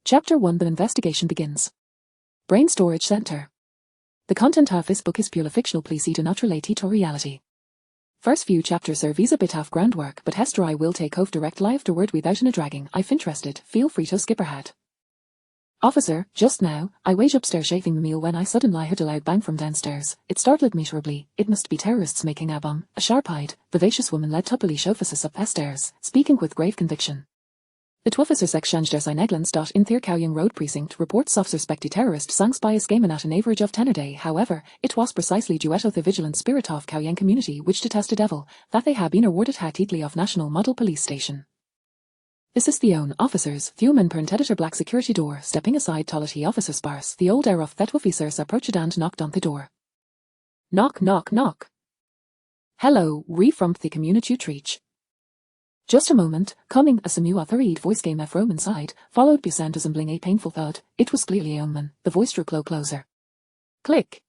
Chapter 1 The investigation begins. Brain Storage Center. The content of this book is purely fictional. Please do not relate it to reality. First few chapters serve as a bit of groundwork, but Hester I will take off directly afterward without any dragging. If interested, feel free to skip ahead. Officer, just now, I was upstairs shaving the meal when I suddenly heard a loud bang from downstairs. It startled me terribly. It must be terrorists making a bomb. A sharp-eyed, vivacious woman led to police officers up the stairs, speaking with grave conviction. The two officers exchanged their signalings. In their Kaoyang Road precinct reports of suspected terrorist sangs by a scheming at an average of 10 a day. However, it was precisely due to the vigilant spirit of Kaoyang community which detested devil that they have been awarded a title of National Model Police Station. This is the own officers, few men per editor black security door, stepping aside tollity officer sparse. The old air of that officers approached and knocked on the door. Knock, knock, knock. Hello, we from the community treach. Just a moment, coming as a new authority voice came from inside, followed by sound resembling a painful thud. It was clearly a young man. The voice drew closer. Click.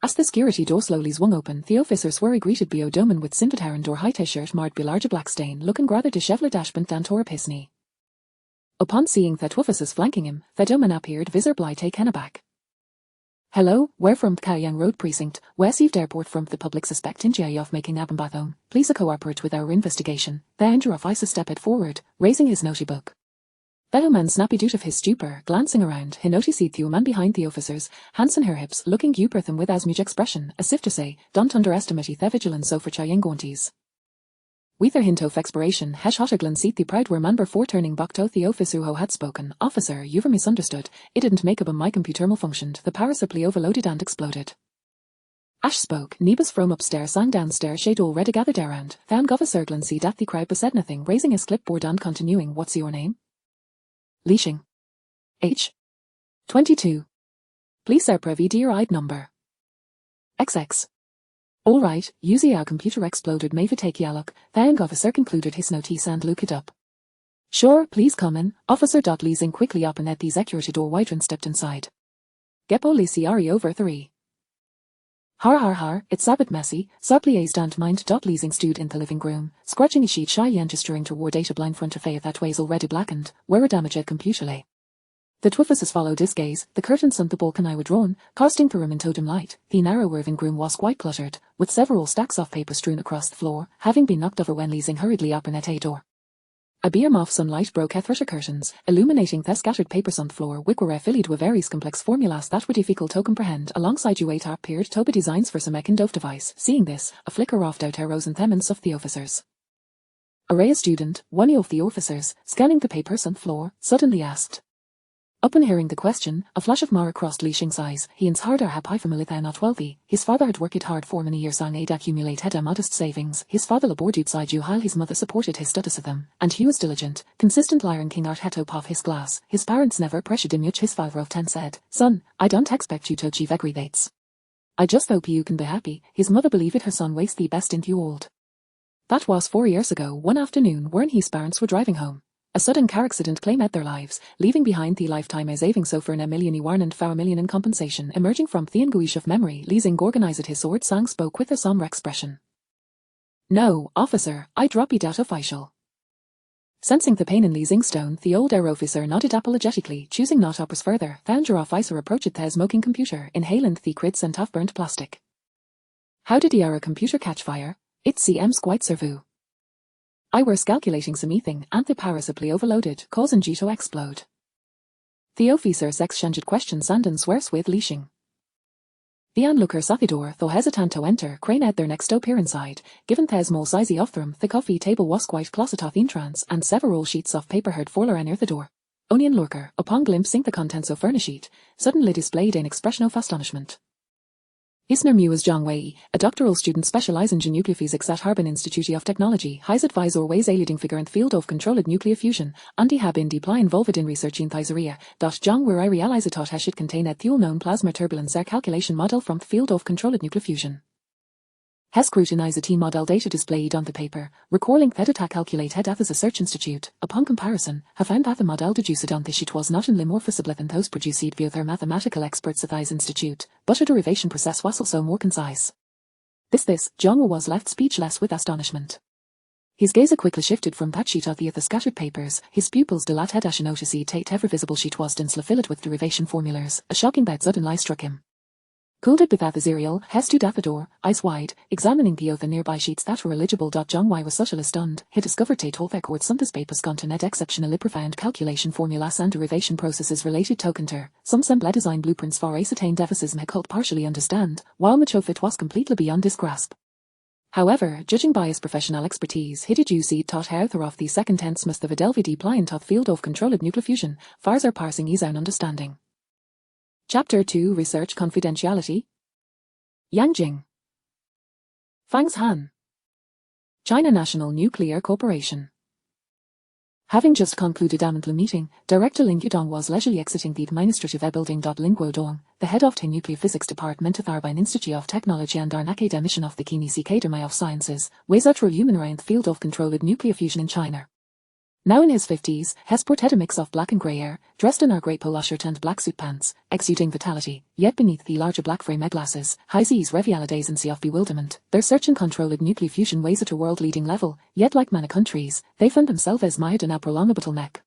As the security door slowly swung open, the officers were greeted by a doman with sinted hair and high t-shirt marred by large black stain, looking rather dishevelled bent down toward his knee. Upon seeing that officers flanking him, the doman appeared visibly taken aback. Hello, we're from the Kaoyang Road precinct. We received airport from the public suspect in Jia of making a bomb at home. Please cooperate with our investigation. The Andrew officer stepped forward, raising his notebook. The man snapped out of his stupor, glancing around. He noticed the man behind the officers, hands on her hips, looking up at them with as much expression, as if to say, don't underestimate the vigilance over Kaoyang Gontis. With a hint of expiration, Hesh Hotterglen seat the proud were man before turning back to the officer who had spoken. Officer, you've misunderstood. It didn't make a bomb. My computer malfunctioned. The power supply overloaded and exploded. Ash spoke. Nebus from upstairs sang downstairs. Shade already gathered around. Than Officer Glen see that the crowd but said nothing, raising his clipboard and continuing. What's your name? Leashing. H. 22. Please sir privy dear ID number. XX. All right, using our computer exploded. Maybe take a look. The officer concluded his notice and looked it up. Sure, please come in. Officer Leasing quickly up and at the security door wider and stepped inside. Gepo Lisi over 3. Har, it's a bit messy. Subly stand mind. Leasing stood in the living room, scratching a sheet shy and gesturing toward data blind front of a that ways already blackened, where a damaged computer lay. The two officers followed his gaze. The curtains on the balcony were drawn, casting the room into dim light. The narrow living room was quite cluttered, with several stacks of paper strewn across the floor, having been knocked over when Leasing hurriedly opened a door. A beam of sunlight broke through the curtains, illuminating the scattered papers on the floor, which were affiliated with various complex formulas that were difficult to comprehend. Alongside UAT appeared Toba designs for some kind of device. Seeing this, a flicker of doubt arose in the minds of the officers. A Rhea student, one of the officers, scanning the papers on the floor, suddenly asked. Upon hearing the question, a flash of mar crossed Leashing's eyes. He and harder had high family than not wealthy. His father had worked hard for many years on aid accumulated a modest savings. His father labored outside while his mother supported his studies of them, and he was diligent, consistent liar and king art had top off his glass. His parents never pressured him much. His father of 10 said, son, I don't expect you to achieve aggregates. I just hope you can be happy. His mother believed her son was the best in the world. That was 4 years ago, one afternoon when his parents were driving home. A sudden car accident claimed their lives, leaving behind the lifetime as savings so for a million yuan and for a million in compensation. Emerging from the anguish of memory, Leasing organized his sword sang spoke with a somber expression. No, officer, I drop it out of official. Sensing the pain in Leasing's tone, the old air officer nodded apologetically, choosing not to press further. The Andrew officer approached the smoking computer, inhaling the crid scent of burnt plastic. How did the computer catch fire? It seems quite servu. I was calculating something, and the power supply overloaded, causing G to explode. The officers exchanged questions and answers with Leashing. The onlookers at the door, though hesitant to enter, craned their necks to peer inside. Given the small size of them, the coffee table was quite closet of entrance, and several sheets of paper heard faller near the door. Only an lurker, upon glimpsing the contents of furnish sheet, suddenly displayed an expression of astonishment. His name was Zhang Wei, a doctoral student specializing in nuclear physics at Harbin Institute of Technology. His advisor was a leading figure in the field of controlled nuclear fusion, and he had been deeply involved in researching this area. Zhang where I realized that it should contain a fuel-known plasma turbulence air calculation model from the field of controlled nuclear fusion. He scrutinized the T-model data displayed on the paper, recalling that it had calculated at the Research Institute. Upon comparison, he found that the model deduced on the sheet was not only more feasible than those produced by other mathematical experts at this institute, but the derivation process was also more concise. Zhang was left speechless with astonishment. His gaze quickly shifted from that sheet of the scattered papers, his pupils dilated as noticed tate ever visible sheet was densely filled with derivation formulas. A shocking but sudden lie struck him. Cooled it without the serial, he stood at the door, eyes wide, examining the other nearby sheets that were illegible. Zhang Wei was subtly stunned. He discovered tate all records on this paper's content exceptionally profound calculation formulas and derivation processes related to counter. Some simple design blueprints for ascertained devices he could partially understand, while much of it was completely beyond his grasp. However, judging by his professional expertise, he did use taught how of the second tense must have delved deep into the field of controlled nuclear fusion, farther parsing his own understanding. Chapter 2 Research Confidentiality. Yangjing. Fangshan. China National Nuclear Corporation. Having just concluded a monthly meeting, Director Ling Yudong was leisurely exiting the administrative building. Ling Guodong, the head of the Nuclear Physics Department of Arbine Institute of Technology and an academician of the Kinesi Academy of Sciences, weighs out human around the field of controlled nuclear fusion in China. Now in his 50s, he sported a mix of black and grey hair, dressed in a grey polo shirt and black suit pants, exuding vitality, yet beneath the larger black frame eyeglasses, his eyes reveal a daisy of bewilderment. Their search and controlled nuclear fusion weighs at a world-leading level, yet like many countries, they found themselves as mired in a prolonged bottleneck.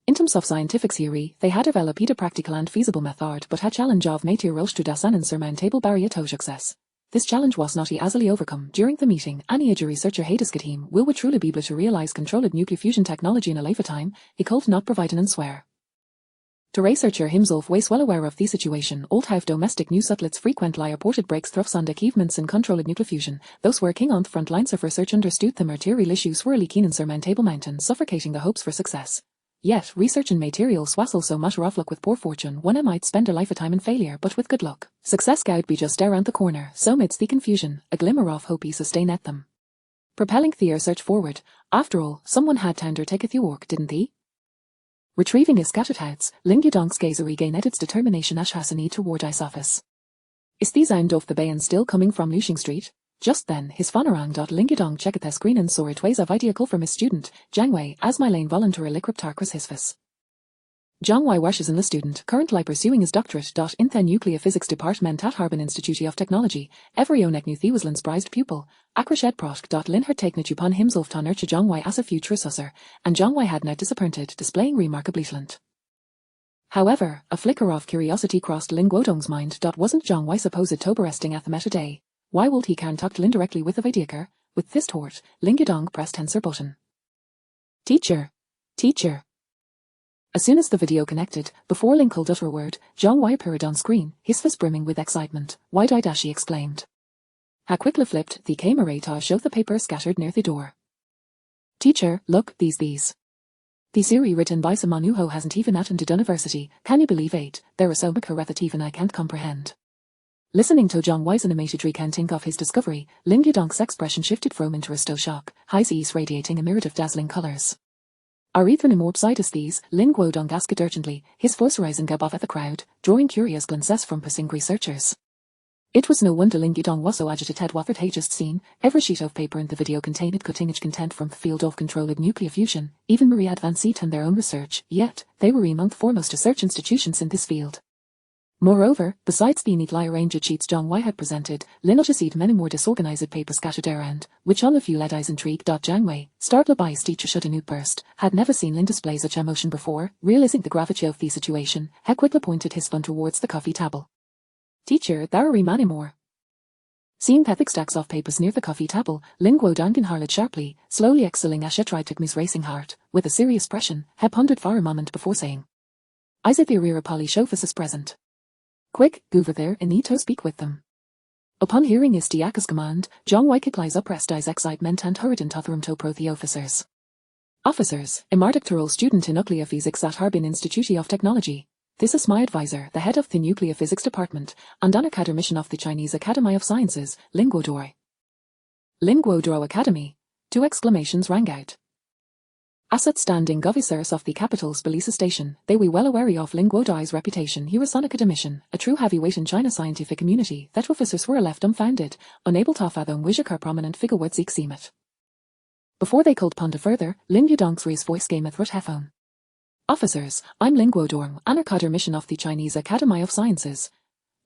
In terms of scientific theory, they had developed a practical and feasible method but had challenge of material to das an insurmountable barrier to success. This challenge was not easily overcome. During the meeting, any age researcher Hades team will we truly be able to realize controlled nuclear fusion technology in a lifetime, he could not provide and swear. The researcher himself was well aware of the situation. Old hive domestic news outlets frequently reported breakthroughs and achievements in controlled nuclear fusion. Those working on the front lines of research understood the material issues were leaking insurmountable mountains, suffocating the hopes for success. Yet, research in materials was also matter of luck. With poor fortune, one might spend a lifetime in failure, but with good luck, success would be just around the corner. So amidst the confusion, a glimmer of hope sustained at them, propelling the research forward. After all, someone had to undertake the work, didn't they? Retrieving his scattered thoughts, Ling Yudong's gaze regained its determination as hastened toward his office. Is the sound of the band still coming from Lushing Street? Just then, his phone rang. Ling Yudong checked the screen and saw it was a video call from his student, Jiang Wei, as my lane voluntarily cryptarchus his face. Jiang Wei wishes in the student, currently pursuing his doctorate. In the Nuclear Physics Department at Harbin Institute of Technology, every onek knew he was Lin's prized pupil. Akrished Prosk. Lin had taken it upon himself to nurture Jiang Wei as a future successor, and Jiang Wei had not disappointed, displaying remarkably talent. However, a flicker of curiosity crossed Ling Guodong's mind. Wasn't Jiang Wei supposed to be resting at the meta day? Why would he contact Lin directly with the videoker? With this thought, Ling Yudong pressed answer button. Teacher. Teacher. As soon as the video connected, before Ling could utter a word, Jiang Wei appeared on screen, his face brimming with excitement. Wide-eyed as she exclaimed. He quickly flipped the camera to show the paper scattered near the door. Teacher, look, these. The series written by someone who hasn't even attended university. Can you believe it? There is so much that even I can't comprehend. Listening to Jiang Wei's animated recanting of his discovery, Ling Yudong's expression shifted from interest to shock, his eyes radiating a myriad of dazzling colors. Are even more besides these? Ling Guodong asked urgently, his voice rising above the crowd, drawing curious glances from passing researchers. It was no wonder Ling Yudong was so agitated at what they had just seen. Every sheet of paper in the video contained cutting-edge content from the field of controlled nuclear fusion, even very advanced in their own research, yet they were among the foremost research institutions in this field. Moreover, besides the neatly arranged sheets Jiang Wei had presented, Lin noticed many more disorganized papers scattered around, which all of you led eyes intrigued. Jiang Wei, startled by his teacher sudden outburst, had never seen Lin display such emotion before. Realizing the gravity of the situation, he quickly pointed his phone towards the coffee table. Teacher, there are many more. Seeing the thick stacks of papers near the coffee table, Ling Guodong inhaled sharply, slowly exhaling as she tried to calm his racing heart. With a serious expression, he pondered for a moment before saying, Isaac the rear Polly Shofus is present. Quick, go over there and need to speak with them. Upon hearing his diaka's command, Jiang Wei kicked up rest his excitement and hurried into the room to approach the officers. Officers, I'm a doctoral student in nuclear physics at Harbin Institute of Technology. This is my advisor, the head of the Nuclear Physics Department, and an academician of the Chinese Academy of Sciences, Ling Guodong. Ling Guodong Academy. 2 exclamations rang out. As outstanding officers of the capital's police station, they were well aware of Ling Guodong's reputation. He was an academician, a true heavyweight in China's scientific community. That officers were left dumbfounded, unable to fathom which a prominent figure would seek it. Before they could ponder further, Ling Yudong's raised voice came through the headphone. Officers, I'm Ling Guodong, an academician of the Chinese Academy of Sciences.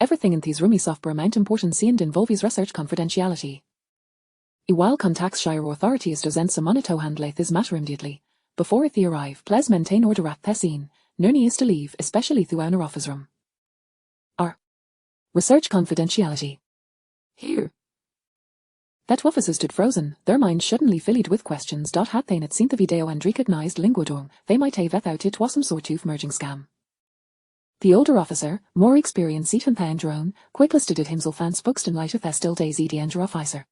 Everything in these rooms of paramount importance and involves research confidentiality. While contacts Shire authorities dozen sa monitohan this matter immediately. Before they arrive, please maintain order at the scene. Nurni is to leave, especially through our office room. R. Research confidentiality. Here. That officers stood frozen, their minds suddenly filled with questions. Had they not seen the video and recognized linguadong, they might have thought it was some sort of merging scam. The older officer, more experienced than Drone, quickly studied himself and spokeston light of the still daisy the ender officer.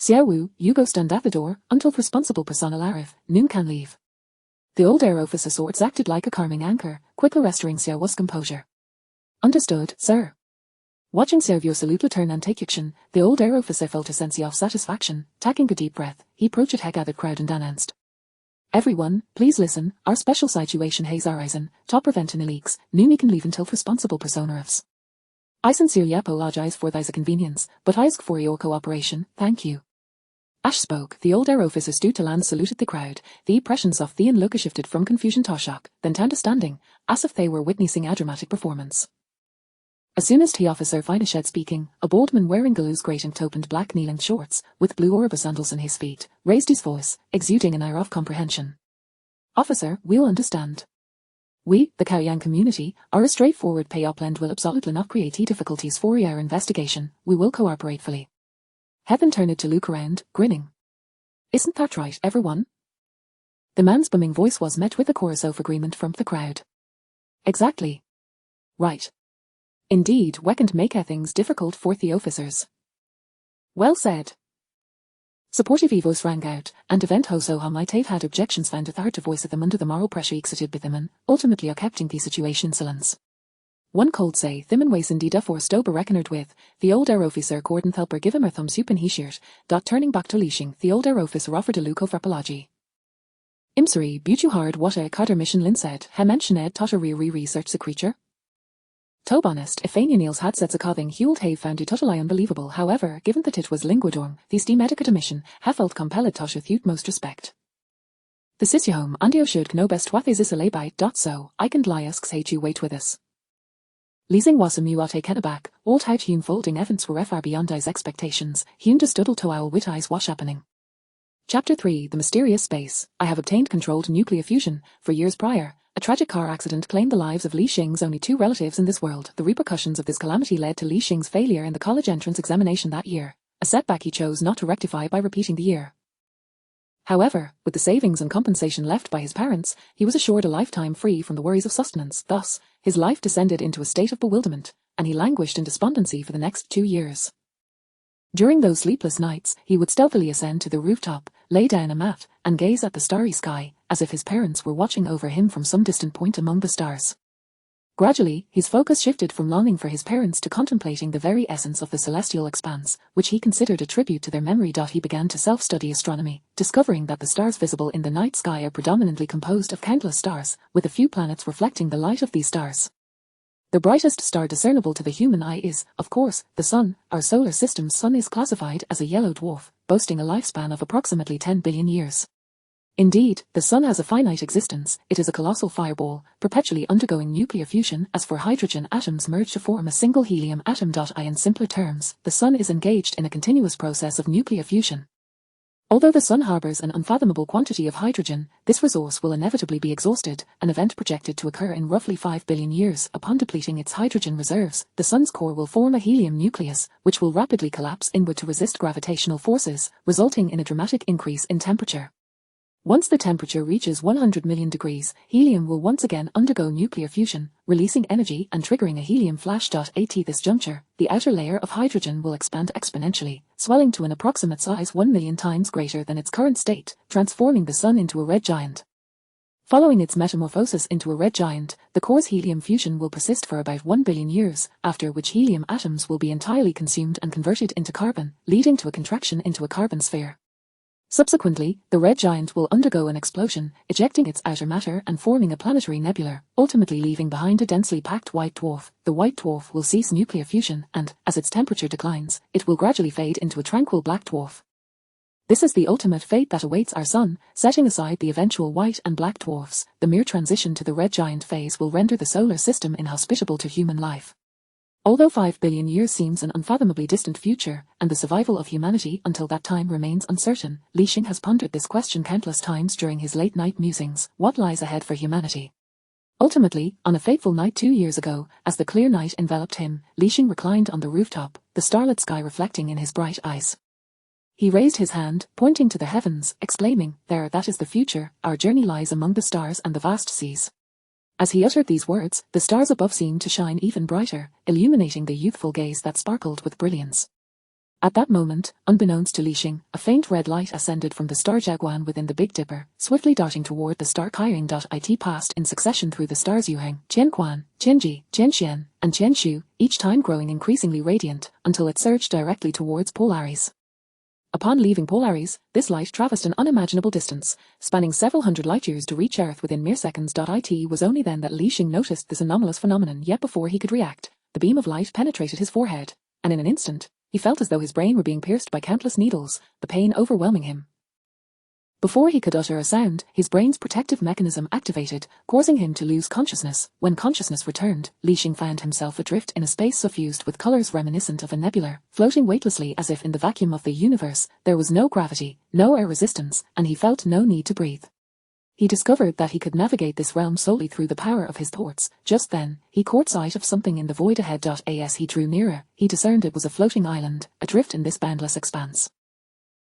Xiao Wu, you go stand at the door, until responsible personnel arrive, noon can leave. The old air officer sorts acted like a calming anchor, quickly restoring Xiao Wu's composure. Understood, sir. Watching Xiao Wu salute return and take action, the old air officer felt a sense of satisfaction. Taking a deep breath, he approached a gathered crowd and announced. Everyone, please listen, our special situation has arisen, to prevent any leaks, noon we can leave until responsible persona arrives. I sincerely apologize for this inconvenience, but I ask for your cooperation, thank you. Ash spoke, the old air officer stood to land saluted the crowd, the impressions of the look shifted from confusion to shock, then to understanding, as if they were witnessing a dramatic performance. As soon as the officer finished speaking, a bald man wearing Galoo's great and topened black knee-length shorts, with blue Orba sandals on his feet, raised his voice, exuding an air of comprehension. Officer, we'll understand. We, the Kaoyang community, are a straightforward pay-up and will absolutely not create difficulties for your investigation. We will cooperate fully. Heaven turned to look around, grinning. Isn't that right, everyone? The man's booming voice was met with a chorus of agreement from the crowd. Exactly. Right. Indeed, we can't make things difficult for the officers. Well said. Supportive evos rang out, and event hoso who might have had objections found it hard to voice them under the moral pressure exerted by them and ultimately accepting the situation silence. One cold say, Thimen ways indeed a forced over reckoned with, the old air officer couldn't help her give him a thumbs up in his shirt, turning back to leashing, the old air officer offered a look of apology. Imsari, beauty hard what a Carter mission Lynn said, ha mentioned totter research the creature. To be honest, if Fania Niels had said a coding he would have found it totally unbelievable, however, given that it was linguadorn, the steam etiquette mission, ha felt compelled to with utmost respect. The sisya home, Andio should know best what is a lay by, so, I can lie asks hey you wait with us. Leasing was a muate kenneback, old how Hune folding events were far beyond his expectations, Hune just doodled to owl wit eyes wash happening. Chapter 3, The Mysterious Space. I have obtained controlled nuclear fusion. For years prior, a tragic car accident claimed the lives of Li Xing's only two relatives in this world. The repercussions of this calamity led to Li Xing's failure in the college entrance examination that year, a setback he chose not to rectify by repeating the year. However, with the savings and compensation left by his parents, he was assured a lifetime free from the worries of sustenance. Thus, his life descended into a state of bewilderment, and he languished in despondency for the next 2 years. During those sleepless nights, he would stealthily ascend to the rooftop, lay down a mat, and gaze at the starry sky, as if his parents were watching over him from some distant point among the stars. Gradually, his focus shifted from longing for his parents to contemplating the very essence of the celestial expanse, which he considered a tribute to their memory. He began to self-study astronomy, discovering that the stars visible in the night sky are predominantly composed of countless stars, with a few planets reflecting the light of these stars. The brightest star discernible to the human eye is, of course, the Sun. Our solar system's Sun is classified as a yellow dwarf, boasting a lifespan of approximately 10 billion years. Indeed, the Sun has a finite existence. It is a colossal fireball, perpetually undergoing nuclear fusion as four hydrogen atoms merge to form a single helium atom. In simpler terms, the Sun is engaged in a continuous process of nuclear fusion. Although the Sun harbors an unfathomable quantity of hydrogen, this resource will inevitably be exhausted, an event projected to occur in roughly 5 billion years. Upon depleting its hydrogen reserves, the Sun's core will form a helium nucleus, which will rapidly collapse inward to resist gravitational forces, resulting in a dramatic increase in temperature. Once the temperature reaches 100 million degrees, helium will once again undergo nuclear fusion, releasing energy and triggering a helium flash. At this juncture, the outer layer of hydrogen will expand exponentially, swelling to an approximate size 1 million times greater than its current state, transforming the Sun into a red giant. Following its metamorphosis into a red giant, the core's helium fusion will persist for about 1 billion years, after which helium atoms will be entirely consumed and converted into carbon, leading to a contraction into a carbon sphere. Subsequently, the red giant will undergo an explosion, ejecting its outer matter and forming a planetary nebula, ultimately leaving behind a densely packed white dwarf. The white dwarf will cease nuclear fusion and, as its temperature declines, it will gradually fade into a tranquil black dwarf. This is the ultimate fate that awaits our Sun. Setting aside the eventual white and black dwarfs, the mere transition to the red giant phase will render the solar system inhospitable to human life. Although 5 billion years seems an unfathomably distant future, and the survival of humanity until that time remains uncertain, Li Xing has pondered this question countless times during his late-night musings. What lies ahead for humanity? Ultimately, on a fateful night 2 years ago, as the clear night enveloped him, Li Xing reclined on the rooftop, the starlit sky reflecting in his bright eyes. He raised his hand, pointing to the heavens, exclaiming, "There, that is the future, our journey lies among the stars and the vast seas." As he uttered these words, the stars above seemed to shine even brighter, illuminating the youthful gaze that sparkled with brilliance. At that moment, unbeknownst to Li Xing, a faint red light ascended from the star Jaguan within the Big Dipper, swiftly darting toward the star Qiang.it passed in succession through the stars Yuheng, Qianquan, Qianji, Qianxian, and Qianshu, each time growing increasingly radiant, until it surged directly towards Polaris. Upon leaving Polaris, this light traversed an unimaginable distance, spanning several hundred light-years to reach Earth within mere seconds. It was only then that Li Xing noticed this anomalous phenomenon, yet before he could react, the beam of light penetrated his forehead, and in an instant, he felt as though his brain were being pierced by countless needles, the pain overwhelming him. Before he could utter a sound, his brain's protective mechanism activated, causing him to lose consciousness. When consciousness returned, Li Xing found himself adrift in a space suffused with colors reminiscent of a nebula, floating weightlessly as if in the vacuum of the universe. There was no gravity, no air resistance, and he felt no need to breathe. He discovered that he could navigate this realm solely through the power of his thoughts. Just then, he caught sight of something in the void ahead. As he drew nearer, he discerned it was a floating island, adrift in this boundless expanse.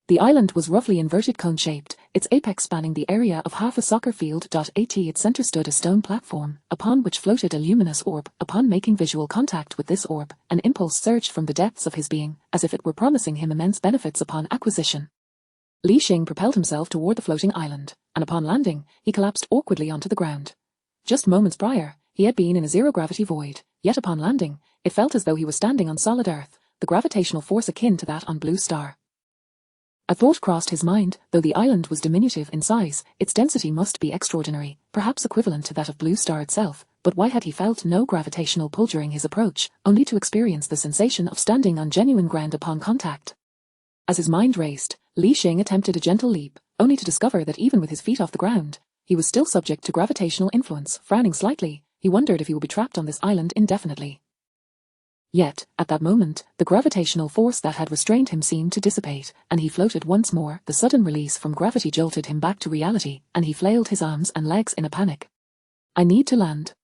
The island was roughly inverted cone-shaped, its apex spanning the area of half a soccer field. At its center stood a stone platform, upon which floated a luminous orb. Upon making visual contact with this orb, an impulse surged from the depths of his being, as if it were promising him immense benefits upon acquisition. Li Xing propelled himself toward the floating island, and upon landing, he collapsed awkwardly onto the ground. Just moments prior, he had been in a zero-gravity void, yet upon landing, it felt as though he was standing on solid Earth, the gravitational force akin to that on Blue Star. A thought crossed his mind. Though the island was diminutive in size, its density must be extraordinary, perhaps equivalent to that of Blue Star itself. But why had he felt no gravitational pull during his approach, only to experience the sensation of standing on genuine ground upon contact? As his mind raced, Li Xing attempted a gentle leap, only to discover that even with his feet off the ground, he was still subject to gravitational influence. Frowning slightly, he wondered if he would be trapped on this island indefinitely. Yet, at that moment, the gravitational force that had restrained him seemed to dissipate, and he floated once more. The sudden release from gravity jolted him back to reality, and he flailed his arms and legs in a panic. "I need to land.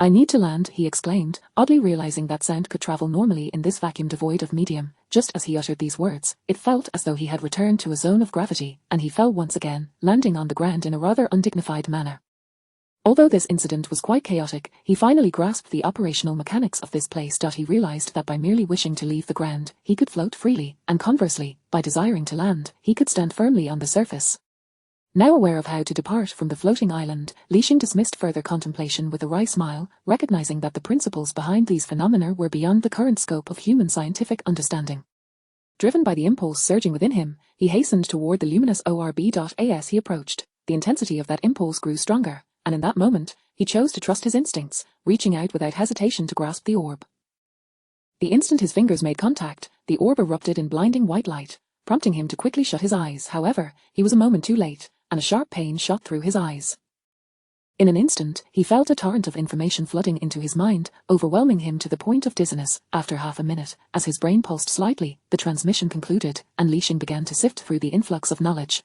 I need to land," he exclaimed, oddly realizing that sound could travel normally in this vacuum devoid of medium. Just as he uttered these words, it felt as though he had returned to a zone of gravity, and he fell once again, landing on the ground in a rather undignified manner. Although this incident was quite chaotic, he finally grasped the operational mechanics of this place. He realized that by merely wishing to leave the ground, he could float freely, and conversely, by desiring to land, he could stand firmly on the surface. Now aware of how to depart from the floating island, Li Xing dismissed further contemplation with a wry smile, recognizing that the principles behind these phenomena were beyond the current scope of human scientific understanding. Driven by the impulse surging within him, he hastened toward the luminous orb. As he approached, the intensity of that impulse grew stronger, and in that moment, he chose to trust his instincts, reaching out without hesitation to grasp the orb. The instant his fingers made contact, the orb erupted in blinding white light, prompting him to quickly shut his eyes. However, he was a moment too late, and a sharp pain shot through his eyes. In an instant, he felt a torrent of information flooding into his mind, overwhelming him to the point of dizziness. After half a minute, as his brain pulsed slightly, the transmission concluded, and Li Xing began to sift through the influx of knowledge.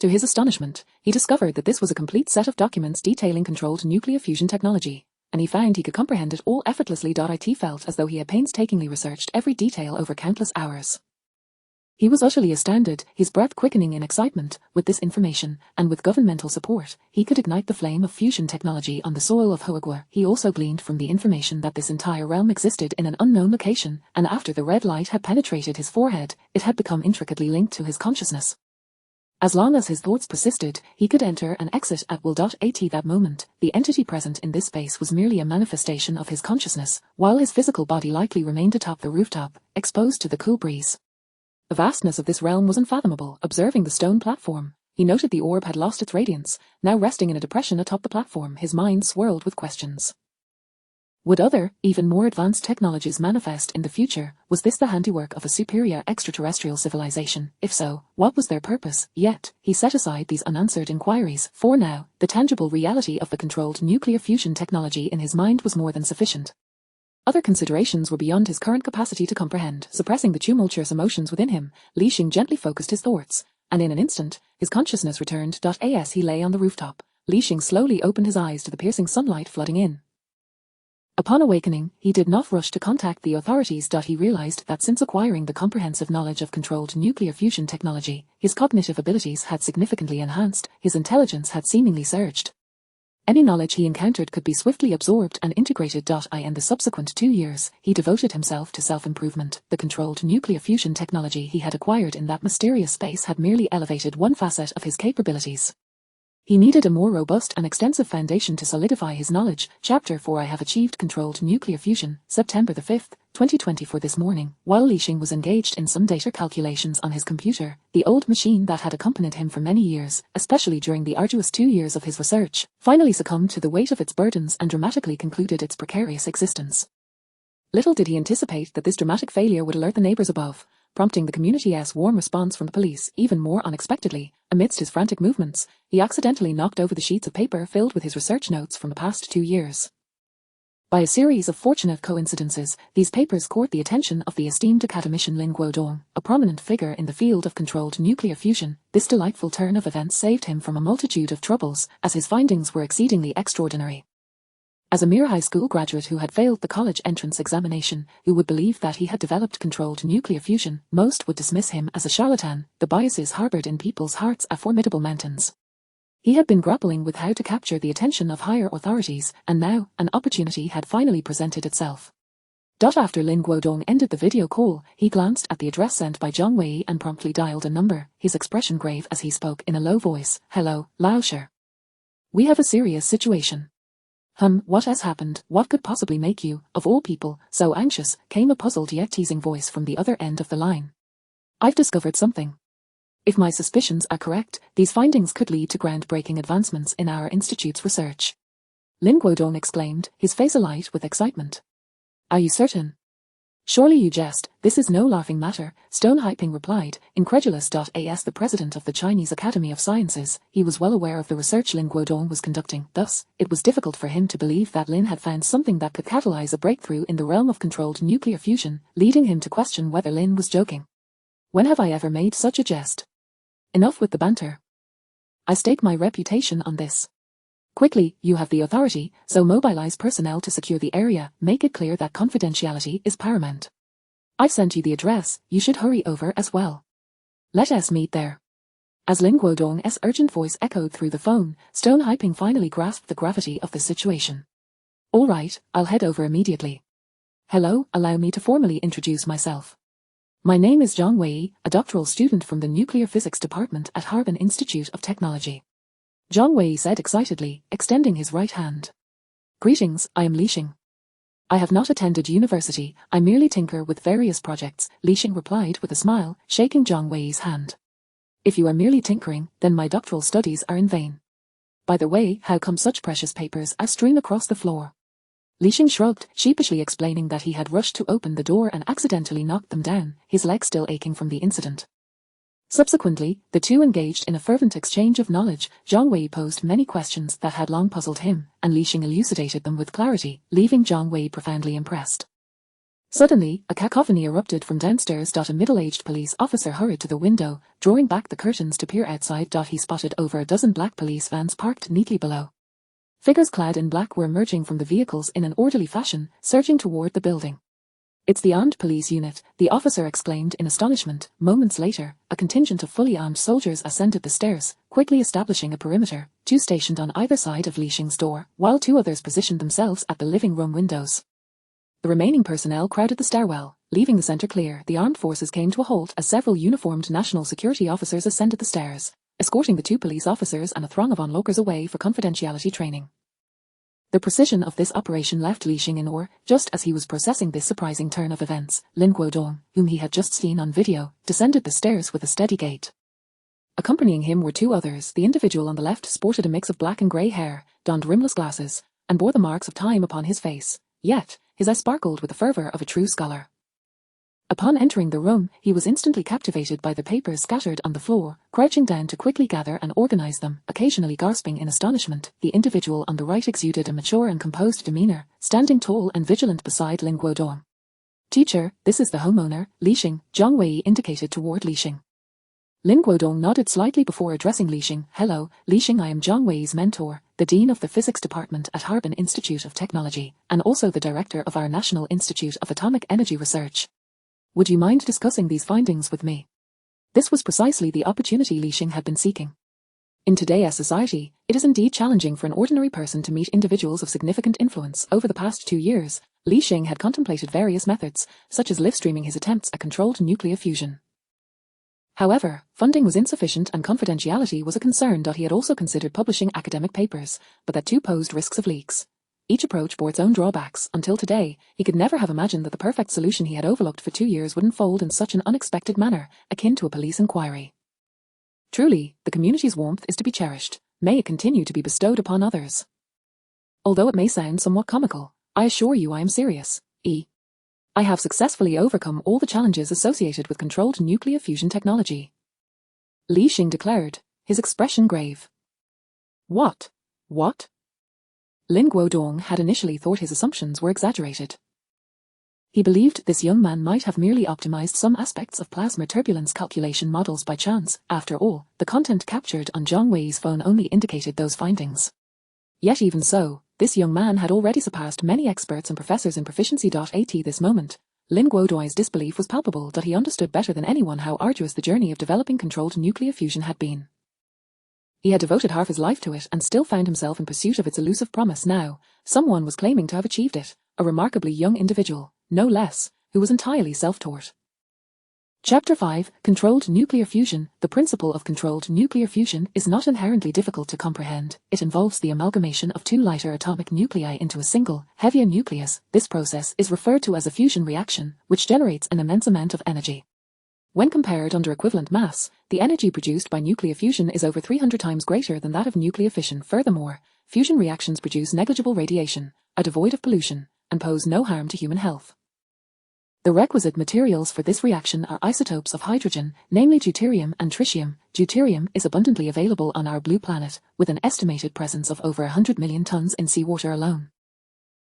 To his astonishment, he discovered that this was a complete set of documents detailing controlled nuclear fusion technology, and he found he could comprehend it all effortlessly. It felt as though he had painstakingly researched every detail over countless hours. He was utterly astounded, his breath quickening in excitement. With this information, and with governmental support, he could ignite the flame of fusion technology on the soil of Huagua. He also gleaned from the information that this entire realm existed in an unknown location, and after the red light had penetrated his forehead, it had become intricately linked to his consciousness. As long as his thoughts persisted, he could enter and exit at will. At that moment, the entity present in this space was merely a manifestation of his consciousness, while his physical body likely remained atop the rooftop, exposed to the cool breeze. The vastness of this realm was unfathomable. Observing the stone platform, he noted the orb had lost its radiance, now resting in a depression atop the platform. His mind swirled with questions. Would other, even more advanced technologies manifest in the future? Was this the handiwork of a superior extraterrestrial civilization? If so, what was their purpose? Yet, he set aside these unanswered inquiries. For now, the tangible reality of the controlled nuclear fusion technology in his mind was more than sufficient. Other considerations were beyond his current capacity to comprehend. Suppressing the tumultuous emotions within him, Li Xing gently focused his thoughts, and in an instant, his consciousness returned. As he lay on the rooftop, Li Xing slowly opened his eyes to the piercing sunlight flooding in. Upon awakening, he did not rush to contact the authorities. He realized that since acquiring the comprehensive knowledge of controlled nuclear fusion technology, his cognitive abilities had significantly enhanced, his intelligence had seemingly surged. Any knowledge he encountered could be swiftly absorbed and integrated. In the subsequent 2 years, he devoted himself to self-improvement. The controlled nuclear fusion technology he had acquired in that mysterious space had merely elevated one facet of his capabilities. He needed a more robust and extensive foundation to solidify his knowledge. Chapter 4 I have achieved controlled nuclear fusion, September the 5th, 2024. This morning, while Li Xing was engaged in some data calculations on his computer, the old machine that had accompanied him for many years, especially during the arduous 2 years of his research, finally succumbed to the weight of its burdens and dramatically concluded its precarious existence. Little did he anticipate that this dramatic failure would alert the neighbors above, prompting the community's warm response from the police. Even more unexpectedly, amidst his frantic movements, he accidentally knocked over the sheets of paper filled with his research notes from the past 2 years. By a series of fortunate coincidences, these papers caught the attention of the esteemed academician Lin Guodong, a prominent figure in the field of controlled nuclear fusion. This delightful turn of events saved him from a multitude of troubles, as his findings were exceedingly extraordinary. As a mere high school graduate who had failed the college entrance examination, who would believe that he had developed controlled nuclear fusion, most would dismiss him as a charlatan. The biases harbored in people's hearts are formidable mountains. He had been grappling with how to capture the attention of higher authorities, and now, an opportunity had finally presented itself. After Lin Guodong ended the video call, he glanced at the address sent by Zhang Wei and promptly dialed a number, his expression grave as he spoke in a low voice. Hello, Laosher. We have a serious situation. What has happened? What could possibly make you, of all people, so anxious? Came a puzzled yet teasing voice from the other end of the line. I've discovered something. If my suspicions are correct, these findings could lead to groundbreaking advancements in our institute's research. Lin Guodong exclaimed, his face alight with excitement. Are you certain? Surely you jest, this is no laughing matter, Stone Haiping replied, incredulous. As the president of the Chinese Academy of Sciences, he was well aware of the research Lin Guodong was conducting. Thus, it was difficult for him to believe that Lin had found something that could catalyze a breakthrough in the realm of controlled nuclear fusion, leading him to question whether Lin was joking. When have I ever made such a jest? Enough with the banter. I stake my reputation on this. Quickly, you have the authority, so mobilize personnel to secure the area. Make it clear that confidentiality is paramount. I've sent you the address, you should hurry over as well. Let us meet there. As Lin Guodong's urgent voice echoed through the phone, Stone Haiping finally grasped the gravity of the situation. All right, I'll head over immediately. Hello, allow me to formally introduce myself. My name is Zhang Wei, a doctoral student from the Nuclear Physics Department at Harbin Institute of Technology. Zhang Wei said excitedly, extending his right hand. Greetings, I am Li Xing. I have not attended university, I merely tinker with various projects, Li Xing replied with a smile, shaking Zhang Wei's hand. If you are merely tinkering, then my doctoral studies are in vain. By the way, how come such precious papers are strewn across the floor? Li Xing shrugged, sheepishly explaining that he had rushed to open the door and accidentally knocked them down, his leg still aching from the incident. Subsequently, the two engaged in a fervent exchange of knowledge. Zhang Wei posed many questions that had long puzzled him, and Li Xing elucidated them with clarity, leaving Zhang Wei profoundly impressed. Suddenly, a cacophony erupted from downstairs. A middle-aged police officer hurried to the window, drawing back the curtains to peer outside. He spotted over a dozen black police vans parked neatly below. Figures clad in black were emerging from the vehicles in an orderly fashion, surging toward the building. It's the armed police unit, the officer exclaimed in astonishment. Moments later, a contingent of fully armed soldiers ascended the stairs, quickly establishing a perimeter, 2 stationed on either side of Li Xing's door, while 2 others positioned themselves at the living room windows. The remaining personnel crowded the stairwell, leaving the center clear. The armed forces came to a halt as several uniformed national security officers ascended the stairs, escorting the 2 police officers and a throng of onlookers away for confidentiality training. The precision of this operation left Li Xing in awe. Just as he was processing this surprising turn of events, Lin Guodong, whom he had just seen on video, descended the stairs with a steady gait. Accompanying him were 2 others. The individual on the left sported a mix of black and grey hair, donned rimless glasses, and bore the marks of time upon his face, yet his eyes sparkled with the fervour of a true scholar. Upon entering the room, he was instantly captivated by the papers scattered on the floor, crouching down to quickly gather and organize them, occasionally gasping in astonishment. The individual on the right exuded a mature and composed demeanor, standing tall and vigilant beside Lin Guodong. "Teacher, this is the homeowner, Li Xing," Zhang Wei indicated toward Li Xing. Lin Guodong nodded slightly before addressing Li Xing. "Hello, Li Xing, I am Zhang Wei's mentor, the Dean of the Physics Department at Harbin Institute of Technology, and also the Director of our National Institute of Atomic Energy Research. Would you mind discussing these findings with me?" This was precisely the opportunity Li Xing had been seeking. In today's society, it is indeed challenging for an ordinary person to meet individuals of significant influence. Over the past 2 years, Li Xing had contemplated various methods, such as live-streaming his attempts at controlled nuclear fusion. However, funding was insufficient and confidentiality was a concern. He had also considered publishing academic papers, but that too posed risks of leaks. Each approach bore its own drawbacks. Until today, he could never have imagined that the perfect solution he had overlooked for 2 years would unfold in such an unexpected manner, akin to a police inquiry. Truly, the community's warmth is to be cherished. May it continue to be bestowed upon others. Although it may sound somewhat comical, I assure you I am serious. I have successfully overcome all the challenges associated with controlled nuclear fusion technology," Li Xing declared, his expression grave. What? Lin Guodong had initially thought his assumptions were exaggerated. He believed this young man might have merely optimized some aspects of plasma turbulence calculation models by chance. After all, the content captured on Zhang Wei's phone only indicated those findings. Yet even so, this young man had already surpassed many experts and professors in proficiency. At this moment, Lin Guodong's disbelief was palpable. He understood better than anyone how arduous the journey of developing controlled nuclear fusion had been. He had devoted half his life to it and still found himself in pursuit of its elusive promise. Now, someone was claiming to have achieved it, a remarkably young individual, no less, who was entirely self-taught. Chapter 5, Controlled Nuclear Fusion. The principle of controlled nuclear fusion is not inherently difficult to comprehend. It involves the amalgamation of 2 lighter atomic nuclei into a single, heavier nucleus. This process is referred to as a fusion reaction, which generates an immense amount of energy. When compared under equivalent mass, the energy produced by nuclear fusion is over 300 times greater than that of nuclear fission. Furthermore, fusion reactions produce negligible radiation, are devoid of pollution, and pose no harm to human health. The requisite materials for this reaction are isotopes of hydrogen, namely deuterium and tritium. Deuterium is abundantly available on our blue planet, with an estimated presence of over 100 million tons in seawater alone.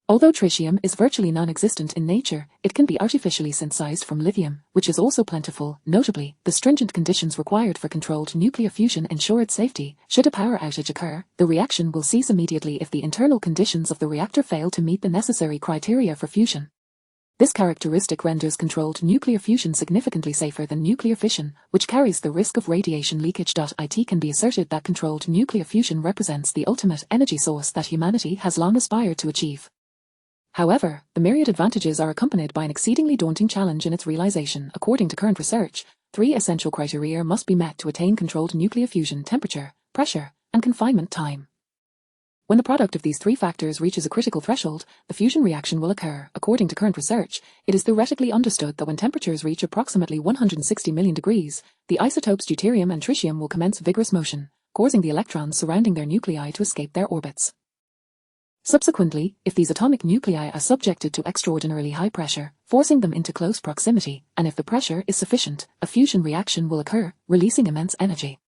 Although tritium is virtually non-existent in nature, it can be artificially synthesized from lithium, which is also plentiful. Notably, the stringent conditions required for controlled nuclear fusion ensure its safety. Should a power outage occur, the reaction will cease immediately if the internal conditions of the reactor fail to meet the necessary criteria for fusion. This characteristic renders controlled nuclear fusion significantly safer than nuclear fission, which carries the risk of radiation leakage. It can be asserted that controlled nuclear fusion represents the ultimate energy source that humanity has long aspired to achieve. However, the myriad advantages are accompanied by an exceedingly daunting challenge in its realization. According to current research, 3 essential criteria must be met to attain controlled nuclear fusion: temperature, pressure, and confinement time. When the product of these 3 factors reaches a critical threshold, the fusion reaction will occur. According to current research, it is theoretically understood that when temperatures reach approximately 160 million degrees, the isotopes deuterium and tritium will commence vigorous motion, causing the electrons surrounding their nuclei to escape their orbits. Subsequently, if these atomic nuclei are subjected to extraordinarily high pressure, forcing them into close proximity, and if the pressure is sufficient, a fusion reaction will occur, releasing immense energy.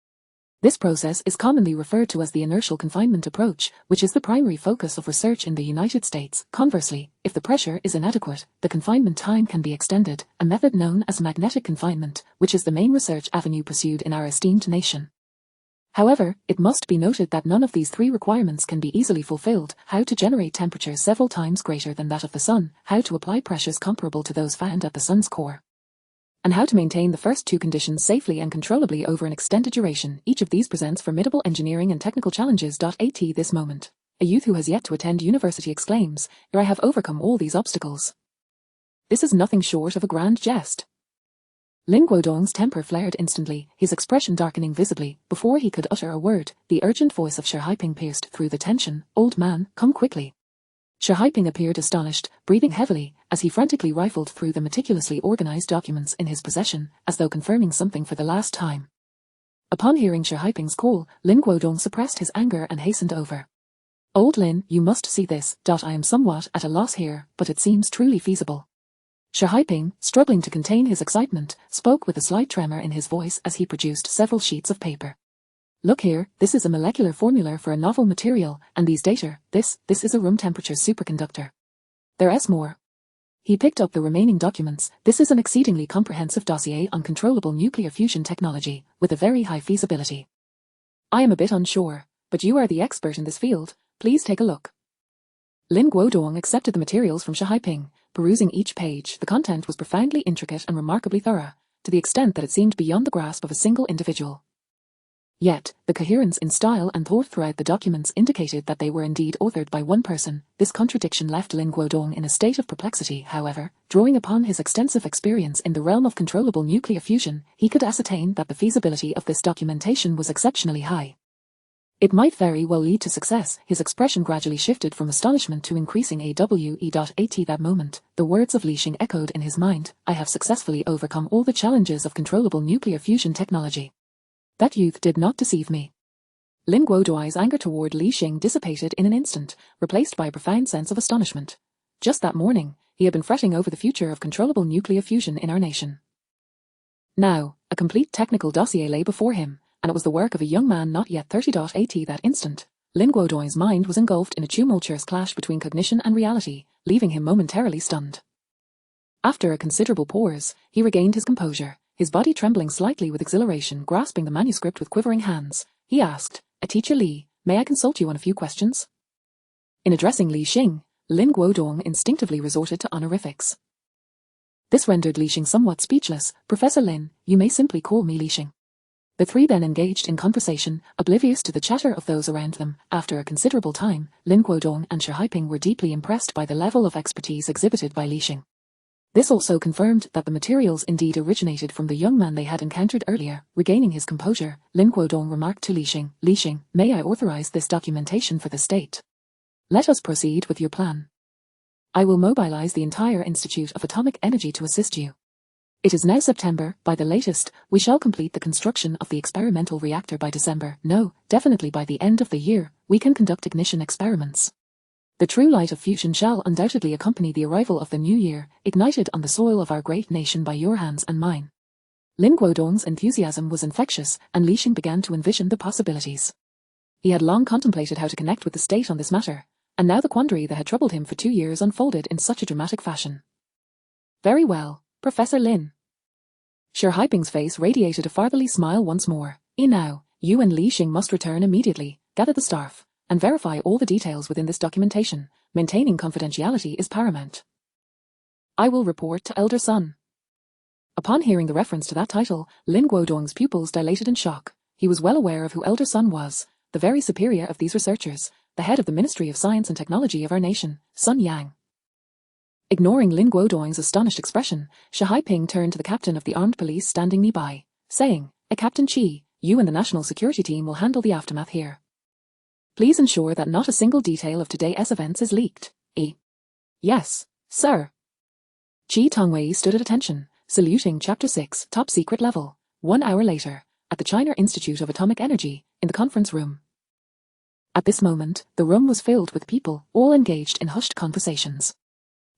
This process is commonly referred to as the inertial confinement approach, which is the primary focus of research in the United States. Conversely, if the pressure is inadequate, the confinement time can be extended, a method known as magnetic confinement, which is the main research avenue pursued in our esteemed nation. However, it must be noted that none of these 3 requirements can be easily fulfilled: how to generate temperatures several times greater than that of the Sun, how to apply pressures comparable to those found at the Sun's core, and how to maintain the first 2 conditions safely and controllably over an extended duration. Each of these presents formidable engineering and technical challenges. At this moment, a youth who has yet to attend university exclaims, "I have overcome all these obstacles." This is nothing short of a grand jest. Lin Guodong's temper flared instantly, his expression darkening visibly. Before he could utter a word, the urgent voice of Shi Haiping pierced through the tension. "Old man, come quickly." Shi Haiping appeared astonished, breathing heavily, as he frantically rifled through the meticulously organized documents in his possession, as though confirming something for the last time. Upon hearing Shi Haiping's call, Lin Guodong suppressed his anger and hastened over. "Old Lin, you must see this. I am somewhat at a loss here, but it seems truly feasible." Shi Haiping, struggling to contain his excitement, spoke with a slight tremor in his voice as he produced several sheets of paper. Look here, this is a molecular formula for a novel material, and these data, this is a room temperature superconductor. There's more. He picked up the remaining documents. This is an exceedingly comprehensive dossier on controllable nuclear fusion technology, with a very high feasibility. I am a bit unsure, but you are the expert in this field. Please take a look. Lin Guodong accepted the materials from Shi Haiping. Perusing each page, the content was profoundly intricate and remarkably thorough, to the extent that it seemed beyond the grasp of a single individual. Yet, the coherence in style and thought throughout the documents indicated that they were indeed authored by one person. This contradiction left Lin Guodong in a state of perplexity. However, drawing upon his extensive experience in the realm of controllable nuclear fusion, he could ascertain that the feasibility of this documentation was exceptionally high. It might very well lead to success. His expression gradually shifted from astonishment to increasing AWE.AT. That moment, the words of Li Xing echoed in his mind. I have successfully overcome all the challenges of controllable nuclear fusion technology. That youth did not deceive me. Lin Guodong's anger toward Li Xing dissipated in an instant, replaced by a profound sense of astonishment. Just that morning, he had been fretting over the future of controllable nuclear fusion in our nation. Now, a complete technical dossier lay before him, and it was the work of a young man not yet 30. That instant, Lin Guodong's mind was engulfed in a tumultuous clash between cognition and reality, leaving him momentarily stunned. After a considerable pause, he regained his composure. His body trembling slightly with exhilaration, grasping the manuscript with quivering hands, he asked, Teacher Li, may I consult you on a few questions? In addressing Li Xing, Lin Guodong instinctively resorted to honorifics. This rendered Li Xing somewhat speechless. Professor Lin, you may simply call me Li Xing. The three then engaged in conversation, oblivious to the chatter of those around them. After a considerable time, Lin Guodong and Shi Haiping were deeply impressed by the level of expertise exhibited by Li Xing. This also confirmed that the materials indeed originated from the young man they had encountered earlier. Regaining his composure, Lin Guodong remarked to Li Xing, may I authorize this documentation for the state? Let us proceed with your plan. I will mobilize the entire Institute of Atomic Energy to assist you. It is now September. By the latest, we shall complete the construction of the experimental reactor by December. No, definitely by the end of the year, we can conduct ignition experiments. The true light of fusion shall undoubtedly accompany the arrival of the new year, ignited on the soil of our great nation by your hands and mine. Lin Guodong's enthusiasm was infectious, and Li Xing began to envision the possibilities. He had long contemplated how to connect with the state on this matter, and now the quandary that had troubled him for 2 years unfolded in such a dramatic fashion. Very well, Professor Lin. Shi Haiping's face radiated a fatherly smile once more. Now, you and Li Xing must return immediately, gather the staff, and verify all the details within this documentation. Maintaining confidentiality is paramount. I will report to Elder Sun. Upon hearing the reference to that title, Lin Guodong's pupils dilated in shock. He was well aware of who Elder Sun was, the very superior of these researchers, the head of the Ministry of Science and Technology of our nation, Sun Yang. Ignoring Lin Guodong's astonished expression, Shi Haiping turned to the captain of the armed police standing nearby, saying, Captain Chi, you and the national security team will handle the aftermath here. Please ensure that not a single detail of today's events is leaked. Yes, sir. Chi Tongwei stood at attention, saluting Chapter 6, Top Secret Level. 1 hour later, at the China Institute of Atomic Energy, in the conference room. At this moment, the room was filled with people, all engaged in hushed conversations.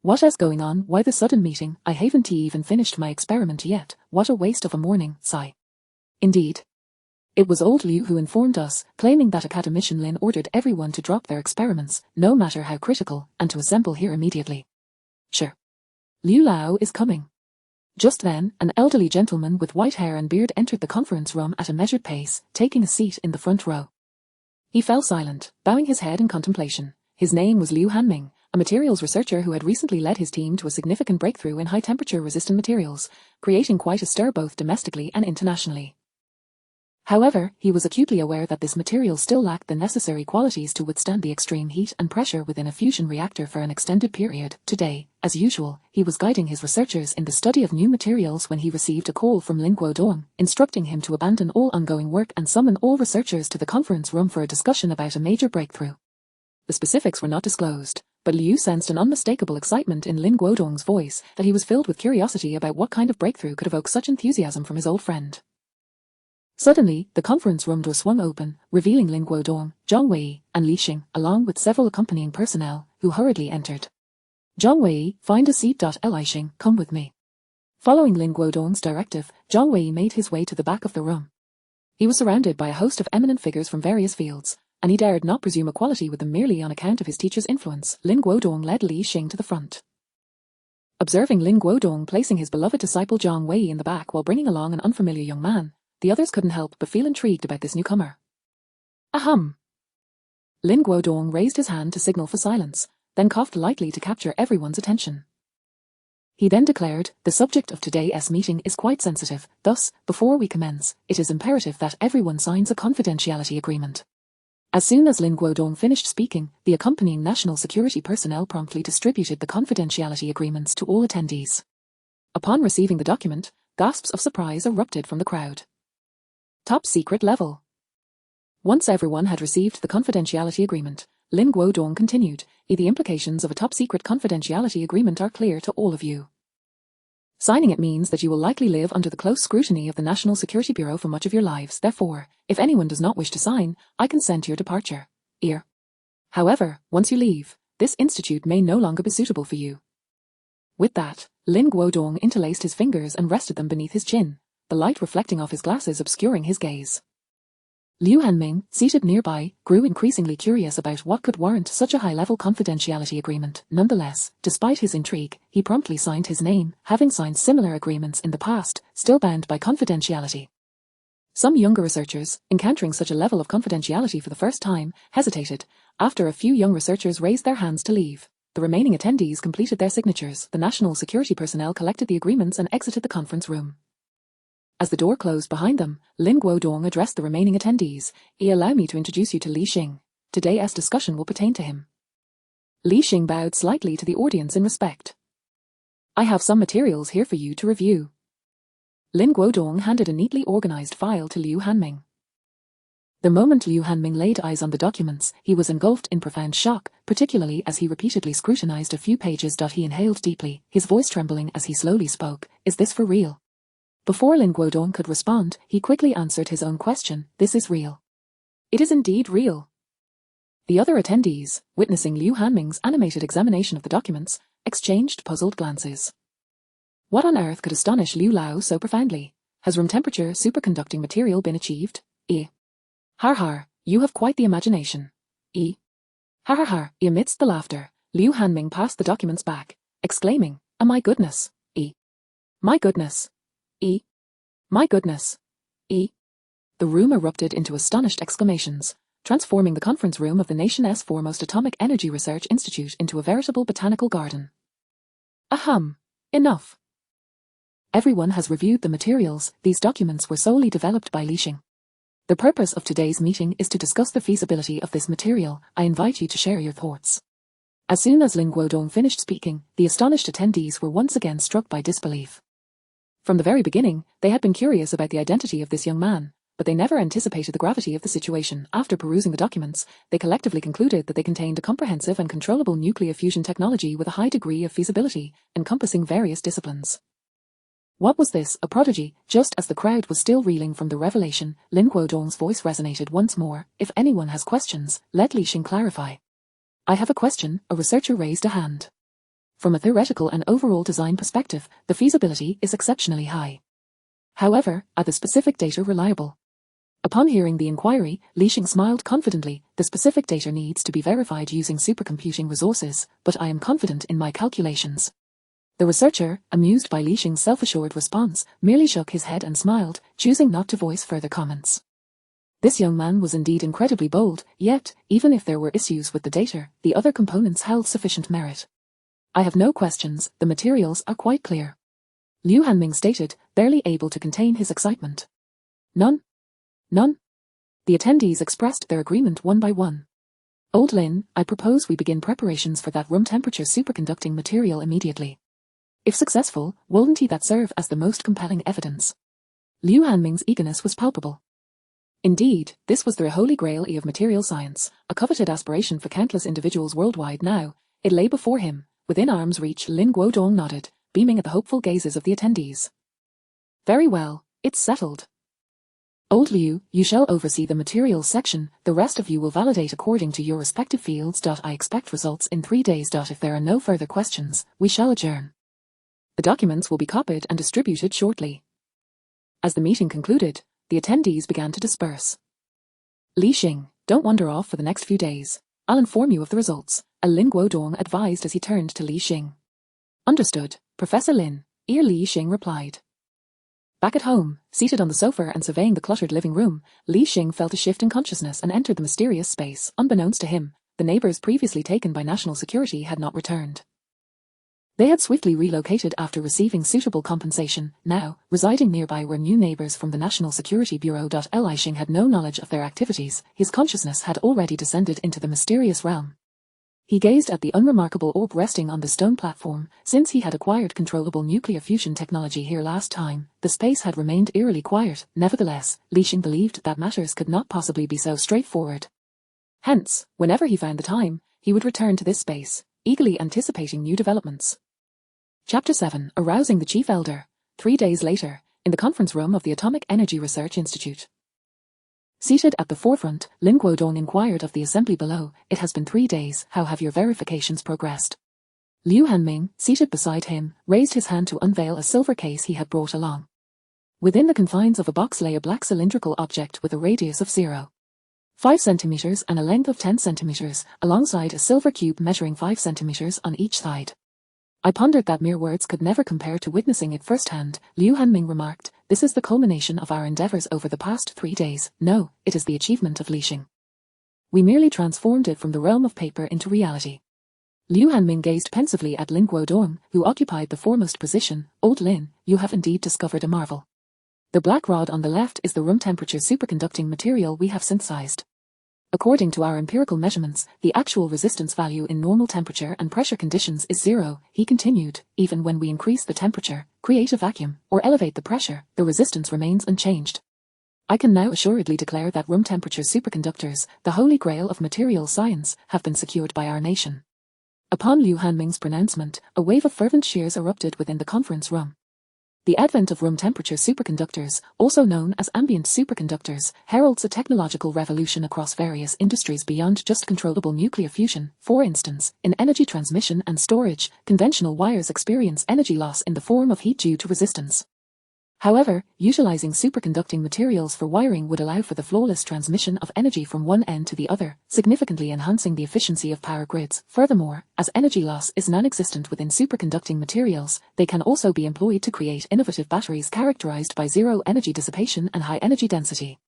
What is going on? Why the sudden meeting? I haven't even finished my experiment yet. What a waste of a morning, sigh. Indeed. It was old Liu who informed us, claiming that Academician Lin ordered everyone to drop their experiments, no matter how critical, and to assemble here immediately. Sure. Liu Lao is coming. Just then, an elderly gentleman with white hair and beard entered the conference room at a measured pace, taking a seat in the front row. He fell silent, bowing his head in contemplation. His name was Liu Hanming, a materials researcher who had recently led his team to a significant breakthrough in high-temperature resistant materials, creating quite a stir both domestically and internationally. However, he was acutely aware that this material still lacked the necessary qualities to withstand the extreme heat and pressure within a fusion reactor for an extended period. Today, as usual, he was guiding his researchers in the study of new materials when he received a call from Lin Guodong, instructing him to abandon all ongoing work and summon all researchers to the conference room for a discussion about a major breakthrough. The specifics were not disclosed, but Liu sensed an unmistakable excitement in Lin Guodong's voice that he was filled with curiosity about what kind of breakthrough could evoke such enthusiasm from his old friend. Suddenly, the conference room door swung open, revealing Lin Guodong, Zhang Wei, and Li Xing, along with several accompanying personnel, who hurriedly entered. Zhang Wei, find a seat. Li Xing, come with me. Following Lin Guodong's directive, Zhang Wei made his way to the back of the room. He was surrounded by a host of eminent figures from various fields, and he dared not presume equality with them merely on account of his teacher's influence. Lin Guodong led Li Xing to the front. Observing Lin Guodong placing his beloved disciple Zhang Wei in the back while bringing along an unfamiliar young man, the others couldn't help but feel intrigued about this newcomer. Ahem. Lin Guodong raised his hand to signal for silence, then coughed lightly to capture everyone's attention. He then declared, the subject of today's meeting is quite sensitive, thus, before we commence, it is imperative that everyone signs a confidentiality agreement. As soon as Lin Guodong finished speaking, the accompanying national security personnel promptly distributed the confidentiality agreements to all attendees. Upon receiving the document, gasps of surprise erupted from the crowd. Top secret level. Once everyone had received the confidentiality agreement, Lin Guodong continued, the implications of a top-secret confidentiality agreement are clear to all of you. Signing it means that you will likely live under the close scrutiny of the National Security Bureau for much of your lives. Therefore, if anyone does not wish to sign, I consent to your departure. However, once you leave, this institute may no longer be suitable for you. With that, Lin Guodong interlaced his fingers and rested them beneath his chin, the light reflecting off his glasses obscuring his gaze. Liu Hanming, seated nearby, grew increasingly curious about what could warrant such a high-level confidentiality agreement. Nonetheless, despite his intrigue, he promptly signed his name, having signed similar agreements in the past, still bound by confidentiality. Some younger researchers, encountering such a level of confidentiality for the first time, hesitated. After a few young researchers raised their hands to leave, the remaining attendees completed their signatures. The national security personnel collected the agreements and exited the conference room. As the door closed behind them, Lin Guodong addressed the remaining attendees. Allow me to introduce you to Li Xing. Today's discussion will pertain to him. Li Xing bowed slightly to the audience in respect. I have some materials here for you to review. Lin Guodong handed a neatly organized file to Liu Hanming. The moment Liu Hanming laid eyes on the documents, he was engulfed in profound shock, particularly as he repeatedly scrutinized a few pages. He inhaled deeply, his voice trembling as he slowly spoke. Is this for real? Before Lin Guodong could respond, he quickly answered his own question. This is real. It is indeed real. The other attendees, witnessing Liu Hanming's animated examination of the documents, exchanged puzzled glances. What on earth could astonish Liu Lao so profoundly? Has room temperature superconducting material been achieved? Har har, you have quite the imagination. Har har har. Amidst the laughter, Liu Hanming passed the documents back, exclaiming, "Oh my goodness! My goodness! My goodness! The room erupted into astonished exclamations, transforming the conference room of the nation's foremost atomic energy research institute into a veritable botanical garden. Ahem. Enough. Everyone has reviewed the materials. These documents were solely developed by Li Xing. The purpose of today's meeting is to discuss the feasibility of this material. I invite you to share your thoughts. As soon as Lin Guodong finished speaking, the astonished attendees were once again struck by disbelief. From the very beginning, they had been curious about the identity of this young man, but they never anticipated the gravity of the situation. After perusing the documents, they collectively concluded that they contained a comprehensive and controllable nuclear fusion technology with a high degree of feasibility, encompassing various disciplines. What was this? A prodigy? Just as the crowd was still reeling from the revelation, Lin Guodong's voice resonated once more. If anyone has questions, let Li Xing clarify. I have a question. A researcher raised a hand. From a theoretical and overall design perspective, the feasibility is exceptionally high. However, are the specific data reliable? Upon hearing the inquiry, Li Xing smiled confidently. The specific data needs to be verified using supercomputing resources, but I am confident in my calculations. The researcher, amused by Li Xing's self-assured response, merely shook his head and smiled, choosing not to voice further comments. This young man was indeed incredibly bold, yet, even if there were issues with the data, the other components held sufficient merit. I have no questions, the materials are quite clear. Liu Hanming stated, barely able to contain his excitement. None? None? The attendees expressed their agreement one by one. Old Lin, I propose we begin preparations for that room temperature superconducting material immediately. If successful, wouldn't that serve as the most compelling evidence? Liu Hanming's eagerness was palpable. Indeed, this was the holy grail of material science, a coveted aspiration for countless individuals worldwide. Now, it lay before him, within arm's reach. Lin Guodong nodded, beaming at the hopeful gazes of the attendees. Very well, it's settled. Old Liu, you shall oversee the materials section, the rest of you will validate according to your respective fields. I expect results in 3 days. If there are no further questions, we shall adjourn. The documents will be copied and distributed shortly. As the meeting concluded, the attendees began to disperse. Li Xing, don't wander off for the next few days. I'll inform you of the results, Lin Guodong advised as he turned to Li Xing. Understood, Professor Lin, Li Xing replied. Back at home, seated on the sofa and surveying the cluttered living room, Li Xing felt a shift in consciousness and entered the mysterious space. Unbeknownst to him, the neighbors previously taken by national security had not returned. They had swiftly relocated after receiving suitable compensation. Now, residing nearby were new neighbors from the National Security Bureau. Li Xing had no knowledge of their activities. His consciousness had already descended into the mysterious realm. He gazed at the unremarkable orb resting on the stone platform. Since he had acquired controllable nuclear fusion technology here last time, the space had remained eerily quiet. Nevertheless, Li Xing believed that matters could not possibly be so straightforward. Hence, whenever he found the time, he would return to this space, eagerly anticipating new developments. Chapter 7: Arousing the Chief Elder. 3 days later, in the conference room of the Atomic Energy Research Institute. Seated at the forefront, Lin Guodong inquired of the assembly below. It has been 3 days, how have your verifications progressed? Liu Hanming, seated beside him, raised his hand to unveil a silver case he had brought along. Within the confines of a box lay a black cylindrical object with a radius of 0.5 centimeters and a length of 10 centimeters, alongside a silver cube measuring 5 centimeters on each side. I pondered that mere words could never compare to witnessing it firsthand, Liu Hanming remarked. This is the culmination of our endeavors over the past 3 days. No, it is the achievement of Li Xing. We merely transformed it from the realm of paper into reality. Liu Hanming gazed pensively at Lin Guodong, who occupied the foremost position. Old Lin, you have indeed discovered a marvel. The black rod on the left is the room temperature superconducting material we have synthesized. According to our empirical measurements, the actual resistance value in normal temperature and pressure conditions is 0, he continued. Even when we increase the temperature, create a vacuum, or elevate the pressure, the resistance remains unchanged. I can now assuredly declare that room temperature superconductors, the holy grail of material science, have been secured by our nation. Upon Liu Hanming's pronouncement, a wave of fervent cheers erupted within the conference room. The advent of room temperature superconductors, also known as ambient superconductors, heralds a technological revolution across various industries beyond just controllable nuclear fusion. For instance, in energy transmission and storage, conventional wires experience energy loss in the form of heat due to resistance. However, utilizing superconducting materials for wiring would allow for the flawless transmission of energy from one end to the other, significantly enhancing the efficiency of power grids. Furthermore, as energy loss is non-existent within superconducting materials, they can also be employed to create innovative batteries characterized by zero energy dissipation and high energy density.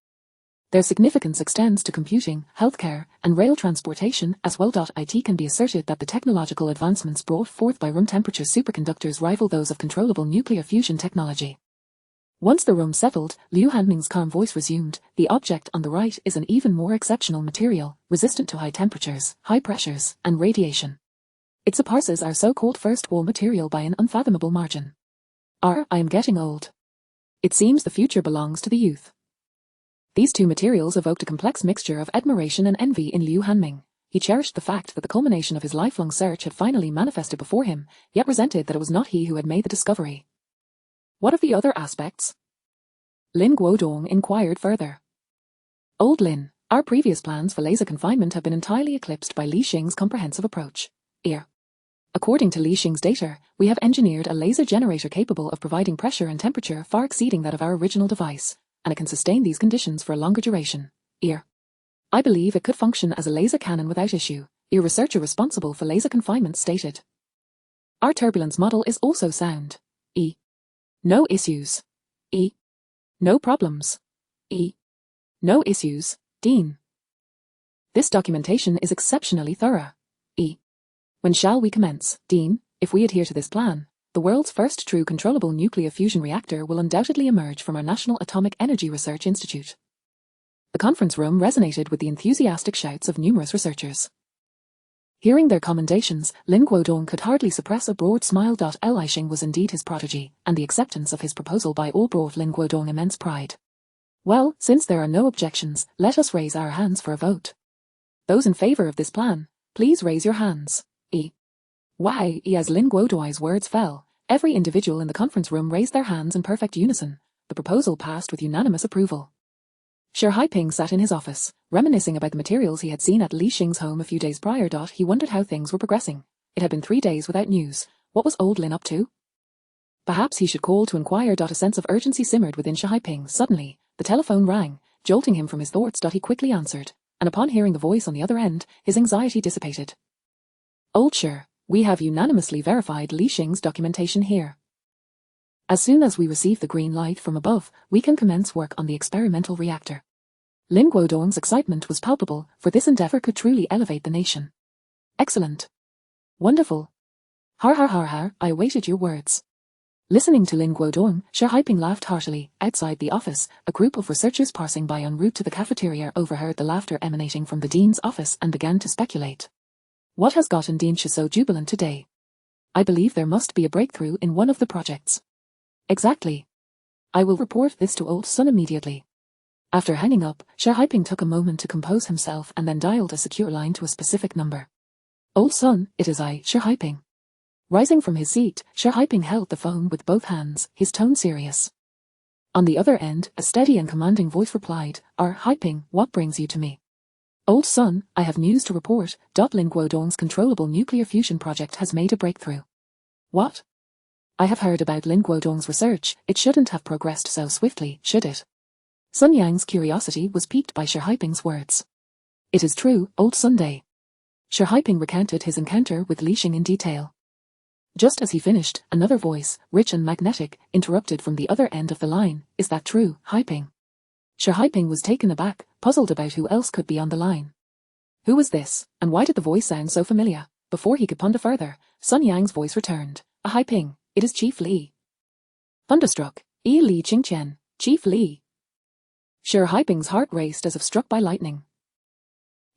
Their significance extends to computing, healthcare, and rail transportation as well. It can be asserted that the technological advancements brought forth by room temperature superconductors rival those of controllable nuclear fusion technology. Once the room settled, Liu Hanming's calm voice resumed. The object on the right is an even more exceptional material, resistant to high temperatures, high pressures, and radiation. It surpasses our so-called first wall material by an unfathomable margin. I am getting old. It seems the future belongs to the youth. These two materials evoked a complex mixture of admiration and envy in Liu Hanming. He cherished the fact that the culmination of his lifelong search had finally manifested before him, yet resented that it was not he who had made the discovery. What of the other aspects? Lin Guodong inquired further. Old Lin, our previous plans for laser confinement have been entirely eclipsed by Li Xing's comprehensive approach. According to Li Xing's data, we have engineered a laser generator capable of providing pressure and temperature far exceeding that of our original device, and it can sustain these conditions for a longer duration. I believe it could function as a laser cannon without issue, researcher responsible for laser confinement stated. Our turbulence model is also sound. No issues. No problems. No issues, Dean. This documentation is exceptionally thorough. When shall we commence, Dean? If we adhere to this plan, the world's first true controllable nuclear fusion reactor will undoubtedly emerge from our National Atomic Energy Research Institute. The conference room resonated with the enthusiastic shouts of numerous researchers. Hearing their commendations, Lin Guodong could hardly suppress a broad smile. Li Xing was indeed his protege, and the acceptance of his proposal by all brought Lin Guodong immense pride. Well, since there are no objections, let us raise our hands for a vote. Those in favor of this plan, please raise your hands. Why, as Lin Guodong's words fell, every individual in the conference room raised their hands in perfect unison. The proposal passed with unanimous approval. Shi Haiping sat in his office, reminiscing about the materials he had seen at Li Xing's home a few days prior. He wondered how things were progressing. It had been 3 days without news. What was old Lin up to? Perhaps he should call to inquire. A sense of urgency simmered within Shi Haiping. Suddenly, the telephone rang, jolting him from his thoughts. He quickly answered, and upon hearing the voice on the other end, his anxiety dissipated. Old Shi, we have unanimously verified Li Xing's documentation here. As soon as we receive the green light from above, we can commence work on the experimental reactor. Lin Guodong's excitement was palpable, for this endeavor could truly elevate the nation. Excellent. Wonderful. Har har har har, I awaited your words. Listening to Lin Guodong, Shi Haiping laughed heartily. Outside the office, a group of researchers passing by en route to the cafeteria overheard the laughter emanating from the dean's office and began to speculate. What has gotten Dean Shi so jubilant today? I believe there must be a breakthrough in one of the projects. Exactly. I will report this to Old Sun immediately. After hanging up, Shi Haiping took a moment to compose himself and then dialed a secure line to a specific number. Old Sun, it is I, Shi Haiping. Rising from his seat, Shi Haiping held the phone with both hands, his tone serious. On the other end, a steady and commanding voice replied, Haiping, what brings you to me? Old Sun, I have news to report. Lin Guodong's controllable nuclear fusion project has made a breakthrough. What? I have heard about Lin Guodong's research. It shouldn't have progressed so swiftly, should it? Sun Yang's curiosity was piqued by Shi Haiping's words. It is true, Old Sunday. Shi Haiping recounted his encounter with Li Xing in detail. Just as he finished, another voice, rich and magnetic, interrupted from the other end of the line. Is that true, Haiping? Shi Haiping was taken aback, puzzled about who else could be on the line. Who was this, and why did the voice sound so familiar? Before he could ponder further, Sun Yang's voice returned. Haiping, it is Chief Li. Thunderstruck, Li Qingqian, Chief Li. Shi Haiping's heart raced as if struck by lightning.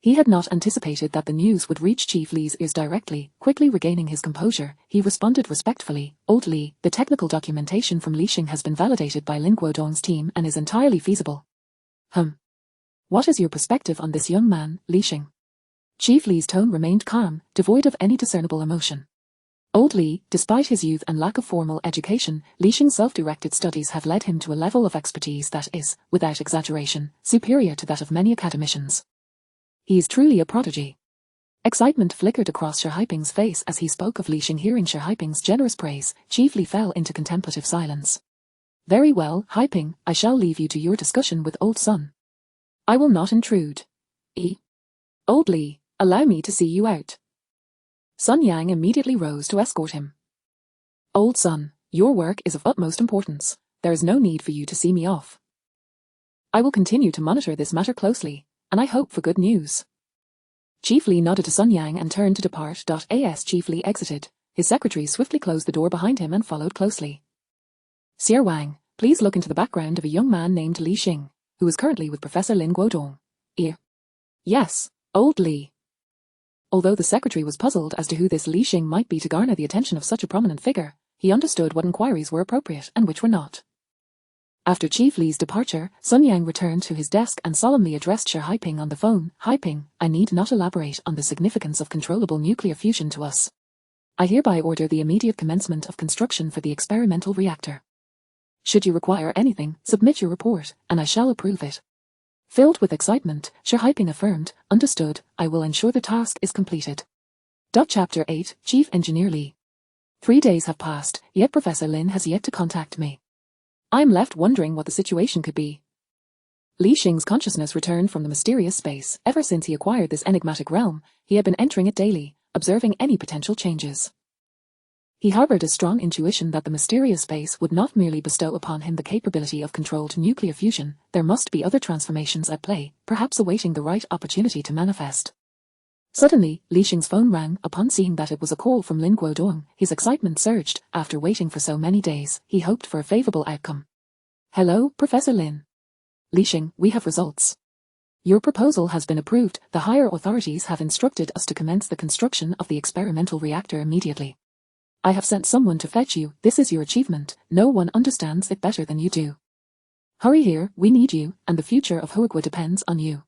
He had not anticipated that the news would reach Chief Li's ears directly. Quickly regaining his composure, he responded respectfully, Old Li, the technical documentation from Li Xing has been validated by Lin Guodong's team and is entirely feasible. What is your perspective on this young man, Li Xing? Chief Li's tone remained calm, devoid of any discernible emotion. Old Li, despite his youth and lack of formal education, Li Xing's self-directed studies have led him to a level of expertise that is, without exaggeration, superior to that of many academicians. He is truly a prodigy. Excitement flickered across Shi Haiping's face as he spoke of Li Xing. Hearing Shi Haiping's generous praise, Chief Li fell into contemplative silence. Very well, Haiping, I shall leave you to your discussion with Old Sun. I will not intrude. Old Li, allow me to see you out. Sun Yang immediately rose to escort him. Old Sun, your work is of utmost importance. There is no need for you to see me off. I will continue to monitor this matter closely, and I hope for good news. Chief Li nodded to Sun Yang and turned to depart. As Chief Li exited, his secretary swiftly closed the door behind him and followed closely. Sir Wang, please look into the background of a young man named Li Xing, who is currently with Professor Lin Guodong. Yes, Old Li. Although the secretary was puzzled as to who this Li Xing might be to garner the attention of such a prominent figure, he understood what inquiries were appropriate and which were not. After Chief Li's departure, Sun Yang returned to his desk and solemnly addressed Shi Haiping on the phone. Haiping, I need not elaborate on the significance of controllable nuclear fusion to us. I hereby order the immediate commencement of construction for the experimental reactor. Should you require anything, submit your report, and I shall approve it. Filled with excitement, Shi Haiping affirmed, understood, I will ensure the task is completed. Chapter 8, Chief Engineer Li. 3 days have passed, yet Professor Lin has yet to contact me. I'm left wondering what the situation could be. Li Xing's consciousness returned from the mysterious space. Ever since he acquired this enigmatic realm, he had been entering it daily, observing any potential changes. He harbored a strong intuition that the mysterious space would not merely bestow upon him the capability of controlled nuclear fusion. There must be other transformations at play, perhaps awaiting the right opportunity to manifest. Suddenly, Li Xing's phone rang. Upon seeing that it was a call from Lin Guodong, his excitement surged. After waiting for so many days, he hoped for a favorable outcome. Hello, Professor Lin. Li Xing, we have results. Your proposal has been approved. The higher authorities have instructed us to commence the construction of the experimental reactor immediately. I have sent someone to fetch you. This is your achievement. No one understands it better than you do. Hurry here, we need you, and the future of Huigua depends on you.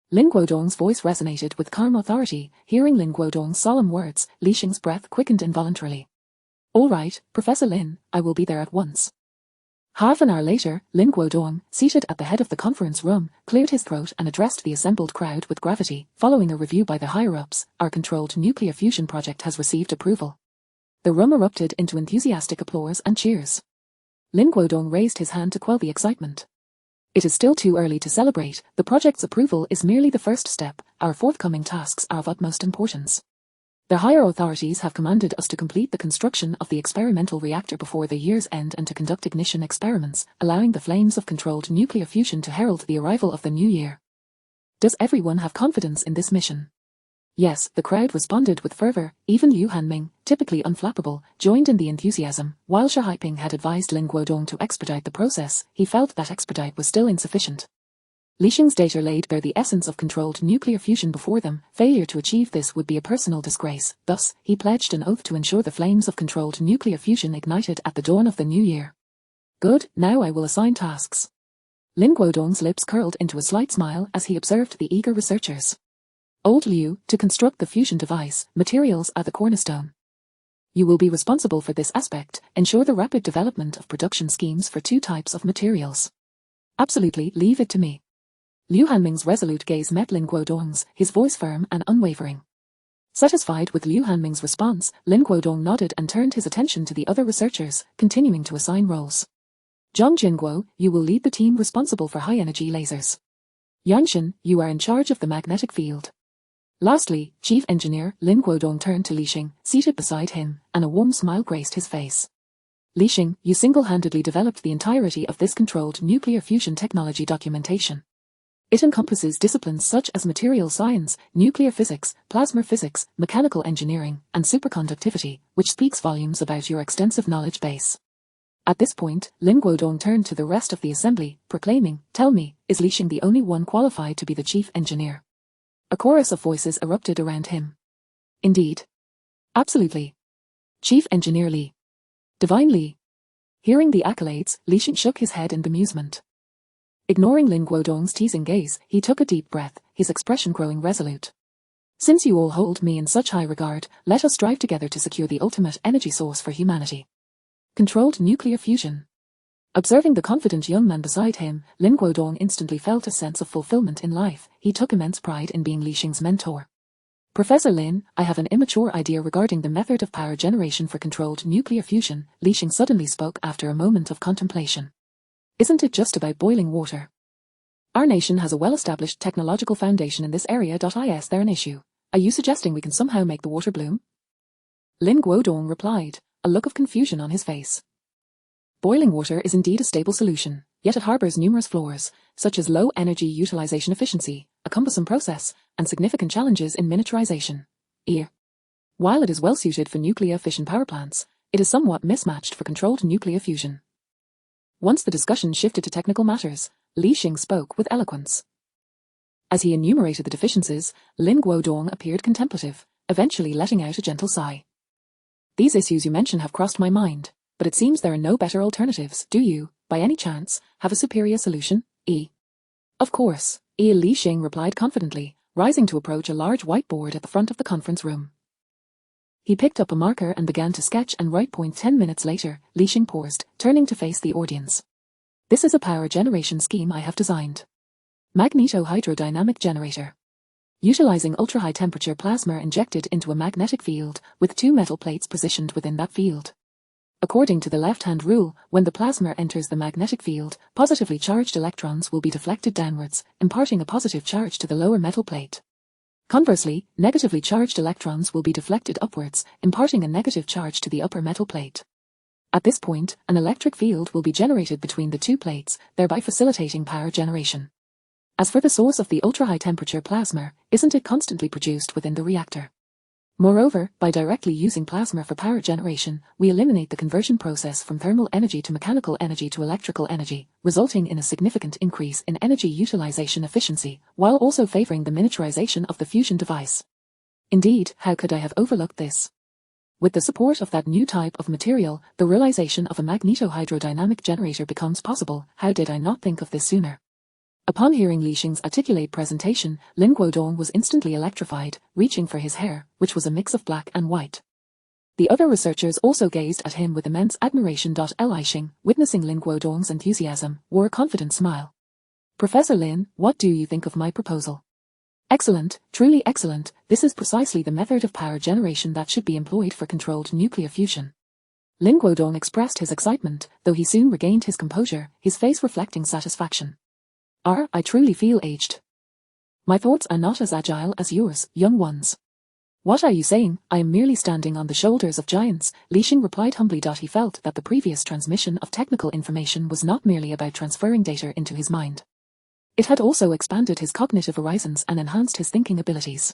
Lin Guodong's voice resonated with calm authority. Hearing Lin Guodong's solemn words, Li Xing's breath quickened involuntarily. All right, Professor Lin, I will be there at once. Half an hour later, Lin Guodong, seated at the head of the conference room, cleared his throat and addressed the assembled crowd with gravity. Following a review by the higher-ups, our controlled nuclear fusion project has received approval. The room erupted into enthusiastic applause and cheers. Lin Guodong raised his hand to quell the excitement. It is still too early to celebrate. The project's approval is merely the first step. Our forthcoming tasks are of utmost importance. The higher authorities have commanded us to complete the construction of the experimental reactor before the year's end and to conduct ignition experiments, allowing the flames of controlled nuclear fusion to herald the arrival of the new year. Does everyone have confidence in this mission? Yes, the crowd responded with fervor. Even Liu Hanming, typically unflappable, joined in the enthusiasm. While Xia Haiping had advised Lin Guodong to expedite the process, he felt that expedite was still insufficient. Li Xing's data laid bare the essence of controlled nuclear fusion before them. Failure to achieve this would be a personal disgrace. Thus, he pledged an oath to ensure the flames of controlled nuclear fusion ignited at the dawn of the new year. Good, now I will assign tasks. Lin Guodong's lips curled into a slight smile as he observed the eager researchers. Old Liu, to construct the fusion device, materials are the cornerstone. You will be responsible for this aspect. Ensure the rapid development of production schemes for 2 types of materials. Absolutely, leave it to me. Liu Hanming's resolute gaze met Lin Guodong's, his voice firm and unwavering. Satisfied with Liu Hanming's response, Lin Guodong nodded and turned his attention to the other researchers, continuing to assign roles. Zhang Jingguo, you will lead the team responsible for high-energy lasers. Yanshin, you are in charge of the magnetic field. Lastly, Chief Engineer Lin Guodong turned to Li Xing, seated beside him, and a warm smile graced his face. Li Xing, you single-handedly developed the entirety of this controlled nuclear fusion technology documentation. It encompasses disciplines such as material science, nuclear physics, plasma physics, mechanical engineering, and superconductivity, which speaks volumes about your extensive knowledge base. At this point, Lin Guodong turned to the rest of the assembly, proclaiming, "Tell me, is Li Xing the only one qualified to be the chief engineer?" A chorus of voices erupted around him. Indeed. Absolutely. Chief Engineer Li. Divine Li. Hearing the accolades, Li Xing shook his head in bemusement. Ignoring Lin Guodong's teasing gaze, he took a deep breath, his expression growing resolute. Since you all hold me in such high regard, let us strive together to secure the ultimate energy source for humanity. Controlled nuclear fusion. Observing the confident young man beside him, Lin Guodong instantly felt a sense of fulfillment in life. He took immense pride in being Li Xing's mentor. Professor Lin, I have an immature idea regarding the method of power generation for controlled nuclear fusion, Li Xing suddenly spoke after a moment of contemplation. Isn't it just about boiling water? Our nation has a well-established technological foundation in this area. Is there an issue? Are you suggesting we can somehow make the water bloom? Lin Guodong replied, a look of confusion on his face. Boiling water is indeed a stable solution, yet it harbors numerous flaws, such as low energy utilization efficiency, a cumbersome process, and significant challenges in miniaturization. While it is well suited for nuclear fission power plants, it is somewhat mismatched for controlled nuclear fusion. Once the discussion shifted to technical matters, Li Xing spoke with eloquence. As he enumerated the deficiencies, Lin Guodong appeared contemplative, eventually letting out a gentle sigh. These issues you mention have crossed my mind, but it seems there are no better alternatives. Do you, by any chance, have a superior solution? Of course, Li Xing replied confidently, rising to approach a large whiteboard at the front of the conference room. He picked up a marker and began to sketch and write. 10 minutes later, Li Xing paused, turning to face the audience. This is a power generation scheme I have designed. Magneto-hydrodynamic generator. Utilizing ultra-high temperature plasma injected into a magnetic field, with 2 metal plates positioned within that field. According to the left-hand rule, when the plasma enters the magnetic field, positively charged electrons will be deflected downwards, imparting a positive charge to the lower metal plate. Conversely, negatively charged electrons will be deflected upwards, imparting a negative charge to the upper metal plate. At this point, an electric field will be generated between the 2 plates, thereby facilitating power generation. As for the source of the ultra-high temperature plasma, isn't it constantly produced within the reactor? Moreover, by directly using plasma for power generation, we eliminate the conversion process from thermal energy to mechanical energy to electrical energy, resulting in a significant increase in energy utilization efficiency, while also favoring the miniaturization of the fusion device. Indeed, how could I have overlooked this? With the support of that new type of material, the realization of a magneto-hydrodynamic generator becomes possible. How did I not think of this sooner? Upon hearing Li Xing's articulate presentation, Lin Guodong was instantly electrified, reaching for his hair, which was a mix of black and white. The other researchers also gazed at him with immense admiration. Li Xing, witnessing Lin Guodong's enthusiasm, wore a confident smile. Professor Lin, what do you think of my proposal? Excellent, truly excellent. This is precisely the method of power generation that should be employed for controlled nuclear fusion. Lin Guodong expressed his excitement, though he soon regained his composure, his face reflecting satisfaction. I truly feel aged. My thoughts are not as agile as yours, young ones. What are you saying? I am merely standing on the shoulders of giants, Li Xing replied humbly. He felt that the previous transmission of technical information was not merely about transferring data into his mind. It had also expanded his cognitive horizons and enhanced his thinking abilities.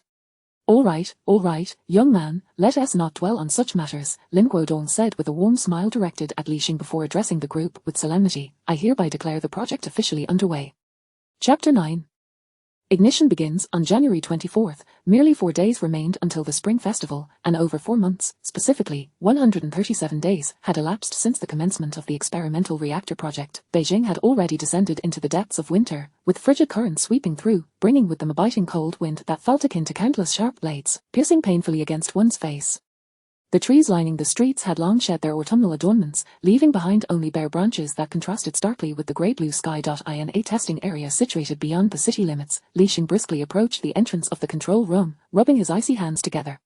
All right, young man, let us not dwell on such matters, Lin Guodong said with a warm smile directed at Li Xing before addressing the group with solemnity. I hereby declare the project officially underway. Chapter 9. Ignition begins on January 24th. Merely 4 days remained until the Spring Festival, and over 4 months, specifically 137 days, had elapsed since the commencement of the experimental reactor project. Beijing had already descended into the depths of winter, with frigid currents sweeping through, bringing with them a biting cold wind that felt akin to countless sharp blades, piercing painfully against one's face. The trees lining the streets had long shed their autumnal adornments, leaving behind only bare branches that contrasted starkly with the grey-blue sky. In a testing area situated beyond the city limits, Li Xing briskly approached the entrance of the control room, rubbing his icy hands together.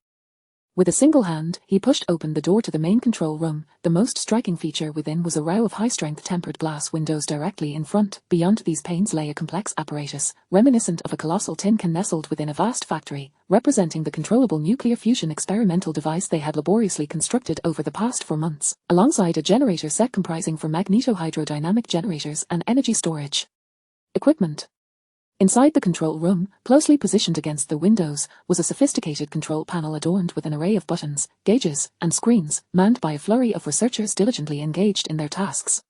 With a single hand, he pushed open the door to the main control room. The most striking feature within was a row of high-strength tempered glass windows directly in front. Beyond these panes lay a complex apparatus, reminiscent of a colossal tin can nestled within a vast factory, representing the controllable nuclear fusion experimental device they had laboriously constructed over the past 4 months, alongside a generator set comprising for magneto-hydrodynamic generators and energy storage equipment. Inside the control room, closely positioned against the windows, was a sophisticated control panel adorned with an array of buttons, gauges, and screens, manned by a flurry of researchers diligently engaged in their tasks.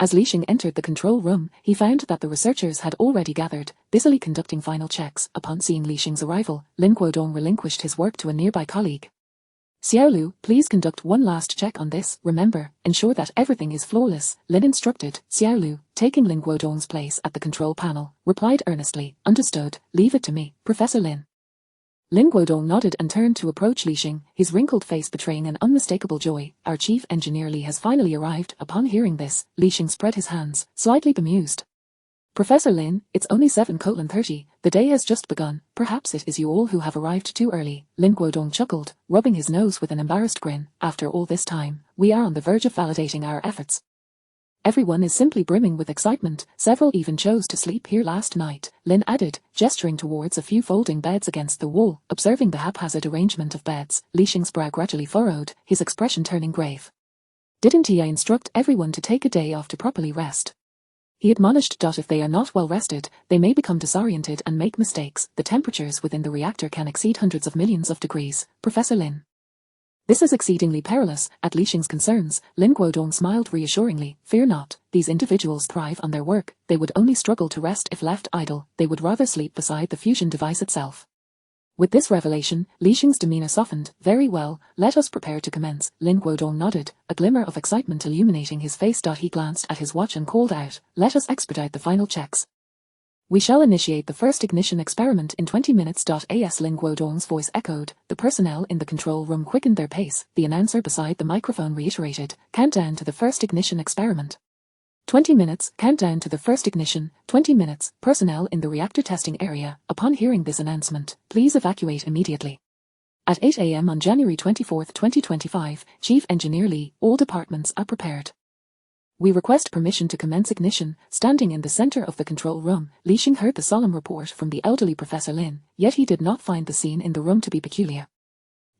As Li Xing entered the control room, he found that the researchers had already gathered, busily conducting final checks. Upon seeing Li Xing's arrival, Lin Guodong relinquished his work to a nearby colleague. Xiaolu, please conduct one last check on this. Remember, ensure that everything is flawless, Lin instructed. Xiaolu, taking Lin Guodong's place at the control panel, replied earnestly, understood, leave it to me, Professor Lin. Lin Guodong nodded and turned to approach Li Xing, his wrinkled face betraying an unmistakable joy. Our chief engineer Li has finally arrived. Upon hearing this, Li Xing spread his hands, slightly bemused. Professor Lin, it's only 7:30, the day has just begun, perhaps it is you all who have arrived too early, Lin Guodong chuckled, rubbing his nose with an embarrassed grin. After all this time, we are on the verge of validating our efforts. Everyone is simply brimming with excitement, several even chose to sleep here last night, Lin added, gesturing towards a few folding beds against the wall. Observing the haphazard arrangement of beds, Li Xing's brow gradually furrowed, his expression turning grave. Didn't he instruct everyone to take a day off to properly rest? He admonished. If they are not well rested, they may become disoriented and make mistakes. The temperatures within the reactor can exceed hundreds of millions of degrees, Professor Lin. This is exceedingly perilous. At Li Xing's concerns, Lin Guodong smiled reassuringly. Fear not, these individuals thrive on their work. They would only struggle to rest if left idle. They would rather sleep beside the fusion device itself. With this revelation, Li Xing's demeanor softened. Very well, let us prepare to commence. Lin Guodong nodded, a glimmer of excitement illuminating his face. He glanced at his watch and called out, let us expedite the final checks. We shall initiate the first ignition experiment in 20 minutes. As Lin Guodong's voice echoed, the personnel in the control room quickened their pace. The announcer beside the microphone reiterated, countdown to the first ignition experiment. 20 minutes, countdown to the first ignition, 20 minutes, personnel in the reactor testing area. Upon hearing this announcement, please evacuate immediately. At 8 a.m. on January 24, 2025, Chief Engineer Li, all departments are prepared. We request permission to commence ignition. Standing in the center of the control room, Li Xing heard the solemn report from the elderly Professor Lin, yet he did not find the scene in the room to be peculiar.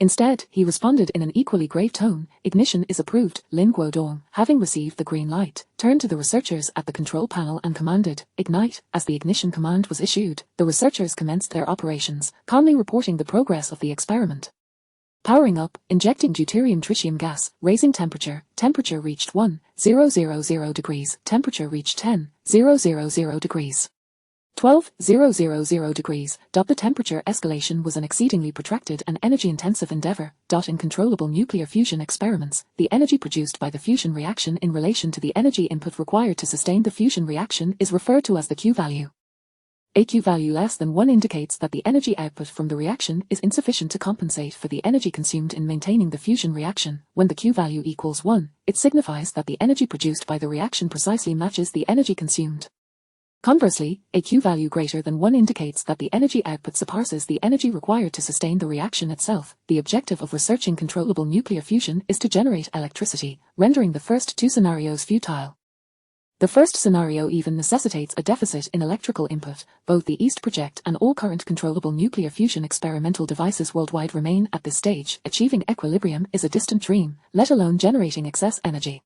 Instead, he responded in an equally grave tone, ignition is approved. Lin Guodong, having received the green light, turned to the researchers at the control panel and commanded, ignite. As the ignition command was issued, the researchers commenced their operations, calmly reporting the progress of the experiment. Powering up, injecting deuterium-tritium gas, raising temperature reached 10,000 degrees, temperature reached 10,000 degrees. 12,000 degrees. The temperature escalation was an exceedingly protracted and energy-intensive endeavor. In controllable nuclear fusion experiments, the energy produced by the fusion reaction in relation to the energy input required to sustain the fusion reaction is referred to as the Q value. A Q value less than 1 indicates that the energy output from the reaction is insufficient to compensate for the energy consumed in maintaining the fusion reaction. When the Q value equals 1, it signifies that the energy produced by the reaction precisely matches the energy consumed. Conversely, a Q value greater than 1 indicates that the energy output surpasses the energy required to sustain the reaction itself. The objective of researching controllable nuclear fusion is to generate electricity, rendering the first two scenarios futile. The first scenario even necessitates a deficit in electrical input. Both the East Project and all current controllable nuclear fusion experimental devices worldwide remain at this stage. Achieving equilibrium is a distant dream, let alone generating excess energy.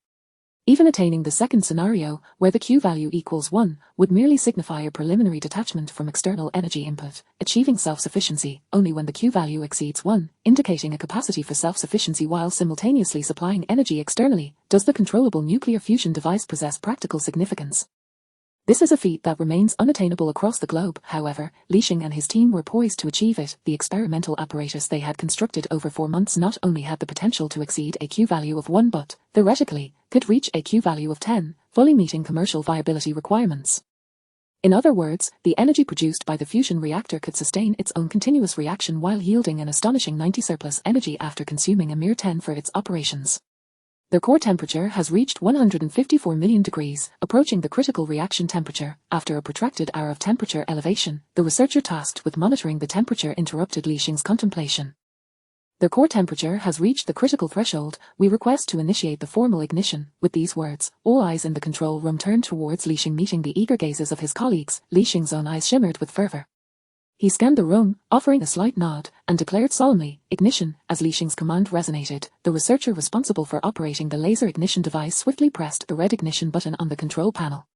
Even attaining the second scenario, where the Q value equals 1, would merely signify a preliminary detachment from external energy input, achieving self-sufficiency only when the Q value exceeds 1, indicating a capacity for self-sufficiency while simultaneously supplying energy externally. Does the controllable nuclear fusion device possess practical significance? This is a feat that remains unattainable across the globe. However, Lieshing and his team were poised to achieve it. The experimental apparatus they had constructed over 4 months not only had the potential to exceed a Q value of 1 but, theoretically, could reach a Q value of 10, fully meeting commercial viability requirements. In other words, the energy produced by the fusion reactor could sustain its own continuous reaction while yielding an astonishing 90 surplus energy after consuming a mere 10 for its operations. Their core temperature has reached 154 million degrees, approaching the critical reaction temperature. After a protracted hour of temperature elevation, the researcher tasked with monitoring the temperature interrupted Lieshing's contemplation. Their core temperature has reached the critical threshold. We request to initiate the formal ignition. With these words, all eyes in the control room turned towards Lieshing, meeting the eager gazes of his colleagues. Lieshing's own eyes shimmered with fervor. He scanned the room, offering a slight nod, and declared solemnly, "Ignition." As Lieshing's command resonated, the researcher responsible for operating the laser ignition device swiftly pressed the red ignition button on the control panel.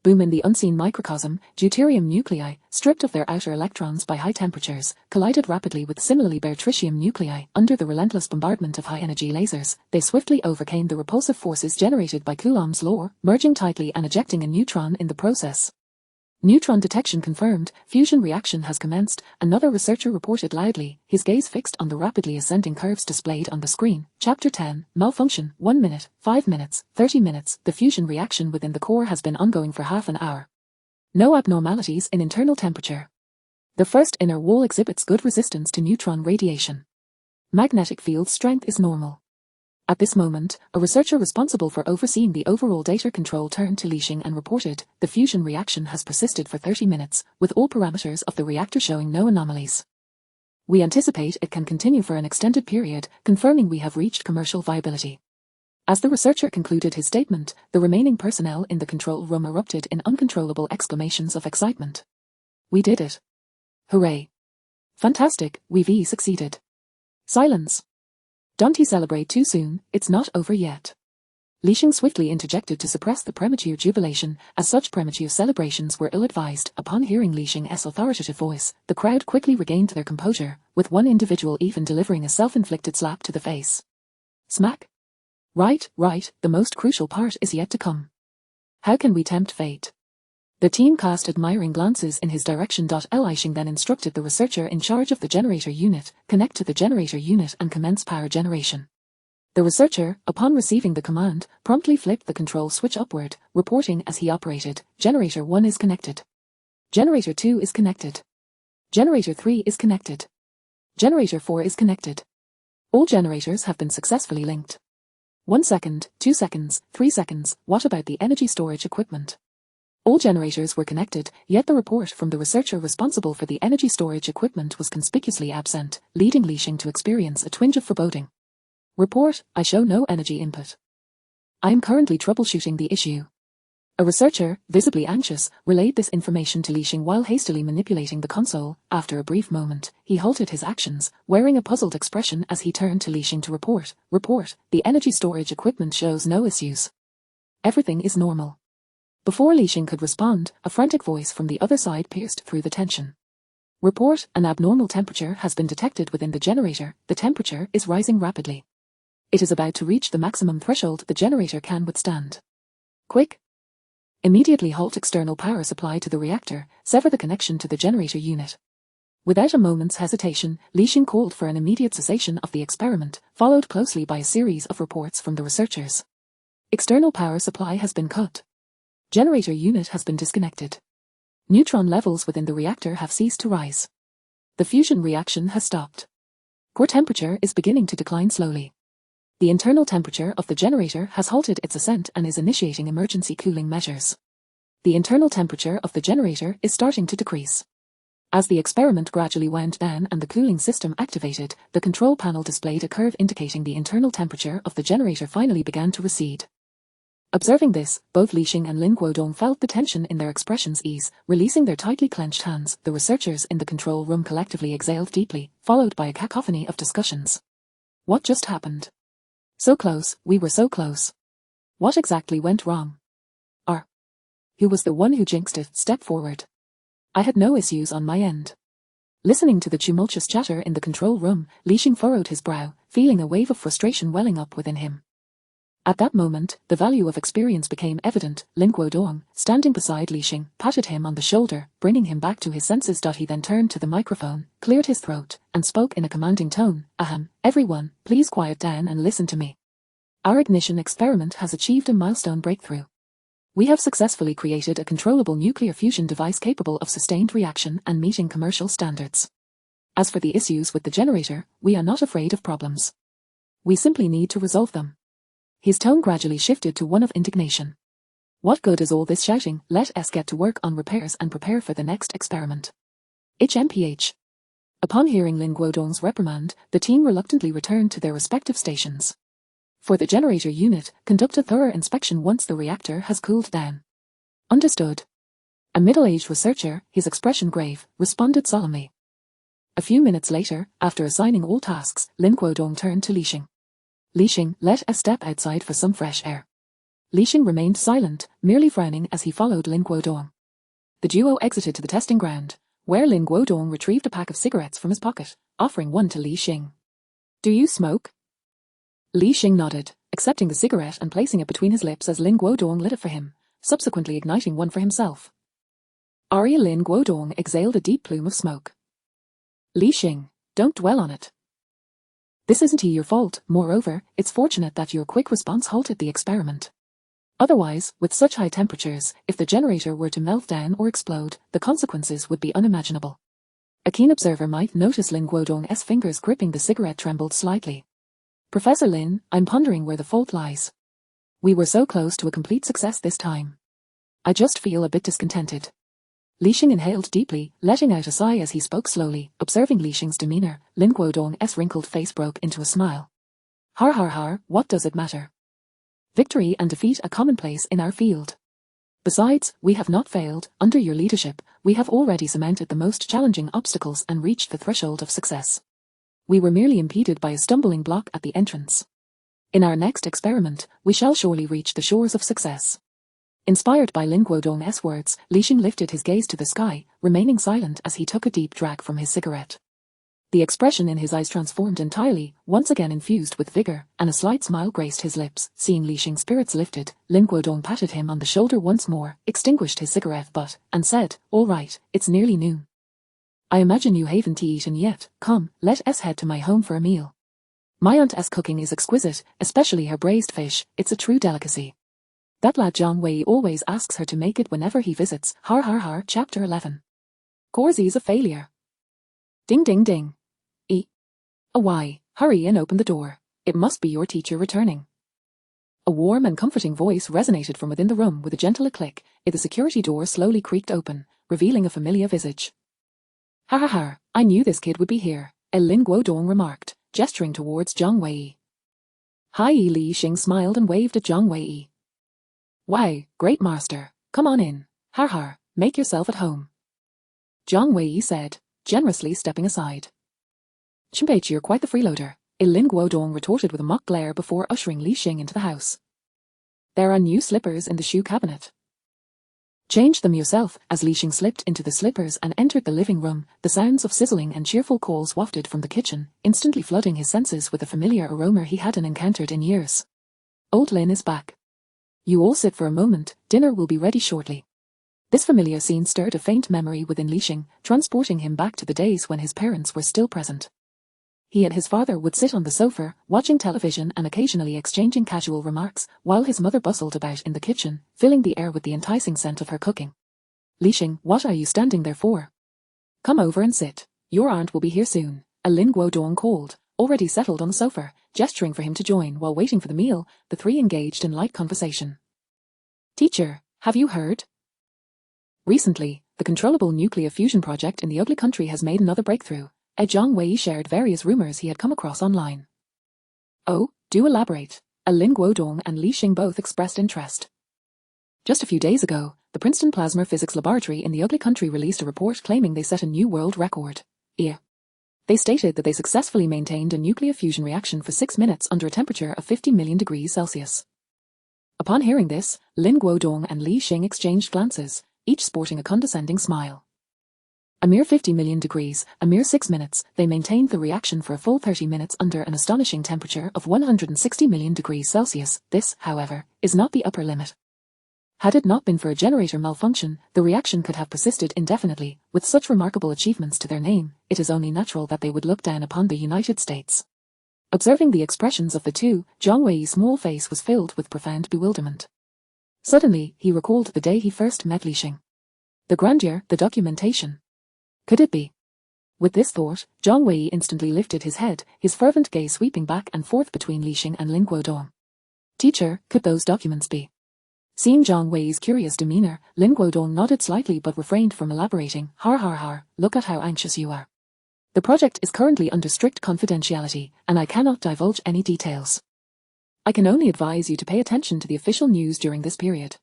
Boom! In the unseen microcosm, deuterium nuclei, stripped of their outer electrons by high temperatures, collided rapidly with similarly bare tritium nuclei. Under the relentless bombardment of high-energy lasers, they swiftly overcame the repulsive forces generated by Coulomb's law, merging tightly and ejecting a neutron in the process. Neutron detection confirmed. Fusion reaction has commenced, another researcher reported loudly, his gaze fixed on the rapidly ascending curves displayed on the screen. Chapter 10, Malfunction, 1 minute, 5 minutes, 30 minutes. The fusion reaction within the core has been ongoing for half an hour. No abnormalities in internal temperature. The first inner wall exhibits good resistance to neutron radiation. Magnetic field strength is normal. At this moment, a researcher responsible for overseeing the overall data control turned to Lieshing and reported, the fusion reaction has persisted for 30 minutes, with all parameters of the reactor showing no anomalies. We anticipate it can continue for an extended period, confirming we have reached commercial viability. As the researcher concluded his statement, the remaining personnel in the control room erupted in uncontrollable exclamations of excitement. We did it. Hooray. Fantastic, we've succeeded. Silence. Don't celebrate too soon, it's not over yet. Lieshing swiftly interjected to suppress the premature jubilation, as such premature celebrations were ill-advised. Upon hearing Lieshing's authoritative voice, the crowd quickly regained their composure, with one individual even delivering a self-inflicted slap to the face. Smack. Right, the most crucial part is yet to come. How can we tempt fate? The team cast admiring glances in his direction. Lieshing then instructed the researcher in charge of the generator unit, connect to the generator unit and commence power generation. The researcher, upon receiving the command, promptly flipped the control switch upward, reporting as he operated, Generator 1 is connected. Generator 2 is connected. Generator 3 is connected. Generator 4 is connected. All generators have been successfully linked. 1 second, 2 seconds, 3 seconds. What about the energy storage equipment? All generators were connected, yet the report from the researcher responsible for the energy storage equipment was conspicuously absent, leading Lieshing to experience a twinge of foreboding. Report, I show no energy input. I am currently troubleshooting the issue. A researcher, visibly anxious, relayed this information to Lieshing while hastily manipulating the console. After a brief moment, he halted his actions, wearing a puzzled expression as he turned to Lieshing to report, the energy storage equipment shows no issues. Everything is normal. Before Lieshing could respond, a frantic voice from the other side pierced through the tension. Report, an abnormal temperature has been detected within the generator. The temperature is rising rapidly. It is about to reach the maximum threshold the generator can withstand. Quick! Immediately halt external power supply to the reactor, sever the connection to the generator unit. Without a moment's hesitation, Lieshing called for an immediate cessation of the experiment, followed closely by a series of reports from the researchers. External power supply has been cut. Generator unit has been disconnected. Neutron levels within the reactor have ceased to rise. The fusion reaction has stopped. Core temperature is beginning to decline slowly. The internal temperature of the generator has halted its ascent and is initiating emergency cooling measures. The internal temperature of the generator is starting to decrease. As the experiment gradually wound down and the cooling system activated, the control panel displayed a curve indicating the internal temperature of the generator finally began to recede. Observing this, both Li Xing and Lin Guodong felt the tension in their expressions ease. Releasing their tightly clenched hands, the researchers in the control room collectively exhaled deeply, followed by a cacophony of discussions. What just happened? So close, we were so close. What exactly went wrong? Who was the one who jinxed it? Step forward. I had no issues on my end. Listening to the tumultuous chatter in the control room, Li Xing furrowed his brow, feeling a wave of frustration welling up within him. At that moment, the value of experience became evident. Lin Guodong, standing beside Li Xing, patted him on the shoulder, bringing him back to his senses. He then turned to the microphone, cleared his throat, and spoke in a commanding tone. Ahem, everyone, please quiet down and listen to me. Our ignition experiment has achieved a milestone breakthrough. We have successfully created a controllable nuclear fusion device capable of sustained reaction and meeting commercial standards. As for the issues with the generator, we are not afraid of problems. We simply need to resolve them. His tone gradually shifted to one of indignation. What good is all this shouting? Let us get to work on repairs and prepare for the next experiment. HMPH. Upon hearing Lin Guodong's reprimand, the team reluctantly returned to their respective stations. For the generator unit, conduct a thorough inspection once the reactor has cooled down. Understood. A middle-aged researcher, his expression grave, responded solemnly. A few minutes later, after assigning all tasks, Lin Guodong turned to Li Xing. Li Xing, let us step outside for some fresh air. Li Xing remained silent, merely frowning as he followed Lin Guodong. The duo exited to the testing ground, where Lin Guodong retrieved a pack of cigarettes from his pocket, offering one to Li Xing. Do you smoke? Li Xing nodded, accepting the cigarette and placing it between his lips as Lin Guodong lit it for him, subsequently igniting one for himself. Lin Guodong exhaled a deep plume of smoke. Li Xing, don't dwell on it. This isn't your fault. Moreover, it's fortunate that your quick response halted the experiment. Otherwise, with such high temperatures, if the generator were to melt down or explode, the consequences would be unimaginable. A keen observer might notice Lin Guodong's fingers gripping the cigarette trembled slightly. Professor Lin, I'm pondering where the fault lies. We were so close to a complete success this time. I just feel a bit discontented. Li Xing inhaled deeply, letting out a sigh as he spoke slowly. Observing Li Xing's demeanor, Lin Guodong's wrinkled face broke into a smile. Har har har, what does it matter? Victory and defeat are commonplace in our field. Besides, we have not failed. Under your leadership, we have already surmounted the most challenging obstacles and reached the threshold of success. We were merely impeded by a stumbling block at the entrance. In our next experiment, we shall surely reach the shores of success. Inspired by Lin Guodong's words, Li Xing lifted his gaze to the sky, remaining silent as he took a deep drag from his cigarette. The expression in his eyes transformed entirely, once again infused with vigor, and a slight smile graced his lips. Seeing Li Xing's spirits lifted, Lin Guodong patted him on the shoulder once more, extinguished his cigarette butt, and said, all right, it's nearly noon. I imagine you haven't eaten yet. Come, let us head to my home for a meal. My aunt's cooking is exquisite, especially her braised fish. It's a true delicacy. That lad Zhang Wei always asks her to make it whenever he visits. Har har har. Chapter 11. Corsi's a failure. Ding ding ding. Why, hurry and open the door. It must be your teacher returning. A warm and comforting voice resonated from within the room. With a gentle click, the security door slowly creaked open, revealing a familiar visage. Ha ha ha, I knew this kid would be here, Lin Guodong remarked, gesturing towards Zhang Wei. Hi. Li Xing smiled and waved at Zhang Wei. Wow, great master, come on in, har har, make yourself at home. Zhang Wei said, generously stepping aside. Chimpage, you're quite the freeloader, Lin Guodong retorted with a mock glare before ushering Li Xing into the house. There are new slippers in the shoe cabinet. Change them yourself. As Li Xing slipped into the slippers and entered the living room, the sounds of sizzling and cheerful calls wafted from the kitchen, instantly flooding his senses with a familiar aroma he hadn't encountered in years. Old Lin is back. You all sit for a moment, dinner will be ready shortly. This familiar scene stirred a faint memory within Li Xing, transporting him back to the days when his parents were still present. He and his father would sit on the sofa, watching television and occasionally exchanging casual remarks, while his mother bustled about in the kitchen, filling the air with the enticing scent of her cooking. Li Xing, what are you standing there for? Come over and sit. Your aunt will be here soon, a Lin Guodong called, already settled on the sofa, gesturing for him to join. While waiting for the meal, the three engaged in light conversation. Teacher, have you heard? Recently, the controllable nuclear fusion project in the ugly country has made another breakthrough. Zhang Wei shared various rumors he had come across online. Oh, do elaborate. Lin Guodong and Li Xing both expressed interest. Just a few days ago, the Princeton Plasma Physics Laboratory in the ugly country released a report claiming they set a new world record. They stated that they successfully maintained a nuclear fusion reaction for 6 minutes under a temperature of 50 million degrees Celsius. Upon hearing this, Lin Guodong and Li Xing exchanged glances, each sporting a condescending smile. A mere 50 million degrees, a mere 6 minutes, they maintained the reaction for a full 30 minutes under an astonishing temperature of 160 million degrees Celsius. This, however, is not the upper limit. Had it not been for a generator malfunction, the reaction could have persisted indefinitely. With such remarkable achievements to their name, it is only natural that they would look down upon the United States. Observing the expressions of the two, Zhang Wei's small face was filled with profound bewilderment. Suddenly, he recalled the day he first met Li Xing. The grandeur, the documentation. Could it be? With this thought, Zhang Wei instantly lifted his head, his fervent gaze sweeping back and forth between Li Xing and Lin Guodong. Teacher, could those documents be? Seeing Zhang Wei's curious demeanor, Lin Guodong nodded slightly but refrained from elaborating. Har, look at how anxious you are. The project is currently under strict confidentiality, and I cannot divulge any details. I can only advise you to pay attention to the official news during this period.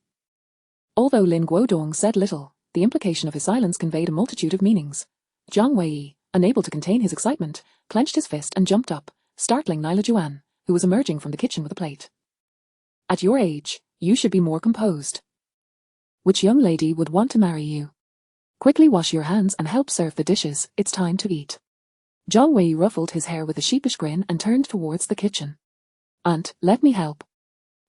Although Lin Guodong said little, the implication of his silence conveyed a multitude of meanings. Zhang Wei, unable to contain his excitement, clenched his fist and jumped up, startling Nila Juan, who was emerging from the kitchen with a plate. At your age, you should be more composed. Which young lady would want to marry you? Quickly wash your hands and help serve the dishes, it's time to eat. Zhang Wei ruffled his hair with a sheepish grin and turned towards the kitchen. Aunt, let me help.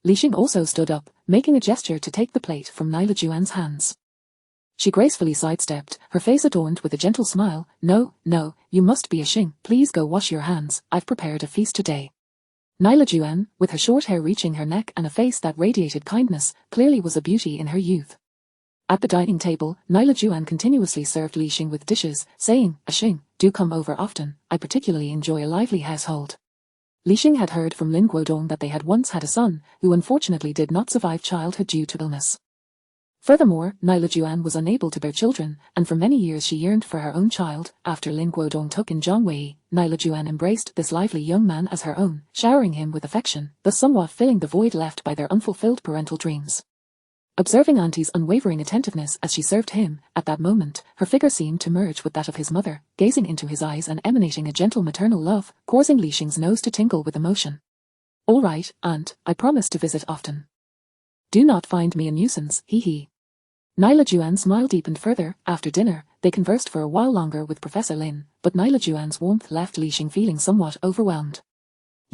Li Xing also stood up, making a gesture to take the plate from Nila Juan's hands. She gracefully sidestepped, her face adorned with a gentle smile. No, you must be a Xing. Please go wash your hands, I've prepared a feast today. Nila Juan, with her short hair reaching her neck and a face that radiated kindness, clearly was a beauty in her youth. At the dining table, Nila Juan continuously served Li Xing with dishes, saying, "A Xing, do come over often, I particularly enjoy a lively household." Li Xing had heard from Lin Guodong that they had once had a son, who unfortunately did not survive childhood due to illness. Furthermore, Nila Juan was unable to bear children, and for many years she yearned for her own child. After Lin Guodong took in Zhang Wei, Nila Juan embraced this lively young man as her own, showering him with affection, thus somewhat filling the void left by their unfulfilled parental dreams. Observing Auntie's unwavering attentiveness as she served him, at that moment, her figure seemed to merge with that of his mother, gazing into his eyes and emanating a gentle maternal love, causing Li Xing's nose to tingle with emotion. All right, Aunt, I promise to visit often. Do not find me a nuisance, hee. Nila Juan's smile deepened further. After dinner, they conversed for a while longer with Professor Lin, but Nila Juan's warmth left Li Xing feeling somewhat overwhelmed.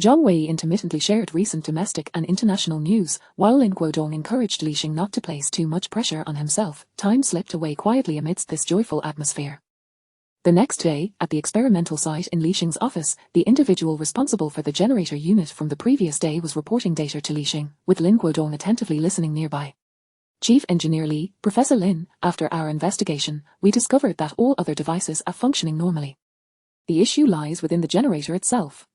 Zhang Wei intermittently shared recent domestic and international news, while Lin Guodong encouraged Li Xing not to place too much pressure on himself. Time slipped away quietly amidst this joyful atmosphere. The next day, at the experimental site in Li Xing's office, the individual responsible for the generator unit from the previous day was reporting data to Li Xing, with Lin Guodong attentively listening nearby. Chief Engineer Li, Professor Lin, after our investigation, we discovered that all other devices are functioning normally. The issue lies within the generator itself.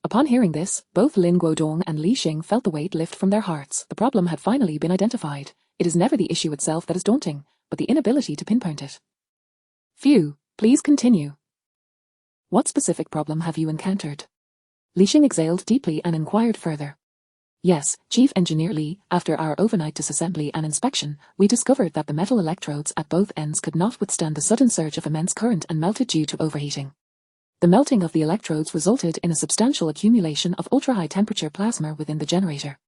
Upon hearing this, both Lin Guodong and Li Xing felt the weight lift from their hearts. The problem had finally been identified. It is never the issue itself that is daunting, but the inability to pinpoint it. Phew, please continue. What specific problem have you encountered? Li Xing exhaled deeply and inquired further. Yes, Chief Engineer Li, after our overnight disassembly and inspection, we discovered that the metal electrodes at both ends could not withstand the sudden surge of immense current and melted due to overheating. The melting of the electrodes resulted in a substantial accumulation of ultra-high temperature plasma within the generator.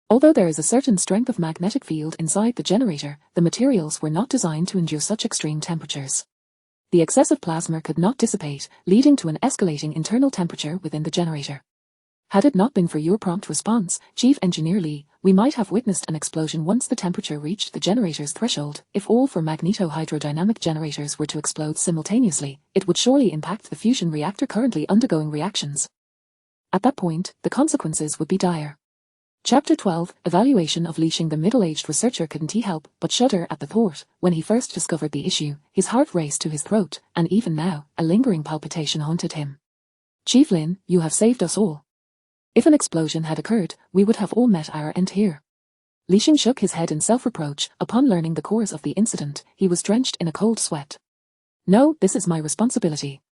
Although there is a certain strength of magnetic field inside the generator, the materials were not designed to endure such extreme temperatures. The excessive plasma could not dissipate, leading to an escalating internal temperature within the generator. Had it not been for your prompt response, Chief Engineer Li, we might have witnessed an explosion once the temperature reached the generator's threshold. If all four magneto-hydrodynamic generators were to explode simultaneously, it would surely impact the fusion reactor currently undergoing reactions. At that point, the consequences would be dire. Chapter 12, Evaluation of Li Xing. The middle-aged researcher couldn't help but shudder at the thought. When he first discovered the issue, his heart raced to his throat, and even now, a lingering palpitation haunted him. Chief Lin, you have saved us all. If an explosion had occurred, we would have all met our end here. Li Xing shook his head in self-reproach. Upon learning the cause of the incident, he was drenched in a cold sweat. No, this is my responsibility.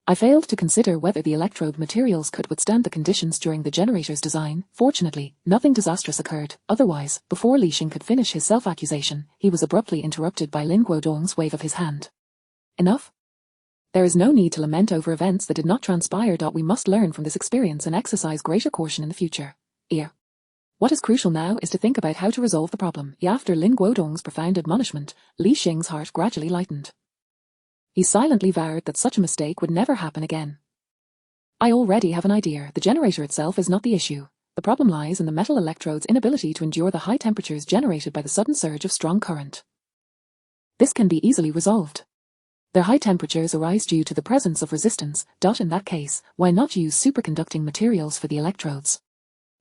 I failed to consider whether the electrode materials could withstand the conditions during the generator's design. Fortunately, nothing disastrous occurred. Otherwise, before Li Xing could finish his self-accusation, he was abruptly interrupted by Lin Guodong's wave of his hand. Enough? There is no need to lament over events that did not transpire. We must learn from this experience and exercise greater caution in the future. What is crucial now is to think about how to resolve the problem. After Lin Guodong's profound admonishment, Li Xing's heart gradually lightened. He silently vowed that such a mistake would never happen again. I already have an idea. The generator itself is not the issue. The problem lies in the metal electrode's inability to endure the high temperatures generated by the sudden surge of strong current. This can be easily resolved. Their high temperatures arise due to the presence of resistance. In that case, why not use superconducting materials for the electrodes?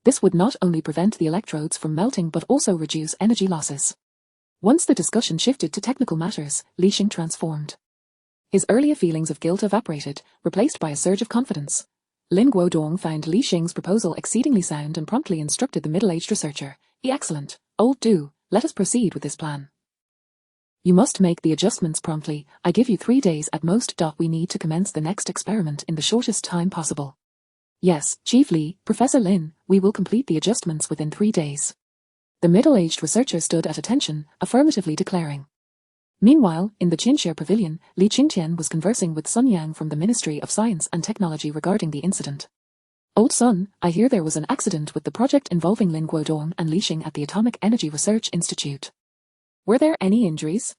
This would not only prevent the electrodes from melting but also reduce energy losses. Once the discussion shifted to technical matters, Li Xing transformed. His earlier feelings of guilt evaporated, replaced by a surge of confidence. Lin Guodong found Li Xing's proposal exceedingly sound and promptly instructed the middle-aged researcher. Excellent, old do, let us proceed with this plan. You must make the adjustments promptly. I give you 3 days at most. We need to commence the next experiment in the shortest time possible. Yes, Chief Li, Professor Lin, we will complete the adjustments within 3 days. The middle-aged researcher stood at attention, affirmatively declaring. Meanwhile, in the Qinxia pavilion, Li Qingtian was conversing with Sun Yang from the Ministry of Science and Technology regarding the incident. Old Sun, I hear there was an accident with the project involving Lin Guodong and Li Xing at the Atomic Energy Research Institute. Were there any injuries?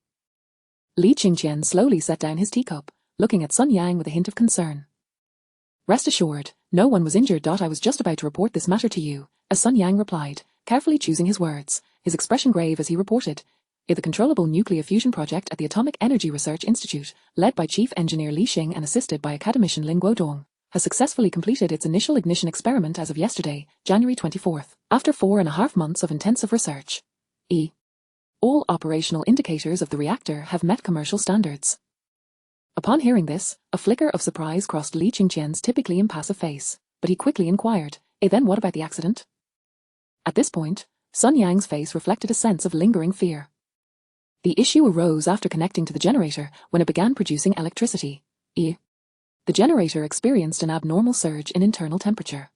Li Qingtian slowly set down his teacup, looking at Sun Yang with a hint of concern. Rest assured, no one was injured. I was just about to report this matter to you, as Sun Yang replied, carefully choosing his words, his expression grave as he reported. The controllable nuclear fusion project at the Atomic Energy Research Institute, led by Chief Engineer Li Xing and assisted by academician Lin Guodong, has successfully completed its initial ignition experiment as of yesterday, January 24th, after 4.5 months of intensive research. All operational indicators of the reactor have met commercial standards. Upon hearing this, a flicker of surprise crossed Li Qingtian's typically impassive face, but he quickly inquired, then what about the accident? At this point, Sun Yang's face reflected a sense of lingering fear. The issue arose after connecting to the generator when it began producing electricity. The generator experienced an abnormal surge in internal temperature.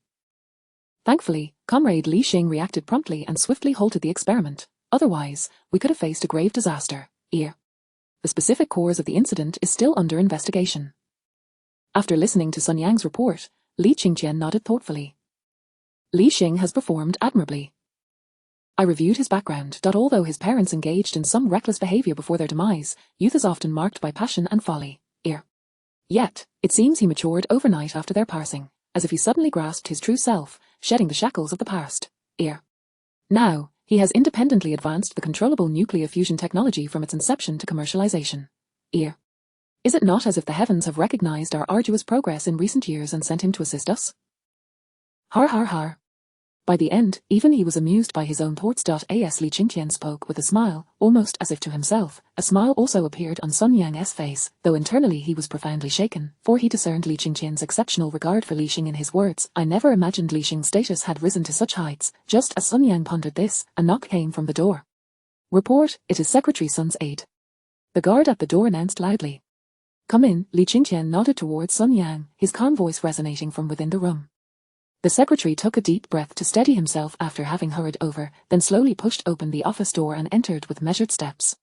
Thankfully, Comrade Li Xing reacted promptly and swiftly halted the experiment. Otherwise, we could have faced a grave disaster. The specific cause of the incident is still under investigation. After listening to Sun Yang's report, Li Qingtian nodded thoughtfully. Li Xing has performed admirably. I reviewed his background. Although his parents engaged in some reckless behavior before their demise, youth is often marked by passion and folly. Yet, it seems he matured overnight after their passing, as if he suddenly grasped his true self, shedding the shackles of the past. Now, he has independently advanced the controllable nuclear fusion technology from its inception to commercialization. Is it not as if the heavens have recognized our arduous progress in recent years and sent him to assist us? Har har har. By the end, even he was amused by his own thoughts. As Li Qingtian spoke with a smile, almost as if to himself, a smile also appeared on Sun Yang's face, though internally he was profoundly shaken, for he discerned Li Qingtian's exceptional regard for Li Xing in his words. I never imagined Li Xing's status had risen to such heights. Just as Sun Yang pondered this, a knock came from the door. Report, it is Secretary Sun's aide. The guard at the door announced loudly. Come in. Li Qingtian nodded towards Sun Yang, his calm voice resonating from within the room. The secretary took a deep breath to steady himself after having hurried over, then slowly pushed open the office door and entered with measured steps.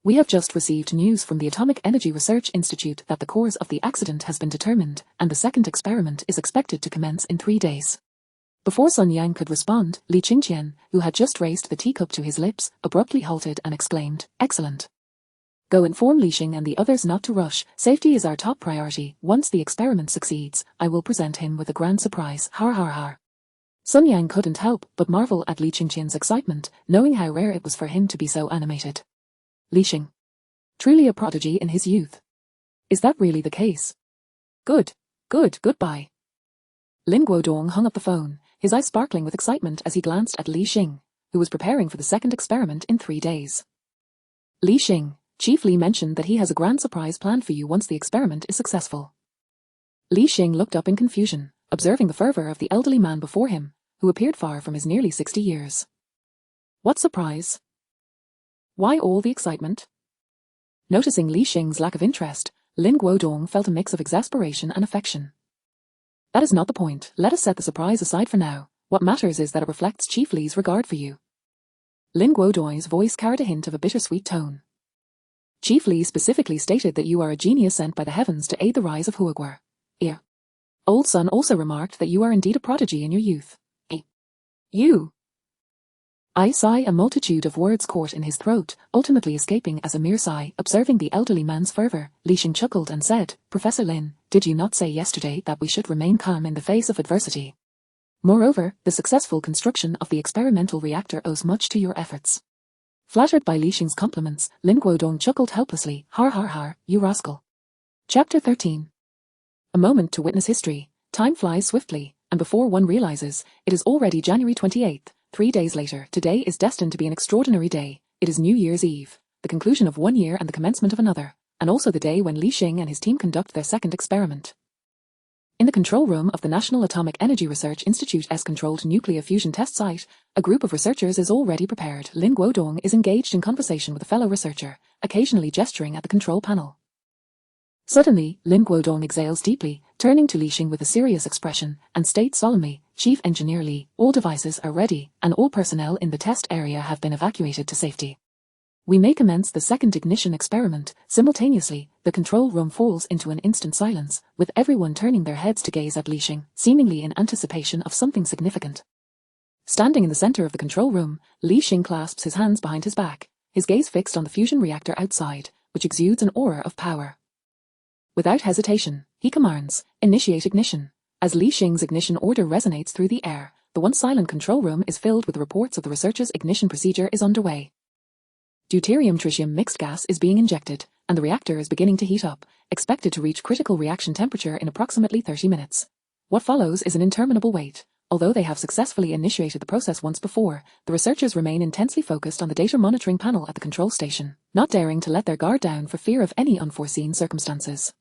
We have just received news from the Atomic Energy Research Institute that the cause of the accident has been determined, and the second experiment is expected to commence in 3 days. Before Sun Yang could respond, Li Qingtian, who had just raised the teacup to his lips, abruptly halted and exclaimed, Excellent. Go inform Li Xing and the others not to rush. Safety is our top priority. Once the experiment succeeds, I will present him with a grand surprise. Har har har. Sun Yang couldn't help but marvel at Li Qingtian's excitement, knowing how rare it was for him to be so animated. Li Xing. Truly a prodigy in his youth. Is that really the case? Goodbye. Lin Guodong hung up the phone, his eyes sparkling with excitement as he glanced at Li Xing, who was preparing for the second experiment in 3 days. Li Xing, Chief Li mentioned that he has a grand surprise planned for you once the experiment is successful. Li Xing looked up in confusion, observing the fervor of the elderly man before him, who appeared far from his nearly 60 years. What surprise? Why all the excitement? Noticing Li Xing's lack of interest, Lin Guodong felt a mix of exasperation and affection. That is not the point. Let us set the surprise aside for now. What matters is that it reflects Chief Li's regard for you. Lin Guodong's voice carried a hint of a bittersweet tone. Chief Li specifically stated that you are a genius sent by the heavens to aid the rise of Huaguo. Old Sun also remarked that you are indeed a prodigy in your youth. You. I sigh. A multitude of words caught in his throat, ultimately escaping as a mere sigh. Observing the elderly man's fervor, Li Xing chuckled and said, Professor Lin, did you not say yesterday that we should remain calm in the face of adversity? Moreover, the successful construction of the experimental reactor owes much to your efforts. Flattered by Li Xing's compliments, Lin Guodong chuckled helplessly. Har har har, you rascal. Chapter 13. A moment to witness history. Time flies swiftly, and before one realizes, it is already January 28th. 3 days later, today is destined to be an extraordinary day. It is New Year's Eve, the conclusion of 1 year and the commencement of another, and also the day when Li Xing and his team conduct their second experiment. In the control room of the National Atomic Energy Research Institute's controlled nuclear fusion test site, a group of researchers is already prepared. Lin Guodong is engaged in conversation with a fellow researcher, occasionally gesturing at the control panel. Suddenly, Lin Guodong exhales deeply, turning to Li Xing with a serious expression, and states solemnly, Chief Engineer Li, all devices are ready, and all personnel in the test area have been evacuated to safety. We may commence the second ignition experiment. Simultaneously, the control room falls into an instant silence, with everyone turning their heads to gaze at Li Xing, seemingly in anticipation of something significant. Standing in the center of the control room, Li Xing clasps his hands behind his back, his gaze fixed on the fusion reactor outside, which exudes an aura of power. Without hesitation, he commands, initiate ignition. As Li Xing's ignition order resonates through the air, the once silent control room is filled with reports of the researchers' ignition procedure is underway. Deuterium-tritium mixed gas is being injected, and the reactor is beginning to heat up, expected to reach critical reaction temperature in approximately 30 minutes. What follows is an interminable wait. Although they have successfully initiated the process once before, the researchers remain intensely focused on the data monitoring panel at the control station, not daring to let their guard down for fear of any unforeseen circumstances.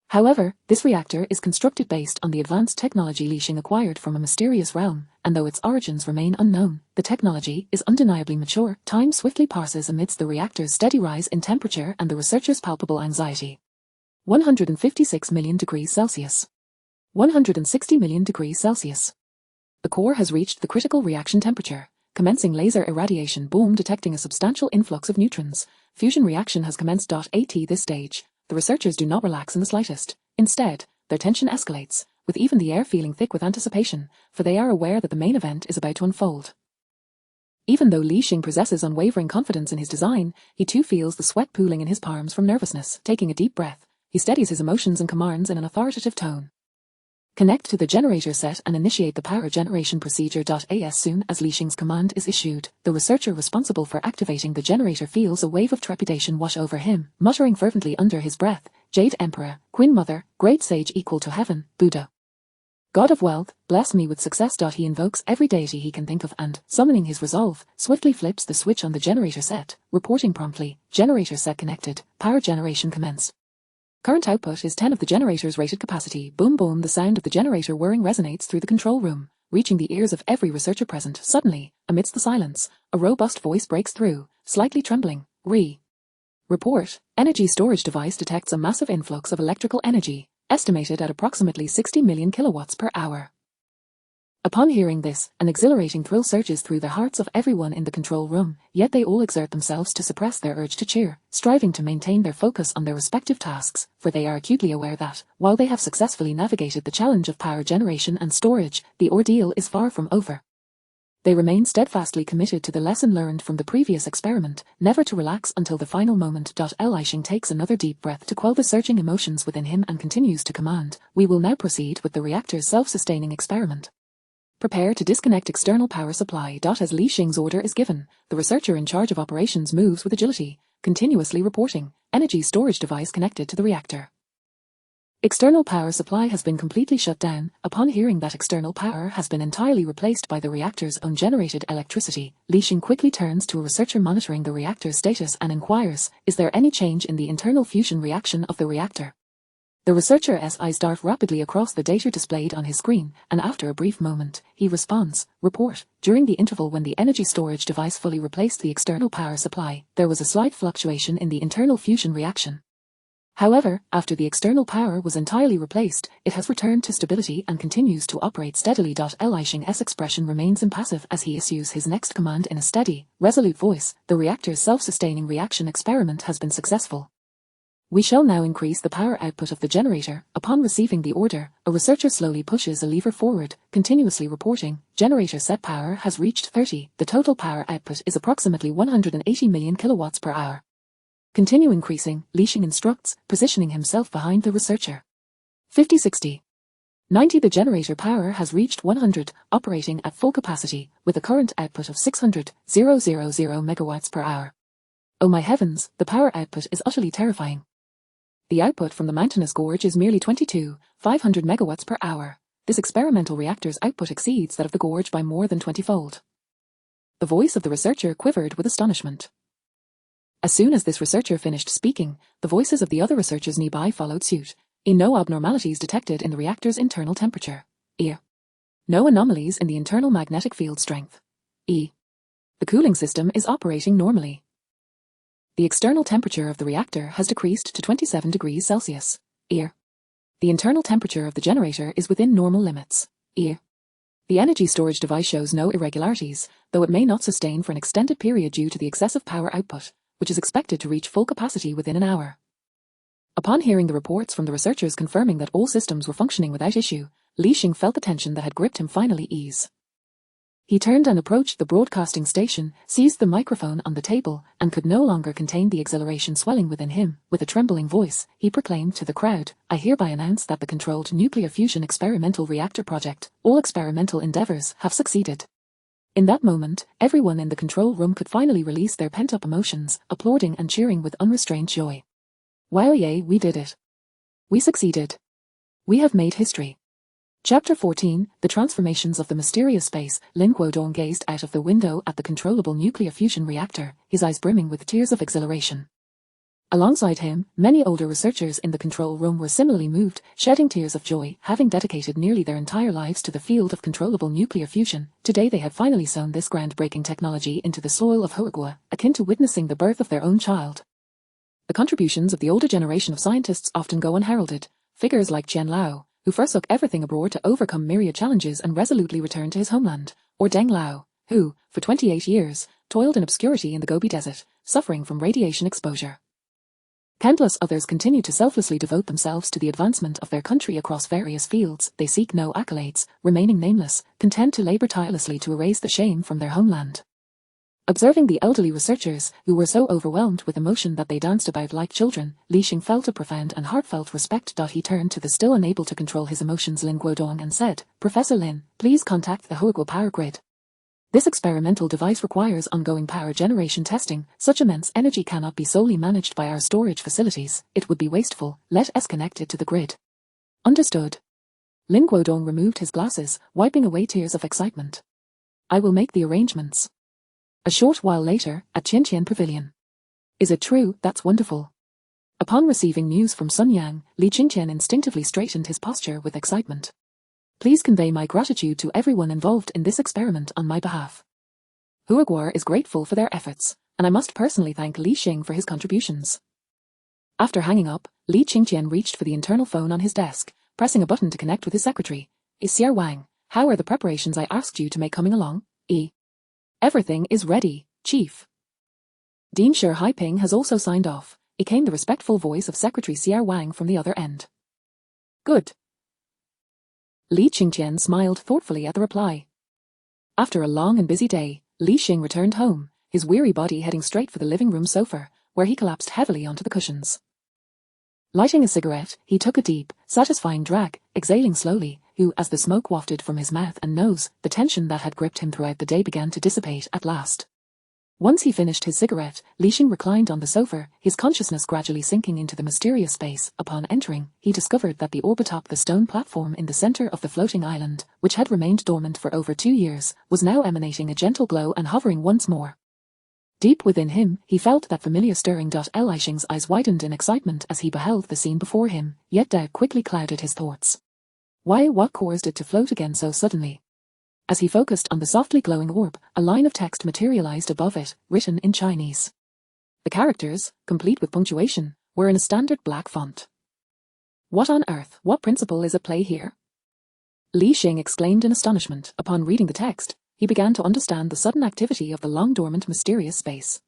However, this reactor is constructed based on the advanced technology Li Xing acquired from a mysterious realm, and though its origins remain unknown, the technology is undeniably mature. Time swiftly passes amidst the reactor's steady rise in temperature and the researchers' palpable anxiety. 156 million degrees Celsius. 160 million degrees Celsius. The core has reached the critical reaction temperature, commencing laser irradiation. Boom, detecting a substantial influx of neutrons. Fusion reaction has commenced. At this stage, the researchers do not relax in the slightest. Instead, their tension escalates, with even the air feeling thick with anticipation, for they are aware that the main event is about to unfold. Even though Li Xing possesses unwavering confidence in his design, he too feels the sweat pooling in his palms from nervousness. Taking a deep breath, he steadies his emotions and commands in an authoritative tone. Connect to the generator set and initiate the power generation procedure. As soon as Li Xing's command is issued, the researcher responsible for activating the generator feels a wave of trepidation wash over him, muttering fervently under his breath, Jade Emperor, Queen Mother, Great Sage equal to Heaven, Buddha. God of Wealth, bless me with success. He invokes every deity he can think of and, summoning his resolve, swiftly flips the switch on the generator set, reporting promptly, generator set connected, power generation commence. Current output is 10 of the generator's rated capacity. Boom boom, the sound of the generator whirring resonates through the control room, reaching the ears of every researcher present. Suddenly, amidst the silence, a robust voice breaks through, slightly trembling. Report, energy storage device detects a massive influx of electrical energy, estimated at approximately 60 million kilowatts per hour. Upon hearing this, an exhilarating thrill surges through the hearts of everyone in the control room, yet they all exert themselves to suppress their urge to cheer, striving to maintain their focus on their respective tasks, for they are acutely aware that, while they have successfully navigated the challenge of power generation and storage, the ordeal is far from over. They remain steadfastly committed to the lesson learned from the previous experiment, never to relax until the final moment. Li Xing takes another deep breath to quell the surging emotions within him and continues to command, we will now proceed with the reactor's self-sustaining experiment. Prepare to disconnect external power supply. As Li Xing's order is given, the researcher in charge of operations moves with agility, continuously reporting, energy storage device connected to the reactor. External power supply has been completely shut down. Upon hearing that external power has been entirely replaced by the reactor's own generated electricity, Li Xing quickly turns to a researcher monitoring the reactor's status and inquires, is there any change in the internal fusion reaction of the reactor? The researcher's eyes dart rapidly across the data displayed on his screen, and after a brief moment, he responds, report, during the interval when the energy storage device fully replaced the external power supply, there was a slight fluctuation in the internal fusion reaction. However, after the external power was entirely replaced, it has returned to stability and continues to operate steadily. Li Xing's expression remains impassive as he issues his next command in a steady, resolute voice. The reactor's self-sustaining reaction experiment has been successful. We shall now increase the power output of the generator. Upon receiving the order, a researcher slowly pushes a lever forward, continuously reporting, generator set power has reached 30. The total power output is approximately 180 million kilowatts per hour. Continue increasing, Li Xing instructs, positioning himself behind the researcher. 50, 60. 90. The generator power has reached 100, operating at full capacity, with a current output of 600,000 megawatts per hour. Oh my heavens, the power output is utterly terrifying. The output from the mountainous gorge is merely 22,500 megawatts per hour. This experimental reactor's output exceeds that of the gorge by more than 20-fold. The voice of the researcher quivered with astonishment. As soon as this researcher finished speaking, the voices of the other researchers nearby followed suit. No abnormalities detected in the reactor's internal temperature. No anomalies in the internal magnetic field strength. The cooling system is operating normally. The external temperature of the reactor has decreased to 27 degrees Celsius. The internal temperature of the generator is within normal limits. The energy storage device shows no irregularities, though it may not sustain for an extended period due to the excessive power output, which is expected to reach full capacity within an hour. Upon hearing the reports from the researchers confirming that all systems were functioning without issue, Li Xing felt the tension that had gripped him finally ease. He turned and approached the broadcasting station, seized the microphone on the table, and could no longer contain the exhilaration swelling within him. With a trembling voice, he proclaimed to the crowd, I hereby announce that the controlled nuclear fusion experimental reactor project, all experimental endeavors, have succeeded. In that moment, everyone in the control room could finally release their pent-up emotions, applauding and cheering with unrestrained joy. Wow, yay, we did it. We succeeded. We have made history. Chapter 14, The Transformations of the Mysterious Space. Lin Guodong gazed out of the window at the controllable nuclear fusion reactor, his eyes brimming with tears of exhilaration. Alongside him, many older researchers in the control room were similarly moved, shedding tears of joy. Having dedicated nearly their entire lives to the field of controllable nuclear fusion, today they had finally sown this groundbreaking technology into the soil of Huagua, akin to witnessing the birth of their own child. The contributions of the older generation of scientists often go unheralded. Figures like Qian Lao, who forsook everything abroad to overcome myriad challenges and resolutely returned to his homeland, or Deng Lao, who, for 28 years, toiled in obscurity in the Gobi Desert, suffering from radiation exposure. Countless others continue to selflessly devote themselves to the advancement of their country across various fields. They seek no accolades, remaining nameless, content to labor tirelessly to erase the shame from their homeland. Observing the elderly researchers, who were so overwhelmed with emotion that they danced about like children, Li Xing felt a profound and heartfelt respect. He turned to the still unable to control his emotions Lin Guodong and said, Professor Lin, please contact the Huagua power grid. This experimental device requires ongoing power generation testing. Such immense energy cannot be solely managed by our storage facilities. It would be wasteful. Let us connect it to the grid. Understood. Lin Guodong removed his glasses, wiping away tears of excitement. I will make the arrangements. A short while later, at Qianqian Pavilion. Is it true? That's wonderful. Upon receiving news from Sun Yang, Li Qingqian instinctively straightened his posture with excitement. Please convey my gratitude to everyone involved in this experiment on my behalf. Huagua is grateful for their efforts, and I must personally thank Li Xing for his contributions. After hanging up, Li Qingqian reached for the internal phone on his desk, pressing a button to connect with his secretary. Sir Wang, how are the preparations I asked you to make coming along? Everything is ready, Chief. Dean Shi Haiping has also signed off. It came the respectful voice of Secretary Sir Wang from the other end. Good. Li Qingqian smiled thoughtfully at the reply. After a long and busy day, Li Xing returned home, his weary body heading straight for the living room sofa, where he collapsed heavily onto the cushions. Lighting a cigarette, he took a deep, satisfying drag, exhaling slowly, as the smoke wafted from his mouth and nose, the tension that had gripped him throughout the day began to dissipate at last. Once he finished his cigarette, Li Xing reclined on the sofa, his consciousness gradually sinking into the mysterious space. Upon entering, he discovered that the orb atop the stone platform in the center of the floating island, which had remained dormant for over 2 years, was now emanating a gentle glow and hovering once more. Deep within him, he felt that familiar stirring. Li Xing's eyes widened in excitement as he beheld the scene before him, yet doubt quickly clouded his thoughts. What caused it to float again so suddenly? As he focused on the softly glowing orb, a line of text materialized above it, written in Chinese. The characters, complete with punctuation, were in a standard black font. What on earth, what principle is at play here? Li Xing exclaimed in astonishment. Upon reading the text, he began to understand the sudden activity of the long-dormant mysterious space.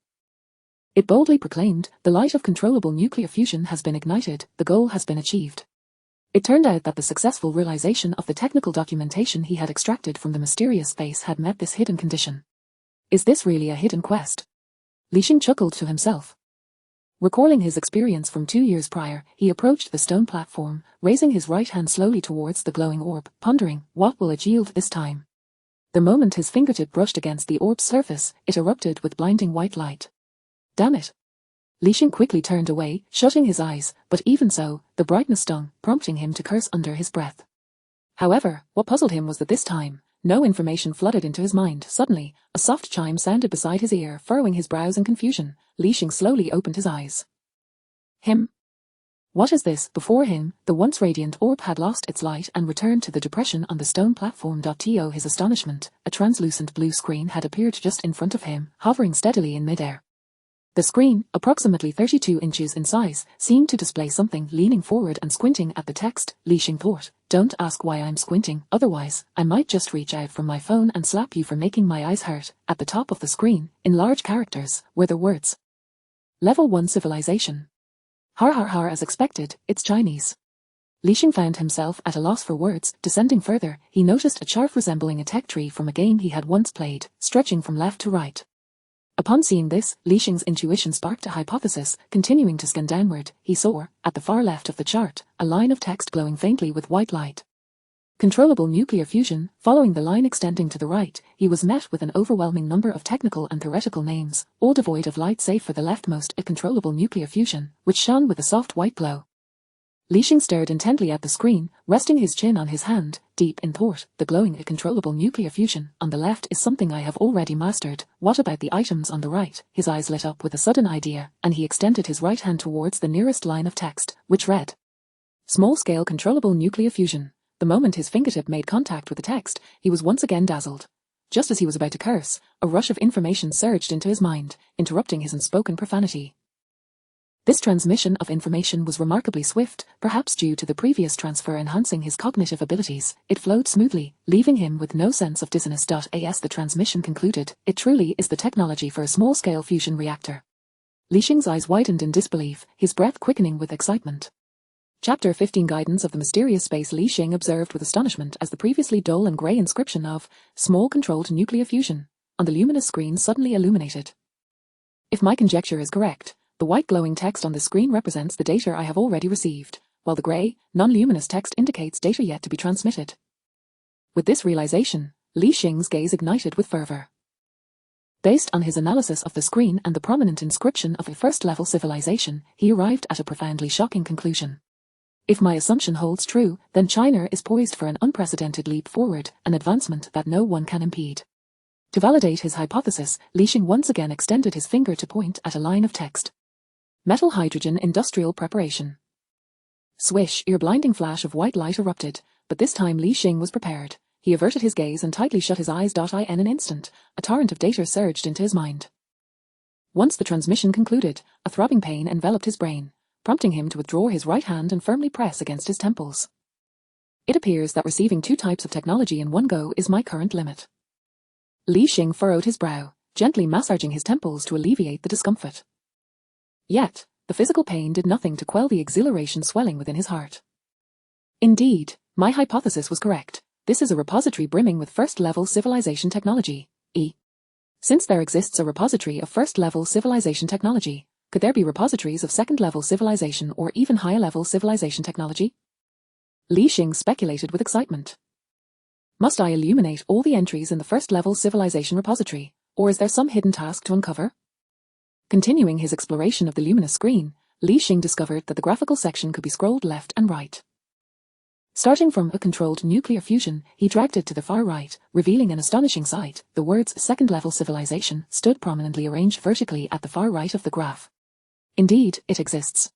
It boldly proclaimed, the light of controllable nuclear fusion has been ignited, the goal has been achieved. It turned out that the successful realization of the technical documentation he had extracted from the mysterious space had met this hidden condition. Is this really a hidden quest? Li Xing chuckled to himself. Recalling his experience from 2 years prior, he approached the stone platform, raising his right hand slowly towards the glowing orb, pondering, what will it yield this time? The moment his fingertip brushed against the orb's surface, it erupted with blinding white light. Damn it! Li Xing quickly turned away, shutting his eyes, but even so, the brightness stung, prompting him to curse under his breath. However, what puzzled him was that this time, no information flooded into his mind. Suddenly, a soft chime sounded beside his ear, furrowing his brows in confusion. Li Xing slowly opened his eyes. What is this? Before him, the once radiant orb had lost its light and returned to the depression on the stone platform. To his astonishment, a translucent blue screen had appeared just in front of him, hovering steadily in midair. The screen, approximately 32 inches in size, seemed to display something. Leaning forward and squinting at the text, Li Xing thought, don't ask why I'm squinting, otherwise, I might just reach out from my phone and slap you for making my eyes hurt. At the top of the screen, in large characters, were the words. Level 1 Civilization. Har har har. As expected, it's Chinese. Li Xing found himself at a loss for words. Descending further, he noticed a chart resembling a tech tree from a game he had once played, stretching from left to right. Upon seeing this, Li Xing's intuition sparked a hypothesis. Continuing to scan downward, he saw, at the far left of the chart, a line of text glowing faintly with white light. Controllable nuclear fusion. Following the line extending to the right, he was met with an overwhelming number of technical and theoretical names, all devoid of light save for the leftmost, a controllable nuclear fusion, which shone with a soft white glow. Li Xing stared intently at the screen, resting his chin on his hand, deep in thought. The glowing, a controllable nuclear fusion on the left is something I have already mastered. What about the items on the right? His eyes lit up with a sudden idea, and he extended his right hand towards the nearest line of text, which read, Small-scale controllable nuclear fusion. The moment his fingertip made contact with the text, he was once again dazzled. Just as he was about to curse, a rush of information surged into his mind, interrupting his unspoken profanity. This transmission of information was remarkably swift, perhaps due to the previous transfer enhancing his cognitive abilities. It flowed smoothly, leaving him with no sense of dizziness. As the transmission concluded, it truly is the technology for a small-scale fusion reactor. Li Xing's eyes widened in disbelief, his breath quickening with excitement. Chapter 15 Guidance of the Mysterious Space. Li Xing observed with astonishment as the previously dull and grey inscription of Small Controlled Nuclear Fusion on the luminous screen suddenly illuminated. If my conjecture is correct, the white glowing text on the screen represents the data I have already received, while the grey, non-luminous text indicates data yet to be transmitted. With this realization, Li Xing's gaze ignited with fervor. Based on his analysis of the screen and the prominent inscription of a first-level civilization, he arrived at a profoundly shocking conclusion. If my assumption holds true, then China is poised for an unprecedented leap forward, an advancement that no one can impede. To validate his hypothesis, Li Xing once again extended his finger to point at a line of text. Metal hydrogen industrial preparation. Swish, a blinding flash of white light erupted, but this time Li Xing was prepared. He averted his gaze and tightly shut his eyes. In an instant, a torrent of data surged into his mind. Once the transmission concluded, a throbbing pain enveloped his brain, prompting him to withdraw his right hand and firmly press against his temples. It appears that receiving 2 types of technology in one go is my current limit. Li Xing furrowed his brow, gently massaging his temples to alleviate the discomfort. Yet, the physical pain did nothing to quell the exhilaration swelling within his heart. Indeed, my hypothesis was correct. This is a repository brimming with first-level civilization technology. Since there exists a repository of first-level civilization technology, could there be repositories of second-level civilization or even higher-level civilization technology? Li Xing speculated with excitement. Must I illuminate all the entries in the first-level civilization repository, Or is there some hidden task to uncover? Continuing his exploration of the luminous screen, Li Xing discovered that the graphical section could be scrolled left and right. Starting from a controlled nuclear fusion, he dragged it to the far right, revealing an astonishing sight. The words second-level civilization stood prominently arranged vertically at the far right of the graph. Indeed, it exists.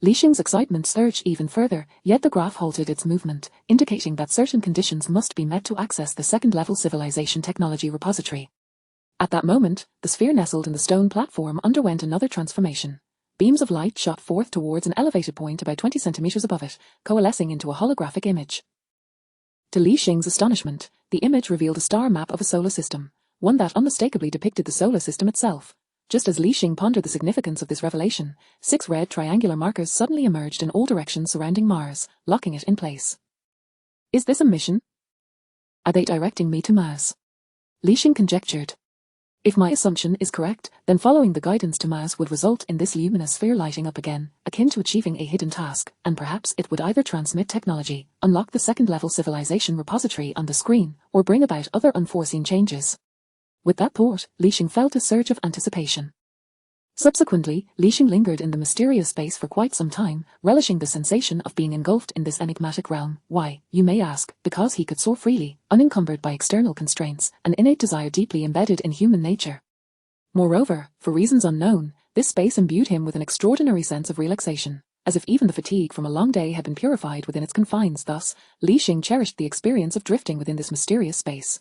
Li Xing's excitement surged even further, yet the graph halted its movement, indicating that certain conditions must be met to access the second-level civilization technology repository. At that moment, the sphere nestled in the stone platform underwent another transformation. Beams of light shot forth towards an elevated point about 20 centimeters above it, coalescing into a holographic image. To Li Xing's astonishment, the image revealed a star map of a solar system, one that unmistakably depicted the solar system itself. Just as Li Xing pondered the significance of this revelation, 6 red triangular markers suddenly emerged in all directions surrounding Mars, locking it in place. Is this a mission? Are they directing me to Mars? Li Xing conjectured. If my assumption is correct, then following the guidance to Mars would result in this luminous sphere lighting up again, akin to achieving a hidden task, and perhaps it would either transmit technology, unlock the second-level civilization repository on the screen, or bring about other unforeseen changes. With that thought, Li Xing felt a surge of anticipation. Subsequently, Li Xing lingered in the mysterious space for quite some time, relishing the sensation of being engulfed in this enigmatic realm. Why, you may ask? Because he could soar freely, unencumbered by external constraints, an innate desire deeply embedded in human nature. Moreover, for reasons unknown, this space imbued him with an extraordinary sense of relaxation, as if even the fatigue from a long day had been purified within its confines. Thus, Li Xing cherished the experience of drifting within this mysterious space.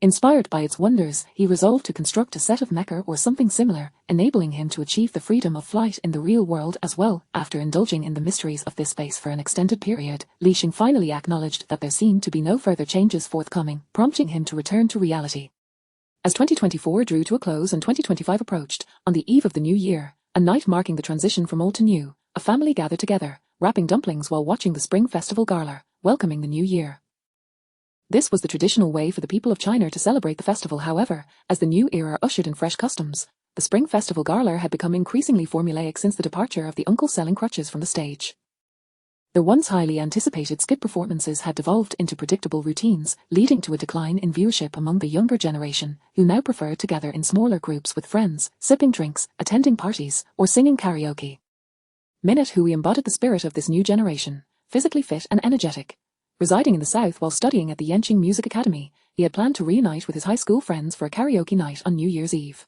Inspired by its wonders, he resolved to construct a set of mecha or something similar, enabling him to achieve the freedom of flight in the real world as well. After indulging in the mysteries of this space for an extended period, Li Xing finally acknowledged that there seemed to be no further changes forthcoming, prompting him to return to reality. As 2024 drew to a close and 2025 approached, on the eve of the new year, a night marking the transition from old to new, a family gathered together, wrapping dumplings while watching the Spring Festival Gala, welcoming the new year. This was the traditional way for the people of China to celebrate the festival. However, as the new era ushered in fresh customs, the Spring Festival Gala had become increasingly formulaic since the departure of the uncle selling crutches from the stage. The once highly anticipated skit performances had devolved into predictable routines, leading to a decline in viewership among the younger generation, who now preferred to gather in smaller groups with friends, sipping drinks, attending parties, or singing karaoke. Minute Hui embodied the spirit of this new generation, physically fit and energetic. Residing in the south while studying at the Yenqing Music Academy, he had planned to reunite with his high school friends for a karaoke night on New Year's Eve.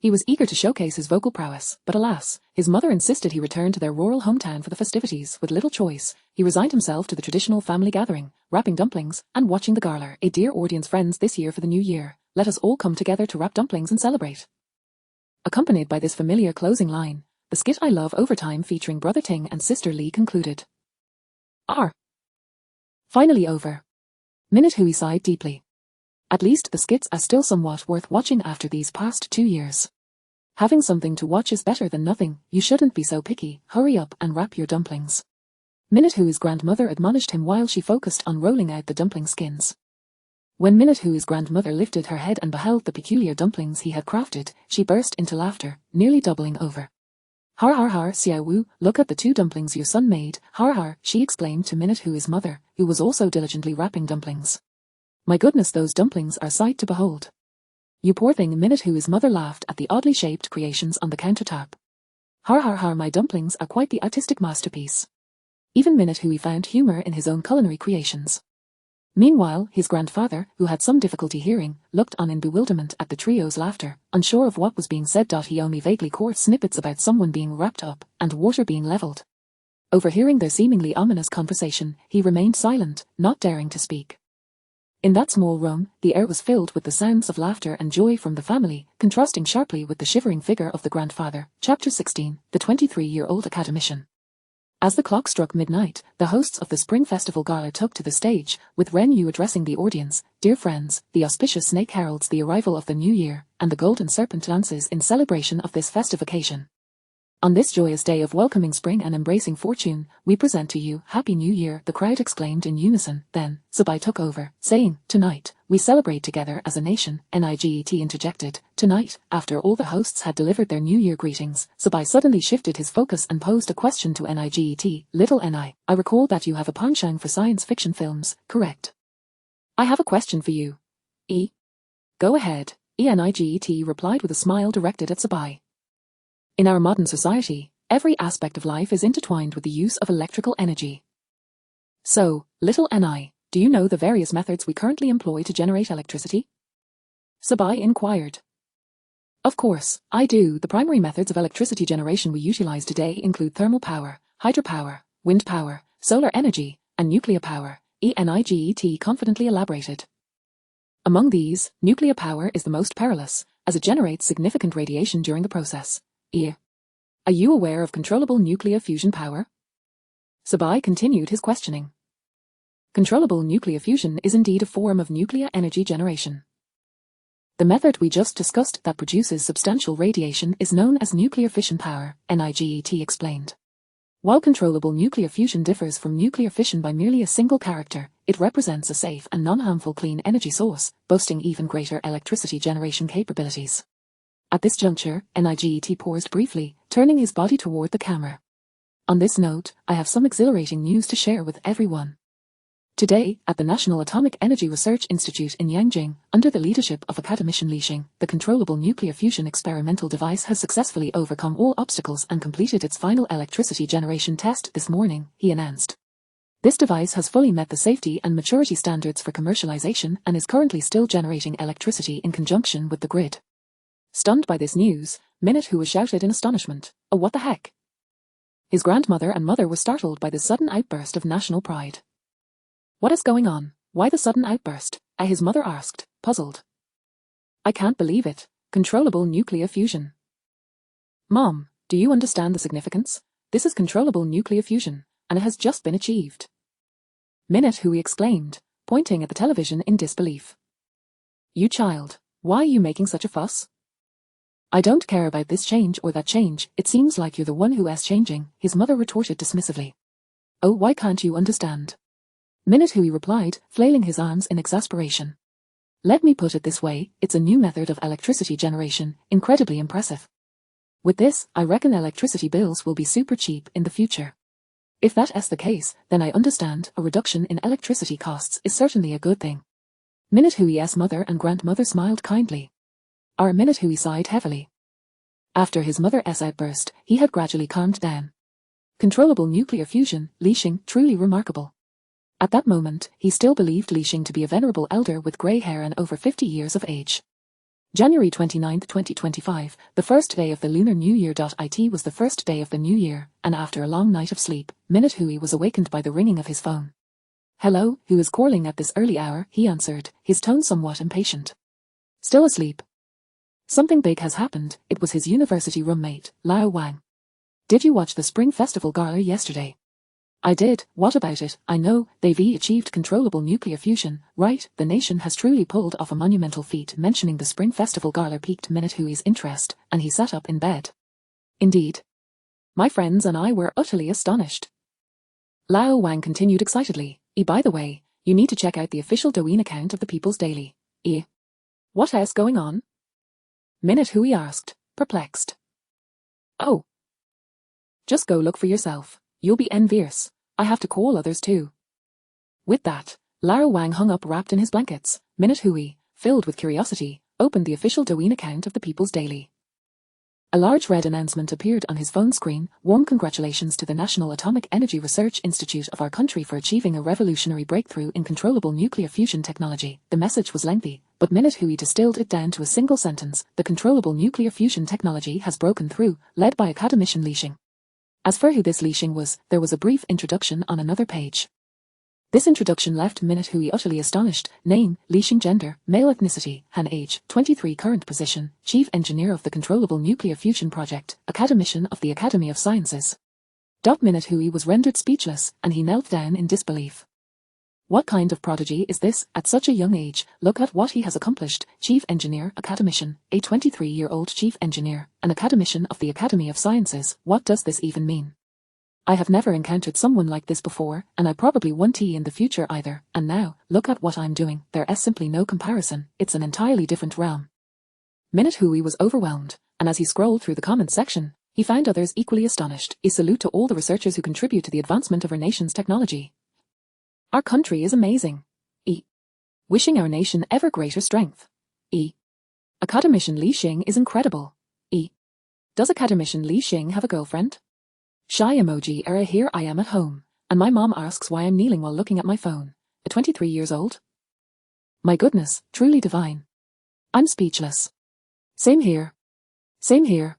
He was eager to showcase his vocal prowess, but alas, his mother insisted he return to their rural hometown for the festivities. With little choice, he resigned himself to the traditional family gathering, wrapping dumplings, and watching the gala. A dear audience, friends, this year for the new year, let us all come together to wrap dumplings and celebrate. Accompanied by this familiar closing line, the skit I Love Overtime featuring Brother Ting and Sister Lee concluded. Finally over. Minute Hui sighed deeply. At least the skits are still somewhat worth watching after these past 2 years. Having something to watch is better than nothing. You shouldn't be so picky. Hurry up and wrap your dumplings. Minute Hui's grandmother admonished him while she focused on rolling out the dumpling skins. When Minute Hui's grandmother lifted her head and beheld the peculiar dumplings he had crafted, she burst into laughter, nearly doubling over. Har har har, Xiao Wu, look at the 2 dumplings your son made. Har har, she exclaimed to Minute Hui's mother, who was also diligently wrapping dumplings. My goodness, those dumplings are a sight to behold. You poor thing. Minute Hui's mother laughed at the oddly shaped creations on the countertop. Har har har, my dumplings are quite the artistic masterpiece. Even Minute Hui found humor in his own culinary creations. Meanwhile, his grandfather, who had some difficulty hearing, looked on in bewilderment at the trio's laughter, unsure of what was being said. He only vaguely caught snippets about someone being wrapped up and water being leveled. Overhearing their seemingly ominous conversation, he remained silent, not daring to speak. In that small room, the air was filled with the sounds of laughter and joy from the family, contrasting sharply with the shivering figure of the grandfather. Chapter 16, the 23-year-old academician. As the clock struck midnight, the hosts of the Spring Festival Gala took to the stage, with Ren Yu addressing the audience. Dear friends, the auspicious snake heralds the arrival of the new year, and the golden serpent dances in celebration of this festive occasion. On this joyous day of welcoming spring and embracing fortune, we present to you Happy New Year, the crowd exclaimed in unison. Then, Sabai took over, saying, Tonight, we celebrate together as a nation. Niget interjected. Tonight, after all the hosts had delivered their New Year greetings, Sabai suddenly shifted his focus and posed a question to Niget. Little Ni, I recall that you have a penchant for science fiction films, correct? I have a question for you. Go ahead, Eniget replied with a smile directed at Sabai. In our modern society, every aspect of life is intertwined with the use of electrical energy. So, little Ni, do you know the various methods we currently employ to generate electricity? Sabai inquired. Of course, I do. The primary methods of electricity generation we utilize today include thermal power, hydropower, wind power, solar energy, and nuclear power, Eniget confidently elaborated. Among these, nuclear power is the most perilous, as it generates significant radiation during the process. Are you aware of controllable nuclear fusion power? Sabai continued his questioning. Controllable nuclear fusion is indeed a form of nuclear energy generation. The method we just discussed that produces substantial radiation is known as nuclear fission power, Eniget explained. While controllable nuclear fusion differs from nuclear fission by merely a single character, it represents a safe and non-harmful clean energy source, boasting even greater electricity generation capabilities. At this juncture, Eniget paused briefly, turning his body toward the camera. On this note, I have some exhilarating news to share with everyone. Today, at the National Atomic Energy Research Institute in Yangjing, under the leadership of academician Li Xing, the controllable nuclear fusion experimental device has successfully overcome all obstacles and completed its final electricity generation test this morning, he announced. This device has fully met the safety and maturity standards for commercialization and is currently still generating electricity in conjunction with the grid. Stunned by this news, Minute Hui shouted in astonishment, "Oh, what the heck?" His grandmother and mother were startled by this sudden outburst of national pride. What is going on? Why the sudden outburst? His mother asked, puzzled. I can't believe it. Controllable nuclear fusion. Mom, do you understand the significance? This is controllable nuclear fusion, and it has just been achieved. Minute Hui exclaimed, pointing at the television in disbelief. You child, why are you making such a fuss? I don't care about this change or that change, it seems like you're the one who is changing, his mother retorted dismissively. Oh, why can't you understand? Minute Hui replied, flailing his arms in exasperation. Let me put it this way, it's a new method of electricity generation, incredibly impressive. With this, I reckon electricity bills will be super cheap in the future. If that is the case, then I understand a reduction in electricity costs is certainly a good thing. Minute Hui's mother and grandmother smiled kindly. Our Minute Hui sighed heavily. After his mother's outburst, he had gradually calmed down. Controllable nuclear fusion, Li Xing, truly remarkable. At that moment, he still believed Li Xing to be a venerable elder with grey hair and over 50 years of age. January 29, 2025, the first day of the Lunar New Year. It was the first day of the new year, and after a long night of sleep, Minute Hui was awakened by the ringing of his phone. Hello, who is calling at this early hour? He answered, his tone somewhat impatient. Still asleep. Something big has happened. It was his university roommate, Lao Wang. Did you watch the Spring Festival Gala yesterday? I did. What about it? I know, they've achieved controllable nuclear fusion, right? The nation has truly pulled off a monumental feat. Mentioning the Spring Festival Gala piqued Minute Hui's interest, and he sat up in bed. Indeed. My friends and I were utterly astonished. Lao Wang continued excitedly, by the way, you need to check out the official Douyin account of the People's Daily. What is going on? Minute Hui asked, perplexed. Oh. Just go look for yourself. You'll be envious. I have to call others too. With that, Lao Wang hung up wrapped in his blankets. Minute Hui, filled with curiosity, opened the official Douyin account of the People's Daily. A large red announcement appeared on his phone screen. Warm congratulations to the National Atomic Energy Research Institute of our country for achieving a revolutionary breakthrough in controllable nuclear fusion technology. The message was lengthy, but Minute Hui distilled it down to a single sentence. The controllable nuclear fusion technology has broken through, led by academician Li Xing. As for who this Li Xing was, there was a brief introduction on another page. This introduction left Minute Hui utterly astonished. Name, Li Xing. Gender, male. Ethnicity, Han. Age, 23. Current position, Chief Engineer of the Controllable Nuclear Fusion Project, Academician of the Academy of Sciences. Minute Hui was rendered speechless, and he knelt down in disbelief. What kind of prodigy is this, at such a young age? Look at what he has accomplished. Chief Engineer, Academician, a 23-year-old Chief Engineer, an Academician of the Academy of Sciences. What does this even mean? I have never encountered someone like this before, and I probably won't in the future either, and now, look at what I'm doing. There is simply no comparison, it's an entirely different realm. Minute Hui was overwhelmed, and as he scrolled through the comments section, he found others equally astonished. A salute to all the researchers who contribute to the advancement of our nation's technology. Our country is amazing. Wishing our nation ever greater strength. E. Academician Li Xing is incredible. E. Does Academician Li Xing have a girlfriend? Shy emoji era. Here I am at home, and my mom asks why I'm kneeling while looking at my phone. At 23 years old? My goodness, truly divine. I'm speechless. Same here. Same here.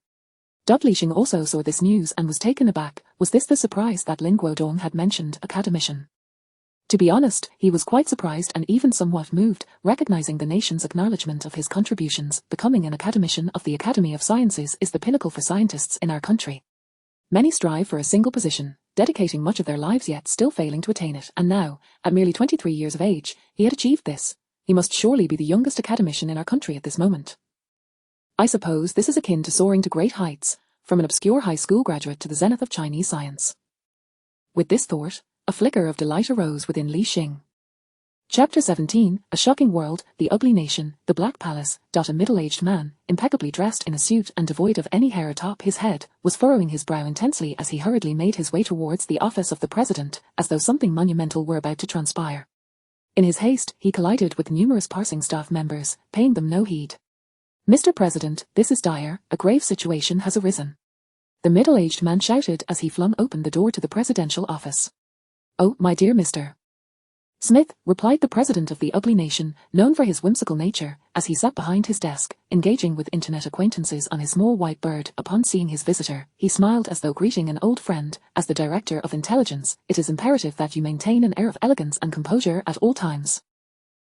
Li Xing also saw this news and was taken aback. Was this the surprise that Lin Guodong had mentioned, academician? To be honest, he was quite surprised and even somewhat moved, recognizing the nation's acknowledgement of his contributions. Becoming an academician of the Academy of Sciences is the pinnacle for scientists in our country. Many strive for a single position, dedicating much of their lives yet still failing to attain it, and now, at merely 23 years of age, he had achieved this. He must surely be the youngest academician in our country at this moment. I suppose this is akin to soaring to great heights, from an obscure high school graduate to the zenith of Chinese science. With this thought, a flicker of delight arose within Li Xing. Chapter 17, A Shocking World, The Ugly Nation, The Black Palace. A middle-aged man, impeccably dressed in a suit and devoid of any hair atop his head, was furrowing his brow intensely as he hurriedly made his way towards the office of the president, as though something monumental were about to transpire. In his haste, he collided with numerous parsing staff members, paying them no heed. Mr. President, this is dire. A grave situation has arisen. The middle-aged man shouted as he flung open the door to the presidential office. Oh, my dear Mr. Smith, replied the president of the ugly nation, known for his whimsical nature, as he sat behind his desk, engaging with internet acquaintances on his small white bird. Upon seeing his visitor, he smiled as though greeting an old friend. As the Director of Intelligence, it is imperative that you maintain an air of elegance and composure at all times.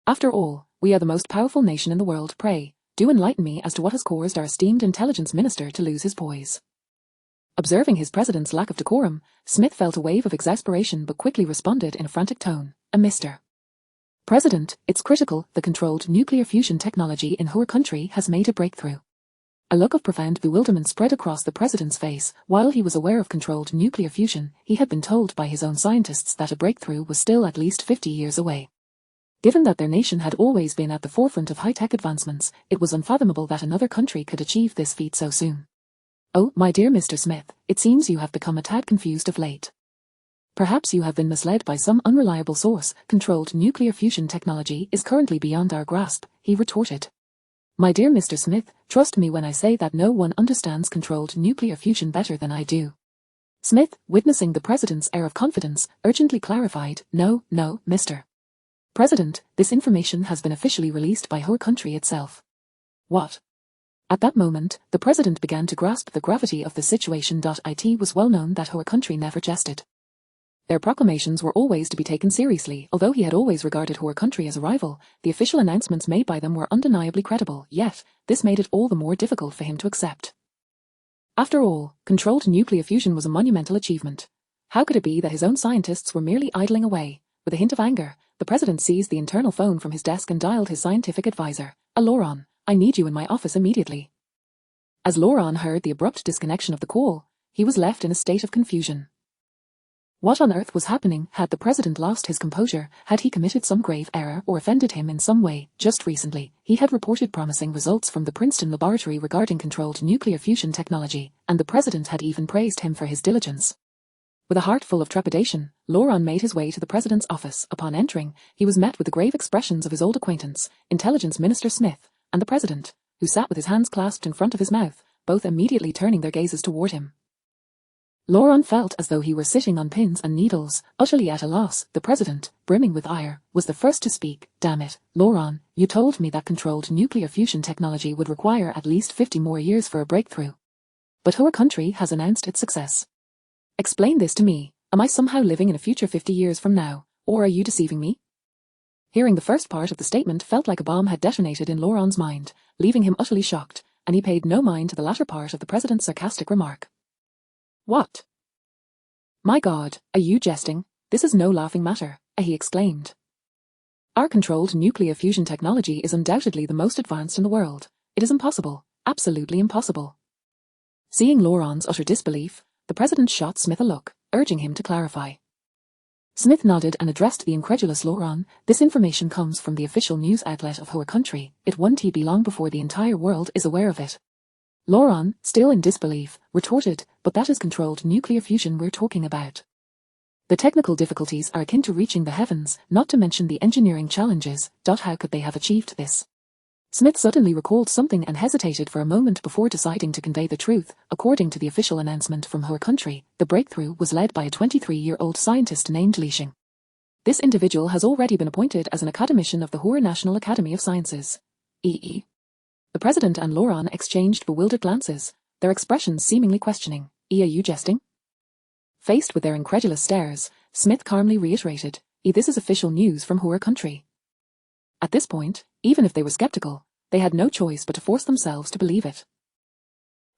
After all, we are the most powerful nation in the world. Pray, do enlighten me as to what has caused our esteemed intelligence minister to lose his poise. Observing his president's lack of decorum, Smith felt a wave of exasperation but quickly responded in a frantic tone. Mr. President, it's critical. The controlled nuclear fusion technology in our country has made a breakthrough. A look of profound bewilderment spread across the president's face. While he was aware of controlled nuclear fusion, he had been told by his own scientists that a breakthrough was still at least 50 years away. Given that their nation had always been at the forefront of high-tech advancements, it was unfathomable that another country could achieve this feat so soon. Oh, my dear Mr. Smith, it seems you have become a tad confused of late. Perhaps you have been misled by some unreliable source. Controlled nuclear fusion technology is currently beyond our grasp, he retorted. My dear Mr. Smith, trust me when I say that no one understands controlled nuclear fusion better than I do. Smith, witnessing the president's air of confidence, urgently clarified, No, Mr. President, this information has been officially released by our country itself. What? At that moment, the president began to grasp the gravity of the situation. It was well known that our country never jested. Their proclamations were always to be taken seriously. Although he had always regarded our country as a rival, the official announcements made by them were undeniably credible, yet this made it all the more difficult for him to accept. After all, controlled nuclear fusion was a monumental achievement. How could it be that his own scientists were merely idling away? With a hint of anger, the president seized the internal phone from his desk and dialed his scientific advisor. Laurent, I need you in my office immediately. As Laurent heard the abrupt disconnection of the call, he was left in a state of confusion. What on earth was happening? Had the president lost his composure? Had he committed some grave error or offended him in some way? Just recently, he had reported promising results from the Princeton laboratory regarding controlled nuclear fusion technology, and the president had even praised him for his diligence. With a heart full of trepidation, Laurent made his way to the president's office. Upon entering, he was met with the grave expressions of his old acquaintance, Intelligence Minister Smith, and the president, who sat with his hands clasped in front of his mouth, both immediately turning their gazes toward him. Laurent felt as though he were sitting on pins and needles, utterly at a loss. The president, brimming with ire, was the first to speak. Damn it, Laurent, you told me that controlled nuclear fusion technology would require at least 50 more years for a breakthrough. But our country has announced its success. Explain this to me. Am I somehow living in a future 50 years from now, or are you deceiving me? Hearing the first part of the statement felt like a bomb had detonated in Laurent's mind, leaving him utterly shocked, and he paid no mind to the latter part of the president's sarcastic remark. What? My God, are you jesting? This is no laughing matter, he exclaimed. Our controlled nuclear fusion technology is undoubtedly the most advanced in the world. It is impossible, absolutely impossible. Seeing Laurent's utter disbelief, the president shot Smith a look, urging him to clarify. Smith nodded and addressed the incredulous Laurent. This information comes from the official news outlet of our country. It won't be long before the entire world is aware of it. Laurent, still in disbelief, retorted, but that is controlled nuclear fusion we're talking about. The technical difficulties are akin to reaching the heavens, not to mention the engineering challenges. How could they have achieved this? Smith suddenly recalled something and hesitated for a moment before deciding to convey the truth. According to the official announcement from her country, the breakthrough was led by a 23-year-old scientist named Li Xing. This individual has already been appointed as an academician of the Hua National Academy of Sciences. The president and Laurent exchanged bewildered glances, their expressions seemingly questioning. Are you jesting? Faced with their incredulous stares, Smith calmly reiterated, this is official news from her country. At this point, even if they were skeptical, they had no choice but to force themselves to believe it.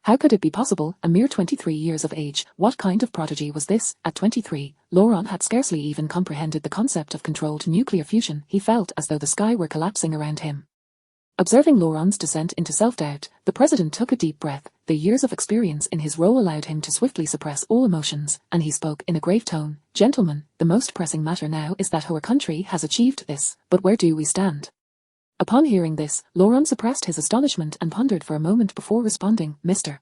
How could it be possible, a mere 23 years of age? What kind of prodigy was this? At 23, Laurent had scarcely even comprehended the concept of controlled nuclear fusion. He felt as though the sky were collapsing around him. Observing Laurent's descent into self-doubt, the president took a deep breath. The years of experience in his role allowed him to swiftly suppress all emotions, and he spoke in a grave tone. Gentlemen, the most pressing matter now is that our country has achieved this, but where do we stand? Upon hearing this, Laurent suppressed his astonishment and pondered for a moment before responding, Mr.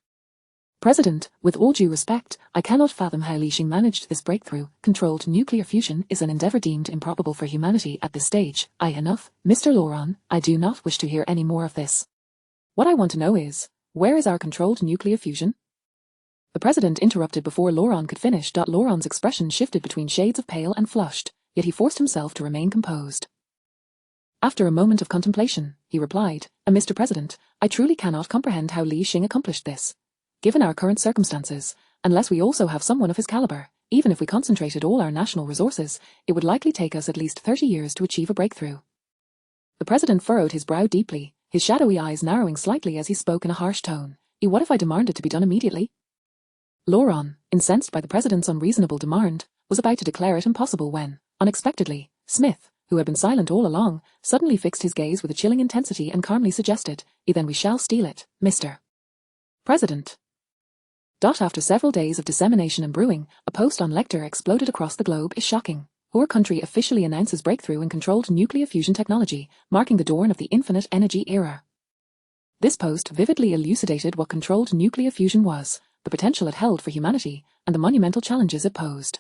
President, with all due respect, I cannot fathom how Li Xing managed this breakthrough. Controlled nuclear fusion is an endeavor deemed improbable for humanity at this stage. Enough, Mr. Laurent, I do not wish to hear any more of this. What I want to know is, where is our controlled nuclear fusion? The president interrupted before Laurent could finish. Laurent's expression shifted between shades of pale and flushed, yet he forced himself to remain composed. After a moment of contemplation, he replied, Mr. President, I truly cannot comprehend how Li Xing accomplished this. Given our current circumstances, unless we also have someone of his caliber, even if we concentrated all our national resources, it would likely take us at least 30 years to achieve a breakthrough. The president furrowed his brow deeply, his shadowy eyes narrowing slightly as he spoke in a harsh tone. What if I demanded to be done immediately? Laurent, incensed by the president's unreasonable demand, was about to declare it impossible when, unexpectedly, Smith, who had been silent all along, suddenly fixed his gaze with a chilling intensity and calmly suggested, Then we shall steal it, Mr. President. After several days of dissemination and brewing, a post on Lecter exploded across the globe is shocking. Our country officially announces breakthrough in controlled nuclear fusion technology, marking the dawn of the infinite energy era. This post vividly elucidated what controlled nuclear fusion was, the potential it held for humanity, and the monumental challenges it posed.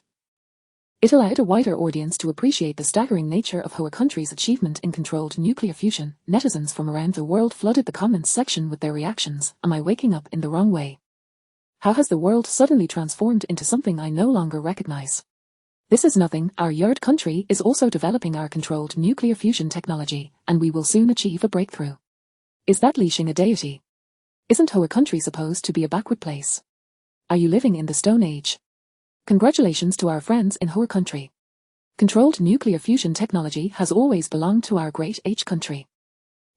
It allowed a wider audience to appreciate the staggering nature of our country's achievement in controlled nuclear fusion. Netizens from around the world flooded the comments section with their reactions. Am I waking up in the wrong way? How has the world suddenly transformed into something I no longer recognize? This is nothing. Our yard country is also developing our controlled nuclear fusion technology, and we will soon achieve a breakthrough. Is that Li Xing a deity? Isn't our country supposed to be a backward place? Are you living in the Stone Age? Congratulations to our friends in our country. Controlled nuclear fusion technology has always belonged to our great H country.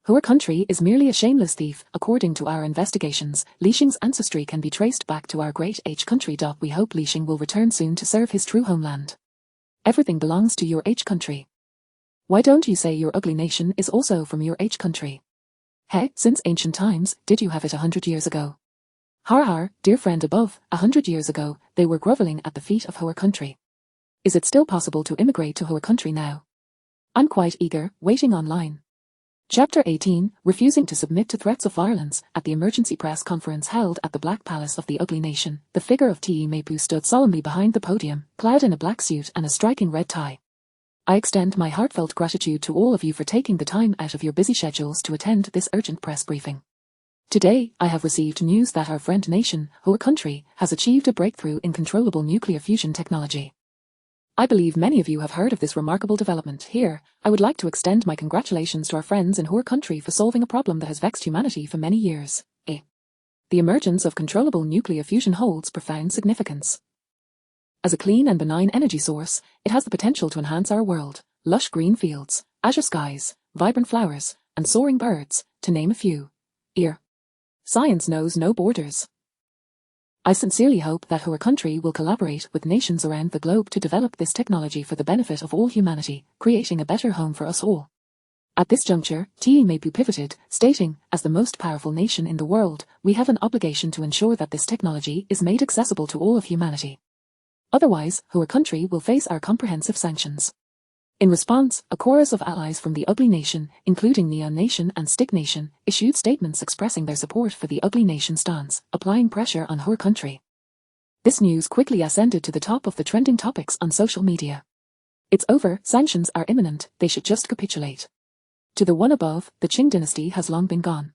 Our country is merely a shameless thief. According to our investigations, Li Xing's ancestry can be traced back to our great H country. We hope Li Xing will return soon to serve his true homeland. Everything belongs to your H country. Why don't you say your ugly nation is also from your H country? Since ancient times, did you have it 100 years ago? Har, dear friend above, 100 years ago, they were groveling at the feet of our country. Is it still possible to immigrate to our country now? I'm quite eager, waiting online. Chapter 18, Refusing to Submit to Threats of Violence. At the emergency press conference held at the Black Palace of the Ugly Nation, the figure of Te Meipu stood solemnly behind the podium, clad in a black suit and a striking red tie. I extend my heartfelt gratitude to all of you for taking the time out of your busy schedules to attend this urgent press briefing. Today, I have received news that our friend nation, our country, has achieved a breakthrough in controllable nuclear fusion technology. I believe many of you have heard of this remarkable development. Here, I would like to extend my congratulations to our friends in our country for solving a problem that has vexed humanity for many years. The emergence of controllable nuclear fusion holds profound significance. As a clean and benign energy source, it has the potential to enhance our world. Lush green fields, azure skies, vibrant flowers, and soaring birds, to name a few. Science knows no borders. I sincerely hope that our country will collaborate with nations around the globe to develop this technology for the benefit of all humanity, creating a better home for us all. At this juncture, Te Meipu pivoted, stating, as the most powerful nation in the world, we have an obligation to ensure that this technology is made accessible to all of humanity. Otherwise, our country will face our comprehensive sanctions. In response, a chorus of allies from the Ugly Nation, including Neon Nation and Stick Nation, issued statements expressing their support for the Ugly Nation stance, applying pressure on our country. This news quickly ascended to the top of the trending topics on social media. It's over, sanctions are imminent, they should just capitulate. To the one above, the Qing dynasty has long been gone.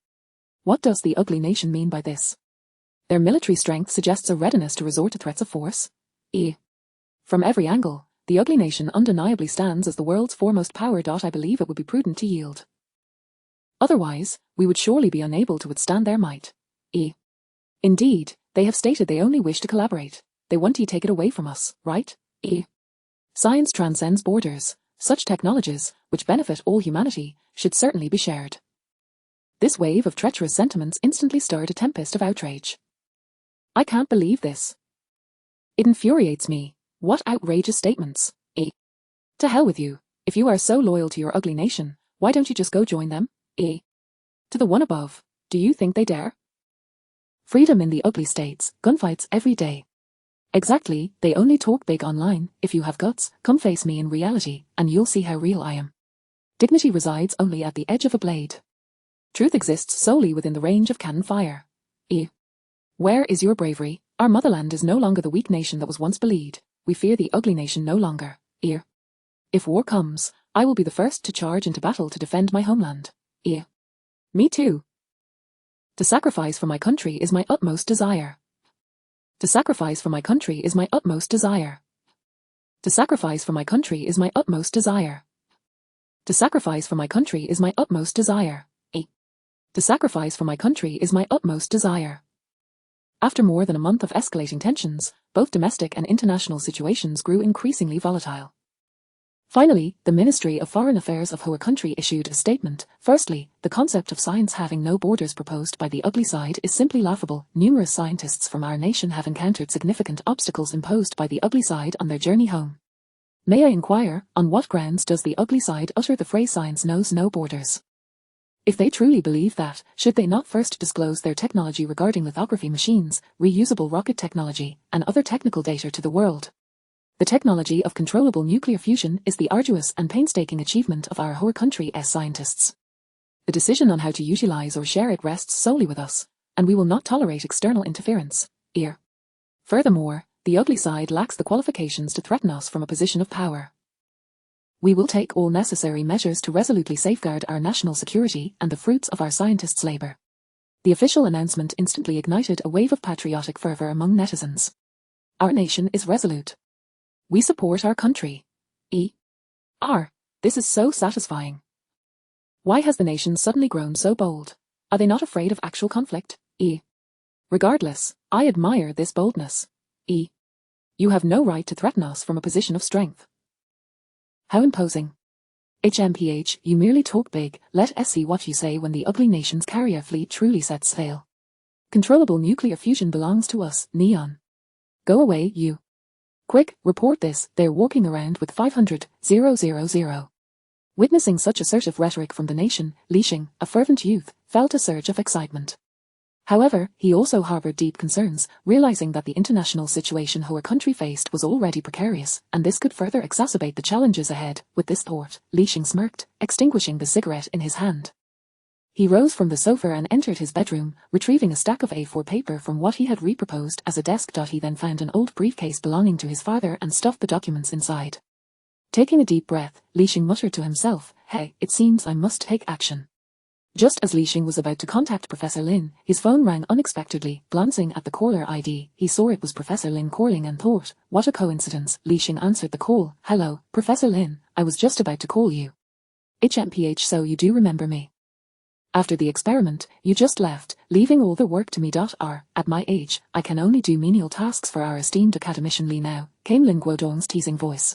What does the ugly nation mean by this? Their military strength suggests a readiness to resort to threats of force. From every angle, the ugly nation undeniably stands as the world's foremost power. I believe it would be prudent to yield. Otherwise, we would surely be unable to withstand their might. Indeed, they have stated they only wish to collaborate. They want to take it away from us, right? Science transcends borders. Such technologies, which benefit all humanity, should certainly be shared. This wave of treacherous sentiments instantly stirred a tempest of outrage. I can't believe this. It infuriates me. What outrageous statements. To hell with you. If you are so loyal to your ugly nation, why don't you just go join them? To the one above, do you think they dare? Freedom in the ugly states, gunfights every day. Exactly, they only talk big online. If you have guts, come face me in reality, and you'll see how real I am. Dignity resides only at the edge of a blade. Truth exists solely within the range of cannon fire. Where is your bravery? Our motherland is no longer the weak nation that was once believed. We fear the ugly nation no longer. If war comes, I will be the first to charge into battle to defend my homeland. Me too. To sacrifice for my country is my utmost desire. To sacrifice for my country is my utmost desire. To sacrifice for my country is my utmost desire. To sacrifice for my country is my utmost desire. To sacrifice for my country is my utmost desire. After more than a month of escalating tensions, both domestic and international situations grew increasingly volatile. Finally, the Ministry of Foreign Affairs of our country issued a statement. Firstly, the concept of science having no borders proposed by the ugly side is simply laughable. Numerous scientists from our nation have encountered significant obstacles imposed by the ugly side on their journey home. May I inquire, on what grounds does the ugly side utter the phrase science knows no borders? If they truly believe that, should they not first disclose their technology regarding lithography machines, reusable rocket technology, and other technical data to the world? The technology of controllable nuclear fusion is the arduous and painstaking achievement of our whole country's scientists. The decision on how to utilize or share it rests solely with us, and we will not tolerate external interference. Furthermore, the ugly side lacks the qualifications to threaten us from a position of power. We will take all necessary measures to resolutely safeguard our national security and the fruits of our scientists' labor. The official announcement instantly ignited a wave of patriotic fervor among netizens. Our nation is resolute. We support our country. This is so satisfying. Why has the nation suddenly grown so bold? Are they not afraid of actual conflict? Regardless, I admire this boldness. You have no right to threaten us from a position of strength. How imposing. HMPH, you merely talk big, let us see what you say when the ugly nation's carrier fleet truly sets sail. Controllable nuclear fusion belongs to us, Neon. Go away, you. Quick, report this, they're walking around with 500,000. Witnessing such assertive rhetoric from the nation, Li Xing, a fervent youth, felt a surge of excitement. However, he also harbored deep concerns, realizing that the international situation our country faced was already precarious, and this could further exacerbate the challenges ahead. With this thought, Li Xing smirked, extinguishing the cigarette in his hand. He rose from the sofa and entered his bedroom, retrieving a stack of A4 paper from what he had reproposed as a desk. He then found an old briefcase belonging to his father and stuffed the documents inside. Taking a deep breath, Li Xing muttered to himself, "Hey, it seems I must take action." Just as Li Xing was about to contact Professor Lin, his phone rang unexpectedly. Glancing at the caller ID, he saw it was Professor Lin calling and thought, what a coincidence. Li Xing answered the call. "Hello, Professor Lin, I was just about to call you." HMPH, so you do remember me. After the experiment, you just left, leaving all the work to me. At my age, I can only do menial tasks for our esteemed academician Li now, came Lin Guodong's teasing voice.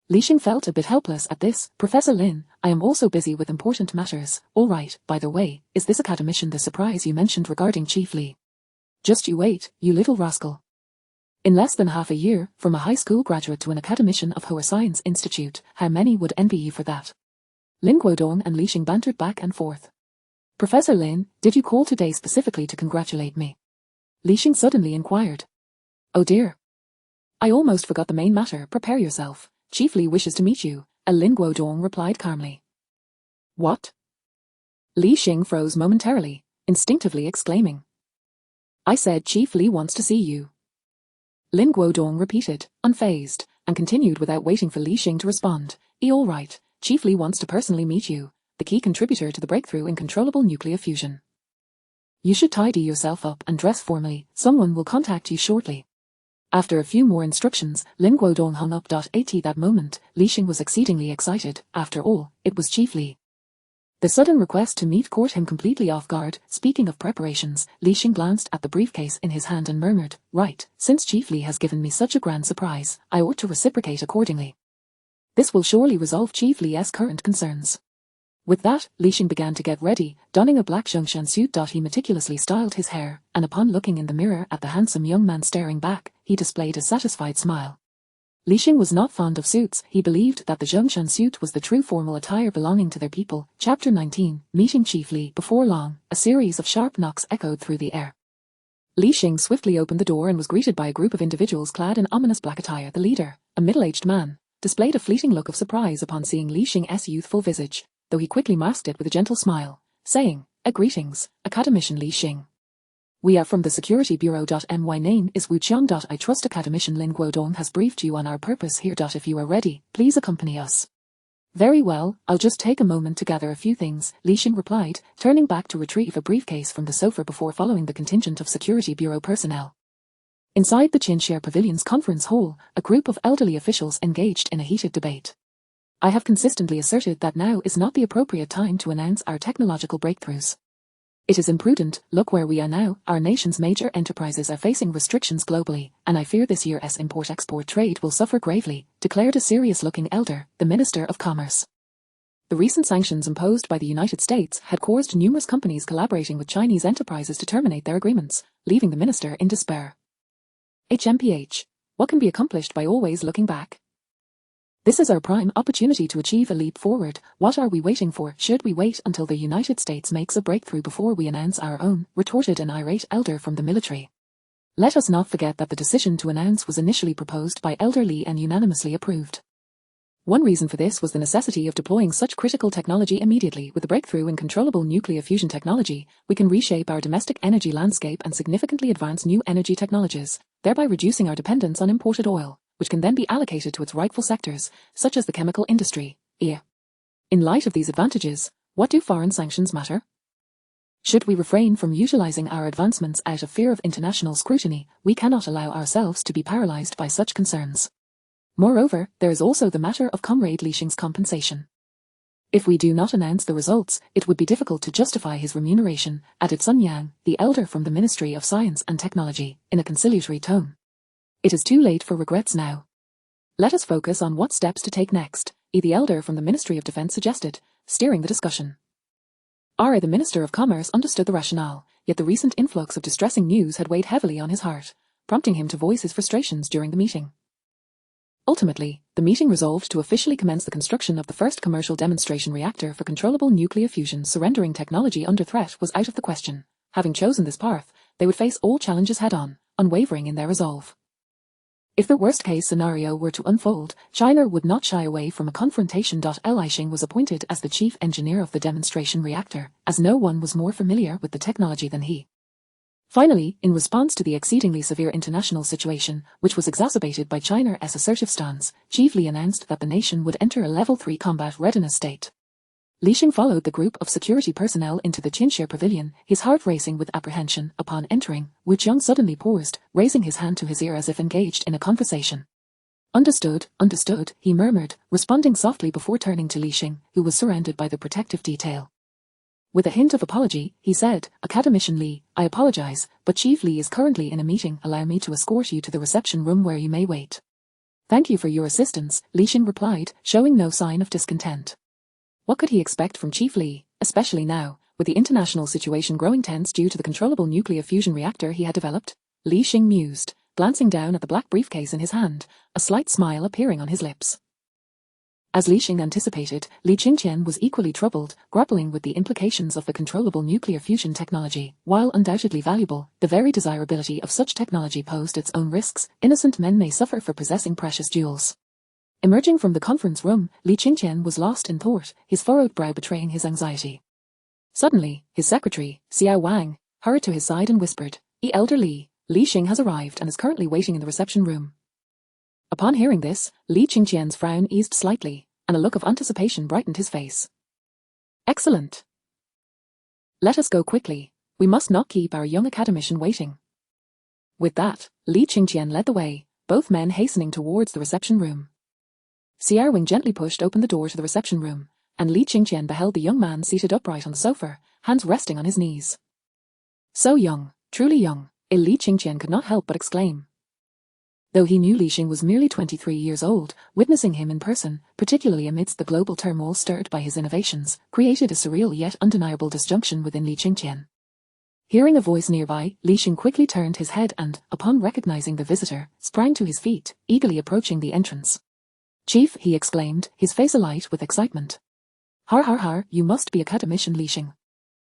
Li Xing felt a bit helpless at this. "Professor Lin, I am also busy with important matters. All right, by the way, is this academician the surprise you mentioned regarding Chief Li? Just you wait, you little rascal. In less than half a year, from a high school graduate to an academician of our science institute, how many would envy you for that?" Lin Guodong and Li Xing bantered back and forth. "Professor Lin, did you call today specifically to congratulate me?" Li Xing suddenly inquired. "Oh dear. I almost forgot the main matter. Prepare yourself. Chief Li wishes to meet you," Lin Guodong replied calmly. "What?" Li Xing froze momentarily, instinctively exclaiming. "I said Chief Li wants to see you." Lin Guodong repeated, unfazed, and continued without waiting for Li Xing to respond. "All right, Chief Li wants to personally meet you. the key contributor to the breakthrough in controllable nuclear fusion. You should tidy yourself up and dress formally. Someone will contact you shortly. After a few more instructions, Lin Guodong hung up. At that moment, Li Xing was exceedingly excited. After all, it was Chief Li. The sudden request to meet caught him completely off guard. Speaking of preparations, Li Xing glanced at the briefcase in his hand and murmured, "Right, since Chief Li has given me such a grand surprise, I ought to reciprocate accordingly. This will surely resolve Chief Li's current concerns." With that, Li Xing began to get ready, donning a black Zhongshan suit. He meticulously styled his hair, and upon looking in the mirror at the handsome young man staring back, he displayed a satisfied smile. Li Xing was not fond of suits. He believed that the Zhongshan suit was the true formal attire belonging to their people. Chapter 19, Meeting Chief Li. Before long, a series of sharp knocks echoed through the air. Li Xing swiftly opened the door and was greeted by a group of individuals clad in ominous black attire. The leader, a middle-aged man, displayed a fleeting look of surprise upon seeing Li Xing's youthful visage, though he quickly masked it with a gentle smile, saying, "Greetings, Academician Li Xing. We are from the Security Bureau. My name is Wu Qiang. I trust Academician Lin Guodong has briefed you on our purpose here. If you are ready, please accompany us." "Very well, I'll just take a moment to gather a few things," Li Xing replied, turning back to retrieve a briefcase from the sofa before following the contingent of Security Bureau personnel. Inside the Qinxia Pavilion's conference hall, a group of elderly officials engaged in a heated debate. "I have consistently asserted that now is not the appropriate time to announce our technological breakthroughs. It is imprudent. Look where we are now. Our nation's major enterprises are facing restrictions globally, and I fear this year's import-export trade will suffer gravely," declared a serious-looking elder, the Minister of Commerce. The recent sanctions imposed by the United States had caused numerous companies collaborating with Chinese enterprises to terminate their agreements, leaving the minister in despair. HMPH. What can be accomplished by always looking back? This is our prime opportunity to achieve a leap forward. What are we waiting for? Should we wait until the United States makes a breakthrough before we announce our own? Retorted an irate elder from the military. Let us not forget that the decision to announce was initially proposed by Elder Li and unanimously approved. One reason for this was the necessity of deploying such critical technology immediately. With the breakthrough in controllable nuclear fusion technology, we can reshape our domestic energy landscape and significantly advance new energy technologies, thereby reducing our dependence on imported oil, which can then be allocated to its rightful sectors, such as the chemical industry. In light of these advantages, what do foreign sanctions matter? Should we refrain from utilizing our advancements out of fear of international scrutiny, we cannot allow ourselves to be paralyzed by such concerns. Moreover, there is also the matter of Comrade Li Xing's compensation. If we do not announce the results, it would be difficult to justify his remuneration, added Sun Yang, the elder from the Ministry of Science and Technology, in a conciliatory tone. It is too late for regrets now. Let us focus on what steps to take next, the elder from the Ministry of Defense suggested, steering the discussion. The Minister of Commerce understood the rationale, yet the recent influx of distressing news had weighed heavily on his heart, prompting him to voice his frustrations during the meeting. Ultimately, the meeting resolved to officially commence the construction of the first commercial demonstration reactor for controllable nuclear fusion. Surrendering technology under threat was out of the question. Having chosen this path, they would face all challenges head-on, unwavering in their resolve. If the worst-case scenario were to unfold, China would not shy away from a confrontation. Li Xing was appointed as the chief engineer of the demonstration reactor, as no one was more familiar with the technology than he. Finally, in response to the exceedingly severe international situation, which was exacerbated by China's assertive stance, Chief Li announced that the nation would enter a Level 3 combat readiness state. Li Xing followed the group of security personnel into the Qinxia Pavilion, his heart racing with apprehension. Upon entering, Wu Qiang suddenly paused, raising his hand to his ear as if engaged in a conversation. Understood, he murmured, responding softly before turning to Li Xing, who was surrounded by the protective detail. With a hint of apology, he said, "Academician Li, I apologize, but Chief Li is currently in a meeting. Allow me to escort you to the reception room where you may wait." "Thank you for your assistance," Li Xing replied, showing no sign of discontent. What could he expect from Chief Li, especially now, with the international situation growing tense due to the controllable nuclear fusion reactor he had developed? Li Xing mused, glancing down at the black briefcase in his hand, a slight smile appearing on his lips. As Li Xing anticipated, Li Qingqian was equally troubled, grappling with the implications of the controllable nuclear fusion technology. While undoubtedly valuable, the very desirability of such technology posed its own risks. Innocent men may suffer for possessing precious jewels. Emerging from the conference room, Li Qingqian was lost in thought, his furrowed brow betraying his anxiety. Suddenly, his secretary, Xiao Wang, hurried to his side and whispered, "Elder Li, Li Xing has arrived and is currently waiting in the reception room." Upon hearing this, Li Qingqian's frown eased slightly, and a look of anticipation brightened his face. Excellent. Let us go quickly. We must not keep our young academician waiting. With that, Li Qingqian led the way, both men hastening towards the reception room. Xiao Wing gently pushed open the door to the reception room, and Li Qingqian beheld the young man seated upright on the sofa, hands resting on his knees. So young, truly young, Li Qingqian could not help but exclaim. Though he knew Li Xing was merely 23 years old, witnessing him in person, particularly amidst the global turmoil stirred by his innovations, created a surreal yet undeniable disjunction within Li Qingqian. Hearing a voice nearby, Li Xing quickly turned his head and, upon recognizing the visitor, sprang to his feet, eagerly approaching the entrance. "Chief," he exclaimed, his face alight with excitement. "Har har har, you must be academician Li Xing."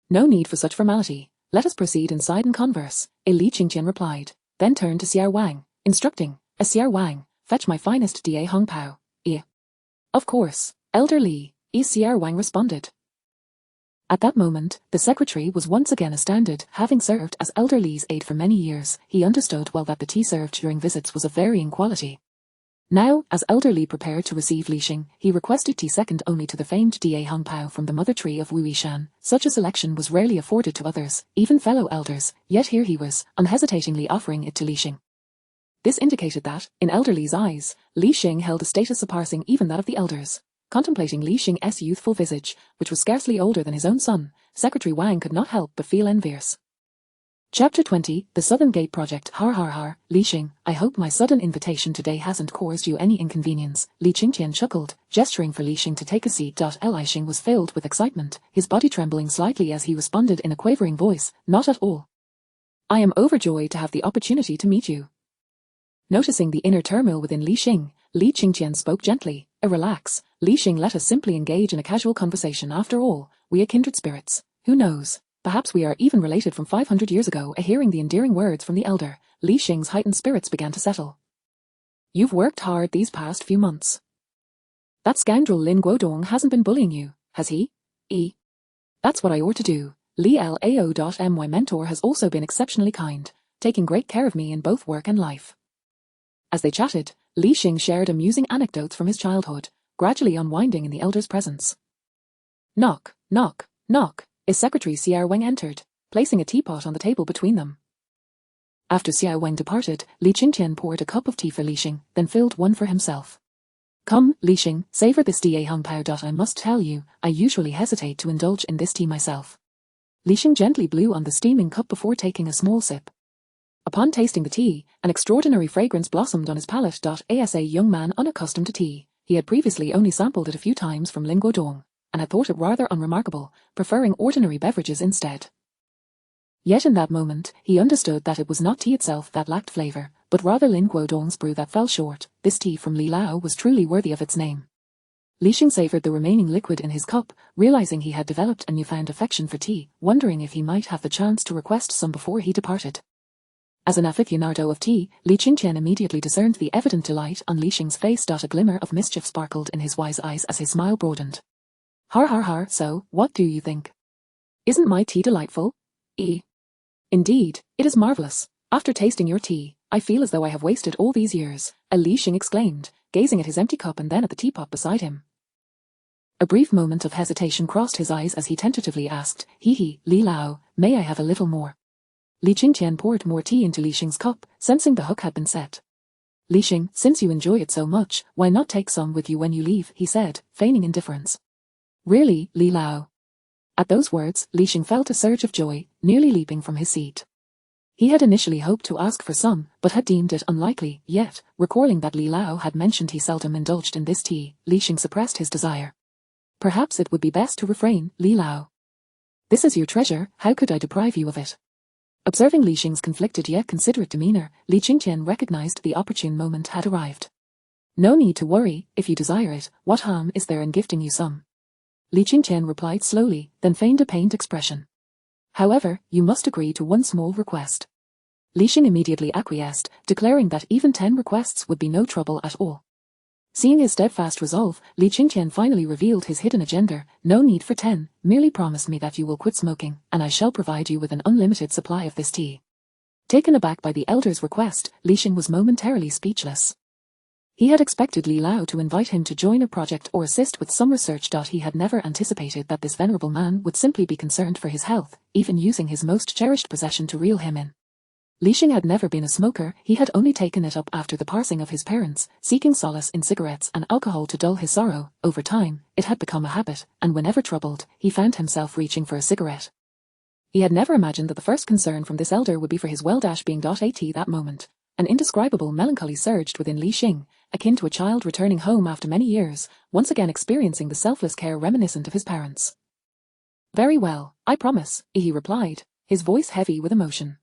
"No need for such formality. Let us proceed inside and converse," Li Qingqian replied, then turned to Xiao Wang, instructing, Xiao Wang, fetch my finest Da Hong Pao. Of course, Elder Li, Xiao Wang responded. At that moment, the secretary was once again astounded. Having served as Elder Li's aide for many years, he understood well that the tea served during visits was of varying quality. Now, as Elder Li prepared to receive Li Xing, he requested tea second only to the famed Da Hong Pao from the mother tree of Wuishan. Such a selection was rarely afforded to others, even fellow elders, yet here he was, unhesitatingly offering it to Li Xing. This indicated that, in Elder Li's eyes, Li Xing held a status surpassing even that of the elders. Contemplating Li Xing's youthful visage, which was scarcely older than his own son, Secretary Wang could not help but feel envious. Chapter 20, The Southern Gate Project. Har har har, Li Xing, I hope my sudden invitation today hasn't caused you any inconvenience. Li Qingqian chuckled, gesturing for Li Xing to take a seat. Li Xing was filled with excitement, his body trembling slightly as he responded in a quavering voice, "Not at all. I am overjoyed to have the opportunity to meet you." Noticing the inner turmoil within Li Qingqian spoke gently, "Relax, Li Xing, let us simply engage in a casual conversation. After all, we are kindred spirits. Who knows, perhaps we are even related from 500 years ago." Hearing the endearing words from the elder, Li Xing's heightened spirits began to settle. "You've worked hard these past few months. That scoundrel Lin Guodong hasn't been bullying you, has he? That's what I ought to do. Li Lao. My mentor has also been exceptionally kind, taking great care of me in both work and life." As they chatted, Li Xing shared amusing anecdotes from his childhood, gradually unwinding in the elder's presence. Knock, knock, knock, as Secretary Xiao Wang entered, placing a teapot on the table between them. After Xiao Wang departed, Li Qingqian poured a cup of tea for Li Xing, then filled one for himself. "Come, Li Xing, savor this Da Hong Pao. I must tell you, I usually hesitate to indulge in this tea myself." Li Xing gently blew on the steaming cup before taking a small sip. Upon tasting the tea, an extraordinary fragrance blossomed on his palate. As a young man unaccustomed to tea, he had previously only sampled it a few times from Lin Guodong, and had thought it rather unremarkable, preferring ordinary beverages instead. Yet in that moment, he understood that it was not tea itself that lacked flavour, but rather Lin Guodong's brew that fell short. This tea from Li Lao was truly worthy of its name. Li Xing savoured the remaining liquid in his cup, realising he had developed a newfound affection for tea, wondering if he might have the chance to request some before he departed. As an aficionado of tea, Li Qingqian immediately discerned the evident delight on Li Xing's face. A glimmer of mischief sparkled in his wise eyes as his smile broadened. "Har har har, so, what do you think? Isn't my tea delightful? Indeed, it is marvellous. After tasting your tea, I feel as though I have wasted all these years," Li Xing exclaimed, gazing at his empty cup and then at the teapot beside him. A brief moment of hesitation crossed his eyes as he tentatively asked, Li Lao, may I have a little more?" Li Qingqian poured more tea into Li Xing's cup, sensing the hook had been set. "Li Xing, since you enjoy it so much, why not take some with you when you leave?" he said, feigning indifference. "Really, Li Lao?" At those words, Li Xing felt a surge of joy, nearly leaping from his seat. He had initially hoped to ask for some, but had deemed it unlikely, yet, recalling that Li Lao had mentioned he seldom indulged in this tea, Li Xing suppressed his desire. "Perhaps it would be best to refrain, Li Lao. This is your treasure, how could I deprive you of it?" Observing Li Xing's conflicted yet considerate demeanour, Li Qingqian recognized the opportune moment had arrived. "No need to worry, if you desire it, what harm is there in gifting you some?" Li Qingqian replied slowly, then feigned a pained expression. "However, you must agree to one small request." Li Xing immediately acquiesced, declaring that even 10 requests would be no trouble at all. Seeing his steadfast resolve, Li Qingqian finally revealed his hidden agenda. "No need for 10, merely promise me that you will quit smoking, and I shall provide you with an unlimited supply of this tea." Taken aback by the elder's request, Li Xing was momentarily speechless. He had expected Li Lao to invite him to join a project or assist with some research. He had never anticipated that this venerable man would simply be concerned for his health, even using his most cherished possession to reel him in. Li Xing had never been a smoker, he had only taken it up after the passing of his parents, seeking solace in cigarettes and alcohol to dull his sorrow. Over time, it had become a habit, and whenever troubled, he found himself reaching for a cigarette. He had never imagined that the first concern from this elder would be for his well-being. At that moment, an indescribable melancholy surged within Li Xing, akin to a child returning home after many years, once again experiencing the selfless care reminiscent of his parents. "Very well, I promise," he replied, his voice heavy with emotion.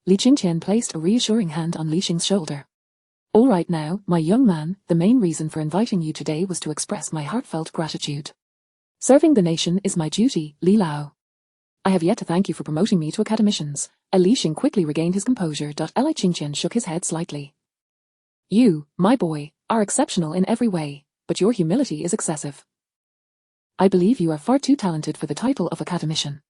Li Qingqian placed a reassuring hand on Li Xing's shoulder. "All right now, my young man, the main reason for inviting you today was to express my heartfelt gratitude. Serving the nation is my duty, Li Lao. I have yet to thank you for promoting me to academicians." Li Xing quickly regained his composure. Li Qingqian shook his head slightly. "You, my boy, are exceptional in every way, but your humility is excessive. I believe you are far too talented for the title of academician."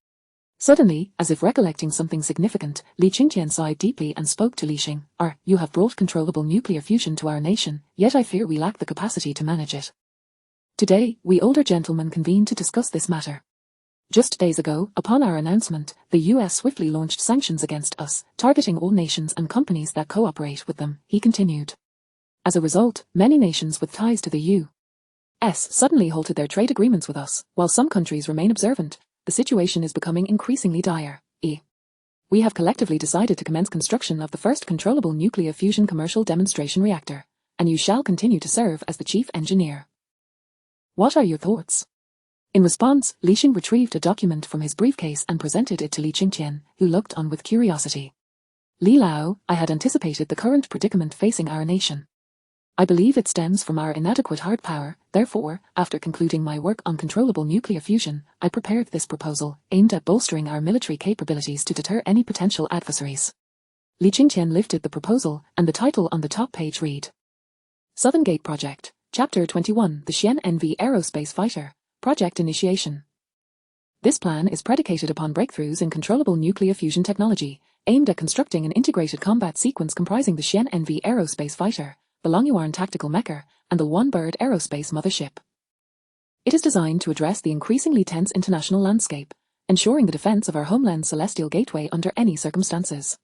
Suddenly, as if recollecting something significant, Li Qingqian sighed deeply and spoke to Li Xing. "You have brought controllable nuclear fusion to our nation, yet I fear we lack the capacity to manage it. Today, we older gentlemen convened to discuss this matter. Just days ago, upon our announcement, the US swiftly launched sanctions against us, targeting all nations and companies that cooperate with them," he continued. "As a result, many nations with ties to the US suddenly halted their trade agreements with us, while some countries remain observant. The situation is becoming increasingly dire. We have collectively decided to commence construction of the first controllable nuclear fusion commercial demonstration reactor, and you shall continue to serve as the chief engineer. What are your thoughts?" In response, Li Xing retrieved a document from his briefcase and presented it to Li Qingqian, who looked on with curiosity. "Li Lao, I had anticipated the current predicament facing our nation. I believe it stems from our inadequate hard power. Therefore, after concluding my work on controllable nuclear fusion, I prepared this proposal, aimed at bolstering our military capabilities to deter any potential adversaries." Li Qingqian lifted the proposal, and the title on the top page read: Southern Gate Project, Chapter 21, the Xian NV Aerospace Fighter, Project Initiation. This plan is predicated upon breakthroughs in controllable nuclear fusion technology, aimed at constructing an integrated combat sequence comprising the Xian NV Aerospace Fighter, the Longyuan Tactical Mecha, and the One Bird Aerospace Mothership. It is designed to address the increasingly tense international landscape, ensuring the defense of our homeland's celestial gateway under any circumstances.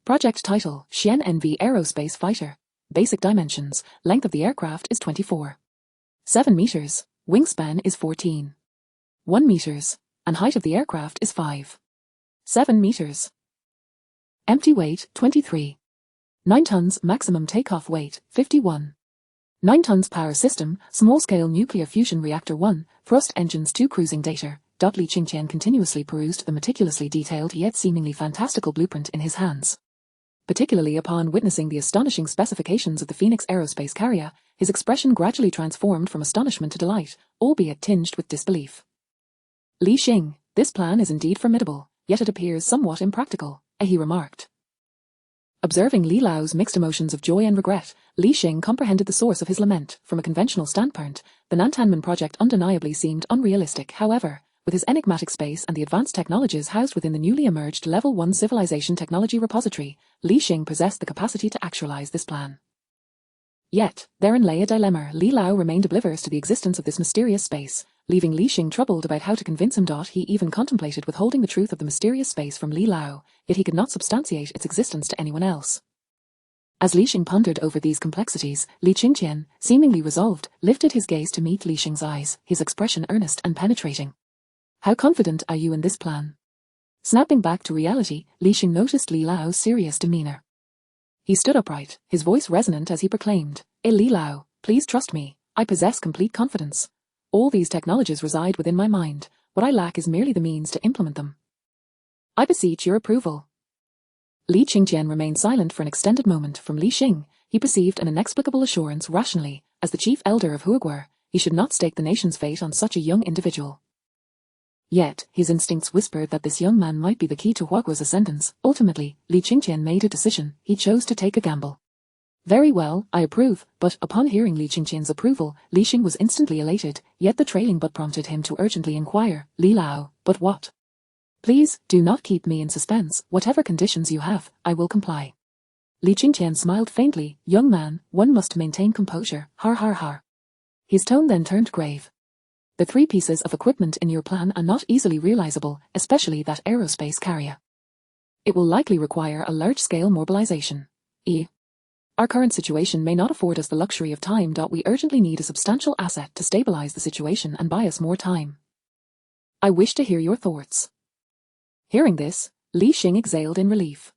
Project title: Xian NV Aerospace Fighter. Basic dimensions: length of the aircraft is 24.7 meters, wingspan is 14.1 meters, and height of the aircraft is 5.7 meters. Empty weight 23. 9 tons. Maximum takeoff weight 51. 9 tons. Power system: small-scale nuclear fusion reactor 1, thrust engines 2. Cruising data. Li Qingqian continuously perused the meticulously detailed yet seemingly fantastical blueprint in his hands. Particularly upon witnessing the astonishing specifications of the Phoenix aerospace carrier, his expression gradually transformed from astonishment to delight, albeit tinged with disbelief. "Li Xing, this plan is indeed formidable, yet it appears somewhat impractical," he remarked. Observing Li Lao's mixed emotions of joy and regret, Li Xing comprehended the source of his lament. From a conventional standpoint, the Nantanmen project undeniably seemed unrealistic. However, with his enigmatic space and the advanced technologies housed within the newly emerged Level 1 Civilization Technology Repository, Li Xing possessed the capacity to actualize this plan. Yet, therein lay a dilemma. Li Lao remained oblivious to the existence of this mysterious space, leaving Li Xing troubled about how to convince him. He even contemplated withholding the truth of the mysterious space from Li Lao, yet he could not substantiate its existence to anyone else. As Li Xing pondered over these complexities, Li Qingqian, seemingly resolved, lifted his gaze to meet Li Xing's eyes, his expression earnest and penetrating. "How confident are you in this plan?" Snapping back to reality, Li Xing noticed Li Lao's serious demeanor. He stood upright, his voice resonant as he proclaimed, Li Lao, please trust me, I possess complete confidence. All these technologies reside within my mind, what I lack is merely the means to implement them. I beseech your approval." Li Qingqian remained silent for an extended moment. From Li Xing, he perceived an inexplicable assurance. Rationally, as the chief elder of Huiguo, he should not stake the nation's fate on such a young individual. Yet, his instincts whispered that this young man might be the key to Huiguo's ascendance. Ultimately, Li Qingqian made a decision. He chose to take a gamble. "Very well, I approve," but upon hearing Li Qingqian's approval, Li Xing was instantly elated, yet the trailing but prompted him to urgently inquire, "Li Lao, but what?" "Please, do not keep me in suspense. Whatever conditions you have, I will comply." Li Qingqian smiled faintly. Young man, one must maintain composure. Har har har. His tone then turned grave. The 3 pieces of equipment in your plan are not easily realizable, especially that aerospace carrier. It will likely require a large-scale mobilization. Our current situation may not afford us the luxury of time. We urgently need a substantial asset to stabilize the situation and buy us more time. I wish to hear your thoughts. Hearing this, Li Xing exhaled in relief.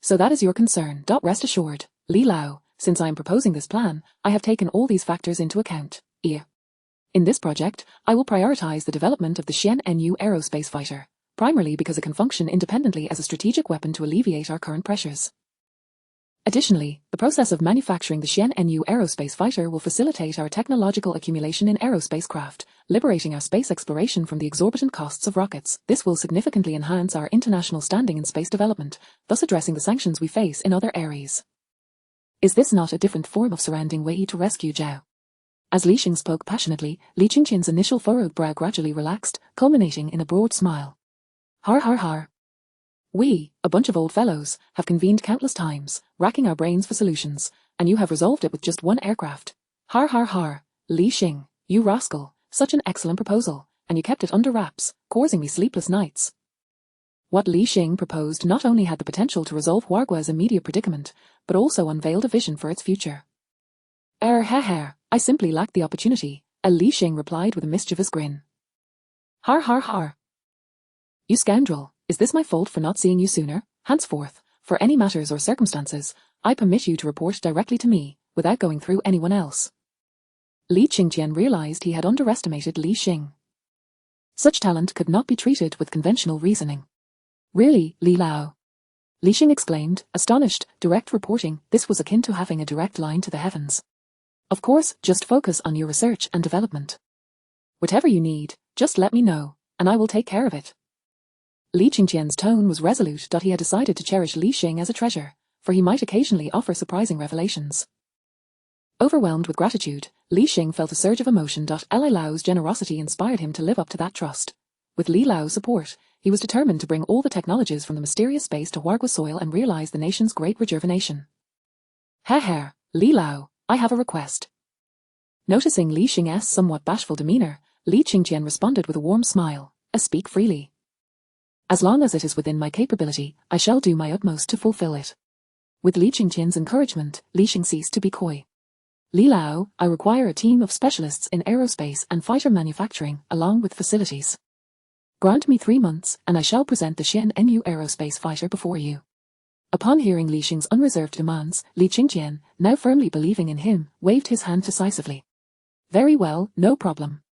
So that is your concern. Rest assured, Li Lao, since I am proposing this plan, I have taken all these factors into account. In this project, I will prioritize the development of the Xian-Nu aerospace fighter, primarily because it can function independently as a strategic weapon to alleviate our current pressures. Additionally, the process of manufacturing the Xian-Nu aerospace fighter will facilitate our technological accumulation in aerospace craft, liberating our space exploration from the exorbitant costs of rockets. This will significantly enhance our international standing in space development, thus addressing the sanctions we face in other areas. Is this not a different form of surrounding Wei to rescue Zhao? As Li Xing spoke passionately, Li Qingqian's initial furrowed brow gradually relaxed, culminating in a broad smile. Har har har. We, a bunch of old fellows, have convened countless times, racking our brains for solutions, and you have resolved it with just 1 aircraft. Har har har. Li Xing, you rascal, such an excellent proposal, and you kept it under wraps, causing me sleepless nights. What Li Xing proposed not only had the potential to resolve Huargua's immediate predicament, but also unveiled a vision for its future. I simply lacked the opportunity, Li Xing replied with a mischievous grin. Har har har. You scoundrel. Is this my fault for not seeing you sooner? Henceforth, for any matters or circumstances, I permit you to report directly to me, without going through anyone else. Li Qingqian realized he had underestimated Li Xing. Such talent could not be treated with conventional reasoning. Really, Li Lao? Li Xing exclaimed, astonished. Direct reporting, this was akin to having a direct line to the heavens. Of course, just focus on your research and development. Whatever you need, just let me know, and I will take care of it. Li Qingqian's tone was resolute. He had decided to cherish Li Xing as a treasure, for he might occasionally offer surprising revelations. Overwhelmed with gratitude, Li Xing felt a surge of emotion. Li Lao's generosity inspired him to live up to that trust. With Li Lao's support, he was determined to bring all the technologies from the mysterious space to Huargua soil and realize the nation's great rejuvenation. Li Lao, I have a request. Noticing Li Xing's somewhat bashful demeanor, Li Qingqian responded with a warm smile. Speak freely. As long as it is within my capability, I shall do my utmost to fulfill it. With Li Qingqian's encouragement, Li Xing ceased to be coy. Li Lao, I require a team of specialists in aerospace and fighter manufacturing, along with facilities. Grant me 3 months, and I shall present the Xian-Nu aerospace fighter before you. Upon hearing Li Xing's unreserved demands, Li Qingqian, now firmly believing in him, waved his hand decisively. Very well, no problem.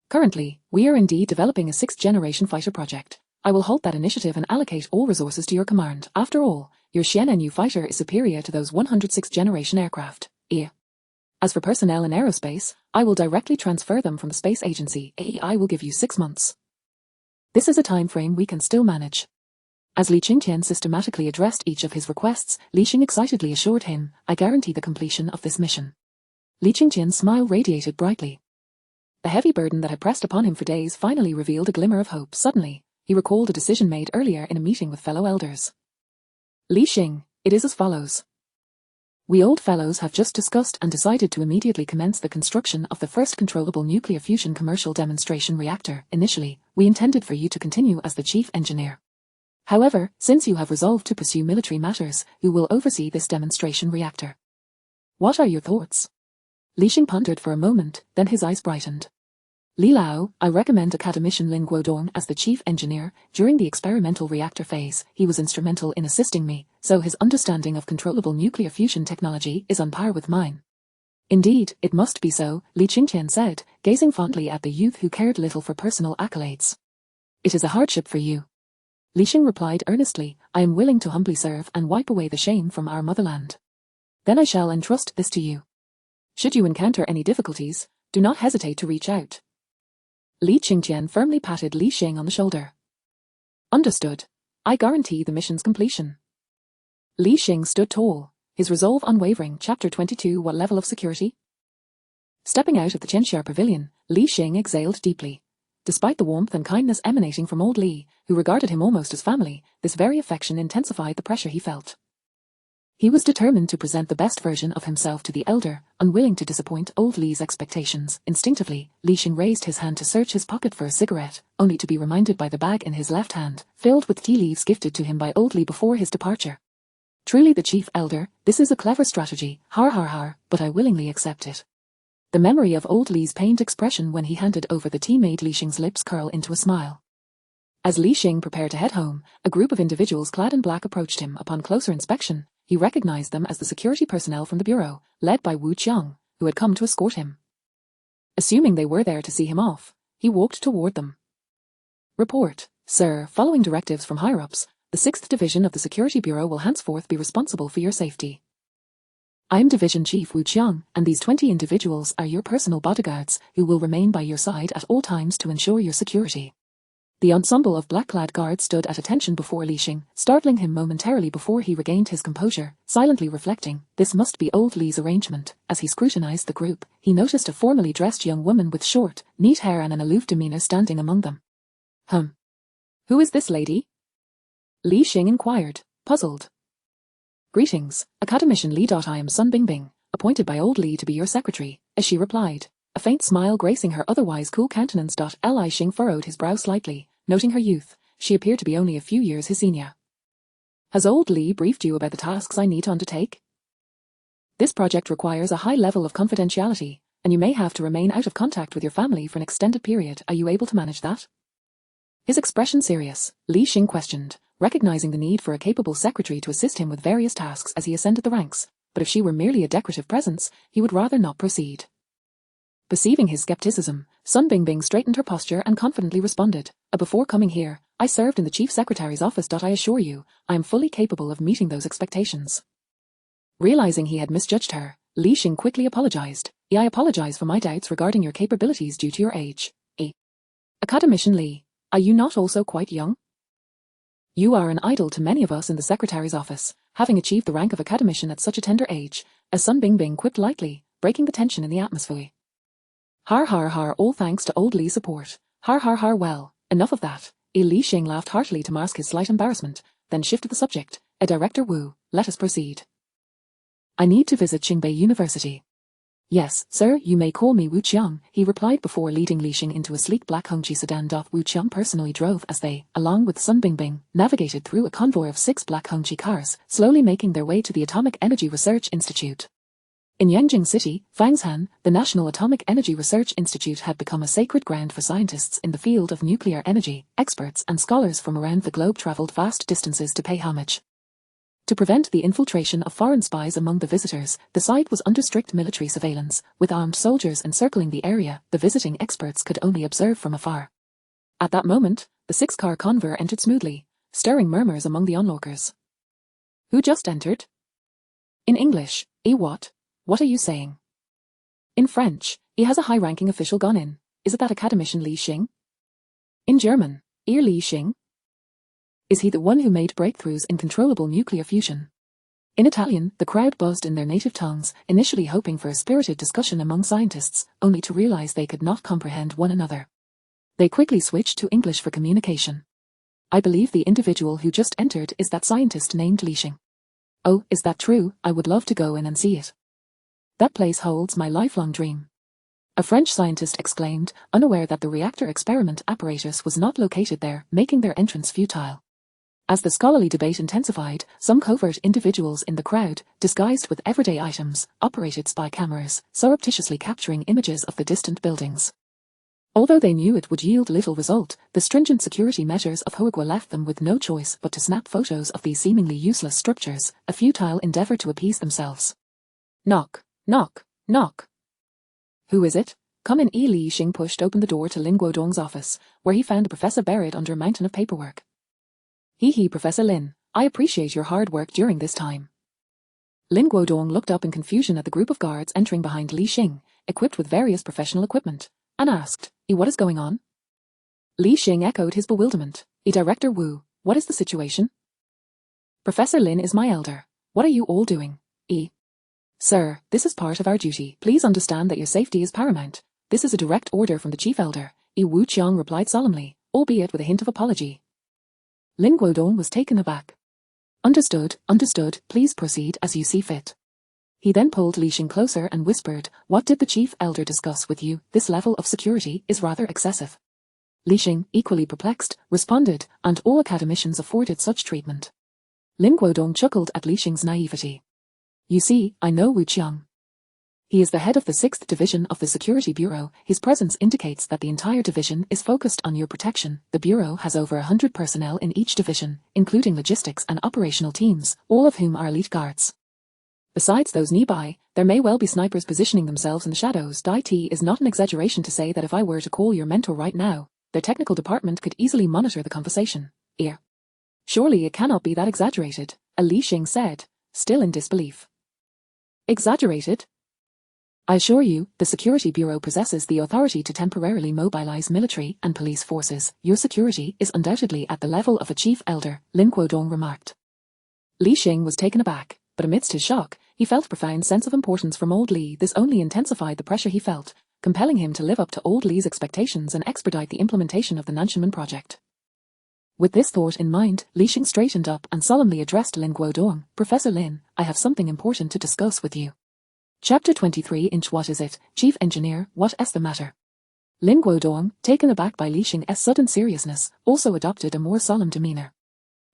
Currently, we are indeed developing a 6th-generation fighter project. I will halt that initiative and allocate all resources to your command. After all, your Xian-Nu fighter is superior to those 106th-generation aircraft. As for personnel in aerospace, I will directly transfer them from the space agency. I will give you 6 months. This is a time frame we can still manage. As Li Qingqian systematically addressed each of his requests, Li Xing excitedly assured him, I guarantee the completion of this mission. Li Qingqian's smile radiated brightly. The heavy burden that had pressed upon him for days finally revealed a glimmer of hope. Suddenly, he recalled a decision made earlier in a meeting with fellow elders. Li Xing, it is as follows. We old fellows have just discussed and decided to immediately commence the construction of the first controllable nuclear fusion commercial demonstration reactor. Initially, we intended for you to continue as the chief engineer. However, since you have resolved to pursue military matters, you will oversee this demonstration reactor. What are your thoughts? Li Xing pondered for a moment, then his eyes brightened. Li Lao, I recommend Academician Lin Guodong as the chief engineer. During the experimental reactor phase, he was instrumental in assisting me, so his understanding of controllable nuclear fusion technology is on par with mine. Indeed, it must be so, Li Qingqian said, gazing fondly at the youth who cared little for personal accolades. It is a hardship for you. Li Xing replied earnestly, I am willing to humbly serve and wipe away the shame from our motherland. Then I shall entrust this to you. Should you encounter any difficulties, do not hesitate to reach out. Li Qingqian firmly patted Li Xing on the shoulder. Understood. I guarantee the mission's completion. Li Xing stood tall, his resolve unwavering. Chapter 22. What level of security? Stepping out of the Qianxia pavilion, Li Xing exhaled deeply. Despite the warmth and kindness emanating from old Li, who regarded him almost as family, this very affection intensified the pressure he felt. He was determined to present the best version of himself to the elder, unwilling to disappoint old Li's expectations. Instinctively, Li Xing raised his hand to search his pocket for a cigarette, only to be reminded by the bag in his left hand, filled with tea leaves gifted to him by old Li before his departure. Truly the chief elder, this is a clever strategy, har har har, but I willingly accept it. The memory of old Li's pained expression when he handed over the tea made Li Xing's lips curl into a smile. As Li Xing prepared to head home, a group of individuals clad in black approached him. Upon closer inspection, he recognized them as the security personnel from the bureau, led by Wu Qiang, who had come to escort him. Assuming they were there to see him off, he walked toward them. Report, sir, following directives from higher-ups, the 6th Division of the Security Bureau will henceforth be responsible for your safety. I am Division Chief Wu Qiang, and these 20 individuals are your personal bodyguards, who will remain by your side at all times to ensure your security. The ensemble of black-clad guards stood at attention before Li Xing, startling him momentarily before he regained his composure, silently reflecting, this must be old Li's arrangement. As he scrutinized the group, he noticed a formally dressed young woman with short, neat hair and an aloof demeanor standing among them. Who is this lady? Li Xing inquired, puzzled. Greetings, Academician Li. I am Sun Bingbing, appointed by old Li to be your secretary, as she replied, a faint smile gracing her otherwise cool countenance. Li Xing furrowed his brow slightly, noting her youth. She appeared to be only a few years his senior. Has old Li briefed you about the tasks I need to undertake? This project requires a high level of confidentiality, and you may have to remain out of contact with your family for an extended period. Are you able to manage that? His expression serious, Li Xing questioned, recognizing the need for a capable secretary to assist him with various tasks as he ascended the ranks, but if she were merely a decorative presence, he would rather not proceed. Perceiving his skepticism, Sun Bingbing straightened her posture and confidently responded, before coming here, I served in the Chief Secretary's office. I assure you, I am fully capable of meeting those expectations. Realizing he had misjudged her, Li Xing quickly apologized. I apologize for my doubts regarding your capabilities due to your age. Academician Li, are you not also quite young? You are an idol to many of us in the Secretary's office, having achieved the rank of Academician at such a tender age, as Sun Bingbing quipped lightly, breaking the tension in the atmosphere. Har har har, all thanks to old Li's support. Har har har, well, enough of that. Li Xing laughed heartily to mask his slight embarrassment, then shifted the subject. Director Wu, let us proceed. I need to visit Qingbei University. Yes, sir, you may call me Wu Qiang, he replied before leading Li Xing into a sleek black Hongqi sedan. Wu Qiang personally drove as they, along with Sun Bingbing, navigated through a convoy of 6 black Hongqi cars, slowly making their way to the Atomic Energy Research Institute. In Yangjing City, Fangshan, the National Atomic Energy Research Institute had become a sacred ground for scientists in the field of nuclear energy. Experts and scholars from around the globe traveled vast distances to pay homage. To prevent the infiltration of foreign spies among the visitors, the site was under strict military surveillance, with armed soldiers encircling the area. The visiting experts could only observe from afar. At that moment, the 6-car convoy entered smoothly, stirring murmurs among the onlookers. Who just entered? In English, What are you saying? In French, he has a high-ranking official gone in. Is it that Academician Li Xing? In German, Li Xing? Is he the one who made breakthroughs in controllable nuclear fusion? In Italian, the crowd buzzed in their native tongues, initially hoping for a spirited discussion among scientists, only to realize they could not comprehend one another. They quickly switched to English for communication. I believe the individual who just entered is that scientist named Li Xing. Oh, is that true? I would love to go in and see it. That place holds my lifelong dream. A French scientist exclaimed, unaware that the reactor experiment apparatus was not located there, making their entrance futile. As the scholarly debate intensified, some covert individuals in the crowd, disguised with everyday items, operated spy cameras, surreptitiously capturing images of the distant buildings. Although they knew it would yield little result, the stringent security measures of Huigua left them with no choice but to snap photos of these seemingly useless structures, a futile endeavor to appease themselves. Knock. Knock, knock. Who is it? Come in. Li Xing pushed open the door to Lin Guodong's office, where he found a professor buried under a mountain of paperwork. Professor Lin, I appreciate your hard work during this time. Lin Guodong looked up in confusion at the group of guards entering behind Li Xing, equipped with various professional equipment, and asked, what is going on? Li Xing echoed his bewilderment. Director Wu, what is the situation? Professor Lin is my elder. What are you all doing? Sir, this is part of our duty. Please understand that your safety is paramount. This is a direct order from the chief elder, Wu Qiang replied solemnly, albeit with a hint of apology. Lin Guodong was taken aback. Understood, understood, please proceed as you see fit. He then pulled Li Xing closer and whispered, what did the chief elder discuss with you? This level of security is rather excessive. Li Xing, equally perplexed, responded, and all academicians afforded such treatment. Lin Guodong chuckled at Li Xing's naivety. You see, I know Wu Qiang. He is the head of the 6th Division of the Security Bureau. His presence indicates that the entire division is focused on your protection. The Bureau has over 100 personnel in each division, including logistics and operational teams, all of whom are elite guards. Besides those nearby, there may well be snipers positioning themselves in the shadows. It is not an exaggeration to say that if I were to call your mentor right now, their technical department could easily monitor the conversation. Surely it cannot be that exaggerated, Li Xing said, still in disbelief. Exaggerated? I assure you, the Security Bureau possesses the authority to temporarily mobilize military and police forces. Your security is undoubtedly at the level of a chief elder, Lin Guodong remarked. Li Xing was taken aback, but amidst his shock, he felt a profound sense of importance from old Li. This only intensified the pressure he felt, compelling him to live up to old Li's expectations and expedite the implementation of the Nanshanmen project. With this thought in mind, Li Xing straightened up and solemnly addressed Lin Guodong, Professor Lin, I have something important to discuss with you. Chapter 23 What is it, Chief Engineer, what is the matter? Lin Guodong, taken aback by Li Xing's sudden seriousness, also adopted a more solemn demeanor.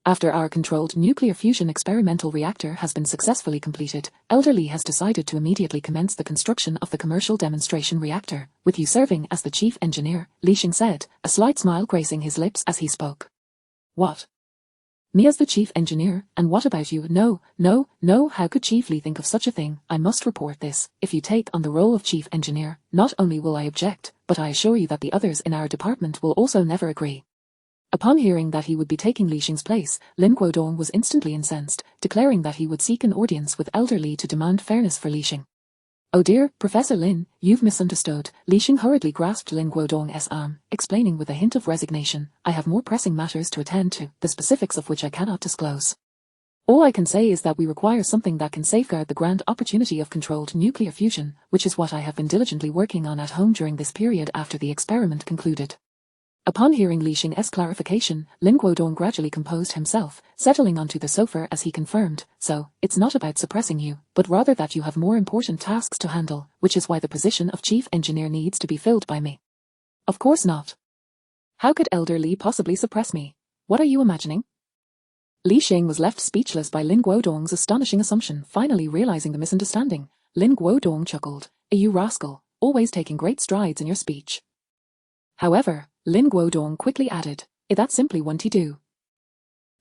After our controlled nuclear fusion experimental reactor has been successfully completed, Elder Li has decided to immediately commence the construction of the commercial demonstration reactor, with you serving as the chief engineer, Li Xing said, a slight smile gracing his lips as he spoke. What? Me as the chief engineer, and what about you? No, how could Chief Li think of such a thing? I must report this. If you take on the role of chief engineer, not only will I object, but I assure you that the others in our department will also never agree. Upon hearing that he would be taking Li Xing's place, Lin Guodong was instantly incensed, declaring that he would seek an audience with Elder Li to demand fairness for Li Xing. Oh dear, Professor Lin, you've misunderstood. Li Xing hurriedly grasped Lin Guodong's arm, explaining with a hint of resignation, I have more pressing matters to attend to, the specifics of which I cannot disclose. All I can say is that we require something that can safeguard the grand opportunity of controlled nuclear fusion, which is what I have been diligently working on at home during this period after the experiment concluded. Upon hearing Li Xing's clarification, Lin Guodong gradually composed himself, settling onto the sofa as he confirmed, so, it's not about suppressing you, but rather that you have more important tasks to handle, which is why the position of chief engineer needs to be filled by me. Of course not. How could Elder Li possibly suppress me? What are you imagining? Li Xing was left speechless by Lin Guodong's astonishing assumption. Finally realizing the misunderstanding, Lin Guodong chuckled, you rascal, always taking great strides in your speech. However, Lin Guodong quickly added, that simply won't do.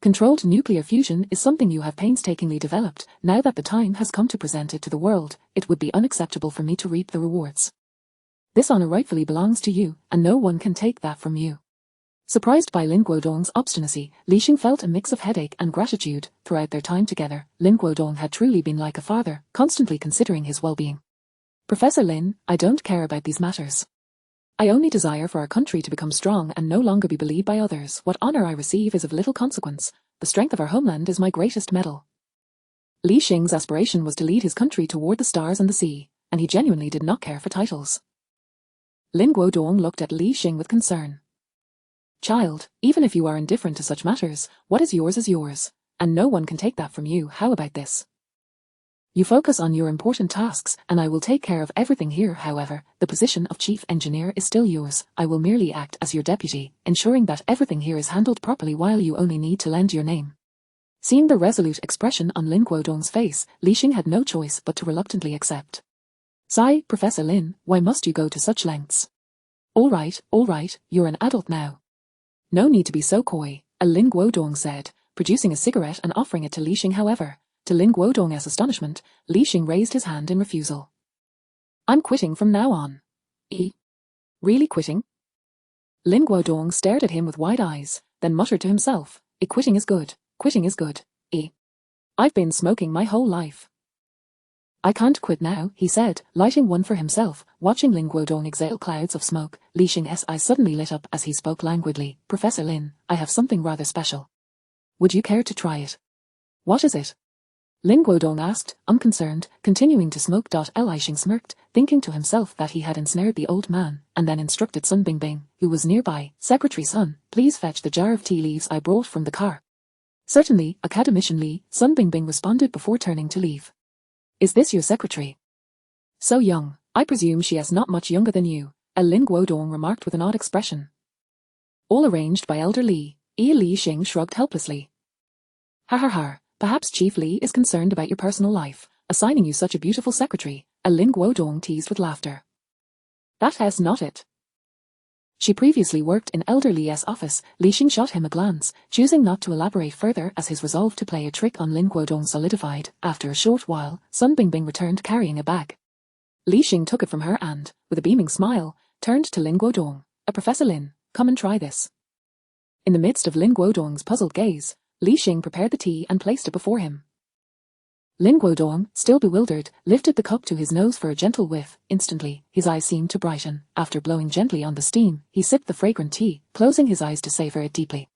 Controlled nuclear fusion is something you have painstakingly developed. Now that the time has come to present it to the world, it would be unacceptable for me to reap the rewards. This honor rightfully belongs to you, and no one can take that from you. Surprised by Lin Guodong's obstinacy, Li Xing felt a mix of headache and gratitude. Throughout their time together, Lin Guodong had truly been like a father, constantly considering his well-being. Professor Lin, I don't care about these matters. I only desire for our country to become strong and no longer be belied by others. What honor I receive is of little consequence. The strength of our homeland is my greatest medal. Li Xing's aspiration was to lead his country toward the stars and the sea, and he genuinely did not care for titles. Lin Guodong looked at Li Xing with concern. Child, even if you are indifferent to such matters, what is yours, and no one can take that from you. How about this? You focus on your important tasks, and I will take care of everything here. However, the position of chief engineer is still yours. I will merely act as your deputy, ensuring that everything here is handled properly while you only need to lend your name. Seeing the resolute expression on Lin Guodong's face, Li Xing had no choice but to reluctantly accept. Sigh, Professor Lin, why must you go to such lengths? All right, you're an adult now. No need to be so coy, Lin Guodong said, producing a cigarette and offering it to Li Xing. However, to Lin Guodong's astonishment, Li Xing raised his hand in refusal. I'm quitting from now on. Really quitting? Lin Guodong stared at him with wide eyes, then muttered to himself, quitting is good. I've been smoking my whole life. I can't quit now, he said, lighting one for himself. Watching Lin Guodong exhale clouds of smoke, Li Xing's eyes suddenly lit up as he spoke languidly. Professor Lin, I have something rather special. Would you care to try it? What is it? Lin Guodong asked, unconcerned, continuing to smoke. Li Xing smirked, thinking to himself that he had ensnared the old man, and then instructed Sun Bingbing, who was nearby, Secretary Sun, please fetch the jar of tea leaves I brought from the car. Certainly, Academician Li, Sun Bingbing responded before turning to leave. Is this your secretary? So young, I presume she is not much younger than you, Lin Guodong remarked with an odd expression. All arranged by Elder Li, Li Xing shrugged helplessly. Ha ha ha, perhaps Chief Li is concerned about your personal life, assigning you such a beautiful secretary, Lin Guodong teased with laughter. That is not it. She previously worked in Elder Li's office. Li Xing shot him a glance, choosing not to elaborate further as his resolve to play a trick on Lin Guodong solidified. After a short while, Sun Bingbing returned carrying a bag. Li Xing took it from her and, with a beaming smile, turned to Lin Guodong. Professor Lin, come and try this. In the midst of Lin Guodong's puzzled gaze, Li Xing prepared the tea and placed it before him. Lin Guodong, still bewildered, lifted the cup to his nose for a gentle whiff. Instantly, his eyes seemed to brighten. After blowing gently on the steam, he sipped the fragrant tea, closing his eyes to savor it deeply.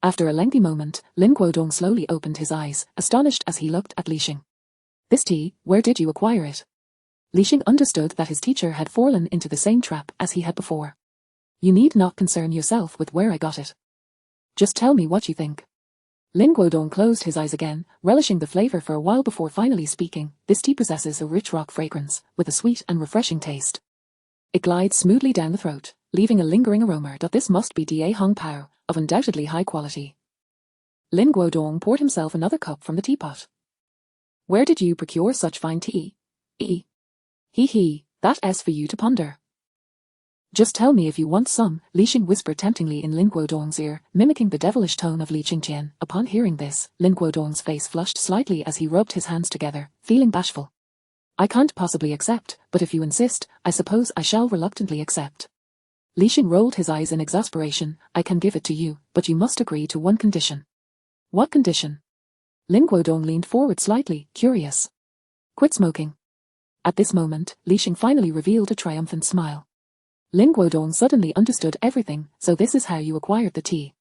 After a lengthy moment, Lin Guodong slowly opened his eyes, astonished as he looked at Li Xing. This tea, where did you acquire it? Li Xing understood that his teacher had fallen into the same trap as he had before. You need not concern yourself with where I got it. Just tell me what you think. Lin Guodong closed his eyes again, relishing the flavor for a while before finally speaking. This tea possesses a rich rock fragrance, with a sweet and refreshing taste. It glides smoothly down the throat, leaving a lingering aroma. This must be Da Hong Pao, of undoubtedly high quality. Lin Guodong poured himself another cup from the teapot. Where did you procure such fine tea? He, that is for you to ponder. Just tell me if you want some, Li Xing whispered temptingly in Lin Guodong's ear, mimicking the devilish tone of Li Qingqian. Upon hearing this, Lin Guodong's face flushed slightly as he rubbed his hands together, feeling bashful. I can't possibly accept, but if you insist, I suppose I shall reluctantly accept. Li Xing rolled his eyes in exasperation. I can give it to you, but you must agree to one condition. What condition? Lin Guodong leaned forward slightly, curious. Quit smoking. At this moment, Li Xing finally revealed a triumphant smile. Lin Guodong suddenly understood everything. So this is how you acquired the tea.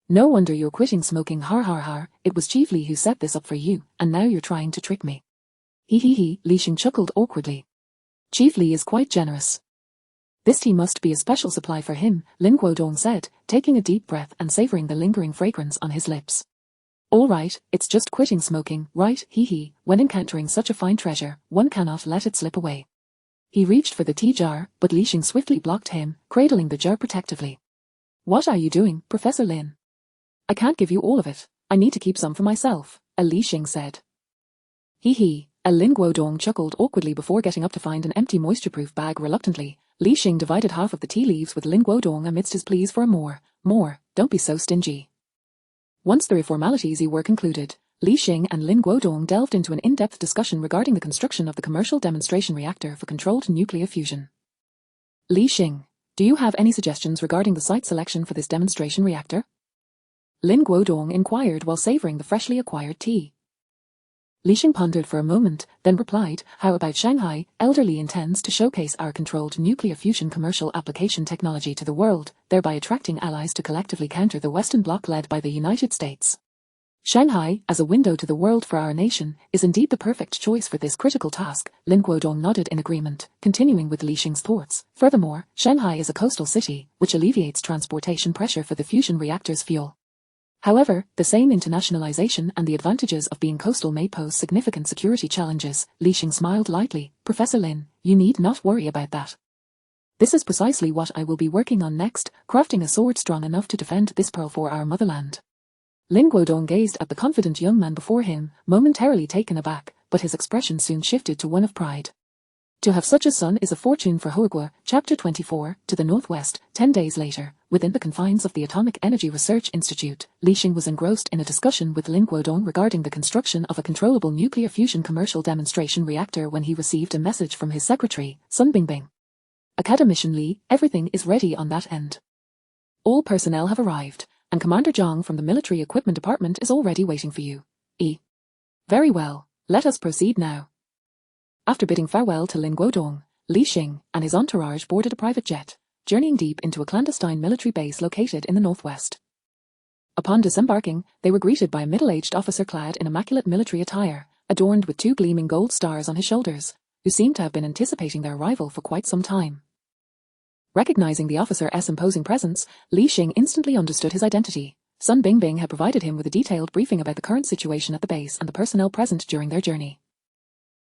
No wonder you're quitting smoking. Har har har, it was Chief Li who set this up for you, and now you're trying to trick me. He, Li Xing chuckled awkwardly. Chief Li is quite generous. This tea must be a special supply for him, Lin Guodong said, taking a deep breath and savoring the lingering fragrance on his lips. All right, it's just quitting smoking, right? He, when encountering such a fine treasure, one cannot let it slip away. He reached for the tea jar, but Li Xing swiftly blocked him, cradling the jar protectively. What are you doing, Professor Lin? I can't give you all of it. I need to keep some for myself, Li Xing said. He, Lin Guodong chuckled awkwardly before getting up to find an empty moisture-proof bag reluctantly. Li Xing divided half of the tea leaves with Lin Guodong amidst his pleas for more, don't be so stingy. Once the formalities were concluded, Li Xing and Lin Guodong delved into an in-depth discussion regarding the construction of the commercial demonstration reactor for controlled nuclear fusion. Li Xing, do you have any suggestions regarding the site selection for this demonstration reactor? Lin Guodong inquired while savoring the freshly acquired tea. Li Xing pondered for a moment, then replied, how about Shanghai? Elder Li intends to showcase our controlled nuclear fusion commercial application technology to the world, thereby attracting allies to collectively counter the Western Bloc led by the United States. Shanghai, as a window to the world for our nation, is indeed the perfect choice for this critical task. Lin Guodong nodded in agreement, continuing with Li Xing's thoughts. Furthermore, Shanghai is a coastal city, which alleviates transportation pressure for the fusion reactor's fuel. However, the same internationalization and the advantages of being coastal may pose significant security challenges. Li Xing smiled lightly. Professor Lin, you need not worry about that. This is precisely what I will be working on next, crafting a sword strong enough to defend this pearl for our motherland. Lin Guodong gazed at the confident young man before him, momentarily taken aback, but his expression soon shifted to one of pride. To have such a son is a fortune for Hoagua. Chapter 24, to the northwest. 10 days later, within the confines of the Atomic Energy Research Institute, Li Xing was engrossed in a discussion with Lin Guodong regarding the construction of a controllable nuclear fusion commercial demonstration reactor when he received a message from his secretary, Sun Bingbing. Academician Li, everything is ready on that end. All personnel have arrived, and Commander Zhang from the Military Equipment Department is already waiting for you. Very well, let us proceed now. After bidding farewell to Lin Guodong, Li Xing and his entourage boarded a private jet, journeying deep into a clandestine military base located in the northwest. Upon disembarking, they were greeted by a middle-aged officer clad in immaculate military attire, adorned with 2 gleaming gold stars on his shoulders, who seemed to have been anticipating their arrival for quite some time. Recognizing the officer's imposing presence, Li Xing instantly understood his identity. Sun Bingbing had provided him with a detailed briefing about the current situation at the base and the personnel present during their journey.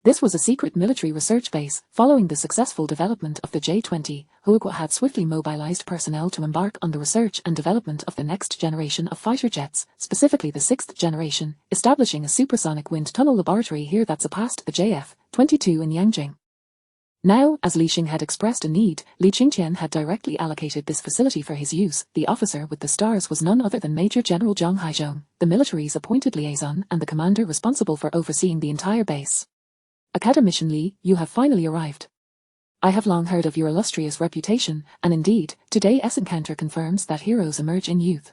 This was a secret military research base. Following the successful development of the J-20, Huagua had swiftly mobilized personnel to embark on the research and development of the next generation of fighter jets, specifically the 6th generation, establishing a supersonic wind tunnel laboratory here that surpassed the JF-22 in Yangjing. Now, as Li Xing had expressed a need, Li Qingqian had directly allocated this facility for his use. The officer with the stars was none other than Major General Zhang Haizhong, the military's appointed liaison and the commander responsible for overseeing the entire base. Academician Li, you have finally arrived. I have long heard of your illustrious reputation, and indeed, today's encounter confirms that heroes emerge in youth.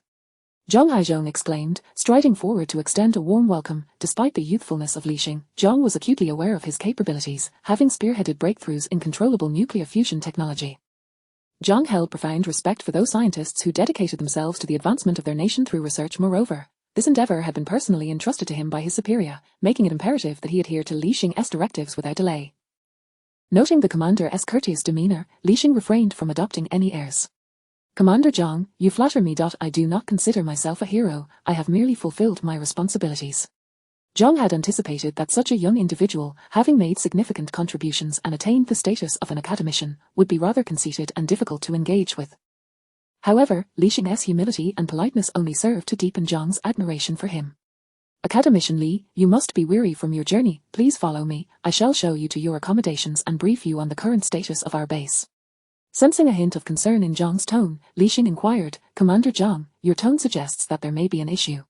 Zhang Haizhong exclaimed, striding forward to extend a warm welcome. Despite the youthfulness of Li Xing, Zhang was acutely aware of his capabilities, having spearheaded breakthroughs in controllable nuclear fusion technology. Zhang held profound respect for those scientists who dedicated themselves to the advancement of their nation through research. Moreover, this endeavor had been personally entrusted to him by his superior, making it imperative that he adhere to Li Xing's directives without delay. Noting the commander's courteous demeanor, Li Xing refrained from adopting any airs. Commander Zhang, you flatter me. I do not consider myself a hero, I have merely fulfilled my responsibilities. Zhang had anticipated that such a young individual, having made significant contributions and attained the status of an academician, would be rather conceited and difficult to engage with. However, Li Xing's humility and politeness only served to deepen Zhang's admiration for him. Academician Li, you must be weary from your journey. Please follow me. I shall show you to your accommodations and brief you on the current status of our base. Sensing a hint of concern in Zhang's tone, Li Xing inquired, Commander Zhang, your tone suggests that there may be an issue.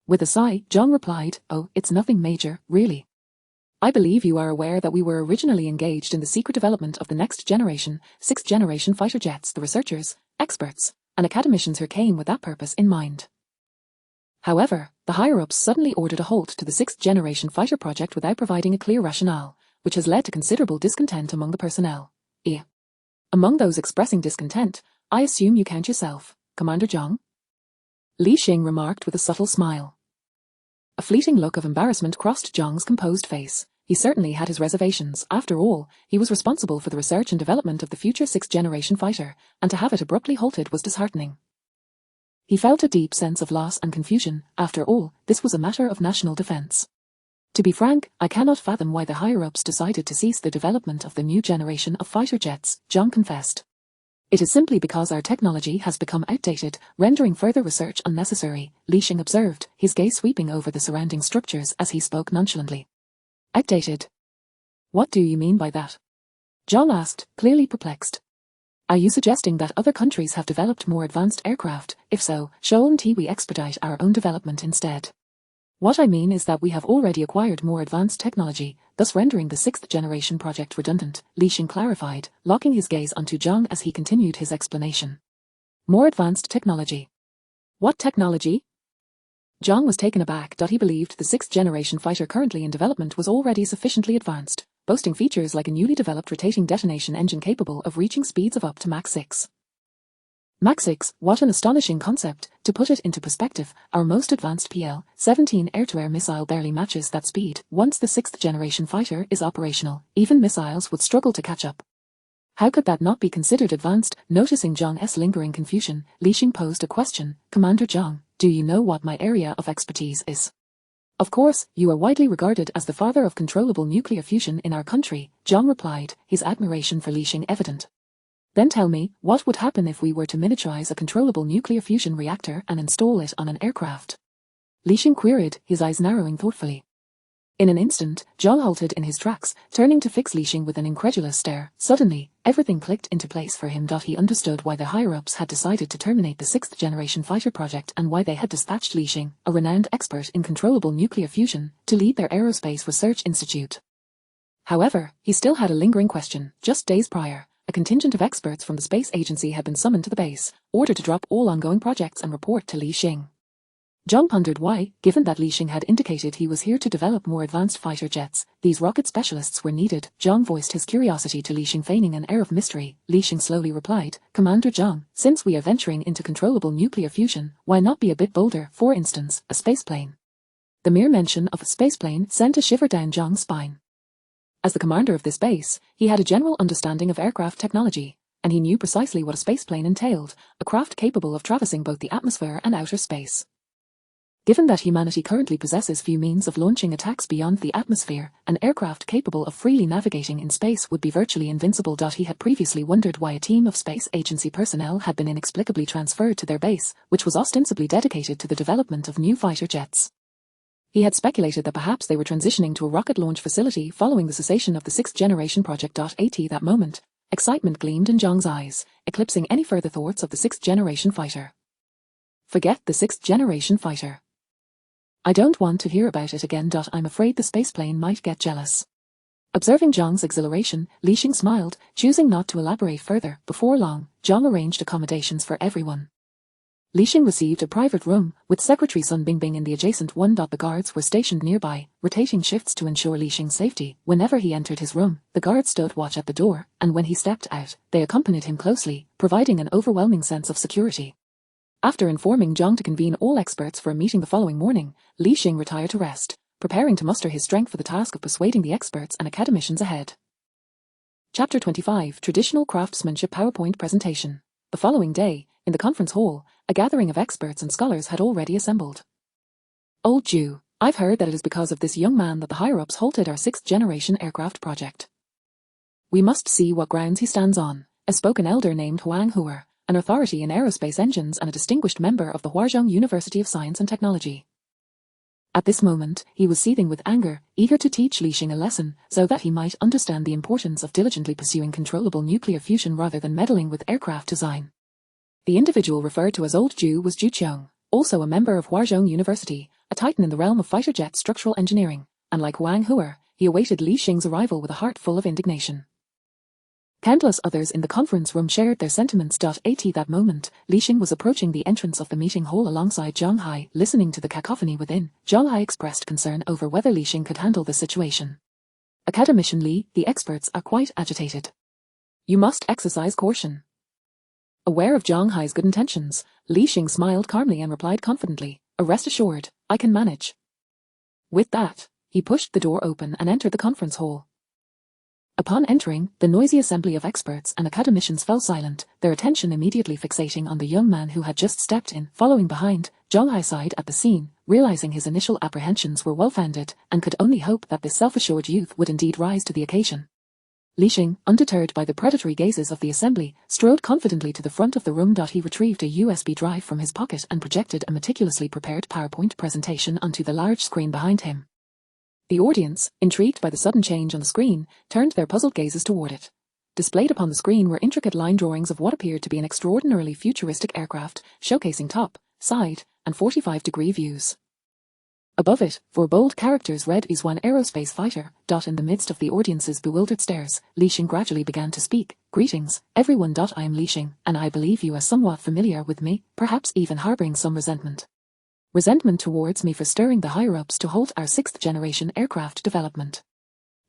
With a sigh, Zhang replied, oh, it's nothing major, really. I believe you are aware that we were originally engaged in the secret development of the next generation, 6th generation fighter jets. The researchers, experts, and academicians here came with that purpose in mind. However, the higher-ups suddenly ordered a halt to the 6th generation fighter project without providing a clear rationale, which has led to considerable discontent among the personnel. Among those expressing discontent, I assume you count yourself, Commander Zhang? Li Xing remarked with a subtle smile. A fleeting look of embarrassment crossed Zhang's composed face. He certainly had his reservations. After all, he was responsible for the research and development of the future 6th generation fighter, and to have it abruptly halted was disheartening. He felt a deep sense of loss and confusion. After all, this was a matter of national defense. To be frank, I cannot fathom why the higher-ups decided to cease the development of the new generation of fighter jets, Zhang confessed. It is simply because our technology has become outdated, rendering further research unnecessary, Li Xing observed, his gaze sweeping over the surrounding structures as he spoke nonchalantly. Outdated? What do you mean by that? Zhang asked, clearly perplexed. Are you suggesting that other countries have developed more advanced aircraft? If so, shouldn't we expedite our own development instead? What I mean is that we have already acquired more advanced technology, thus rendering the 6th generation project redundant, Li Xing clarified, locking his gaze onto Zhang as he continued his explanation. More advanced technology. What technology? Zhang was taken aback. He believed the 6th generation fighter currently in development was already sufficiently advanced, boasting features like a newly developed rotating detonation engine capable of reaching speeds of up to Mach 6. Mach 6, what an astonishing concept. To put it into perspective, our most advanced PL-17 air-to-air missile barely matches that speed. Once the 6th generation fighter is operational, even missiles would struggle to catch up. How could that not be considered advanced? Noticing Zhang's lingering confusion, Li Xing posed a question, Commander Zhang, do you know what my area of expertise is? Of course, you are widely regarded as the father of controllable nuclear fusion in our country, Zhang replied, his admiration for Li Xing evident. Then tell me, what would happen if we were to miniaturize a controllable nuclear fusion reactor and install it on an aircraft? Li Xing queried, his eyes narrowing thoughtfully. In an instant, Zhang halted in his tracks, turning to fix Li Xing with an incredulous stare. Suddenly, everything clicked into place for him. He understood why the higher-ups had decided to terminate the 6th generation fighter project and why they had dispatched Li Xing, a renowned expert in controllable nuclear fusion, to lead their aerospace research institute. However, he still had a lingering question. Just days prior, a contingent of experts from the space agency had been summoned to the base, ordered to drop all ongoing projects and report to Li Xing. Zhang pondered why, given that Li Xing had indicated he was here to develop more advanced fighter jets, these rocket specialists were needed. Zhang voiced his curiosity to Li Xing, feigning an air of mystery. Li Xing slowly replied, Commander Zhang, since we are venturing into controllable nuclear fusion, why not be a bit bolder? For instance, a spaceplane. The mere mention of a spaceplane sent a shiver down Zhang's spine. As the commander of this base, he had a general understanding of aircraft technology, and he knew precisely what a spaceplane entailed, a craft capable of traversing both the atmosphere and outer space. Given that humanity currently possesses few means of launching attacks beyond the atmosphere, an aircraft capable of freely navigating in space would be virtually invincible. He had previously wondered why a team of space agency personnel had been inexplicably transferred to their base, which was ostensibly dedicated to the development of new fighter jets. He had speculated that perhaps they were transitioning to a rocket launch facility following the cessation of the sixth-generation project. At that moment, excitement gleamed in Zhang's eyes, eclipsing any further thoughts of the sixth-generation fighter. Forget the sixth-generation fighter. I don't want to hear about it again. I'm afraid the spaceplane might get jealous. Observing Zhang's exhilaration, Li Xing smiled, choosing not to elaborate further. Before long, Zhang arranged accommodations for everyone. Li Xing received a private room, with Secretary Sun Bingbing in the adjacent one. The guards were stationed nearby, rotating shifts to ensure Li Xing's safety. Whenever he entered his room, the guards stood watch at the door, and when he stepped out, they accompanied him closely, providing an overwhelming sense of security. After informing Zhang to convene all experts for a meeting the following morning, Li Xing retired to rest, preparing to muster his strength for the task of persuading the experts and academicians ahead. Chapter 25 Traditional Craftsmanship PowerPoint Presentation. The following day, in the conference hall, a gathering of experts and scholars had already assembled. Old Jew, I've heard that it is because of this young man that the higher-ups halted our sixth-generation aircraft project. We must see what grounds he stands on, spoke an elder named Huang Huer, an authority in aerospace engines and a distinguished member of the Huazhong University of Science and Technology. At this moment, he was seething with anger, eager to teach Li Xing a lesson, so that he might understand the importance of diligently pursuing controllable nuclear fusion rather than meddling with aircraft design. The individual referred to as Old Jew was Zhu Qiong, also a member of Huazhong University, a titan in the realm of fighter jet structural engineering, and like Huang Huer, he awaited Li Xing's arrival with a heart full of indignation. Countless others in the conference room shared their sentiments. At that moment, Li Xing was approaching the entrance of the meeting hall alongside Zhang Hai. Listening to the cacophony within, Zhang Hai expressed concern over whether Li Xing could handle the situation. Academician Li, the experts are quite agitated. You must exercise caution. Aware of Zhang Hai's good intentions, Li Xing smiled calmly and replied confidently, rest assured, I can manage. With that, he pushed the door open and entered the conference hall. Upon entering, the noisy assembly of experts and academicians fell silent, their attention immediately fixating on the young man who had just stepped in. Following behind, Zhang Hai sighed at the scene, realizing his initial apprehensions were well-founded, and could only hope that this self-assured youth would indeed rise to the occasion. Li Xing, undeterred by the predatory gazes of the assembly, strode confidently to the front of the room. He retrieved a USB drive from his pocket and projected a meticulously prepared PowerPoint presentation onto the large screen behind him. The audience, intrigued by the sudden change on the screen, turned their puzzled gazes toward it. Displayed upon the screen were intricate line drawings of what appeared to be an extraordinarily futuristic aircraft, showcasing top, side, and 45-degree views. Above it, for bold characters read is one aerospace fighter. In the midst of the audience's bewildered stares, Li Xing gradually began to speak. Greetings, everyone. I am Li Xing, and I believe you are somewhat familiar with me, perhaps even harboring some resentment. Resentment towards me for stirring the higher-ups to halt our sixth-generation aircraft development.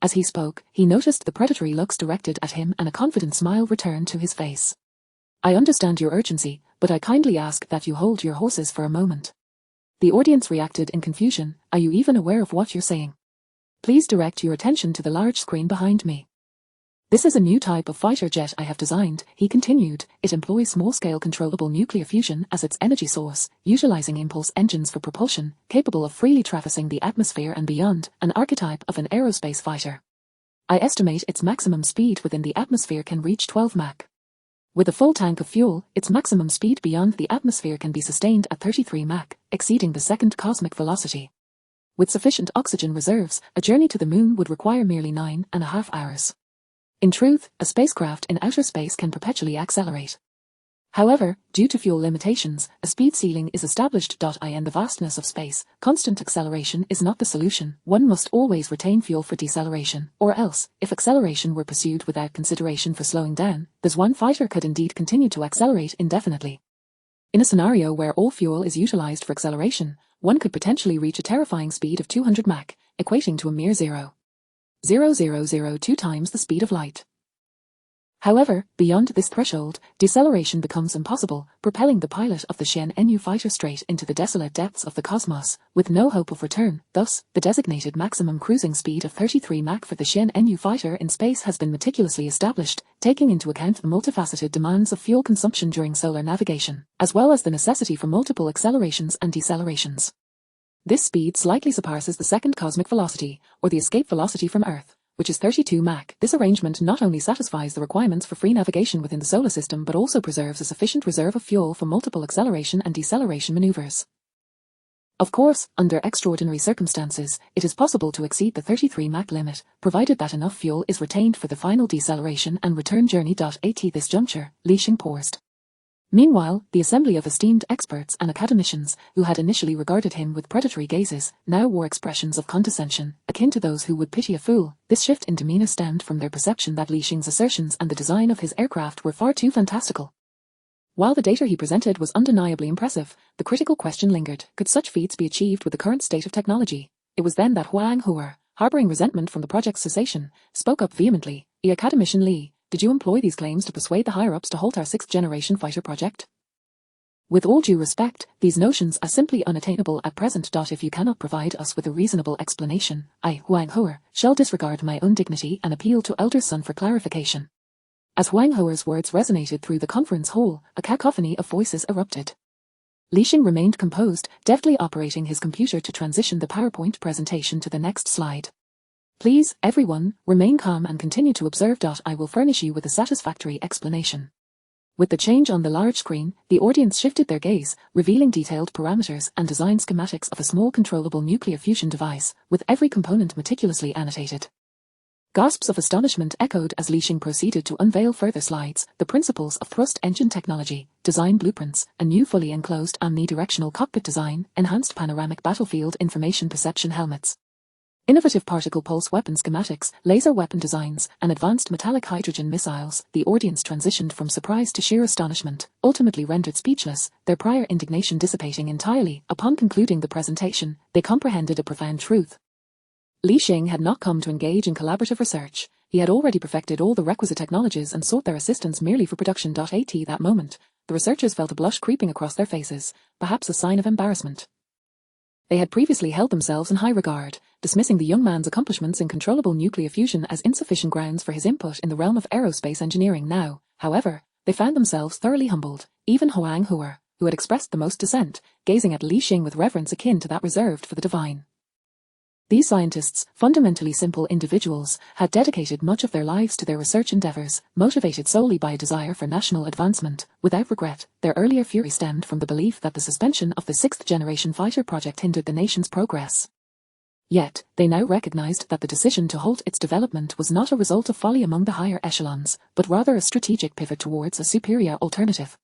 As he spoke, he noticed the predatory looks directed at him and a confident smile returned to his face. I understand your urgency, but I kindly ask that you hold your horses for a moment. The audience reacted in confusion. Are you even aware of what you're saying? Please direct your attention to the large screen behind me. This is a new type of fighter jet I have designed, he continued. It employs small-scale controllable nuclear fusion as its energy source, utilizing impulse engines for propulsion, capable of freely traversing the atmosphere and beyond, an archetype of an aerospace fighter. I estimate its maximum speed within the atmosphere can reach 12 Mach. With a full tank of fuel, its maximum speed beyond the atmosphere can be sustained at 33 Mach, exceeding the second cosmic velocity. With sufficient oxygen reserves, a journey to the moon would require merely 9.5 hours. In truth, a spacecraft in outer space can perpetually accelerate. However, due to fuel limitations, a speed ceiling is established. In the vastness of space, constant acceleration is not the solution. One must always retain fuel for deceleration, or else, if acceleration were pursued without consideration for slowing down, this one fighter could indeed continue to accelerate indefinitely. In a scenario where all fuel is utilized for acceleration, one could potentially reach a terrifying speed of 200 Mach, equating to a mere 0.0002 times the speed of light. However, beyond this threshold, deceleration becomes impossible, propelling the pilot of the Shen-Nu fighter straight into the desolate depths of the cosmos, with no hope of return. Thus, the designated maximum cruising speed of 33 Mach for the Shen-Nu fighter in space has been meticulously established, taking into account the multifaceted demands of fuel consumption during solar navigation, as well as the necessity for multiple accelerations and decelerations. This speed slightly surpasses the second cosmic velocity, or the escape velocity from Earth, which is 32 Mach. This arrangement not only satisfies the requirements for free navigation within the solar system but also preserves a sufficient reserve of fuel for multiple acceleration and deceleration maneuvers. Of course, under extraordinary circumstances, it is possible to exceed the 33 Mach limit, provided that enough fuel is retained for the final deceleration and return journey. At this juncture, Li Xing paused. Meanwhile, the assembly of esteemed experts and academicians, who had initially regarded him with predatory gazes, now wore expressions of condescension, akin to those who would pity a fool. This shift in demeanor stemmed from their perception that Li Xing's assertions and the design of his aircraft were far too fantastical. While the data he presented was undeniably impressive, the critical question lingered: could such feats be achieved with the current state of technology? It was then that Huang Hua, harboring resentment from the project's cessation, spoke up vehemently. Academician Li, did you employ these claims to persuade the higher-ups to halt our 6th-generation fighter project? With all due respect, these notions are simply unattainable at present. If you cannot provide us with a reasonable explanation, I, Huang Hua, shall disregard my own dignity and appeal to Elder Sun for clarification. As Huang Hua's words resonated through the conference hall, a cacophony of voices erupted. Li Xing remained composed, deftly operating his computer to transition the PowerPoint presentation to the next slide. Please, everyone, remain calm and continue to observe. I will furnish you with a satisfactory explanation. With the change on the large screen, the audience shifted their gaze, revealing detailed parameters and design schematics of a small controllable nuclear fusion device, with every component meticulously annotated. Gasps of astonishment echoed as Li Xing proceeded to unveil further slides: the principles of thrust engine technology, design blueprints, a new fully enclosed omnidirectional cockpit design, enhanced panoramic battlefield information perception helmets, innovative particle pulse weapon schematics, laser weapon designs, and advanced metallic hydrogen missiles. The audience transitioned from surprise to sheer astonishment, ultimately rendered speechless, their prior indignation dissipating entirely. Upon concluding the presentation, they comprehended a profound truth. Li Xing had not come to engage in collaborative research. He had already perfected all the requisite technologies and sought their assistance merely for production. At that moment, the researchers felt a blush creeping across their faces, perhaps a sign of embarrassment. They had previously held themselves in high regard, dismissing the young man's accomplishments in controllable nuclear fusion as insufficient grounds for his input in the realm of aerospace engineering. Now, however, they found themselves thoroughly humbled. Even Huang Hua, who had expressed the most dissent, gazing at Li Xing with reverence akin to that reserved for the divine. These scientists, fundamentally simple individuals, had dedicated much of their lives to their research endeavors, motivated solely by a desire for national advancement. Without regret, their earlier fury stemmed from the belief that the suspension of the 6th-generation fighter project hindered the nation's progress. Yet, they now recognized that the decision to halt its development was not a result of folly among the higher echelons, but rather a strategic pivot towards a superior alternative.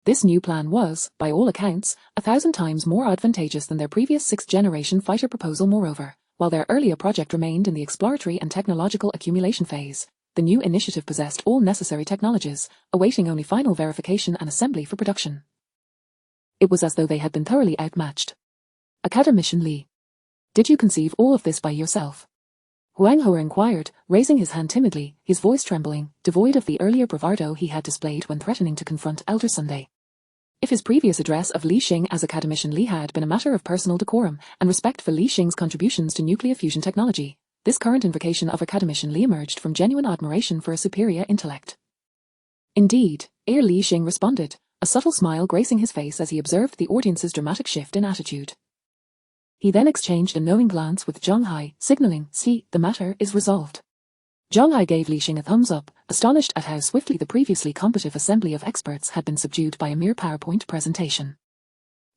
This new plan was, by all accounts, 1,000 times more advantageous than their previous 6th-generation fighter proposal. Moreover, while their earlier project remained in the exploratory and technological accumulation phase, the new initiative possessed all necessary technologies, awaiting only final verification and assembly for production. It was as though they had been thoroughly outmatched. Academician Li, did you conceive all of this by yourself? Huang Hua inquired, raising his hand timidly, his voice trembling, devoid of the earlier bravado he had displayed when threatening to confront Elder Sunday. If his previous address of Li Xing as Academician Li had been a matter of personal decorum and respect for Li Xing's contributions to nuclear fusion technology, this current invocation of Academician Li emerged from genuine admiration for a superior intellect. Indeed, ere Li Xing responded, a subtle smile gracing his face as he observed the audience's dramatic shift in attitude. He then exchanged a knowing glance with Zhang Hai, signaling, "See, the matter is resolved." Zhang Hai gave Li Xing a thumbs up, astonished at how swiftly the previously combative assembly of experts had been subdued by a mere PowerPoint presentation.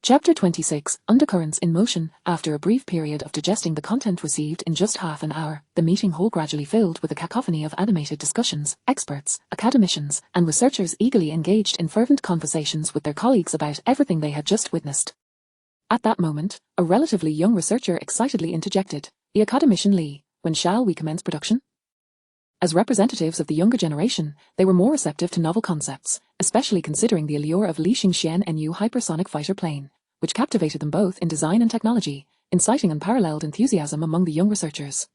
Chapter 26, Undercurrents in Motion. After a brief period of digesting the content received in just half an hour, the meeting hall gradually filled with a cacophony of animated discussions, experts, academicians, and researchers eagerly engaged in fervent conversations with their colleagues about everything they had just witnessed. At that moment, a relatively young researcher excitedly interjected, "The Academician Li, when shall we commence production?" As representatives of the younger generation, they were more receptive to novel concepts, especially considering the allure of Li Xing's Shen-Nu hypersonic fighter plane, which captivated them both in design and technology, inciting unparalleled enthusiasm among the young researchers.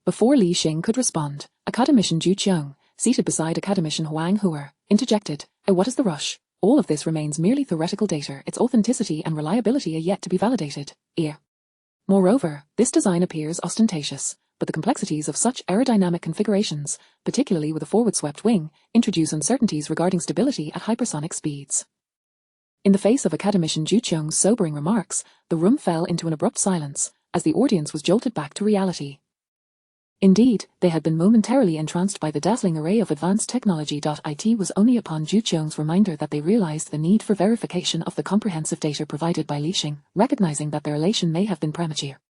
Before Li Xing could respond, Academician Zhu Qiang, seated beside academician Huang Huer, interjected, what is the rush? All of this remains merely theoretical data, its authenticity and reliability are yet to be validated. Moreover, this design appears ostentatious, but the complexities of such aerodynamic configurations, particularly with a forward-swept wing, introduce uncertainties regarding stability at hypersonic speeds. In the face of academician Zhu Qiong's sobering remarks, the room fell into an abrupt silence, as the audience was jolted back to reality. Indeed, they had been momentarily entranced by the dazzling array of advanced technology. It was only upon Zhu Qiong's reminder that they realized the need for verification of the comprehensive data provided by Li Xing, recognizing that their elation may have been premature.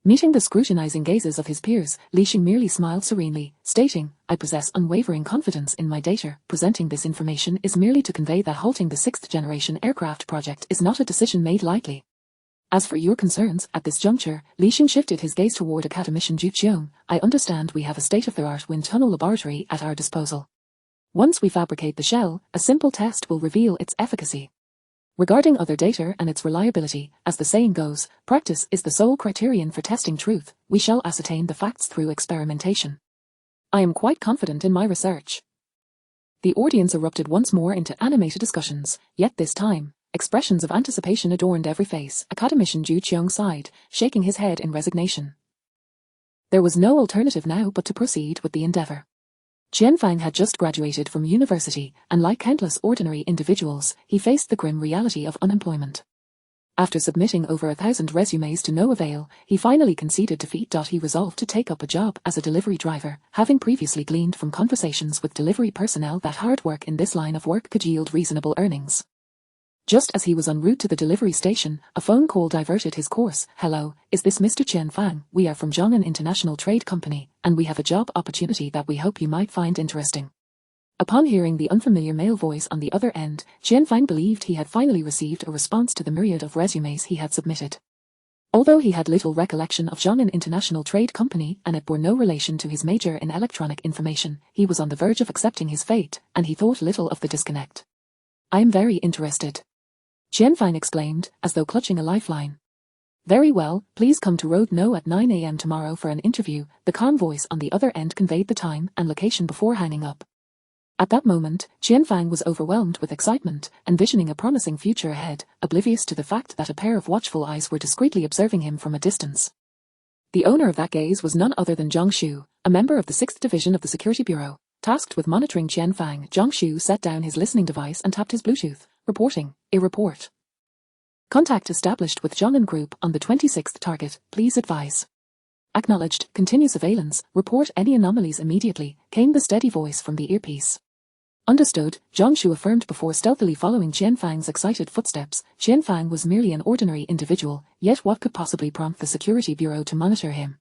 Meeting the scrutinizing gazes of his peers, Li Xing merely smiled serenely, stating, I possess unwavering confidence in my data. Presenting this information is merely to convey that halting the 6th-generation aircraft project is not a decision made lightly. As for your concerns, at this juncture, Li Xing shifted his gaze toward academician Zhu Qiong. I understand we have a state-of-the-art wind tunnel laboratory at our disposal. Once we fabricate the shell, a simple test will reveal its efficacy. Regarding other data and its reliability, as the saying goes, practice is the sole criterion for testing truth. We shall ascertain the facts through experimentation. I am quite confident in my research. The audience erupted once more into animated discussions, yet this time, expressions of anticipation adorned every face. Academician Zhu Qiong sighed, shaking his head in resignation. There was no alternative now but to proceed with the endeavor. Qian Fang had just graduated from university, and like countless ordinary individuals, he faced the grim reality of unemployment. After submitting over 1,000 resumes to no avail, he finally conceded defeat. He resolved to take up a job as a delivery driver, having previously gleaned from conversations with delivery personnel that hard work in this line of work could yield reasonable earnings. Just as he was en route to the delivery station, a phone call diverted his course. Hello, is this Mr. Qian Fang? We are from Zhongnan International Trade Company, and we have a job opportunity that we hope you might find interesting. Upon hearing the unfamiliar male voice on the other end, Qian Fang believed he had finally received a response to the myriad of resumes he had submitted. Although he had little recollection of Zhongnan International Trade Company and it bore no relation to his major in electronic information, he was on the verge of accepting his fate, and he thought little of the disconnect. I am very interested, Qian Fang exclaimed, as though clutching a lifeline. Very well, please come to Road No at 9 a.m. tomorrow for an interview. The calm voice on the other end conveyed the time and location before hanging up. At that moment, Qian Fang was overwhelmed with excitement, envisioning a promising future ahead, oblivious to the fact that a pair of watchful eyes were discreetly observing him from a distance. The owner of that gaze was none other than Zhang Xu, a member of the 6th Division of the Security Bureau. Tasked with monitoring Qian Fang, Zhang Xu set down his listening device and tapped his Bluetooth. Reporting. A report. Contact established with Zhongnan Group on the 26th target. Please advise. Acknowledged. Continue surveillance. Report any anomalies immediately, came the steady voice from the earpiece. Understood, Zhang Xu affirmed before stealthily following Qian Fang's excited footsteps. Qian Fang was merely an ordinary individual, yet what could possibly prompt the Security Bureau to monitor him?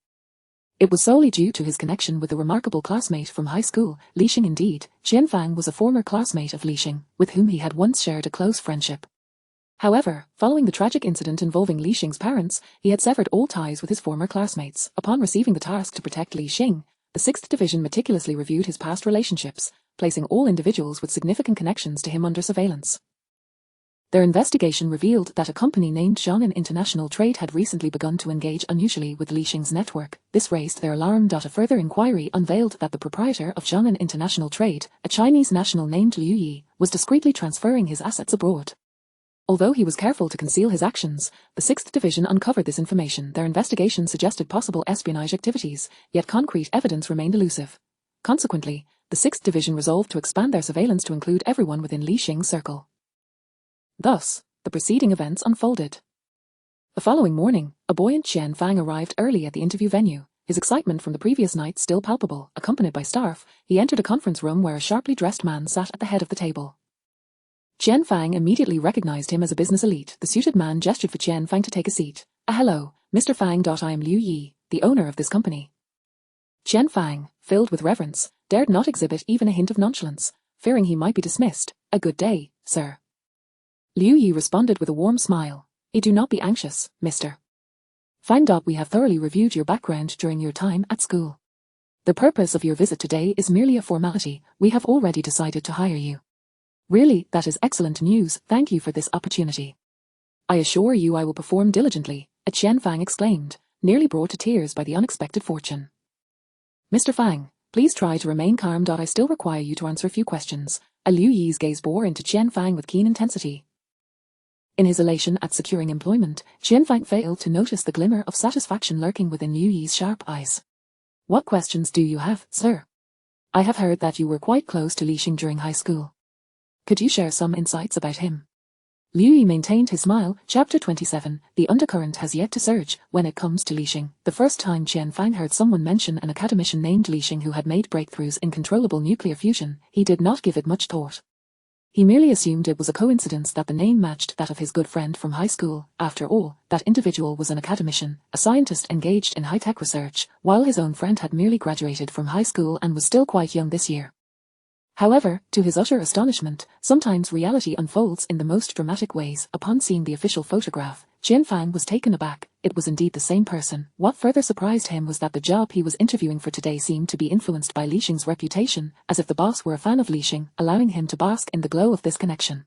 It was solely due to his connection with a remarkable classmate from high school, Li Xing. Indeed, Qian Fang was a former classmate of Li Xing, with whom he had once shared a close friendship. However, following the tragic incident involving Li Xing's parents, he had severed all ties with his former classmates. Upon receiving the task to protect Li Xing, the 6th Division meticulously reviewed his past relationships, placing all individuals with significant connections to him under surveillance. Their investigation revealed that a company named Zhongnan International Trade had recently begun to engage unusually with Li Xing's network. This raised their alarm. A further inquiry unveiled that the proprietor of Zhongnan International Trade, a Chinese national named Liu Yi, was discreetly transferring his assets abroad. Although he was careful to conceal his actions, the 6th Division uncovered this information. Their investigation suggested possible espionage activities, yet concrete evidence remained elusive. Consequently, the 6th Division resolved to expand their surveillance to include everyone within Li Xing's circle. Thus, the preceding events unfolded. The following morning, a buoyant Qian Fang arrived early at the interview venue, his excitement from the previous night still palpable. Accompanied by staff, he entered a conference room where a sharply dressed man sat at the head of the table. Qian Fang immediately recognized him as a business elite. The suited man gestured for Qian Fang to take a seat. Hello, Mr. Fang. I am Liu Yi, the owner of this company. Qian Fang, filled with reverence, dared not exhibit even a hint of nonchalance, fearing he might be dismissed. A good day, sir. Liu Yi responded with a warm smile. Do not be anxious, Mr. Fang. We have thoroughly reviewed your background during your time at school. The purpose of your visit today is merely a formality. We have already decided to hire you. Really, that is excellent news. Thank you for this opportunity. I assure you I will perform diligently, Qian Fang exclaimed, nearly brought to tears by the unexpected fortune. Mr. Fang, Please try to remain calm. I still require you to answer a few questions. Liu Yi's gaze bore into Qian Fang with keen intensity. In his elation at securing employment, Qian Fang failed to notice the glimmer of satisfaction lurking within Liu Yi's sharp eyes. What questions do you have, sir? I have heard that you were quite close to Li Xing during high school. Could you share some insights about him? Liu Yi maintained his smile. Chapter 27. The undercurrent has yet to surge when it comes to Li Xing. The first time Qian Fang heard someone mention an academician named Li Xing who had made breakthroughs in controllable nuclear fusion, he did not give it much thought. He merely assumed it was a coincidence that the name matched that of his good friend from high school. After all, that individual was an academician, a scientist engaged in high-tech research, while his own friend had merely graduated from high school and was still quite young this year. However, to his utter astonishment, sometimes reality unfolds in the most dramatic ways. Upon seeing the official photograph, Qian Fang was taken aback. It was indeed the same person. What further surprised him was that the job he was interviewing for today seemed to be influenced by Li Xing's reputation, as if the boss were a fan of Li Xing, allowing him to bask in the glow of this connection.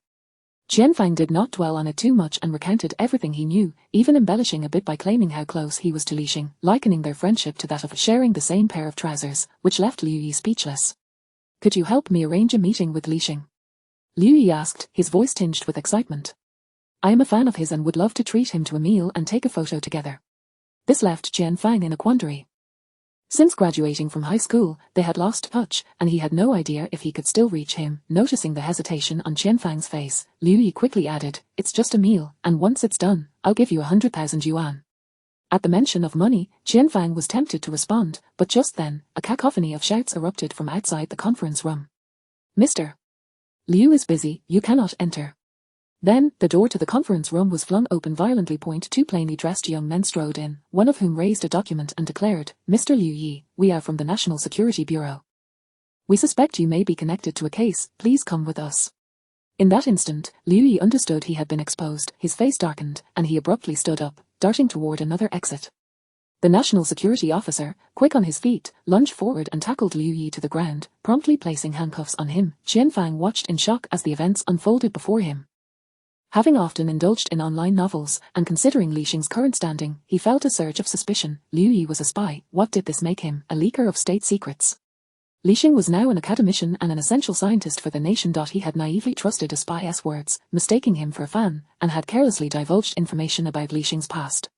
Qian Fang did not dwell on it too much and recounted everything he knew, even embellishing a bit by claiming how close he was to Li Xing, likening their friendship to that of sharing the same pair of trousers, which left Liu Yi speechless. Could you help me arrange a meeting with Li Xing? Liu Yi asked, his voice tinged with excitement. I am a fan of his and would love to treat him to a meal and take a photo together. This left Qian Fang in a quandary. Since graduating from high school, they had lost touch, and he had no idea if he could still reach him. Noticing the hesitation on Qian Fang's face, Liu Yi quickly added, It's just a meal, and once it's done, I'll give you 100,000 yuan. At the mention of money, Qian Fang was tempted to respond, but just then, a cacophony of shouts erupted from outside the conference room. Mr. Liu is busy, you cannot enter. Then, the door to the conference room was flung open violently. Two plainly dressed young men strode in, one of whom raised a document and declared, Mr. Liu Yi, we are from the National Security Bureau. We suspect you may be connected to a case, please come with us. In that instant, Liu Yi understood he had been exposed, his face darkened, and he abruptly stood up, darting toward another exit. The National Security Officer, quick on his feet, lunged forward and tackled Liu Yi to the ground, promptly placing handcuffs on him. Qian Fang watched in shock as the events unfolded before him. Having often indulged in online novels, and considering Li Xing's current standing, he felt a surge of suspicion. Liu Yi was a spy. What did this make him? A leaker of state secrets. Li Xing was now an academician and an essential scientist for the nation. He had naively trusted a spy's words, mistaking him for a fan, and had carelessly divulged information about Li Xing's past.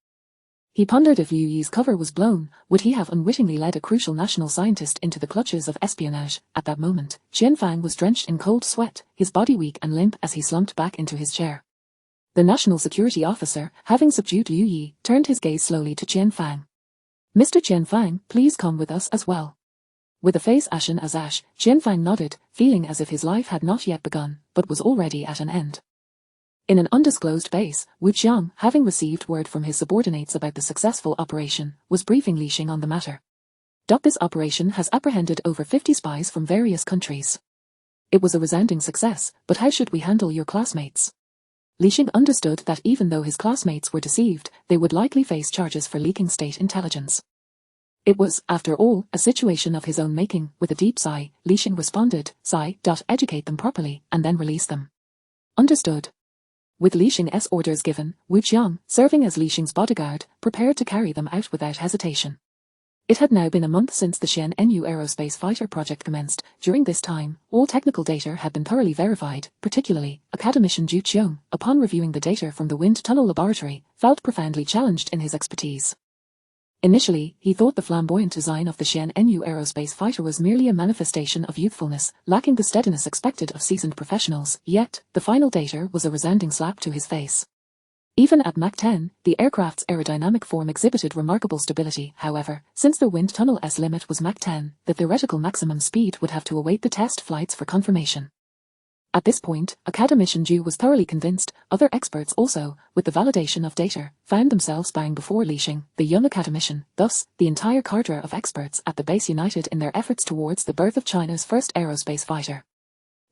He pondered if Liu Yi's cover was blown, would he have unwittingly led a crucial national scientist into the clutches of espionage? At that moment, Qian Fang was drenched in cold sweat, his body weak and limp as he slumped back into his chair. The National Security Officer, having subdued Liu Yi, turned his gaze slowly to Qian Fang. Mr. Qian Fang, please come with us as well. With a face ashen as ash, Qian Fang nodded, feeling as if his life had not yet begun, but was already at an end. In an undisclosed base, Wu Qiang, having received word from his subordinates about the successful operation, was briefing Li Xing on the matter. This operation has apprehended over 50 spies from various countries. It was a resounding success, but how should we handle your classmates? Li Xing understood that even though his classmates were deceived, they would likely face charges for leaking state intelligence. It was, after all, a situation of his own making. With a deep sigh, Li Xing responded, Educate them properly, and then release them. Understood. With Li Xing's orders given, Wu Qiang, serving as Li Xing's bodyguard, prepared to carry them out without hesitation. It had now been a month since the Xian-Nu aerospace fighter project commenced. During this time, all technical data had been thoroughly verified. Particularly, academician Zhu Qiong, upon reviewing the data from the wind tunnel laboratory, felt profoundly challenged in his expertise. Initially, he thought the flamboyant design of the Xian-Nu aerospace fighter was merely a manifestation of youthfulness, lacking the steadiness expected of seasoned professionals. Yet, the final data was a resounding slap to his face. Even at Mach 10, the aircraft's aerodynamic form exhibited remarkable stability. However, since the wind tunnel's limit was Mach 10, the theoretical maximum speed would have to await the test flights for confirmation. At this point, academician Zhu was thoroughly convinced. Other experts also, with the validation of data, found themselves bowing before Li Xing, the young academician. Thus, the entire cadre of experts at the base united in their efforts towards the birth of China's first aerospace fighter.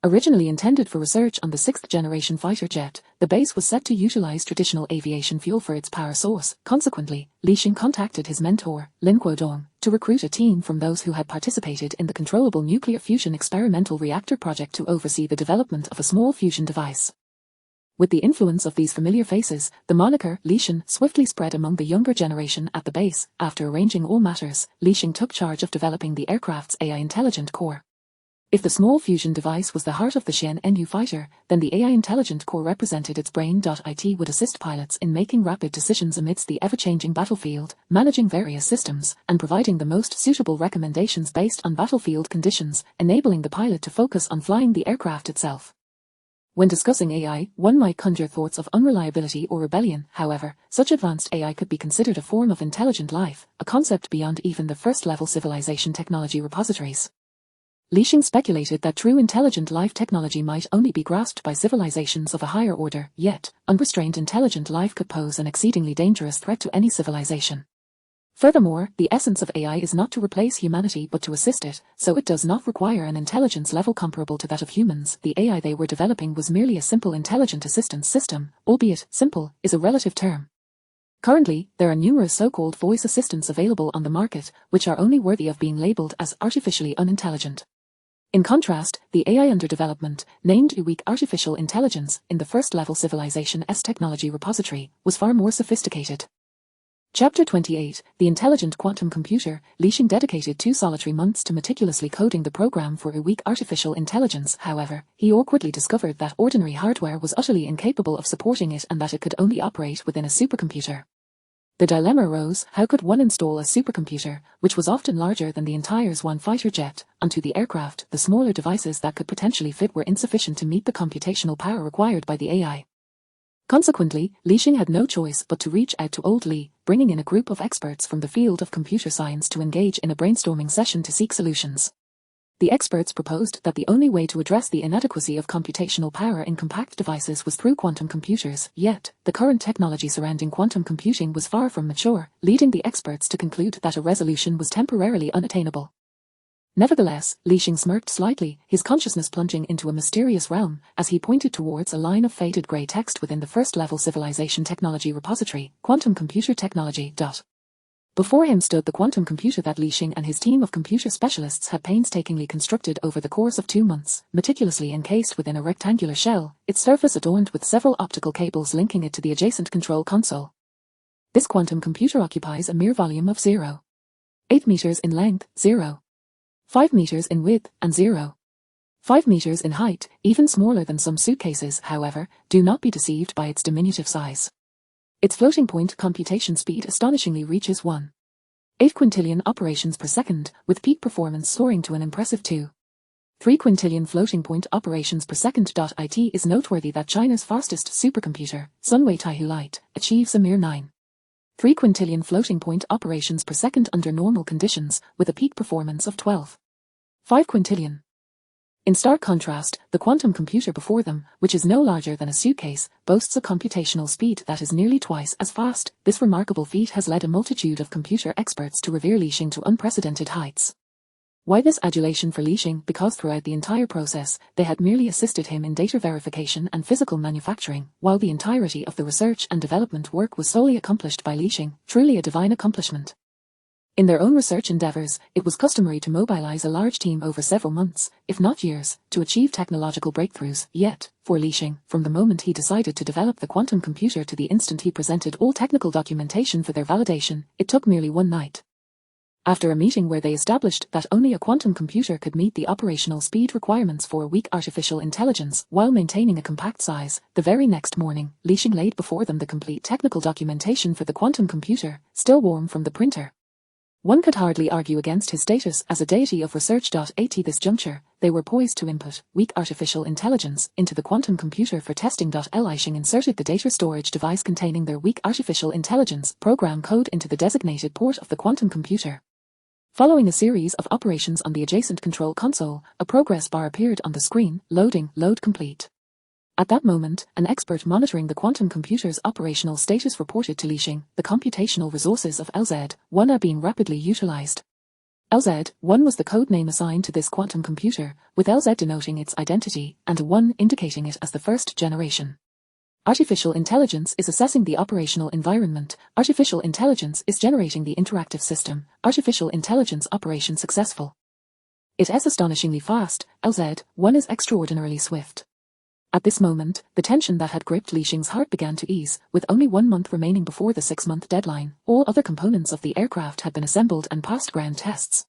Originally intended for research on the 6th-generation fighter jet, the base was set to utilize traditional aviation fuel for its power source. Consequently, Li Xing contacted his mentor, Lin Guodong, to recruit a team from those who had participated in the controllable nuclear fusion experimental reactor project to oversee the development of a small fusion device. With the influence of these familiar faces, the moniker Li Xin swiftly spread among the younger generation at the base. After arranging all matters, Li Xin took charge of developing the aircraft's AI intelligent core. If the small fusion device was the heart of the Xian Nu fighter, then the AI intelligent core represented its brain. It would assist pilots in making rapid decisions amidst the ever-changing battlefield, managing various systems, and providing the most suitable recommendations based on battlefield conditions, enabling the pilot to focus on flying the aircraft itself. When discussing AI, one might conjure thoughts of unreliability or rebellion. However, such advanced AI could be considered a form of intelligent life, a concept beyond even the first-level civilization technology repositories. Li Xin speculated that true intelligent life technology might only be grasped by civilizations of a higher order, yet, unrestrained intelligent life could pose an exceedingly dangerous threat to any civilization. Furthermore, the essence of AI is not to replace humanity but to assist it, so it does not require an intelligence level comparable to that of humans. The AI they were developing was merely a simple intelligent assistance system, albeit simple is a relative term. Currently, there are numerous so-called voice assistants available on the market, which are only worthy of being labeled as artificially unintelligent. In contrast, the AI under development, named Weak Artificial Intelligence, in the first-level Civilization S technology repository, was far more sophisticated. Chapter 28, The Intelligent Quantum Computer. Li Xin dedicated 2 solitary months to meticulously coding the program for a weak artificial intelligence. However, he awkwardly discovered that ordinary hardware was utterly incapable of supporting it and that it could only operate within a supercomputer. The dilemma arose: how could one install a supercomputer, which was often larger than the entire one fighter jet, onto the aircraft? The smaller devices that could potentially fit were insufficient to meet the computational power required by the AI. Consequently, Li Xin had no choice but to reach out to old Li, bringing in a group of experts from the field of computer science to engage in a brainstorming session to seek solutions. The experts proposed that the only way to address the inadequacy of computational power in compact devices was through quantum computers, yet, the current technology surrounding quantum computing was far from mature, leading the experts to conclude that a resolution was temporarily unattainable. Nevertheless, Li Xin smirked slightly, his consciousness plunging into a mysterious realm, as he pointed towards a line of faded grey text within the first-level Civilization Technology repository, Quantum Computer Technology. Before him stood the quantum computer that Li Xin and his team of computer specialists had painstakingly constructed over the course of 2 months, meticulously encased within a rectangular shell, its surface adorned with several optical cables linking it to the adjacent control console. This quantum computer occupies a mere volume of 0.8 meters in length, 0.5 meters in width, and 0.5 meters in height, even smaller than some suitcases. However, do not be deceived by its diminutive size. Its floating point computation speed astonishingly reaches 1.8 quintillion operations per second, with peak performance soaring to an impressive 2.3 quintillion floating point operations per second. It is noteworthy that China's fastest supercomputer, Sunway Taihu Lite, achieves a mere 9.3 quintillion floating point operations per second under normal conditions, with a peak performance of 12.5 quintillion. In stark contrast, the quantum computer before them, which is no larger than a suitcase, boasts a computational speed that is nearly twice as fast. This remarkable feat has led a multitude of computer experts to revere Li Xin to unprecedented heights. Why this adulation for Li Xin? Because throughout the entire process, they had merely assisted him in data verification and physical manufacturing, while the entirety of the research and development work was solely accomplished by Li Xin, truly a divine accomplishment. In their own research endeavors, it was customary to mobilize a large team over several months, if not years, to achieve technological breakthroughs. Yet, for Li Xin, from the moment he decided to develop the quantum computer to the instant he presented all technical documentation for their validation, it took merely 1 night. After a meeting where they established that only a quantum computer could meet the operational speed requirements for weak artificial intelligence while maintaining a compact size, the very next morning, Li Xin laid before them the complete technical documentation for the quantum computer, still warm from the printer. One could hardly argue against his status as a deity of research. At this juncture, they were poised to input weak artificial intelligence into the quantum computer for testing. Li Xin inserted the data storage device containing their weak artificial intelligence program code into the designated port of the quantum computer. Following a series of operations on the adjacent control console, a progress bar appeared on the screen: loading, load complete. At that moment, an expert monitoring the quantum computer's operational status reported to Li Xin, the computational resources of LZ-1 are being rapidly utilized. LZ-1 was the code name assigned to this quantum computer, with LZ denoting its identity, and a 1 indicating it as the first generation. Artificial intelligence is assessing the operational environment. Artificial intelligence is generating the interactive system. Artificial intelligence operation successful. It is astonishingly fast. LZ-1 is extraordinarily swift. At this moment, the tension that had gripped Li Xing's heart began to ease. With only 1 month remaining before the 6-month deadline, all other components of the aircraft had been assembled and passed ground tests.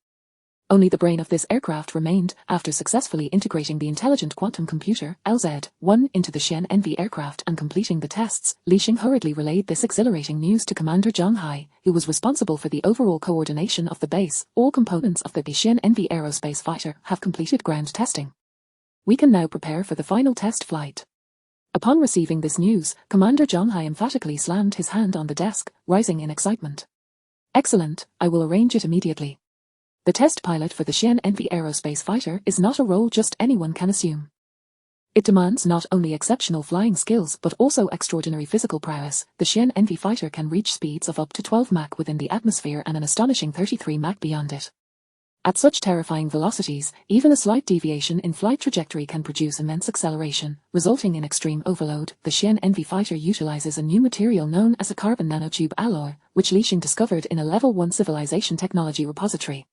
Only the brain of this aircraft remained. After successfully integrating the intelligent quantum computer, LZ-1, into the Xian NV aircraft and completing the tests, Li Xing hurriedly relayed this exhilarating news to Commander Zhang Hai, who was responsible for the overall coordination of the base. All components of the Xian NV aerospace fighter have completed ground testing. We can now prepare for the final test flight. Upon receiving this news, Commander Zhang Hai emphatically slammed his hand on the desk, rising in excitement. Excellent, I will arrange it immediately. The test pilot for the Xian NV aerospace fighter is not a role just anyone can assume. It demands not only exceptional flying skills but also extraordinary physical prowess. The Xian NV fighter can reach speeds of up to 12 Mach within the atmosphere and an astonishing 33 Mach beyond it. At such terrifying velocities, even a slight deviation in flight trajectory can produce immense acceleration, resulting in extreme overload. The Xian NV fighter utilizes a new material known as a carbon nanotube alloy, which Li Xing discovered in a Level 1 civilization technology repository.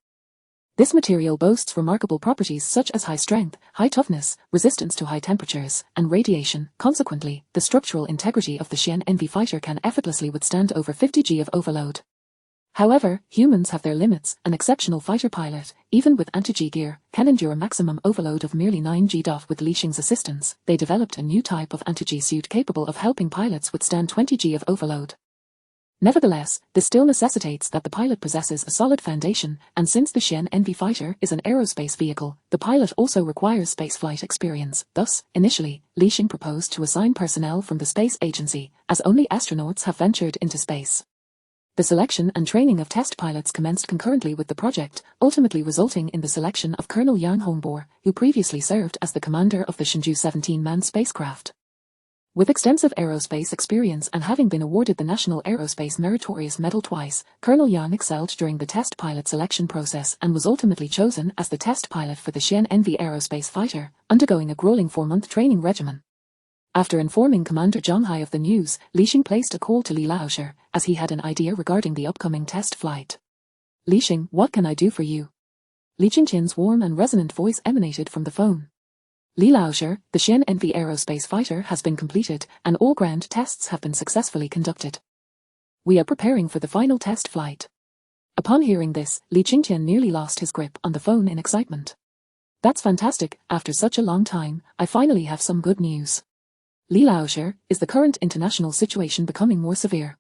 This material boasts remarkable properties such as high strength, high toughness, resistance to high temperatures, and radiation. Consequently, the structural integrity of the Xian NV fighter can effortlessly withstand over 50 G of overload. However, humans have their limits. An exceptional fighter pilot, even with anti-G gear, can endure a maximum overload of merely 9 G. With Li Xing's assistance, they developed a new type of anti-G suit capable of helping pilots withstand 20 G of overload. Nevertheless, this still necessitates that the pilot possesses a solid foundation, and since the Xian NV fighter is an aerospace vehicle, the pilot also requires spaceflight experience. Thus, initially, Li Xing proposed to assign personnel from the space agency, as only astronauts have ventured into space. The selection and training of test pilots commenced concurrently with the project, ultimately resulting in the selection of Colonel Yang Hongbo, who previously served as the commander of the Shenzhou 17 manned spacecraft. With extensive aerospace experience and having been awarded the National Aerospace Meritorious Medal twice, Colonel Yang excelled during the test pilot selection process and was ultimately chosen as the test pilot for the Xian NV aerospace fighter, undergoing a grueling 4-month training regimen. After informing Commander Zhang Hai of the news, Li Xing placed a call to Li Laoshi, as he had an idea regarding the upcoming test flight. Li Xing, what can I do for you? Li Qingqian's warm and resonant voice emanated from the phone. Li Laoshi, the Xian NV aerospace fighter has been completed, and all ground tests have been successfully conducted. We are preparing for the final test flight. Upon hearing this, Li Qingqian nearly lost his grip on the phone in excitement. That's fantastic, after such a long time, I finally have some good news. Li Laoshi, is the current international situation becoming more severe?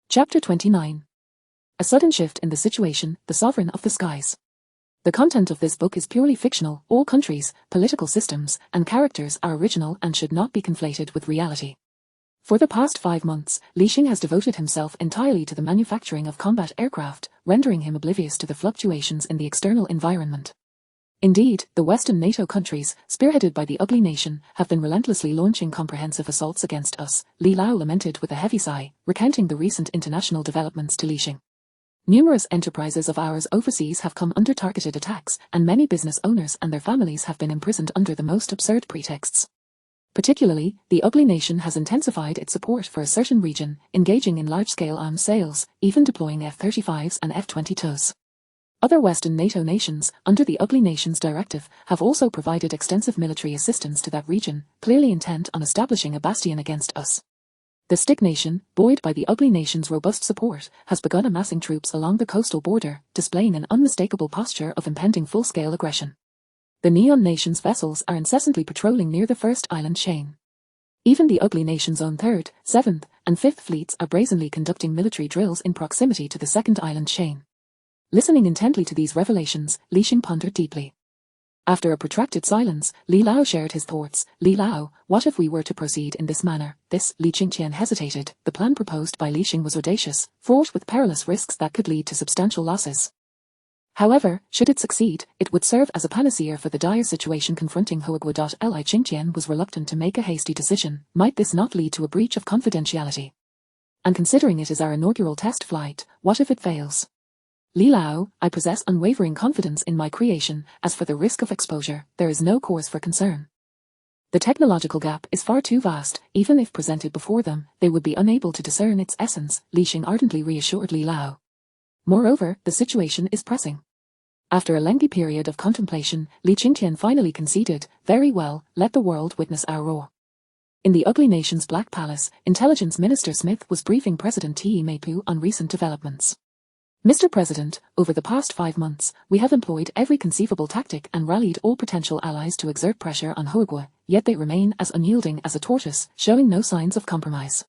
Chapter 29. A sudden shift in the situation, the sovereign of the skies. The content of this book is purely fictional. All countries, political systems, and characters are original and should not be conflated with reality. For the past 5 months, Li Xing has devoted himself entirely to the manufacturing of combat aircraft, rendering him oblivious to the fluctuations in the external environment. Indeed, the Western NATO countries, spearheaded by the Ugly Nation, have been relentlessly launching comprehensive assaults against us. Li Lao lamented with a heavy sigh, recounting the recent international developments to Li Xing. Numerous enterprises of ours overseas have come under targeted attacks, and many business owners and their families have been imprisoned under the most absurd pretexts. Particularly, the Ugly Nation has intensified its support for a certain region, engaging in large-scale arms sales, even deploying F-35s and F-22s. Other Western NATO nations, under the Ugly Nations Directive, have also provided extensive military assistance to that region, clearly intent on establishing a bastion against us. The Stick Nation, buoyed by the Ugly Nation's robust support, has begun amassing troops along the coastal border, displaying an unmistakable posture of impending full-scale aggression. The Neon Nation's vessels are incessantly patrolling near the first island chain. Even the Ugly Nation's own 3rd, 7th, and 5th fleets are brazenly conducting military drills in proximity to the second island chain. Listening intently to these revelations, Li Xing pondered deeply. After a protracted silence, Li Lao shared his thoughts. Li Lao, what if we were to proceed in this manner? Li Qingqian hesitated. The plan proposed by Li Xing was audacious, fraught with perilous risks that could lead to substantial losses. However, should it succeed, it would serve as a panacea for the dire situation confronting Huagua. Li Qingqian was reluctant to make a hasty decision. Might this not lead to a breach of confidentiality? And considering it is our inaugural test flight, what if it fails? Li Lao, I possess unwavering confidence in my creation. As for the risk of exposure, there is no cause for concern. The technological gap is far too vast. Even if presented before them, they would be unable to discern its essence, Li Xing ardently reassured Li Lao. Moreover, the situation is pressing. After a lengthy period of contemplation, Li Qingqian finally conceded, very well, let the world witness our roar. In the ugly nation's Black Palace, Intelligence Minister Smith was briefing President Te Maipu on recent developments. Mr. President, over the past 5 months, we have employed every conceivable tactic and rallied all potential allies to exert pressure on Huigua, yet they remain as unyielding as a tortoise, showing no signs of compromise.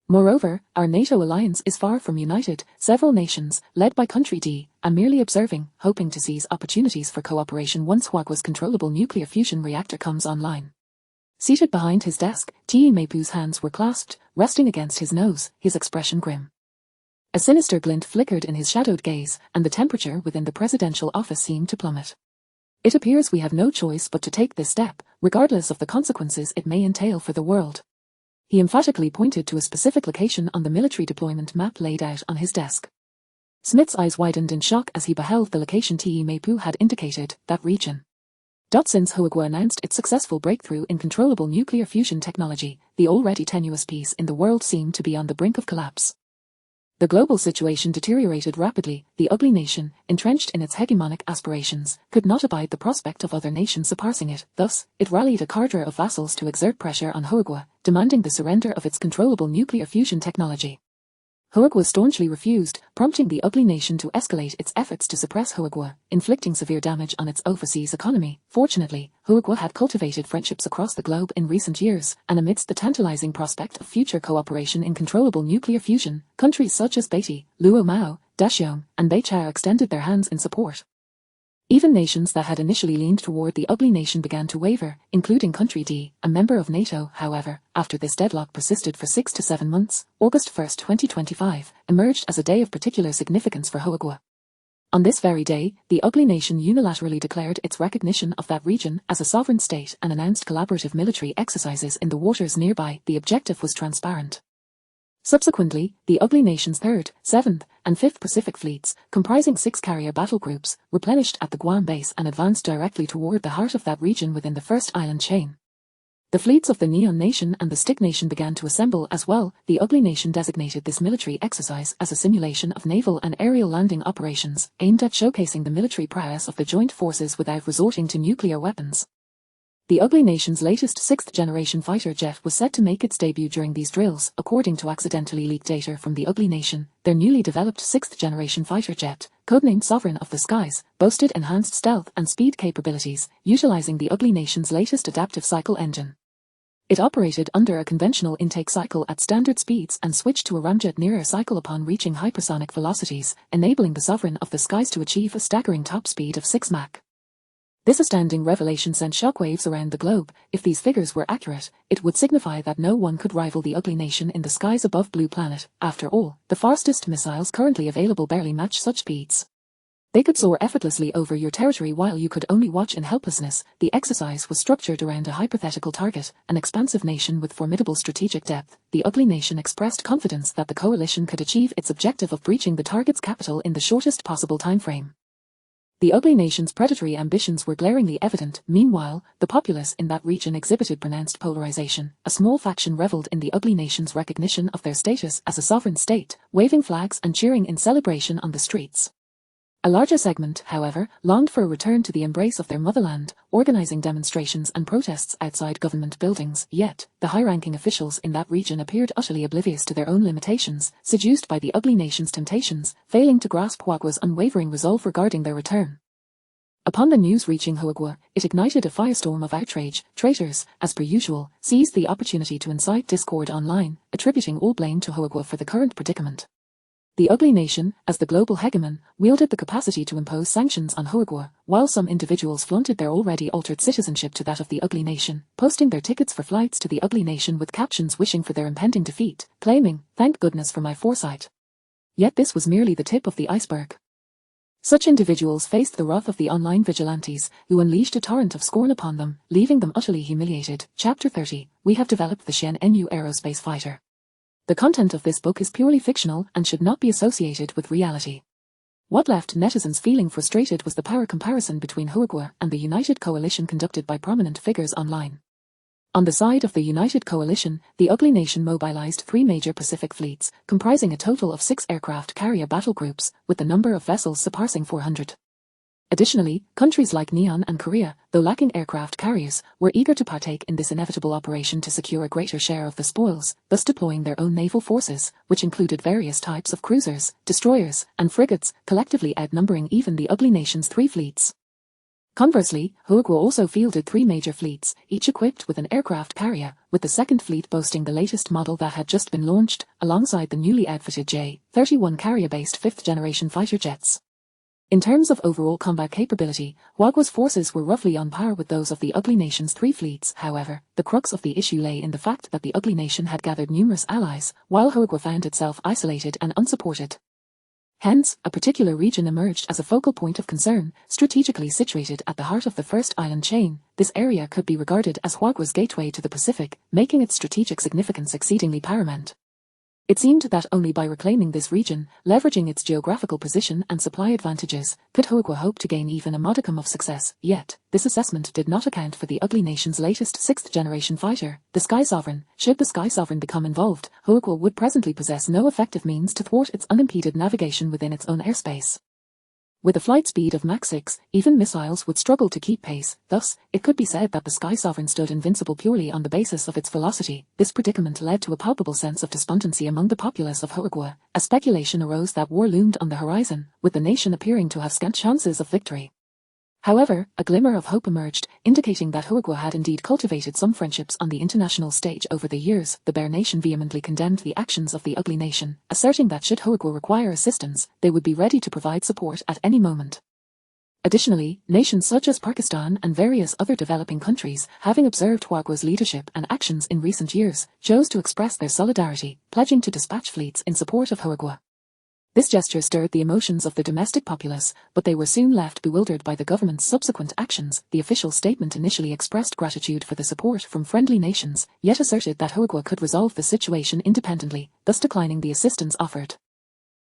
Moreover, our NATO alliance is far from united. Several nations, led by Country D, are merely observing, hoping to seize opportunities for cooperation once Huigua's controllable nuclear fusion reactor comes online. Seated behind his desk, Te Maipu's hands were clasped, resting against his nose, his expression grim. A sinister glint flickered in his shadowed gaze, and the temperature within the presidential office seemed to plummet. It appears we have no choice but to take this step, regardless of the consequences it may entail for the world. He emphatically pointed to a specific location on the military deployment map laid out on his desk. Smith's eyes widened in shock as he beheld the location Te Maipu had indicated, that region. Since Huigua announced its successful breakthrough in controllable nuclear fusion technology, the already tenuous peace in the world seemed to be on the brink of collapse. The global situation deteriorated rapidly. The ugly nation, entrenched in its hegemonic aspirations, could not abide the prospect of other nations surpassing it. Thus, it rallied a cadre of vassals to exert pressure on Huigua, demanding the surrender of its controllable nuclear fusion technology. Huigua staunchly refused, prompting the ugly nation to escalate its efforts to suppress Huigua, inflicting severe damage on its overseas economy. Fortunately, Huigua had cultivated friendships across the globe in recent years, and amidst the tantalizing prospect of future cooperation in controllable nuclear fusion, countries such as Beatty, Luo Mao, Daxiong, and Beichao extended their hands in support. Even nations that had initially leaned toward the ugly nation began to waver, including Country D, a member of NATO. However, after this deadlock persisted for 6 to 7 months, August 1, 2025, emerged as a day of particular significance for Huigua. On this very day, the ugly nation unilaterally declared its recognition of that region as a sovereign state and announced collaborative military exercises in the waters nearby. The objective was transparent. Subsequently, the ugly nation's 3rd, 7th, and 5th Pacific fleets, comprising 6 carrier battle groups, replenished at the Guam base and advanced directly toward the heart of that region within the first island chain. The fleets of the Neon Nation and the Stick Nation began to assemble as well. The ugly nation designated this military exercise as a simulation of naval and aerial landing operations, aimed at showcasing the military prowess of the joint forces without resorting to nuclear weapons. The ugly nation's latest 6th-generation fighter jet was set to make its debut during these drills. According to accidentally leaked data from the ugly nation, their newly developed 6th-generation fighter jet, codenamed Sovereign of the Skies, boasted enhanced stealth and speed capabilities, utilizing the ugly nation's latest adaptive cycle engine. It operated under a conventional intake cycle at standard speeds and switched to a ramjet nearer cycle upon reaching hypersonic velocities, enabling the Sovereign of the Skies to achieve a staggering top speed of 6 Mach. This astounding revelation sent shockwaves around the globe. If these figures were accurate, it would signify that no one could rival the ugly nation in the skies above Blue Planet. After all, the fastest missiles currently available barely match such speeds. They could soar effortlessly over your territory while you could only watch in helplessness. The exercise was structured around a hypothetical target, an expansive nation with formidable strategic depth. The ugly nation expressed confidence that the coalition could achieve its objective of breaching the target's capital in the shortest possible time frame. The ugly nation's predatory ambitions were glaringly evident. Meanwhile, the populace in that region exhibited pronounced polarization. A small faction reveled in the ugly nation's recognition of their status as a sovereign state, waving flags and cheering in celebration on the streets. A larger segment, however, longed for a return to the embrace of their motherland, organizing demonstrations and protests outside government buildings. Yet, the high-ranking officials in that region appeared utterly oblivious to their own limitations, seduced by the ugly nation's temptations, failing to grasp Huigua's unwavering resolve regarding their return. Upon the news reaching Huigua, it ignited a firestorm of outrage. Traitors, as per usual, seized the opportunity to incite discord online, attributing all blame to Huigua for the current predicament. The ugly nation, as the global hegemon, wielded the capacity to impose sanctions on Huigua, while some individuals flaunted their already altered citizenship to that of the ugly nation, posting their tickets for flights to the ugly nation with captions wishing for their impending defeat, claiming, "Thank goodness for my foresight." Yet this was merely the tip of the iceberg. Such individuals faced the wrath of the online vigilantes, who unleashed a torrent of scorn upon them, leaving them utterly humiliated. Chapter 30. We have developed the Shen Nu aerospace fighter. The content of this book is purely fictional and should not be associated with reality. What left netizens feeling frustrated was the power comparison between Huigua and the United Coalition conducted by prominent figures online. On the side of the United Coalition, the ugly nation mobilized 3 major Pacific fleets, comprising a total of 6 aircraft carrier battle groups, with the number of vessels surpassing 400. Additionally, countries like Neon and Korea, though lacking aircraft carriers, were eager to partake in this inevitable operation to secure a greater share of the spoils, thus deploying their own naval forces, which included various types of cruisers, destroyers, and frigates, collectively outnumbering even the ugly nation's 3 fleets. Conversely, Uruguay also fielded 3 major fleets, each equipped with an aircraft carrier, with the second fleet boasting the latest model that had just been launched, alongside the newly outfitted J-31 carrier-based 5th-generation fighter jets. In terms of overall combat capability, Uruguay's forces were roughly on par with those of the ugly nation's 3 fleets. However, the crux of the issue lay in the fact that the ugly nation had gathered numerous allies, while Uruguay found itself isolated and unsupported. Hence, a particular region emerged as a focal point of concern. Strategically situated at the heart of the first island chain, this area could be regarded as Uruguay's gateway to the Pacific, making its strategic significance exceedingly paramount. It seemed that only by reclaiming this region, leveraging its geographical position and supply advantages, could Uruguay hope to gain even a modicum of success. Yet, this assessment did not account for the ugly nation's latest 6th-generation fighter, the Sky Sovereign. Should the Sky Sovereign become involved, Uruguay would presently possess no effective means to thwart its unimpeded navigation within its own airspace. With a flight speed of Mach 6, even missiles would struggle to keep pace. Thus, it could be said that the Sky Sovereign stood invincible purely on the basis of its velocity. This predicament led to a palpable sense of despondency among the populace of Uruguay. A speculation arose that war loomed on the horizon, with the nation appearing to have scant chances of victory. However, a glimmer of hope emerged, indicating that Uruguay had indeed cultivated some friendships on the international stage over the years. The Bear Nation vehemently condemned the actions of the ugly nation, asserting that should Uruguay require assistance, they would be ready to provide support at any moment. Additionally, nations such as Pakistan and various other developing countries, having observed Uruguay's leadership and actions in recent years, chose to express their solidarity, pledging to dispatch fleets in support of Uruguay. This gesture stirred the emotions of the domestic populace, but they were soon left bewildered by the government's subsequent actions. The official statement initially expressed gratitude for the support from friendly nations, yet asserted that Uruguay could resolve the situation independently, thus declining the assistance offered.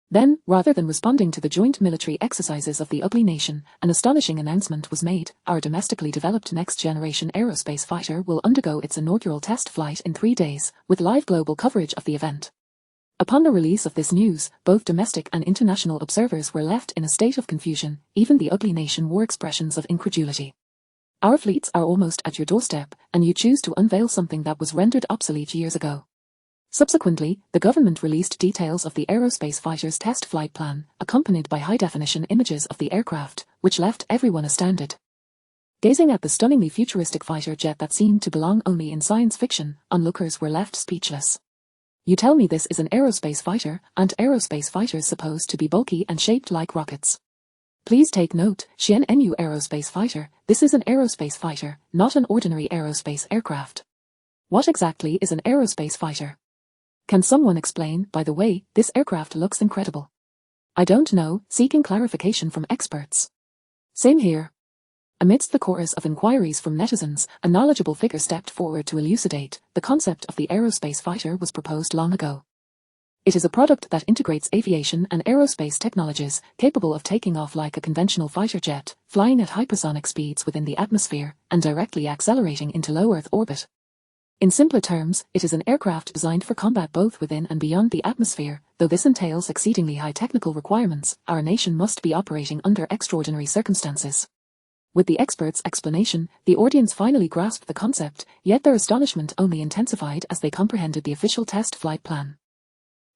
Then, rather than responding to the joint military exercises of the ugly nation, an astonishing announcement was made: our domestically developed next-generation aerospace fighter will undergo its inaugural test flight in 3 days, with live global coverage of the event. Upon the release of this news, both domestic and international observers were left in a state of confusion. Even the ugly nation wore expressions of incredulity. Our fleets are almost at your doorstep, and you choose to unveil something that was rendered obsolete years ago. Subsequently, the government released details of the aerospace fighter's test flight plan, accompanied by high-definition images of the aircraft, which left everyone astounded. Gazing at the stunningly futuristic fighter jet that seemed to belong only in science fiction, onlookers were left speechless. You tell me this is an aerospace fighter? Aren't aerospace fighters supposed to be bulky and shaped like rockets? Please take note, Xian-Nu aerospace fighter, this is an aerospace fighter, not an ordinary aerospace aircraft. What exactly is an aerospace fighter? Can someone explain? By the way, this aircraft looks incredible. I don't know, seeking clarification from experts. Same here. Amidst the chorus of inquiries from netizens, a knowledgeable figure stepped forward to elucidate. The concept of the aerospace fighter was proposed long ago. It is a product that integrates aviation and aerospace technologies, capable of taking off like a conventional fighter jet, flying at hypersonic speeds within the atmosphere, and directly accelerating into low Earth orbit. In simpler terms, it is an aircraft designed for combat both within and beyond the atmosphere. Though this entails exceedingly high technical requirements, our nation must be operating under extraordinary circumstances. With the expert's explanation, the audience finally grasped the concept, yet their astonishment only intensified as they comprehended the official test flight plan.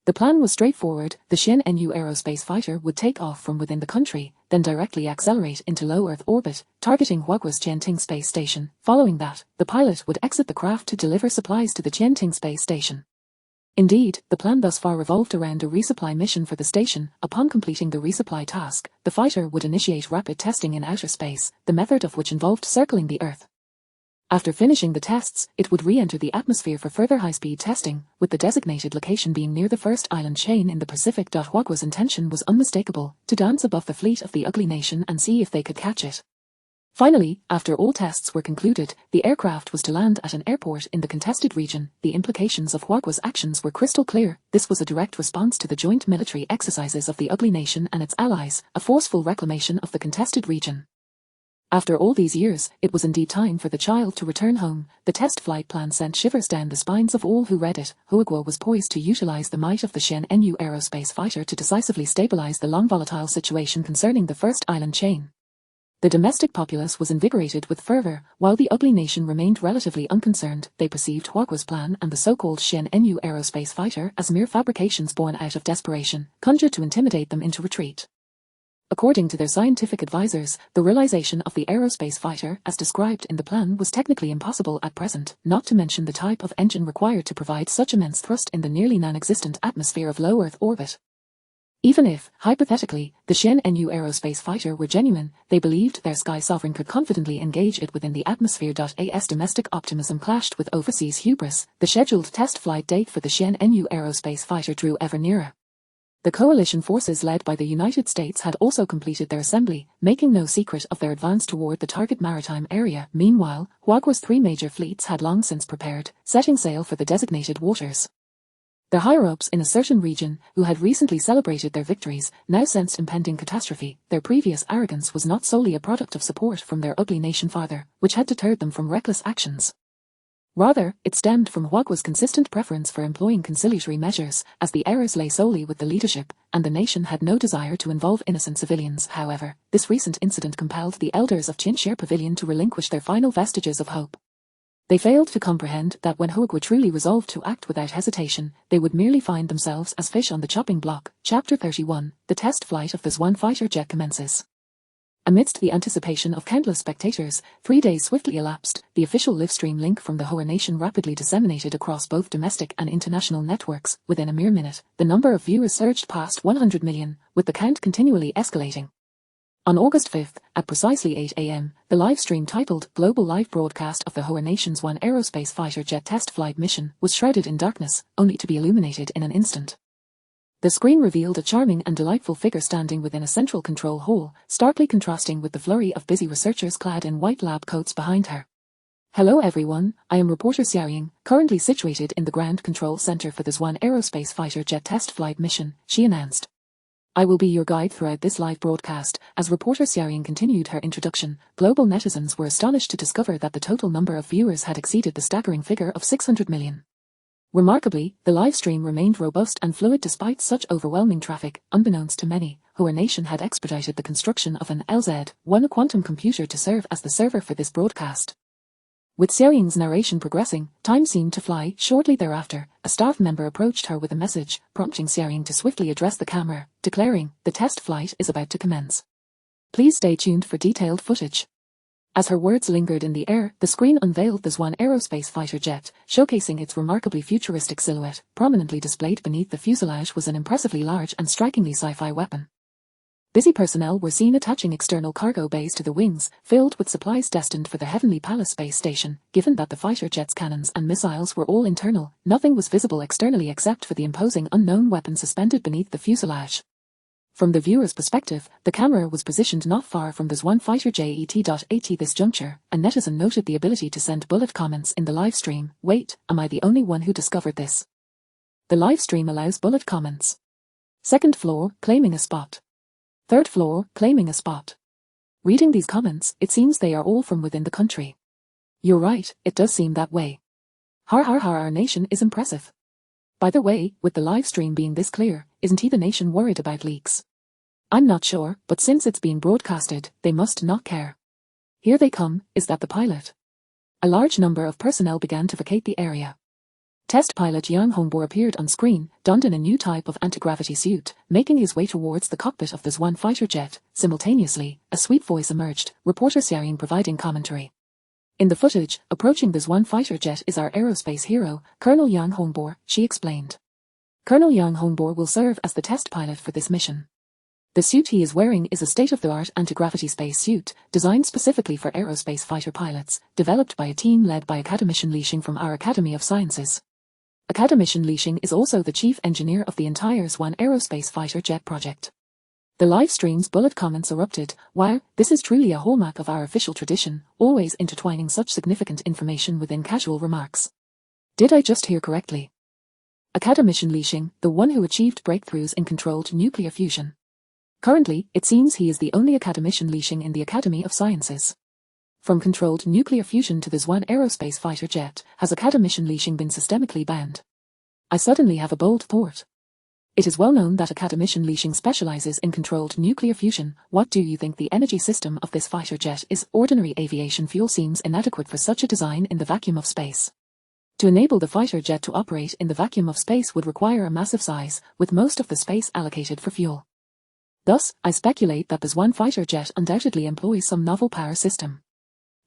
The plan was straightforward. The Xian-Nu aerospace fighter would take off from within the country, then directly accelerate into low Earth orbit, targeting Huagua's Tianting space station. Following that, the pilot would exit the craft to deliver supplies to the Tianting space station. Indeed, the plan thus far revolved around a resupply mission for the station. Upon completing the resupply task, the fighter would initiate rapid testing in outer space, the method of which involved circling the Earth. After finishing the tests, it would re-enter the atmosphere for further high-speed testing, with the designated location being near the first island chain in the Pacific. Huagua's intention was unmistakable: to dance above the fleet of the ugly nation and see if they could catch it. Finally, after all tests were concluded, the aircraft was to land at an airport in the contested region. The implications of Huagua's actions were crystal clear. This was a direct response to the joint military exercises of the ugly nation and its allies, a forceful reclamation of the contested region. After all these years, it was indeed time for the child to return home. The test flight plan sent shivers down the spines of all who read it. Uruguay was poised to utilize the might of the Xian-Nu aerospace fighter to decisively stabilize the long volatile situation concerning the first island chain. The domestic populace was invigorated with fervor, while the ugly nation remained relatively unconcerned. They perceived Huagua's plan and the so-called Xian-Nu aerospace fighter as mere fabrications born out of desperation, conjured to intimidate them into retreat. According to their scientific advisors, the realization of the aerospace fighter, as described in the plan, was technically impossible at present, not to mention the type of engine required to provide such immense thrust in the nearly non-existent atmosphere of low Earth orbit. Even if, hypothetically, the Xian-Nu aerospace fighter were genuine, they believed their sky sovereign could confidently engage it within the atmosphere. As domestic optimism clashed with overseas hubris, the scheduled test flight date for the Xian-Nu aerospace fighter drew ever nearer. The coalition forces led by the United States had also completed their assembly, making no secret of their advance toward the target maritime area. Meanwhile, Huagua's 3 major fleets had long since prepared, setting sail for the designated waters. The higher-ups in a certain region, who had recently celebrated their victories, now sensed impending catastrophe. Their previous arrogance was not solely a product of support from their ugly nation father, which had deterred them from reckless actions. Rather, it stemmed from Huagua's consistent preference for employing conciliatory measures, as the errors lay solely with the leadership, and the nation had no desire to involve innocent civilians. However, this recent incident compelled the elders of Qinshir Pavilion to relinquish their final vestiges of hope. They failed to comprehend that when Huagua truly resolved to act without hesitation, they would merely find themselves as fish on the chopping block. Chapter 31, The test flight of the Swan fighter jet commences. Amidst the anticipation of countless spectators, 3 days swiftly elapsed. The official livestream link from the Hoa Nation rapidly disseminated across both domestic and international networks. Within a mere minute, the number of viewers surged past 100 million, with the count continually escalating. On August 5th, at precisely 8 a.m., the live stream titled Global Live Broadcast of the Hoa Nation's One Aerospace Fighter Jet Test Flight Mission was shrouded in darkness, only to be illuminated in an instant. The screen revealed a charming and delightful figure standing within a central control hall, starkly contrasting with the flurry of busy researchers clad in white lab coats behind her. Hello everyone, I am reporter Xiaoying, currently situated in the Ground Control Center for this One Aerospace Fighter Jet Test Flight Mission, she announced. I will be your guide throughout this live broadcast. As reporter Xiaoying continued her introduction, global netizens were astonished to discover that the total number of viewers had exceeded the staggering figure of 600 million. Remarkably, the live stream remained robust and fluid despite such overwhelming traffic. Unbeknownst to many, Hoa Nation had expedited the construction of an LZ-1 quantum computer to serve as the server for this broadcast. With Xiaoying's narration progressing, time seemed to fly. Shortly thereafter, a staff member approached her with a message, prompting Xiaoying to swiftly address the camera, declaring, "The test flight is about to commence. Please stay tuned for detailed footage." As her words lingered in the air, the screen unveiled the Swan aerospace fighter jet, showcasing its remarkably futuristic silhouette. Prominently displayed beneath the fuselage was an impressively large and strikingly sci-fi weapon. Busy personnel were seen attaching external cargo bays to the wings, filled with supplies destined for the Heavenly Palace space station. Given that the fighter jet's cannons and missiles were all internal, nothing was visible externally except for the imposing unknown weapon suspended beneath the fuselage. From the viewer's perspective, the camera was positioned not far from the Swan fighter jet. At this juncture, a netizen noted the ability to send bullet comments in the live stream. Wait, am I the only one who discovered this? The live stream allows bullet comments. Second floor, claiming a spot. Third floor, claiming a spot. Reading these comments, it seems they are all from within the country. You're right, it does seem that way. Har har har, our nation is impressive. By the way, with the live stream being this clear, isn't the nation worried about leaks? I'm not sure, but since it's being broadcasted, they must not care. Here they come, is that the pilot? A large number of personnel began to vacate the area. Test pilot Yang Hongbor appeared on screen, donned in a new type of anti-gravity suit, making his way towards the cockpit of the Swan fighter jet. Simultaneously, a sweet voice emerged, reporter Xiaoying providing commentary. In the footage, approaching the Swan fighter jet is our aerospace hero, Colonel Yang Hongbor, she explained. Colonel Yang Hongbor will serve as the test pilot for this mission. The suit he is wearing is a state-of-the-art anti-gravity space suit, designed specifically for aerospace fighter pilots, developed by a team led by Academician Lixing from our Academy of Sciences. Academician Lixing is also the chief engineer of the entire Swan aerospace fighter jet project. The live stream's bullet comments erupted. Wow, this is truly a hallmark of our official tradition, always intertwining such significant information within casual remarks. Did I just hear correctly? Academician Lixing, the one who achieved breakthroughs in controlled nuclear fusion. Currently, it seems he is the only Academician Lixing in the Academy of Sciences. From controlled nuclear fusion to the Swan aerospace fighter jet, has Academician Lixing been systemically banned? I suddenly have a bold thought. It is well known that academician Leashing specializes in controlled nuclear fusion. What do you think the energy system of this fighter jet is? Ordinary aviation fuel seems inadequate for such a design in the vacuum of space. To enable the fighter jet to operate in the vacuum of space would require a massive size, with most of the space allocated for fuel. Thus, I speculate that this one fighter jet undoubtedly employs some novel power system.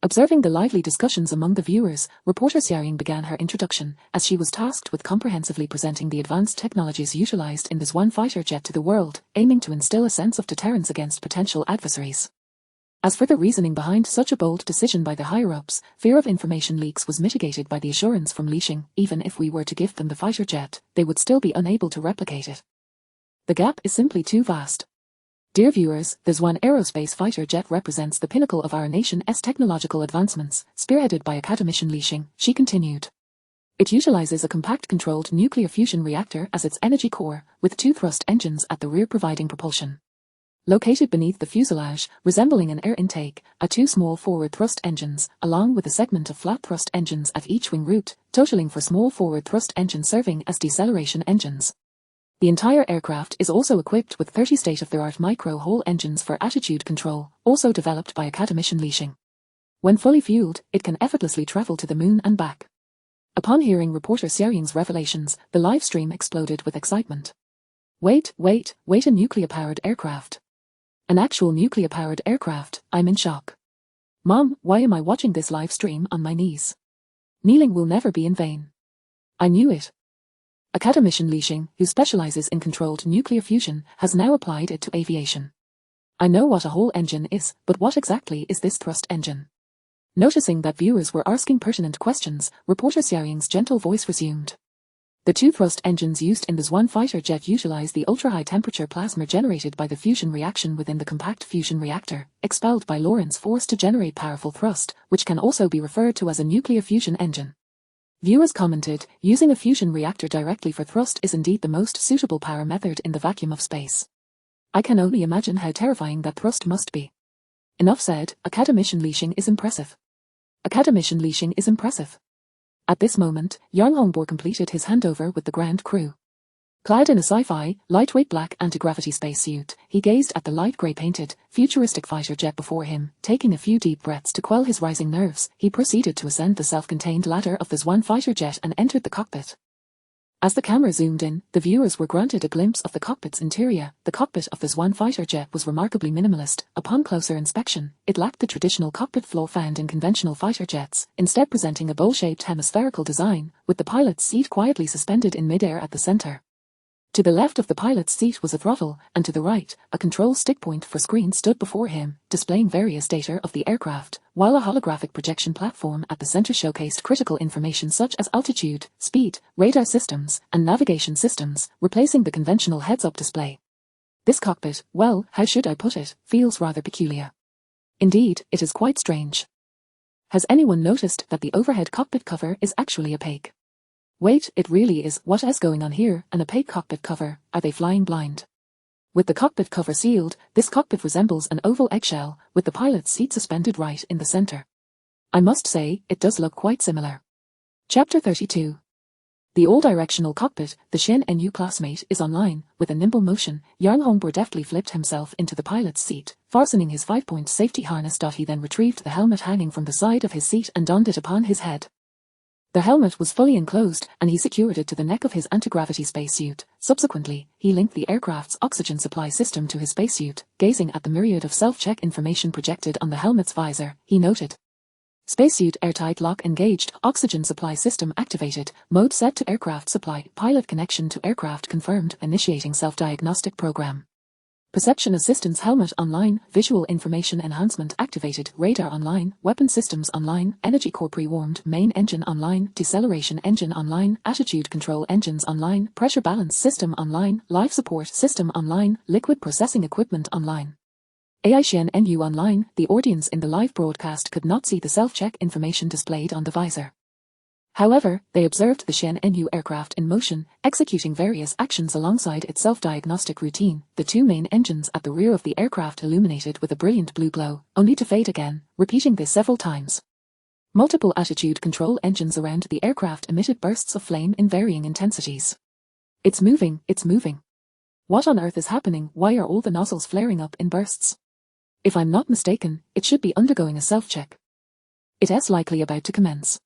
Observing the lively discussions among the viewers, reporter Xiaoying began her introduction, as she was tasked with comprehensively presenting the advanced technologies utilized in this one fighter jet to the world, aiming to instill a sense of deterrence against potential adversaries. As for the reasoning behind such a bold decision by the higher-ups, fear of information leaks was mitigated by the assurance from Leashing, even if we were to give them the fighter jet, they would still be unable to replicate it. The gap is simply too vast. Dear viewers, this one aerospace fighter jet represents the pinnacle of our nation's technological advancements, spearheaded by academician Leashing, she continued. It utilizes a compact controlled nuclear fusion reactor as its energy core, with 2 thrust engines at the rear providing propulsion. Located beneath the fuselage, resembling an air intake, are 2 small forward thrust engines, along with a segment of flat thrust engines at each wing root, totaling 4 small forward thrust engines serving as deceleration engines. The entire aircraft is also equipped with 30 state-of-the-art micro-hole engines for attitude control, also developed by academician Leashing. When fully fueled, it can effortlessly travel to the moon and back. Upon hearing reporter Xiaoying's revelations, the live stream exploded with excitement. Wait, a nuclear-powered aircraft. An actual nuclear-powered aircraft, I'm in shock. Mom, why am I watching this live stream on my knees? Kneeling will never be in vain. I knew it. Academician Leashing, who specializes in controlled nuclear fusion, has now applied it to aviation. I know what a whole engine is, but what exactly is this thrust engine? Noticing that viewers were asking pertinent questions, reporter Xiaoying's gentle voice resumed. The 2 thrust engines used in this one fighter jet utilize the ultra-high temperature plasma generated by the fusion reaction within the compact fusion reactor, expelled by Lorentz force to generate powerful thrust, which can also be referred to as a nuclear fusion engine. Viewers commented, using a fusion reactor directly for thrust is indeed the most suitable power method in the vacuum of space. I can only imagine how terrifying that thrust must be. Enough said, academician Leashing is impressive. Academician Leashing is impressive. At this moment, Yang Hongbor completed his handover with the ground crew. Clad in a sci-fi, lightweight black anti-gravity spacesuit, he gazed at the light grey painted, futuristic fighter jet before him. Taking a few deep breaths to quell his rising nerves, he proceeded to ascend the self-contained ladder of this one fighter jet and entered the cockpit. As the camera zoomed in, the viewers were granted a glimpse of the cockpit's interior. The cockpit of this one fighter jet was remarkably minimalist. Upon closer inspection, it lacked the traditional cockpit floor found in conventional fighter jets, instead presenting a bowl-shaped hemispherical design, with the pilot's seat quietly suspended in mid-air at the center. To the left of the pilot's seat was a throttle, and to the right, a control stick point for screen stood before him, displaying various data of the aircraft, while a holographic projection platform at the center showcased critical information such as altitude, speed, radar systems, and navigation systems, replacing the conventional heads-up display. This cockpit, well, how should I put it, feels rather peculiar. Indeed, it is quite strange. Has anyone noticed that the overhead cockpit cover is actually opaque? Wait, it really is. What is going on here? An opaque cockpit cover. Are they flying blind? With the cockpit cover sealed, this cockpit resembles an oval eggshell, with the pilot's seat suspended right in the center. I must say, it does look quite similar. Chapter 32. The all-directional cockpit, the Shin NU classmate, is online. With a nimble motion, Yang Hongbor deftly flipped himself into the pilot's seat, fastening his 5-point safety harness. He then retrieved the helmet hanging from the side of his seat and donned it upon his head. The helmet was fully enclosed, and he secured it to the neck of his anti-gravity spacesuit. Subsequently, he linked the aircraft's oxygen supply system to his spacesuit. Gazing at the myriad of self-check information projected on the helmet's visor, he noted. Spacesuit airtight lock engaged, oxygen supply system activated, mode set to aircraft supply, pilot connection to aircraft confirmed, initiating self-diagnostic program. Perception assistance helmet online, visual information enhancement activated, radar online, weapon systems online, energy core pre-warmed, main engine online, deceleration engine online, attitude control engines online, pressure balance system online, life support system online, liquid processing equipment online. AI Shen NU online. The audience in the live broadcast could not see the self-check information displayed on the visor. However, they observed the Shen NU aircraft in motion, executing various actions alongside its self-diagnostic routine. The 2 main engines at the rear of the aircraft illuminated with a brilliant blue glow, only to fade again, repeating this several times. Multiple attitude control engines around the aircraft emitted bursts of flame in varying intensities. It's moving, it's moving. What on earth is happening? Why are all the nozzles flaring up in bursts? If I'm not mistaken, it should be undergoing a self-check. It's likely about to commence.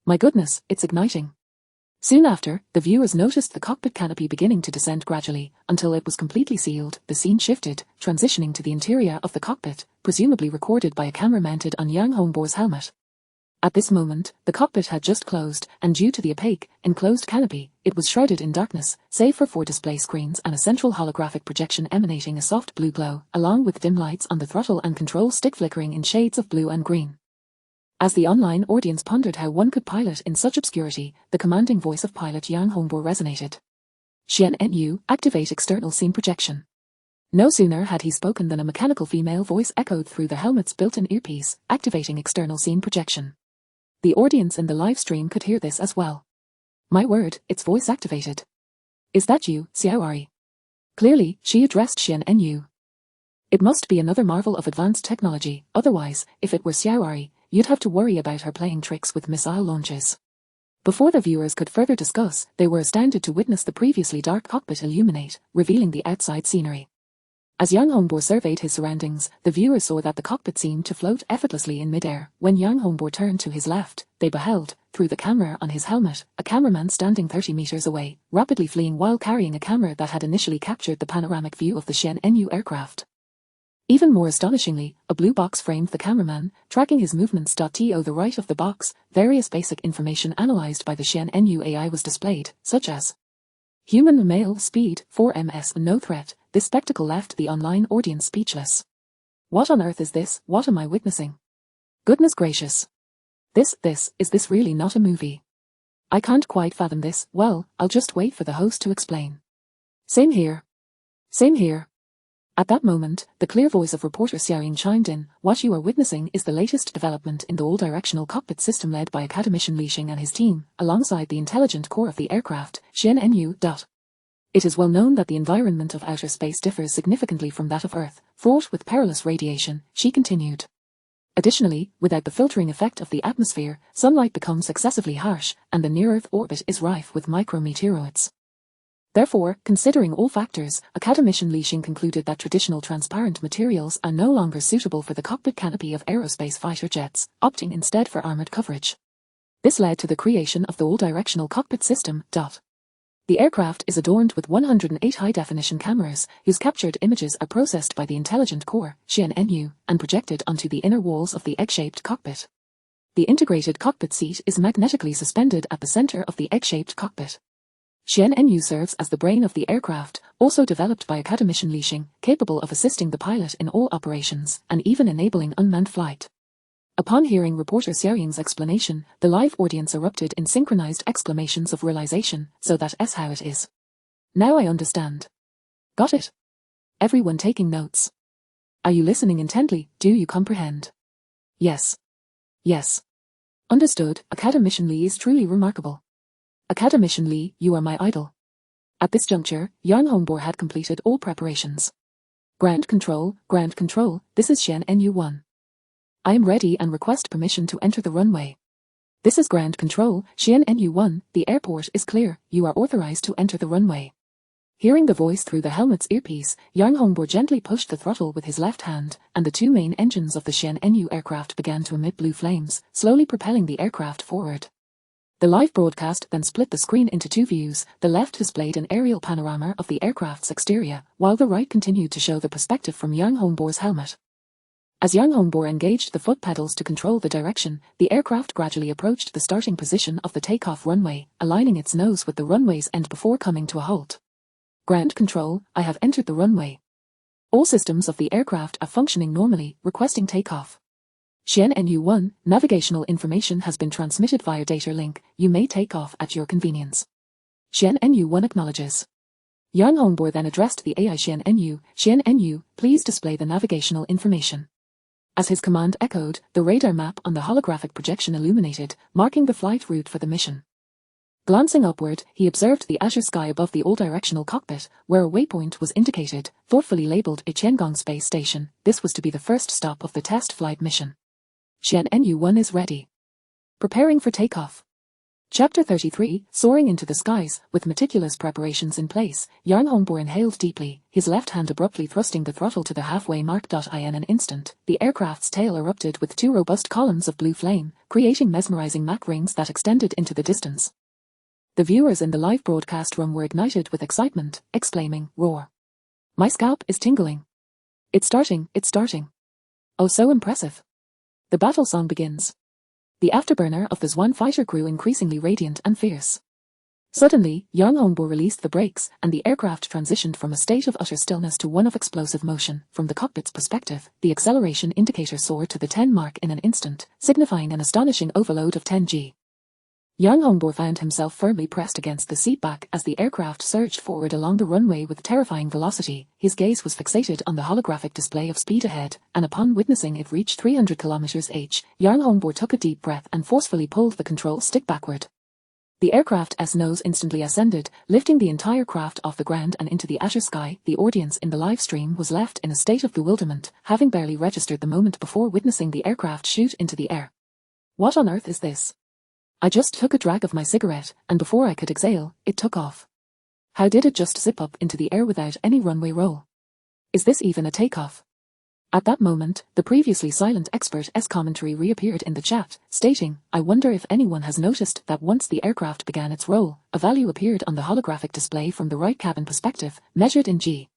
My goodness, it's igniting. Soon after, the viewers noticed the cockpit canopy beginning to descend gradually, until it was completely sealed. The scene shifted, transitioning to the interior of the cockpit, presumably recorded by a camera mounted on Yang Hongbo's helmet. At this moment, the cockpit had just closed, and due to the opaque, enclosed canopy, it was shrouded in darkness, save for 4 display screens and a central holographic projection emanating a soft blue glow, along with dim lights on the throttle and control stick flickering in shades of blue and green. As the online audience pondered how one could pilot in such obscurity, the commanding voice of pilot Yang Hongbo resonated. Xian Nu, activate external scene projection. No sooner had he spoken than a mechanical female voice echoed through the helmet's built-in earpiece, activating external scene projection. The audience in the live stream could hear this as well. My word, it's voice activated. Is that you, Xiaoari? Clearly, she addressed Xian Nu. It must be another marvel of advanced technology, otherwise, if it were Xiaoari, you'd have to worry about her playing tricks with missile launches. Before the viewers could further discuss, they were astounded to witness the previously dark cockpit illuminate, revealing the outside scenery. As Yang Hongbo surveyed his surroundings, the viewers saw that the cockpit seemed to float effortlessly in midair. When Yang Hongbo turned to his left, they beheld, through the camera on his helmet, a cameraman standing 30 meters away, rapidly fleeing while carrying a camera that had initially captured the panoramic view of the Xian Nu aircraft. Even more astonishingly, a blue box framed the cameraman, tracking his movements. To the right of the box, various basic information analyzed by the Xian Nu AI was displayed, such as human male speed, 4 ms, no threat. This spectacle left the online audience speechless. What on earth is this? What am I witnessing? Goodness gracious. Is this really not a movie? I can't quite fathom this. Well, I'll just wait for the host to explain. Same here. Same here. At that moment, the clear voice of reporter Xiaoying chimed in. What you are witnessing is the latest development in the all-directional cockpit system led by Academician Li Xing and his team, alongside the intelligent core of the aircraft, Xian Nu. It is well known that the environment of outer space differs significantly from that of Earth, fraught with perilous radiation, she continued. Additionally, without the filtering effect of the atmosphere, sunlight becomes excessively harsh, and the near-Earth orbit is rife with micrometeoroids. Therefore, considering all factors, Academician Li Xing concluded that traditional transparent materials are no longer suitable for the cockpit canopy of aerospace fighter jets, opting instead for armored coverage. This led to the creation of the all-directional cockpit system. The aircraft is adorned with 108 high-definition cameras, whose captured images are processed by the intelligent core, Xian Nu, and projected onto the inner walls of the egg-shaped cockpit. The integrated cockpit seat is magnetically suspended at the center of the egg-shaped cockpit. Xian Nu serves as the brain of the aircraft, also developed by Academician Li Xing, capable of assisting the pilot in all operations, and even enabling unmanned flight. Upon hearing reporter Xiaoying's explanation, the live audience erupted in synchronized exclamations of realization. So that's how it is. Now I understand. Got it? Everyone taking notes. Are you listening intently? Do you comprehend? Yes. Yes. Understood. Academician Li is truly remarkable. Academician Li, you are my idol. At this juncture, Yang Hongbo had completed all preparations. Ground control, this is Xian Nu 1. I am ready and request permission to enter the runway. This is ground control, Xian Nu 1, the airport is clear, you are authorized to enter the runway. Hearing the voice through the helmet's earpiece, Yang Hongbo gently pushed the throttle with his left hand, and the 2 main engines of the Xian Nu aircraft began to emit blue flames, slowly propelling the aircraft forward. The live broadcast then split the screen into 2 views. The left displayed an aerial panorama of the aircraft's exterior, while the right continued to show the perspective from Yang Hongbo's helmet. As Yang Hongbo engaged the foot pedals to control the direction, the aircraft gradually approached the starting position of the takeoff runway, aligning its nose with the runway's end before coming to a halt. Ground control, I have entered the runway. All systems of the aircraft are functioning normally, requesting takeoff. Xian Nu 1, navigational information has been transmitted via data link, you may take off at your convenience. Xian Nu 1 acknowledges. Yang Hongbo then addressed the AI Xian Nu, please display the navigational information. As his command echoed, the radar map on the holographic projection illuminated, marking the flight route for the mission. Glancing upward, he observed the azure sky above the all-directional cockpit, where a waypoint was indicated, thoughtfully labeled a Tiangong space station. This was to be the first stop of the test flight mission. Xian Nu 1 is ready. Preparing for takeoff. Chapter 33, Soaring into the skies. With meticulous preparations in place, Jarl Hombor inhaled deeply, his left hand abruptly thrusting the throttle to the halfway mark. In an instant, the aircraft's tail erupted with two robust columns of blue flame, creating mesmerizing Mach rings that extended into the distance. The viewers in the live broadcast room were ignited with excitement, exclaiming, "Roar! My scalp is tingling. It's starting, it's starting. Oh, so impressive." The battle song begins. The afterburner of the Swan fighter grew increasingly radiant and fierce. Suddenly, Jarl Hombor released the brakes, and the aircraft transitioned from a state of utter stillness to one of explosive motion. From the cockpit's perspective, the acceleration indicator soared to the 10 mark in an instant, signifying an astonishing overload of 10 G. Jarl Hombor found himself firmly pressed against the seatback as the aircraft surged forward along the runway with terrifying velocity. His gaze was fixated on the holographic display of speed ahead, and upon witnessing it reach 300 km/h, Jarl Hombor took a deep breath and forcefully pulled the control stick backward. The aircraft's nose instantly ascended, lifting the entire craft off the ground and into the outer sky. The audience in the live stream was left in a state of bewilderment, having barely registered the moment before witnessing the aircraft shoot into the air. What on earth is this? I just took a drag of my cigarette, and before I could exhale, it took off. How did it just zip up into the air without any runway roll? Is this even a takeoff? At that moment, the previously silent expert's commentary reappeared in the chat, stating, "I wonder if anyone has noticed that once the aircraft began its roll, a value appeared on the holographic display from the right cabin perspective, measured in G.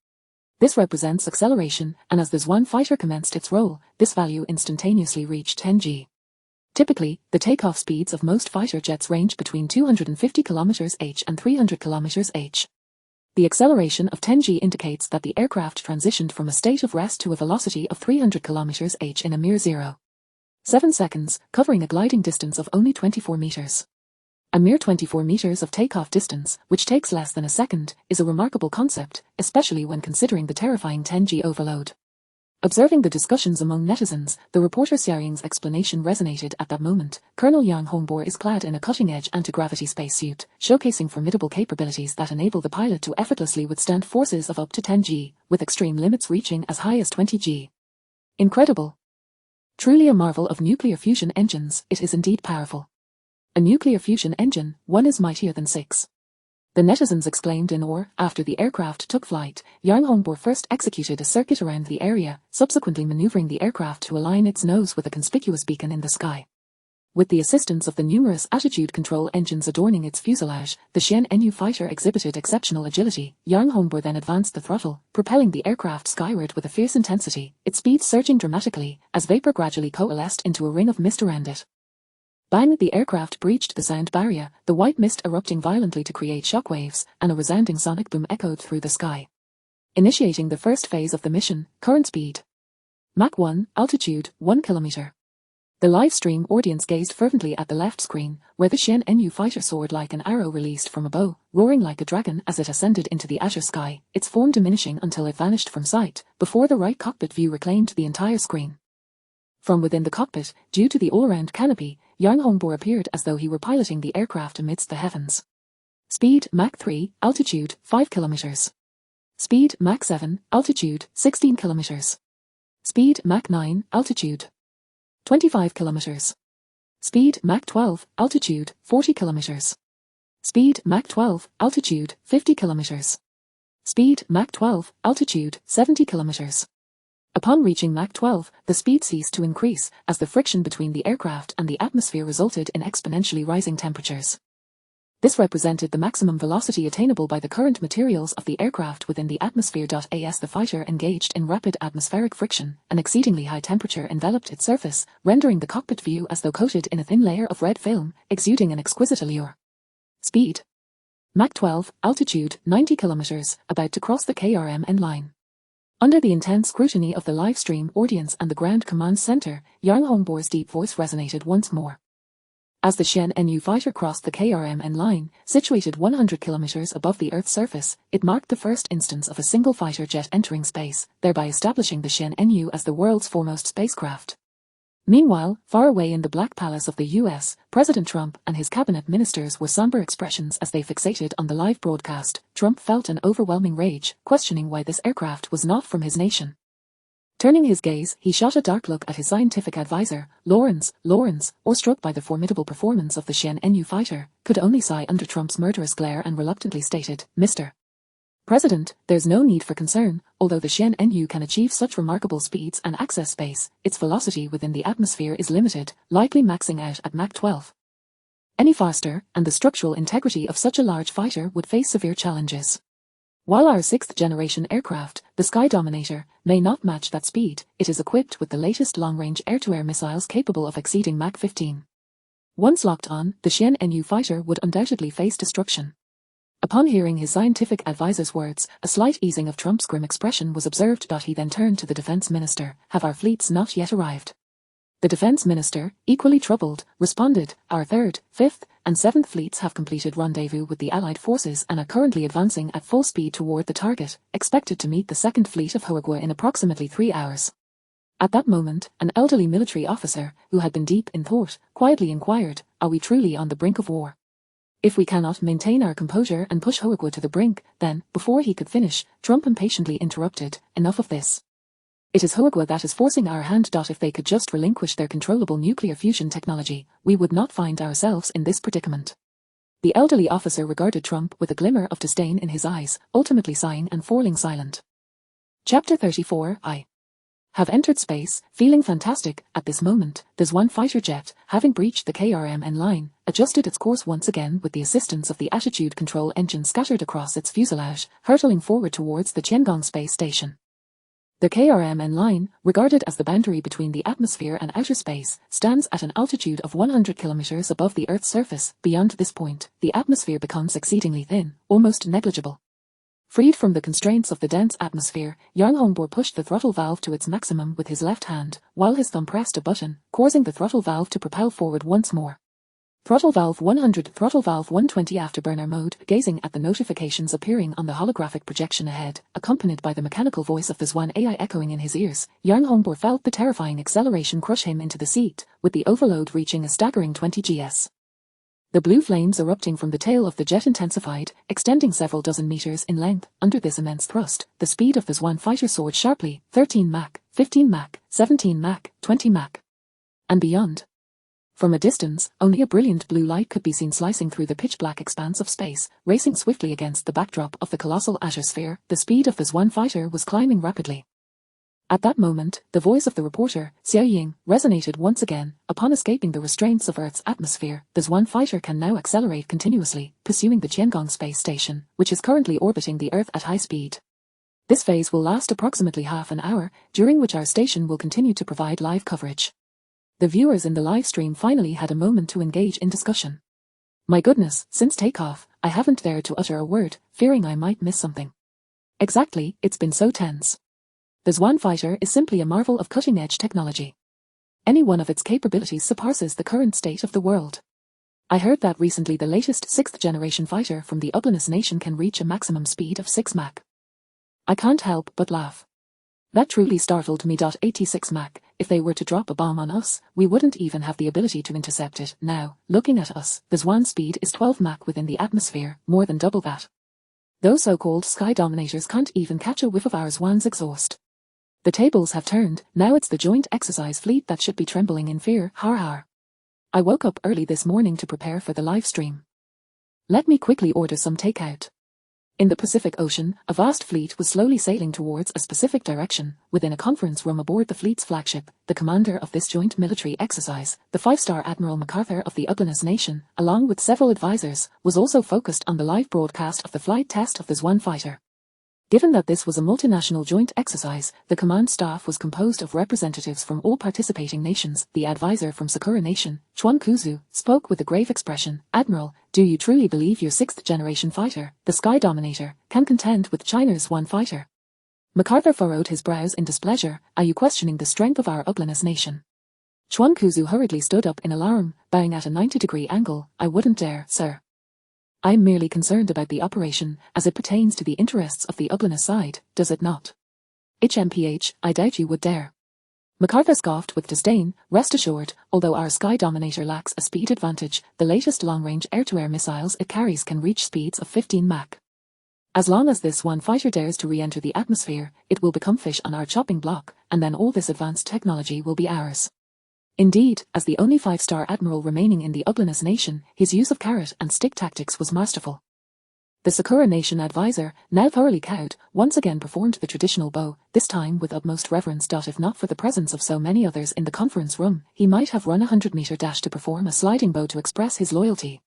This represents acceleration, and as the Swan fighter commenced its roll, this value instantaneously reached 10 G. Typically, the takeoff speeds of most fighter jets range between 250 km/h and 300 km/h. The acceleration of 10 G indicates that the aircraft transitioned from a state of rest to a velocity of 300 km/h in a mere 0.7 seconds, covering a gliding distance of only 24 meters. A mere 24 meters of takeoff distance, which takes less than a second, is a remarkable concept, especially when considering the terrifying 10 G overload. Observing the discussions among netizens, the reporter Xiaoying's explanation resonated at that moment. Colonel Jarl Hombor is clad in a cutting-edge anti-gravity spacesuit, showcasing formidable capabilities that enable the pilot to effortlessly withstand forces of up to 10 G, with extreme limits reaching as high as 20 G. Incredible! Truly a marvel of nuclear fusion engines, it is indeed powerful. A nuclear fusion engine, one is mightier than 6. The netizens exclaimed in awe. After the aircraft took flight, Jarl Hombor first executed a circuit around the area, subsequently maneuvering the aircraft to align its nose with a conspicuous beacon in the sky. With the assistance of the numerous attitude control engines adorning its fuselage, the Xian-Nu fighter exhibited exceptional agility. Jarl Hombor then advanced the throttle, propelling the aircraft skyward with a fierce intensity, its speed surging dramatically, as vapor gradually coalesced into a ring of mist around it. Bang! The aircraft breached the sound barrier, the white mist erupting violently to create shockwaves, and a resounding sonic boom echoed through the sky. Initiating the first phase of the mission, current speed. Mach 1, altitude, 1 kilometer. The live stream audience gazed fervently at the left screen, where the Xian-Nu fighter soared like an arrow released from a bow, roaring like a dragon as it ascended into the outer sky, its form diminishing until it vanished from sight, before the right cockpit view reclaimed the entire screen. From within the cockpit, due to the all-round canopy, Jarl Hombor appeared as though he were piloting the aircraft amidst the heavens. Speed, Mach 3, altitude, 5 kilometers. Speed, Mach 7, altitude, 16 kilometers. Speed, Mach 9, altitude, 25 kilometers. Speed, Mach 12, altitude, 40 kilometers. Speed, Mach 12, altitude, 50 kilometers. Speed, Mach 12, altitude, 70 kilometers. Upon reaching Mach 12, the speed ceased to increase, as the friction between the aircraft and the atmosphere resulted in exponentially rising temperatures. This represented the maximum velocity attainable by the current materials of the aircraft within the atmosphere. As the fighter engaged in rapid atmospheric friction, an exceedingly high temperature enveloped its surface, rendering the cockpit view as though coated in a thin layer of red film, exuding an exquisite allure. Speed. Mach 12, altitude, 90 kilometers, about to cross the KRMN line. Under the intense scrutiny of the live stream audience and the ground command center, Jarl Hombor's deep voice resonated once more. As the Xian-Nu fighter crossed the KRMN line, situated 100 kilometers above the Earth's surface, it marked the first instance of a single fighter jet entering space, thereby establishing the Xian-Nu as the world's foremost spacecraft. Meanwhile, far away in the Black Palace of the US, President Trump and his cabinet ministers wore somber expressions as they fixated on the live broadcast. Trump felt an overwhelming rage, questioning why this aircraft was not from his nation. Turning his gaze, he shot a dark look at his scientific advisor, Lawrence, awestruck by the formidable performance of the Xian-Nu fighter, could only sigh under Trump's murderous glare and reluctantly stated, "Mr. President, there's no need for concern. Although the Xian-Nu can achieve such remarkable speeds and access space, its velocity within the atmosphere is limited, likely maxing out at Mach 12. Any faster, and the structural integrity of such a large fighter would face severe challenges. While our 6th-generation aircraft, the Sky Dominator, may not match that speed, it is equipped with the latest long-range air-to-air missiles capable of exceeding Mach 15. Once locked on, the Xian-Nu fighter would undoubtedly face destruction." Upon hearing his scientific advisor's words, a slight easing of Trump's grim expression was observed. He then turned to the defense minister. "Have our fleets not yet arrived?" The defense minister, equally troubled, responded, "Our 3rd, 5th, and 7th fleets have completed rendezvous with the Allied forces and are currently advancing at full speed toward the target, expected to meet the 2nd Fleet of Huigua in approximately 3 hours. At that moment, an elderly military officer, who had been deep in thought, quietly inquired, "Are we truly on the brink of war? If we cannot maintain our composure and push Huigua to the brink, then," before he could finish, Trump impatiently interrupted, "Enough of this. It is Huigua that is forcing our hand. If they could just relinquish their controllable nuclear fusion technology, we would not find ourselves in this predicament." The elderly officer regarded Trump with a glimmer of disdain in his eyes, ultimately sighing and falling silent. Chapter 34. I have entered space, feeling fantastic. At this moment, there's one fighter jet, having breached the KRMN line, adjusted its course once again with the assistance of the attitude control engine scattered across its fuselage, hurtling forward towards the Tiangong space station. The KRMN line, regarded as the boundary between the atmosphere and outer space, stands at an altitude of 100 kilometers above the Earth's surface. Beyond this point, the atmosphere becomes exceedingly thin, almost negligible. Freed from the constraints of the dense atmosphere, Yang Hongbor pushed the throttle valve to its maximum with his left hand, while his thumb pressed a button, causing the throttle valve to propel forward once more. Throttle valve 100, throttle valve 120 afterburner mode. Gazing at the notifications appearing on the holographic projection ahead, accompanied by the mechanical voice of the Zwan AI echoing in his ears, Yang Hongbor felt the terrifying acceleration crush him into the seat, with the overload reaching a staggering 20 gs. The blue flames erupting from the tail of the jet intensified, extending several dozen meters in length. Under this immense thrust, the speed of the Zwan fighter soared sharply, 13 Mach, 15 Mach, 17 Mach, 20 Mach, and beyond. From a distance, only a brilliant blue light could be seen slicing through the pitch-black expanse of space, racing swiftly against the backdrop of the colossal azure sphere. The speed of the Zwan fighter was climbing rapidly. At that moment, the voice of the reporter, Xiao Ying, resonated once again. Upon escaping the restraints of Earth's atmosphere, the Zwan fighter can now accelerate continuously, pursuing the Tiangong space station, which is currently orbiting the Earth at high speed. This phase will last approximately half an hour, during which our station will continue to provide live coverage. The viewers in the live stream finally had a moment to engage in discussion. My goodness, since takeoff, I haven't dared to utter a word, fearing I might miss something. Exactly, it's been so tense. The Zwan fighter is simply a marvel of cutting-edge technology. Any one of its capabilities surpasses the current state of the world. I heard that recently the latest 6th-generation fighter from the Ublinus nation can reach a maximum speed of 6 Mach. I can't help but laugh. That truly startled me. 86 Mach, if they were to drop a bomb on us, we wouldn't even have the ability to intercept it. Now, looking at us, the Zwan speed is 12 Mach within the atmosphere, more than double that. Those so-called sky dominators can't even catch a whiff of our Zwan's exhaust. The tables have turned. Now it's the joint exercise fleet that should be trembling in fear. Har har. I woke up early this morning to prepare for the live stream. Let me quickly order some takeout. In the Pacific Ocean, a vast fleet was slowly sailing towards a specific direction. Within a conference room aboard the fleet's flagship, the commander of this joint military exercise, the 5-star Admiral MacArthur of the Ublinus nation, along with several advisors, was also focused on the live broadcast of the flight test of the Zwan fighter. Given that this was a multinational joint exercise, the command staff was composed of representatives from all participating nations. The advisor from Sakura Nation, Chuan Kuzu, spoke with a grave expression. Admiral, do you truly believe your 6th-generation fighter, the Sky Dominator, can contend with China's Zwan fighter? MacArthur furrowed his brows in displeasure. Are you questioning the strength of our Ublinus nation? Chuan Kuzu hurriedly stood up in alarm, bowing at a 90-degree angle. I wouldn't dare, sir. I'm merely concerned about the operation, as it pertains to the interests of the Ublinus side, does it not? HMPH, I doubt you would dare. MacArthur scoffed with disdain. Rest assured, although our Sky Dominator lacks a speed advantage, the latest long-range air-to-air missiles it carries can reach speeds of 15 Mach. As long as this one fighter dares to re-enter the atmosphere, it will become fish on our chopping block, and then all this advanced technology will be ours. Indeed, as the only 5-star admiral remaining in the Ublinus nation, his use of carrot and stick tactics was masterful. The Sakura nation advisor, now thoroughly cowed, once again performed the traditional bow, this time with utmost reverence. If not for the presence of so many others in the conference room, he might have run a 100-meter dash to perform a sliding bow to express his loyalty.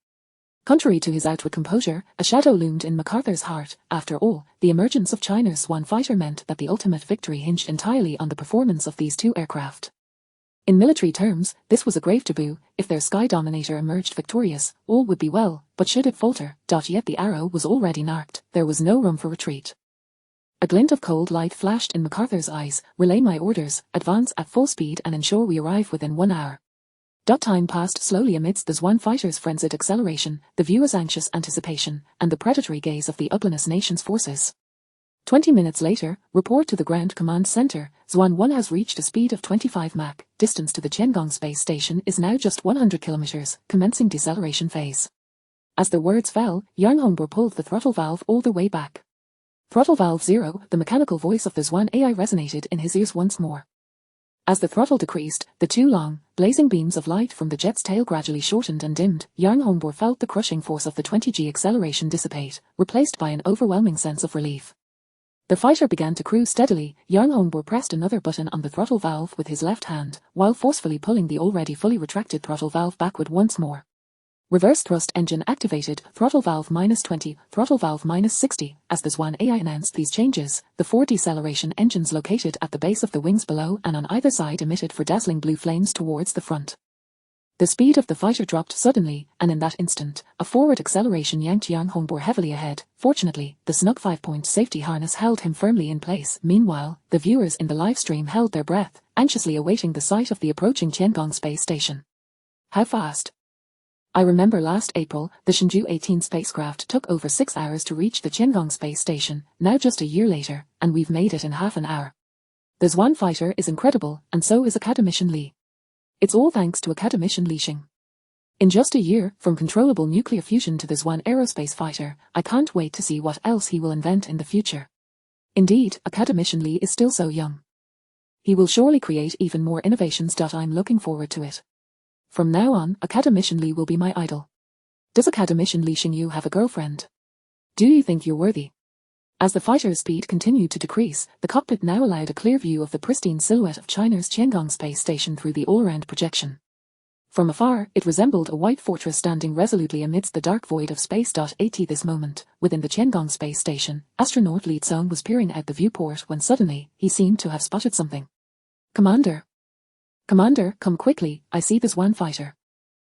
Contrary to his outward composure, a shadow loomed in MacArthur's heart. After all, the emergence of China's Swan fighter meant that the ultimate victory hinged entirely on the performance of these two aircraft. In military terms, this was a grave taboo. If their Sky Dominator emerged victorious, all would be well, but should it falter, yet the arrow was already narked. There was no room for retreat. A glint of cold light flashed in MacArthur's eyes. Relay my orders, advance at full speed and ensure we arrive within 1 hour. Time passed slowly amidst the Swan fighter's frenzied acceleration, the viewer's anxious anticipation, and the predatory gaze of the Ublinus nation's forces. 20 minutes later, report to the Ground Command Center, Zhuan 1 has reached a speed of 25 Mach. Distance to the Tiangong space station is now just 100 kilometers, commencing deceleration phase. As the words fell, Yang Hongbor pulled the throttle valve all the way back. Throttle valve 0, the mechanical voice of the Zhuan AI resonated in his ears once more. As the throttle decreased, the two long, blazing beams of light from the jet's tail gradually shortened and dimmed. Yang Hongbor felt the crushing force of the 20G acceleration dissipate, replaced by an overwhelming sense of relief. The fighter began to cruise steadily. Yang Hongbor pressed another button on the throttle valve with his left hand, while forcefully pulling the already fully retracted throttle valve backward once more. Reverse thrust engine activated, throttle valve -20, throttle valve -60. As the Zhuan AI announced these changes, the 4 deceleration engines located at the base of the wings below and on either side emitted four dazzling blue flames towards the front. The speed of the fighter dropped suddenly, and in that instant, a forward acceleration yanked Yang Hongbor heavily ahead. Fortunately, the snug 5-point safety harness held him firmly in place. Meanwhile, the viewers in the live stream held their breath, anxiously awaiting the sight of the approaching Tiangong space station. How fast? I remember last April, the Shenzhou 18 spacecraft took over 6 hours to reach the Tiangong space station, now just a year later, and we've made it in half an hour. The Zhuan fighter is incredible, and so is Academician Li. It's all thanks to Academician Li Xing. In just a year, from controllable nuclear fusion to the Zhuan aerospace fighter, I can't wait to see what else he will invent in the future. Indeed, Academician Li is still so young. He will surely create even more innovations. I'm looking forward to it. From now on, Academician Li will be my idol. Does Academician Li Xingyu have a girlfriend? Do you think you're worthy? As the fighter's speed continued to decrease, the cockpit now allowed a clear view of the pristine silhouette of China's Tiangong space station through the all-around projection. From afar, it resembled a white fortress standing resolutely amidst the dark void of space. At this moment, within the Tiangong space station, astronaut Li Tsong was peering out the viewport when suddenly, he seemed to have spotted something. Commander! Commander, come quickly, I see the Zhuan fighter.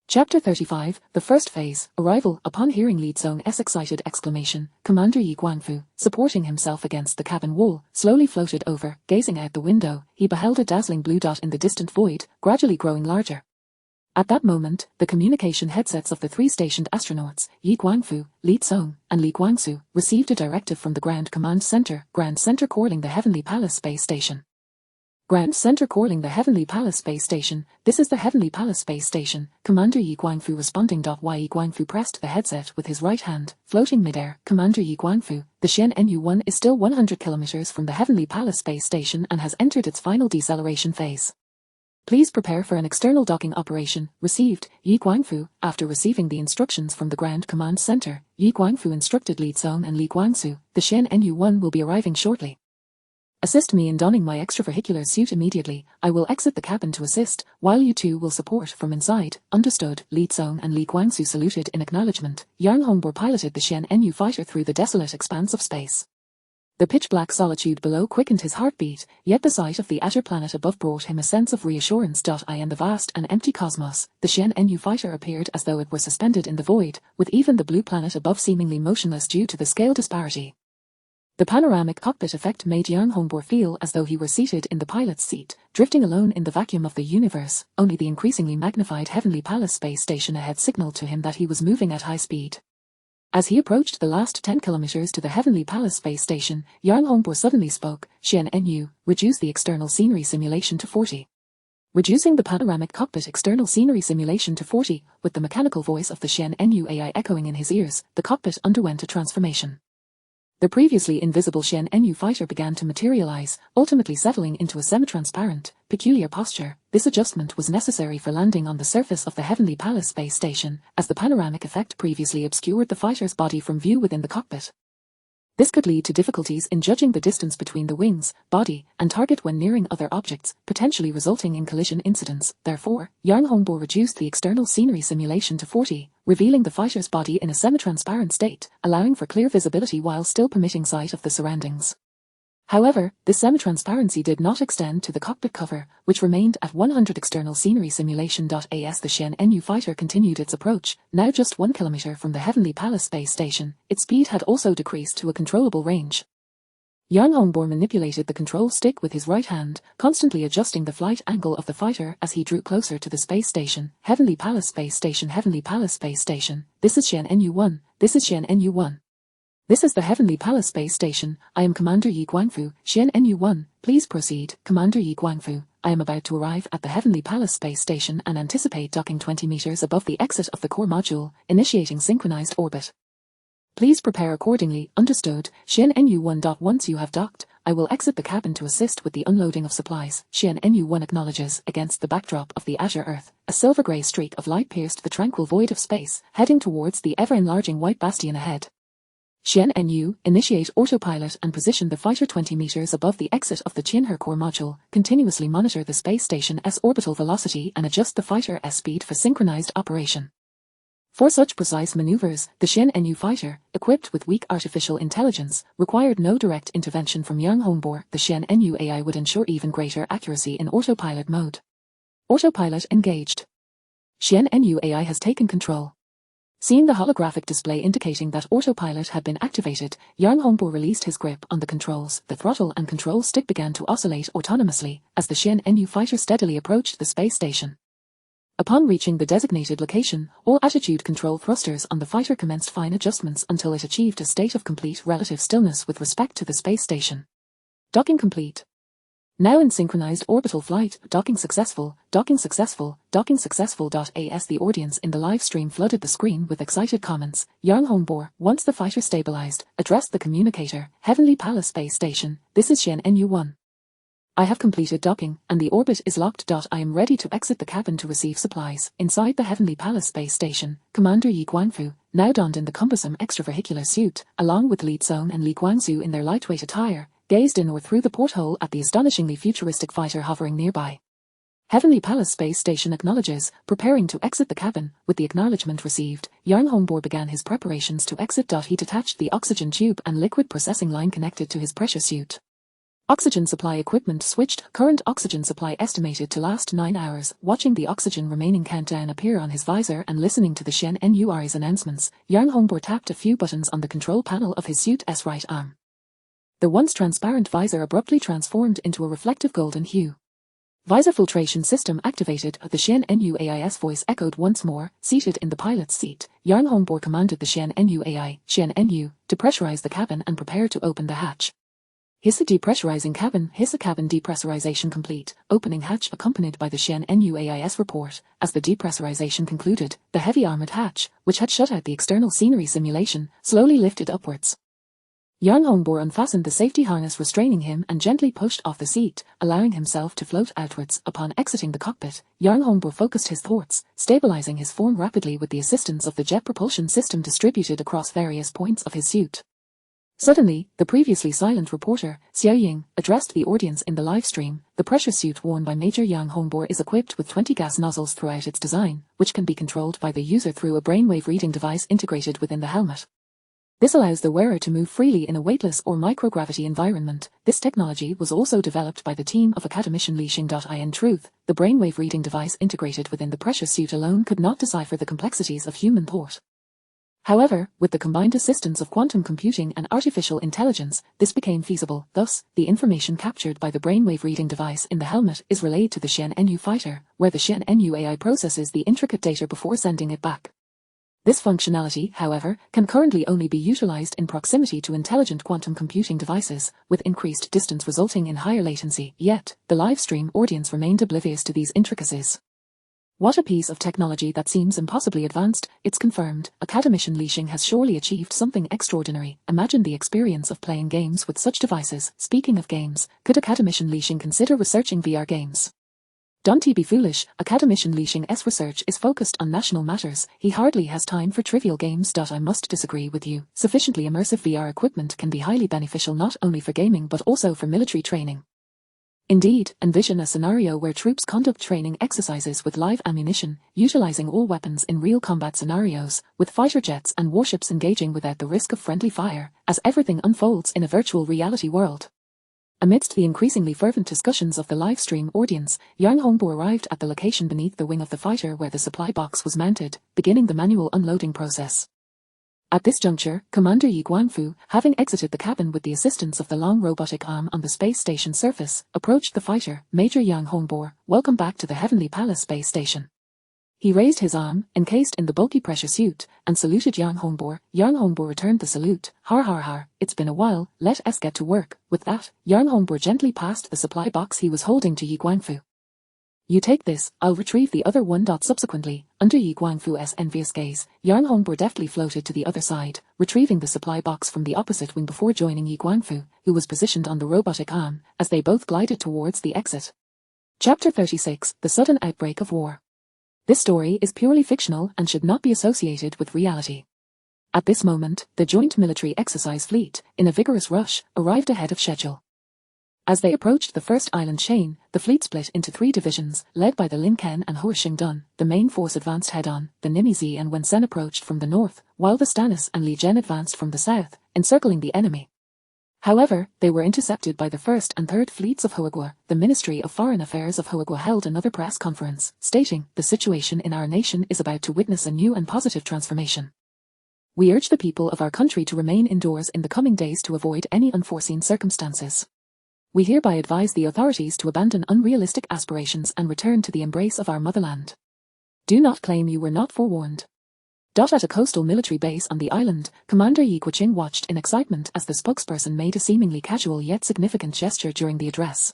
Chapter 35, The First Phase, Arrival. Upon hearing Li Tsong's excited exclamation, Commander Yi Guangfu, supporting himself against the cabin wall, slowly floated over. Gazing out the window, he beheld a dazzling blue dot in the distant void, gradually growing larger. At that moment, the communication headsets of the 3 stationed astronauts, Yi Guangfu, Li Tsong, and Li Guangsu, received a directive from the Ground Command Center, Ground Center calling the Heavenly Palace Space Station. Ground Center calling the Heavenly Palace Space Station. This is the Heavenly Palace Space Station. Commander Yi Guangfu responding. Yi Guangfu pressed the headset with his right hand, floating midair. Commander Yi Guangfu, the Xian Nu-1 is still 100 kilometers from the Heavenly Palace Space Station and has entered its final deceleration phase. Please prepare for an external docking operation. Received, Yi Guangfu. After receiving the instructions from the Ground Command Center, Yi Guangfu instructed Li Tsong and Li Guangsu, the Xian Nu-1 will be arriving shortly. Assist me in donning my extravehicular suit immediately. I will exit the cabin to assist, while you two will support from inside. Understood. Li Tsong and Li Guangsu saluted in acknowledgement. Yang Hongbor piloted the Xian Nu fighter through the desolate expanse of space. The pitch-black solitude below quickened his heartbeat, yet the sight of the outer planet above brought him a sense of reassurance. In the vast and empty cosmos, the Xian Nu fighter appeared as though it were suspended in the void, with even the blue planet above seemingly motionless due to the scale disparity. The panoramic cockpit effect made Yang Hongbor feel as though he were seated in the pilot's seat, drifting alone in the vacuum of the universe. Only the increasingly magnified Heavenly Palace space station ahead signaled to him that he was moving at high speed. As he approached the last 10 kilometers to the Heavenly Palace space station, Yang Hongbor suddenly spoke. Xian Nu, reduce the external scenery simulation to 40. Reducing the panoramic cockpit external scenery simulation to 40, with the mechanical voice of the Xian Nu AI echoing in his ears, the cockpit underwent a transformation. The previously invisible Shen Nu fighter began to materialize, ultimately settling into a semi-transparent, peculiar posture. This adjustment was necessary for landing on the surface of the Heavenly Palace space station, as the panoramic effect previously obscured the fighter's body from view within the cockpit. This could lead to difficulties in judging the distance between the wings, body, and target when nearing other objects, potentially resulting in collision incidents. Therefore, Yang Hongbo reduced the external scenery simulation to 40, revealing the fighter's body in a semi-transparent state, allowing for clear visibility while still permitting sight of the surroundings. However, this semi-transparency did not extend to the cockpit cover, which remained at 100 external scenery simulation. As the Shen Nu fighter continued its approach, now just 1 kilometer from the Heavenly Palace space station, its speed had also decreased to a controllable range. Yang Hongbo manipulated the control stick with his right hand, constantly adjusting the flight angle of the fighter as he drew closer to the space station. Heavenly Palace space station. Heavenly Palace space station. This is Shen Nu 1. This is Shen Nu 1. This is the Heavenly Palace space station. I am Commander Yi Guangfu, Shen Nu 1. Please proceed, Commander Yi Guangfu. I am about to arrive at the Heavenly Palace space station and anticipate docking 20 meters above the exit of the core module, initiating synchronized orbit. Please prepare accordingly. Understood, Shen Nu 1. Once you have docked, I will exit the cabin to assist with the unloading of supplies. Shen Nu 1 acknowledges. Against the backdrop of the azure earth, a silver-grey streak of light pierced the tranquil void of space, heading towards the ever-enlarging white bastion ahead. Shen Nu, initiate autopilot and position the fighter 20 meters above the exit of the Qinhe core module. Continuously monitor the space station's orbital velocity and adjust the fighter's speed for synchronized operation. For such precise maneuvers, the Shen Nu fighter, equipped with weak artificial intelligence, required no direct intervention from Yang Hongbo. The Shen Nu AI would ensure even greater accuracy in autopilot mode. Autopilot engaged. Shen Nu AI has taken control. Seeing the holographic display indicating that autopilot had been activated, Yang Hongbo released his grip on the controls. The throttle and control stick began to oscillate autonomously as the Shen Nu fighter steadily approached the space station. Upon reaching the designated location, all attitude control thrusters on the fighter commenced fine adjustments until it achieved a state of complete relative stillness with respect to the space station. Docking complete. Now in synchronized orbital flight. Docking successful, docking successful, docking successful. As the audience in the live stream flooded the screen with excited comments, Yang Hongbo, once the fighter stabilized, addressed the communicator. Heavenly Palace space station, this is Shen Nu 1. I have completed docking, and the orbit is locked. I am ready to exit the cabin to receive supplies. Inside the Heavenly Palace space station, Commander Yi Guangfu, now donned in the cumbersome extravehicular suit, along with Li Zong and Li Guangzhu in their lightweight attire, gazed in or through the porthole at the astonishingly futuristic fighter hovering nearby. Heavenly Palace space station acknowledges, preparing to exit the cabin. With the acknowledgement received, Yang Hongbo began his preparations to exit. He detached the oxygen tube and liquid processing line connected to his pressure suit. Oxygen supply equipment switched. Current oxygen supply estimated to last 9 hours. Watching the oxygen remaining countdown appear on his visor and listening to the Shen Nu's announcements, Yang Hongbo tapped a few buttons on the control panel of his suit's right arm. The once transparent visor abruptly transformed into a reflective golden hue. Visor filtration system activated. The Shen Nu AI's voice echoed once more. Seated in the pilot's seat, Yang Hongbo commanded the Shen Nu AI, Shen Nu, to pressurize the cabin and prepare to open the hatch. Hiss depressurizing cabin. Hiss cabin depressurization complete. Opening hatch accompanied by the Shen Nu AI's report. As the depressurization concluded, the heavy armored hatch, which had shut out the external scenery simulation, slowly lifted upwards. Yang Hongbo unfastened the safety harness restraining him and gently pushed off the seat, allowing himself to float outwards. Upon exiting the cockpit, Yang Hongbo focused his thoughts, stabilizing his form rapidly with the assistance of the jet propulsion system distributed across various points of his suit. Suddenly, the previously silent reporter, Xiao Ying, addressed the audience in the live stream. The pressure suit worn by Major Yang Hongbo is equipped with 20 gas nozzles throughout its design, which can be controlled by the user through a brainwave reading device integrated within the helmet. This allows the wearer to move freely in a weightless or microgravity environment. This technology was also developed by the team of academician Li Xing. In truth, the brainwave reading device integrated within the pressure suit alone could not decipher the complexities of human thought. However, with the combined assistance of quantum computing and artificial intelligence, this became feasible. Thus, the information captured by the brainwave reading device in the helmet is relayed to the Shen Nu fighter, where the Shen Nu AI processes the intricate data before sending it back. This functionality, however, can currently only be utilized in proximity to intelligent quantum computing devices, with increased distance resulting in higher latency. Yet, the live stream audience remained oblivious to these intricacies. What a piece of technology that seems impossibly advanced, it's confirmed. Academician Lixing has surely achieved something extraordinary. Imagine the experience of playing games with such devices. Speaking of games, could Academician Lixing consider researching VR games? Don't be foolish, Academician Lixing's research is focused on national matters. He hardly has time for trivial games. I must disagree with you. Sufficiently immersive VR equipment can be highly beneficial not only for gaming but also for military training. Indeed, envision a scenario where troops conduct training exercises with live ammunition, utilizing all weapons in real combat scenarios, with fighter jets and warships engaging without the risk of friendly fire, as everything unfolds in a virtual reality world. Amidst the increasingly fervent discussions of the live stream audience, Yang Hongbo arrived at the location beneath the wing of the fighter where the supply box was mounted, beginning the manual unloading process. At this juncture, Commander Yi Guangfu, having exited the cabin with the assistance of the long robotic arm on the space station surface, approached the fighter. Major Yang Hongbo, welcome back to the Heavenly Palace space station. He raised his arm, encased in the bulky pressure suit, and saluted Yang Hongbo. Yang Hongbo returned the salute. Har, it's been a while, let us get to work. With that, Yang Hongbo gently passed the supply box he was holding to Yi Guangfu. You take this, I'll retrieve the other one. Subsequently, under Yi Guangfu's envious gaze, Yang Hongbo deftly floated to the other side, retrieving the supply box from the opposite wing before joining Yi Guangfu, who was positioned on the robotic arm, as they both glided towards the exit. Chapter 36, The Sudden Outbreak of War. This story is purely fictional and should not be associated with reality. At this moment, the Joint Military Exercise Fleet, in a vigorous rush, arrived ahead of schedule. As they approached the first island chain, the fleet split into 3 divisions, led by the Lin Ken and Huashingdun. The main force advanced head-on, the Nimizi and Wensen approached from the north, while the Stannis and Li Zhen advanced from the south, encircling the enemy. However, they were intercepted by the 1st and 3rd Fleets of Huagua. The Ministry of Foreign Affairs of Huagua held another press conference, stating, the situation in our nation is about to witness a new and positive transformation. We urge the people of our country to remain indoors in the coming days to avoid any unforeseen circumstances. We hereby advise the authorities to abandon unrealistic aspirations and return to the embrace of our motherland. Do not claim you were not forewarned. At a coastal military base on the island, Commander Yi Guoqing watched in excitement as the spokesperson made a seemingly casual yet significant gesture during the address.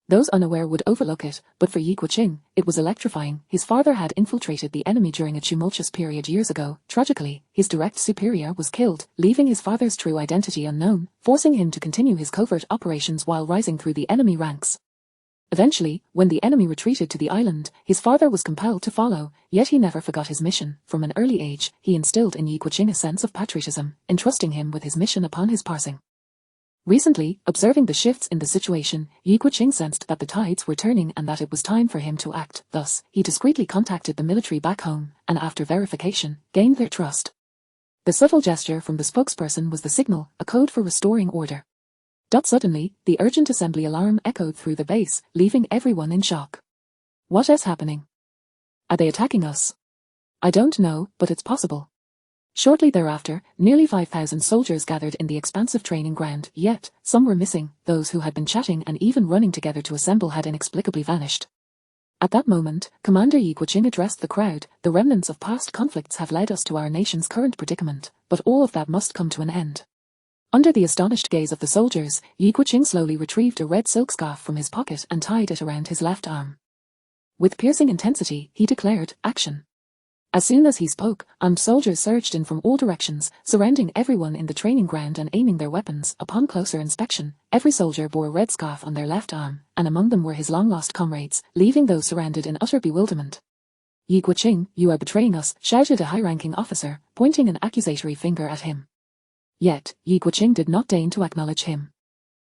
Those unaware would overlook it, but for Yi Guoqing, it was electrifying. His father had infiltrated the enemy during a tumultuous period years ago. Tragically, his direct superior was killed, leaving his father's true identity unknown, forcing him to continue his covert operations while rising through the enemy ranks. Eventually, when the enemy retreated to the island, his father was compelled to follow, yet he never forgot his mission. From an early age, he instilled in Yi Guoqing a sense of patriotism, entrusting him with his mission upon his passing. Recently, observing the shifts in the situation, Yi Guoqing sensed that the tides were turning and that it was time for him to act. Thus, he discreetly contacted the military back home, and after verification, gained their trust. The subtle gesture from the spokesperson was the signal, a code for restoring order. Suddenly, the urgent assembly alarm echoed through the base, leaving everyone in shock. What is happening? Are they attacking us? I don't know, but it's possible. Shortly thereafter, nearly 5,000 soldiers gathered in the expansive training ground, yet, some were missing. Those who had been chatting and even running together to assemble had inexplicably vanished. At that moment, Commander Yi Guoqing addressed the crowd. The remnants of past conflicts have led us to our nation's current predicament, but all of that must come to an end. Under the astonished gaze of the soldiers, Yi Guoqing slowly retrieved a red silk scarf from his pocket and tied it around his left arm. With piercing intensity, he declared, action. As soon as he spoke, armed soldiers surged in from all directions, surrounding everyone in the training ground and aiming their weapons. Upon closer inspection, every soldier bore a red scarf on their left arm, and among them were his long-lost comrades, leaving those surrounded in utter bewilderment. Yi Guoqing, you are betraying us, shouted a high-ranking officer, pointing an accusatory finger at him. Yet, Yi Guoqing did not deign to acknowledge him.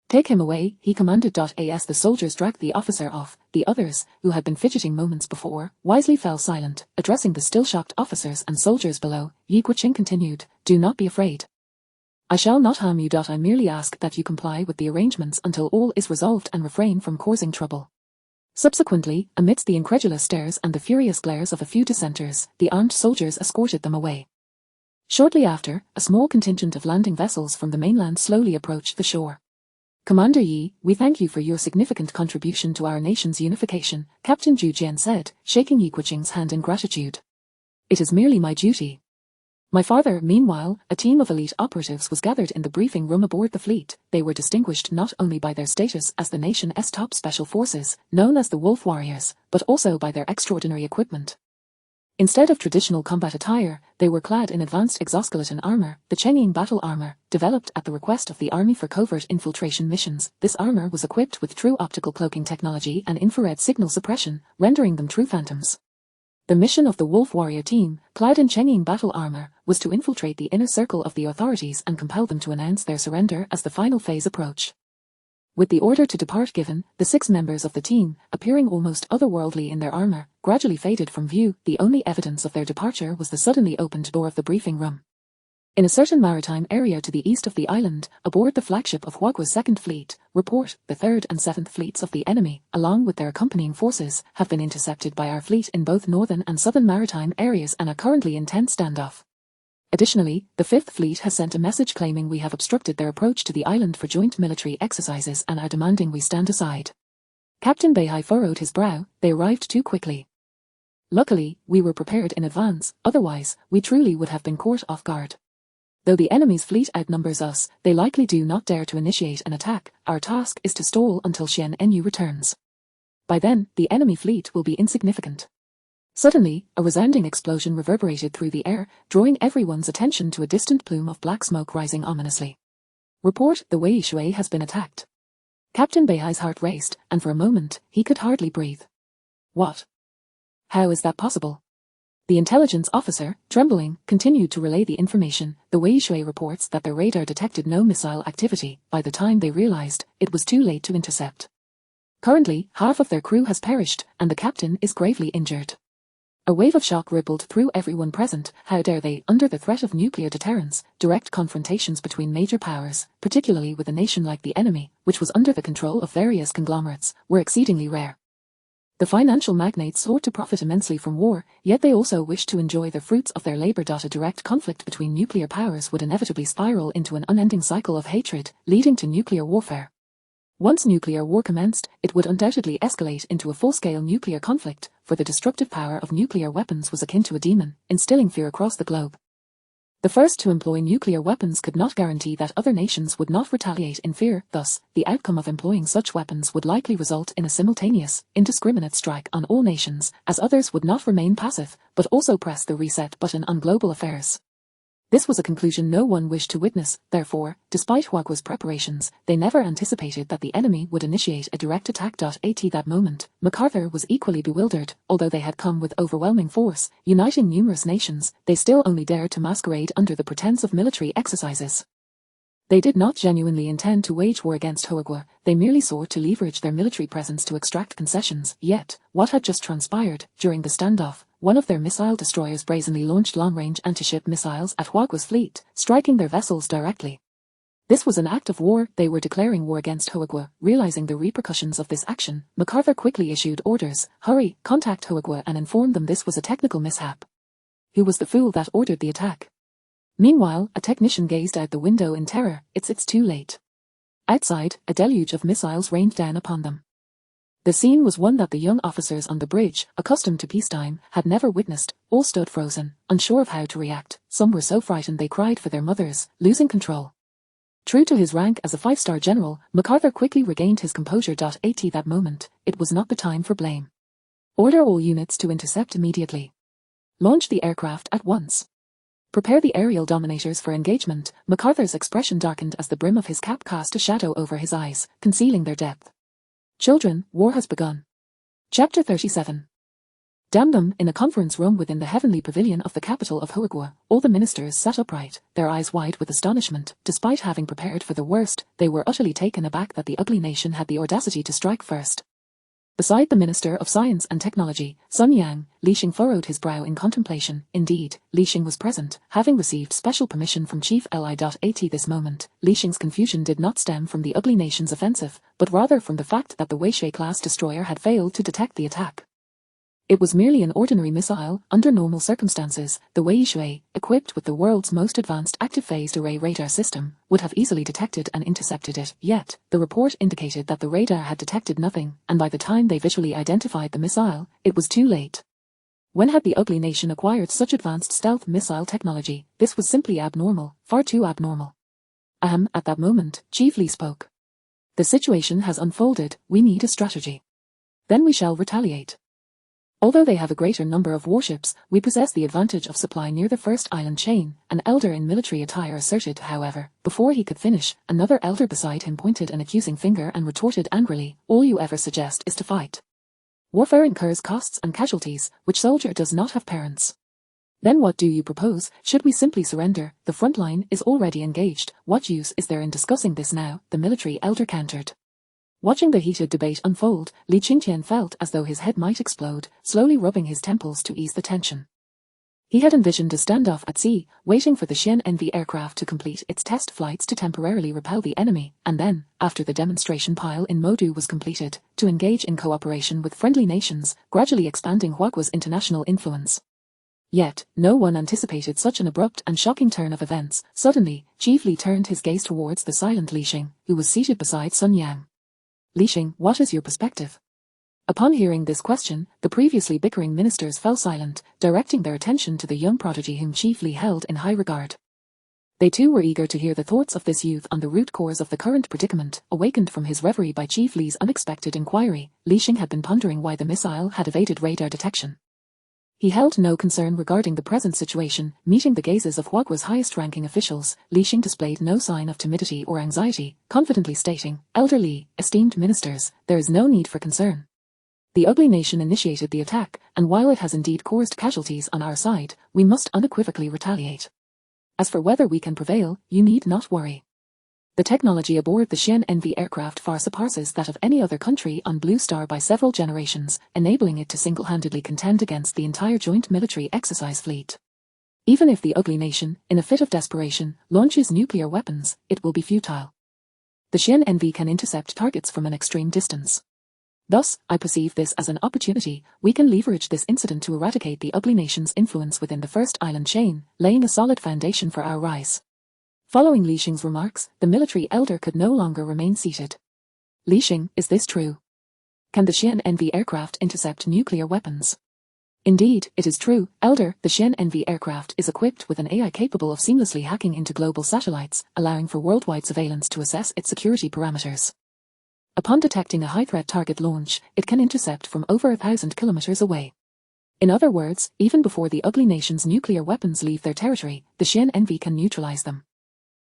Take him away, he commanded. As the soldiers dragged the officer off, the others, who had been fidgeting moments before, wisely fell silent. Addressing the still shocked officers and soldiers below, Yi Guoqing continued, do not be afraid. I shall not harm you. I merely ask that you comply with the arrangements until all is resolved and refrain from causing trouble. Subsequently, amidst the incredulous stares and the furious glares of a few dissenters, the armed soldiers escorted them away. Shortly after, a small contingent of landing vessels from the mainland slowly approached the shore. Commander Yi, we thank you for your significant contribution to our nation's unification, Captain Zhu Jian said, shaking Yi Guoqing's hand in gratitude. It is merely my duty. My father, meanwhile, a team of elite operatives was gathered in the briefing room aboard the fleet. They were distinguished not only by their status as the nation's top special forces, known as the Wolf Warriors, but also by their extraordinary equipment. Instead of traditional combat attire, they were clad in advanced exoskeleton armor, the Chenying battle armor, developed at the request of the army for covert infiltration missions. This armor was equipped with true optical cloaking technology and infrared signal suppression, rendering them true phantoms. The mission of the Wolf Warrior team, clad in Chenying battle armor, was to infiltrate the inner circle of the authorities and compel them to announce their surrender as the final phase approached. With the order to depart given, the 6 members of the team, appearing almost otherworldly in their armor, gradually faded from view. The only evidence of their departure was the suddenly opened door of the briefing room. In a certain maritime area to the east of the island, aboard the flagship of Huagua's 2nd Fleet, report, the 3rd and 7th Fleets of the enemy, along with their accompanying forces, have been intercepted by our fleet in both northern and southern maritime areas and are currently in tense standoff. Additionally, the 5th Fleet has sent a message claiming we have obstructed their approach to the island for joint military exercises and are demanding we stand aside. Captain Beihai furrowed his brow. They arrived too quickly. Luckily, we were prepared in advance, otherwise, we truly would have been caught off guard. Though the enemy's fleet outnumbers us, they likely do not dare to initiate an attack. Our task is to stall until Xian Enyu returns. By then, the enemy fleet will be insignificant. Suddenly, a resounding explosion reverberated through the air, drawing everyone's attention to a distant plume of black smoke rising ominously. Report, the Wei Shui has been attacked. Captain Beihai's heart raced, and for a moment, he could hardly breathe. What? How is that possible? The intelligence officer, trembling, continued to relay the information. The Wei Shui reports that their radar detected no missile activity. By the time they realized, it was too late to intercept. Currently, half of their crew has perished, and the captain is gravely injured. A wave of shock rippled through everyone present. How dare they, under the threat of nuclear deterrence, direct confrontations between major powers, particularly with a nation like the enemy, which was under the control of various conglomerates, were exceedingly rare. The financial magnates sought to profit immensely from war, yet they also wished to enjoy the fruits of their labor. A direct conflict between nuclear powers would inevitably spiral into an unending cycle of hatred, leading to nuclear warfare. Once nuclear war commenced, it would undoubtedly escalate into a full-scale nuclear conflict, for the destructive power of nuclear weapons was akin to a demon, instilling fear across the globe. The first to employ nuclear weapons could not guarantee that other nations would not retaliate in fear. Thus, the outcome of employing such weapons would likely result in a simultaneous, indiscriminate strike on all nations, as others would not remain passive, but also press the reset button on global affairs. This was a conclusion no one wished to witness. Therefore, despite Huagua's preparations, they never anticipated that the enemy would initiate a direct attack. At that moment, MacArthur was equally bewildered. Although they had come with overwhelming force, uniting numerous nations, they still only dared to masquerade under the pretense of military exercises. They did not genuinely intend to wage war against Huagua, they merely sought to leverage their military presence to extract concessions. Yet, what had just transpired? During the standoff, one of their missile destroyers brazenly launched long-range anti-ship missiles at Huagua's fleet, striking their vessels directly. This was an act of war. They were declaring war against Huagua. Realizing the repercussions of this action, MacArthur quickly issued orders. Hurry, contact Huagua and inform them this was a technical mishap. Who was the fool that ordered the attack? Meanwhile, a technician gazed out the window in terror. It's too late. Outside, a deluge of missiles rained down upon them. The scene was one that the young officers on the bridge, accustomed to peacetime, had never witnessed. All stood frozen, unsure of how to react. Some were so frightened they cried for their mothers, losing control. True to his rank as a 5-star general, MacArthur quickly regained his composure. At that moment, it was not the time for blame. Order all units to intercept immediately. Launch the aircraft at once. Prepare the aerial dominators for engagement. MacArthur's expression darkened as the brim of his cap cast a shadow over his eyes, concealing their depth. Children, war has begun. Chapter 37. Damn them! In a conference room within the heavenly pavilion of the capital of Huagua, all the ministers sat upright, their eyes wide with astonishment. Despite having prepared for the worst, they were utterly taken aback that the ugly nation had the audacity to strike first. Beside the Minister of Science and Technology, Sun Yang, Li Xing furrowed his brow in contemplation. Indeed, Li Xing was present, having received special permission from Chief Li. At this moment, Li Xing's confusion did not stem from the ugly nation's offensive, but rather from the fact that the Weishui-class destroyer had failed to detect the attack. It was merely an ordinary missile. Under normal circumstances, the Weishui, equipped with the world's most advanced active phased array radar system, would have easily detected and intercepted it. Yet, the report indicated that the radar had detected nothing, and by the time they visually identified the missile, it was too late. When had the ugly nation acquired such advanced stealth missile technology? This was simply abnormal, far too abnormal. At that moment, Chief Li spoke. The situation has unfolded, we need a strategy. Then we shall retaliate. Although they have a greater number of warships, we possess the advantage of supply near the first island chain, an elder in military attire asserted. However, before he could finish, another elder beside him pointed an accusing finger and retorted angrily, all you ever suggest is to fight. Warfare incurs costs and casualties, which soldier does not have parents? Then what do you propose? Should we simply surrender? The front line is already engaged. What use is there in discussing this now? The military elder countered. Watching the heated debate unfold, Li Qingtian felt as though his head might explode, slowly rubbing his temples to ease the tension. He had envisioned a standoff at sea, waiting for the Xian-NV aircraft to complete its test flights to temporarily repel the enemy, and then, after the demonstration pile in Modu was completed, to engage in cooperation with friendly nations, gradually expanding Huagua's international influence. Yet, no one anticipated such an abrupt and shocking turn of events. Suddenly, Chief Li turned his gaze towards the silent Li Xing, who was seated beside Sun Yang. Li Xing, what is your perspective? Upon hearing this question, the previously bickering ministers fell silent, directing their attention to the young prodigy whom Chief Li held in high regard. They too were eager to hear the thoughts of this youth on the root cause of the current predicament. Awakened from his reverie by Chief Li's unexpected inquiry, Li Xing had been pondering why the missile had evaded radar detection. He held no concern regarding the present situation. Meeting the gazes of Huagua's highest-ranking officials, Li Xing displayed no sign of timidity or anxiety, confidently stating, Elder Li, esteemed ministers, there is no need for concern. The ugly nation initiated the attack, and while it has indeed caused casualties on our side, we must unequivocally retaliate. As for whether we can prevail, you need not worry. The technology aboard the Xian-NV aircraft far surpasses that of any other country on Blue Star by several generations, enabling it to single-handedly contend against the entire joint military exercise fleet. Even if the ugly nation, in a fit of desperation, launches nuclear weapons, it will be futile. The Xian-NV can intercept targets from an extreme distance. Thus, I perceive this as an opportunity. We can leverage this incident to eradicate the ugly nation's influence within the first island chain, laying a solid foundation for our rise. Following Li Xing's remarks, the military elder could no longer remain seated. Li Xing, is this true? Can the Xian-NV aircraft intercept nuclear weapons? Indeed, it is true, Elder. The Xian-NV aircraft is equipped with an AI capable of seamlessly hacking into global satellites, allowing for worldwide surveillance to assess its security parameters. Upon detecting a high-threat target launch, it can intercept from over 1,000 kilometers away. In other words, even before the ugly nation's nuclear weapons leave their territory, the Xian-NV can neutralize them.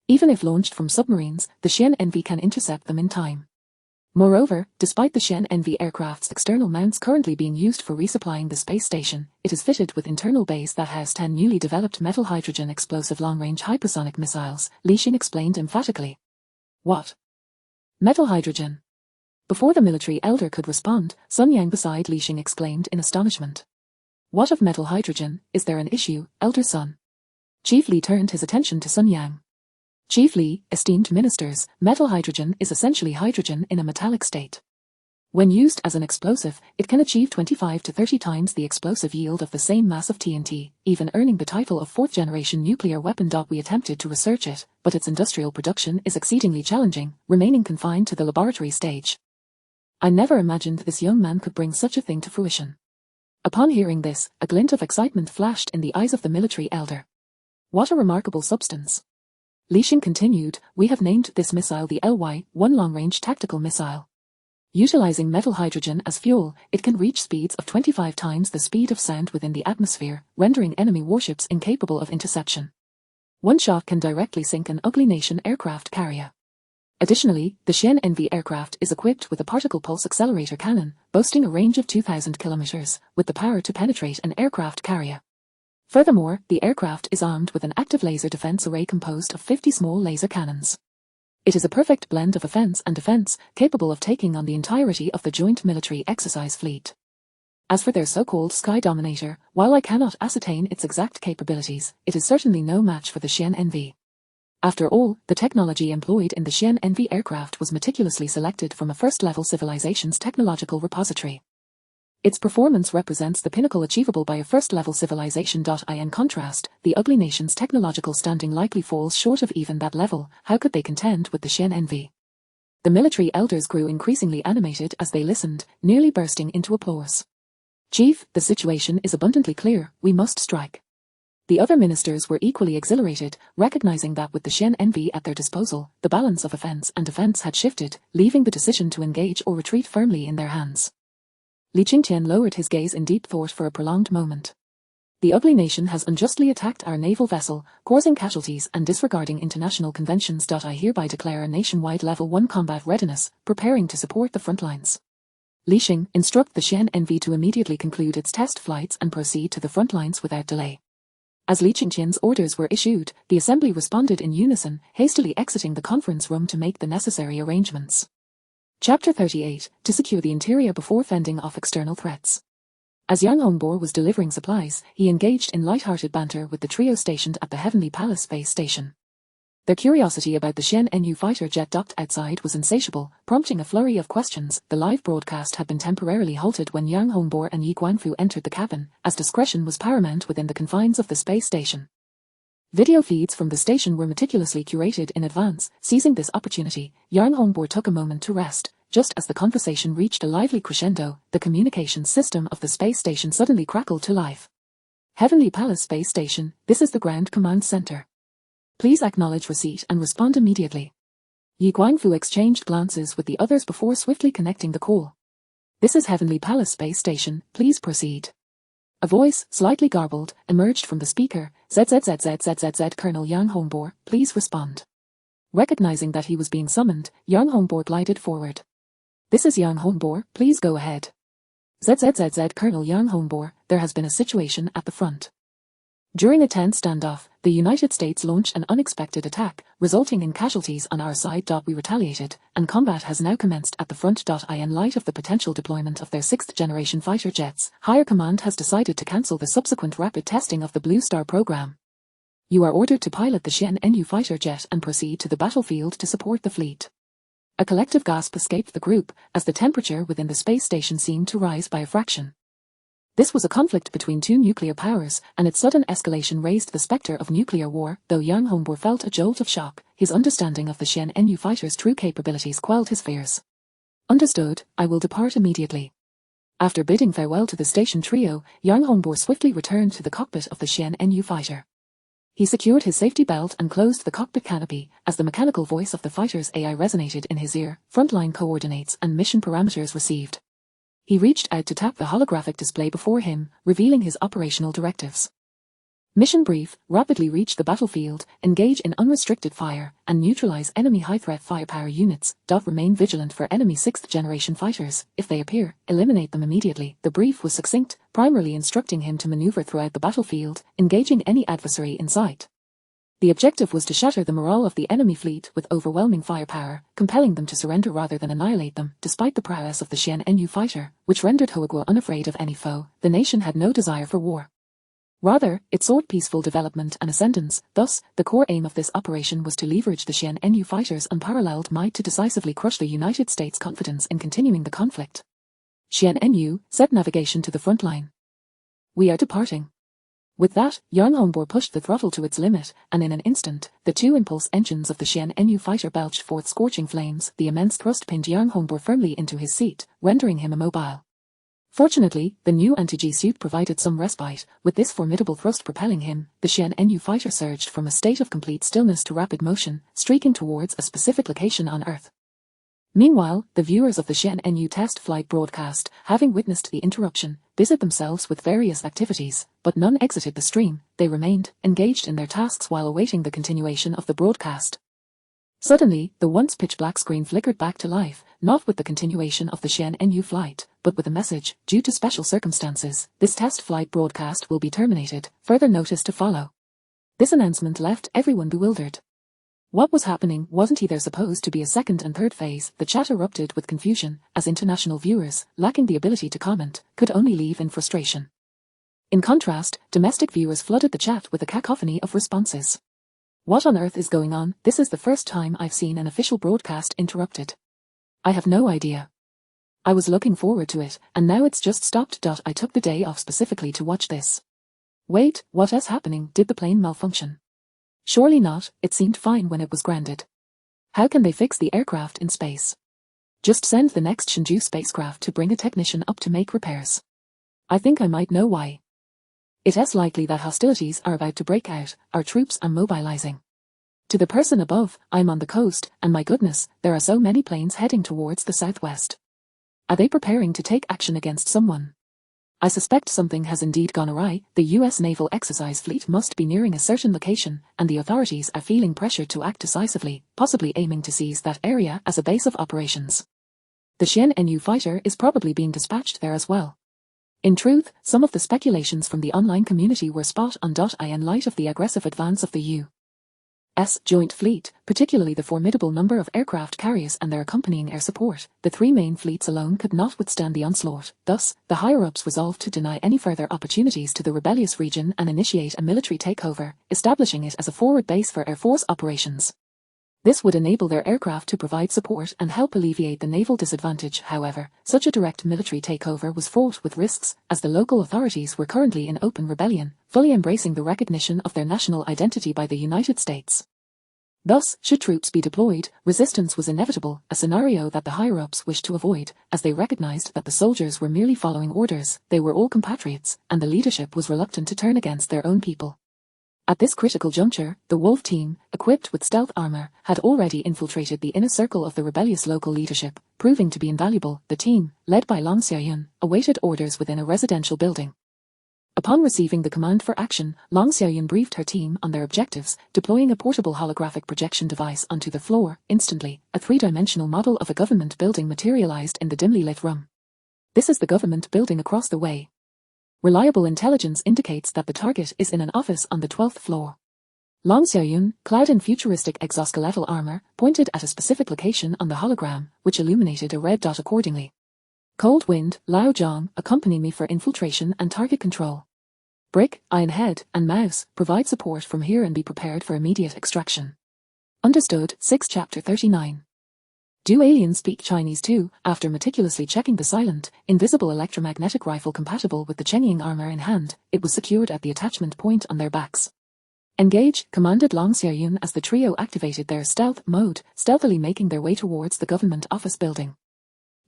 Even if launched from submarines, the Xian-NV can intercept them in time. Moreover, despite the Xian-NV aircraft's external mounts currently being used for resupplying the space station, it is fitted with internal bays that house 10 newly developed metal hydrogen explosive long-range hypersonic missiles, Li Xing explained emphatically. What? Metal hydrogen? Before the military elder could respond, Sun Yang beside Li Xing exclaimed in astonishment. What of metal hydrogen? Is there an issue, Elder Sun? Chief Li turned his attention to Sun Yang. Chief Li, esteemed ministers, metal hydrogen is essentially hydrogen in a metallic state. When used as an explosive, it can achieve 25 to 30 times the explosive yield of the same mass of TNT, even earning the title of fourth-generation nuclear weapon. We attempted to research it, but its industrial production is exceedingly challenging, remaining confined to the laboratory stage. I never imagined this young man could bring such a thing to fruition. Upon hearing this, a glint of excitement flashed in the eyes of the military elder. What a remarkable substance! Li Xing continued, we have named this missile the LY-1 long-range tactical missile. Utilizing metal hydrogen as fuel, it can reach speeds of 25 times the speed of sound within the atmosphere, rendering enemy warships incapable of interception. One shot can directly sink an ugly nation aircraft carrier. Additionally, the Xian-NV aircraft is equipped with a particle pulse accelerator cannon, boasting a range of 2,000 kilometers, with the power to penetrate an aircraft carrier. Furthermore, the aircraft is armed with an active laser defense array composed of 50 small laser cannons. It is a perfect blend of offense and defense, capable of taking on the entirety of the joint military exercise fleet. As for their so-called Sky Dominator, while I cannot ascertain its exact capabilities, it is certainly no match for the Xian-NV. After all, the technology employed in the Xian-NV aircraft was meticulously selected from a first-level civilization's technological repository. Its performance represents the pinnacle achievable by a first-level civilization. In contrast, the ugly nation's technological standing likely falls short of even that level. How could they contend with the Xian-NV? The military elders grew increasingly animated as they listened, nearly bursting into applause. Chief, the situation is abundantly clear, we must strike. The other ministers were equally exhilarated, recognizing that with the Shen Envy at their disposal, the balance of offense and defense had shifted, leaving the decision to engage or retreat firmly in their hands. Li Qingqian lowered his gaze in deep thought for a prolonged moment. The ugly nation has unjustly attacked our naval vessel, causing casualties and disregarding international conventions. I hereby declare a nationwide Level 1 combat readiness, preparing to support the front lines. Li Xing, instruct the Shen Envy to immediately conclude its test flights and proceed to the front lines without delay. As Li Qingqian's orders were issued, the assembly responded in unison, hastily exiting the conference room to make the necessary arrangements. Chapter 38, to secure the interior before fending off external threats. As Yang Hongbor was delivering supplies, he engaged in light-hearted banter with the trio stationed at the Heavenly Palace space station. Their curiosity about the Shen Nu fighter jet docked outside was insatiable, prompting a flurry of questions. The live broadcast had been temporarily halted when Yang Hongbor and Yi Guangfu entered the cabin, as discretion was paramount within the confines of the space station. Video feeds from the station were meticulously curated in advance. Seizing this opportunity, Yang Hongbor took a moment to rest. Just as the conversation reached a lively crescendo, the communications system of the space station suddenly crackled to life. Heavenly Palace Space Station, this is the Ground Command Center. Please acknowledge receipt and respond immediately. Yi Guangfu exchanged glances with the others before swiftly connecting the call. This is Heavenly Palace Space Station, please proceed. A voice, slightly garbled, emerged from the speaker. ZZZZZZZ Colonel Yang Hongbor, please respond. Recognizing that he was being summoned, Yang Hongbor glided forward. This is Yang Hongbor, please go ahead. ZZZZ Colonel Yang Hongbor, there has been a situation at the front. During a tense standoff, the United States launched an unexpected attack, resulting in casualties on our side. We retaliated, and combat has now commenced at the front. In light of the potential deployment of their 6th-generation fighter jets, Higher Command has decided to cancel the subsequent rapid testing of the Blue Star program. You are ordered to pilot the Shen Nu fighter jet and proceed to the battlefield to support the fleet. A collective gasp escaped the group, as the temperature within the space station seemed to rise by a fraction. This was a conflict between two nuclear powers, and its sudden escalation raised the specter of nuclear war. Though Yang Hongbor felt a jolt of shock, his understanding of the Shen Nu fighter's true capabilities quelled his fears. Understood, I will depart immediately. After bidding farewell to the station trio, Yang Hongbor swiftly returned to the cockpit of the Shen Nu fighter. He secured his safety belt and closed the cockpit canopy, as the mechanical voice of the fighter's AI resonated in his ear. Frontline coordinates and mission parameters received. He reached out to tap the holographic display before him, revealing his operational directives. Mission brief, rapidly reach the battlefield, engage in unrestricted fire, and neutralize enemy high-threat firepower units. Remain vigilant for enemy 6th-generation fighters. If they appear, eliminate them immediately. The brief was succinct, primarily instructing him to maneuver throughout the battlefield, engaging any adversary in sight. The objective was to shatter the morale of the enemy fleet with overwhelming firepower, compelling them to surrender rather than annihilate them. Despite the prowess of the Shen Nu fighter, which rendered Hoagua unafraid of any foe, the nation had no desire for war. Rather, it sought peaceful development and ascendance. Thus, the core aim of this operation was to leverage the Shen Nu fighter's unparalleled might to decisively crush the United States' confidence in continuing the conflict. Shen Nu, set navigation to the front line. We are departing. With that, Yang Hongbor pushed the throttle to its limit, and in an instant, the two impulse engines of the Shen Nu fighter belched forth scorching flames. The immense thrust pinned Yang Hongbor firmly into his seat, rendering him immobile. Fortunately, the new anti-G suit provided some respite. With this formidable thrust propelling him, the Shen Nu fighter surged from a state of complete stillness to rapid motion, streaking towards a specific location on Earth. Meanwhile, the viewers of the Shen Nu test flight broadcast, having witnessed the interruption, busied themselves with various activities, but none exited the stream. They remained engaged in their tasks while awaiting the continuation of the broadcast. Suddenly, the once pitch-black screen flickered back to life, not with the continuation of the Shen Nu flight, but with a message: due to special circumstances, this test flight broadcast will be terminated, further notice to follow. This announcement left everyone bewildered. What was happening? Wasn't there supposed to be a second and third phase? The chat erupted with confusion, as international viewers, lacking the ability to comment, could only leave in frustration. In contrast, domestic viewers flooded the chat with a cacophony of responses. What on earth is going on? This is the first time I've seen an official broadcast interrupted. I have no idea. I was looking forward to it, and now it's just stopped. I took the day off specifically to watch this. Wait, what is happening? Did the plane malfunction? Surely not, it seemed fine when it was grounded. How can they fix the aircraft in space? Just send the next Shenzhou spacecraft to bring a technician up to make repairs. I think I might know why. It is likely that hostilities are about to break out, our troops are mobilizing. To the person above, I'm on the coast, and my goodness, there are so many planes heading towards the southwest. Are they preparing to take action against someone? I suspect something has indeed gone awry. The US naval exercise fleet must be nearing a certain location, and the authorities are feeling pressure to act decisively, possibly aiming to seize that area as a base of operations. The Xian Nu fighter is probably being dispatched there as well. In truth, some of the speculations from the online community were spot on. In light of the aggressive advance of the U.S. Joint Fleet, particularly the formidable number of aircraft carriers and their accompanying air support, the three main fleets alone could not withstand the onslaught. Thus, the higher-ups resolved to deny any further opportunities to the rebellious region and initiate a military takeover, establishing it as a forward base for Air Force operations. This would enable their aircraft to provide support and help alleviate the naval disadvantage. However, such a direct military takeover was fraught with risks, as the local authorities were currently in open rebellion, fully embracing the recognition of their national identity by the United States. Thus, should troops be deployed, resistance was inevitable, a scenario that the higher-ups wished to avoid, as they recognized that the soldiers were merely following orders. They were all compatriots, and the leadership was reluctant to turn against their own people. At this critical juncture, the Wolf team, equipped with stealth armor, had already infiltrated the inner circle of the rebellious local leadership, proving to be invaluable. The team, led by Long Xiaoyun, awaited orders within a residential building. Upon receiving the command for action, Long Xiaoyun briefed her team on their objectives, deploying a portable holographic projection device onto the floor. Instantly, a three-dimensional model of a government building materialized in the dimly lit room. This is the government building across the way. Reliable intelligence indicates that the target is in an office on the 12th floor. Long Xiaoyun, clad in futuristic exoskeletal armor, pointed at a specific location on the hologram, which illuminated a red dot accordingly. Cold Wind, Lao Zhang, accompany me for infiltration and target control. Brick, Iron Head, and Mouse, provide support from here and be prepared for immediate extraction. Understood. 6 Chapter 39. Do aliens speak Chinese too? After meticulously checking the silent, invisible electromagnetic rifle compatible with the Chengying armor in hand, it was secured at the attachment point on their backs. Engage, commanded Long Xiaoyun as the trio activated their stealth mode, stealthily making their way towards the government office building.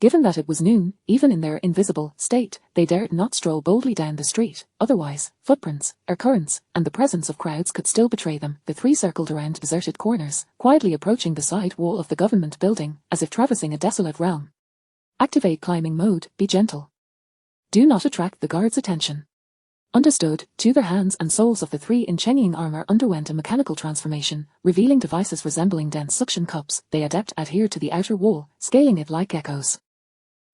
Given that it was noon, even in their invisible state, they dared not stroll boldly down the street, otherwise, footprints, air currents, and the presence of crowds could still betray them. The three circled around deserted corners, quietly approaching the side wall of the government building, as if traversing a desolate realm. Activate climbing mode, be gentle. Do not attract the guards' attention. Understood. To their hands and soles of the three in Chengying armor underwent a mechanical transformation, revealing devices resembling dense suction cups. They adept adhered to the outer wall, scaling it like geckos.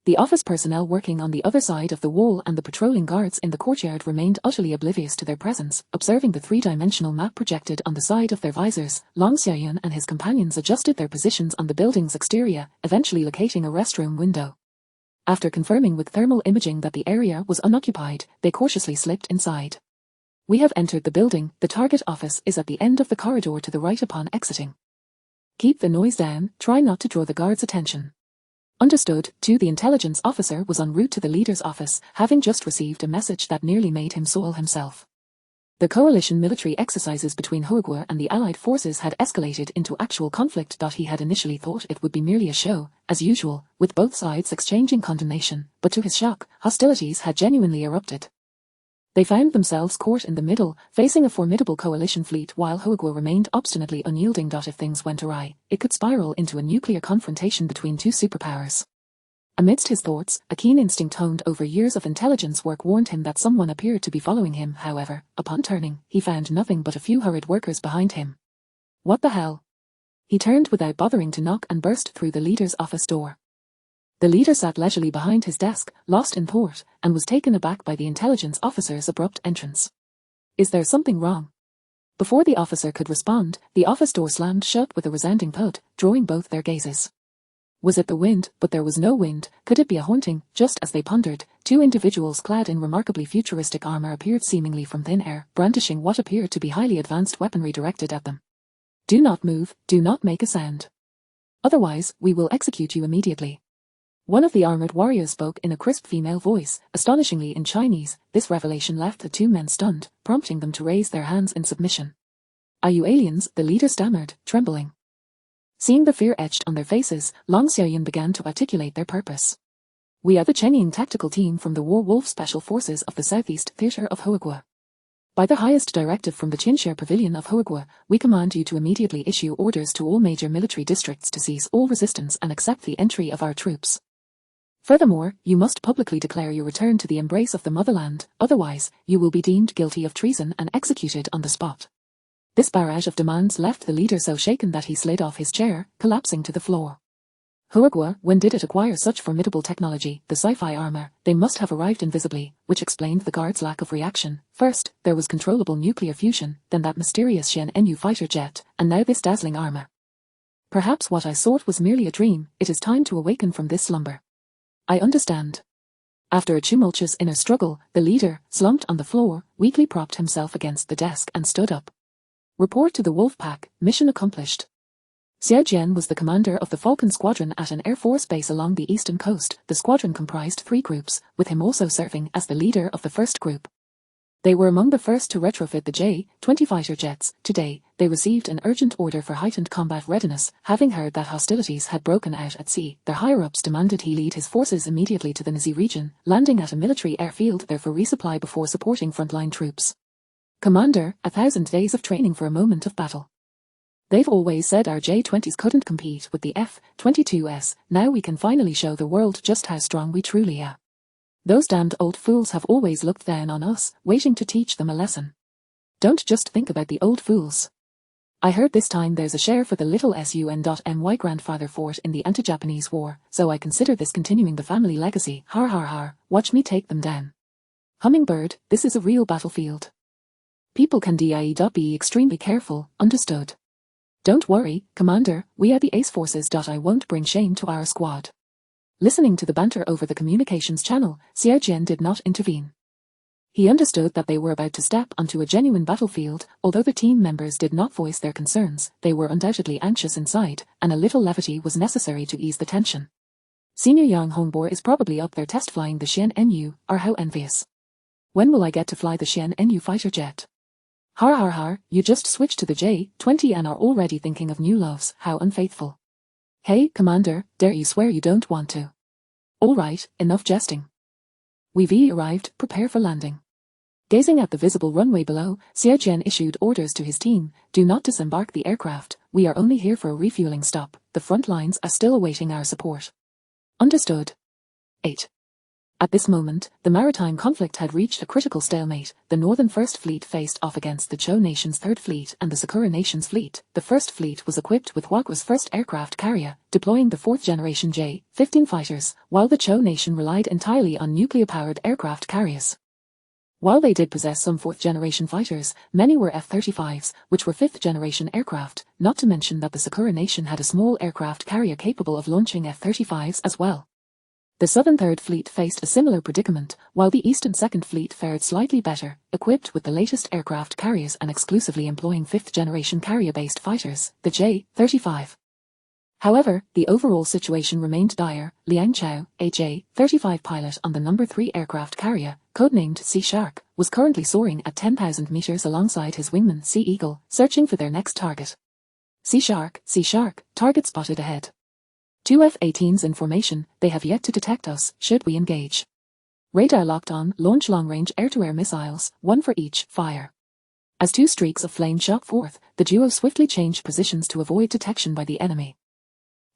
The office personnel working on the other side of the wall and the patrolling guards in the courtyard remained utterly oblivious to their presence, observing the three-dimensional map projected on the side of their visors. Long Xiaoyun and his companions adjusted their positions on the building's exterior, eventually locating a restroom window. After confirming with thermal imaging that the area was unoccupied, they cautiously slipped inside. We have entered the building. The target office is at the end of the corridor to the right upon exiting. Keep the noise down, try not to draw the guards' attention. Understood. The intelligence officer was en route to the leader's office, having just received a message that nearly made him soil himself. The coalition military exercises between Huigua and the Allied forces had escalated into actual conflict. He had initially thought it would be merely a show, as usual, with both sides exchanging condemnation, but to his shock, hostilities had genuinely erupted. They found themselves caught in the middle, facing a formidable coalition fleet while Huigua remained obstinately unyielding. If things went awry, it could spiral into a nuclear confrontation between two superpowers. Amidst his thoughts, a keen instinct honed over years of intelligence work warned him that someone appeared to be following him. However, upon turning, he found nothing but a few hurried workers behind him. What the hell? He turned without bothering to knock and burst through the leader's office door. The leader sat leisurely behind his desk, lost in thought, and was taken aback by the intelligence officer's abrupt entrance. Is there something wrong? Before the officer could respond, the office door slammed shut with a resounding thud, drawing both their gazes. Was it the wind? But there was no wind. Could it be a haunting? Just as they pondered, two individuals clad in remarkably futuristic armor appeared seemingly from thin air, brandishing what appeared to be highly advanced weaponry directed at them. Do not move, do not make a sound. Otherwise, we will execute you immediately. One of the armored warriors spoke in a crisp female voice, astonishingly in Chinese. This revelation left the two men stunned, prompting them to raise their hands in submission. Are you aliens? The leader stammered, trembling. Seeing the fear etched on their faces, Long Xiaoyun began to articulate their purpose. We are the Chenying Tactical Team from the War Wolf Special Forces of the Southeast Theatre of Huagua. By the highest directive from the Chinchare Pavilion of Huagua, we command you to immediately issue orders to all major military districts to cease all resistance and accept the entry of our troops. Furthermore, you must publicly declare your return to the embrace of the motherland, otherwise, you will be deemed guilty of treason and executed on the spot. This barrage of demands left the leader so shaken that he slid off his chair, collapsing to the floor. Huagua, when did it acquire such formidable technology, the sci-fi armor? They must have arrived invisibly, which explained the guards' lack of reaction. First, there was controllable nuclear fusion, then that mysterious Xian-Nu fighter jet, and now this dazzling armor. Perhaps what I sought was merely a dream. It is time to awaken from this slumber. I understand. After a tumultuous inner struggle, the leader, slumped on the floor, weakly propped himself against the desk and stood up. Report to the Wolf Pack, mission accomplished. Xiao Jian was the commander of the Falcon Squadron at an Air Force base along the eastern coast. The squadron comprised 3 groups, with him also serving as the leader of the first group. They were among the first to retrofit the J-20 fighter jets. Today, they received an urgent order for heightened combat readiness, having heard that hostilities had broken out at sea. Their higher-ups demanded he lead his forces immediately to the Nazi region, landing at a military airfield there for resupply before supporting frontline troops. Commander, 1,000 days of training for a moment of battle. They've always said our J-20s couldn't compete with the F-22s, now we can finally show the world just how strong we truly are. Those damned old fools have always looked down on us, waiting to teach them a lesson. Don't just think about the old fools. I heard this time there's a share for the little SUN.MY grandfather fought in the anti-Japanese war, so I consider this continuing the family legacy. Har har har, watch me take them down. Hummingbird, this is a real battlefield. People can be extremely careful, understood. Don't worry, Commander, we are the Ace Forces. I won't bring shame to our squad. Listening to the banter over the communications channel, Xiao Jian did not intervene. He understood that they were about to step onto a genuine battlefield. Although the team members did not voice their concerns, they were undoubtedly anxious inside, and a little levity was necessary to ease the tension. Senior Yang Hongbor is probably up there test flying the Xian-Nu, how envious. When will I get to fly the Xian-Nu fighter jet? Har har har, you just switched to the J-20 and are already thinking of new loves, how unfaithful. Hey, Commander, dare you swear you don't want to? All right, enough jesting. We've arrived, prepare for landing. Gazing at the visible runway below, Xiao Jian issued orders to his team, do not disembark the aircraft, we are only here for a refueling stop, the front lines are still awaiting our support. Understood. 8. At this moment, the maritime conflict had reached a critical stalemate. The Northern First Fleet faced off against the Zhou Nation's Third Fleet and the Sakura Nation's fleet. The First Fleet was equipped with Huagua's first aircraft carrier, deploying the 4th-generation J-15 fighters, while the Zhou Nation relied entirely on nuclear-powered aircraft carriers. While they did possess some 4th-generation fighters, many were F-35s, which were 5th-generation aircraft, not to mention that the Sakura Nation had a small aircraft carrier capable of launching F-35s as well. The Southern Third Fleet faced a similar predicament, while the Eastern Second Fleet fared slightly better, equipped with the latest aircraft carriers and exclusively employing 5th-generation carrier-based fighters, the J-35. However, the overall situation remained dire. Liang Chao, a J-35 pilot on the No. 3 aircraft carrier, codenamed Sea Shark, was currently soaring at 10,000 meters alongside his wingman Sea Eagle, searching for their next target. Sea Shark, target spotted ahead. 2 F-18s in formation, they have yet to detect us, should we engage. Radar locked on, launch long-range air-to-air missiles, 1 for each, fire. As 2 streaks of flame shot forth, the duo swiftly changed positions to avoid detection by the enemy.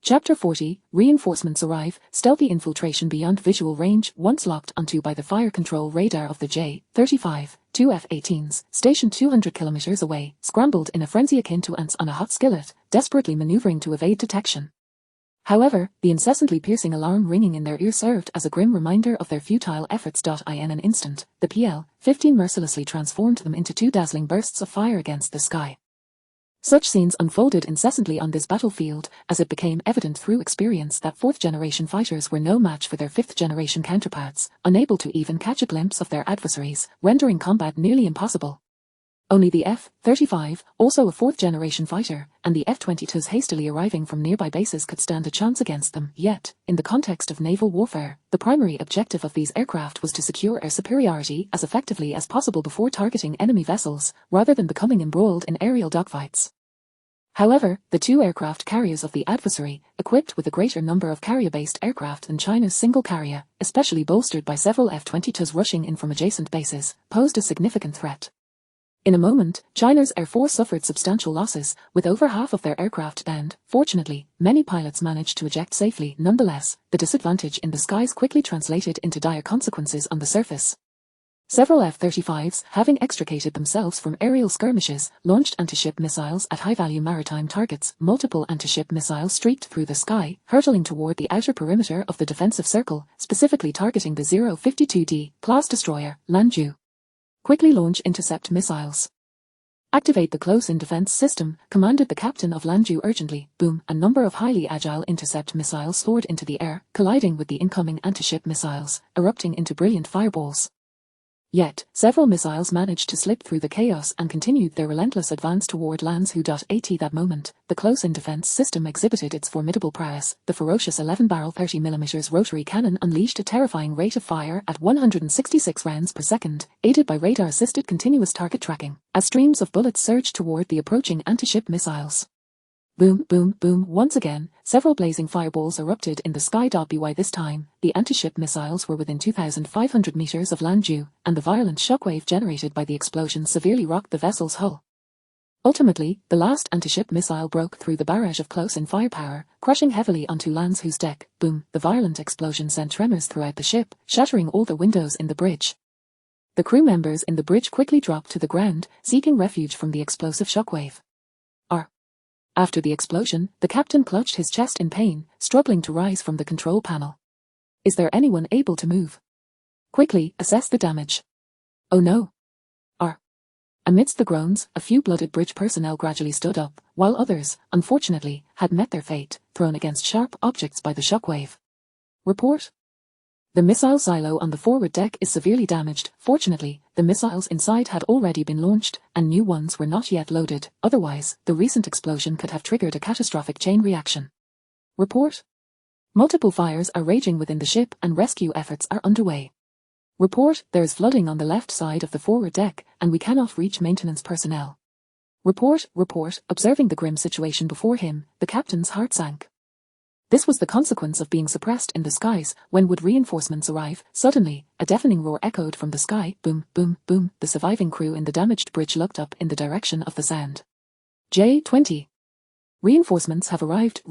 Chapter 40, Reinforcements arrive, stealthy infiltration beyond visual range. Once locked onto by the fire control radar of the J-35, 2 F-18s, stationed 200 kilometers away, scrambled in a frenzy akin to ants on a hot skillet, desperately maneuvering to evade detection. However, the incessantly piercing alarm ringing in their ear served as a grim reminder of their futile efforts. In an instant, the PL-15 mercilessly transformed them into 2 dazzling bursts of fire against the sky. Such scenes unfolded incessantly on this battlefield, as it became evident through experience that 4th-generation fighters were no match for their 5th-generation counterparts, unable to even catch a glimpse of their adversaries, rendering combat nearly impossible. Only the F-35, also a 4th-generation fighter, and the F-22s hastily arriving from nearby bases could stand a chance against them. Yet, in the context of naval warfare, the primary objective of these aircraft was to secure air superiority as effectively as possible before targeting enemy vessels, rather than becoming embroiled in aerial dogfights. However, the two aircraft carriers of the adversary, equipped with a greater number of carrier-based aircraft than China's single carrier, especially bolstered by several F-22s rushing in from adjacent bases, posed a significant threat. In a moment, China's Air Force suffered substantial losses, with over half of their aircraft downed. Fortunately, many pilots managed to eject safely. Nonetheless, the disadvantage in the skies quickly translated into dire consequences on the surface. Several F-35s, having extricated themselves from aerial skirmishes, launched anti-ship missiles at high-value maritime targets. Multiple anti-ship missiles streaked through the sky, hurtling toward the outer perimeter of the defensive circle, specifically targeting the 052D class destroyer, Lanzhou. Quickly launch intercept missiles. Activate the close-in defense system, commanded the captain of Lanzhou urgently. Boom, a number of highly agile intercept missiles soared into the air, colliding with the incoming anti-ship missiles, erupting into brilliant fireballs. Yet, several missiles managed to slip through the chaos and continued their relentless advance toward Lanzhou. At that moment, the close-in defense system exhibited its formidable prowess. The ferocious 11-barrel 30mm rotary cannon unleashed a terrifying rate of fire at 166 rounds per second, aided by radar-assisted continuous target tracking, as streams of bullets surged toward the approaching anti-ship missiles. Boom, boom, boom. Once again, several blazing fireballs erupted in the sky. By this time, the anti-ship missiles were within 2,500 meters of Lanzhou, and the violent shockwave generated by the explosion severely rocked the vessel's hull. Ultimately, the last anti-ship missile broke through the barrage of close-in firepower, crushing heavily onto Lanzhou's deck. Boom, the violent explosion sent tremors throughout the ship, shattering all the windows in the bridge. The crew members in the bridge quickly dropped to the ground, seeking refuge from the explosive shockwave. After the explosion, the captain clutched his chest in pain, struggling to rise from the control panel. Is there anyone able to move? Quickly, assess the damage. Oh no. Amidst the groans, a few blooded bridge personnel gradually stood up, while others, unfortunately, had met their fate, thrown against sharp objects by the shockwave. Report. The missile silo on the forward deck is severely damaged. Fortunately, the missiles inside had already been launched, and new ones were not yet loaded. Otherwise, the recent explosion could have triggered a catastrophic chain reaction. Report. Multiple fires are raging within the ship and rescue efforts are underway. Report, there is flooding on the left side of the forward deck, and we cannot reach maintenance personnel. Report. Observing the grim situation before him, the captain's heart sank. This was the consequence of being suppressed in the skies. When would reinforcements arrive? Suddenly, a deafening roar echoed from the sky. Boom, boom, boom. The surviving crew in the damaged bridge looked up in the direction of the sound. J-20. Reinforcements have arrived.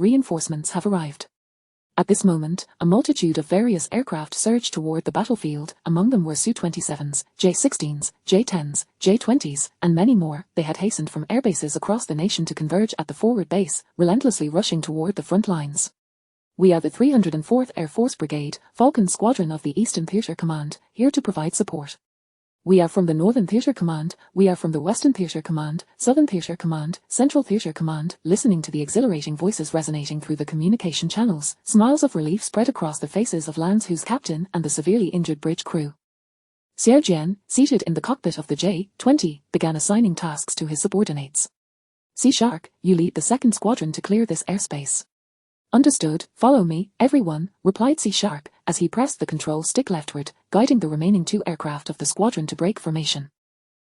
At this moment, a multitude of various aircraft surged toward the battlefield. Among them were Su-27s, J-16s, J-10s, J-20s, and many more. They had hastened from airbases across the nation to converge at the forward base, relentlessly rushing toward the front lines. We are the 304th Air Force Brigade, Falcon Squadron of the Eastern Theater Command, here to provide support. We are from the Northern Theater Command, we are from the Western Theater Command, Southern Theater Command, Central Theater Command. Listening to the exhilarating voices resonating through the communication channels, smiles of relief spread across the faces of Lanzhou's captain and the severely injured bridge crew. Xiao Jian, seated in the cockpit of the J-20, began assigning tasks to his subordinates. C-Shark, you lead the 2nd Squadron to clear this airspace. Understood, follow me, everyone, replied C-Shark, as he pressed the control stick leftward, guiding the remaining 2 aircraft of the squadron to break formation.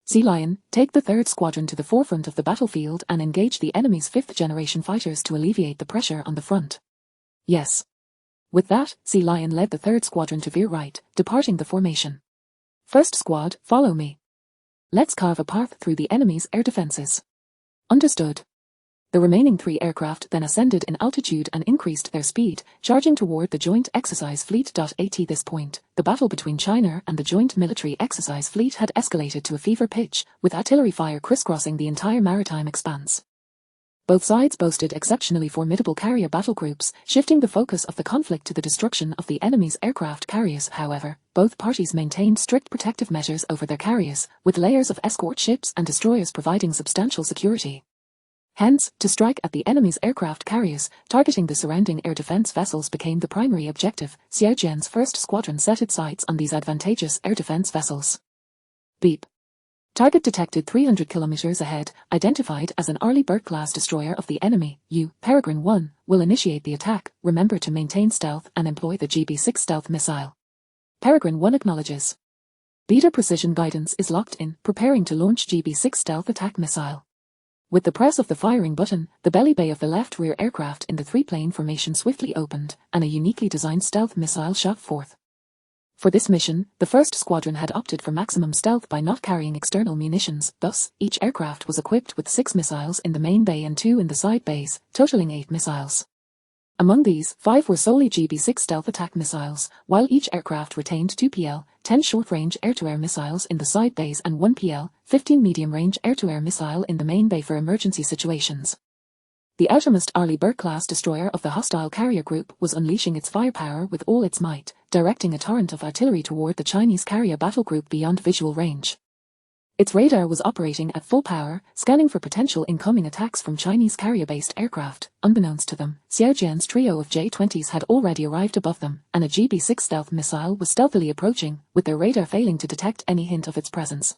Sea Lion, take the 3rd Squadron to the forefront of the battlefield and engage the enemy's 5th-generation fighters to alleviate the pressure on the front. Yes. With that, Sea Lion led the 3rd Squadron to veer right, departing the formation. 1st Squad, follow me. Let's carve a path through the enemy's air defenses. Understood. The remaining 3 aircraft then ascended in altitude and increased their speed, charging toward the Joint Exercise Fleet. At this point, the battle between China and the Joint Military Exercise Fleet had escalated to a fever pitch, with artillery fire crisscrossing the entire maritime expanse. Both sides boasted exceptionally formidable carrier battlegroups, shifting the focus of the conflict to the destruction of the enemy's aircraft carriers. However, both parties maintained strict protective measures over their carriers, with layers of escort ships and destroyers providing substantial security. Hence, to strike at the enemy's aircraft carriers, targeting the surrounding air defense vessels became the primary objective. Xiao Jian's 1st Squadron set its sights on these advantageous air defense vessels. Beep. Target detected 300 kilometers ahead, identified as an Arleigh Burke-class destroyer of the enemy. You, Peregrine 1, will initiate the attack. Remember to maintain stealth and employ the GB-6 stealth missile. Peregrine 1 acknowledges. Beta precision guidance is locked in, preparing to launch GB-6 stealth attack missile. With the press of the firing button, the belly bay of the left rear aircraft in the three-plane formation swiftly opened, and a uniquely designed stealth missile shot forth. For this mission, the first squadron had opted for maximum stealth by not carrying external munitions, thus, each aircraft was equipped with 6 missiles in the main bay and 2 in the side bays, totaling 8 missiles. Among these, 5 were solely GB-6 stealth attack missiles, while each aircraft retained 2 PL-10 short-range air-to-air missiles in the side bays and 1 PL-15 medium-range air-to-air missile in the main bay for emergency situations. The outermost Arleigh Burke-class destroyer of the hostile carrier group was unleashing its firepower with all its might, directing a torrent of artillery toward the Chinese carrier battle group beyond visual range. Its radar was operating at full power, scanning for potential incoming attacks from Chinese carrier-based aircraft. Unbeknownst to them, Xiaojian's trio of J-20s had already arrived above them, and a GB-6 stealth missile was stealthily approaching, with their radar failing to detect any hint of its presence.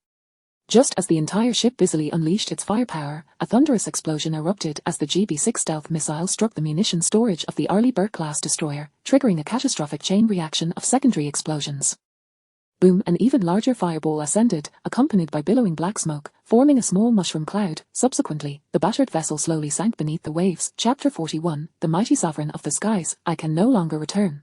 Just as the entire ship busily unleashed its firepower, a thunderous explosion erupted as the GB-6 stealth missile struck the munition storage of the Arleigh Burke-class destroyer, triggering a catastrophic chain reaction of secondary explosions. Boom! An even larger fireball ascended, accompanied by billowing black smoke, forming a small mushroom cloud. Subsequently, the battered vessel slowly sank beneath the waves. Chapter 41, The Mighty Sovereign of the Skies, I Can No Longer Return.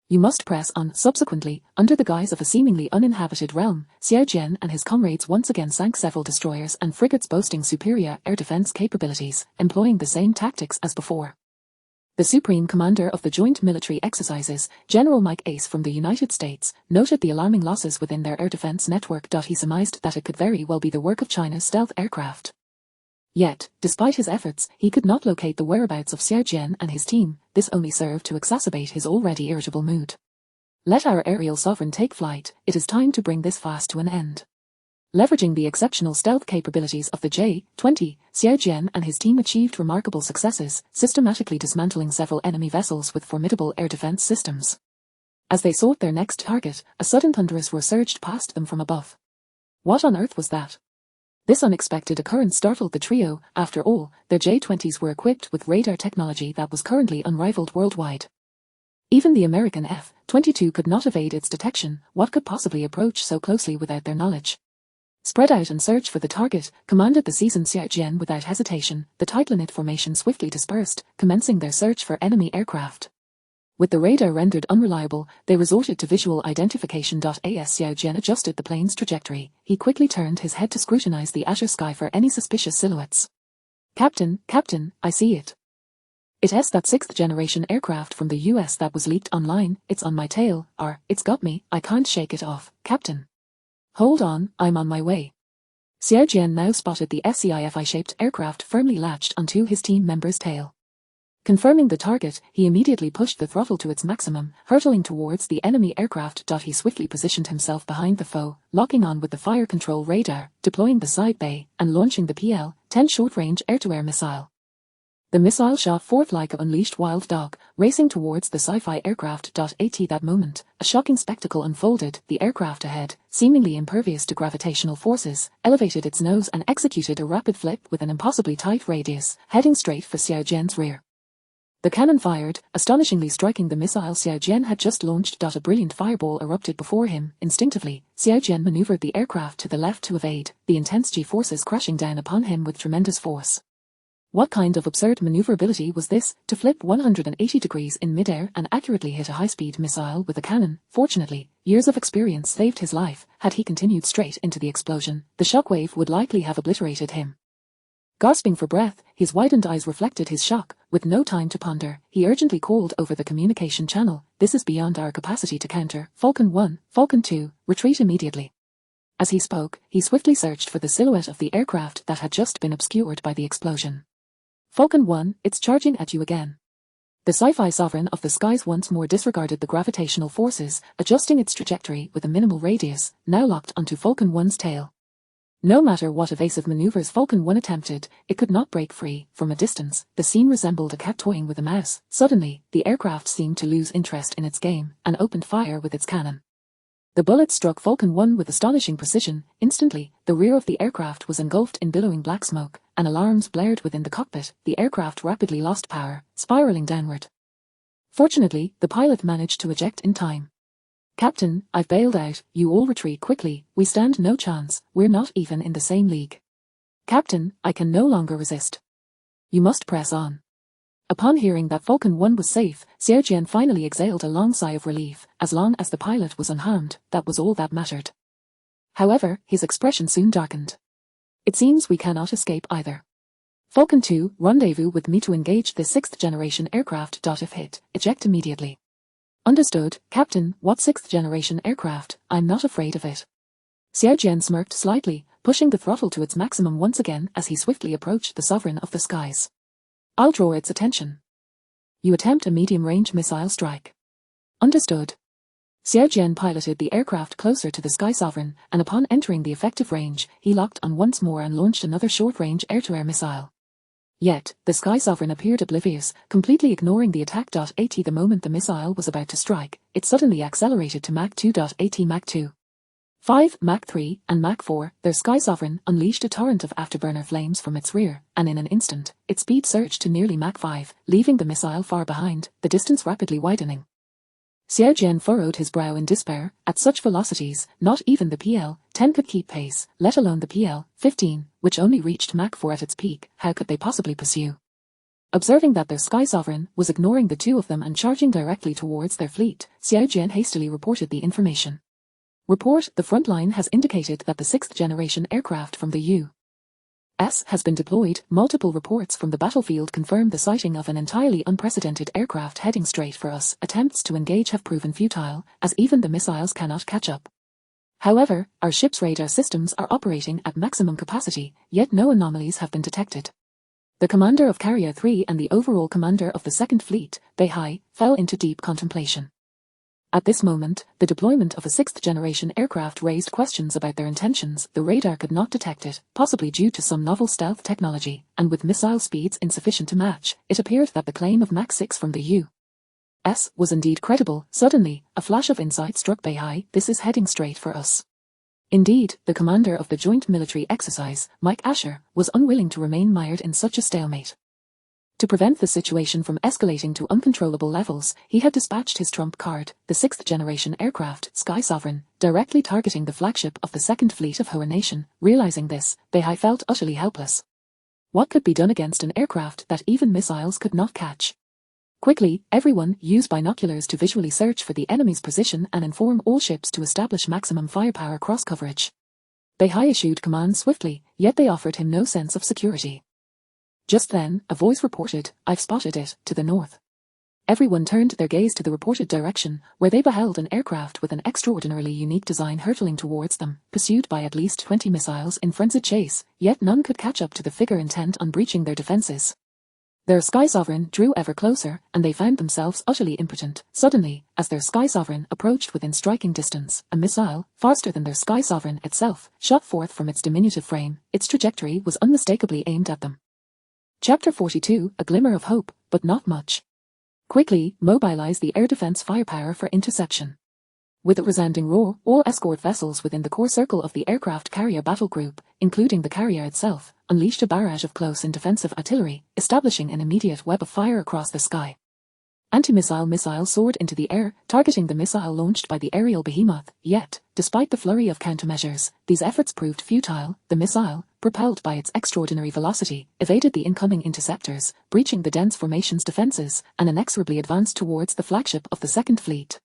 You must press on. Subsequently, under the guise of a seemingly uninhabited realm, Xiaojian and his comrades once again sank several destroyers and frigates boasting superior air defense capabilities, employing the same tactics as before. The Supreme Commander of the Joint Military Exercises, General Mike Ace from the United States, noted the alarming losses within their air defense network. He surmised that it could very well be the work of China's stealth aircraft. Yet, despite his efforts, he could not locate the whereabouts of Xiaojian and his team. This only served to exacerbate his already irritable mood. Let our aerial sovereign take flight. It is time to bring this farce to an end. Leveraging the exceptional stealth capabilities of the J-20, Xiaojian and his team achieved remarkable successes, systematically dismantling several enemy vessels with formidable air defense systems. As they sought their next target, a sudden thunderous roar surged past them from above. What on earth was that? This unexpected occurrence startled the trio. After all, their J-20s were equipped with radar technology that was currently unrivaled worldwide. Even the American F-22 could not evade its detection. What could possibly approach so closely without their knowledge? Spread out and search for the target, commanded the seasoned Xiaojian without hesitation. The tight-knit formation swiftly dispersed, commencing their search for enemy aircraft. With the radar rendered unreliable, they resorted to visual identification. As Xiaojian adjusted the plane's trajectory, he quickly turned his head to scrutinize the azure sky for any suspicious silhouettes. Captain, I see it. It's that 6th-generation aircraft from the US that was leaked online. It's on my tail, it's got me, I can't shake it off, Captain. Hold on, I'm on my way. Xiaojian now spotted the SCIFI-shaped aircraft firmly latched onto his team member's tail. Confirming the target, he immediately pushed the throttle to its maximum, hurtling towards the enemy aircraft. He swiftly positioned himself behind the foe, locking on with the fire control radar, deploying the side bay, and launching the PL-10 short-range air-to-air missile. The missile shot forth like an unleashed wild dog, racing towards the sci-fi aircraft. At that moment, a shocking spectacle unfolded. The aircraft ahead, seemingly impervious to gravitational forces, elevated its nose and executed a rapid flip with an impossibly tight radius, heading straight for Xiaojian's rear. The cannon fired, astonishingly striking the missile Xiaojian had just launched. A brilliant fireball erupted before him. Instinctively, Xiaojian maneuvered the aircraft to the left to evade, the intense G-forces crashing down upon him with tremendous force. What kind of absurd maneuverability was this, to flip 180 degrees in midair and accurately hit a high-speed missile with a cannon? Fortunately, years of experience saved his life. Had he continued straight into the explosion, the shockwave would likely have obliterated him. Gasping for breath, his widened eyes reflected his shock. With no time to ponder, he urgently called over the communication channel. This is beyond our capacity to counter. Falcon 1, Falcon 2, retreat immediately. As he spoke, he swiftly searched for the silhouette of the aircraft that had just been obscured by the explosion. Falcon 1, it's charging at you again. The sci-fi sovereign of the skies once more disregarded the gravitational forces, adjusting its trajectory with a minimal radius, now locked onto Falcon 1's tail. No matter what evasive maneuvers Falcon 1 attempted, it could not break free. From a distance, the scene resembled a cat toying with a mouse. Suddenly, the aircraft seemed to lose interest in its game, and opened fire with its cannon. The bullet struck Falcon 1 with astonishing precision. Instantly, the rear of the aircraft was engulfed in billowing black smoke, and alarms blared within the cockpit. The aircraft rapidly lost power, spiraling downward. Fortunately, the pilot managed to eject in time. Captain, I've bailed out, you all retreat quickly, we stand no chance, we're not even in the same league. Captain, I can no longer resist. You must press on. Upon hearing that Falcon 1 was safe, Xiao Jian finally exhaled a long sigh of relief. As long as the pilot was unharmed, that was all that mattered. However, his expression soon darkened. It seems we cannot escape either. Falcon 2, rendezvous with me to engage the 6th generation aircraft. If hit, eject immediately. Understood, Captain. What 6th generation aircraft? I'm not afraid of it. Xiao Jian smirked slightly, pushing the throttle to its maximum once again as he swiftly approached the sovereign of the skies. I'll draw its attention. You attempt a medium-range missile strike. Understood. Xiao Jian piloted the aircraft closer to the Sky Sovereign, and upon entering the effective range, he locked on once more and launched another short-range air-to-air missile. Yet, the Sky Sovereign appeared oblivious, completely ignoring the attack. At the moment the missile was about to strike, it suddenly accelerated to Mach 2. At Mach 2. 5, Mach 3, and Mach 4, their Sky Sovereign unleashed a torrent of afterburner flames from its rear, and in an instant, its speed surged to nearly Mach 5, leaving the missile far behind, the distance rapidly widening. Xiao Jian furrowed his brow in despair. At such velocities, not even the PL-10 could keep pace, let alone the PL-15, which only reached Mach 4 at its peak. How could they possibly pursue? Observing that their Sky Sovereign was ignoring the two of them and charging directly towards their fleet, Xiao Jian hastily reported the information. Report, the front line has indicated that the 6th generation aircraft from the U.S. has been deployed. Multiple reports from the battlefield confirm the sighting of an entirely unprecedented aircraft heading straight for us. Attempts to engage have proven futile, as even the missiles cannot catch up. However, our ship's radar systems are operating at maximum capacity, yet no anomalies have been detected. The commander of Carrier 3 and the overall commander of the 2nd Fleet, Beihai, fell into deep contemplation. At this moment, the deployment of a 6th generation aircraft raised questions about their intentions. The radar could not detect it, possibly due to some novel stealth technology, and with missile speeds insufficient to match, it appeared that the claim of Mach 6 from the U.S. was indeed credible. Suddenly, a flash of insight struck Beihai. This is heading straight for us. Indeed, the commander of the joint military exercise, Mike Asher, was unwilling to remain mired in such a stalemate. To prevent the situation from escalating to uncontrollable levels, he had dispatched his trump card, the 6th generation aircraft, Sky Sovereign, directly targeting the flagship of the 2nd Fleet of Hoa Nation. Realizing this, Beihai felt utterly helpless. What could be done against an aircraft that even missiles could not catch? Quickly, everyone use binoculars to visually search for the enemy's position and inform all ships to establish maximum firepower cross-coverage. Beihai issued commands swiftly, yet they offered him no sense of security. Just then, a voice reported, "I've spotted it, to the north." Everyone turned their gaze to the reported direction, where they beheld an aircraft with an extraordinarily unique design hurtling towards them, pursued by at least 20 missiles in frenzied chase, yet none could catch up to the figure intent on breaching their defenses. Their Sky Sovereign drew ever closer, and they found themselves utterly impotent. Suddenly, as their Sky Sovereign approached within striking distance, a missile, faster than their Sky Sovereign itself, shot forth from its diminutive frame. Its trajectory was unmistakably aimed at them. Chapter 42, a glimmer of hope, but not much. Quickly, mobilize the air defense firepower for interception. With a resounding roar, all escort vessels within the core circle of the aircraft carrier battle group, including the carrier itself, unleashed a barrage of close and defensive artillery, establishing an immediate web of fire across the sky. Anti-missile missiles soared into the air, targeting the missile launched by the aerial behemoth, yet, despite the flurry of countermeasures, these efforts proved futile. The missile, propelled by its extraordinary velocity, evaded the incoming interceptors, breaching the dense formation's defenses, and inexorably advanced towards the flagship of the 2nd Fleet.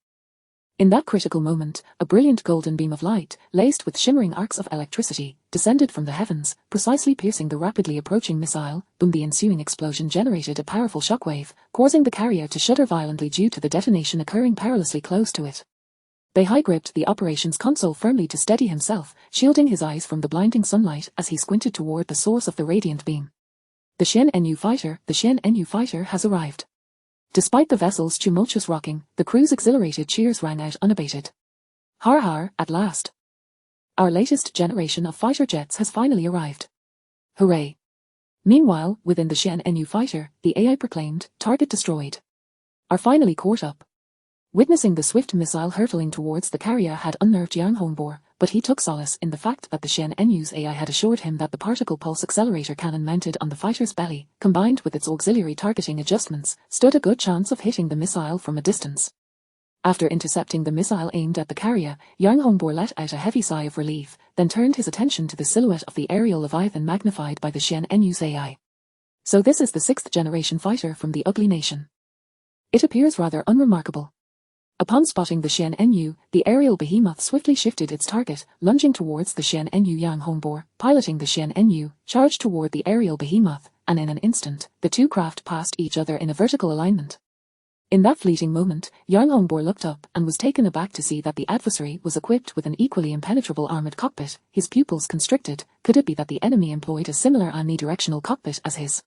In that critical moment, a brilliant golden beam of light, laced with shimmering arcs of electricity, descended from the heavens, precisely piercing the rapidly approaching missile. Boom! The ensuing explosion generated a powerful shockwave, causing the carrier to shudder violently due to the detonation occurring perilously close to it. Beihai gripped the operations console firmly to steady himself, shielding his eyes from the blinding sunlight as he squinted toward the source of the radiant beam. The Xian fighter has arrived. Despite the vessel's tumultuous rocking, the crew's exhilarated cheers rang out unabated. Har har, at last. Our latest generation of fighter jets has finally arrived. Hooray. Meanwhile, within the Xian fighter, the AI proclaimed, "Target destroyed." Are finally caught up. Witnessing the swift missile hurtling towards the carrier had unnerved Yang Hongbor, but he took solace in the fact that the Xian-Nu's AI had assured him that the particle pulse accelerator cannon mounted on the fighter's belly, combined with its auxiliary targeting adjustments, stood a good chance of hitting the missile from a distance. After intercepting the missile aimed at the carrier, Yang Hongbor let out a heavy sigh of relief. then turned his attention to the silhouette of the aerial Leviathan magnified by the Shen Enyu's AI. So this is the 6th generation fighter from the Ugly Nation. It appears rather unremarkable. Upon spotting the Shen Enyu, the aerial behemoth swiftly shifted its target, lunging towards the Shen Enyu. Yang Hongbor, piloting the Shen Enyu, charged toward the aerial behemoth, and in an instant, the two craft passed each other in a vertical alignment. In that fleeting moment, Yang Hongbor looked up and was taken aback to see that the adversary was equipped with an equally impenetrable armored cockpit. His pupils constricted. Could it be that the enemy employed a similar omnidirectional cockpit as his?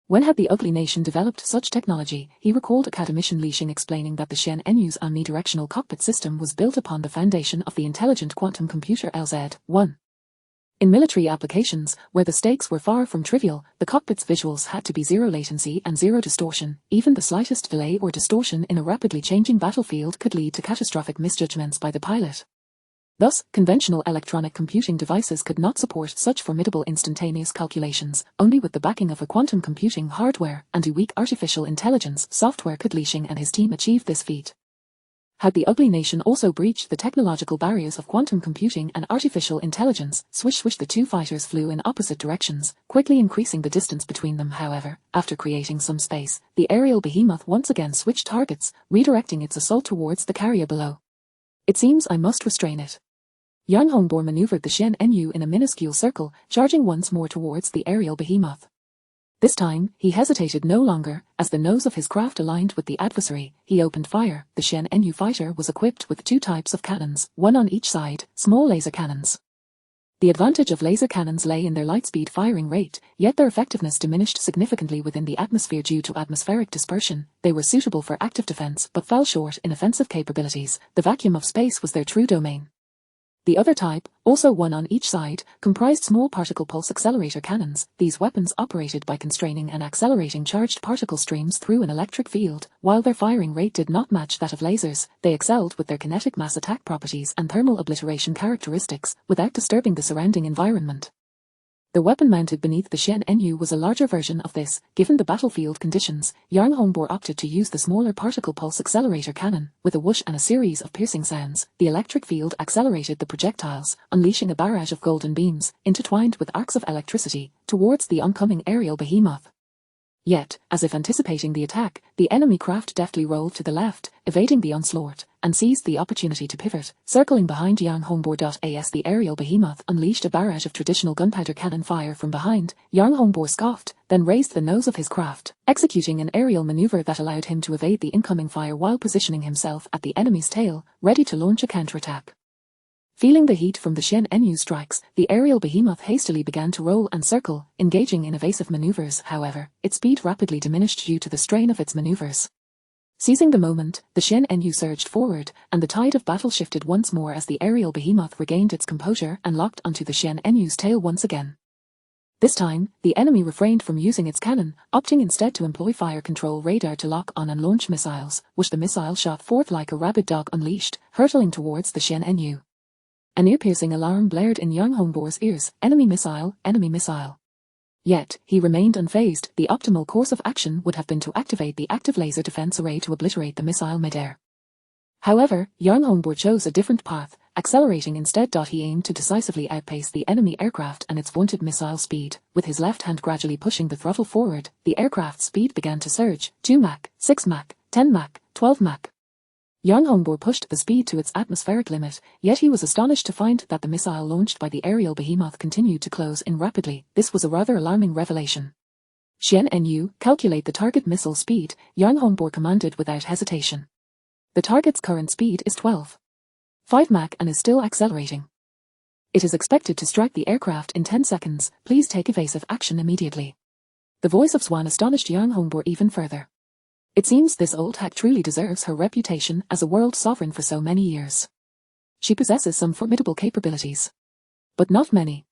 When had the Ugly Nation developed such technology? He recalled Academician Li Xing explaining that the Shen Enyu's omnidirectional cockpit system was built upon the foundation of the intelligent quantum computer LZ-1. In military applications, where the stakes were far from trivial, the cockpit's visuals had to be zero latency and zero distortion. Even the slightest delay or distortion in a rapidly changing battlefield could lead to catastrophic misjudgments by the pilot. Thus, conventional electronic computing devices could not support such formidable instantaneous calculations. Only with the backing of a quantum computing hardware and a weak artificial intelligence software could Li Xing and his team achieve this feat. Had the Ugly Nation also breached the technological barriers of quantum computing and artificial intelligence? Swish swish, the two fighters flew in opposite directions, quickly increasing the distance between them. However, after creating some space, the aerial behemoth once again switched targets, redirecting its assault towards the carrier below. It seems I must restrain it. Yang Hongbor maneuvered the Shen Enyu in a minuscule circle, charging once more towards the aerial behemoth. This time, he hesitated no longer. As the nose of his craft aligned with the adversary, he opened fire. The Shen Enyu fighter was equipped with two types of cannons, one on each side, small laser cannons. The advantage of laser cannons lay in their lightspeed firing rate, yet their effectiveness diminished significantly within the atmosphere due to atmospheric dispersion. They were suitable for active defense but fell short in offensive capabilities. The vacuum of space was their true domain. The other type, also one on each side, comprised small particle pulse accelerator cannons. These weapons operated by constraining and accelerating charged particle streams through an electric field. While their firing rate did not match that of lasers, they excelled with their kinetic mass attack properties and thermal obliteration characteristics, without disturbing the surrounding environment. The weapon mounted beneath the Shen Enyu was a larger version of this. Given the battlefield conditions, Yang Hongbor opted to use the smaller particle pulse accelerator cannon. With a whoosh and a series of piercing sounds, the electric field accelerated the projectiles, unleashing a barrage of golden beams, intertwined with arcs of electricity, towards the oncoming aerial behemoth. Yet, as if anticipating the attack, the enemy craft deftly rolled to the left, evading the onslaught, and seized the opportunity to pivot. Circling behind Yang Hongbor as the aerial behemoth unleashed a barrage of traditional gunpowder cannon fire from behind, Yang Hongbor scoffed, then raised the nose of his craft, executing an aerial maneuver that allowed him to evade the incoming fire while positioning himself at the enemy's tail, ready to launch a counterattack. Feeling the heat from the Shen Enyu strikes, the aerial behemoth hastily began to roll and circle, engaging in evasive maneuvers. However, its speed rapidly diminished due to the strain of its maneuvers. Seizing the moment, the Shen Enyu surged forward, and the tide of battle shifted once more as the aerial behemoth regained its composure and locked onto the Shen Enyu's tail once again. This time, the enemy refrained from using its cannon, opting instead to employ fire control radar to lock on and launch missiles, which the missile shot forth like a rabid dog unleashed, hurtling towards the Shen Enyu. An ear-piercing alarm blared in Yang Hongbor's ears. Enemy missile, enemy missile. Yet, he remained unfazed. The optimal course of action would have been to activate the active laser defense array to obliterate the missile midair. However, Yang Hongbor chose a different path, accelerating instead. He aimed to decisively outpace the enemy aircraft and its vaunted missile speed. With his left hand gradually pushing the throttle forward, the aircraft's speed began to surge. 2 Mach, 6 Mach, 10 Mach, 12 Mach. Yang Hongbor pushed the speed to its atmospheric limit, yet he was astonished to find that the missile launched by the aerial behemoth continued to close in rapidly. This was a rather alarming revelation. Shen Enyu, calculate the target missile speed, Yang Hongbor commanded without hesitation. The target's current speed is 12.5 Mach and is still accelerating. It is expected to strike the aircraft in 10 seconds. Please take evasive action immediately. The voice of Swan astonished Yang Hongbor even further. It seems this old hack truly deserves her reputation as a world sovereign for so many years. She possesses some formidable capabilities. But not many.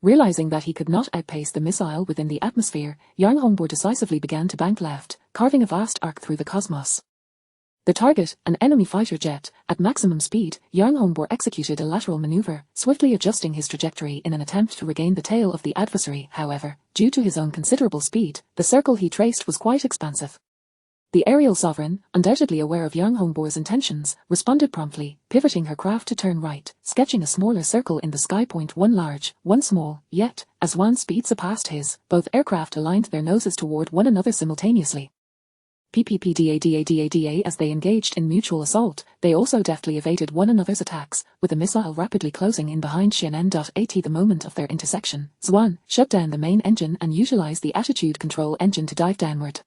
Realizing that he could not outpace the missile within the atmosphere, Yang Hongbor decisively began to bank left, carving a vast arc through the cosmos. The target, an enemy fighter jet, at maximum speed, Yang Hongbor executed a lateral maneuver, swiftly adjusting his trajectory in an attempt to regain the tail of the adversary. However, due to his own considerable speed, the circle he traced was quite expansive. The aerial sovereign, undoubtedly aware of Yang Hongbo's intentions, responded promptly, pivoting her craft to turn right, sketching a smaller circle in the sky. One large, one small, yet, as Wan's speed surpassed his, both aircraft aligned their noses toward one another simultaneously. PPPDADADADA. As they engaged in mutual assault, they also deftly evaded one another's attacks, with the missile rapidly closing in behind CNN.AT. The moment of their intersection, Zwan shut down the main engine and utilized the attitude control engine to dive downward.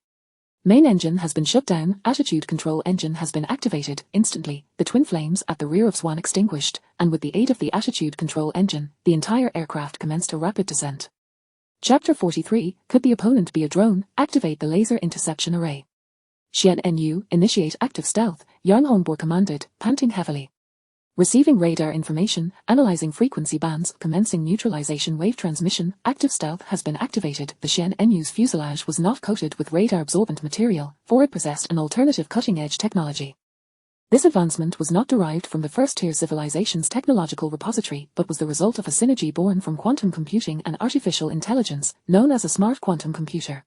Main engine has been shut down, attitude control engine has been activated. Instantly, the twin flames at the rear of Zwan extinguished, and with the aid of the attitude control engine, the entire aircraft commenced a rapid descent. Chapter 43, Could the opponent be a drone? Activate the laser interception array. Xian-Nu, initiate active stealth, Yang Hongbo commanded, panting heavily. Receiving radar information, analyzing frequency bands, commencing neutralization wave transmission, active stealth has been activated. The Xian-Nu's fuselage was not coated with radar-absorbent material, for it possessed an alternative cutting-edge technology. This advancement was not derived from the first-tier civilization's technological repository, but was the result of a synergy born from quantum computing and artificial intelligence, known as a smart quantum computer.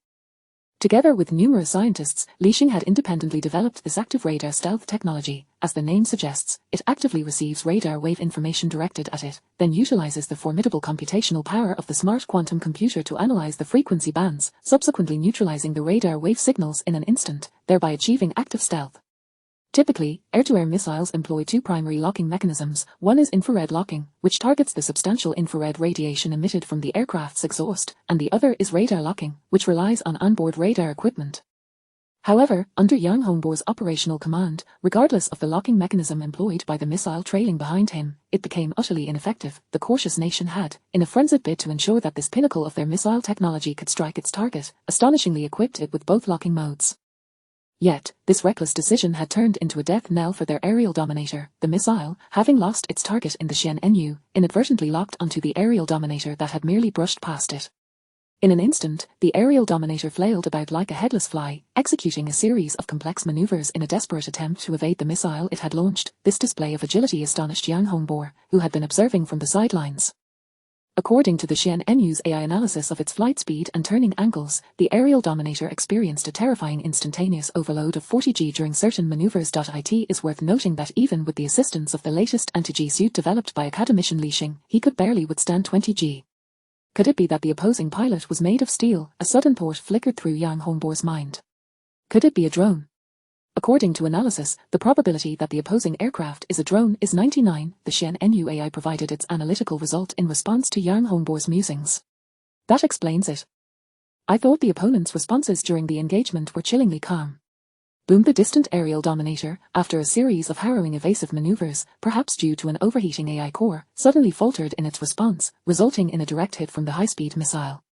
Together with numerous scientists, Lixing had independently developed this active radar stealth technology. As the name suggests, it actively receives radar wave information directed at it, then utilizes the formidable computational power of the smart quantum computer to analyze the frequency bands, subsequently neutralizing the radar wave signals in an instant, thereby achieving active stealth. Typically, air-to-air missiles employ two primary locking mechanisms. One is infrared locking, which targets the substantial infrared radiation emitted from the aircraft's exhaust, and the other is radar locking, which relies on onboard radar equipment. However, under Yang Hongbo's operational command, regardless of the locking mechanism employed by the missile trailing behind him, it became utterly ineffective. The cautious nation had, in a frenzied bid to ensure that this pinnacle of their missile technology could strike its target, astonishingly equipped it with both locking modes. Yet, this reckless decision had turned into a death knell for their aerial dominator. The missile, having lost its target in the Xian-Nu, inadvertently locked onto the aerial dominator that had merely brushed past it. In an instant, the aerial dominator flailed about like a headless fly, executing a series of complex maneuvers in a desperate attempt to evade the missile it had launched. This display of agility astonished Yang Hongbo, who had been observing from the sidelines. According to the Xian-Nu's AI analysis of its flight speed and turning angles, the aerial dominator experienced a terrifying instantaneous overload of 40 G during certain maneuvers. It is worth noting that even with the assistance of the latest anti-G suit developed by academician Lixing, he could barely withstand 20 G. Could it be that the opposing pilot was made of steel? A sudden thought flickered through Yang Hongbo's mind. Could it be a drone? According to analysis, the probability that the opposing aircraft is a drone is 99. The Xian-Nu AI provided its analytical result in response to Yang Hongbo's musings. That explains it. I thought the opponent's responses during the engagement were chillingly calm. Boomed the distant aerial dominator, after a series of harrowing evasive maneuvers, perhaps due to an overheating AI core, suddenly faltered in its response, resulting in a direct hit from the high-speed missile.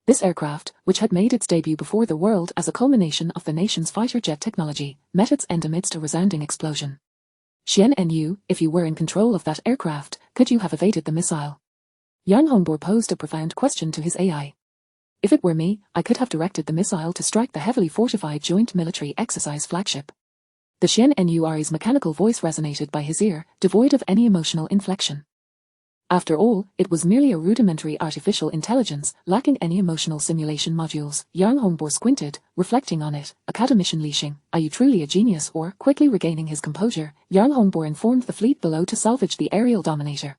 This aircraft, which had made its debut before the world as a culmination of the nation's fighter jet technology, met its end amidst a resounding explosion. Xian-Nu, if you were in control of that aircraft, could you have evaded the missile? Yang Hongbo posed a profound question to his AI. If it were me, I could have directed the missile to strike the heavily fortified joint military exercise flagship. The Xian-Nu's mechanical voice resonated by his ear, devoid of any emotional inflection. After all, it was merely a rudimentary artificial intelligence, lacking any emotional simulation modules. Yang Hongbo squinted, reflecting on it. Academician Lixing, are you truly a genius? Or, quickly regaining his composure, Yang Hongbo informed the fleet below to salvage the aerial dominator.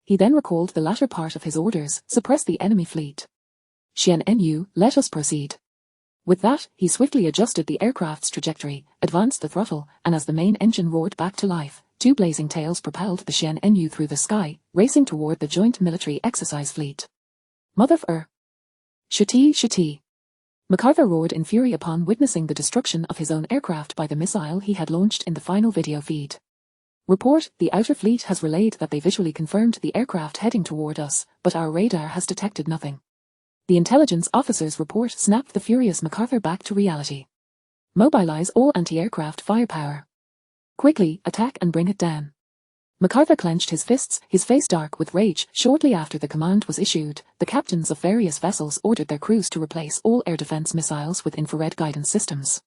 He then recalled the latter part of his orders: suppress the enemy fleet. Xian-Nu, let us proceed. With that, he swiftly adjusted the aircraft's trajectory, advanced the throttle, and as the main engine roared back to life, two blazing tails propelled the Xian-Nu through the sky, racing toward the joint military exercise fleet. Mother-f***er! Shuti! MacArthur roared in fury upon witnessing the destruction of his own aircraft by the missile he had launched in the final video feed. Report, the outer fleet has relayed that they visually confirmed the aircraft heading toward us, but our radar has detected nothing. The intelligence officer's report snapped the furious MacArthur back to reality. Mobilize all anti-aircraft firepower. Quickly, attack and bring it down. MacArthur clenched his fists, his face dark with rage. Shortly after the command was issued, the captains of various vessels ordered their crews to replace all air defense missiles with infrared guidance systems.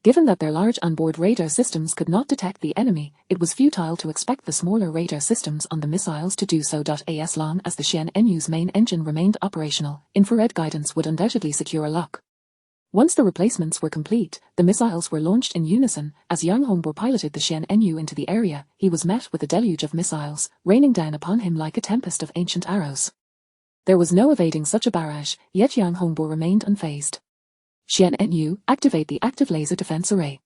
Given that their large onboard radar systems could not detect the enemy, it was futile to expect the smaller radar systems on the missiles to do so. As long as the Xian-Nu's main engine remained operational, infrared guidance would undoubtedly secure a lock. Once the replacements were complete, the missiles were launched in unison. As Yang Hongbo piloted the Xian-Nu into the area, he was met with a deluge of missiles, raining down upon him like a tempest of ancient arrows. There was no evading such a barrage, yet Yang Hongbo remained unfazed. Xian-Nu, activate the active laser defense array.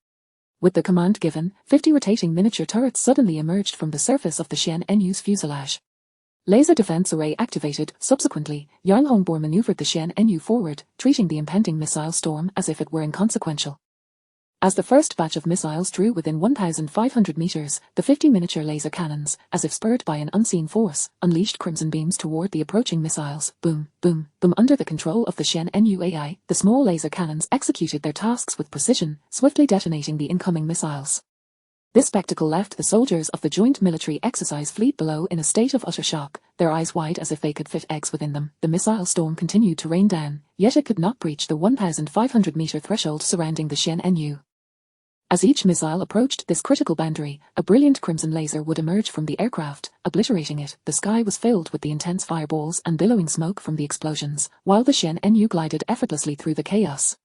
With the command given, 50 rotating miniature turrets suddenly emerged from the surface of the Xian-Nu's fuselage. Laser defense array activated. Subsequently, Yang Hongbo maneuvered the Xian-Nu forward, treating the impending missile storm as if it were inconsequential. As the first batch of missiles drew within 1,500 meters, the 50 miniature laser cannons, as if spurred by an unseen force, unleashed crimson beams toward the approaching missiles. Boom, boom, boom. Under the control of the Xian-Nu AI, the small laser cannons executed their tasks with precision, swiftly detonating the incoming missiles. This spectacle left the soldiers of the joint military exercise fleet below in a state of utter shock, their eyes wide as if they could fit eggs within them. The missile storm continued to rain down, yet it could not breach the 1,500-meter threshold surrounding the Xian-Nu. As each missile approached this critical boundary, a brilliant crimson laser would emerge from the aircraft, obliterating it. The sky was filled with the intense fireballs and billowing smoke from the explosions, while the Xian-Nu glided effortlessly through the chaos.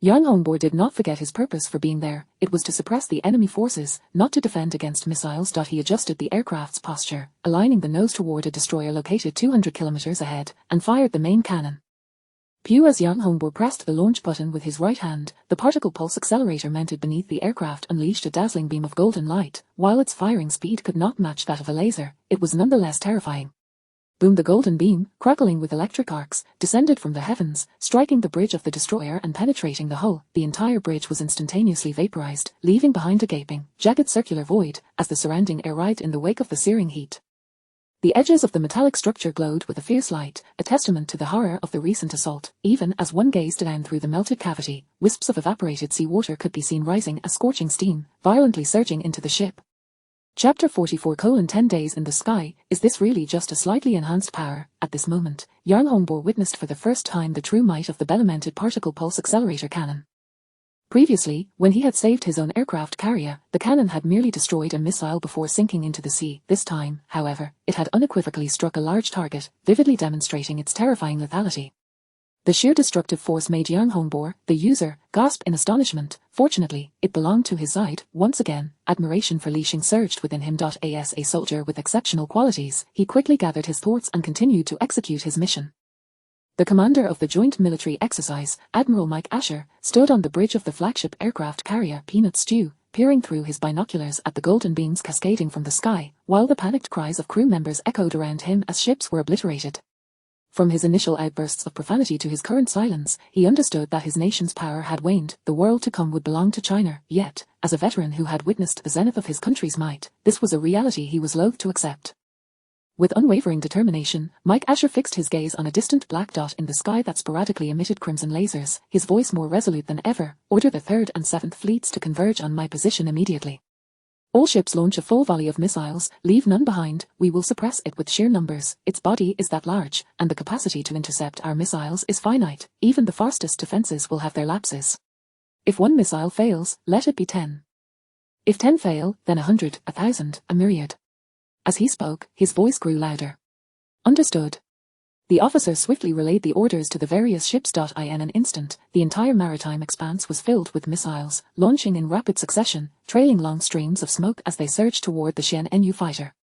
Yang Hongbo did not forget his purpose for being there. It was to suppress the enemy forces, not to defend against missiles. He adjusted the aircraft's posture, aligning the nose toward a destroyer located 200 kilometers ahead, and fired the main cannon. Pew! As Yang Hongbo pressed the launch button with his right hand, the particle pulse accelerator mounted beneath the aircraft unleashed a dazzling beam of golden light. While its firing speed could not match that of a laser, it was nonetheless terrifying. Boom! The golden beam, crackling with electric arcs, descended from the heavens, striking the bridge of the destroyer and penetrating the hull. The entire bridge was instantaneously vaporized, leaving behind a gaping, jagged circular void, as the surrounding air writhed in the wake of the searing heat. The edges of the metallic structure glowed with a fierce light, a testament to the horror of the recent assault. Even as one gazed down through the melted cavity, wisps of evaporated seawater could be seen rising as scorching steam, violently surging into the ship. Chapter 44: 10 Days in the Sky. Is this really just a slightly enhanced power? At this moment, Yang Hongbo witnessed for the first time the true might of the bell-mounted particle pulse accelerator cannon. Previously, when he had saved his own aircraft carrier, the cannon had merely destroyed a missile before sinking into the sea. This time, however, it had unequivocally struck a large target, vividly demonstrating its terrifying lethality. The sheer destructive force made Yang Hongbo, the user, gasp in astonishment. Fortunately, it belonged to his side. Once again, admiration for Li Xing surged within him. As a soldier with exceptional qualities, he quickly gathered his thoughts and continued to execute his mission. The commander of the joint military exercise, Admiral Mike Asher, stood on the bridge of the flagship aircraft carrier Peanut Stew, peering through his binoculars at the golden beams cascading from the sky, while the panicked cries of crew members echoed around him as ships were obliterated. From his initial outbursts of profanity to his current silence, he understood that his nation's power had waned. The world to come would belong to China. Yet, as a veteran who had witnessed the zenith of his country's might, this was a reality he was loath to accept. With unwavering determination, Mike Asher fixed his gaze on a distant black dot in the sky that sporadically emitted crimson lasers, his voice more resolute than ever. Order the 3rd and 7th fleets to converge on my position immediately. All ships launch a full volley of missiles, leave none behind. We will suppress it with sheer numbers. Its body is that large, and the capacity to intercept our missiles is finite. Even the fastest defenses will have their lapses. If one missile fails, let it be 10. If 10 fail, then 100, 1,000, a myriad. As he spoke, his voice grew louder. Understood. The officer swiftly relayed the orders to the various ships. In an instant, the entire maritime expanse was filled with missiles, launching in rapid succession, trailing long streams of smoke as they surged toward the Xian-Nu fighter.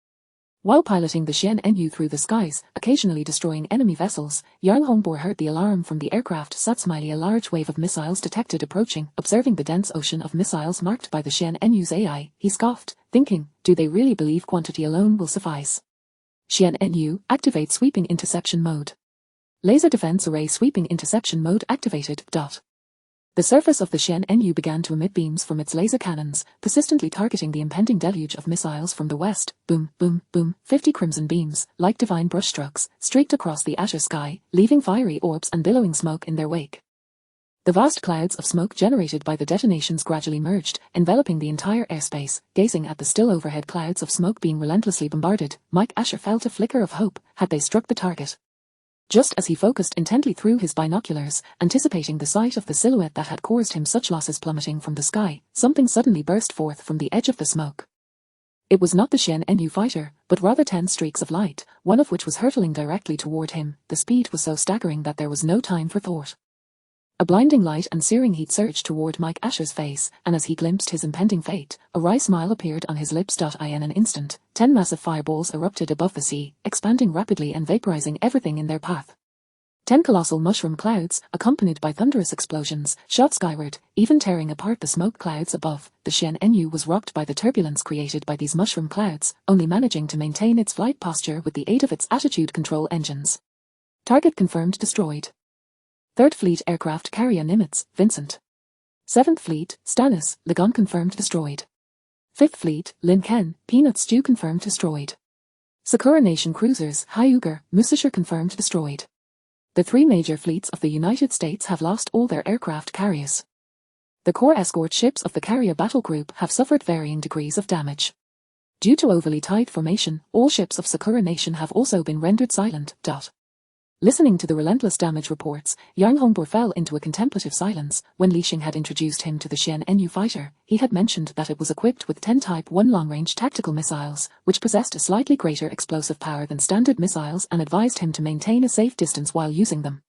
While piloting the Xian-Nu through the skies, occasionally destroying enemy vessels, Yang Hongbo heard the alarm from the aircraft. Smiley, a large wave of missiles detected approaching. Observing the dense ocean of missiles marked by the Xian-Nu's AI, he scoffed, thinking, do they really believe quantity alone will suffice? Xian-Nu, activate sweeping interception mode. Laser defense array sweeping interception mode activated. The surface of the Xian-Nu began to emit beams from its laser cannons, persistently targeting the impending deluge of missiles from the west. Boom, boom, boom. 50 crimson beams, like divine brushstrokes, streaked across the azure sky, leaving fiery orbs and billowing smoke in their wake. The vast clouds of smoke generated by the detonations gradually merged, enveloping the entire airspace. Gazing at the still overhead clouds of smoke being relentlessly bombarded, Mike Asher felt a flicker of hope. Had they struck the target? Just as he focused intently through his binoculars, anticipating the sight of the silhouette that had caused him such losses plummeting from the sky, something suddenly burst forth from the edge of the smoke. It was not the Xian-Nu fighter, but rather 10 streaks of light, one of which was hurtling directly toward him. The speed was so staggering that there was no time for thought. A blinding light and searing heat surged toward Mike Asher's face, and as he glimpsed his impending fate, a wry smile appeared on his lips. In an instant, 10 massive fireballs erupted above the sea, expanding rapidly and vaporizing everything in their path. 10 colossal mushroom clouds, accompanied by thunderous explosions, shot skyward, even tearing apart the smoke clouds above. The Xian'enyu was rocked by the turbulence created by these mushroom clouds, only managing to maintain its flight posture with the aid of its attitude control engines. Target confirmed destroyed. 3rd Fleet Aircraft Carrier Nimitz, Vincent. 7th Fleet, Stannis, Ligon confirmed destroyed. 5th Fleet, Lin Ken, Peanut Stew confirmed destroyed. Sakura Nation Cruisers, Hyuger, Musashir confirmed destroyed. The 3 major fleets of the United States have lost all their aircraft carriers. The core escort ships of the carrier battle group have suffered varying degrees of damage. Due to overly tight formation, all ships of Sakura Nation have also been rendered silent. Listening to the relentless damage reports, Yang Hongbor fell into a contemplative silence. When Li Xing had introduced him to the Xian'enyu fighter, he had mentioned that it was equipped with 10 Type 1 long-range tactical missiles, which possessed a slightly greater explosive power than standard missiles, and advised him to maintain a safe distance while using them.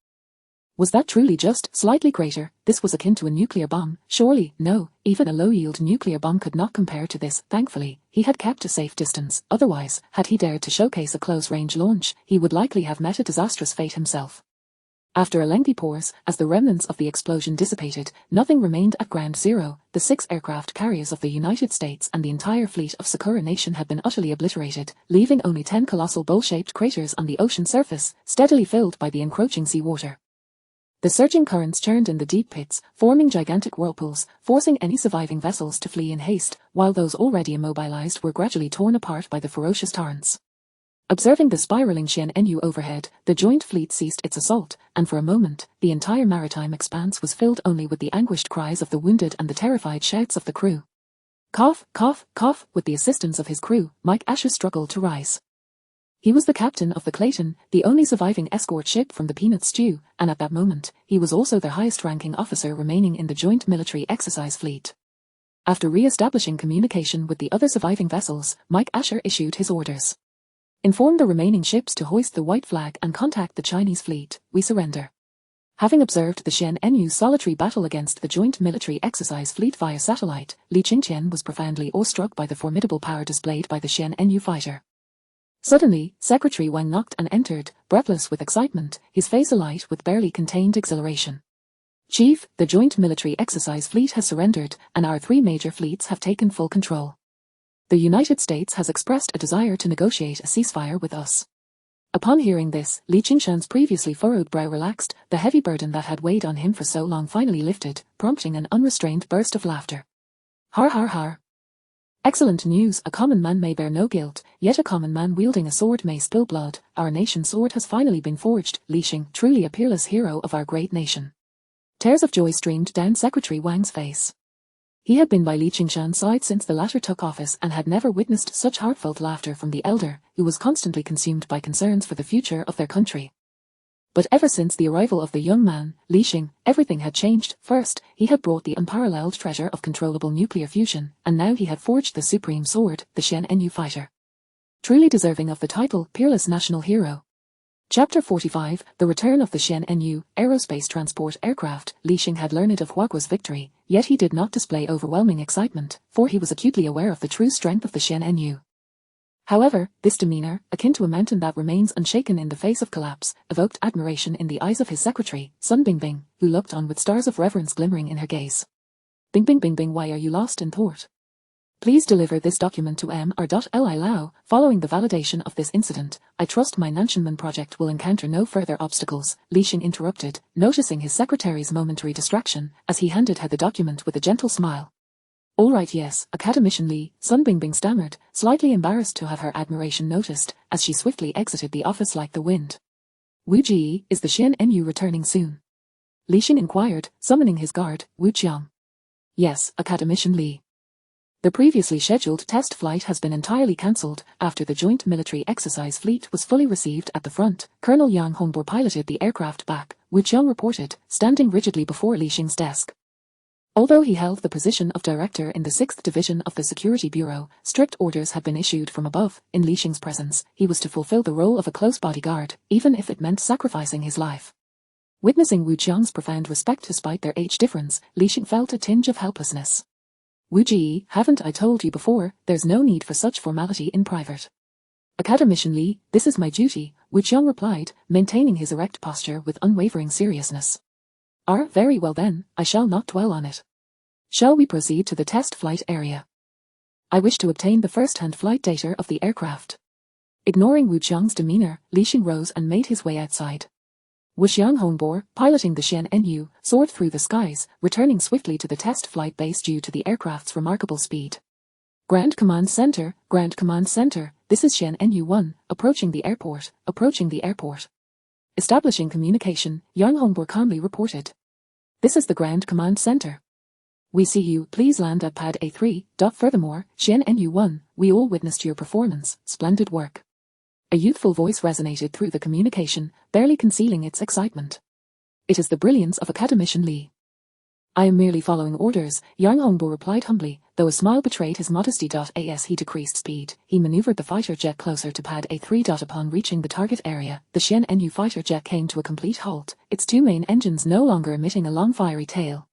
Was that truly just slightly greater? This was akin to a nuclear bomb. Surely, no, even a low-yield nuclear bomb could not compare to this. Thankfully, he had kept a safe distance. Otherwise, had he dared to showcase a close-range launch, he would likely have met a disastrous fate himself. After a lengthy pause, as the remnants of the explosion dissipated, nothing remained at ground zero. The 6 aircraft carriers of the United States and the entire fleet of Sakura Nation had been utterly obliterated, leaving only 10 colossal bowl-shaped craters on the ocean surface, steadily filled by the encroaching seawater. The surging currents churned in the deep pits, forming gigantic whirlpools, forcing any surviving vessels to flee in haste, while those already immobilized were gradually torn apart by the ferocious torrents. Observing the spiraling Xian'enyu overhead, the joint fleet ceased its assault, and for a moment, the entire maritime expanse was filled only with the anguished cries of the wounded and the terrified shouts of the crew. Cough, cough, cough. With the assistance of his crew, Mike Asher struggled to rise. He was the captain of the Clayton, the only surviving escort ship from the Peanut Stew, and at that moment, he was also the highest-ranking officer remaining in the Joint Military Exercise Fleet. After re-establishing communication with the other surviving vessels, Mike Asher issued his orders. Inform the remaining ships to hoist the white flag and contact the Chinese fleet. We surrender. Having observed the Xian'enyu's solitary battle against the Joint Military Exercise Fleet via satellite, Li Qingqian was profoundly awestruck by the formidable power displayed by the Xian'enyu fighter. Suddenly, Secretary Wang knocked and entered, breathless with excitement, his face alight with barely contained exhilaration. Chief, the Joint Military Exercise Fleet has surrendered, and our 3 major fleets have taken full control. The United States has expressed a desire to negotiate a ceasefire with us. Upon hearing this, Li Qingshan's previously furrowed brow relaxed, the heavy burden that had weighed on him for so long finally lifted, prompting an unrestrained burst of laughter. Har har har. Excellent news. A common man may bear no guilt, yet a common man wielding a sword may spill blood. Our nation's sword has finally been forged. Li Xing, truly a peerless hero of our great nation. Tears of joy streamed down Secretary Wang's face. He had been by Li Qingshan's side since the latter took office and had never witnessed such heartfelt laughter from the elder, who was constantly consumed by concerns for the future of their country. But ever since the arrival of the young man, Li Xing, everything had changed. First, he had brought the unparalleled treasure of controllable nuclear fusion, and now he had forged the supreme sword, the Xian'enyu fighter. Truly deserving of the title, Peerless National Hero. Chapter 45, The Return of the Xian'enyu, Aerospace Transport Aircraft. Li Xing had learned of Huaguo's victory, yet he did not display overwhelming excitement, for he was acutely aware of the true strength of the Xian'enyu. However, this demeanor, akin to a mountain that remains unshaken in the face of collapse, evoked admiration in the eyes of his secretary, Sun Bingbing, who looked on with stars of reverence glimmering in her gaze. Bingbing, why are you lost in thought? Please deliver this document to Mr.Li Lao. Following the validation of this incident, I trust my Nanshanman project will encounter no further obstacles, Li Xing interrupted, noticing his secretary's momentary distraction, as he handed her the document with a gentle smile. All right, yes, Academician Li, Sun Bingbing stammered, slightly embarrassed to have her admiration noticed, as she swiftly exited the office like the wind. Wu Ji, is the Xian'enyu returning soon? Li Xing inquired, summoning his guard, Wu Qiang. Yes, Academician Li. The previously scheduled test flight has been entirely cancelled. After the Joint Military Exercise Fleet was fully received at the front, Colonel Yang Hongbor piloted the aircraft back, Wu Qiang reported, standing rigidly before Li Xing's desk. Although he held the position of director in the 6th Division of the Security Bureau, strict orders had been issued from above. In Li Xing's presence, he was to fulfill the role of a close bodyguard, even if it meant sacrificing his life. Witnessing Wu Qiang's profound respect despite their age difference, Li Xing felt a tinge of helplessness. Wu Ji, haven't I told you before, there's no need for such formality in private. Academician Li, this is my duty, Wu Qiang replied, maintaining his erect posture with unwavering seriousness. Very well then, I shall not dwell on it. Shall we proceed to the test flight area? I wish to obtain the first-hand flight data of the aircraft. Ignoring Wu Qiang's demeanor, Li Xing rose and made his way outside. Wu Xianghongbo, piloting the Xian Nu, soared through the skies, returning swiftly to the test flight base due to the aircraft's remarkable speed. Grand Command Center, this is Xian Nu-1, approaching the airport. Establishing communication, Yang Hongbo calmly reported. This is the Grand Command Center. We see you, please land at pad A3. Furthermore, Xian Nu-1, we all witnessed your performance, splendid work. A youthful voice resonated through the communication, barely concealing its excitement. It is the brilliance of Academician Li. I am merely following orders, Yang Hongbo replied humbly, though a smile betrayed his modesty. As he decreased speed, he maneuvered the fighter jet closer to pad A3. Upon reaching the target area, the Xian Nu fighter jet came to a complete halt, its two main engines no longer emitting a long fiery tail.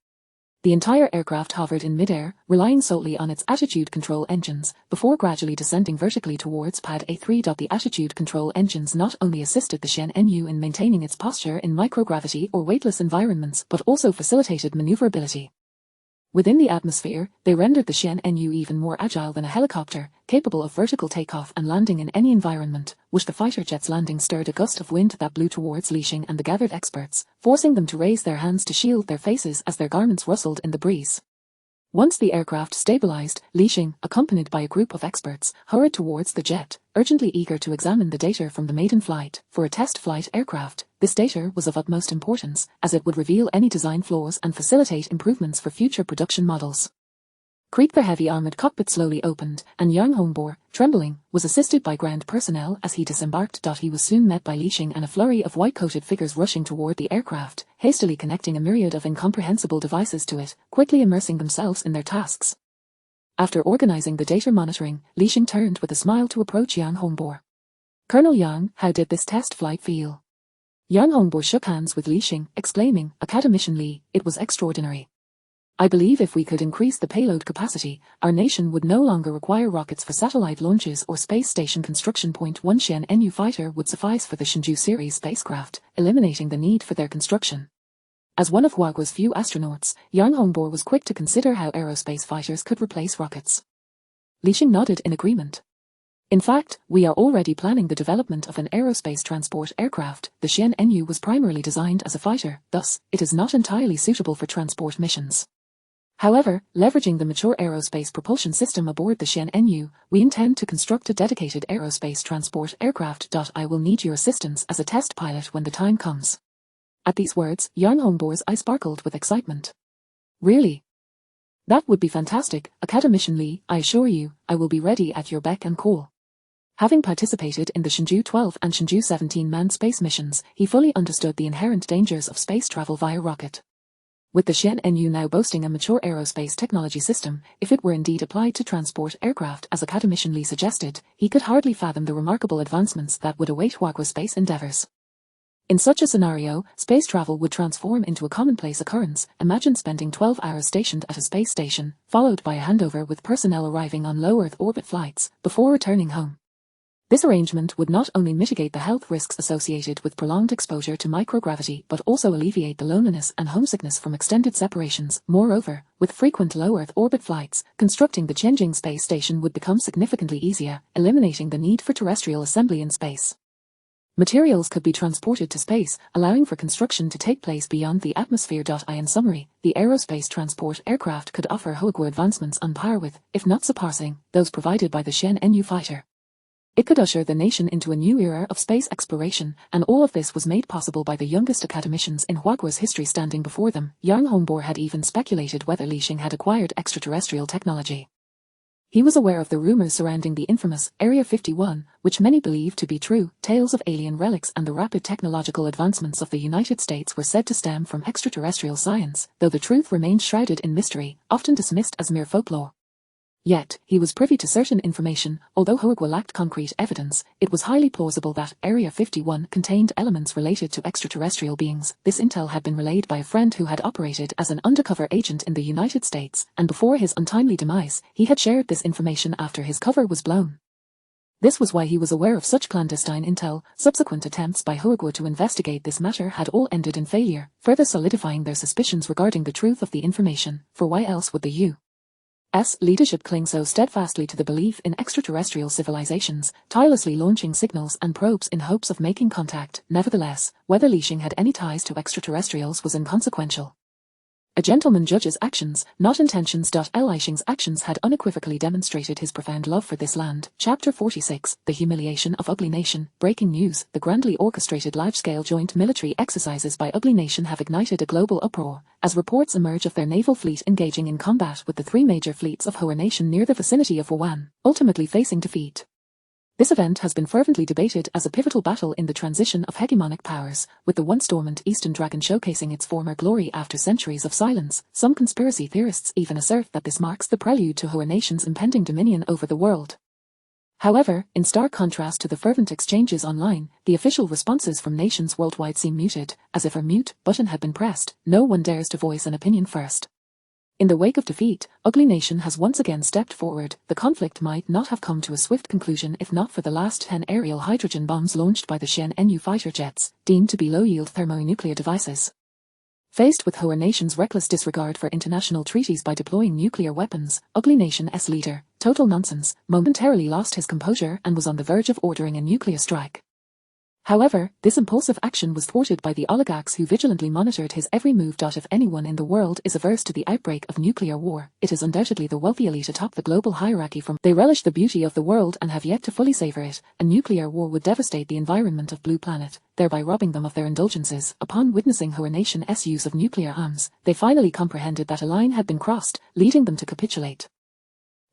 The entire aircraft hovered in midair, relying solely on its attitude control engines, before gradually descending vertically towards pad A3. The attitude control engines not only assisted the Xian Nu in maintaining its posture in microgravity or weightless environments but also facilitated maneuverability. Within the atmosphere, they rendered the Xian Nu even more agile than a helicopter, capable of vertical takeoff and landing in any environment, which the fighter jet's landing stirred a gust of wind that blew towards Li Xing and the gathered experts, forcing them to raise their hands to shield their faces as their garments rustled in the breeze. Once the aircraft stabilized, Li Xing, accompanied by a group of experts, hurried towards the jet, urgently eager to examine the data from the maiden flight. For a test flight aircraft, this data was of utmost importance, as it would reveal any design flaws and facilitate improvements for future production models. Creak. The heavy armored cockpit slowly opened, and Yang Hongbo, trembling, was assisted by ground personnel as he disembarked. He was soon met by Li Xing and a flurry of white-coated figures rushing toward the aircraft, hastily connecting a myriad of incomprehensible devices to it, quickly immersing themselves in their tasks. After organizing the data monitoring, Li Xing turned with a smile to approach Yang Hongbo. Colonel Yang, how did this test flight feel? Yang Hongbo shook hands with Li Xing, exclaiming, Academician Li, it was extraordinary. I believe if we could increase the payload capacity, our nation would no longer require rockets for satellite launches or space station construction. One Xian Nu fighter would suffice for the Shenzhou series spacecraft, eliminating the need for their construction. As one of Huaguo's few astronauts, Yang Hongbo was quick to consider how aerospace fighters could replace rockets. Li Xing nodded in agreement. In fact, we are already planning the development of an aerospace transport aircraft. The Xian Nu was primarily designed as a fighter, thus, it is not entirely suitable for transport missions. However, leveraging the mature aerospace propulsion system aboard the Xian Nu, we intend to construct a dedicated aerospace transport aircraft. I will need your assistance as a test pilot when the time comes. At these words, Yang Hongbo's eye sparkled with excitement. Really? That would be fantastic, Academician Li, I assure you, I will be ready at your beck and call. Having participated in the Shenzhou 12 and Shenzhou 17 manned space missions, he fully understood the inherent dangers of space travel via rocket. With the Xian Nu now boasting a mature aerospace technology system, if it were indeed applied to transport aircraft as Academician Li suggested, he could hardly fathom the remarkable advancements that would await Huaguo's space endeavors. In such a scenario, space travel would transform into a commonplace occurrence. Imagine spending 12 hours stationed at a space station, followed by a handover with personnel arriving on low Earth orbit flights, before returning home. This arrangement would not only mitigate the health risks associated with prolonged exposure to microgravity but also alleviate the loneliness and homesickness from extended separations. Moreover, with frequent low Earth orbit flights, constructing the Tianjin space station would become significantly easier, eliminating the need for terrestrial assembly in space. Materials could be transported to space, allowing for construction to take place beyond the atmosphere. In summary, the aerospace transport aircraft could offer Huaguo advancements on par with, if not surpassing, those provided by the Xian Nu fighter. It could usher the nation into a new era of space exploration, and all of this was made possible by the youngest academicians in Huaguo's history standing before them. Yang Hongbo had even speculated whether Li Xing had acquired extraterrestrial technology. He was aware of the rumors surrounding the infamous Area 51, which many believed to be true. Tales of alien relics and the rapid technological advancements of the United States were said to stem from extraterrestrial science, though the truth remained shrouded in mystery, often dismissed as mere folklore. Yet, he was privy to certain information. Although Huagua lacked concrete evidence, it was highly plausible that Area 51 contained elements related to extraterrestrial beings. This intel had been relayed by a friend who had operated as an undercover agent in the United States, and before his untimely demise, he had shared this information after his cover was blown. This was why he was aware of such clandestine intel. Subsequent attempts by Huagua to investigate this matter had all ended in failure, further solidifying their suspicions regarding the truth of the information. For why else would the U.S. leadership cling so steadfastly to the belief in extraterrestrial civilizations, tirelessly launching signals and probes in hopes of making contact? Nevertheless, whether Li Xing had any ties to extraterrestrials was inconsequential. A gentleman judges actions, not intentions. Li Xing's actions had unequivocally demonstrated his profound love for this land. Chapter 46, The Humiliation of Ugly Nation. Breaking news: the grandly orchestrated large-scale joint military exercises by Ugly Nation have ignited a global uproar, as reports emerge of their naval fleet engaging in combat with the three major fleets of Hoa Nation near the vicinity of Wuhan, ultimately facing defeat. This event has been fervently debated as a pivotal battle in the transition of hegemonic powers, with the once dormant Eastern Dragon showcasing its former glory after centuries of silence. Some conspiracy theorists even assert that this marks the prelude to Hoa Nation's impending dominion over the world. However, in stark contrast to the fervent exchanges online, the official responses from nations worldwide seem muted, as if a mute button had been pressed. No one dares to voice an opinion first. In the wake of defeat, Ugly Nation has once again stepped forward. The conflict might not have come to a swift conclusion if not for the last 10 aerial hydrogen bombs launched by the Xian-Nu fighter jets, deemed to be low-yield thermonuclear devices. Faced with Hoa Nation's reckless disregard for international treaties by deploying nuclear weapons, Ugly Nation's leader, Total Nonsense, momentarily lost his composure and was on the verge of ordering a nuclear strike. However, this impulsive action was thwarted by the oligarchs who vigilantly monitored his every move. If anyone in the world is averse to the outbreak of nuclear war, it is undoubtedly the wealthy elite atop the global hierarchy. They relish the beauty of the world and have yet to fully savor it. A nuclear war would devastate the environment of Blue Planet, thereby robbing them of their indulgences. Upon witnessing Hoa Nation's use of nuclear arms, they finally comprehended that a line had been crossed, leading them to capitulate.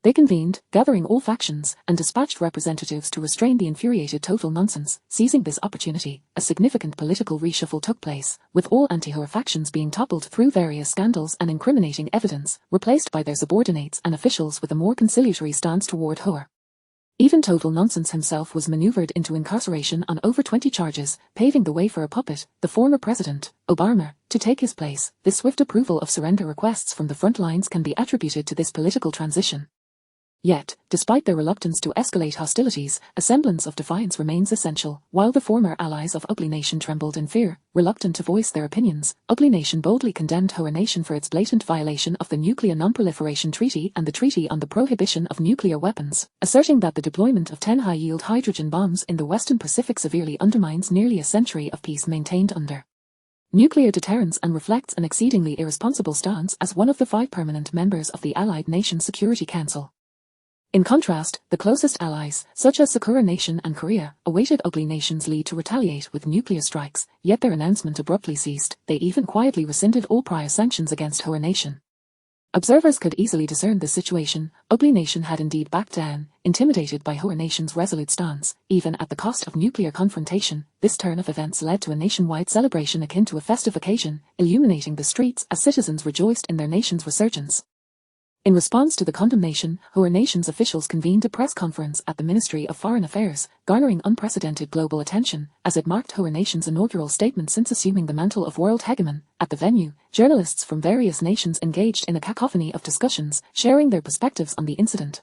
They convened, gathering all factions, and dispatched representatives to restrain the infuriated Total Nonsense. Seizing this opportunity, a significant political reshuffle took place, with all anti-Hoa factions being toppled through various scandals and incriminating evidence, replaced by their subordinates and officials with a more conciliatory stance toward Hoa. Even Total Nonsense himself was maneuvered into incarceration on over 20 charges, paving the way for a puppet, the former president, Obama, to take his place. This swift approval of surrender requests from the front lines can be attributed to this political transition. Yet, despite their reluctance to escalate hostilities, a semblance of defiance remains essential. While the former allies of Ugly Nation trembled in fear, reluctant to voice their opinions, Ugly Nation boldly condemned Hoa Nation for its blatant violation of the Nuclear Non-Proliferation Treaty and the Treaty on the Prohibition of Nuclear Weapons, asserting that the deployment of 10 high-yield hydrogen bombs in the Western Pacific severely undermines nearly a century of peace maintained under nuclear deterrence and reflects an exceedingly irresponsible stance as one of the 5 permanent members of the Allied Nations Security Council. In contrast, the closest allies, such as Sakura Nation and Korea, awaited Ugly Nation's lead to retaliate with nuclear strikes, yet their announcement abruptly ceased. They even quietly rescinded all prior sanctions against Hoa Nation. Observers could easily discern the situation. Ugly Nation had indeed backed down, intimidated by Hoa Nation's resolute stance, even at the cost of nuclear confrontation. This turn of events led to a nationwide celebration akin to a festive occasion, illuminating the streets as citizens rejoiced in their nation's resurgence. In response to the condemnation, Hoa Nation's officials convened a press conference at the Ministry of Foreign Affairs, garnering unprecedented global attention, as it marked Hoa Nation's inaugural statement since assuming the mantle of world hegemon. At the venue, journalists from various nations engaged in a cacophony of discussions, sharing their perspectives on the incident.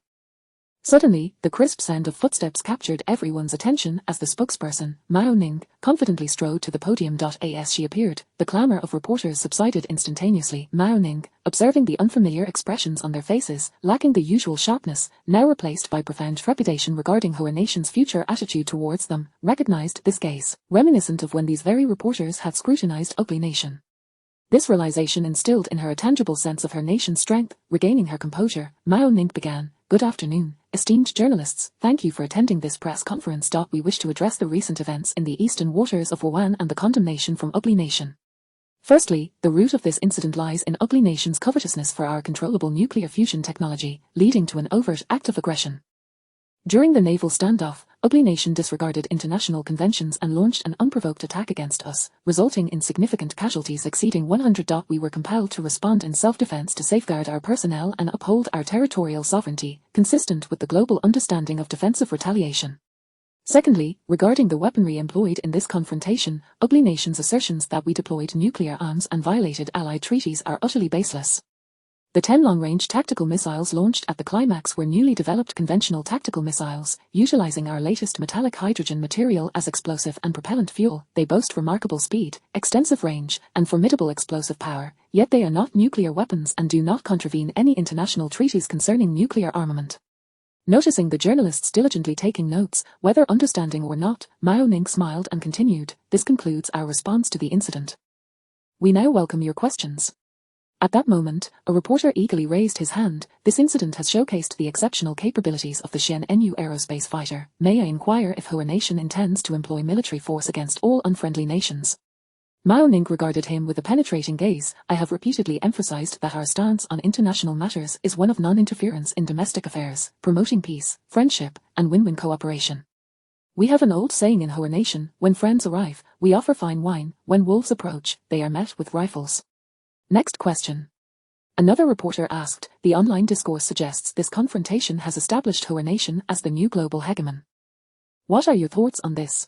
Suddenly, the crisp sound of footsteps captured everyone's attention as the spokesperson, Mao Ning, confidently strode to the podium. As she appeared, the clamour of reporters subsided instantaneously. Mao Ning, observing the unfamiliar expressions on their faces, lacking the usual sharpness, now replaced by profound trepidation regarding Hoa Nation's future attitude towards them, recognized this gaze, reminiscent of when these very reporters had scrutinized Ugly Nation. This realization instilled in her a tangible sense of her nation's strength. Regaining her composure, Mao Ning began, "Good afternoon, esteemed journalists. Thank you for attending this press conference. We wish to address the recent events in the eastern waters of Wuhan and the condemnation from Ugly Nation. Firstly, the root of this incident lies in Ugly Nation's covetousness for our controllable nuclear fusion technology, leading to an overt act of aggression. During the naval standoff, ugly nation disregarded international conventions and launched an unprovoked attack against us, resulting in significant casualties exceeding 100. We were compelled to respond in self-defense to safeguard our personnel and uphold our territorial sovereignty, consistent with the global understanding of defensive retaliation. Secondly, regarding the weaponry employed in this confrontation, ugly nation's assertions that we deployed nuclear arms and violated Allied treaties are utterly baseless. The 10 long-range tactical missiles launched at the climax were newly developed conventional tactical missiles, utilizing our latest metallic hydrogen material as explosive and propellant fuel. They boast remarkable speed, extensive range, and formidable explosive power, yet they are not nuclear weapons and do not contravene any international treaties concerning nuclear armament. Noticing the journalists diligently taking notes, whether understanding or not, Mao Ning smiled and continued, "This concludes our response to the incident. We now welcome your questions." At that moment, a reporter eagerly raised his hand. "This incident has showcased the exceptional capabilities of the Xian-Nu aerospace fighter. May I inquire if our nation intends to employ military force against all unfriendly nations?" Mao Ning regarded him with a penetrating gaze. "I have repeatedly emphasized that our stance on international matters is one of non-interference in domestic affairs, promoting peace, friendship, and win-win cooperation. We have an old saying in our nation, when friends arrive, we offer fine wine, when wolves approach, they are met with rifles." Next question. Another reporter asked, "The online discourse suggests this confrontation has established our nation as the new global hegemon. What are your thoughts on this?"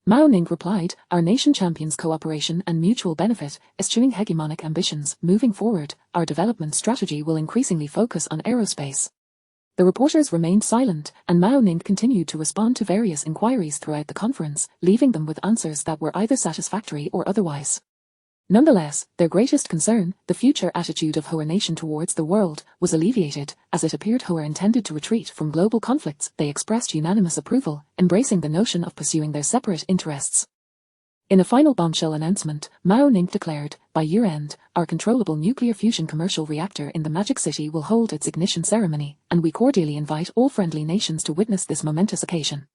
Mao Ning replied, "Our nation champions cooperation and mutual benefit, eschewing hegemonic ambitions. Moving forward, our development strategy will increasingly focus on aerospace." The reporters remained silent, and Mao Ning continued to respond to various inquiries throughout the conference, leaving them with answers that were either satisfactory or otherwise. Nonetheless, their greatest concern, the future attitude of our nation towards the world, was alleviated, as it appeared our intended to retreat from global conflicts. They expressed unanimous approval, embracing the notion of pursuing their separate interests. In a final bombshell announcement, Mao Ning declared, "By year-end, our controllable nuclear fusion commercial reactor in the Magic City will hold its ignition ceremony, and we cordially invite all friendly nations to witness this momentous occasion.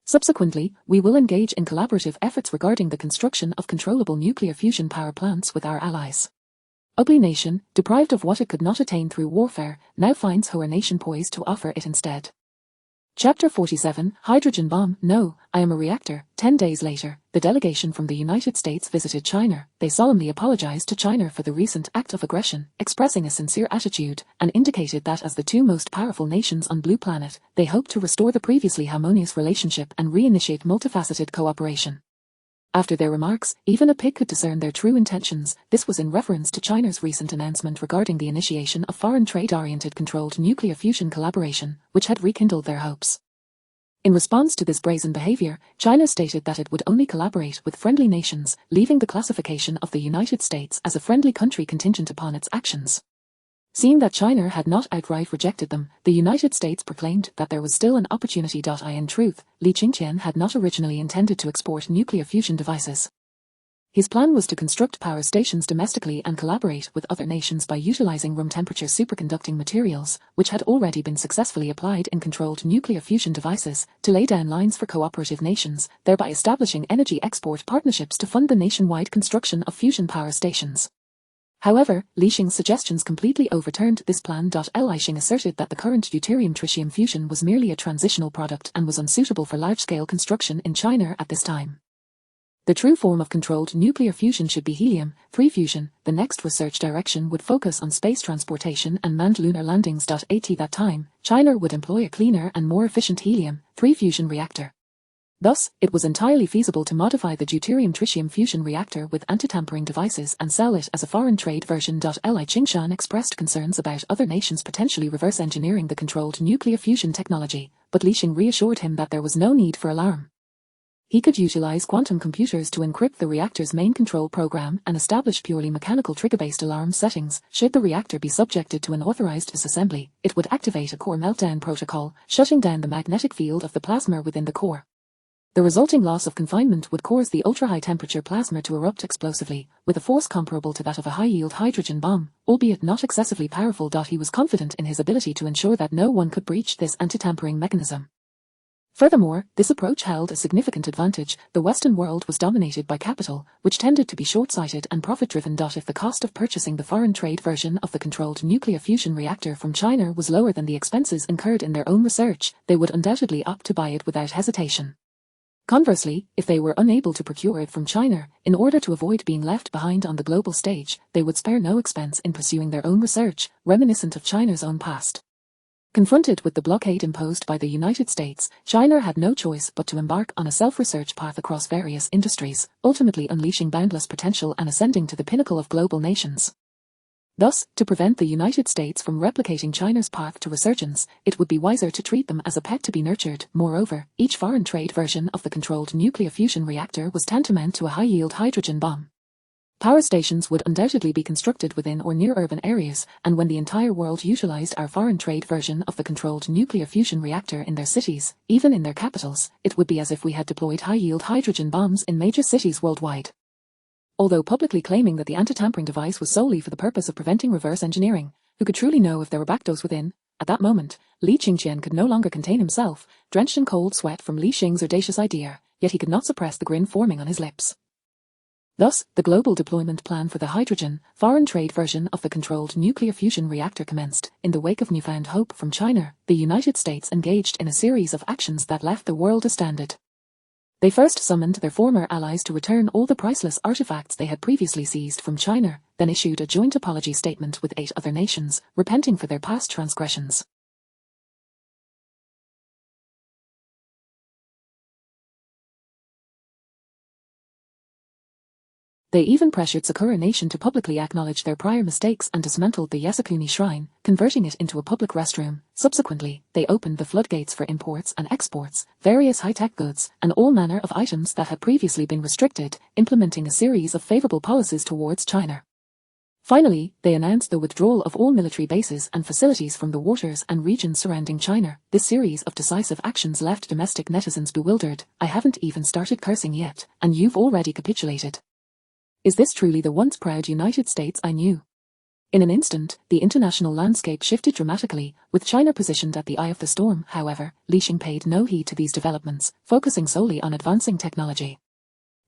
Subsequently, we will engage in collaborative efforts regarding the construction of controllable nuclear fusion power plants with our allies." Ugly nation, deprived of what it could not attain through warfare, now finds our nation poised to offer it instead. Chapter 47, Hydrogen Bomb. "No, I am a reactor." 10 days later, the delegation from the United States visited China. They solemnly apologized to China for the recent act of aggression, expressing a sincere attitude, and indicated that as the two most powerful nations on Blue Planet, they hope to restore the previously harmonious relationship and reinitiate multifaceted cooperation. After their remarks, even a pig could discern their true intentions. This was in reference to China's recent announcement regarding the initiation of foreign trade-oriented controlled nuclear fusion collaboration, which had rekindled their hopes. In response to this brazen behavior, China stated that it would only collaborate with friendly nations, leaving the classification of the United States as a friendly country contingent upon its actions. Seeing that China had not outright rejected them, the United States proclaimed that there was still an opportunity. In truth, Li Qingqian had not originally intended to export nuclear fusion devices. His plan was to construct power stations domestically and collaborate with other nations by utilizing room-temperature superconducting materials, which had already been successfully applied in controlled nuclear fusion devices, to lay down lines for cooperative nations, thereby establishing energy export partnerships to fund the nationwide construction of fusion power stations. However, Li Xing's suggestions completely overturned this plan. Li Xing asserted that the current deuterium-tritium fusion was merely a transitional product and was unsuitable for large-scale construction in China at this time. The true form of controlled nuclear fusion should be helium-3 fusion. The next research direction would focus on space transportation and manned lunar landings. At that time, China would employ a cleaner and more efficient helium-3 fusion reactor. Thus, it was entirely feasible to modify the deuterium-tritium fusion reactor with anti-tampering devices and sell it as a foreign trade version. Li Qingshan expressed concerns about other nations potentially reverse engineering the controlled nuclear fusion technology, but Li Xing reassured him that there was no need for alarm. He could utilize quantum computers to encrypt the reactor's main control program and establish purely mechanical trigger-based alarm settings. Should the reactor be subjected to an authorized disassembly, it would activate a core meltdown protocol, shutting down the magnetic field of the plasma within the core. The resulting loss of confinement would cause the ultra-high temperature plasma to erupt explosively, with a force comparable to that of a high-yield hydrogen bomb, albeit not excessively powerful. He was confident in his ability to ensure that no one could breach this anti-tampering mechanism. Furthermore, this approach held a significant advantage. The Western world was dominated by capital, which tended to be short-sighted and profit-driven. If the cost of purchasing the foreign trade version of the controlled nuclear fusion reactor from China was lower than the expenses incurred in their own research, they would undoubtedly opt to buy it without hesitation. Conversely, if they were unable to procure it from China, in order to avoid being left behind on the global stage, they would spare no expense in pursuing their own research, reminiscent of China's own past. Confronted with the blockade imposed by the United States, China had no choice but to embark on a self-research path across various industries, ultimately unleashing boundless potential and ascending to the pinnacle of global nations. Thus, to prevent the United States from replicating China's path to resurgence, it would be wiser to treat them as a pet to be nurtured. Moreover, each foreign trade version of the controlled nuclear fusion reactor was tantamount to a high-yield hydrogen bomb. Power stations would undoubtedly be constructed within or near urban areas, and when the entire world utilized our foreign trade version of the controlled nuclear fusion reactor in their cities, even in their capitals, it would be as if we had deployed high-yield hydrogen bombs in major cities worldwide. Although publicly claiming that the anti-tampering device was solely for the purpose of preventing reverse engineering, who could truly know if there were backdoors within? At that moment, Li Qingqian could no longer contain himself, drenched in cold sweat from Li Xing's audacious idea, yet he could not suppress the grin forming on his lips. Thus, the global deployment plan for the hydrogen, foreign trade version of the controlled nuclear fusion reactor commenced. In the wake of newfound hope from China, the United States engaged in a series of actions that left the world astounded. They first summoned their former allies to return all the priceless artifacts they had previously seized from China, then issued a joint apology statement with 8 other nations, repenting for their past transgressions. They even pressured Sakura Nation to publicly acknowledge their prior mistakes and dismantled the Yasukuni Shrine, converting it into a public restroom. Subsequently, they opened the floodgates for imports and exports, various high-tech goods, and all manner of items that had previously been restricted, implementing a series of favorable policies towards China. Finally, they announced the withdrawal of all military bases and facilities from the waters and regions surrounding China. This series of decisive actions left domestic netizens bewildered. I haven't even started cursing yet, and you've already capitulated. Is this truly the once proud United States I knew? In an instant, the international landscape shifted dramatically, with China positioned at the eye of the storm. However, Li Xing paid no heed to these developments, focusing solely on advancing technology.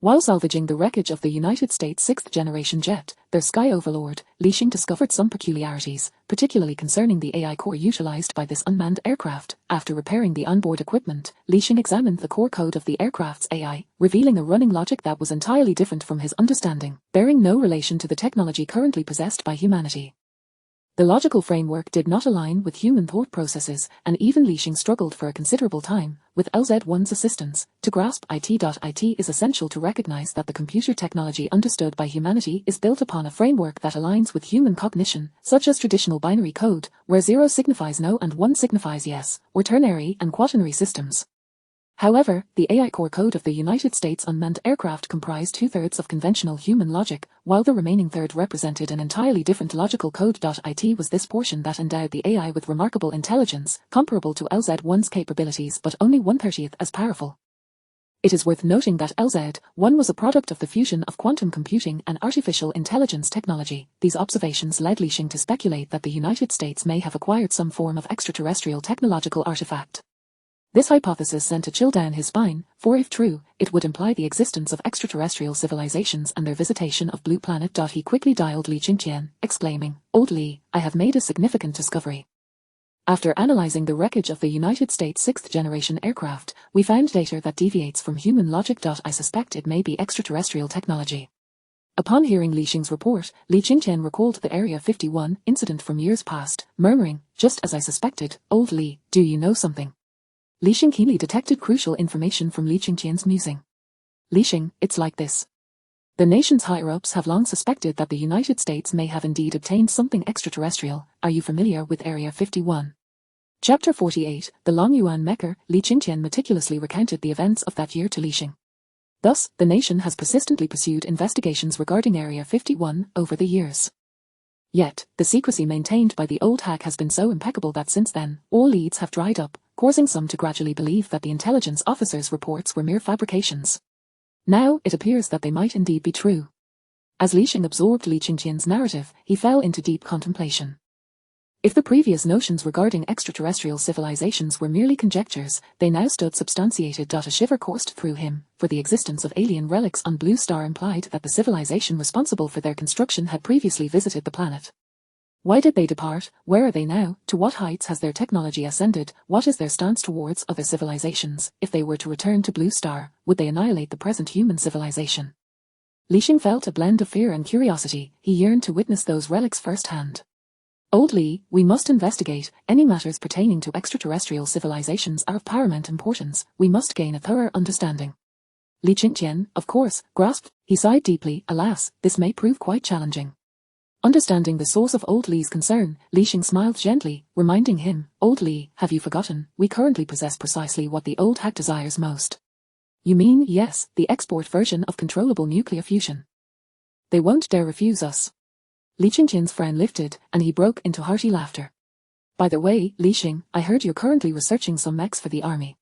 While salvaging the wreckage of the United States' 6th-generation jet, their sky overlord, Li Xing discovered some peculiarities, particularly concerning the AI core utilized by this unmanned aircraft. After repairing the onboard equipment, Li Xing examined the core code of the aircraft's AI, revealing a running logic that was entirely different from his understanding, bearing no relation to the technology currently possessed by humanity. The logical framework did not align with human thought processes, and even Li Xing struggled for a considerable time, with LZ1's assistance, to grasp it. It is essential to recognize that the computer technology understood by humanity is built upon a framework that aligns with human cognition, such as traditional binary code, where 0 signifies no and 1 signifies yes, or ternary and quaternary systems. However, the AI core code of the United States unmanned aircraft comprised 2/3 of conventional human logic, while the remaining third represented an entirely different logical code. It was this portion that endowed the AI with remarkable intelligence, comparable to LZ1's capabilities but only 1/30th as powerful. It is worth noting that LZ1 was a product of the fusion of quantum computing and artificial intelligence technology. These observations led Li Xing to speculate that the United States may have acquired some form of extraterrestrial technological artifact. This hypothesis sent a chill down his spine, for if true, it would imply the existence of extraterrestrial civilizations and their visitation of Blue Planet. He quickly dialed Li Qingqian, exclaiming, "Old Li, I have made a significant discovery. After analyzing the wreckage of the United States' 6th-generation aircraft, we found data that deviates from human logic. I suspect it may be extraterrestrial technology." Upon hearing Li Xing's report, Li Qingqian recalled the Area 51 incident from years past, murmuring, "Just as I suspected, old Li, do you know something?" Li Xing keenly detected crucial information from Li Qingqian's musing. "Li Xing, it's like this. The nation's higher-ups have long suspected that the United States may have indeed obtained something extraterrestrial. Are you familiar with Area 51? Chapter 48, The Long Yuan Mecha. Li Qingqian meticulously recounted the events of that year to Li Xing. Thus, the nation has persistently pursued investigations regarding Area 51 over the years. Yet, the secrecy maintained by the old hag has been so impeccable that since then, all leads have dried up, causing some to gradually believe that the intelligence officers' reports were mere fabrications. Now, it appears that they might indeed be true." As Li Xing absorbed Li Qingqian's narrative, he fell into deep contemplation. If the previous notions regarding extraterrestrial civilizations were merely conjectures, they now stood substantiated. A shiver coursed through him, for the existence of alien relics on Blue Star implied that the civilization responsible for their construction had previously visited the planet. Why did they depart? Where are they now? To what heights has their technology ascended? What is their stance towards other civilizations? If they were to return to Blue Star, would they annihilate the present human civilization? Li Xing felt a blend of fear and curiosity. He yearned to witness those relics firsthand. Old Li, we must investigate. Any matters pertaining to extraterrestrial civilizations are of paramount importance. We must gain a thorough understanding. Li Qingqian, of course, grasped. He sighed deeply. Alas, this may prove quite challenging. Understanding the source of Old Li's concern, Li Xing smiled gently, reminding him, Old Li, have you forgotten? We currently possess precisely what the old hag desires most. You mean, yes, the export version of controllable nuclear fusion. They won't dare refuse us. Li Qingqian's frown lifted, and he broke into hearty laughter. By the way, Li Xing, I heard you're currently researching some mechs for the army.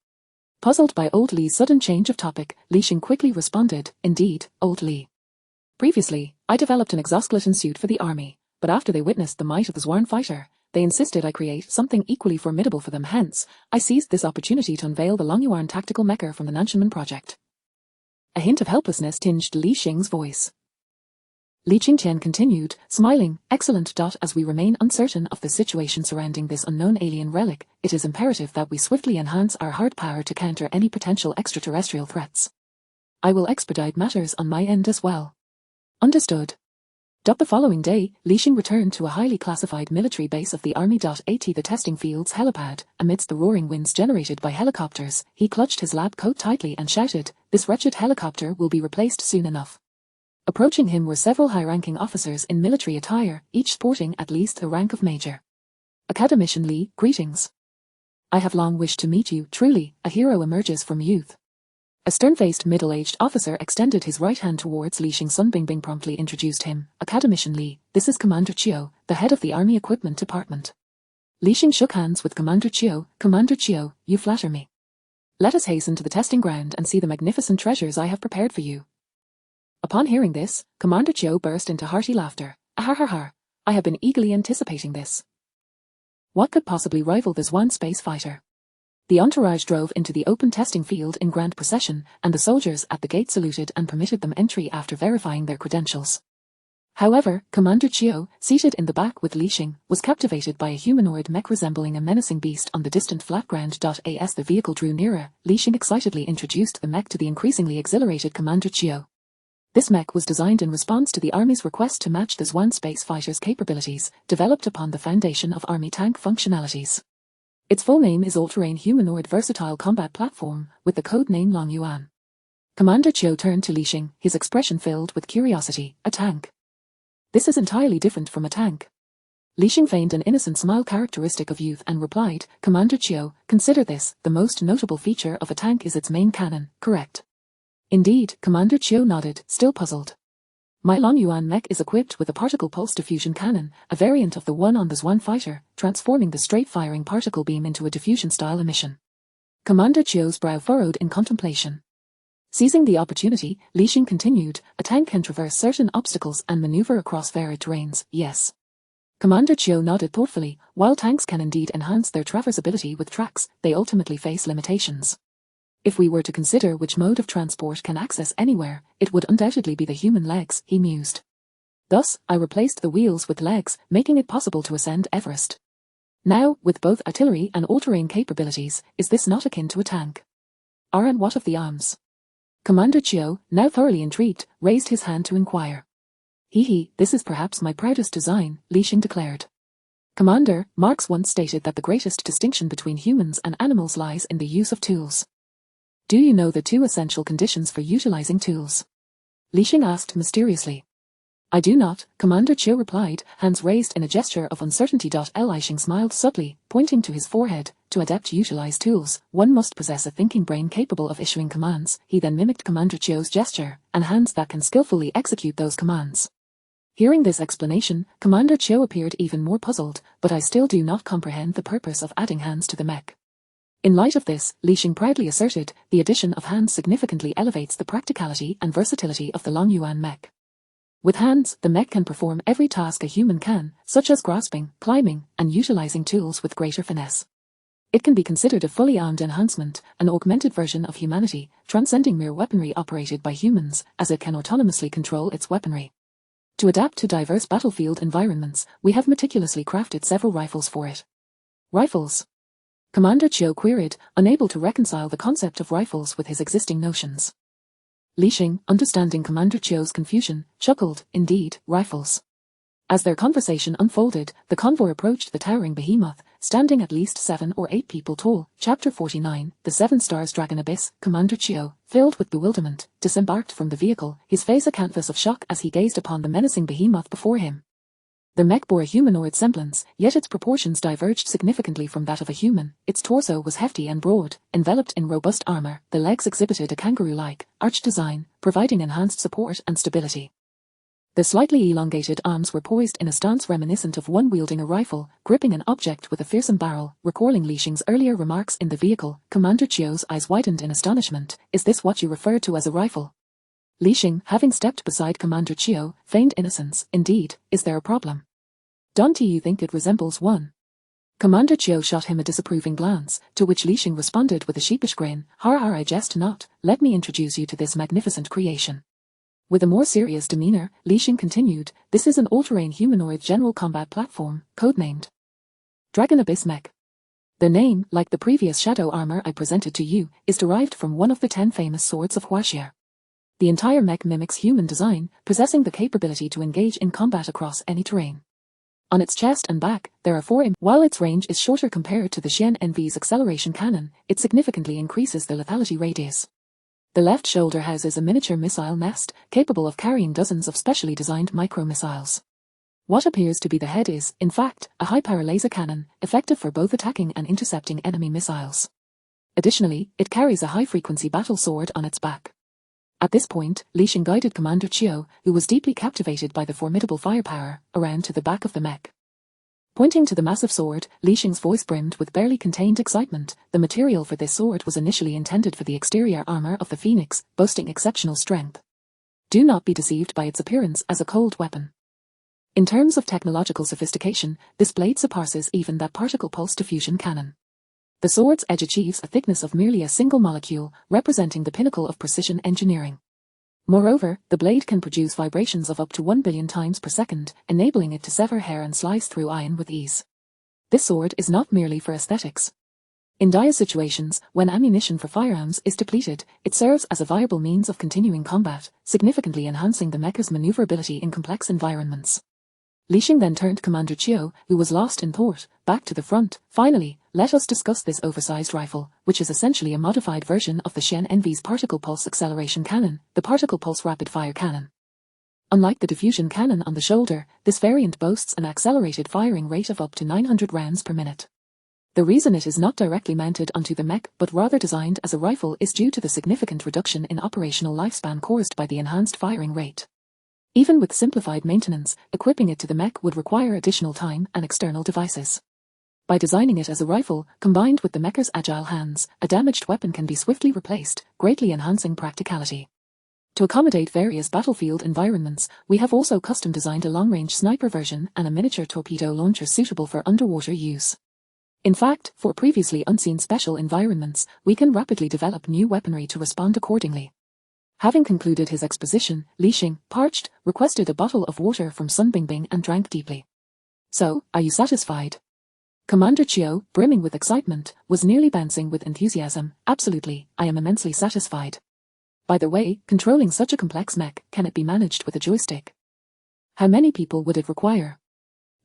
Puzzled by Old Li's sudden change of topic, Li Xing quickly responded, Indeed, Old Li. Previously, I developed an exoskeleton suit for the army, but after they witnessed the might of the Zwarn fighter, they insisted I create something equally formidable for them. Hence, I seized this opportunity to unveil the Longyuan tactical mecha from the Nanshanmen project. A hint of helplessness tinged Li Xing's voice. Li Qingqian continued, smiling, Excellent. As we remain uncertain of the situation surrounding this unknown alien relic, it is imperative that we swiftly enhance our hard power to counter any potential extraterrestrial threats. I will expedite matters on my end as well. Understood. The following day, Li Xing returned to a highly classified military base of the Army. At the testing field's helipad, amidst the roaring winds generated by helicopters, he clutched his lab coat tightly and shouted, This wretched helicopter will be replaced soon enough. Approaching him were several high-ranking officers in military attire, each sporting at least the rank of major. Academician Li, greetings. I have long wished to meet you. Truly, a hero emerges from youth. A stern-faced middle-aged officer extended his right hand towards Li Xing. Sun Bingbing promptly introduced him. Academician Li, this is Commander Chiu, the head of the Army Equipment Department. Li Xing shook hands with Commander Chiu. Commander Chiu, you flatter me. Let us hasten to the testing ground and see the magnificent treasures I have prepared for you. Upon hearing this, Commander Chiu burst into hearty laughter. Aharhar, I have been eagerly anticipating this. What could possibly rival the Zwan space fighter? The entourage drove into the open testing field in grand procession, and the soldiers at the gate saluted and permitted them entry after verifying their credentials. However, Commander Chiu, seated in the back with Li Xing, was captivated by a humanoid mech resembling a menacing beast on the distant flat ground. As the vehicle drew nearer, Li Xing excitedly introduced the mech to the increasingly exhilarated Commander Chiu. This mech was designed in response to the Army's request to match the Zwan space fighter's capabilities, developed upon the foundation of Army tank functionalities. Its full name is All-Terrain Humanoid Versatile Combat Platform, with the code name Longyuan. Commander Chiu turned to Li Xing, his expression filled with curiosity. A tank. This is entirely different from a tank. Li Xing feigned an innocent smile characteristic of youth and replied, Commander Chiu, consider this, the most notable feature of a tank is its main cannon, correct? Indeed, Commander Chiu nodded, still puzzled. My Longyuan mech is equipped with a particle pulse diffusion cannon, a variant of the one on the Zwan fighter, transforming the straight-firing particle beam into a diffusion-style emission. Commander Chiu's brow furrowed in contemplation. Seizing the opportunity, Li Xing continued, a tank can traverse certain obstacles and maneuver across varied terrains, yes. Commander Chiu nodded thoughtfully. While tanks can indeed enhance their traversability with tracks, they ultimately face limitations. If we were to consider which mode of transport can access anywhere, it would undoubtedly be the human legs, he mused. Thus, I replaced the wheels with legs, making it possible to ascend Everest. Now, with both artillery and all-terrain capabilities, is this not akin to a tank? And what of the arms? Commander Chiu, now thoroughly intrigued, raised his hand to inquire. This is perhaps my proudest design, Li Xing declared. Commander, Marx once stated that the greatest distinction between humans and animals lies in the use of tools. Do you know the two essential conditions for utilizing tools? Li Xing asked mysteriously. I do not, Commander Chiu replied, hands raised in a gesture of uncertainty. Li Xing smiled subtly, pointing to his forehead. To adapt to utilize tools, one must possess a thinking brain capable of issuing commands. He then mimicked Commander Chiu's gesture, and hands that can skillfully execute those commands. Hearing this explanation, Commander Chiu appeared even more puzzled, but I still do not comprehend the purpose of adding hands to the mech. In light of this, Li Xing proudly asserted, the addition of hands significantly elevates the practicality and versatility of the Longyuan mech. With hands, the mech can perform every task a human can, such as grasping, climbing, and utilizing tools with greater finesse. It can be considered a fully armed enhancement, an augmented version of humanity, transcending mere weaponry operated by humans, as it can autonomously control its weaponry. To adapt to diverse battlefield environments, we have meticulously crafted several rifles for it. Rifles. Commander Chiu queried, unable to reconcile the concept of rifles with his existing notions. Li Xing, understanding Commander Chiu's confusion, chuckled, indeed, rifles. As their conversation unfolded, the convoy approached the towering behemoth, standing at least 7 or 8 people tall. Chapter 49, The 7 Stars Dragon Abyss. Commander Chiu, filled with bewilderment, disembarked from the vehicle, his face a canvas of shock as he gazed upon the menacing behemoth before him. The mech bore a humanoid semblance, yet its proportions diverged significantly from that of a human. Its torso was hefty and broad, enveloped in robust armor. The legs exhibited a kangaroo-like, arched design, providing enhanced support and stability. The slightly elongated arms were poised in a stance reminiscent of one wielding a rifle, gripping an object with a fearsome barrel. Recalling Li Xing's earlier remarks in the vehicle, Commander Chiu's eyes widened in astonishment. Is this what you refer to as a rifle? Li Xing, having stepped beside Commander Chiu, feigned innocence. Indeed, is there a problem? Don't you think it resembles one? Commander Chiu shot him a disapproving glance, to which Li Xing responded with a sheepish grin. I jest not. Let me introduce you to this magnificent creation. With a more serious demeanor, Li Xing continued, this is an all-terrain humanoid general combat platform, codenamed Dragon Abyss Mech. The name, like the previous shadow armor I presented to you, is derived from one of the 10 famous swords of Huaxia. The entire mech mimics human design, possessing the capability to engage in combat across any terrain. On its chest and back, there are 4 While its range is shorter compared to the Xian NV's acceleration cannon, it significantly increases the lethality radius. The left shoulder houses a miniature missile nest, capable of carrying dozens of specially designed micro-missiles. What appears to be the head is, in fact, a high-power laser cannon, effective for both attacking and intercepting enemy missiles. Additionally, it carries a high-frequency battle sword on its back. At this point, Li Xing guided Commander Chiu, who was deeply captivated by the formidable firepower, around to the back of the mech. Pointing to the massive sword, Li Xing's voice brimmed with barely contained excitement. The material for this sword was initially intended for the exterior armor of the Phoenix, boasting exceptional strength. Do not be deceived by its appearance as a cold weapon. In terms of technological sophistication, this blade surpasses even that particle pulse diffusion cannon. The sword's edge achieves a thickness of merely a single molecule, representing the pinnacle of precision engineering. Moreover, the blade can produce vibrations of up to 1 billion times per second, enabling it to sever hair and slice through iron with ease. This sword is not merely for aesthetics. In dire situations, when ammunition for firearms is depleted, it serves as a viable means of continuing combat, significantly enhancing the mecha's maneuverability in complex environments. Li Xing then turned Commander Chiu, who was lost in thought, back to the front. Finally, let us discuss this oversized rifle, which is essentially a modified version of the Xian NV's particle pulse acceleration cannon, the particle pulse rapid-fire cannon. Unlike the diffusion cannon on the shoulder, this variant boasts an accelerated firing rate of up to 900 rounds per minute. The reason it is not directly mounted onto the mech but rather designed as a rifle is due to the significant reduction in operational lifespan caused by the enhanced firing rate. Even with simplified maintenance, equipping it to the mech would require additional time and external devices. By designing it as a rifle, combined with the mecha's agile hands, a damaged weapon can be swiftly replaced, greatly enhancing practicality. To accommodate various battlefield environments, we have also custom-designed a long-range sniper version and a miniature torpedo launcher suitable for underwater use. In fact, for previously unseen special environments, we can rapidly develop new weaponry to respond accordingly. Having concluded his exposition, Li Xing, parched, requested a bottle of water from Sun Bingbing and drank deeply. So, are you satisfied? Commander Chiu, brimming with excitement, was nearly bouncing with enthusiasm. Absolutely, I am immensely satisfied. By the way, controlling such a complex mech, can it be managed with a joystick? How many people would it require?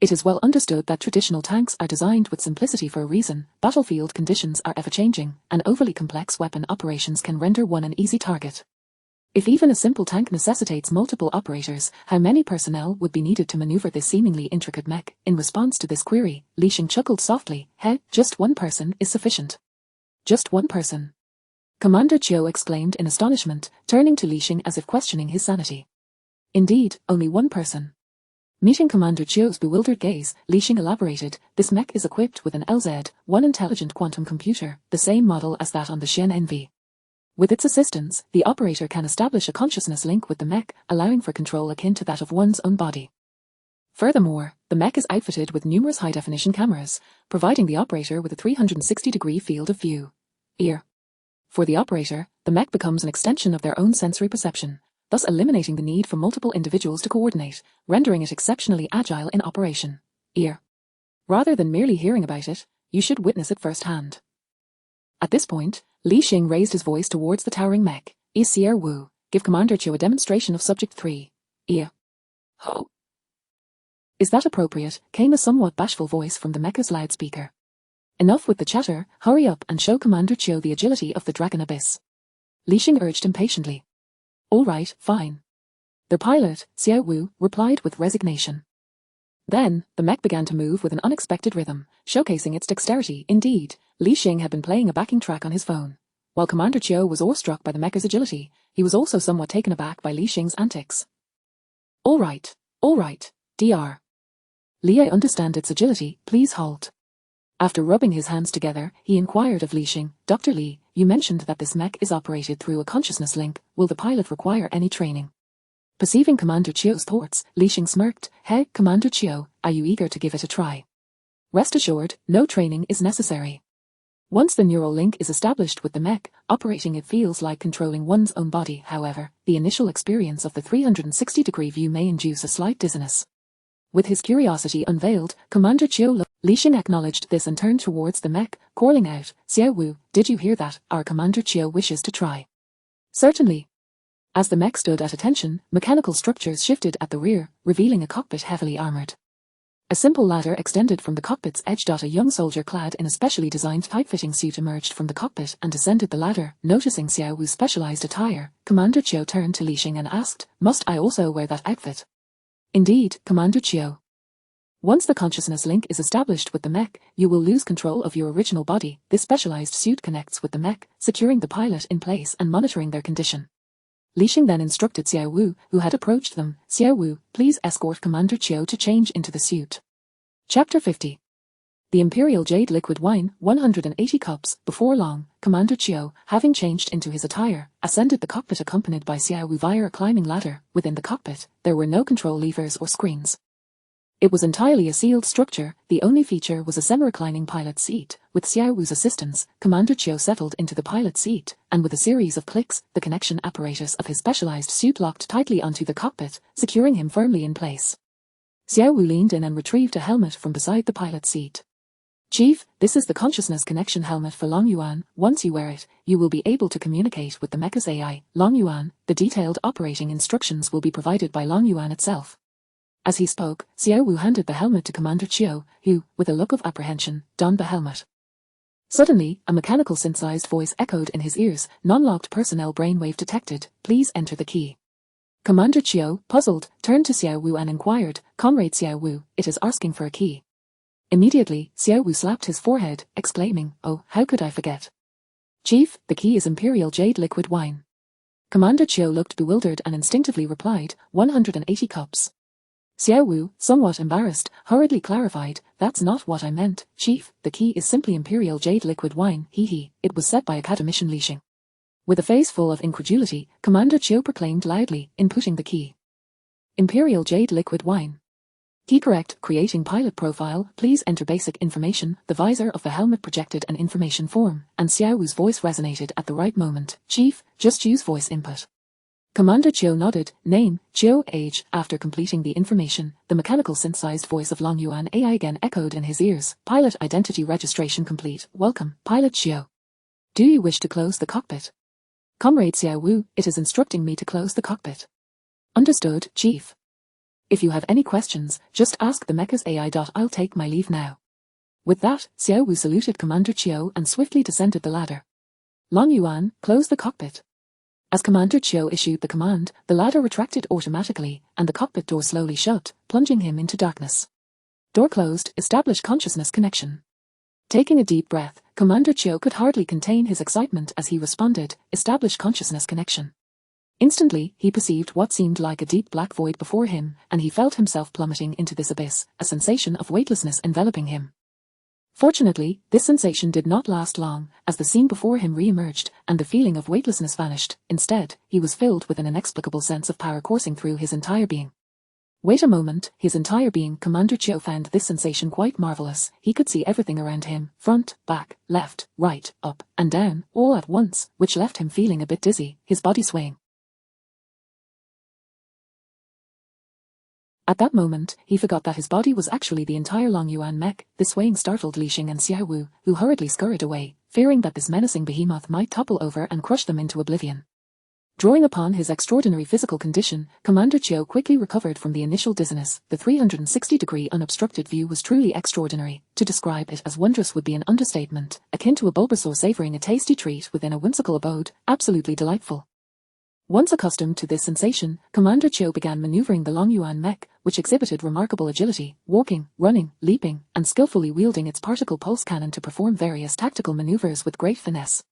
It is well understood that traditional tanks are designed with simplicity for a reason. Battlefield conditions are ever-changing, and overly complex weapon operations can render one an easy target. If even a simple tank necessitates multiple operators, how many personnel would be needed to maneuver this seemingly intricate mech? In response to this query, Li Xing chuckled softly. Just one person is sufficient. Just one person. Commander Chiu exclaimed in astonishment, turning to Li Xing as if questioning his sanity. Indeed, only one person. Meeting Commander Chiu's bewildered gaze, Li Xing elaborated, this mech is equipped with an LZ-1 intelligent quantum computer, the same model as that on the Xian NV. With its assistance, the operator can establish a consciousness link with the mech, allowing for control akin to that of one's own body. Furthermore, the mech is outfitted with numerous high-definition cameras, providing the operator with a 360-degree field of view. Ear. For the operator, the mech becomes an extension of their own sensory perception, thus eliminating the need for multiple individuals to coordinate, rendering it exceptionally agile in operation. Ear. Rather than merely hearing about it, you should witness it firsthand. At this point, Li Xing raised his voice towards the towering mech. Sierra Wu, give Commander Chiu a demonstration of Subject 3. Ear. Ho. Is that appropriate? Came a somewhat bashful voice from the mecha's loudspeaker. Enough with the chatter, hurry up and show Commander Chiu the agility of the Dragon Abyss. Li Xing urged impatiently. All right, fine. Their pilot, Xiao Wu, replied with resignation. Then, the mech began to move with an unexpected rhythm, showcasing its dexterity. Indeed, Li Xing had been playing a backing track on his phone. While Commander Chiu was awestruck by the mecha's agility, he was also somewhat taken aback by Li Xing's antics. All right, Dr. Li, I understand its agility, please halt. After rubbing his hands together, he inquired of Li Xing, Dr. Li, you mentioned that this mech is operated through a consciousness link. Will the pilot require any training? Perceiving Commander Chiu's thoughts, Li Xing smirked. Hey, Commander Chiu, are you eager to give it a try? Rest assured, no training is necessary. Once the neural link is established with the mech, operating it feels like controlling one's own body. However, the initial experience of the 360-degree view may induce a slight dizziness. With his curiosity unveiled, Commander Chiu Li Xing acknowledged this and turned towards the mech, calling out, Xiao Wu, did you hear that? Our Commander Chiu wishes to try. Certainly. As the mech stood at attention, mechanical structures shifted at the rear, revealing a cockpit heavily armored. A simple ladder extended from the cockpit's edge. A young soldier clad in a specially designed tight-fitting suit emerged from the cockpit and descended the ladder. Noticing Xiao Wu's specialized attire, Commander Chiu turned to Li Xing and asked, must I also wear that outfit? Indeed, Commander Chiu. Once the consciousness link is established with the mech, you will lose control of your original body. This specialized suit connects with the mech, securing the pilot in place and monitoring their condition. Li Xing then instructed Xiao Wu, who had approached them, Xiao Wu, please escort Commander Chiu to change into the suit. Chapter 50. The Imperial Jade Liquid Wine, 180 cups. Before long, Commander Chiu, having changed into his attire, ascended the cockpit accompanied by Xiao Wu via a climbing ladder. Within the cockpit, there were no control levers or screens. It was entirely a sealed structure. The only feature was a semi-reclining pilot seat. With Xiao Wu's assistance, Commander Chiu settled into the pilot seat, and with a series of clicks, the connection apparatus of his specialized suit locked tightly onto the cockpit, securing him firmly in place. Xiao Wu leaned in and retrieved a helmet from beside the pilot seat. Chief, this is the consciousness connection helmet for Long Yuan. Once you wear it, you will be able to communicate with the mecha's AI, Long Yuan. The detailed operating instructions will be provided by Long Yuan itself. As he spoke, Xiao Wu handed the helmet to Commander Chiu, who, with a look of apprehension, donned the helmet. Suddenly, a mechanical synthesized voice echoed in his ears. Non-locked personnel brainwave detected. Please enter the key. Commander Chiu, puzzled, turned to Xiao Wu and inquired, Comrade Xiao Wu, it is asking for a key. Immediately, Xiao Wu slapped his forehead, exclaiming, oh, how could I forget? Chief, the key is Imperial Jade Liquid Wine. Commander Chiu looked bewildered and instinctively replied, 180 cups. Xiao Wu, somewhat embarrassed, hurriedly clarified, that's not what I meant, Chief, the key is simply Imperial Jade Liquid Wine, it was said by Academician Li Xing. With a face full of incredulity, Commander Chiu proclaimed loudly, inputting the key. Imperial Jade Liquid Wine. Key correct, creating pilot profile, please enter basic information. The visor of the helmet projected an information form, and Xiao Wu's voice resonated at the right moment, Chief, just use voice input. Commander Chiu nodded, name, Chiu, age. After completing the information, the mechanical synthesized voice of Long Yuan AI again echoed in his ears. Pilot identity registration complete. Welcome, Pilot Chiu. Do you wish to close the cockpit? Comrade Xiao Wu, it is instructing me to close the cockpit. Understood, Chief. If you have any questions, just ask the mecha's AI. I'll take my leave now. With that, Xiao Wu saluted Commander Chiu and swiftly descended the ladder. Long Yuan, close the cockpit. As Commander Chiu issued the command, the ladder retracted automatically, and the cockpit door slowly shut, plunging him into darkness. Door closed, establish consciousness connection. Taking a deep breath, Commander Chiu could hardly contain his excitement as he responded, establish consciousness connection. Instantly, he perceived what seemed like a deep black void before him, and he felt himself plummeting into this abyss, a sensation of weightlessness enveloping him. Fortunately, this sensation did not last long, as the scene before him re-emerged, and the feeling of weightlessness vanished. Instead, he was filled with an inexplicable sense of power coursing through his entire being. Wait a moment, his entire being. Commander Chiu found this sensation quite marvelous. He could see everything around him, front, back, left, right, up, and down, all at once, which left him feeling a bit dizzy, his body swaying. At that moment, he forgot that his body was actually the entire Long Yuan mech. The swaying startled Li Xing and Xiao Wu, who hurriedly scurried away, fearing that this menacing behemoth might topple over and crush them into oblivion. Drawing upon his extraordinary physical condition, Commander Chiu quickly recovered from the initial dizziness. The 360-degree unobstructed view was truly extraordinary. To describe it as wondrous would be an understatement, akin to a Bulbasaur savoring a tasty treat within a whimsical abode, absolutely delightful. Once accustomed to this sensation, Commander Chiu began maneuvering the Long Yuan mech, which exhibited remarkable agility, walking, running, leaping, and skillfully wielding its particle pulse cannon to perform various tactical maneuvers with great finesse.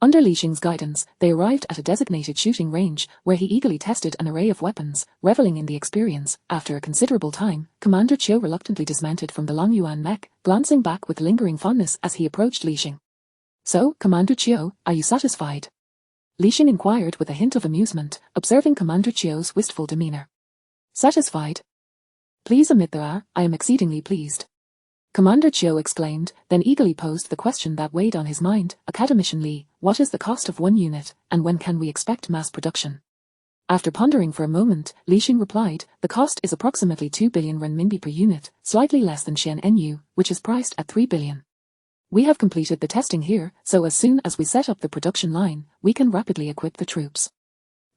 Under Li Xing's guidance, they arrived at a designated shooting range, where he eagerly tested an array of weapons, reveling in the experience. After a considerable time, Commander Chiu reluctantly dismounted from the Long Yuan mech, glancing back with lingering fondness as he approached Li Xing. "So, Commander Chiu, are you satisfied?" Li Xing inquired with a hint of amusement, observing Commander Chiu's wistful demeanor. "Satisfied? Please admit that I am exceedingly pleased," Commander Chiu exclaimed, then eagerly posed the question that weighed on his mind. "Academician Li, what is the cost of one unit, and when can we expect mass production?" After pondering for a moment, Li Xing replied, "The cost is approximately 2 billion renminbi per unit, slightly less than Xian NU, which is priced at 3 billion. We have completed the testing here, so as soon as we set up the production line, we can rapidly equip the troops."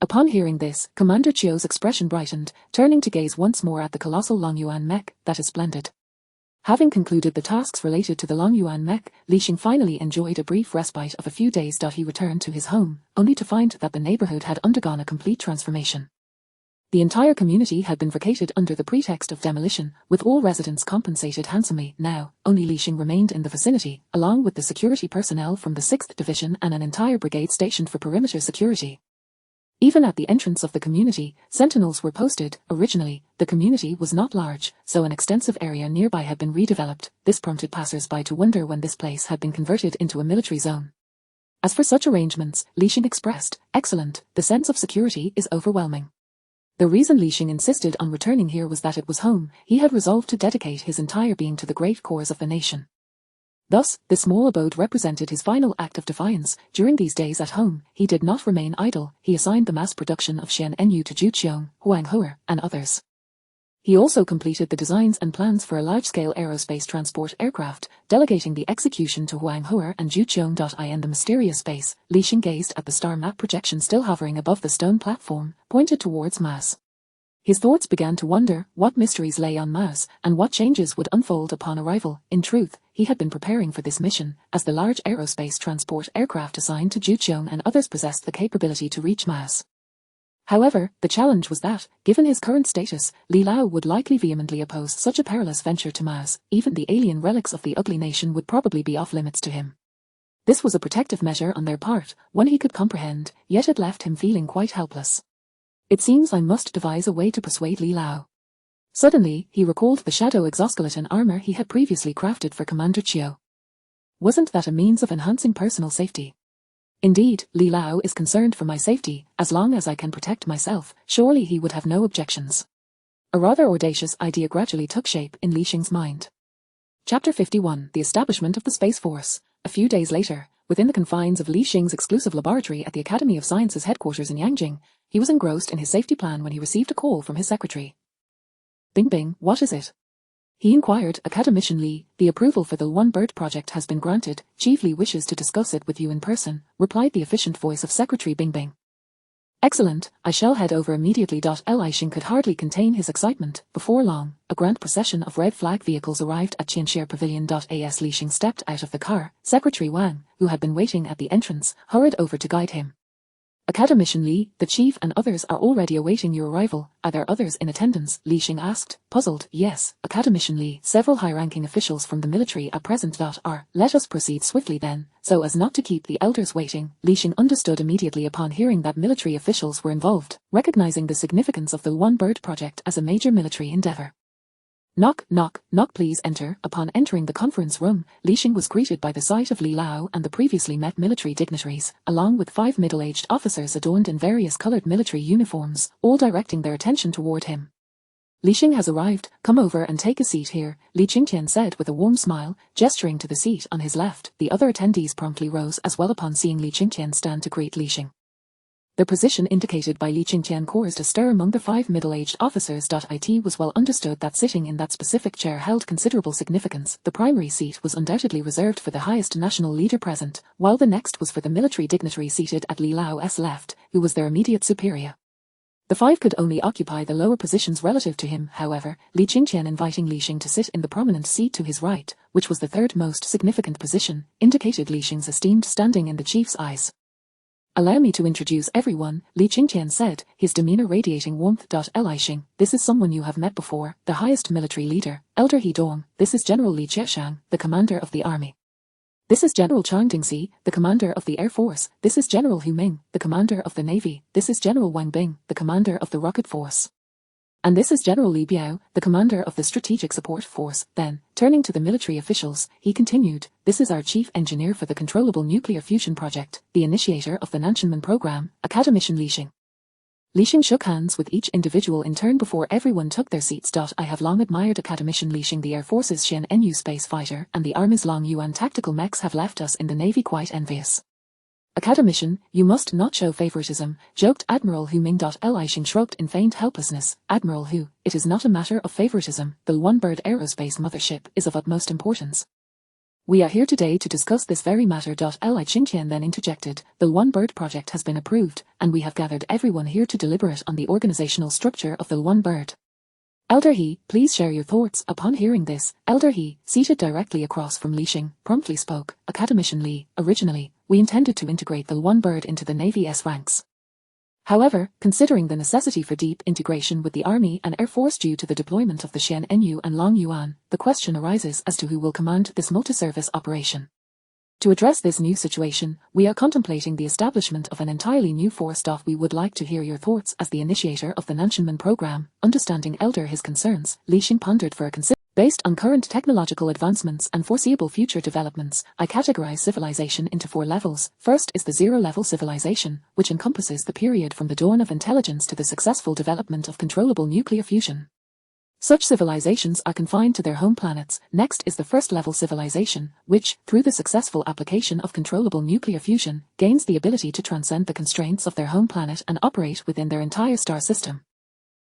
Upon hearing this, Commander Chiu's expression brightened, turning to gaze once more at the colossal Long Yuan mech. "That is splendid." Having concluded the tasks related to the Long Yuan mech, Li Xing finally enjoyed a brief respite of a few days. He returned to his home, only to find that the neighborhood had undergone a complete transformation. The entire community had been vacated under the pretext of demolition, with all residents compensated handsomely. Now, only Li Xing remained in the vicinity, along with the security personnel from the 6th Division and an entire brigade stationed for perimeter security. Even at the entrance of the community, sentinels were posted. Originally, the community was not large, so an extensive area nearby had been redeveloped. This prompted passers-by to wonder when this place had been converted into a military zone. As for such arrangements, Li Xing expressed, "Excellent, the sense of security is overwhelming." The reason Li Xing insisted on returning here was that it was home. He had resolved to dedicate his entire being to the great cause of the nation. Thus, this small abode represented his final act of defiance. During these days at home, he did not remain idle. He assigned the mass production of Xian NU to Zhu Qiong, Huang Heuer, and others. He also completed the designs and plans for a large-scale aerospace transport aircraft, delegating the execution to Huang Heuer and Zhu Qiong. In the mysterious space, Li Xing gazed at the star map projection still hovering above the stone platform, pointed towards Mars. His thoughts began to wonder what mysteries lay on Mars, and what changes would unfold upon arrival. In truth, he had been preparing for this mission, as the large aerospace transport aircraft assigned to Zhu Qiong and others possessed the capability to reach Mars. However, the challenge was that, given his current status, Li Lao would likely vehemently oppose such a perilous venture to Mars. Even the alien relics of the ugly nation would probably be off-limits to him. This was a protective measure on their part, one he could comprehend, yet it left him feeling quite helpless. "It seems I must devise a way to persuade Li Lao." Suddenly, he recalled the shadow exoskeleton armor he had previously crafted for Commander Chiu. Wasn't that a means of enhancing personal safety? Indeed, Li Lao is concerned for my safety. As long as I can protect myself, surely he would have no objections. A rather audacious idea gradually took shape in Li Xing's mind. Chapter 51: The Establishment of the Space Force. A few days later, within the confines of Li Xing's exclusive laboratory at the Academy of Sciences headquarters in Yangjing, he was engrossed in his safety plan when he received a call from his secretary. "Bing Bing, what is it?" he inquired. "Academician Li, the approval for the One Bird project has been granted. Chief Li wishes to discuss it with you in person," replied the efficient voice of Secretary Bing Bing. "Excellent, I shall head over immediately." Li Xing could hardly contain his excitement. Before long, a grand procession of red flag vehicles arrived at Qianxia Pavilion. As Li Xing stepped out of the car, Secretary Wang, who had been waiting at the entrance, hurried over to guide him. "Academician Li, the chief and others are already awaiting your arrival. Are there others in attendance?" Li Xing asked, puzzled. "Yes, Academician Li, several high-ranking officials from the military are present. Let us proceed swiftly then, so as not to keep the elders waiting." Li Xing understood immediately upon hearing that military officials were involved, recognizing the significance of the One Bird project as a major military endeavor. Knock, knock, knock, please enter. Upon entering the conference room, Li Xing was greeted by the sight of Li Lao and the previously met military dignitaries, along with 5 middle-aged officers adorned in various colored military uniforms, all directing their attention toward him. Li Xing has arrived, come over and take a seat here, Li Qingtian said with a warm smile, gesturing to the seat on his left. The other attendees promptly rose as well upon seeing Li Qingtian stand to greet Li Xing. The position indicated by Li Qingtian caused a stir among the 5 middle-aged officers. It was well understood that sitting in that specific chair held considerable significance. The primary seat was undoubtedly reserved for the highest national leader present, while the next was for the military dignitary seated at Li Lao's left, who was their immediate superior. The 5 could only occupy the lower positions relative to him, however, Li Qingtian inviting Li Xing to sit in the prominent seat to his right, which was the third most significant position, indicated Li Xing's esteemed standing in the chief's eyes. Allow me to introduce everyone, Li Qingtian said, his demeanor radiating warmth. Li Xing, this is someone you have met before, the highest military leader, Elder He Dong. This is General Li Qieshang, the commander of the army. This is General Chang Dingxi, the commander of the Air Force. This is General Hu Ming, the commander of the Navy. This is General Wang Bing, the commander of the Rocket Force. And this is General Li Biao, the commander of the Strategic Support Force. Then, turning to the military officials, he continued, this is our chief engineer for the Controllable Nuclear Fusion Project, the initiator of the Nanshanmen program, Academician Li Xing. Li Xing shook hands with each individual in turn before everyone took their seats. I have long admired Academician Li Xing. The Air Force's Xian Nu space fighter and the Army's Long Yuan tactical mechs have left us in the Navy quite envious. Academician, you must not show favoritism, joked Admiral Hu Ming. Li Xing shrugged in feigned helplessness. Admiral Hu, it is not a matter of favoritism. The One Bird Aerospace mothership is of utmost importance. We are here today to discuss this very matter. Li Qingtian then interjected, the One Bird project has been approved, and we have gathered everyone here to deliberate on the organizational structure of the One Bird. Elder He, please share your thoughts. Upon hearing this, Elder He, seated directly across from Li Xing, promptly spoke, Academician Li, originally, we intended to integrate the One Bird into the Navy's ranks. However, considering the necessity for deep integration with the Army and Air Force due to the deployment of the Xian Nu and Long Yuan, the question arises as to who will command this multi-service operation. To address this new situation, we are contemplating the establishment of an entirely new force. We would like to hear your thoughts as the initiator of the Nanshanmen program. Understanding Elder his concerns, Li Xing pondered for a consideration. Based on current technological advancements and foreseeable future developments, I categorize civilization into 4 levels. First is the zero-level civilization, which encompasses the period from the dawn of intelligence to the successful development of controllable nuclear fusion. Such civilizations are confined to their home planets. Next is the first-level civilization, which, through the successful application of controllable nuclear fusion, gains the ability to transcend the constraints of their home planet and operate within their entire star system.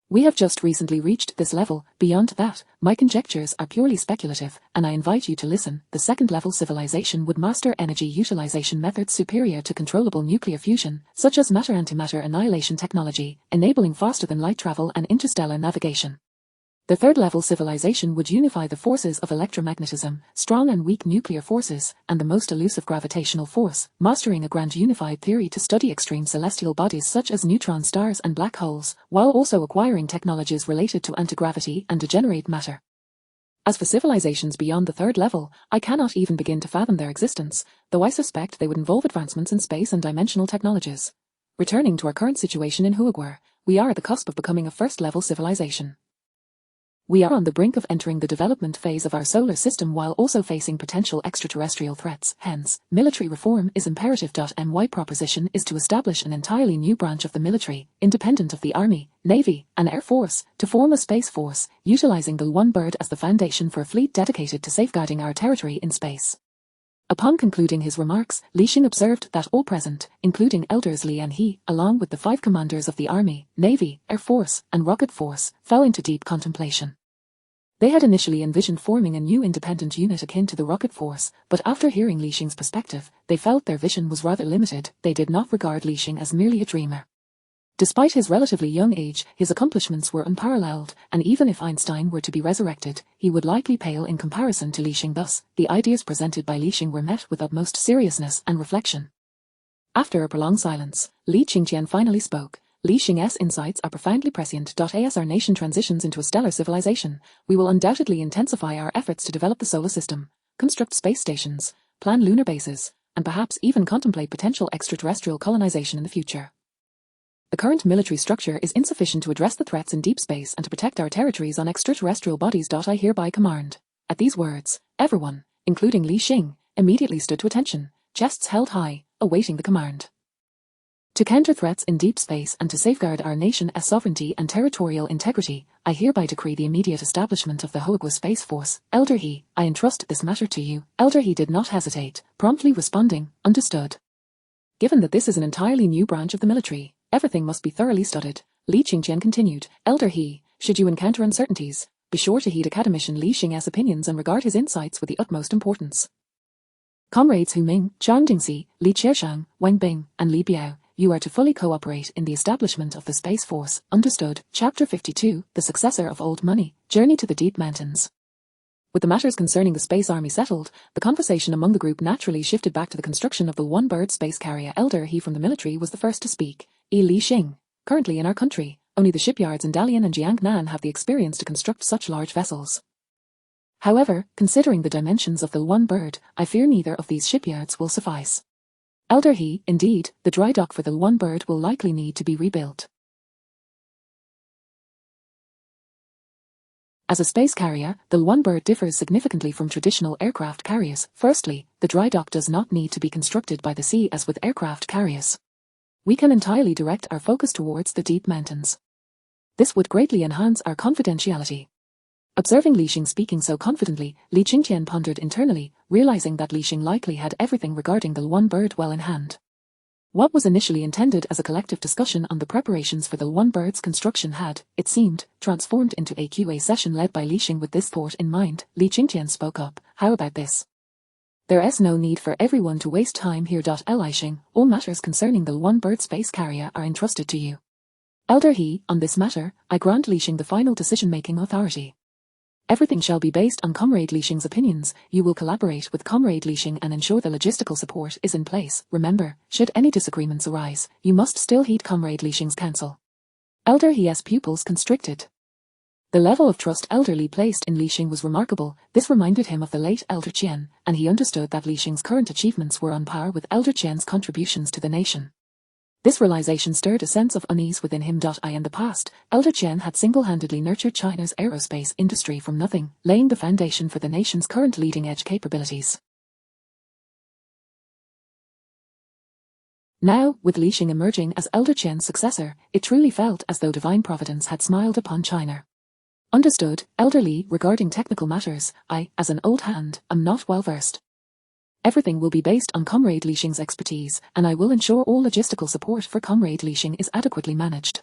We have just recently reached this level. Beyond that, my conjectures are purely speculative, and I invite you to listen. The second-level civilization would master energy utilization methods superior to controllable nuclear fusion, such as matter-antimatter annihilation technology, enabling faster-than-light travel and interstellar navigation. The third-level civilization would unify the forces of electromagnetism, strong and weak nuclear forces, and the most elusive gravitational force, mastering a grand unified theory to study extreme celestial bodies such as neutron stars and black holes, while also acquiring technologies related to antigravity and degenerate matter. As for civilizations beyond the third level, I cannot even begin to fathom their existence, though I suspect they would involve advancements in space and dimensional technologies. Returning to our current situation in Huaguo, we are at the cusp of becoming a first-level civilization. We are on the brink of entering the development phase of our solar system while also facing potential extraterrestrial threats. Hence, military reform is imperative. My proposition is to establish an entirely new branch of the military, independent of the Army, Navy, and Air Force, to form a space force, utilizing the One Bird as the foundation for a fleet dedicated to safeguarding our territory in space. Upon concluding his remarks, Li Xing observed that all present, including Elders Li and He, along with the 5 commanders of the Army, Navy, Air Force, and Rocket Force, fell into deep contemplation. They had initially envisioned forming a new independent unit akin to the Rocket Force, but after hearing Li Xing's perspective, they felt their vision was rather limited. They did not regard Li Xing as merely a dreamer. Despite his relatively young age, his accomplishments were unparalleled, and even if Einstein were to be resurrected, he would likely pale in comparison to Li Xing. Thus, the ideas presented by Li Xing were met with utmost seriousness and reflection. After a prolonged silence, Li Qingtian finally spoke. Li Xing's insights are profoundly prescient. As our nation transitions into a stellar civilization, we will undoubtedly intensify our efforts to develop the solar system, construct space stations, plan lunar bases, and perhaps even contemplate potential extraterrestrial colonization in the future. The current military structure is insufficient to address the threats in deep space and to protect our territories on extraterrestrial bodies. I hereby command. At these words, everyone, including Li Xing, immediately stood to attention, chests held high, awaiting the command. To counter threats in deep space and to safeguard our nation's sovereignty and territorial integrity, I hereby decree the immediate establishment of the Hoagwa Space Force. Elder He, I entrust this matter to you. Elder He did not hesitate, promptly responding, understood. Given that this is an entirely new branch of the military, everything must be thoroughly studied. Li Qingqian continued, Elder He, should you encounter uncertainties, be sure to heed Academician Li Xing's opinions and regard his insights with the utmost importance. Comrades Hu Ming, Zhang Jingxi, Li Qieshang, Wang Bing, and Li Biao, you are to fully cooperate in the establishment of the Space Force. Understood. Chapter 52, The Successor of Old Money, Journey to the Deep Mountains. With the matters concerning the Space Army settled, the conversation among the group naturally shifted back to the construction of the one-bird space carrier. Elder He from the military was the first to speak. Li Xing, currently in our country, only the shipyards in Dalian and Jiangnan have the experience to construct such large vessels. However, considering the dimensions of the one bird, I fear neither of these shipyards will suffice. Elder He, indeed, the dry dock for the one bird will likely need to be rebuilt. As a space carrier, the one bird differs significantly from traditional aircraft carriers. Firstly, the dry dock does not need to be constructed by the sea as with aircraft carriers. We can entirely direct our focus towards the deep mountains. This would greatly enhance our confidentiality. Observing Li Xing speaking so confidently, Li Qingqian pondered internally, realizing that Li Xing likely had everything regarding the one bird well in hand. What was initially intended as a collective discussion on the preparations for the one bird's construction had, it seemed, transformed into a QA session led by Li Xing. With this thought in mind, Li Qingqian spoke up, how about this? There is no need for everyone to waste time here. Li Xing, all matters concerning the one bird space carrier are entrusted to you. Elder He, on this matter, I grant Li Xing the final decision-making authority. Everything shall be based on Comrade Li Xing's opinions. You will collaborate with Comrade Li Xing and ensure the logistical support is in place. Remember, should any disagreements arise, you must still heed Comrade Li Xing's counsel. Elder He's pupils constricted. The level of trust Elder Li placed in Li Xing was remarkable. This reminded him of the late Elder Qian, and he understood that Li Xing's current achievements were on par with Elder Qian's contributions to the nation. This realization stirred a sense of unease within him. In the past, Elder Qian had single-handedly nurtured China's aerospace industry from nothing, laying the foundation for the nation's current leading-edge capabilities. Now, with Li Xing emerging as Elder Qian's successor, it truly felt as though divine providence had smiled upon China. Understood, Elder Li, regarding technical matters, I, as an old hand, am not well versed. Everything will be based on Comrade Li Xing's expertise, and I will ensure all logistical support for Comrade Li Xing is adequately managed.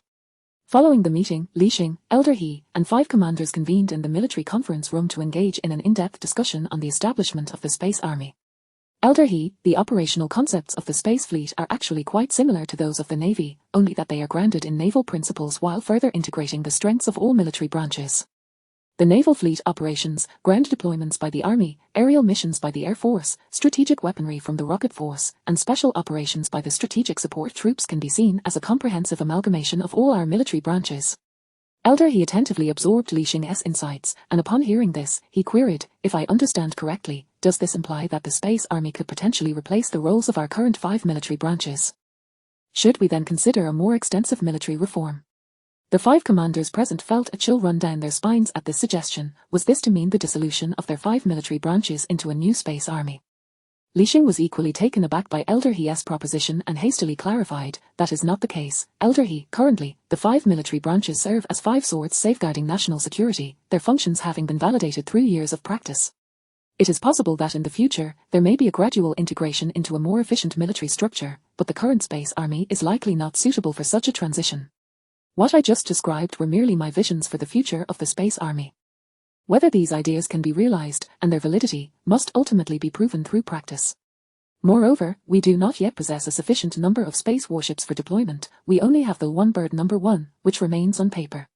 Following the meeting, Li Xing, Elder He, and 5 commanders convened in the military conference room to engage in an in-depth discussion on the establishment of the Space Army. Elder He, the operational concepts of the Space Fleet are actually quite similar to those of the Navy, only that they are grounded in naval principles while further integrating the strengths of all military branches. The naval fleet operations, ground deployments by the Army, aerial missions by the Air Force, strategic weaponry from the Rocket Force, and special operations by the Strategic Support Troops can be seen as a comprehensive amalgamation of all our military branches. Elder He attentively absorbed Li Xing's insights, and upon hearing this, he queried, if I understand correctly, does this imply that the Space Army could potentially replace the roles of our current 5 military branches? Should we then consider a more extensive military reform? The 5 commanders present felt a chill run down their spines at this suggestion. Was this to mean the dissolution of their 5 military branches into a new space army? Li Xing was equally taken aback by Elder He's proposition and hastily clarified, that is not the case. Elder He, currently, the 5 military branches serve as 5 swords safeguarding national security, their functions having been validated through years of practice. It is possible that in the future, there may be a gradual integration into a more efficient military structure, but the current space army is likely not suitable for such a transition. What I just described were merely my visions for the future of the Space Army. Whether these ideas can be realized, and their validity, must ultimately be proven through practice. Moreover, we do not yet possess a sufficient number of space warships for deployment. We only have the one bird number 1, which remains on paper.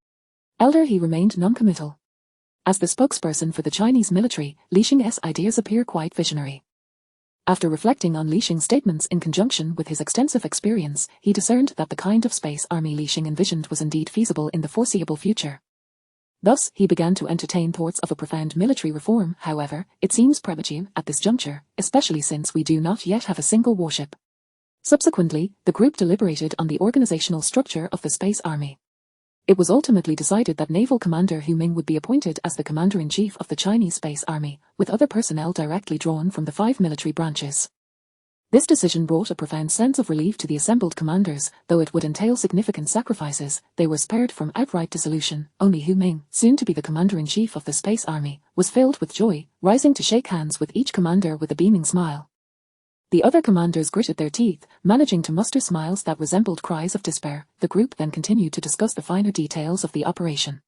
Elder He remained non-committal. As the spokesperson for the Chinese military, Li Xing's ideas appear quite visionary. After reflecting on Li Xing's statements in conjunction with his extensive experience, he discerned that the kind of space army Li Xing envisioned was indeed feasible in the foreseeable future. Thus, he began to entertain thoughts of a profound military reform. However, it seems premature at this juncture, especially since we do not yet have a single warship. Subsequently, the group deliberated on the organizational structure of the Space Army. It was ultimately decided that Naval Commander Hu Ming would be appointed as the Commander-in-Chief of the Chinese Space Army, with other personnel directly drawn from the 5 military branches. This decision brought a profound sense of relief to the assembled commanders. Though it would entail significant sacrifices, they were spared from outright dissolution. Only Hu Ming, soon to be the Commander-in-Chief of the Space Army, was filled with joy, rising to shake hands with each commander with a beaming smile. The other commanders gritted their teeth, managing to muster smiles that resembled cries of despair. The group then continued to discuss the finer details of the operation.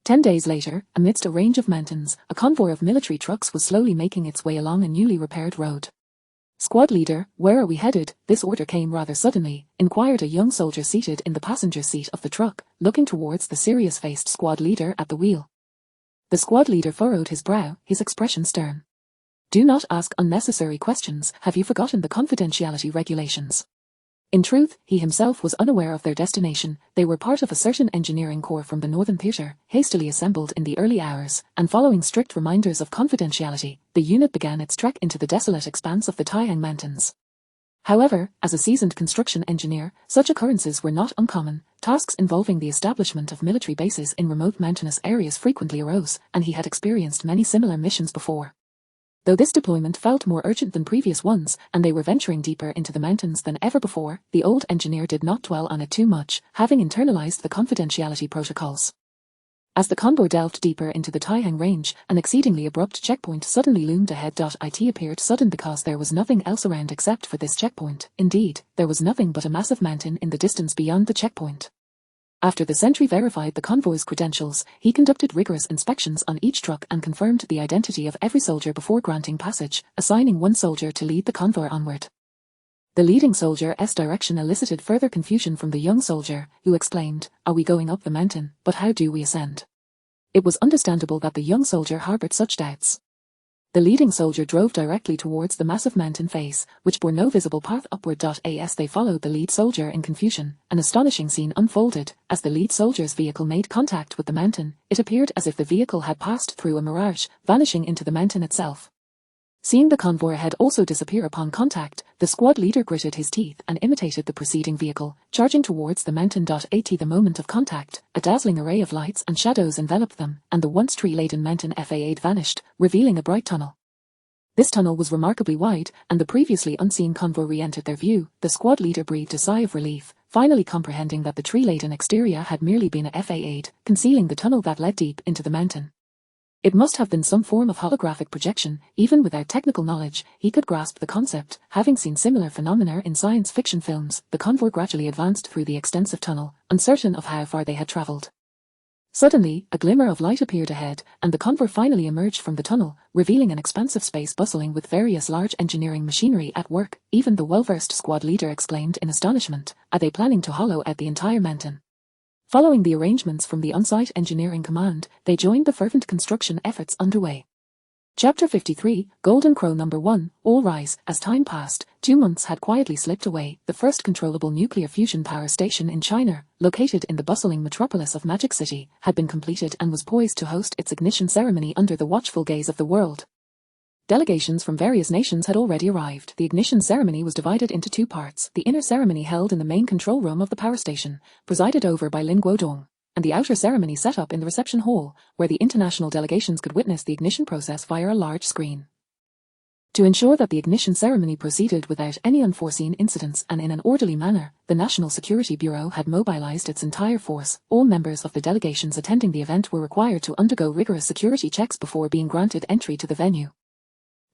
10 days later, amidst a range of mountains, a convoy of military trucks was slowly making its way along a newly repaired road. "Squad leader, where are we headed?" This order came rather suddenly, inquired a young soldier seated in the passenger seat of the truck, looking towards the serious-faced squad leader at the wheel. The squad leader furrowed his brow, his expression stern. "Do not ask unnecessary questions. Have you forgotten the confidentiality regulations?" In truth, he himself was unaware of their destination. They were part of a certain engineering corps from the Northern Theatre, hastily assembled in the early hours, and following strict reminders of confidentiality, the unit began its trek into the desolate expanse of the Taiyang Mountains. However, as a seasoned construction engineer, such occurrences were not uncommon. Tasks involving the establishment of military bases in remote mountainous areas frequently arose, and he had experienced many similar missions before. Though this deployment felt more urgent than previous ones, and they were venturing deeper into the mountains than ever before, the old engineer did not dwell on it too much, having internalized the confidentiality protocols. As the convoy delved deeper into the Taiyang Range, an exceedingly abrupt checkpoint suddenly loomed ahead. It appeared sudden because there was nothing else around except for this checkpoint. Indeed, there was nothing but a massive mountain in the distance beyond the checkpoint. After the sentry verified the convoy's credentials, he conducted rigorous inspections on each truck and confirmed the identity of every soldier before granting passage, assigning one soldier to lead the convoy onward. The leading soldier's direction elicited further confusion from the young soldier, who exclaimed, "Are we going up the mountain? But how do we ascend?" It was understandable that the young soldier harbored such doubts. The leading soldier drove directly towards the massive mountain face, which bore no visible path upward. As they followed the lead soldier in confusion, an astonishing scene unfolded. As the lead soldier's vehicle made contact with the mountain, it appeared as if the vehicle had passed through a mirage, vanishing into the mountain itself. Seeing the convoy ahead also disappear upon contact, the squad leader gritted his teeth and imitated the preceding vehicle, charging towards the mountain. At the moment of contact, a dazzling array of lights and shadows enveloped them, and the once tree-laden mountain FA8 vanished, revealing a bright tunnel. This tunnel was remarkably wide, and the previously unseen convoy re-entered their view. The squad leader breathed a sigh of relief, finally comprehending that the tree-laden exterior had merely been a FA8, concealing the tunnel that led deep into the mountain. It must have been some form of holographic projection. Even without technical knowledge, he could grasp the concept. Having seen similar phenomena in science fiction films, the convoy gradually advanced through the extensive tunnel, uncertain of how far they had travelled. Suddenly, a glimmer of light appeared ahead, and the convoy finally emerged from the tunnel, revealing an expansive space bustling with various large engineering machinery at work. Even the well-versed squad leader exclaimed in astonishment, "Are they planning to hollow out the entire mountain?" Following the arrangements from the on-site engineering command, they joined the fervent construction efforts underway. Chapter 53, Golden Crow No. 1, All Rise. As time passed, 2 months had quietly slipped away. The first controllable nuclear fusion power station in China, located in the bustling metropolis of Magic City, had been completed and was poised to host its ignition ceremony under the watchful gaze of the world. Delegations from various nations had already arrived. The ignition ceremony was divided into 2 parts, the inner ceremony held in the main control room of the power station, presided over by Lin Guodong, and the outer ceremony set up in the reception hall, where the international delegations could witness the ignition process via a large screen. To ensure that the ignition ceremony proceeded without any unforeseen incidents and in an orderly manner, the National Security Bureau had mobilized its entire force. All members of the delegations attending the event were required to undergo rigorous security checks before being granted entry to the venue.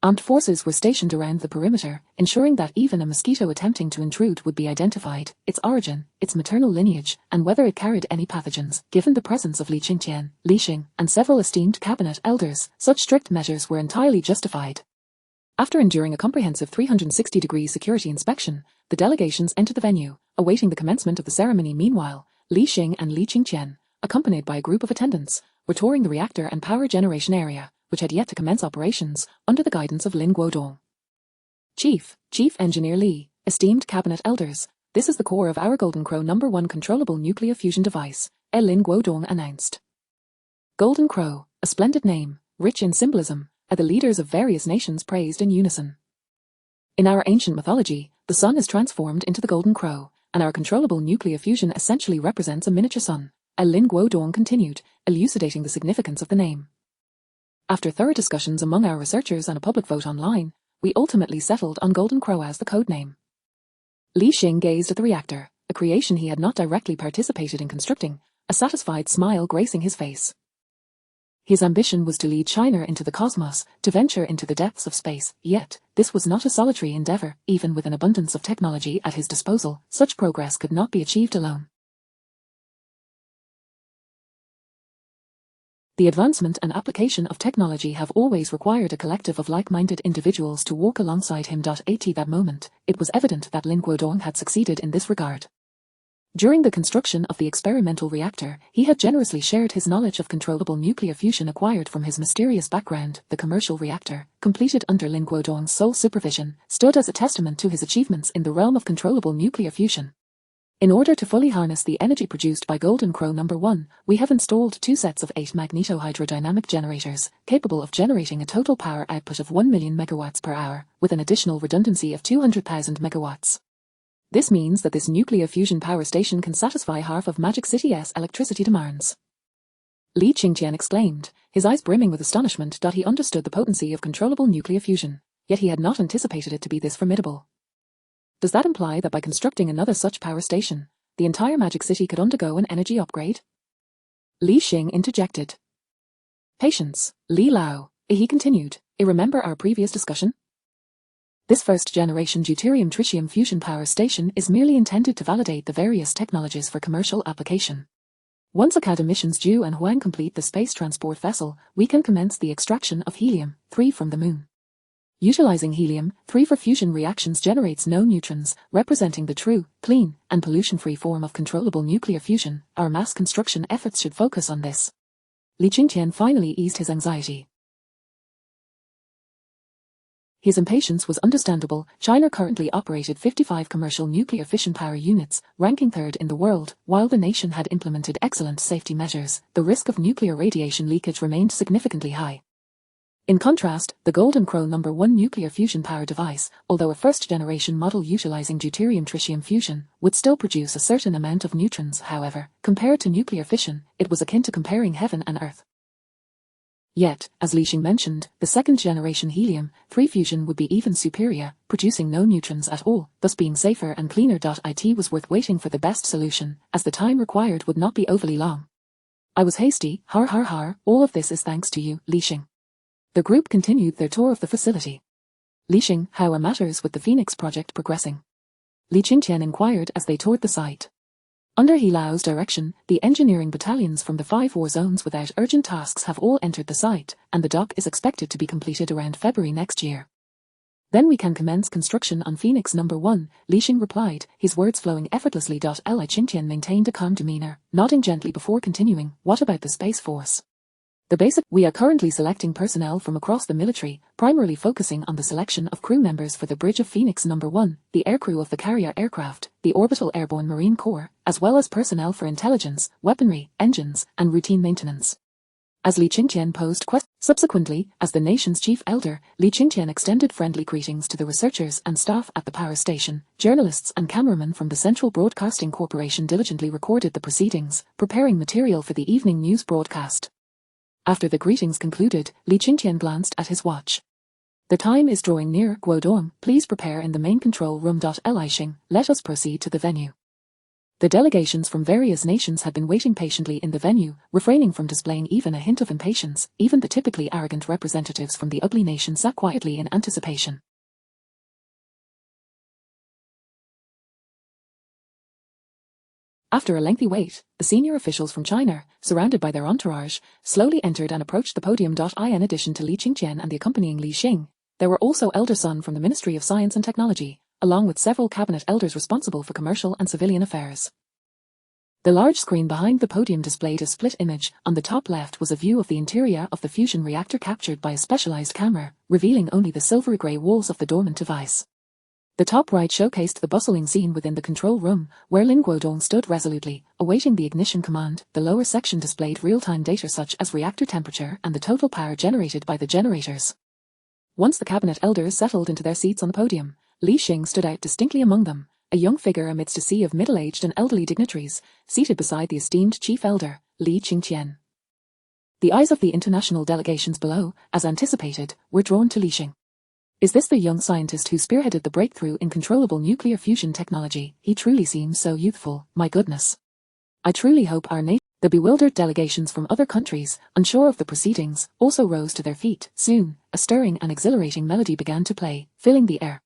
Armed forces were stationed around the perimeter, ensuring that even a mosquito attempting to intrude would be identified, its origin, its maternal lineage, and whether it carried any pathogens. Given the presence of Li Qingqian, Li Xing, and several esteemed cabinet elders, such strict measures were entirely justified. After enduring a comprehensive 360-degree security inspection, the delegations entered the venue, awaiting the commencement of the ceremony. Meanwhile, Li Xing and Li Qingqian, accompanied by a group of attendants, were touring the reactor and power generation area, which had yet to commence operations, under the guidance of Lin Guodong. Chief Engineer Li, esteemed cabinet elders, this is the core of our Golden Crow No. 1 controllable nuclear fusion device, Lin Guodong announced. Golden Crow, a splendid name, rich in symbolism, are the leaders of various nations praised in unison. In our ancient mythology, The sun is transformed into the Golden Crow, and our controllable nuclear fusion essentially represents a miniature sun, Lin Guodong continued, elucidating the significance of the name. After thorough discussions among our researchers and a public vote online, we ultimately settled on Golden Crow as the codename. Li Xing gazed at the reactor, a creation he had not directly participated in constructing, a satisfied smile gracing his face. His ambition was to lead China into the cosmos, to venture into the depths of space, yet, this was not a solitary endeavor. Even with an abundance of technology at his disposal, such progress could not be achieved alone. The advancement and application of technology have always required a collective of like-minded individuals to walk alongside him. At that moment, it was evident that Lin Guodong had succeeded in this regard. During the construction of the experimental reactor, he had generously shared his knowledge of controllable nuclear fusion acquired from his mysterious background. The commercial reactor, completed under Lin Guodong's sole supervision, stood as a testament to his achievements in the realm of controllable nuclear fusion. In order to fully harness the energy produced by Golden Crow No. 1, we have installed 2 sets of 8 magnetohydrodynamic generators, capable of generating a total power output of 1 million megawatts per hour, with an additional redundancy of 200,000 megawatts. This means that this nuclear fusion power station can satisfy half of Magic City's electricity demands. Li Qingqian exclaimed, his eyes brimming with astonishment. He understood the potency of controllable nuclear fusion, yet he had not anticipated it to be this formidable. Does that imply that by constructing another such power station, the entire Magic City could undergo an energy upgrade? Li Xing interjected. Patience, Li Lao, he continued, remember our previous discussion? This first-generation deuterium-tritium fusion power station is merely intended to validate the various technologies for commercial application. Once academicians Zhu and Huang complete the space transport vessel, we can commence the extraction of helium-3 from the moon. Utilizing helium-3 for fusion reactions generates no neutrons, representing the true, clean, and pollution-free form of controllable nuclear fusion. Our mass construction efforts should focus on this. Li Qingqian finally eased his anxiety. His impatience was understandable. China currently operated 55 commercial nuclear fission power units, ranking 3rd in the world. While the nation had implemented excellent safety measures, the risk of nuclear radiation leakage remained significantly high. In contrast, the Golden Crow No. 1 nuclear fusion power device, although a first-generation model utilizing deuterium-tritium fusion, would still produce a certain amount of neutrons. However, compared to nuclear fission, it was akin to comparing heaven and earth. Yet, as Li Xing mentioned, the second-generation helium-3 fusion would be even superior, producing no neutrons at all, thus being safer and cleaner. It was worth waiting for the best solution, as the time required would not be overly long. I was hasty, all of this is thanks to you, Li Xing. The group continued their tour of the facility. Li Xing, how are matters with the Phoenix project progressing? Li Qingqian inquired as they toured the site. Under He Lao's direction, the engineering battalions from the 5 war zones without urgent tasks have all entered the site, and the dock is expected to be completed around February next year. Then we can commence construction on Phoenix No. 1, Li Xing replied, his words flowing effortlessly. Li Qingqian maintained a calm demeanor, nodding gently before continuing, what about the Space Force? We are currently selecting personnel from across the military, primarily focusing on the selection of crew members for the bridge of Phoenix No. 1, the aircrew of the carrier aircraft, the orbital airborne Marine Corps, as well as personnel for intelligence, weaponry, engines, and routine maintenance. As Li Qingqian posed questions. Subsequently, as the nation's chief elder, Li Qingqian extended friendly greetings to the researchers and staff at the power station. Journalists and cameramen from the Central Broadcasting Corporation diligently recorded the proceedings, preparing material for the evening news broadcast. After the greetings concluded, Li Qingqian glanced at his watch. The time is drawing near. Guodong, please prepare in the main control room. Li Xing, let us proceed to the venue. The delegations from various nations had been waiting patiently in the venue, refraining from displaying even a hint of impatience. Even the typically arrogant representatives from the ugly nation sat quietly in anticipation. After a lengthy wait, the senior officials from China, surrounded by their entourage, slowly entered and approached the podium. In addition to Li Qingqian and the accompanying Li Xing, there were also Elder Sun from the Ministry of Science and Technology, along with several cabinet elders responsible for commercial and civilian affairs. The large screen behind the podium displayed a split image. On the top left was a view of the interior of the fusion reactor captured by a specialized camera, revealing only the silvery grey walls of the dormant device. The top right showcased the bustling scene within the control room, where Lin Guodong stood resolutely, awaiting the ignition command. The lower section displayed real-time data such as reactor temperature and the total power generated by the generators. Once the cabinet elders settled into their seats on the podium, Li Xing stood out distinctly among them, a young figure amidst a sea of middle-aged and elderly dignitaries, seated beside the esteemed chief elder, Li Qingqian. The eyes of the international delegations below, as anticipated, were drawn to Li Xing. Is this the young scientist who spearheaded the breakthrough in controllable nuclear fusion technology? He truly seems so youthful, my goodness. I truly hope our nation. The bewildered delegations from other countries, unsure of the proceedings, also rose to their feet. Soon, a stirring and exhilarating melody began to play, filling the air.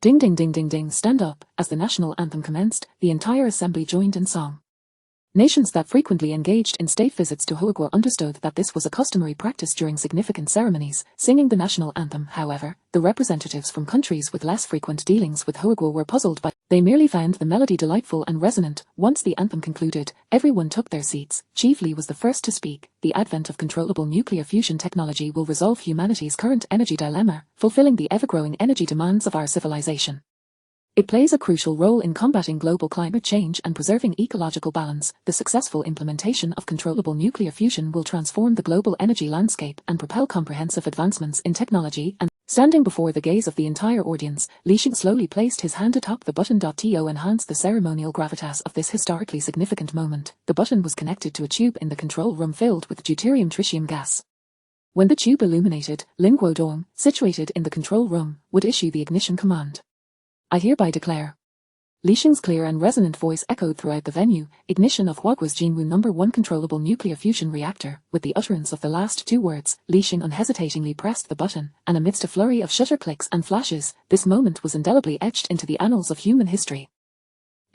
Ding ding ding ding ding, stand up. As the national anthem commenced, the entire assembly joined in song. Nations that frequently engaged in state visits to Huigua understood that this was a customary practice during significant ceremonies. Singing the national anthem, however, the representatives from countries with less frequent dealings with Huigua were puzzled by. They merely found the melody delightful and resonant. Once the anthem concluded, everyone took their seats. Chief Li was the first to speak. The advent of controllable nuclear fusion technology will resolve humanity's current energy dilemma, fulfilling the ever-growing energy demands of our civilization. It plays a crucial role in combating global climate change and preserving ecological balance. The successful implementation of controllable nuclear fusion will transform the global energy landscape and propel comprehensive advancements in technology and. Standing before the gaze of the entire audience, Li Xing slowly placed his hand atop the button. To enhance the ceremonial gravitas of this historically significant moment, the button was connected to a tube in the control room filled with deuterium-tritium gas. When the tube illuminated, Lin Guodong, situated in the control room, would issue the ignition command. I hereby declare. Li Xing's clear and resonant voice echoed throughout the venue, ignition of Huagua's Jinwu No. 1 controllable nuclear fusion reactor. With the utterance of the last two words, Li Xing unhesitatingly pressed the button, and amidst a flurry of shutter clicks and flashes, this moment was indelibly etched into the annals of human history.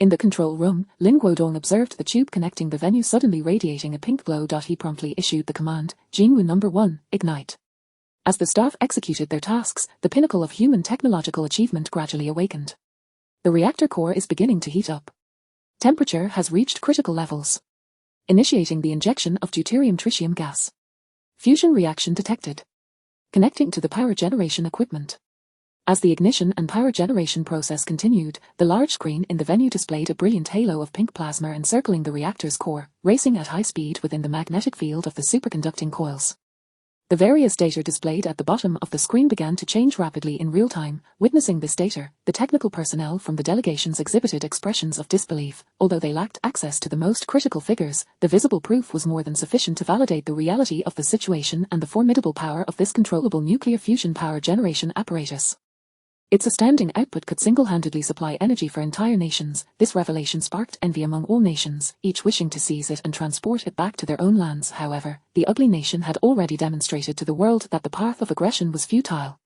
In the control room, Lin Guodong observed the tube connecting the venue suddenly radiating a pink glow. He promptly issued the command, Jinwu No. 1, ignite. As the staff executed their tasks, the pinnacle of human technological achievement gradually awakened. The reactor core is beginning to heat up. Temperature has reached critical levels. Initiating the injection of deuterium-tritium gas. Fusion reaction detected. Connecting to the power generation equipment. As the ignition and power generation process continued, the large screen in the venue displayed a brilliant halo of pink plasma encircling the reactor's core, racing at high speed within the magnetic field of the superconducting coils. The various data displayed at the bottom of the screen began to change rapidly in real time. Witnessing this data, the technical personnel from the delegations exhibited expressions of disbelief. Although they lacked access to the most critical figures, the visible proof was more than sufficient to validate the reality of the situation and the formidable power of this controllable nuclear fusion power generation apparatus. Its astounding output could single-handedly supply energy for entire nations. This revelation sparked envy among all nations, each wishing to seize it and transport it back to their own lands. However, the ugly nation had already demonstrated to the world that the path of aggression was futile.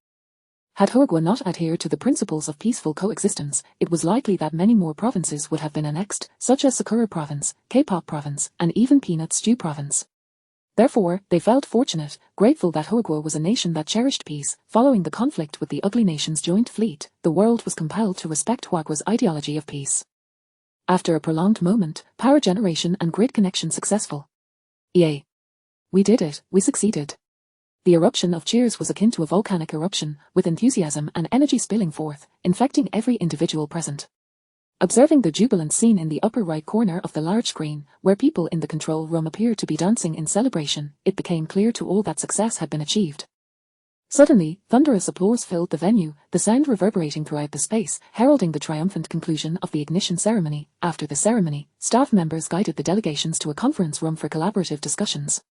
Had Huigua not adhered to the principles of peaceful coexistence, it was likely that many more provinces would have been annexed, such as Sakura Province, K-pop Province, and even Peanut Stew Province. Therefore, they felt fortunate, grateful that Huigua was a nation that cherished peace. Following the conflict with the ugly nation's joint fleet, the world was compelled to respect Huigua's ideology of peace. After a prolonged moment, power generation and grid connection successful. Yay! We did it, we succeeded. The eruption of cheers was akin to a volcanic eruption, with enthusiasm and energy spilling forth, infecting every individual present. Observing the jubilant scene in the upper right corner of the large screen, where people in the control room appeared to be dancing in celebration, it became clear to all that success had been achieved. Suddenly, thunderous applause filled the venue, the sound reverberating throughout the space, heralding the triumphant conclusion of the ignition ceremony. After the ceremony, staff members guided the delegations to a conference room for collaborative discussions.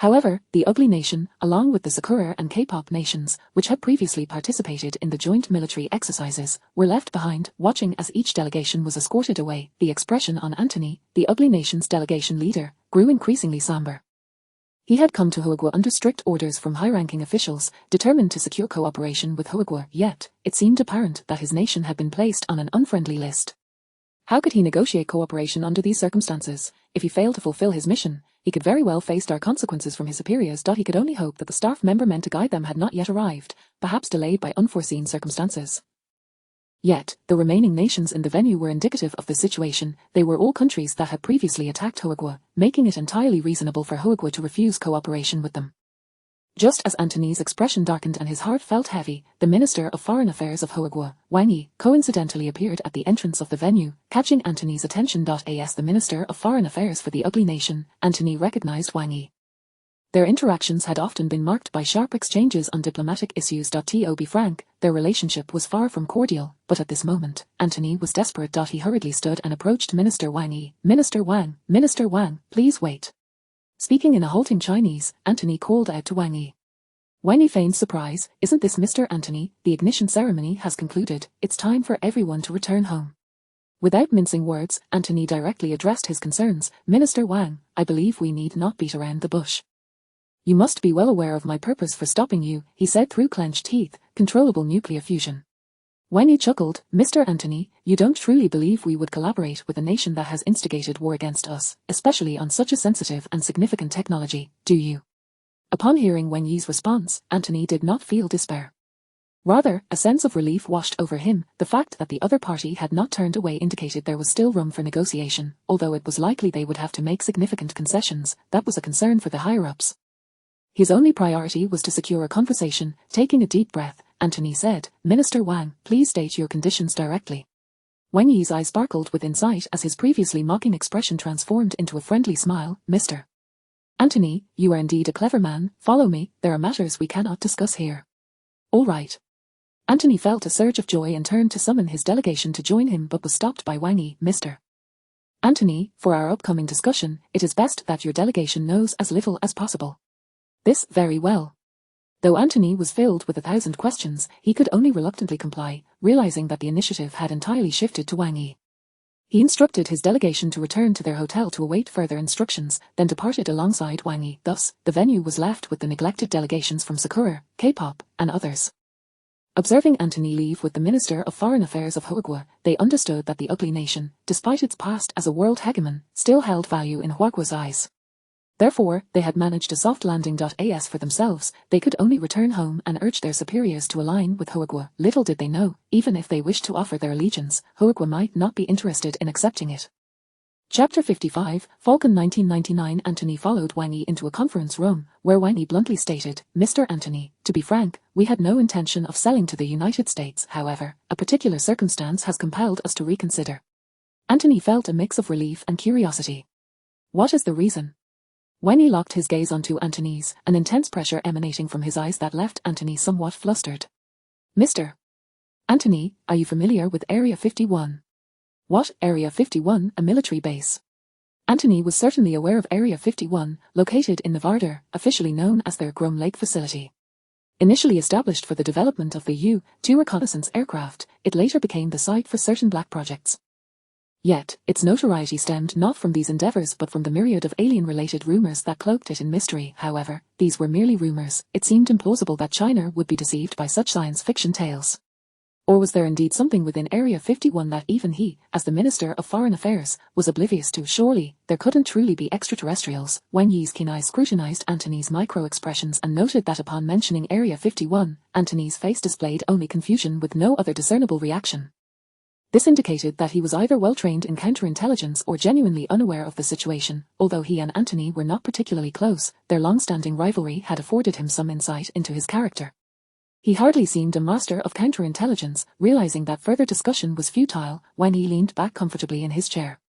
However, the ugly nation, along with the Sakura and K-pop nations, which had previously participated in the joint military exercises, were left behind, watching as each delegation was escorted away. The expression on Antony, the ugly nation's delegation leader, grew increasingly somber. He had come to Huigua under strict orders from high-ranking officials, determined to secure cooperation with Huigua, yet, it seemed apparent that his nation had been placed on an unfriendly list. How could he negotiate cooperation under these circumstances? If he failed to fulfill his mission, he could very well face dire consequences from his superiors. He could only hope that the staff member meant to guide them had not yet arrived, perhaps delayed by unforeseen circumstances. Yet, the remaining nations in the venue were indicative of the situation. They were all countries that had previously attacked Huigua, making it entirely reasonable for Huigua to refuse cooperation with them. Just as Antony's expression darkened and his heart felt heavy, the Minister of Foreign Affairs of Huigua, Wang Yi, coincidentally appeared at the entrance of the venue, catching Antony's attention. As the Minister of Foreign Affairs for the ugly nation, Antony recognized Wang Yi. Their interactions had often been marked by sharp exchanges on diplomatic issues. To be frank, their relationship was far from cordial, but at this moment, Antony was desperate. He hurriedly stood and approached Minister Wang Yi. Minister Wang, please wait. Speaking in a halting Chinese, Antony called out to Wang Yi. Wang Yi feigned surprise. Isn't this Mr. Antony? The ignition ceremony has concluded. It's time for everyone to return home. Without mincing words, Antony directly addressed his concerns. Minister Wang, I believe we need not beat around the bush. You must be well aware of my purpose for stopping you, he said through clenched teeth. Controllable nuclear fusion. Wang Yi chuckled. Mr. Antony, you don't truly believe we would collaborate with a nation that has instigated war against us, especially on such a sensitive and significant technology, do you? Upon hearing Wang Yi's response, Antony did not feel despair. Rather, a sense of relief washed over him. The fact that the other party had not turned away indicated there was still room for negotiation, although it was likely they would have to make significant concessions. That was a concern for the higher-ups. His only priority was to secure a conversation. Taking a deep breath, Antony said, Minister Wang, please state your conditions directly. Wang Yi's eyes sparkled with insight as his previously mocking expression transformed into a friendly smile. Mr. Antony, you are indeed a clever man. Follow me, there are matters we cannot discuss here. All right. Antony felt a surge of joy and turned to summon his delegation to join him but was stopped by Wang Yi. Mr. Antony, for our upcoming discussion, it is best that your delegation knows as little as possible. This, very well. Though Antony was filled with 1,000 questions, he could only reluctantly comply, realizing that the initiative had entirely shifted to Wang Yi. He instructed his delegation to return to their hotel to await further instructions, then departed alongside Wang Yi. Thus, the venue was left with the neglected delegations from Sakura, K-pop, and others. Observing Antony leave with the Minister of Foreign Affairs of Huagua, they understood that the ugly nation, despite its past as a world hegemon, still held value in Huagua's eyes. Therefore, they had managed a soft landing. As for themselves, they could only return home and urge their superiors to align with Huagua. Little did they know, even if they wished to offer their allegiance, Huagua might not be interested in accepting it. Chapter 55, Falcon 1999. Antony followed Wang Yi into a conference room, where Wang Yi bluntly stated, Mr. Antony, to be frank, we had no intention of selling to the United States. However, a particular circumstance has compelled us to reconsider. Antony felt a mix of relief and curiosity. What is the reason? Wang Yi locked his gaze onto Antony's, an intense pressure emanating from his eyes that left Antony somewhat flustered. Mr. Antony, are you familiar with Area 51? What, Area 51, a military base? Antony was certainly aware of Area 51, located in Nevada, officially known as their Groom Lake facility. Initially established for the development of the U-2 reconnaissance aircraft, it later became the site for certain black projects. Yet, its notoriety stemmed not from these endeavors but from the myriad of alien-related rumors that cloaked it in mystery. However, these were merely rumors. It seemed implausible that China would be deceived by such science fiction tales. Or was there indeed something within Area 51 that even he, as the Minister of Foreign Affairs, was oblivious to? Surely, there couldn't truly be extraterrestrials. Wang Yi's keen eyes scrutinized Antony's micro-expressions and noted that upon mentioning Area 51, Antony's face displayed only confusion with no other discernible reaction. This indicated that he was either well-trained in counterintelligence or genuinely unaware of the situation. Although he and Antony were not particularly close, their long-standing rivalry had afforded him some insight into his character. He hardly seemed a master of counterintelligence. Realizing that further discussion was futile, Wang Yi leaned back comfortably in his chair.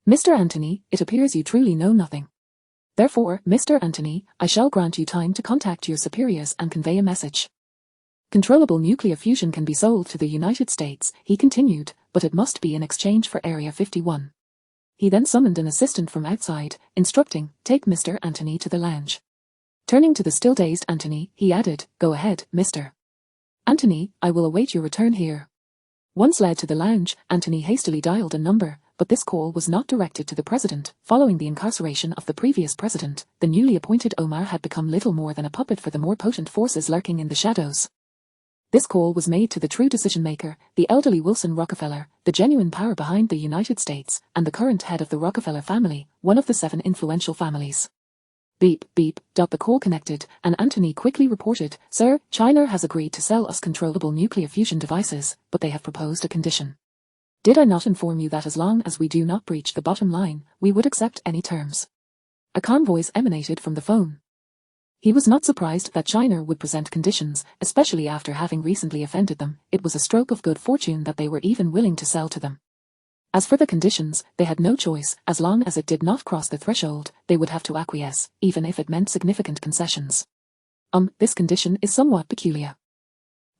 Mr. Antony, it appears you truly know nothing. Therefore, Mr. Antony, I shall grant you time to contact your superiors and convey a message. Controllable nuclear fusion can be sold to the United States, he continued, but it must be in exchange for Area 51. He then summoned an assistant from outside, instructing, take Mr. Antony to the lounge. Turning to the still-dazed Antony, he added, go ahead, Mr. Antony, I will await your return here. Once led to the lounge, Antony hastily dialed a number, but this call was not directed to the president. Following the incarceration of the previous president, the newly appointed Omar had become little more than a puppet for the more potent forces lurking in the shadows. This call was made to the true decision-maker, the elderly Wilson Rockefeller, the genuine power behind the United States, and the current head of the Rockefeller family, one of the 7 influential families. Beep, beep, the call connected, and Antony quickly reported, Sir, China has agreed to sell us controllable nuclear fusion devices, but they have proposed a condition. Did I not inform you that as long as we do not breach the bottom line, we would accept any terms? A calm voice emanated from the phone. He was not surprised that China would present conditions, especially after having recently offended them. It was a stroke of good fortune that they were even willing to sell to them. As for the conditions, they had no choice. As long as it did not cross the threshold, they would have to acquiesce, even if it meant significant concessions. This condition is somewhat peculiar.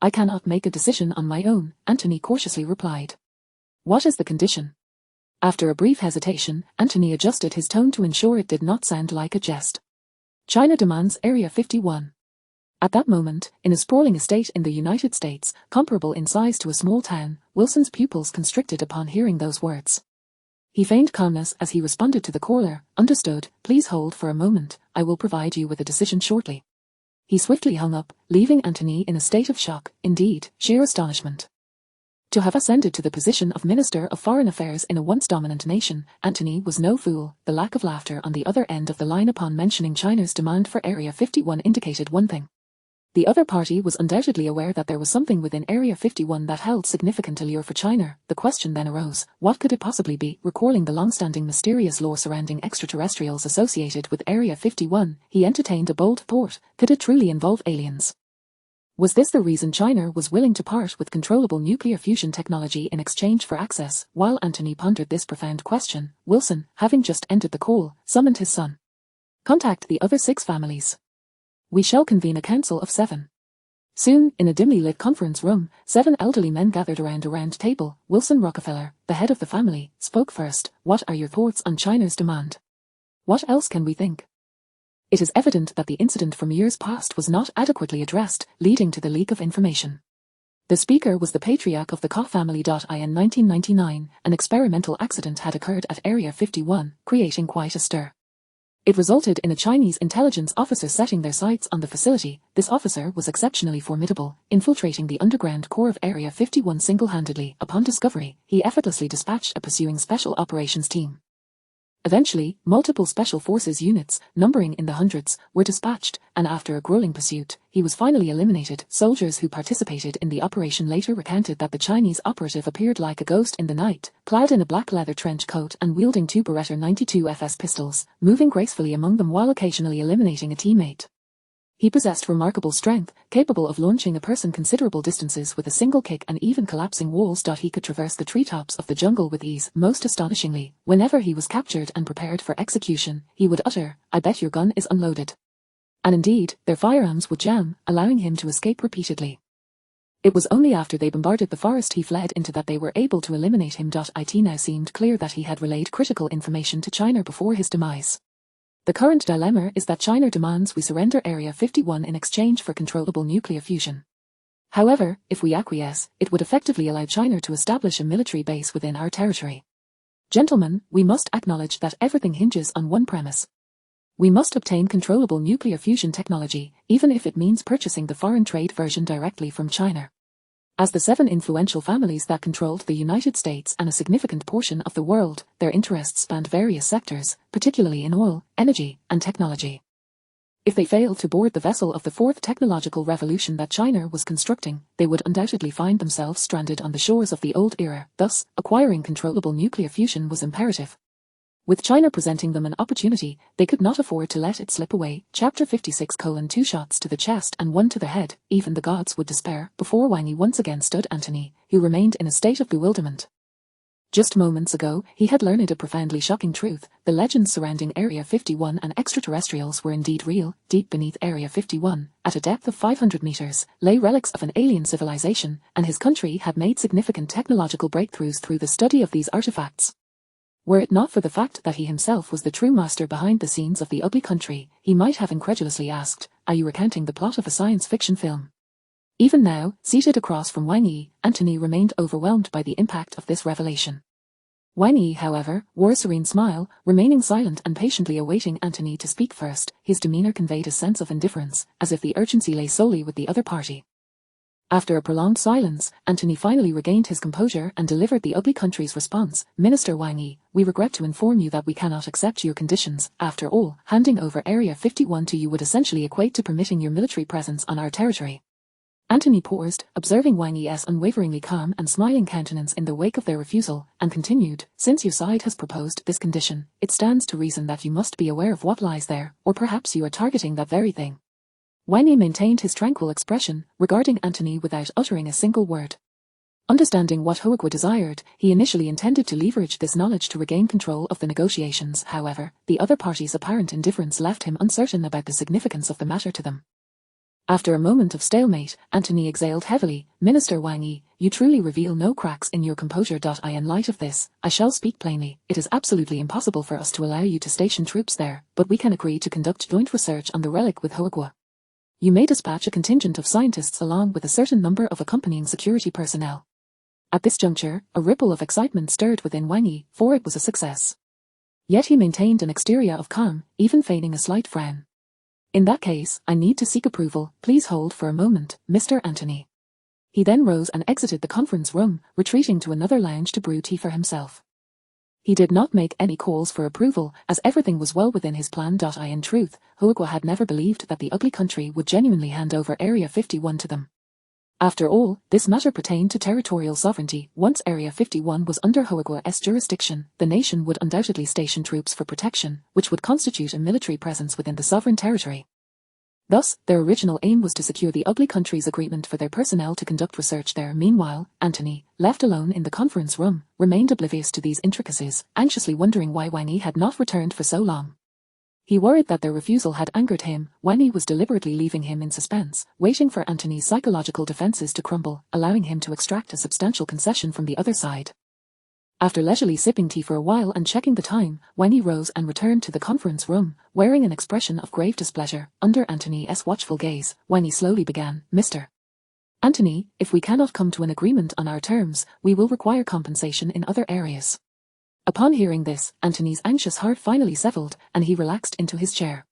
I cannot make a decision on my own, Antony cautiously replied. What is the condition? After a brief hesitation, Antony adjusted his tone to ensure it did not sound like a jest. China demands Area 51. At that moment, in a sprawling estate in the United States, comparable in size to a small town, Wilson's pupils constricted upon hearing those words. He feigned calmness as he responded to the caller. Understood, please hold for a moment, I will provide you with a decision shortly. He swiftly hung up, leaving Antony in a state of shock, indeed, sheer astonishment. To have ascended to the position of Minister of Foreign Affairs in a once dominant nation, Antony was no fool. The lack of laughter on the other end of the line upon mentioning China's demand for Area 51 indicated one thing. The other party was undoubtedly aware that there was something within Area 51 that held significant allure for China. The question then arose, what could it possibly be? Recalling the long-standing mysterious lore surrounding extraterrestrials associated with Area 51, he entertained a bold thought. Could it truly involve aliens? Was this the reason China was willing to part with controllable nuclear fusion technology in exchange for access? While Antony pondered this profound question, Wilson, having just entered the call, summoned his son. Contact the other 6 families. We shall convene a council of 7. Soon, in a dimly lit conference room, 7 elderly men gathered around a round table. Wilson Rockefeller, the head of the family, spoke first. What are your thoughts on China's demand? What else can we think? It is evident that the incident from years past was not adequately addressed, leading to the leak of information. The speaker was the patriarch of the Koch family. In 1999, an experimental accident had occurred at Area 51, creating quite a stir. It resulted in a Chinese intelligence officer setting their sights on the facility. This officer was exceptionally formidable, infiltrating the underground core of Area 51 single-handedly. Upon discovery, he effortlessly dispatched a pursuing special operations team. Eventually, multiple special forces units, numbering in the hundreds, were dispatched, and after a grueling pursuit, he was finally eliminated. Soldiers who participated in the operation later recounted that the Chinese operative appeared like a ghost in the night, clad in a black leather trench coat and wielding 2 Beretta 92 FS pistols, moving gracefully among them while occasionally eliminating a teammate. He possessed remarkable strength, capable of launching a person considerable distances with a single kick and even collapsing walls. He could traverse the treetops of the jungle with ease. Most astonishingly, whenever he was captured and prepared for execution, he would utter, "I bet your gun is unloaded." And indeed, their firearms would jam, allowing him to escape repeatedly. It was only after they bombarded the forest he fled into that they were able to eliminate him. It now seemed clear that he had relayed critical information to China before his demise. The current dilemma is that China demands we surrender Area 51 in exchange for controllable nuclear fusion. However, if we acquiesce, it would effectively allow China to establish a military base within our territory. Gentlemen, we must acknowledge that everything hinges on one premise. We must obtain controllable nuclear fusion technology, even if it means purchasing the foreign trade version directly from China. As the 7 influential families that controlled the United States and a significant portion of the world, their interests spanned various sectors, particularly in oil, energy, and technology. If they failed to board the vessel of the 4th technological revolution that China was constructing, they would undoubtedly find themselves stranded on the shores of the old era. Thus, acquiring controllable nuclear fusion was imperative. With China presenting them an opportunity, they could not afford to let it slip away. Chapter 56:2 shots to the chest and 1 to the head, even the gods would despair. Before Wang Yi once again stood Antony, who remained in a state of bewilderment. Just moments ago, he had learned a profoundly shocking truth. The legends surrounding Area 51 and extraterrestrials were indeed real. Deep beneath Area 51, at a depth of 500 meters, lay relics of an alien civilization, and his country had made significant technological breakthroughs through the study of these artifacts. Were it not for the fact that he himself was the true master behind the scenes of the ugly country, he might have incredulously asked, "Are you recounting the plot of a science fiction film?" Even now, seated across from Wang Yi, Antony remained overwhelmed by the impact of this revelation. Wang Yi, however, wore a serene smile, remaining silent and patiently awaiting Antony to speak first. His demeanor conveyed a sense of indifference, as if the urgency lay solely with the other party. After a prolonged silence, Antony finally regained his composure and delivered the ugly country's response. "Minister Wang Yi, we regret to inform you that we cannot accept your conditions. After all, handing over Area 51 to you would essentially equate to permitting your military presence on our territory." Antony paused, observing Wang Yi's unwaveringly calm and smiling countenance in the wake of their refusal, and continued, "Since your side has proposed this condition, it stands to reason that you must be aware of what lies there, or perhaps you are targeting that very thing." Wang Yi maintained his tranquil expression, regarding Antony without uttering a single word. Understanding what Huagua desired, he initially intended to leverage this knowledge to regain control of the negotiations. However, the other party's apparent indifference left him uncertain about the significance of the matter to them. After a moment of stalemate, Antony exhaled heavily. Minister Wang Yi, you truly reveal no cracks in your composure. In light of this, I shall speak plainly. It is absolutely impossible for us to allow you to station troops there, but we can agree to conduct joint research on the relic with Huagua. You may dispatch a contingent of scientists along with a certain number of accompanying security personnel. At this juncture, a ripple of excitement stirred within Wang Yi, for it was a success. Yet he maintained an exterior of calm, even feigning a slight frown. In that case, I need to seek approval. Please hold for a moment, Mr. Antony. He then rose and exited the conference room, retreating to another lounge to brew tea for himself. He did not make any calls for approval, as everything was well within his plan. In truth, Huagua had never believed that the ugly country would genuinely hand over Area 51 to them. After all, this matter pertained to territorial sovereignty. Once Area 51 was under Huagua's jurisdiction, the nation would undoubtedly station troops for protection, which would constitute a military presence within the sovereign territory. Thus, their original aim was to secure the ugly country's agreement for their personnel to conduct research there. Meanwhile, Antony, left alone in the conference room, remained oblivious to these intricacies, anxiously wondering why Wang Yi had not returned for so long. He worried that their refusal had angered him. Wang Yi was deliberately leaving him in suspense, waiting for Antony's psychological defenses to crumble, allowing him to extract a substantial concession from the other side. After leisurely sipping tea for a while and checking the time, Wang Yi rose and returned to the conference room, wearing an expression of grave displeasure. Under Antony's watchful gaze, Wang Yi slowly began, Mr. Antony, if we cannot come to an agreement on our terms, we will require compensation in other areas. Upon hearing this, Antony's anxious heart finally settled, and he relaxed into his chair.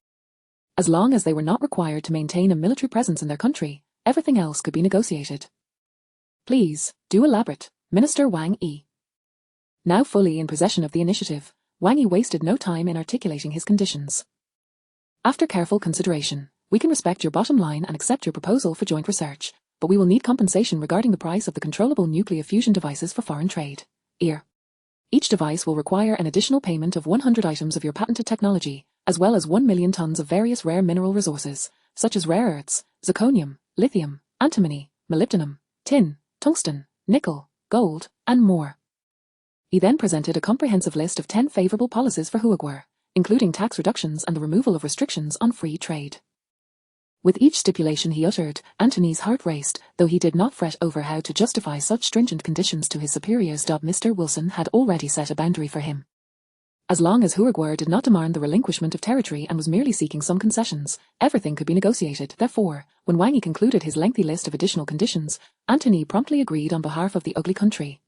As long as they were not required to maintain a military presence in their country, everything else could be negotiated. Please, do elaborate, Minister Wang Yi. Now fully in possession of the initiative, Wang Yi wasted no time in articulating his conditions. After careful consideration, we can respect your bottom line and accept your proposal for joint research, but we will need compensation regarding the price of the controllable nuclear fusion devices for foreign trade. Each device will require an additional payment of 100 items of your patented technology, as well as 1 million tons of various rare mineral resources, such as rare earths, zirconium, lithium, antimony, molybdenum, tin, tungsten, nickel, gold, and more. He then presented a comprehensive list of 10 favorable policies for Huagua, including tax reductions and the removal of restrictions on free trade. With each stipulation he uttered, Antony's heart raced, though he did not fret over how to justify such stringent conditions to his superiors. Mr. Wilson had already set a boundary for him. As long as Huagua did not demand the relinquishment of territory and was merely seeking some concessions, everything could be negotiated. Therefore, when Wang Yi concluded his lengthy list of additional conditions, Antony promptly agreed on behalf of the ugly country.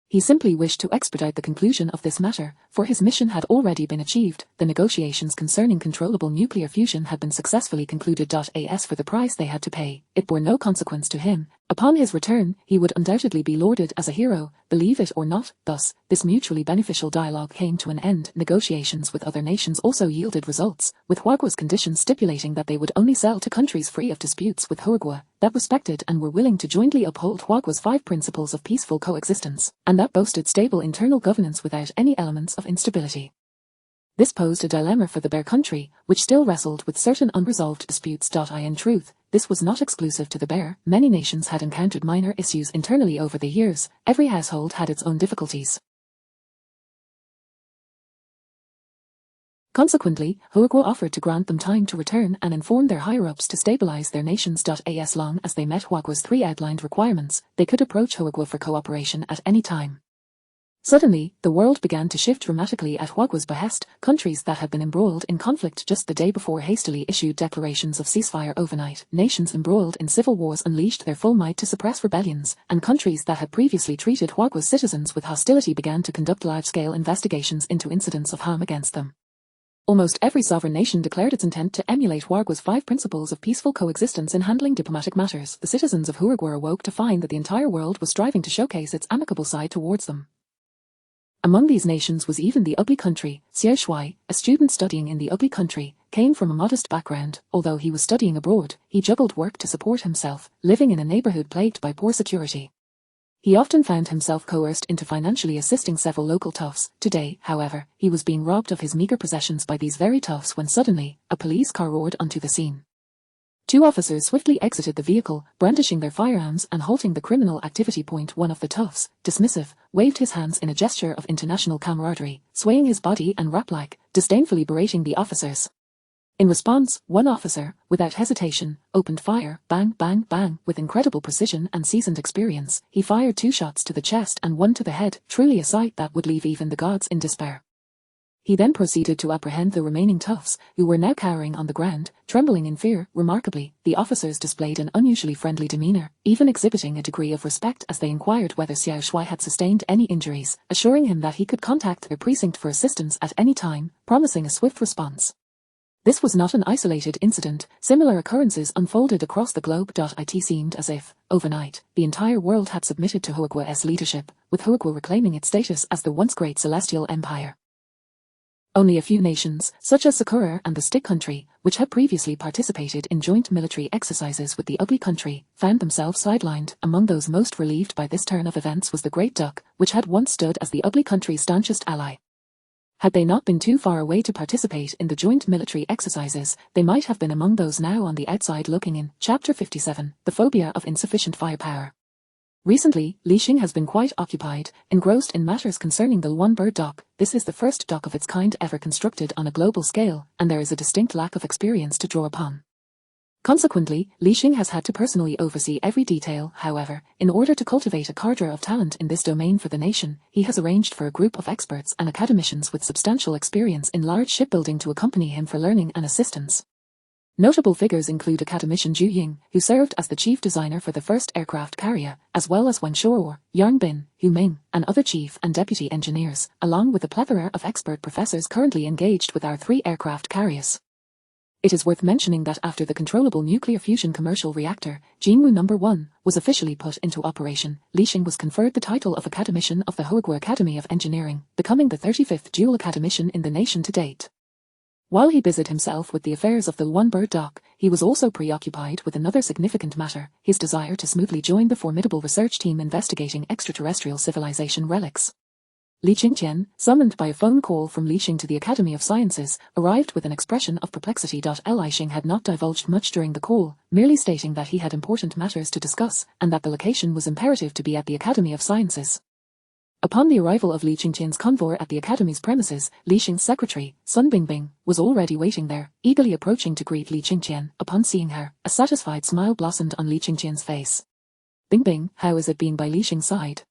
He simply wished to expedite the conclusion of this matter, for his mission had already been achieved. The negotiations concerning controllable nuclear fusion had been successfully concluded. As for the price they had to pay, it bore no consequence to him. Upon his return, he would undoubtedly be lauded as a hero, believe it or not. Thus, this mutually beneficial dialogue came to an end. Negotiations with other nations also yielded results, with Huagua's conditions stipulating that they would only sell to countries free of disputes with Huagua, that respected and were willing to jointly uphold Huagua's 5 principles of peaceful coexistence, and that boasted stable internal governance without any elements of instability. This posed a dilemma for the Bear country, which still wrestled with certain unresolved disputes. In truth, this was not exclusive to the Bear. Many nations had encountered minor issues internally over the years. Every household had its own difficulties. Consequently, Huagua offered to grant them time to return and inform their higher-ups to stabilize their nations. As long as they met Huagua's 3 outlined requirements, they could approach Huagua for cooperation at any time. Suddenly, the world began to shift dramatically at Huagua's behest. Countries that had been embroiled in conflict just the day before hastily issued declarations of ceasefire overnight. Nations embroiled in civil wars unleashed their full might to suppress rebellions, and countries that had previously treated Huagua's citizens with hostility began to conduct large-scale investigations into incidents of harm against them. Almost every sovereign nation declared its intent to emulate Huagua's 5 principles of peaceful coexistence in handling diplomatic matters. The citizens of Huagua awoke to find that the entire world was striving to showcase its amicable side towards them. Among these nations was even the ugly country. Xiao Shui, a student studying in the ugly country, came from a modest background. Although he was studying abroad, he juggled work to support himself, living in a neighborhood plagued by poor security. He often found himself coerced into financially assisting several local toughs. Today, however, he was being robbed of his meager possessions by these very toughs when suddenly, a police car roared onto the scene. Two officers swiftly exited the vehicle, brandishing their firearms and halting the criminal activity. One of the toughs, dismissive, waved his hands in a gesture of international camaraderie, swaying his body and rap-like, disdainfully berating the officers. In response, one officer, without hesitation, opened fire, bang, bang, bang, with incredible precision and seasoned experience. He fired 2 shots to the chest and 1 to the head, truly a sight that would leave even the gods in despair. He then proceeded to apprehend the remaining toughs, who were now cowering on the ground, trembling in fear. Remarkably, the officers displayed an unusually friendly demeanor, even exhibiting a degree of respect as they inquired whether Xiao Shui had sustained any injuries, assuring him that he could contact their precinct for assistance at any time, promising a swift response. This was not an isolated incident. Similar occurrences unfolded across the globe. It seemed as if, overnight, the entire world had submitted to Huaguo's leadership, with Huaguo reclaiming its status as the once great celestial empire. Only a few nations, such as Sakura and the Stick Country, which had previously participated in joint military exercises with the Ugly Country, found themselves sidelined. Among those most relieved by this turn of events was the Great Duck, which had once stood as the Ugly Country's staunchest ally. Had they not been too far away to participate in the joint military exercises, they might have been among those now on the outside looking in. Chapter 57, The Phobia of Insufficient Firepower. Recently, Li Xing has been quite occupied, engrossed in matters concerning the One Bird dock. This is the first dock of its kind ever constructed on a global scale, and there is a distinct lack of experience to draw upon. Consequently, Li Xing has had to personally oversee every detail. However, in order to cultivate a cadre of talent in this domain for the nation, he has arranged for a group of experts and academicians with substantial experience in large shipbuilding to accompany him for learning and assistance. Notable figures include academician Zhu Ying, who served as the chief designer for the first aircraft carrier, as well as Wen Shuo, Yang Bin, Hu Ming, and other chief and deputy engineers, along with a plethora of expert professors currently engaged with our 3 aircraft carriers. It is worth mentioning that after the controllable nuclear fusion commercial reactor, Jinwu No. 1, was officially put into operation, Li Xing was conferred the title of Academician of the Huaguo Academy of Engineering, becoming the 35th dual academician in the nation to date. While he busied himself with the affairs of the One Bird dock, he was also preoccupied with another significant matter, his desire to smoothly join the formidable research team investigating extraterrestrial civilization relics. Li Qingqian, summoned by a phone call from Li Xing to the Academy of Sciences, arrived with an expression of perplexity. Li Xing had not divulged much during the call, merely stating that he had important matters to discuss, and that the location was imperative to be at the Academy of Sciences. Upon the arrival of Li Qingqian's convoy at the Academy's premises, Li Xing's secretary, Sun Bingbing, was already waiting there, eagerly approaching to greet Li Qingqian. Upon seeing her, a satisfied smile blossomed on Li Qingqian's face. "Bingbing, how is it being by Li Xing's side?"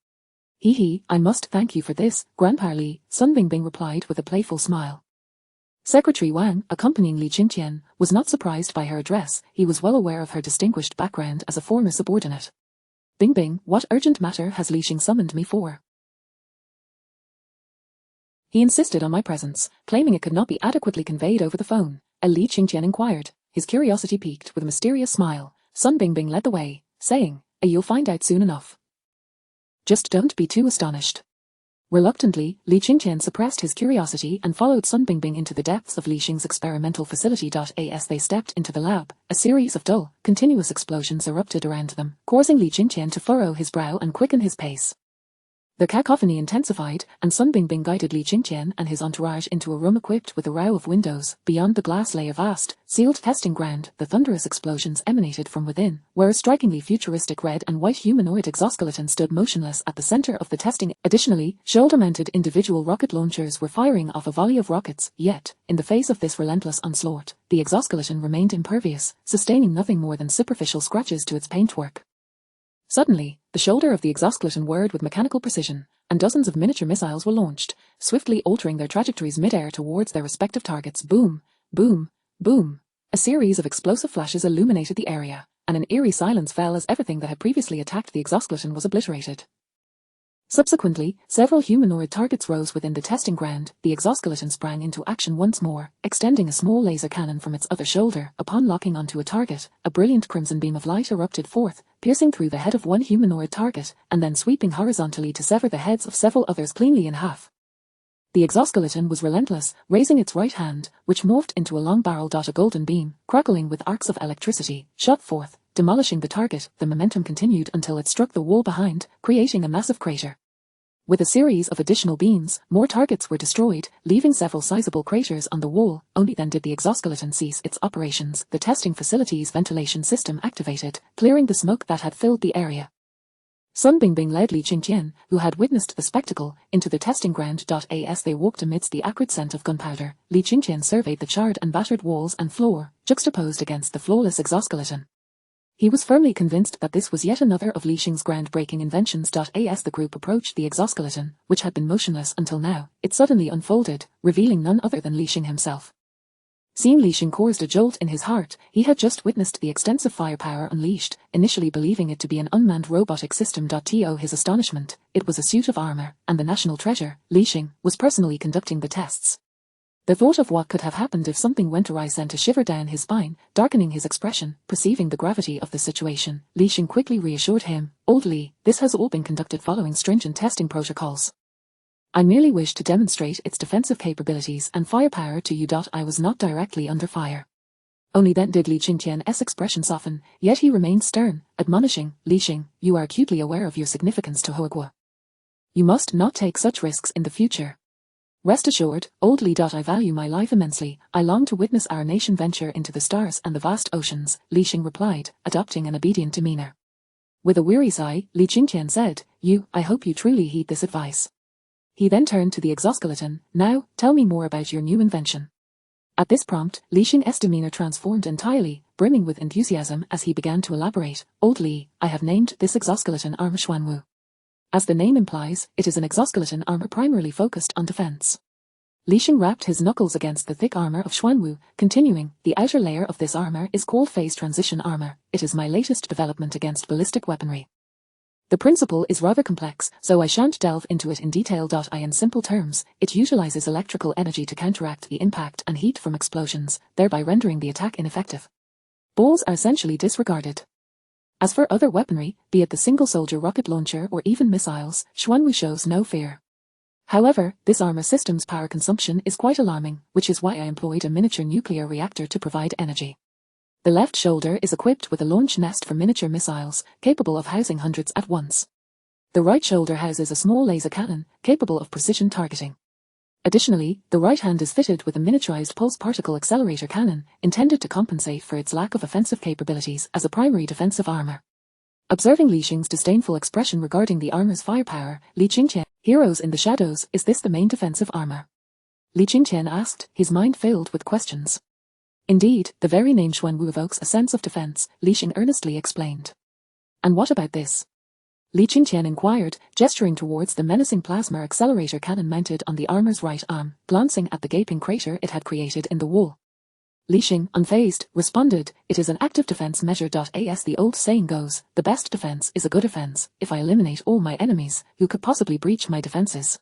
"He, I must thank you for this, Grandpa Li," Sun Bingbing replied with a playful smile. Secretary Wang, accompanying Li Qingqian, was not surprised by her address. He was well aware of her distinguished background as a former subordinate. "Bingbing, what urgent matter has Li Xing summoned me for?" "He insisted on my presence, claiming it could not be adequately conveyed over the phone," Li Qingqian inquired, his curiosity piqued with a mysterious smile. Sun Bingbing led the way, saying, "You'll find out soon enough. Just don't be too astonished." Reluctantly, Li Qingqian suppressed his curiosity and followed Sun Bingbing into the depths of Li Xing's experimental facility. As they stepped into the lab, a series of dull, continuous explosions erupted around them, causing Li Qingqian to furrow his brow and quicken his pace. The cacophony intensified, and Sun Bingbing guided Li Qingqian and his entourage into a room equipped with a row of windows. Beyond the glass lay a vast, sealed testing ground. The thunderous explosions emanated from within, where a strikingly futuristic red and white humanoid exoskeleton stood motionless at the center of the testing. Additionally, shoulder-mounted individual rocket launchers were firing off a volley of rockets. Yet, in the face of this relentless onslaught, the exoskeleton remained impervious, sustaining nothing more than superficial scratches to its paintwork. Suddenly, the shoulder of the exoskeleton whirred with mechanical precision, and dozens of miniature missiles were launched, swiftly altering their trajectories mid-air towards their respective targets. Boom, boom, boom. A series of explosive flashes illuminated the area, and an eerie silence fell as everything that had previously attacked the exoskeleton was obliterated. Subsequently, several humanoid targets rose within the testing ground. The exoskeleton sprang into action once more, extending a small laser cannon from its other shoulder. Upon locking onto a target, a brilliant crimson beam of light erupted forth, piercing through the head of one humanoid target, and then sweeping horizontally to sever the heads of several others cleanly in half. The exoskeleton was relentless, raising its right hand, which morphed into a long barrel. A golden beam, crackling with arcs of electricity, shot forth, demolishing the target. The momentum continued until it struck the wall behind, creating a massive crater. With a series of additional beams, more targets were destroyed, leaving several sizable craters on the wall. Only then did the exoskeleton cease its operations. The testing facility's ventilation system activated, clearing the smoke that had filled the area. Sun Bingbing led Li Qingqian, who had witnessed the spectacle, into the testing ground. As they walked amidst the acrid scent of gunpowder, Li Qingqian surveyed the charred and battered walls and floor, juxtaposed against the flawless exoskeleton. He was firmly convinced that this was yet another of Li Xing's groundbreaking inventions. As the group approached the exoskeleton, which had been motionless until now, it suddenly unfolded, revealing none other than Li Xing himself. Seeing Li Xing caused a jolt in his heart. He had just witnessed the extensive firepower unleashed, initially believing it to be an unmanned robotic system. To his astonishment, it was a suit of armor, and the national treasure, Li Xing, was personally conducting the tests. The thought of what could have happened if something went awry sent a shiver down his spine, darkening his expression. Perceiving the gravity of the situation, Li Xing quickly reassured him, "Old Li, this has all been conducted following stringent testing protocols. I merely wish to demonstrate its defensive capabilities and firepower to you. I was not directly under fire." Only then did Li Qingqian's expression soften, yet he remained stern, admonishing, "Li Xing, you are acutely aware of your significance to Huogua. You must not take such risks in the future. Rest assured, old Li. I value my life immensely. I long to witness our nation venture into the stars and the vast oceans," Li Xing replied, adopting an obedient demeanor. With a weary sigh, Li Qingqian said, I hope you truly heed this advice." He then turned to the exoskeleton. "Now, tell me more about your new invention." At this prompt, Li Xing's demeanor transformed entirely, brimming with enthusiasm as he began to elaborate. "Old Li, I have named this exoskeleton armor Xuanwu. As the name implies, it is an exoskeleton armor primarily focused on defense." Li Xing rapped his knuckles against the thick armor of Xuanwu, continuing, "The outer layer of this armor is called phase transition armor. It is my latest development against ballistic weaponry. The principle is rather complex, so I shan't delve into it in detail. In simple terms, it utilizes electrical energy to counteract the impact and heat from explosions, thereby rendering the attack ineffective. Balls are essentially disregarded. As for other weaponry, be it the single-soldier rocket launcher or even missiles, Xuanwu shows no fear. However, this armor system's power consumption is quite alarming, which is why I employed a miniature nuclear reactor to provide energy. The left shoulder is equipped with a launch nest for miniature missiles, capable of housing hundreds at once. The right shoulder houses a small laser cannon, capable of precision targeting. Additionally, the right hand is fitted with a miniaturized pulse particle accelerator cannon, intended to compensate for its lack of offensive capabilities as a primary defensive armor. Observing Li Xing's disdainful expression regarding the armor's firepower, Li Qingqian, "Heroes in the shadows, is this the main defensive armor?" Li Qingqian asked, his mind filled with questions. "Indeed, the very name Xuanwu evokes a sense of defense," Li Xing earnestly explained. "And what about this?" Li Qingqian inquired, gesturing towards the menacing plasma accelerator cannon mounted on the armor's right arm, glancing at the gaping crater it had created in the wall. Li Xing, unfazed, responded, "It is an active defense measure. As the old saying goes, the best defense is a good offense. If I eliminate all my enemies, who could possibly breach my defenses?"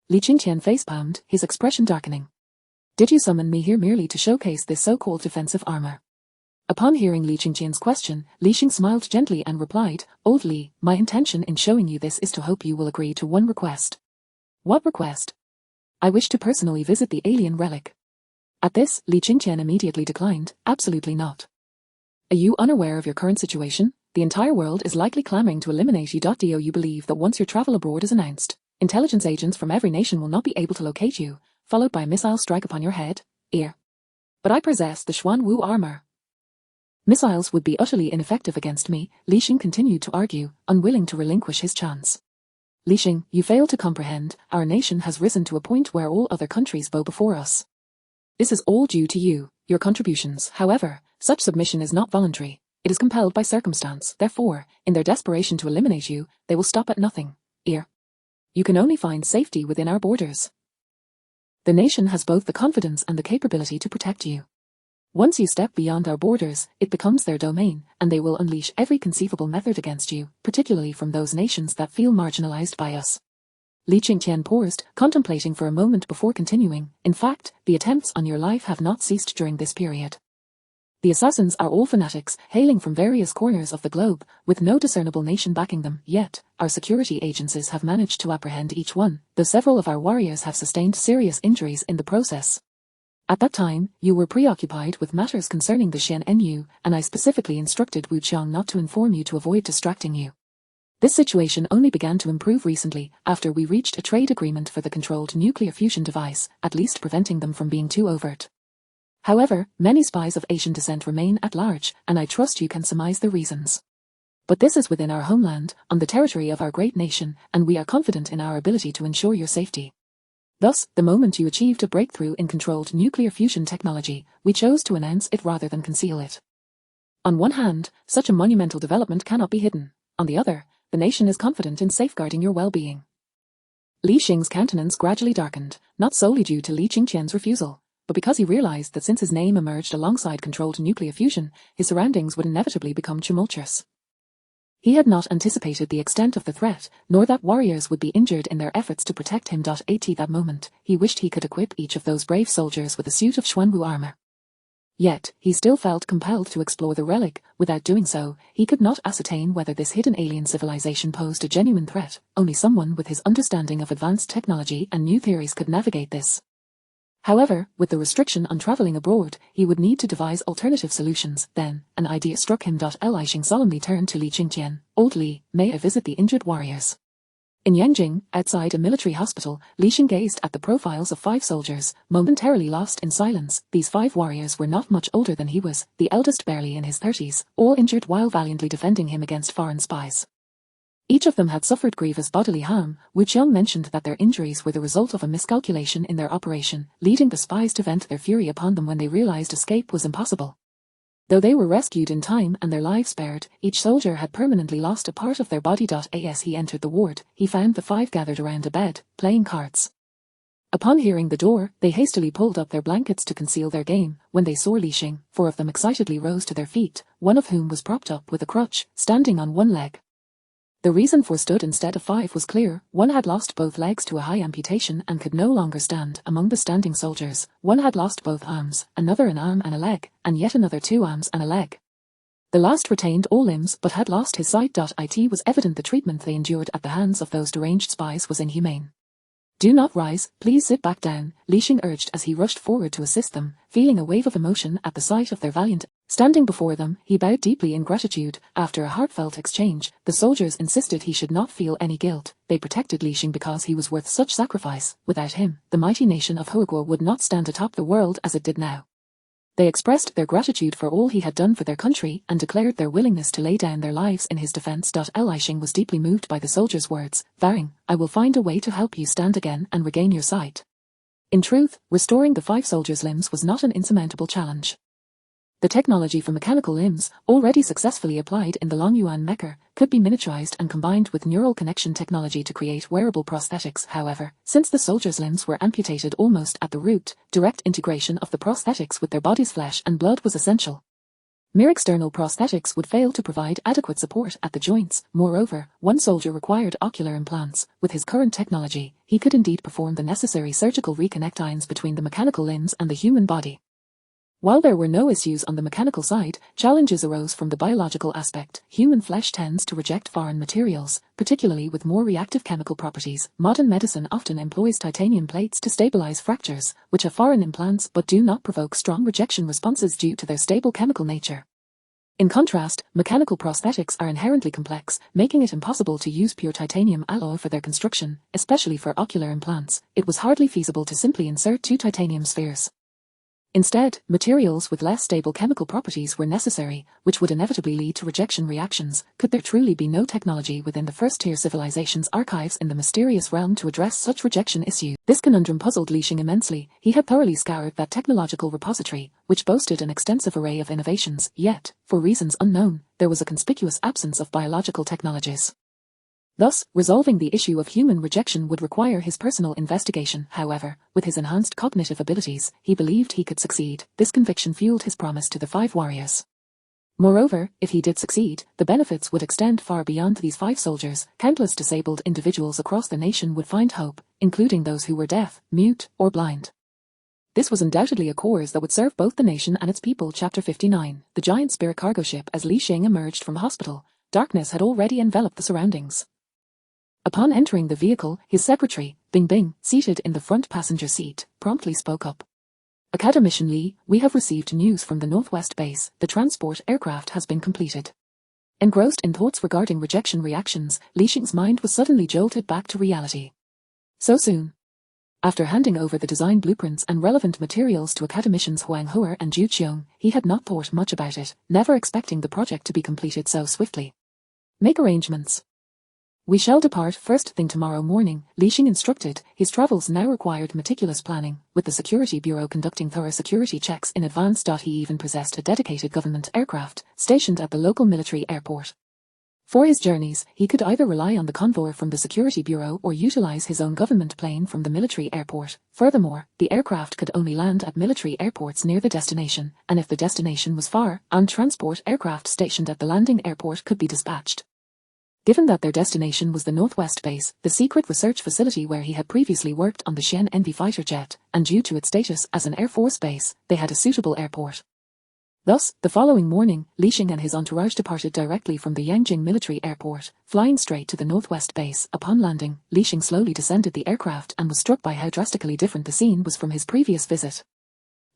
Li Qingqian facepalmed, his expression darkening. "Did you summon me here merely to showcase this so-called defensive armor?" Upon hearing Li Qingqian's question, Li Xing smiled gently and replied, "Old Li, my intention in showing you this is to hope you will agree to one request." "What request?" "I wish to personally visit the alien relic." At this, Li Qingqian immediately declined, "Absolutely not. Are you unaware of your current situation? The entire world is likely clamoring to eliminate you. Do you believe that once your travel abroad is announced, intelligence agents from every nation will not be able to locate you, followed by a missile strike upon your head, ear? But I possess the Xuanwu armor. Missiles would be utterly ineffective against me," Li Xing continued to argue, unwilling to relinquish his chance. "Li Xing, you fail to comprehend, our nation has risen to a point where all other countries bow before us. This is all due to you, your contributions. However, such submission is not voluntary, it is compelled by circumstance. Therefore, in their desperation to eliminate you, they will stop at nothing, ear. You can only find safety within our borders. The nation has both the confidence and the capability to protect you. Once you step beyond our borders, it becomes their domain, and they will unleash every conceivable method against you, particularly from those nations that feel marginalized by us." Li Qingqian paused, contemplating for a moment before continuing, "In fact, the attempts on your life have not ceased during this period. The assassins are all fanatics, hailing from various corners of the globe, with no discernible nation backing them. Yet, our security agencies have managed to apprehend each one, though several of our warriors have sustained serious injuries in the process. At that time, you were preoccupied with matters concerning the Xian Nu, and I specifically instructed Wu Qiang not to inform you to avoid distracting you. This situation only began to improve recently after we reached a trade agreement for the controlled nuclear fusion device, at least preventing them from being too overt. However, many spies of Asian descent remain at large, and I trust you can surmise the reasons. But this is within our homeland, on the territory of our great nation, and we are confident in our ability to ensure your safety. Thus, the moment you achieved a breakthrough in controlled nuclear fusion technology, we chose to announce it rather than conceal it. On one hand, such a monumental development cannot be hidden. On the other, the nation is confident in safeguarding your well-being. Li Xing's countenance gradually darkened, not solely due to Li Qingqian's refusal, but because he realized that since his name emerged alongside controlled nuclear fusion, his surroundings would inevitably become tumultuous. He had not anticipated the extent of the threat, nor that warriors would be injured in their efforts to protect him. At that moment, he wished he could equip each of those brave soldiers with a suit of Xuanwu armor. Yet, he still felt compelled to explore the relic. Without doing so, he could not ascertain whether this hidden alien civilization posed a genuine threat. Only someone with his understanding of advanced technology and new theories could navigate this. However, with the restriction on traveling abroad, he would need to devise alternative solutions. Then, an idea struck him. Li Xing solemnly turned to Li Qingqian. "Old Li, may I visit the injured warriors?" In Yangjing, outside a military hospital, Li Xing gazed at the profiles of 5 soldiers, momentarily lost in silence. These 5 warriors were not much older than he was, the eldest barely in his 30s, all injured while valiantly defending him against foreign spies. Each of them had suffered grievous bodily harm. Wu Qiang mentioned that their injuries were the result of a miscalculation in their operation, leading the spies to vent their fury upon them when they realized escape was impossible. Though they were rescued in time and their lives spared, each soldier had permanently lost a part of their body. As he entered the ward, he found the 5 gathered around a bed, playing cards. Upon hearing the door, they hastily pulled up their blankets to conceal their game. When they saw Li Xing, 4 of them excitedly rose to their feet, one of whom was propped up with a crutch, standing on one leg. The reason for stood instead of 5 was clear. One had lost both legs to a high amputation and could no longer stand. Among the standing soldiers, one had lost both arms, another an arm and a leg, and yet another 2 arms and a leg. The last retained all limbs but had lost his sight. It was evident the treatment they endured at the hands of those deranged spies was inhumane. "Do not rise, please sit back down," Li Xing urged as he rushed forward to assist them, feeling a wave of emotion at the sight of their valiant. Standing before them, he bowed deeply in gratitude. After a heartfelt exchange, the soldiers insisted he should not feel any guilt. They protected Li Xing because he was worth such sacrifice. Without him, the mighty nation of Huiguo would not stand atop the world as it did now. They expressed their gratitude for all he had done for their country and declared their willingness to lay down their lives in his defense. Li Xing was deeply moved by the soldiers' words, vowing, "I will find a way to help you stand again and regain your sight." In truth, restoring the 5 soldiers' limbs was not an insurmountable challenge. The technology for mechanical limbs, already successfully applied in the Longyuan mecha, could be miniaturized and combined with neural connection technology to create wearable prosthetics. However, since the soldiers' limbs were amputated almost at the root, direct integration of the prosthetics with their body's flesh and blood was essential. Mere external prosthetics would fail to provide adequate support at the joints. Moreover, one soldier required ocular implants. With his current technology, he could indeed perform the necessary surgical reconnections between the mechanical limbs and the human body. While there were no issues on the mechanical side, challenges arose from the biological aspect. Human flesh tends to reject foreign materials, particularly with more reactive chemical properties. Modern medicine often employs titanium plates to stabilize fractures, which have foreign implants but do not provoke strong rejection responses due to their stable chemical nature. In contrast, mechanical prosthetics are inherently complex, making it impossible to use pure titanium alloy for their construction, especially for ocular implants. It was hardly feasible to simply insert 2 titanium spheres. Instead, materials with less stable chemical properties were necessary, which would inevitably lead to rejection reactions. Could there truly be no technology within the first-tier civilization's archives in the mysterious realm to address such rejection issues? This conundrum puzzled Li Xing immensely. He had thoroughly scoured that technological repository, which boasted an extensive array of innovations, yet, for reasons unknown, there was a conspicuous absence of biological technologies. Thus, resolving the issue of human rejection would require his personal investigation. However, with his enhanced cognitive abilities, he believed he could succeed. This conviction fueled his promise to the 5 warriors. Moreover, if he did succeed, the benefits would extend far beyond these 5 soldiers. Countless disabled individuals across the nation would find hope, including those who were deaf, mute, or blind. This was undoubtedly a cause that would serve both the nation and its people. Chapter 59. The giant spirit cargo ship. As Li Xing emerged from hospital, darkness had already enveloped the surroundings. Upon entering the vehicle, his secretary, Bing Bing, seated in the front passenger seat, promptly spoke up. "Academician Li, we have received news from the Northwest Base. The transport aircraft has been completed." Engrossed in thoughts regarding rejection reactions, Li Xing's mind was suddenly jolted back to reality. So soon. After handing over the design blueprints and relevant materials to academicians Huang Heuer and Zhu Qiong, he had not thought much about it, never expecting the project to be completed so swiftly. Make arrangements. We shall depart first thing tomorrow morning, Li Xing instructed. His travels now required meticulous planning, with the Security Bureau conducting thorough security checks in advance. He even possessed a dedicated government aircraft, stationed at the local military airport. For his journeys, he could either rely on the convoy from the Security Bureau or utilize his own government plane from the military airport. Furthermore, the aircraft could only land at military airports near the destination, and if the destination was far, armed transport aircraft stationed at the landing airport could be dispatched. Given that their destination was the Northwest Base, the secret research facility where he had previously worked on the Xian Envy fighter jet, and due to its status as an Air Force base, they had a suitable airport. Thus, the following morning, Li Xing and his entourage departed directly from the Yangjing military airport, flying straight to the Northwest Base. Upon landing, Li Xing slowly descended the aircraft and was struck by how drastically different the scene was from his previous visit.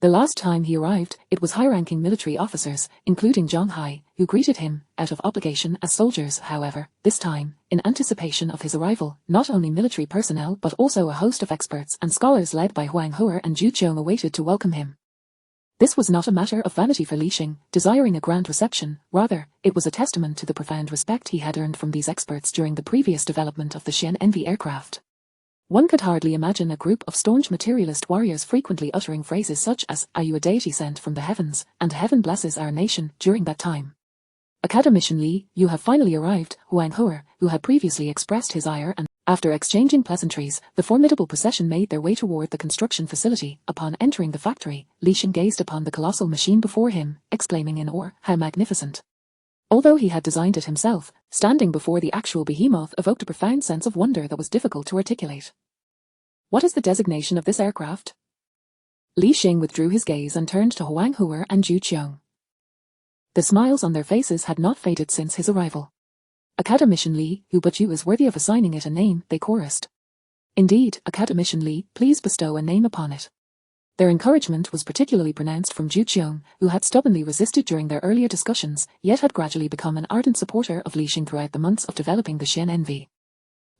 The last time he arrived, it was high-ranking military officers, including Zhang Hai, who greeted him, out of obligation as soldiers. However, this time, in anticipation of his arrival, not only military personnel but also a host of experts and scholars led by Huang Heuer and Zhu Qiong awaited to welcome him. This was not a matter of vanity for Li Xing, desiring a grand reception, rather, it was a testament to the profound respect he had earned from these experts during the previous development of the Xian Envy aircraft. One could hardly imagine a group of staunch materialist warriors frequently uttering phrases such as, "Are you a deity sent from the heavens?" and "Heaven blesses our nation" during that time. Academician Li, you have finally arrived, Huang Heuer, who had previously expressed his ire and, after exchanging pleasantries, the formidable procession made their way toward the construction facility. Upon entering the factory, Li Xing gazed upon the colossal machine before him, exclaiming in awe, "How magnificent!" Although he had designed it himself, standing before the actual behemoth evoked a profound sense of wonder that was difficult to articulate. What is the designation of this aircraft? Li Xing withdrew his gaze and turned to Huang Heuer and Zhu Qiong. The smiles on their faces had not faded since his arrival. Academician Li, who but you is worthy of assigning it a name, they chorused. Indeed, Academician Li, please bestow a name upon it. Their encouragement was particularly pronounced from Zhu Qiong, who had stubbornly resisted during their earlier discussions, yet had gradually become an ardent supporter of Li Xing throughout the months of developing the Xian Envy.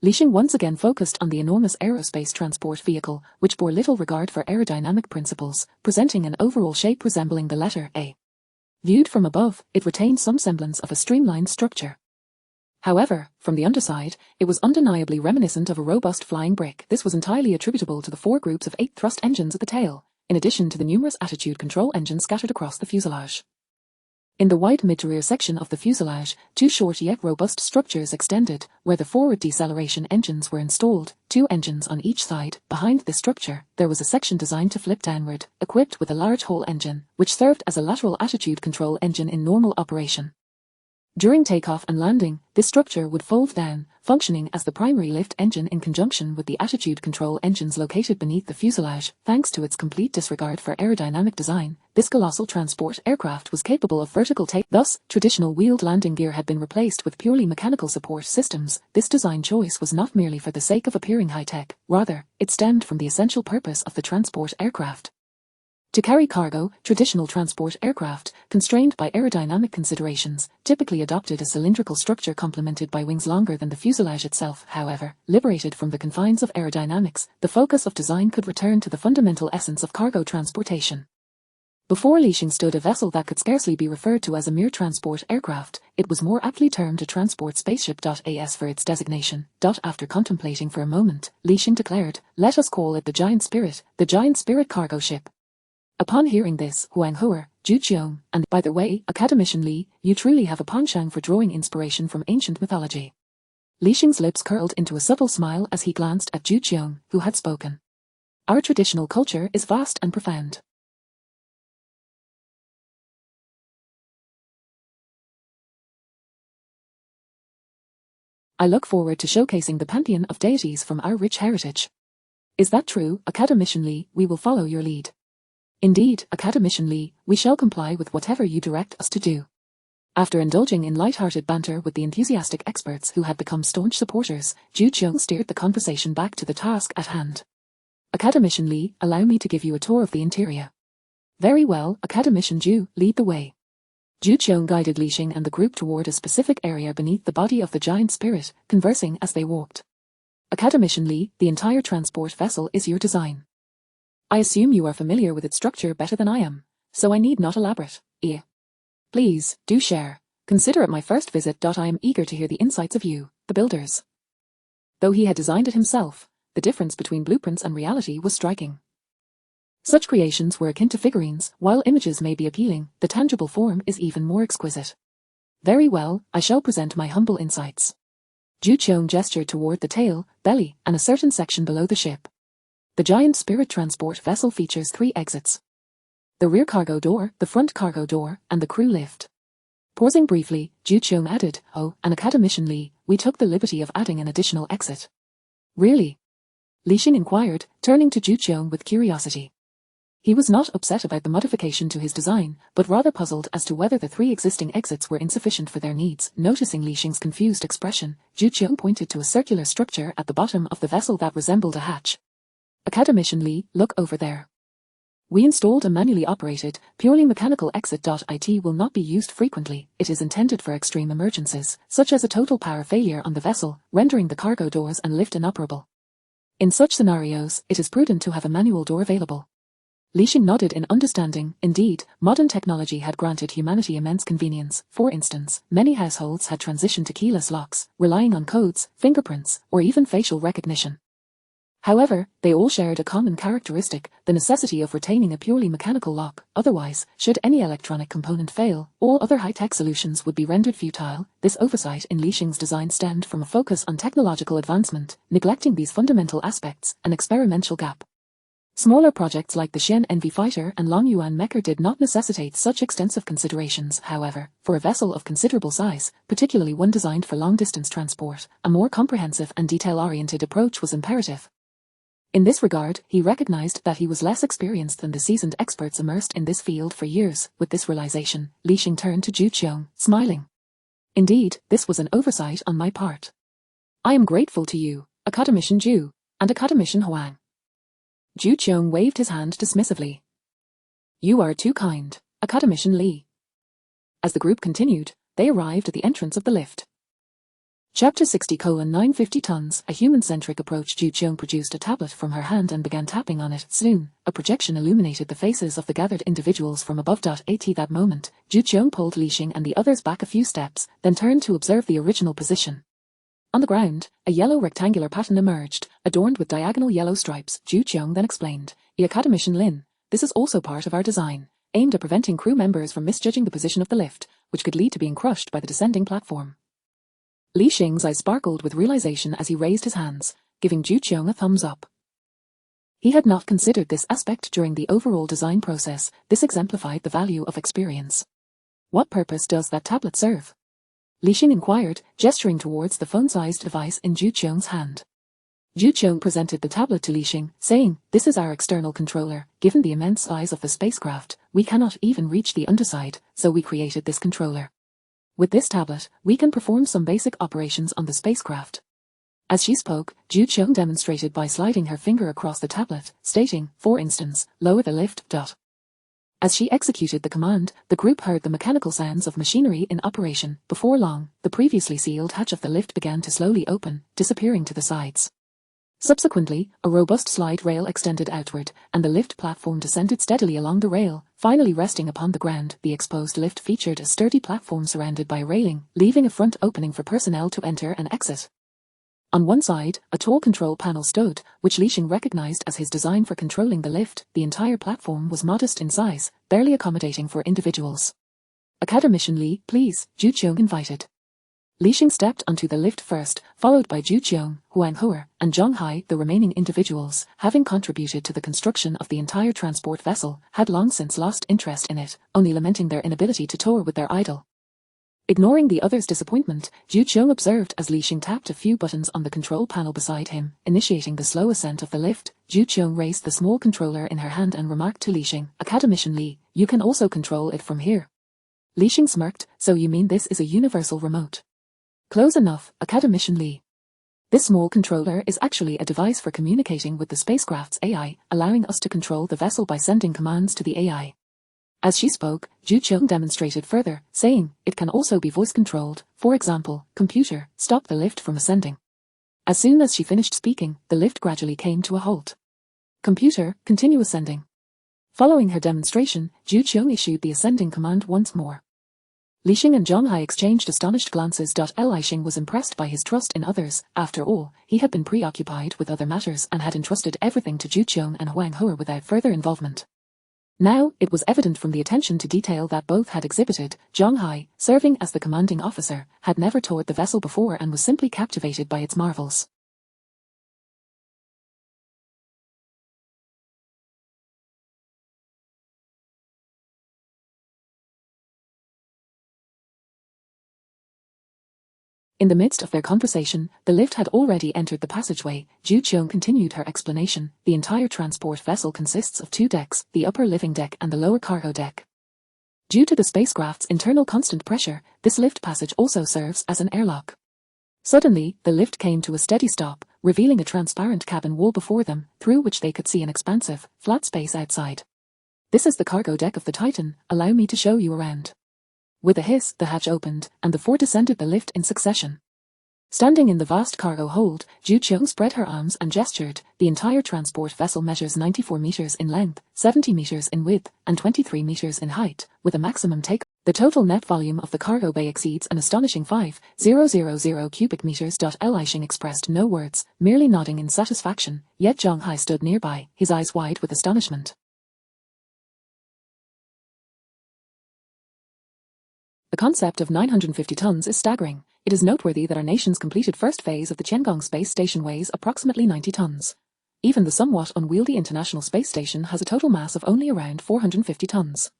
Li Xing once again focused on the enormous aerospace transport vehicle, which bore little regard for aerodynamic principles, presenting an overall shape resembling the letter A. Viewed from above, it retained some semblance of a streamlined structure. However, from the underside, it was undeniably reminiscent of a robust flying brick. This was entirely attributable to the 4 groups of 8 thrust engines at the tail, in addition to the numerous attitude control engines scattered across the fuselage. In the wide mid-to-rear section of the fuselage, 2 short yet robust structures extended, where the forward deceleration engines were installed, 2 engines on each side. Behind this structure, there was a section designed to flip downward, equipped with a large hole engine, which served as a lateral attitude control engine in normal operation. During takeoff and landing, this structure would fold down, functioning as the primary lift engine in conjunction with the attitude control engines located beneath the fuselage. Thanks to its complete disregard for aerodynamic design, this colossal transport aircraft was capable of vertical take. Thus, traditional wheeled landing gear had been replaced with purely mechanical support systems. This design choice was not merely for the sake of appearing high-tech, rather, it stemmed from the essential purpose of the transport aircraft. To carry cargo, traditional transport aircraft, constrained by aerodynamic considerations, typically adopted a cylindrical structure complemented by wings longer than the fuselage itself. However, liberated from the confines of aerodynamics, the focus of design could return to the fundamental essence of cargo transportation. Before Li Xing stood a vessel that could scarcely be referred to as a mere transport aircraft. It was more aptly termed a transport spaceship. As for its designation, after contemplating for a moment, Li Xing declared, "Let us call it the Giant Spirit cargo ship." Upon hearing this, Huang Heuer, Zhu Qiong, and, by the way, Academician Li, you truly have a penchant for drawing inspiration from ancient mythology. Li Xing's lips curled into a subtle smile as he glanced at Zhu Qiong, who had spoken. Our traditional culture is vast and profound. I look forward to showcasing the pantheon of deities from our rich heritage. Is that true, Academician Li? We will follow your lead. Indeed, Academician Li, we shall comply with whatever you direct us to do. After indulging in light-hearted banter with the enthusiastic experts who had become staunch supporters, Zhu Qiong steered the conversation back to the task at hand. Academician Li, allow me to give you a tour of the interior. Very well, Academician Zhu, lead the way. Zhu Qiong guided Li Xing and the group toward a specific area beneath the body of the giant spirit, conversing as they walked. Academician Li, the entire transport vessel is your design. I assume you are familiar with its structure better than I am, so I need not elaborate. Please, do share. Consider it my first visit. I am eager to hear the insights of you, the builders. Though he had designed it himself, the difference between blueprints and reality was striking. Such creations were akin to figurines. While images may be appealing, the tangible form is even more exquisite. Very well, I shall present my humble insights. Zhu Qiong gestured toward the tail, belly, and a certain section below the ship. The giant spirit transport vessel features 3 exits: the rear cargo door, the front cargo door, and the crew lift. Pausing briefly, Zhu Qiong added, "Oh, and Academician Li, we took the liberty of adding an additional exit." Really? Li Xing inquired, turning to Zhu Qiong with curiosity. He was not upset about the modification to his design, but rather puzzled as to whether the 3 existing exits were insufficient for their needs. Noticing Li Xing's confused expression, Zhu Qiong pointed to a circular structure at the bottom of the vessel that resembled a hatch. "Academician Li, look over there. We installed a manually operated, purely mechanical exit. It will not be used frequently. It is intended for extreme emergencies, such as a total power failure on the vessel, rendering the cargo doors and lift inoperable. In such scenarios, it is prudent to have a manual door available." Li Xing nodded in understanding. Indeed, modern technology had granted humanity immense convenience. For instance, many households had transitioned to keyless locks, relying on codes, fingerprints, or even facial recognition. However, they all shared a common characteristic: the necessity of retaining a purely mechanical lock. Otherwise, should any electronic component fail, all other high-tech solutions would be rendered futile. This oversight in Li Xing's design stemmed from a focus on technological advancement, neglecting these fundamental aspects, an experimental gap. Smaller projects like the Xian Envy fighter and Long Yuan mecha did not necessitate such extensive considerations. However, for a vessel of considerable size, particularly one designed for long-distance transport, a more comprehensive and detail-oriented approach was imperative. In this regard, he recognized that he was less experienced than the seasoned experts immersed in this field for years. With this realization, Li Xing turned to Zhu Qiong, smiling. "Indeed, this was an oversight on my part. I am grateful to you, Academician Zhu, and Academician Huang." Zhu Qiong waved his hand dismissively. "You are too kind, Academician Li." As the group continued, they arrived at the entrance of the lift. Chapter 60:950 tons, a human-centric approach. Zhu Qiong produced a tablet from her hand and began tapping on it. Soon, a projection illuminated the faces of the gathered individuals from above. At that moment, Zhu Qiong pulled Li Xing and the others back a few steps, then turned to observe the original position. On the ground, a yellow rectangular pattern emerged, adorned with diagonal yellow stripes. Zhu Qiong then explained, "Academician Lin, this is also part of our design, aimed at preventing crew members from misjudging the position of the lift, which could lead to being crushed by the descending platform." Li Xing's eyes sparkled with realization as he raised his hands, giving Zhu Qiong a thumbs up. He had not considered this aspect during the overall design process. This exemplified the value of experience. "What purpose does that tablet serve?" Li Xing inquired, gesturing towards the phone-sized device in Zhu Qiong's hand. Zhu Qiong presented the tablet to Li Xing, saying, "This is our external controller. Given the immense size of the spacecraft, we cannot even reach the underside, so we created this controller. With this tablet, we can perform some basic operations on the spacecraft." As she spoke, Zhu Qiong demonstrated by sliding her finger across the tablet, stating, "For instance, lower the lift." As she executed the command, the group heard the mechanical sounds of machinery in operation. Before long, the previously sealed hatch of the lift began to slowly open, disappearing to the sides. Subsequently, a robust slide rail extended outward, and the lift platform descended steadily along the rail, finally resting upon the ground. The exposed lift featured a sturdy platform surrounded by a railing, leaving a front opening for personnel to enter and exit. On one side, a tall control panel stood, which Li Xing recognized as his design for controlling the lift. The entire platform was modest in size, barely accommodating for individuals. "Academician Li, please," Zhu Qiong invited. Li Xing stepped onto the lift first, followed by Zhu Qiong, Huang He, and Zhang Hai. The remaining individuals, having contributed to the construction of the entire transport vessel, had long since lost interest in it, only lamenting their inability to tour with their idol. Ignoring the others' disappointment, Zhu Qiong observed as Li Xing tapped a few buttons on the control panel beside him, initiating the slow ascent of the lift. Zhu Qiong raised the small controller in her hand and remarked to Li Xing, "Academician Li, you can also control it from here." Li Xing smirked, "So you mean this is a universal remote?" "Close enough, Academician Li. This small controller is actually a device for communicating with the spacecraft's AI, allowing us to control the vessel by sending commands to the AI. As she spoke, Ju Chung demonstrated further, saying, "It can also be voice-controlled. For example, computer, stop the lift from ascending." As soon as she finished speaking, the lift gradually came to a halt. "Computer, continue ascending." Following her demonstration, Ju Chung issued the ascending command once more. Lixing and Zhonghai exchanged astonished glances. Lixing was impressed by his trust in others. After all, he had been preoccupied with other matters and had entrusted everything to Ju Chung and Huang He without further involvement. Now, it was evident from the attention to detail that both had exhibited. Zhonghai, serving as the commanding officer, had never toured the vessel before and was simply captivated by its marvels. In the midst of their conversation, the lift had already entered the passageway. Ju Chung continued her explanation. The entire transport vessel consists of 2 decks, the upper living deck and the lower cargo deck. Due to the spacecraft's internal constant pressure, this lift passage also serves as an airlock. Suddenly, the lift came to a steady stop, revealing a transparent cabin wall before them, through which they could see an expansive, flat space outside. "This is the cargo deck of the Titan. Allow me to show you around." With a hiss, the hatch opened, and the 4 descended the lift in succession. Standing in the vast cargo hold, Ju Chung spread her arms and gestured. The entire transport vessel measures 94 meters in length, 70 meters in width, and 23 meters in height, with a maximum take. The total net volume of the cargo bay exceeds an astonishing 5,000 cubic meters. Lixing expressed no words, merely nodding in satisfaction, yet Zhonghai stood nearby, his eyes wide with astonishment. The concept of 950 tons is staggering. It is noteworthy that our nation's completed first phase of the Tiangong space station weighs approximately 90 tons. Even the somewhat unwieldy International Space Station has a total mass of only around 450 tons.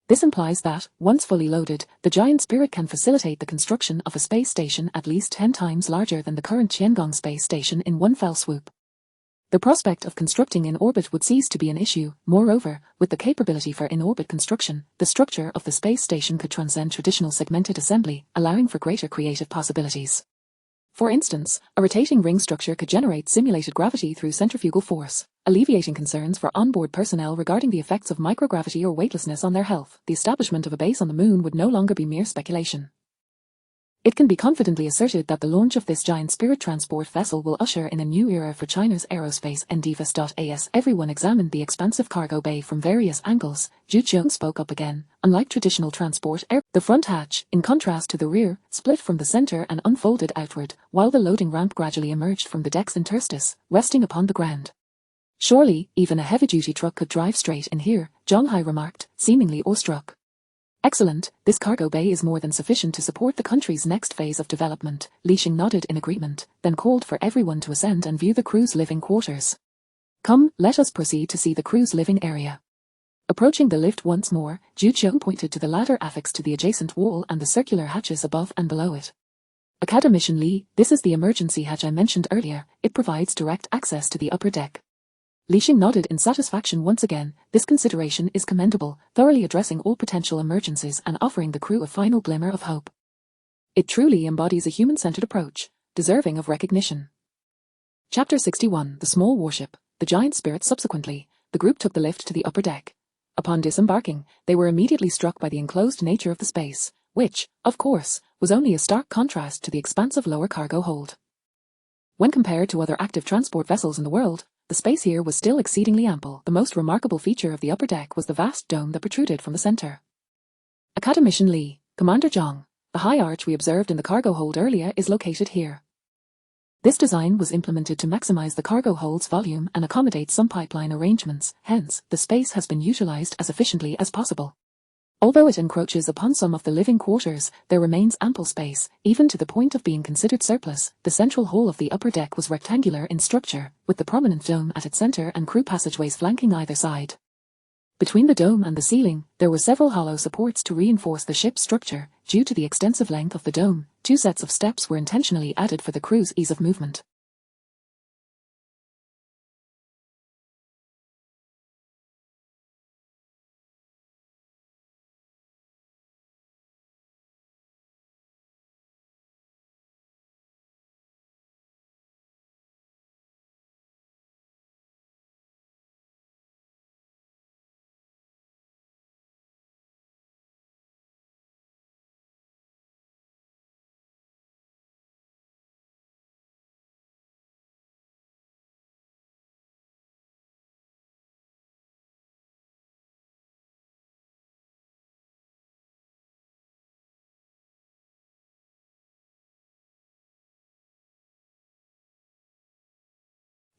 This implies that, once fully loaded, the giant Spirit can facilitate the construction of a space station at least 10 times larger than the current Tiangong space station in one fell swoop. The prospect of constructing in orbit would cease to be an issue. Moreover, with the capability for in-orbit construction, the structure of the space station could transcend traditional segmented assembly, allowing for greater creative possibilities. For instance, a rotating ring structure could generate simulated gravity through centrifugal force, alleviating concerns for onboard personnel regarding the effects of microgravity or weightlessness on their health. The establishment of a base on the moon would no longer be mere speculation. It can be confidently asserted that the launch of this giant Spirit transport vessel will usher in a new era for China's aerospace endeavors. Everyone examined the expansive cargo bay from various angles. Ju Chung spoke up again. Unlike traditional transport the front hatch, in contrast to the rear, split from the center and unfolded outward, while the loading ramp gradually emerged from the deck's interstice, resting upon the ground. "Surely, even a heavy-duty truck could drive straight in here," Zhonghai remarked, seemingly awestruck. "Excellent, this cargo bay is more than sufficient to support the country's next phase of development." Lixing nodded in agreement, then called for everyone to ascend and view the crew's living quarters. "Come, let us proceed to see the crew's living area." Approaching the lift once more, Ju Chung pointed to the ladder affixed to the adjacent wall and the circular hatches above and below it. "Academician Lee, this is the emergency hatch I mentioned earlier. It provides direct access to the upper deck." Lixing nodded in satisfaction once again. This consideration is commendable, thoroughly addressing all potential emergencies and offering the crew a final glimmer of hope. It truly embodies a human-centered approach, deserving of recognition. Chapter 61, The Small Warship, The Giant Spirit. Subsequently, the group took the lift to the upper deck. Upon disembarking, they were immediately struck by the enclosed nature of the space, which, of course, was only a stark contrast to the expansive lower cargo hold. When compared to other active transport vessels in the world, the space here was still exceedingly ample. The most remarkable feature of the upper deck was the vast dome that protruded from the center. "Academician Lee, Commander Zhang, the high arch we observed in the cargo hold earlier is located here." This design was implemented to maximize the cargo hold's volume and accommodate some pipeline arrangements, hence, the space has been utilized as efficiently as possible. Although it encroaches upon some of the living quarters, there remains ample space, even to the point of being considered surplus. The central hall of the upper deck was rectangular in structure, with the prominent dome at its center and crew passageways flanking either side. Between the dome and the ceiling, there were several hollow supports to reinforce the ship's structure. Due to the extensive length of the dome, 2 sets of steps were intentionally added for the crew's ease of movement.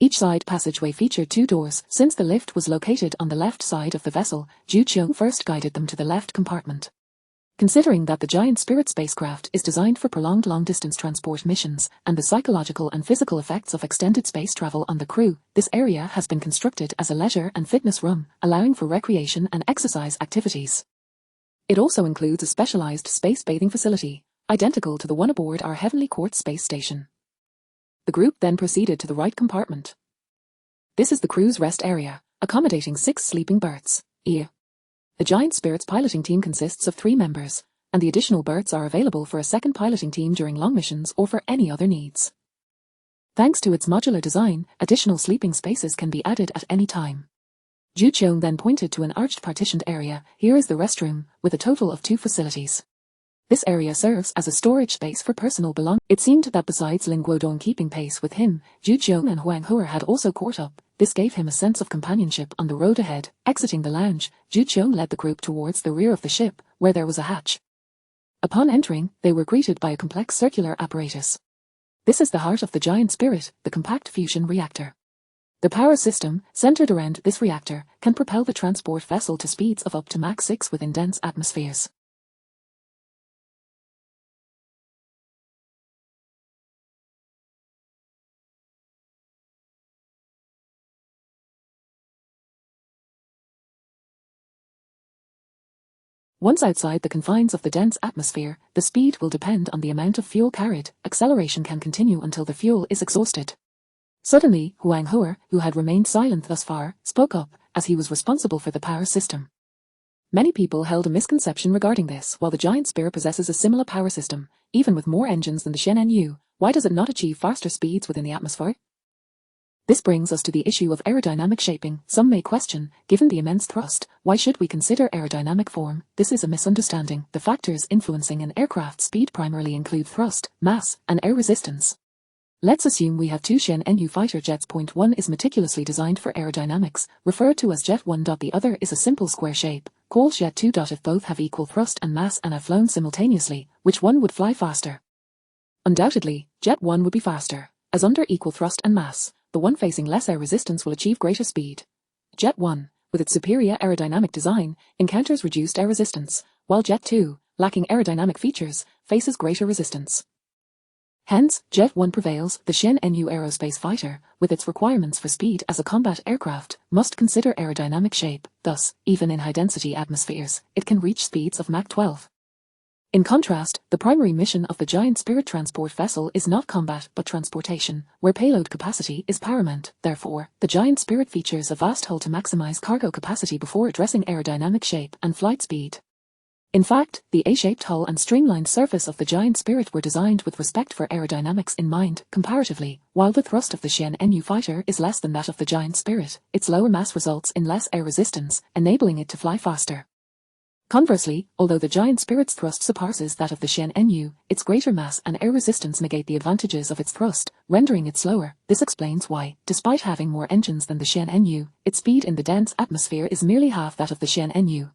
Each side passageway featured 2 doors. Since the lift was located on the left side of the vessel, Ju Cheong first guided them to the left compartment. Considering that the Giant Spirit spacecraft is designed for prolonged long-distance transport missions and the psychological and physical effects of extended space travel on the crew, this area has been constructed as a leisure and fitness room, allowing for recreation and exercise activities. It also includes a specialized space bathing facility, identical to the one aboard our Heavenly Court space station. The group then proceeded to the right compartment. This is the crew's rest area, accommodating 6 sleeping berths. The Giant Spirit's piloting team consists of 3 members, and the additional berths are available for a second piloting team during long missions or for any other needs. Thanks to its modular design, additional sleeping spaces can be added at any time. Ju Cheong then pointed to an arched partitioned area. Here is the restroom, with a total of 2 facilities. This area serves as a storage space for personal belongings. It seemed that besides Ling Guodong keeping pace with him, Ju Cheong and Huang Hua had also caught up. This gave him a sense of companionship on the road ahead. Exiting the lounge, Ju Cheong led the group towards the rear of the ship, where there was a hatch. Upon entering, they were greeted by a complex circular apparatus. This is the heart of the Giant Spirit, the compact fusion reactor. The power system, centered around this reactor, can propel the transport vessel to speeds of up to Mach 6 within dense atmospheres. Once outside the confines of the dense atmosphere, the speed will depend on the amount of fuel carried. Acceleration can continue until the fuel is exhausted. Suddenly, Huang Hua, who had remained silent thus far, spoke up, as he was responsible for the power system. Many people held a misconception regarding this. While the Giant Spirit possesses a similar power system, even with more engines than the Shen Nu, why does it not achieve faster speeds within the atmosphere? This brings us to the issue of aerodynamic shaping. Some may question, given the immense thrust, why should we consider aerodynamic form? This is a misunderstanding. The factors influencing an aircraft's speed primarily include thrust, mass, and air resistance. Let's assume we have 2 Shen Nu fighter jets. Point 1 is meticulously designed for aerodynamics, referred to as Jet 1. The other is a simple square shape, called Jet 2. If both have equal thrust and mass and have flown simultaneously, which one would fly faster? Undoubtedly, Jet 1 would be faster, as under equal thrust and mass, the one facing less air resistance will achieve greater speed. Jet 1, with its superior aerodynamic design, encounters reduced air resistance, while Jet 2, lacking aerodynamic features, faces greater resistance. Hence, Jet 1 prevails. The Shen Nu aerospace fighter, with its requirements for speed as a combat aircraft, must consider aerodynamic shape. Thus, even in high-density atmospheres, it can reach speeds of Mach 12. In contrast, the primary mission of the Giant Spirit transport vessel is not combat but transportation, where payload capacity is paramount. Therefore, the Giant Spirit features a vast hull to maximize cargo capacity before addressing aerodynamic shape and flight speed. In fact, the A-shaped hull and streamlined surface of the Giant Spirit were designed with respect for aerodynamics in mind. Comparatively, while the thrust of the Shen Nu fighter is less than that of the Giant Spirit, its lower mass results in less air resistance, enabling it to fly faster. Conversely, although the Giant Spirit's thrust surpasses that of the Shen Nu, its greater mass and air resistance negate the advantages of its thrust, rendering it slower. This explains why, despite having more engines than the Shen Nu, its speed in the dense atmosphere is merely half that of the Shen Nu.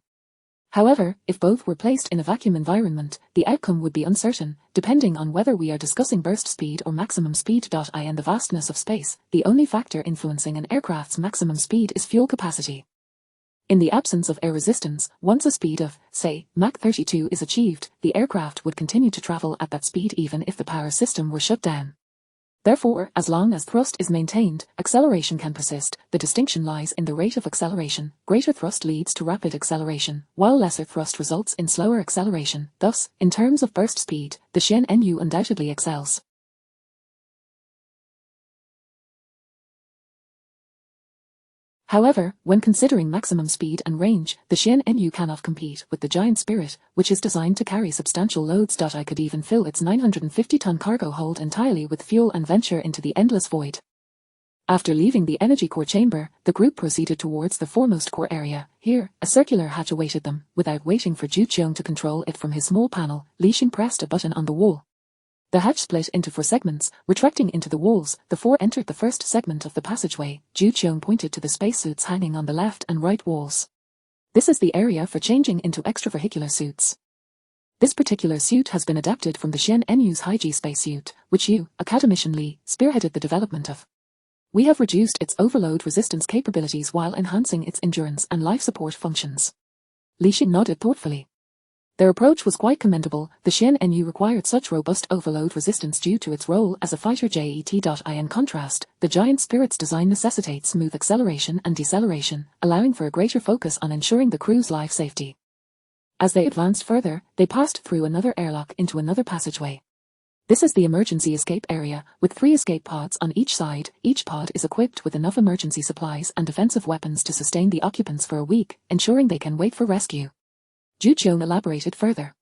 However, if both were placed in a vacuum environment, the outcome would be uncertain, depending on whether we are discussing burst speed or maximum speed. In the vastness of space, the only factor influencing an aircraft's maximum speed is fuel capacity. In the absence of air resistance, once a speed of, say, Mach 32 is achieved, the aircraft would continue to travel at that speed even if the power system were shut down. Therefore, as long as thrust is maintained, acceleration can persist. The distinction lies in the rate of acceleration. Greater thrust leads to rapid acceleration, while lesser thrust results in slower acceleration. Thus, in terms of burst speed, the Shen Nu undoubtedly excels. However, when considering maximum speed and range, the Shen Nu cannot compete with the Giant Spirit, which is designed to carry substantial loads. I could even fill its 950-ton cargo hold entirely with fuel and venture into the endless void. After leaving the energy core chamber, the group proceeded towards the foremost core area. Here, a circular hatch awaited them. Without waiting for Ju Cheong to control it from his small panel, Li Xing pressed a button on the wall. The hatch split into 4 segments, retracting into the walls. The 4 entered the first segment of the passageway. Ju Cheong pointed to the spacesuits hanging on the left and right walls. This is the area for changing into extravehicular suits. This particular suit has been adapted from the Shen Nu's high-G spacesuit, which you, academician Li, spearheaded the development of. We have reduced its overload resistance capabilities while enhancing its endurance and life support functions. Li Xing nodded thoughtfully. Their approach was quite commendable. The Xian-Nu required such robust overload resistance due to its role as a fighter jet. In contrast, the Giant Spirit's design necessitates smooth acceleration and deceleration, allowing for a greater focus on ensuring the crew's life safety. As they advanced further, they passed through another airlock into another passageway. This is the emergency escape area, with 3 escape pods on each side. Each pod is equipped with enough emergency supplies and defensive weapons to sustain the occupants for a week, ensuring they can wait for rescue. Zhu Qiong elaborated further.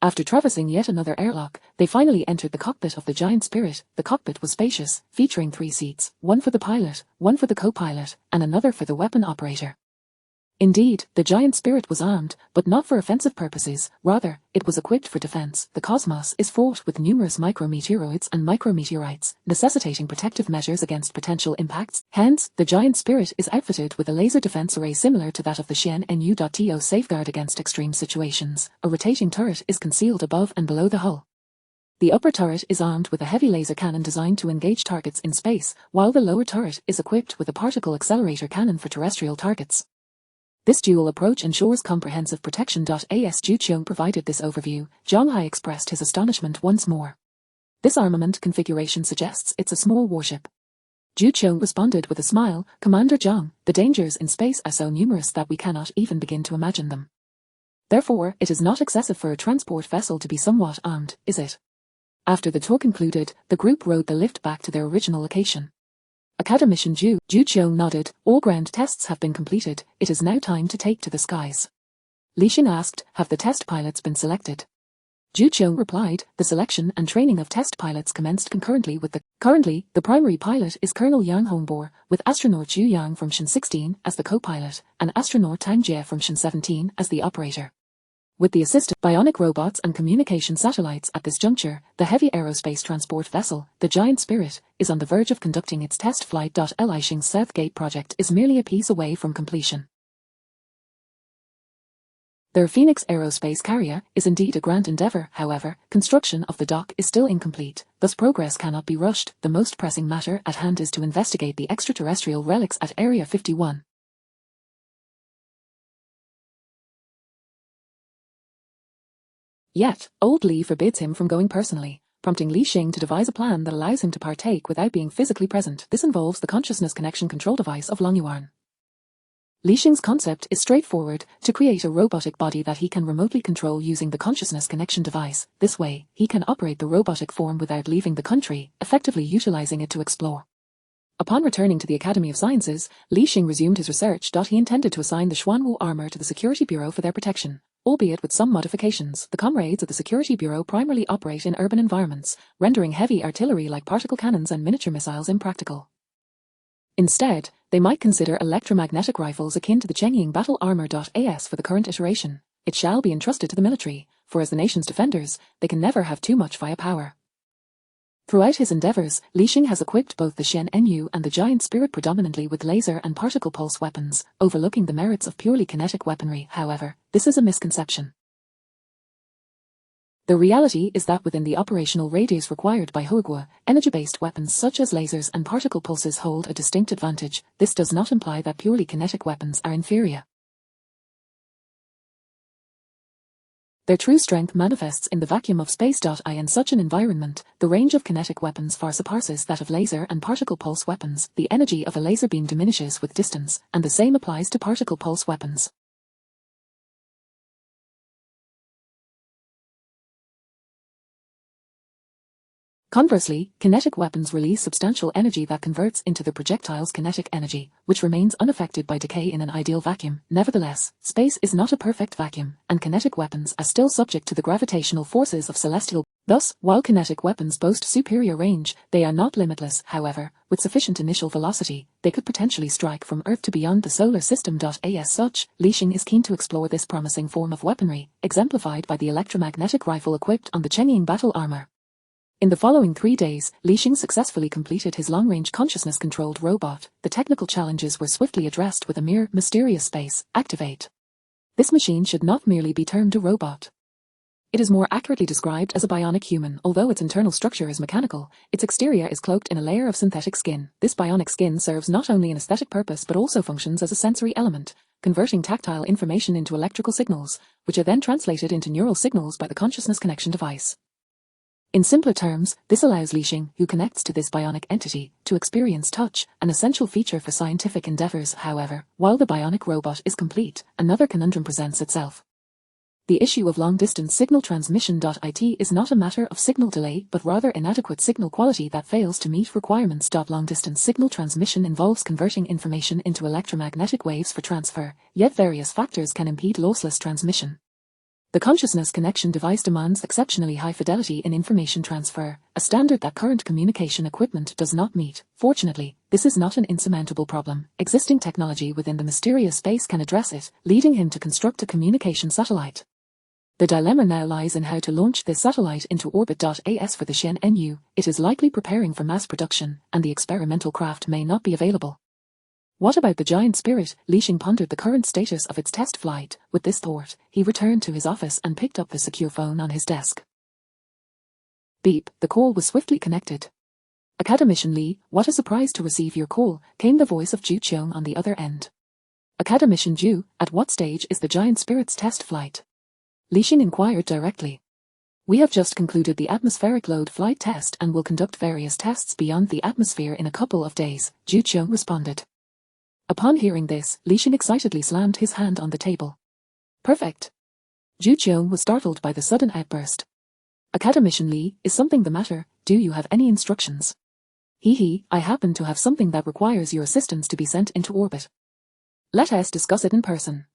After traversing yet another airlock, they finally entered the cockpit of the Giant Spirit. The cockpit was spacious, featuring 3 seats, one for the pilot, one for the co-pilot, and another for the weapon operator. Indeed, the Giant Spirit was armed, but not for offensive purposes, rather, it was equipped for defense. The cosmos is fraught with numerous micrometeoroids and micrometeorites, necessitating protective measures against potential impacts. Hence, the Giant Spirit is outfitted with a laser defense array similar to that of the Xian-Nu. To safeguard against extreme situations, a rotating turret is concealed above and below the hull. The upper turret is armed with a heavy laser cannon designed to engage targets in space, while the lower turret is equipped with a particle accelerator cannon for terrestrial targets. This dual approach ensures comprehensive protection. As Zhu Qiong provided this overview, Zhang Hai expressed his astonishment once more. This armament configuration suggests it's a small warship. Zhu Qiong responded with a smile, Commander Zhang, the dangers in space are so numerous that we cannot even begin to imagine them. Therefore, it is not excessive for a transport vessel to be somewhat armed, is it? After the tour concluded, the group rode the lift back to their original location. Academician Zhu Qiong nodded. All ground tests have been completed. It is now time to take to the skies. Li Xing asked, have the test pilots been selected? Zhu Qiong replied, the selection and training of test pilots commenced concurrently with the... Currently, the primary pilot is Colonel Yang Hongbo, with astronaut Zhu Yang from Shin 16 as the co-pilot, and astronaut Tang Jie from Shin 17 as the operator. With the assist of bionic robots and communication satellites at this juncture, the heavy aerospace transport vessel, the Giant Spirit, is on the verge of conducting its test flight. Li Xing's Southgate project is merely a piece away from completion. Their Phoenix aerospace carrier is indeed a grand endeavor. However, construction of the dock is still incomplete, thus progress cannot be rushed. The most pressing matter at hand is to investigate the extraterrestrial relics at Area 51. Yet, old Li forbids him from going personally, prompting Li Xing to devise a plan that allows him to partake without being physically present. This involves the consciousness connection control device of Long Yuan. Li Xing's concept is straightforward, to create a robotic body that he can remotely control using the consciousness connection device. This way, he can operate the robotic form without leaving the country, effectively utilizing it to explore. Upon returning to the Academy of Sciences, Li Xing resumed his research. He intended to assign the Xuanwu armor to the Security Bureau for their protection, albeit with some modifications. The comrades of the Security Bureau primarily operate in urban environments, rendering heavy artillery like particle cannons and miniature missiles impractical. Instead, they might consider electromagnetic rifles akin to the Chengying battle armor. As for the current iteration, it shall be entrusted to the military, for as the nation's defenders, they can never have too much firepower. Throughout his endeavors, Li Xing has equipped both the Xian-Nu and the Giant Spirit predominantly with laser and particle pulse weapons, overlooking the merits of purely kinetic weaponry. However, this is a misconception. The reality is that within the operational radius required by Huiguo, energy-based weapons such as lasers and particle pulses hold a distinct advantage. This does not imply that purely kinetic weapons are inferior. Their true strength manifests in the vacuum of space. In such an environment, the range of kinetic weapons far surpasses that of laser and particle pulse weapons. The energy of a laser beam diminishes with distance, and the same applies to particle pulse weapons. Conversely, kinetic weapons release substantial energy that converts into the projectile's kinetic energy, which remains unaffected by decay in an ideal vacuum. Nevertheless, space is not a perfect vacuum, and kinetic weapons are still subject to the gravitational forces of celestial. Thus, while kinetic weapons boast superior range, they are not limitless. However, with sufficient initial velocity, they could potentially strike from Earth to beyond the solar system. As such, Li Xing is keen to explore this promising form of weaponry, exemplified by the electromagnetic rifle equipped on the Chengying battle armor. In the following 3 days, Li Xing successfully completed his long-range consciousness-controlled robot. The technical challenges were swiftly addressed with a mere mysterious space activate. This machine should not merely be termed a robot. It is more accurately described as a bionic human. Although its internal structure is mechanical, its exterior is cloaked in a layer of synthetic skin. This bionic skin serves not only an aesthetic purpose but also functions as a sensory element, converting tactile information into electrical signals, which are then translated into neural signals by the consciousness connection device. In simpler terms, this allows Lixing, who connects to this bionic entity, to experience touch, an essential feature for scientific endeavors. However, while the bionic robot is complete, another conundrum presents itself. The issue of long-distance signal transmission. It is not a matter of signal delay but rather inadequate signal quality that fails to meet requirements. Long-distance signal transmission involves converting information into electromagnetic waves for transfer, yet various factors can impede lossless transmission. The consciousness connection device demands exceptionally high fidelity in information transfer, a standard that current communication equipment does not meet. Fortunately, this is not an insurmountable problem. Existing technology within the mysterious space can address it, leading him to construct a communication satellite. The dilemma now lies in how to launch this satellite into orbit. As for the Shen Nu, it is likely preparing for mass production, and the experimental craft may not be available. What about the giant spirit? Lixing pondered the current status of its test flight. With this thought, he returned to his office and picked up the secure phone on his desk. Beep, the call was swiftly connected. Academician Li, what a surprise to receive your call, came the voice of Ju Cheong on the other end. Academician Ju, at what stage is the giant spirit's test flight? Lixing inquired directly. We have just concluded the atmospheric load flight test and will conduct various tests beyond the atmosphere in a couple of days, Ju Cheong responded. Upon hearing this, Lixing excitedly slammed his hand on the table. Perfect. Ju Cheong was startled by the sudden outburst. Academician Li, is something the matter? Do you have any instructions? I happen to have something that requires your assistance to be sent into orbit. Let us discuss it in person.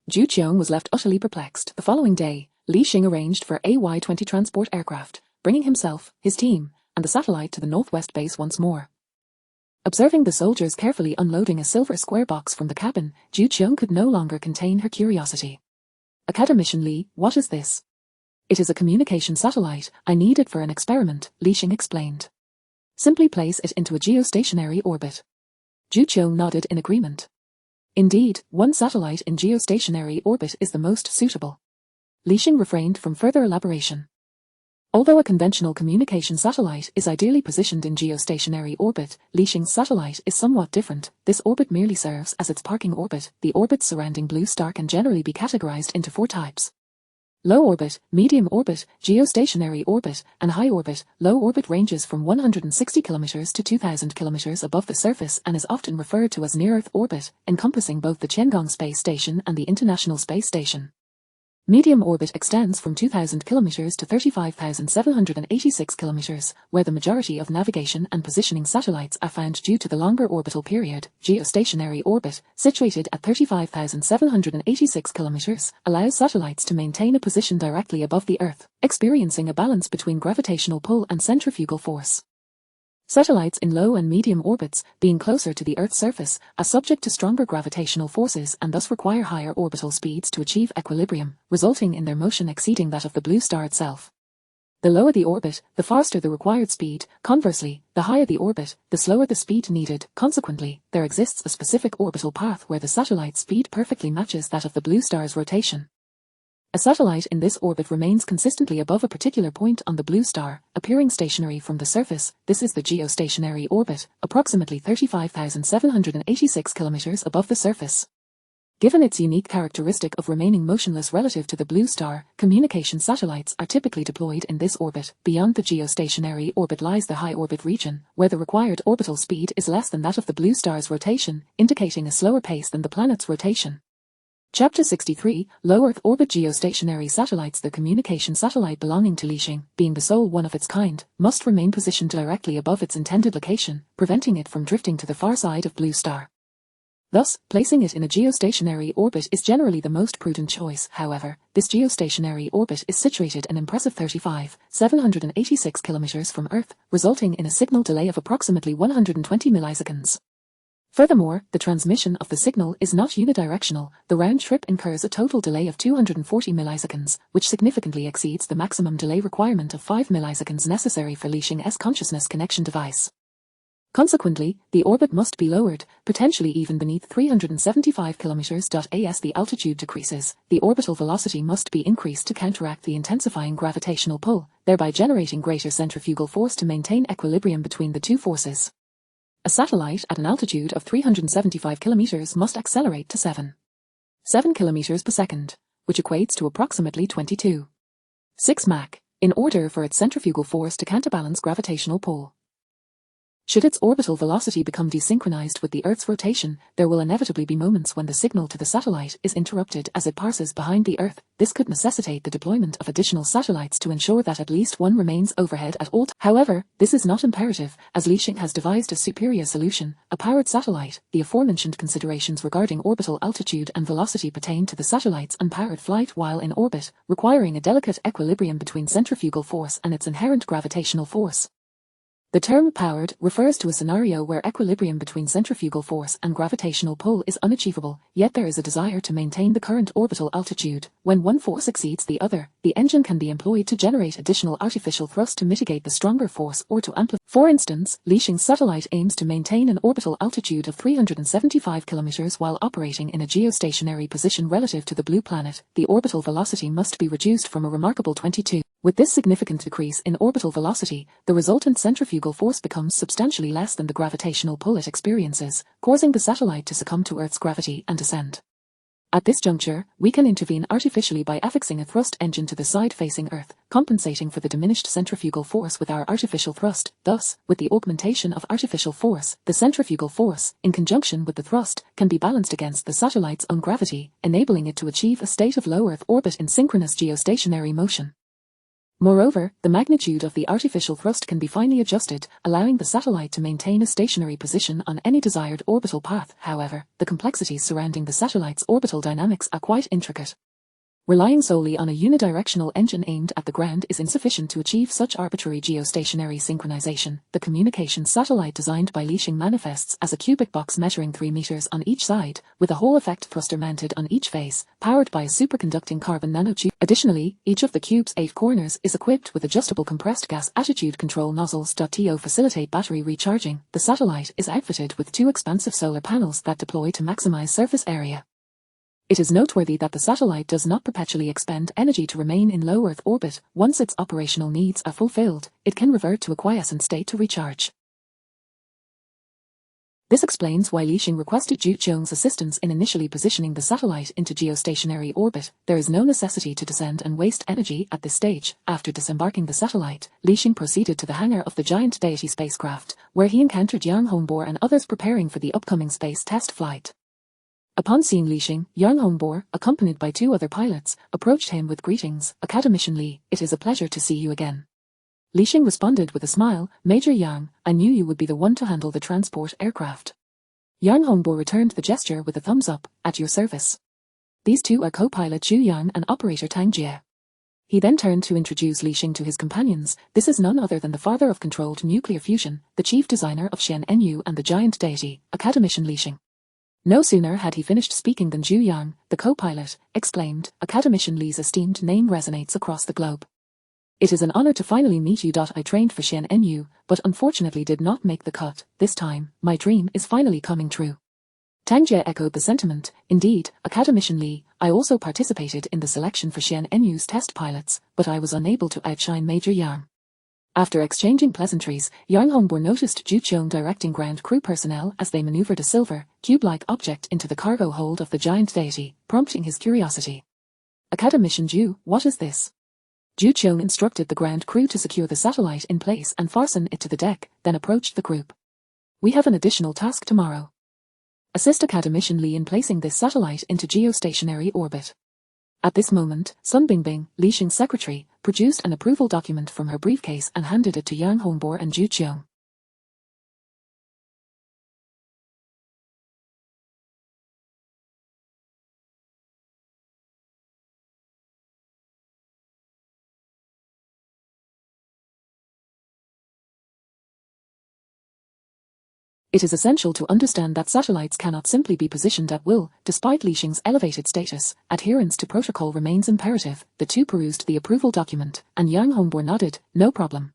Ju Cheong was left utterly perplexed. The following day, Lixing arranged for a Y-20 transport aircraft, bringing himself, his team, and the satellite to the Northwest base once more. Observing the soldiers carefully unloading a silver square box from the cabin, Ju Cheong could no longer contain her curiosity. Academician Li, what is this? It is a communication satellite. I need it for an experiment, Lixing explained. Simply place it into a geostationary orbit. Ju Cheong nodded in agreement. Indeed, one satellite in geostationary orbit is the most suitable. Lixing refrained from further elaboration. Although a conventional communication satellite is ideally positioned in geostationary orbit, Lixing's satellite is somewhat different. This orbit merely serves as its parking orbit. The orbits surrounding Blue Star can generally be categorized into 4 types. Low orbit, medium orbit, geostationary orbit, and high orbit. Low orbit ranges from 160 km to 2,000 km above the surface and is often referred to as near-Earth orbit, encompassing both the Tiangong Space Station and the International Space Station. Medium orbit extends from 2,000 km to 35,786 km, where the majority of navigation and positioning satellites are found due to the longer orbital period. Geostationary orbit, situated at 35,786 km, allows satellites to maintain a position directly above the Earth, experiencing a balance between gravitational pull and centrifugal force. Satellites in low and medium orbits, being closer to the Earth's surface, are subject to stronger gravitational forces and thus require higher orbital speeds to achieve equilibrium, resulting in their motion exceeding that of the blue star itself. The lower the orbit, the faster the required speed. Conversely, the higher the orbit, the slower the speed needed. Consequently, there exists a specific orbital path where the satellite's speed perfectly matches that of the blue star's rotation. A satellite in this orbit remains consistently above a particular point on the blue star, appearing stationary from the surface. This is the geostationary orbit, approximately 35,786 km above the surface. Given its unique characteristic of remaining motionless relative to the blue star, communication satellites are typically deployed in this orbit. Beyond the geostationary orbit lies the high orbit region, where the required orbital speed is less than that of the blue star's rotation, indicating a slower pace than the planet's rotation. Chapter 63, Low Earth Orbit Geostationary Satellites. The communication satellite belonging to Lixing, being the sole one of its kind, must remain positioned directly above its intended location, preventing it from drifting to the far side of Blue Star. Thus, placing it in a geostationary orbit is generally the most prudent choice. However, this geostationary orbit is situated an impressive 35,786 km from Earth, resulting in a signal delay of approximately 120 milliseconds. Furthermore, the transmission of the signal is not unidirectional. The round trip incurs a total delay of 240 milliseconds, which significantly exceeds the maximum delay requirement of 5 milliseconds necessary for Lixing's consciousness connection device. Consequently, the orbit must be lowered, potentially even beneath 375 km. As the altitude decreases, the orbital velocity must be increased to counteract the intensifying gravitational pull, thereby generating greater centrifugal force to maintain equilibrium between the two forces. A satellite at an altitude of 375 km must accelerate to 7 km per second, which equates to approximately 22.6 Mach, in order for its centrifugal force to counterbalance gravitational pull. Should its orbital velocity become desynchronized with the Earth's rotation, there will inevitably be moments when the signal to the satellite is interrupted as it passes behind the Earth. This could necessitate the deployment of additional satellites to ensure that at least one remains overhead at all times. However, this is not imperative, as Li-Xing has devised a superior solution, a powered satellite. The aforementioned considerations regarding orbital altitude and velocity pertain to the satellite's unpowered flight while in orbit, requiring a delicate equilibrium between centrifugal force and its inherent gravitational force. The term powered refers to a scenario where equilibrium between centrifugal force and gravitational pull is unachievable, yet there is a desire to maintain the current orbital altitude. When one force exceeds the other, the engine can be employed to generate additional artificial thrust to mitigate the stronger force or to amplify. For instance, Li-Xing's satellite aims to maintain an orbital altitude of 375 km while operating in a geostationary position relative to the blue planet. The orbital velocity must be reduced from a remarkable 22. With this significant decrease in orbital velocity, the resultant centrifugal force becomes substantially less than the gravitational pull it experiences, causing the satellite to succumb to Earth's gravity and descend. At this juncture, we can intervene artificially by affixing a thrust engine to the side facing Earth, compensating for the diminished centrifugal force with our artificial thrust. Thus, with the augmentation of artificial force, the centrifugal force, in conjunction with the thrust, can be balanced against the satellite's own gravity, enabling it to achieve a state of low Earth orbit in synchronous geostationary motion. Moreover, the magnitude of the artificial thrust can be finely adjusted, allowing the satellite to maintain a stationary position on any desired orbital path. However, the complexities surrounding the satellite's orbital dynamics are quite intricate. Relying solely on a unidirectional engine aimed at the ground is insufficient to achieve such arbitrary geostationary synchronization. The communications satellite designed by Li-Xing manifests as a cubic box measuring 3 meters on each side, with a Hall effect thruster mounted on each face, powered by a superconducting carbon nanotube. Additionally, each of the cube's 8 corners is equipped with adjustable compressed gas attitude control nozzles to facilitate battery recharging. The satellite is outfitted with 2 expansive solar panels that deploy to maximize surface area. It is noteworthy that the satellite does not perpetually expend energy to remain in low Earth orbit. Once its operational needs are fulfilled, it can revert to a quiescent state to recharge. This explains why Li-Xing requested Zhu Qiong's assistance in initially positioning the satellite into geostationary orbit. There is no necessity to descend and waste energy at this stage. After disembarking the satellite, Li-Xing proceeded to the hangar of the giant Deity spacecraft, where he encountered Yang Hongbo and others preparing for the upcoming space test flight. Upon seeing Li-Xing, Yang Hongbo, accompanied by 2 other pilots, approached him with greetings. Academician Li, it is a pleasure to see you again. Li-Xing responded with a smile, Major Yang, I knew you would be the one to handle the transport aircraft. Yang Hongbo returned the gesture with a thumbs up, at your service. These 2 are co-pilot Zhu Yang and operator Tang Jie. He then turned to introduce Li-Xing to his companions. This is none other than the father of controlled nuclear fusion, the chief designer of Xian Nu and the giant Deity, Academician Li-Xing. No sooner had he finished speaking than Zhu Yang, the co-pilot, exclaimed, Academician Li's esteemed name resonates across the globe. It is an honor to finally meet you. I trained for Xian Nu, but unfortunately did not make the cut. This time, my dream is finally coming true. Tang Jie echoed the sentiment. Indeed, Academician Li, I also participated in the selection for Xian Nu's test pilots, but I was unable to outshine Major Yang. After exchanging pleasantries, Yang Hongbo noticed Zhu Qiong directing ground crew personnel as they maneuvered a silver, cube-like object into the cargo hold of the giant Deity, prompting his curiosity. Academician Zhu, what is this? Zhu Qiong instructed the ground crew to secure the satellite in place and fasten it to the deck, then approached the group. We have an additional task tomorrow. Assist Academician Li in placing this satellite into geostationary orbit. At this moment, Sun Bingbing, Li-Xing's secretary, produced an approval document from her briefcase and handed it to Yang Hongbo and Zhu Qiong. It is essential to understand that satellites cannot simply be positioned at will. Despite Li-Xing's elevated status, adherence to protocol remains imperative. The 2 perused the approval document, and Yang Hongbo nodded, no problem.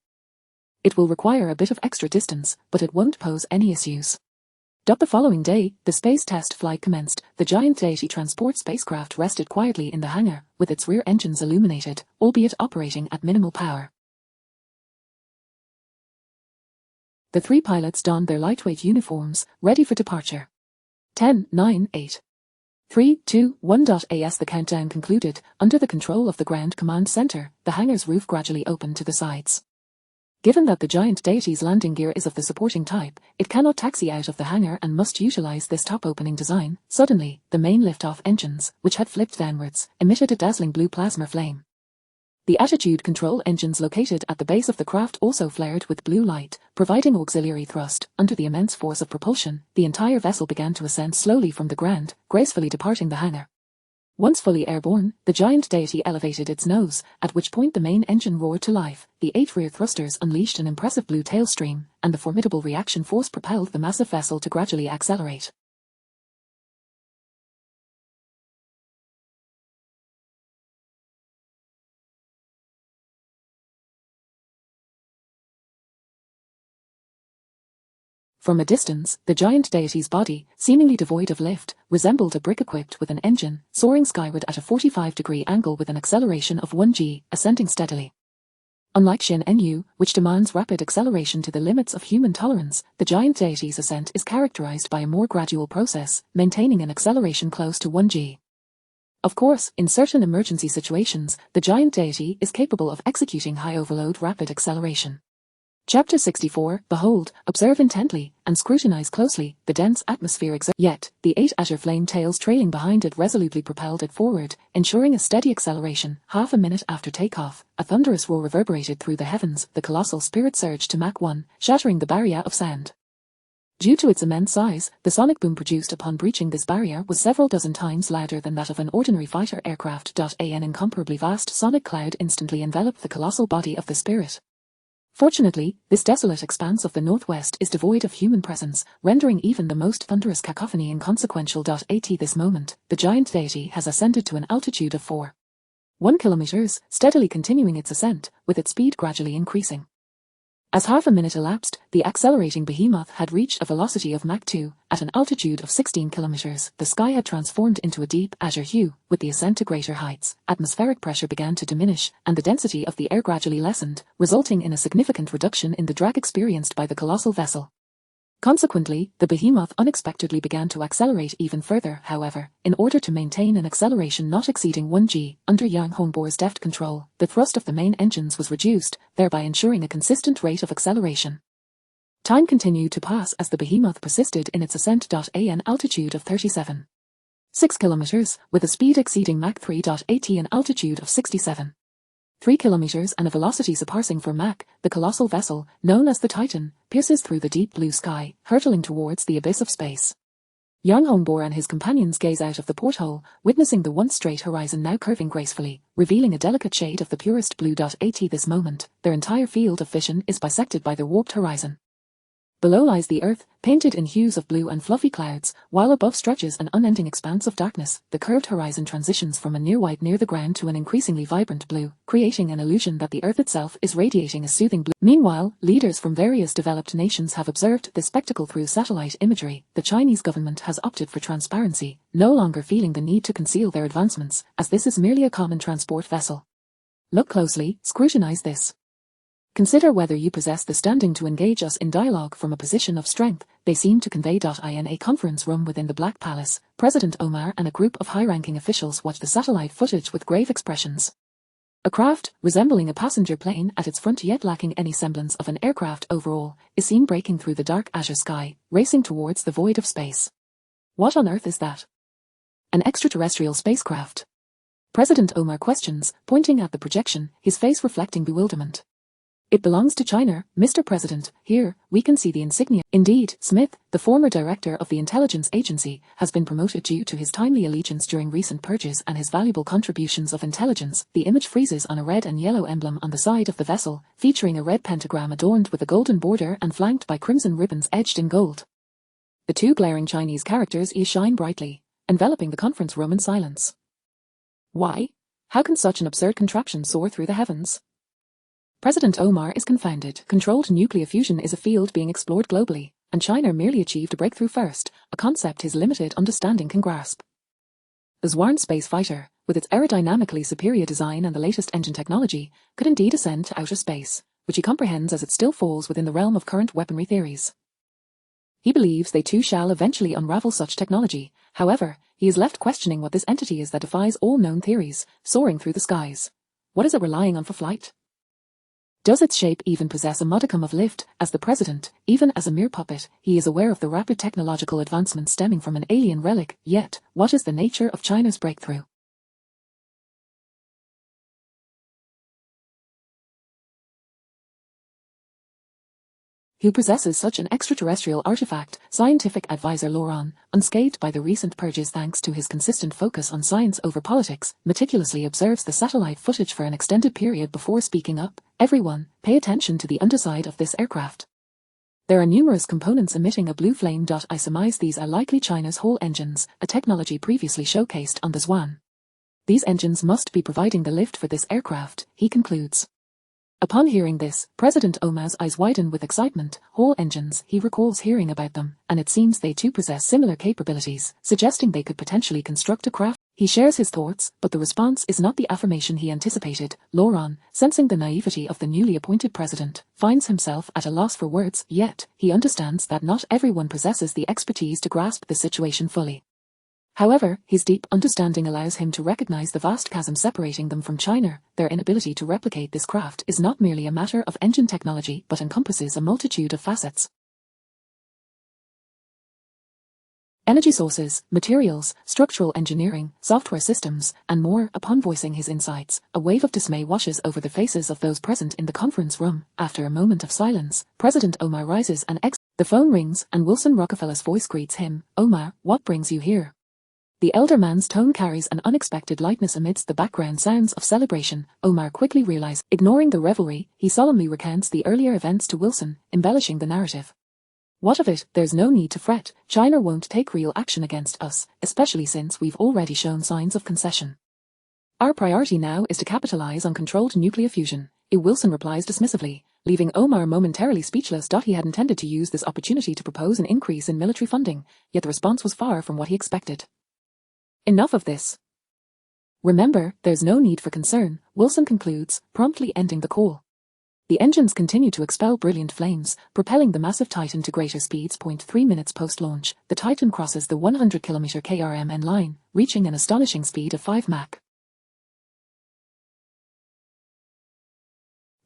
It will require a bit of extra distance, but it won't pose any issues. The following day, the space test flight commenced. The giant Deity transport spacecraft rested quietly in the hangar, with its rear engines illuminated, albeit operating at minimal power. The three pilots donned their lightweight uniforms, ready for departure. 10, 9, 8. 3, 2, 1. As the countdown concluded, under the control of the Ground Command Center, the hangar's roof gradually opened to the sides. Given that the giant Deity's landing gear is of the supporting type, it cannot taxi out of the hangar and must utilize this top-opening design. Suddenly, the main lift-off engines, which had flipped downwards, emitted a dazzling blue plasma flame. The attitude control engines located at the base of the craft also flared with blue light, providing auxiliary thrust. Under the immense force of propulsion, the entire vessel began to ascend slowly from the ground, gracefully departing the hangar. Once fully airborne, the giant Deity elevated its nose, at which point the main engine roared to life, the 8 rear thrusters unleashed an impressive blue tailstream, and the formidable reaction force propelled the massive vessel to gradually accelerate. From a distance, the giant Deity's body, seemingly devoid of lift, resembled a brick equipped with an engine, soaring skyward at a 45-degree angle with an acceleration of 1g, ascending steadily. Unlike Shin Nu, which demands rapid acceleration to the limits of human tolerance, the giant Deity's ascent is characterized by a more gradual process, maintaining an acceleration close to 1g. Of course, in certain emergency situations, the giant Deity is capable of executing high overload rapid acceleration. Chapter 64, Behold, observe intently, and scrutinize closely, the dense atmosphere yet, the 8 azure flame tails trailing behind it resolutely propelled it forward, ensuring a steady acceleration. Half a minute after takeoff, a thunderous roar reverberated through the heavens, the colossal spirit surged to Mach 1, shattering the barrier of sound. Due to its immense size, the sonic boom produced upon breaching this barrier was several dozen times louder than that of an ordinary fighter aircraft. An incomparably vast sonic cloud instantly enveloped the colossal body of the spirit. Fortunately, this desolate expanse of the northwest is devoid of human presence, rendering even the most thunderous cacophony inconsequential. At this moment, the giant Deity has ascended to an altitude of 4.1 kilometers, steadily continuing its ascent, with its speed gradually increasing. As half a minute elapsed, the accelerating behemoth had reached a velocity of Mach 2, at an altitude of 16 kilometers. The sky had transformed into a deep azure hue. With the ascent to greater heights, atmospheric pressure began to diminish, and the density of the air gradually lessened, resulting in a significant reduction in the drag experienced by the colossal vessel. Consequently, the behemoth unexpectedly began to accelerate even further. However, in order to maintain an acceleration not exceeding 1g, under Yang Hongbo's deft control, the thrust of the main engines was reduced, thereby ensuring a consistent rate of acceleration. Time continued to pass as the behemoth persisted in its ascent. An altitude of 37.6 kilometers, with a speed exceeding Mach 3. An altitude of 67.3 kilometers and a velocity surpassing for Mach, the colossal vessel, known as the Titan, pierces through the deep blue sky, hurtling towards the abyss of space. Yang Hongbo and his companions gaze out of the porthole, witnessing the once straight horizon now curving gracefully, revealing a delicate shade of the purest blue. At this moment, their entire field of vision is bisected by the warped horizon. Below lies the earth, painted in hues of blue and fluffy clouds, while above stretches an unending expanse of darkness. The curved horizon transitions from a near white near the ground to an increasingly vibrant blue, creating an illusion that the earth itself is radiating a soothing blue. Meanwhile, leaders from various developed nations have observed this spectacle through satellite imagery. The Chinese government has opted for transparency, no longer feeling the need to conceal their advancements, as this is merely a common transport vessel. Look closely, scrutinize this. Consider whether you possess the standing to engage us in dialogue from a position of strength, they seem to convey. In a conference room within the Black Palace, President Omar and a group of high-ranking officials watch the satellite footage with grave expressions. A craft, resembling a passenger plane at its front yet lacking any semblance of an aircraft overall, is seen breaking through the dark azure sky, racing towards the void of space. What on earth is that? An extraterrestrial spacecraft? President Omar questions, pointing at the projection, his face reflecting bewilderment. It belongs to China, Mr. President. Here, we can see the insignia. Indeed, Smith, the former director of the intelligence agency, has been promoted due to his timely allegiance during recent purges and his valuable contributions of intelligence. The image freezes on a red and yellow emblem on the side of the vessel, featuring a red pentagram adorned with a golden border and flanked by crimson ribbons edged in gold. The two glaring Chinese characters shine brightly, enveloping the conference room in silence. Why? How can such an absurd contraption soar through the heavens? President Omar is confounded. Controlled nuclear fusion is a field being explored globally, and China merely achieved a breakthrough first, a concept his limited understanding can grasp. The Zhuan space fighter, with its aerodynamically superior design and the latest engine technology, could indeed ascend to outer space, which he comprehends as it still falls within the realm of current weaponry theories. He believes they too shall eventually unravel such technology. However, he is left questioning what this entity is that defies all known theories, soaring through the skies. What is it relying on for flight? Does its shape even possess a modicum of lift? As the president, even as a mere puppet, he is aware of the rapid technological advancements stemming from an alien relic. Yet, what is the nature of China's breakthrough? Who possesses such an extraterrestrial artifact? Scientific advisor Laurent, unscathed by the recent purges thanks to his consistent focus on science over politics, meticulously observes the satellite footage for an extended period before speaking up. Everyone, pay attention to the underside of this aircraft. There are numerous components emitting a blue flame. I surmise these are likely China's whole engines, a technology previously showcased on the Zhuan. These engines must be providing the lift for this aircraft, he concludes. Upon hearing this, President Omar's eyes widen with excitement. Whole engines, he recalls hearing about them, and it seems they too possess similar capabilities, suggesting they could potentially construct a craft. He shares his thoughts, but the response is not the affirmation he anticipated. Laurent, sensing the naivety of the newly appointed president, finds himself at a loss for words, yet he understands that not everyone possesses the expertise to grasp the situation fully. However, his deep understanding allows him to recognize the vast chasm separating them from China. Their inability to replicate this craft is not merely a matter of engine technology but encompasses a multitude of facets. Energy sources, materials, structural engineering, software systems, and more. Upon voicing his insights, a wave of dismay washes over the faces of those present in the conference room. After a moment of silence, President Omar rises and exits. The phone rings and Wilson Rockefeller's voice greets him. "Omar, what brings you here?" The elder man's tone carries an unexpected lightness amidst the background sounds of celebration. Omar quickly realizes, ignoring the revelry, he solemnly recounts the earlier events to Wilson, embellishing the narrative. "What of it? There's no need to fret. China won't take real action against us, especially since we've already shown signs of concession. Our priority now is to capitalize on controlled nuclear fusion," Wilson replies dismissively, leaving Omar momentarily speechless. He had intended to use this opportunity to propose an increase in military funding, yet the response was far from what he expected. "Enough of this. Remember, there's no need for concern," Wilson concludes, promptly ending the call. The engines continue to expel brilliant flames, propelling the massive Titan to greater speeds. 3 minutes post-launch, the Titan crosses the 100km KRMN line, reaching an astonishing speed of 5 Mach.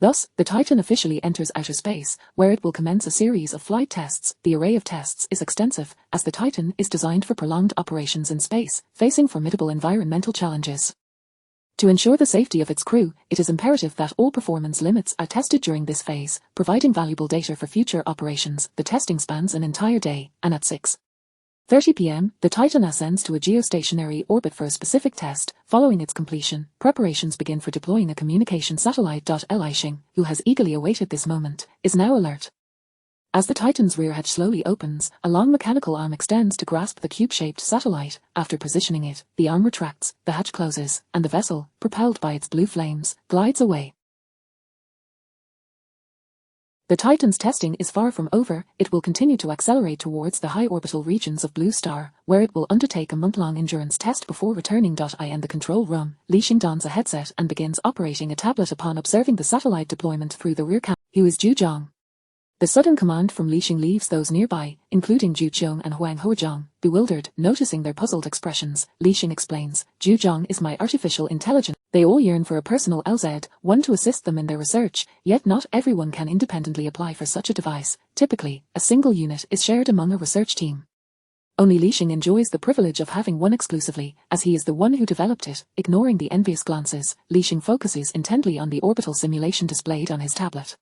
Thus, the Titan officially enters outer space, where it will commence a series of flight tests. The array of tests is extensive, as the Titan is designed for prolonged operations in space, facing formidable environmental challenges. To ensure the safety of its crew, it is imperative that all performance limits are tested during this phase, providing valuable data for future operations. The testing spans an entire day, and at 6:30 p.m., the Titan ascends to a geostationary orbit for a specific test. Following its completion, preparations begin for deploying a communication satellite. Li Xing, who has eagerly awaited this moment, is now alert. As the Titan's rear hatch slowly opens, a long mechanical arm extends to grasp the cube-shaped satellite. After positioning it, the arm retracts, the hatch closes, and the vessel, propelled by its blue flames, glides away. The Titan's testing is far from over. It will continue to accelerate towards the high orbital regions of Blue Star, where it will undertake a month-long endurance test before returning. In the control room, Li Xing dons a headset and begins operating a tablet upon observing the satellite deployment through the rear camera. Who is Zhu Zhang? The sudden command from Li Xing leaves those nearby, including Zhu Qiong and Huang Huazhang, bewildered. Noticing their puzzled expressions, Li Xing explains, "Zhu Zhang is my artificial intelligence. They all yearn for a personal LZ, one to assist them in their research, yet not everyone can independently apply for such a device. Typically, a single unit is shared among a research team. Only Li Xing enjoys the privilege of having one exclusively, as he is the one who developed it." Ignoring the envious glances, Li Xing focuses intently on the orbital simulation displayed on his tablet.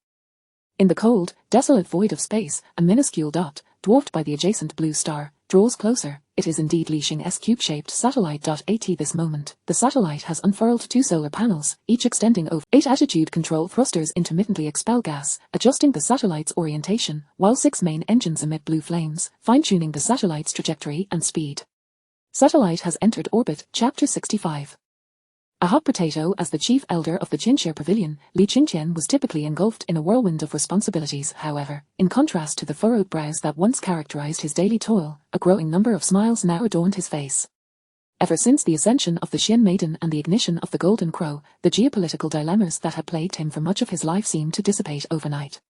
In the cold, desolate void of space, a minuscule dot, dwarfed by the adjacent blue star, draws closer. It is indeed Li Xing's cube-shaped satellite. At this moment, the satellite has unfurled 2 solar panels, each extending over 8 attitude control thrusters intermittently expel gas, adjusting the satellite's orientation, while 6 main engines emit blue flames, fine-tuning the satellite's trajectory and speed. Satellite has entered orbit. Chapter 65. A hot potato as the chief elder of the Qinxia Pavilion, Li Qingqian was typically engulfed in a whirlwind of responsibilities. However, in contrast to the furrowed brows that once characterized his daily toil, a growing number of smiles now adorned his face. Ever since the ascension of the Xian Maiden and the ignition of the Golden Crow, the geopolitical dilemmas that had plagued him for much of his life seemed to dissipate overnight.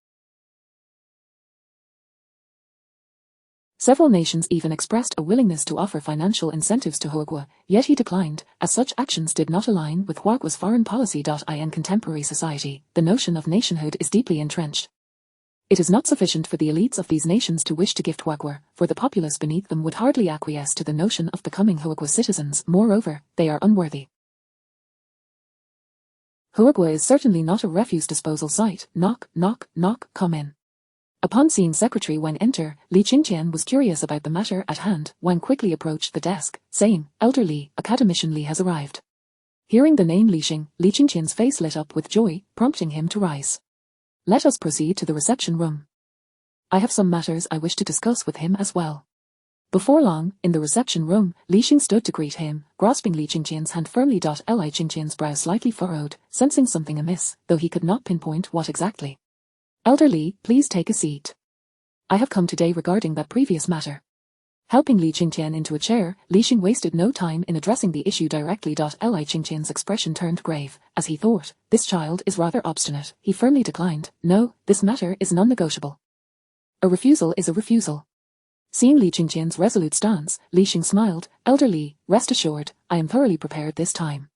Several nations even expressed a willingness to offer financial incentives to Huagua, yet he declined, as such actions did not align with Huagua's foreign policy. In contemporary society, the notion of nationhood is deeply entrenched. It is not sufficient for the elites of these nations to wish to gift Huagua, for the populace beneath them would hardly acquiesce to the notion of becoming Huagua citizens. Moreover, they are unworthy. Huagua is certainly not a refuse disposal site. Knock, knock, knock, come in. Upon seeing Secretary Wang enter, Li Qingqian was curious about the matter at hand. Wang quickly approached the desk, saying, "Elder Li, Academician Li has arrived." Hearing the name Li Xing, Li Qingqian's face lit up with joy, prompting him to rise. "Let us proceed to the reception room. I have some matters I wish to discuss with him as well." Before long, in the reception room, Li Xing stood to greet him, grasping Li Qingqian's hand firmly. Li Qingqian's brow slightly furrowed, sensing something amiss, though he could not pinpoint what exactly. "Elder Li, please take a seat. I have come today regarding that previous matter." Helping Li Qingqian into a chair, Li Xing wasted no time in addressing the issue directly. Li Qingqian's expression turned grave, as he thought, "This child is rather obstinate." He firmly declined, "No, this matter is non-negotiable. A refusal is a refusal." Seeing Li Qingqian's resolute stance, Li Xing smiled, "Elder Li, rest assured, I am thoroughly prepared this time."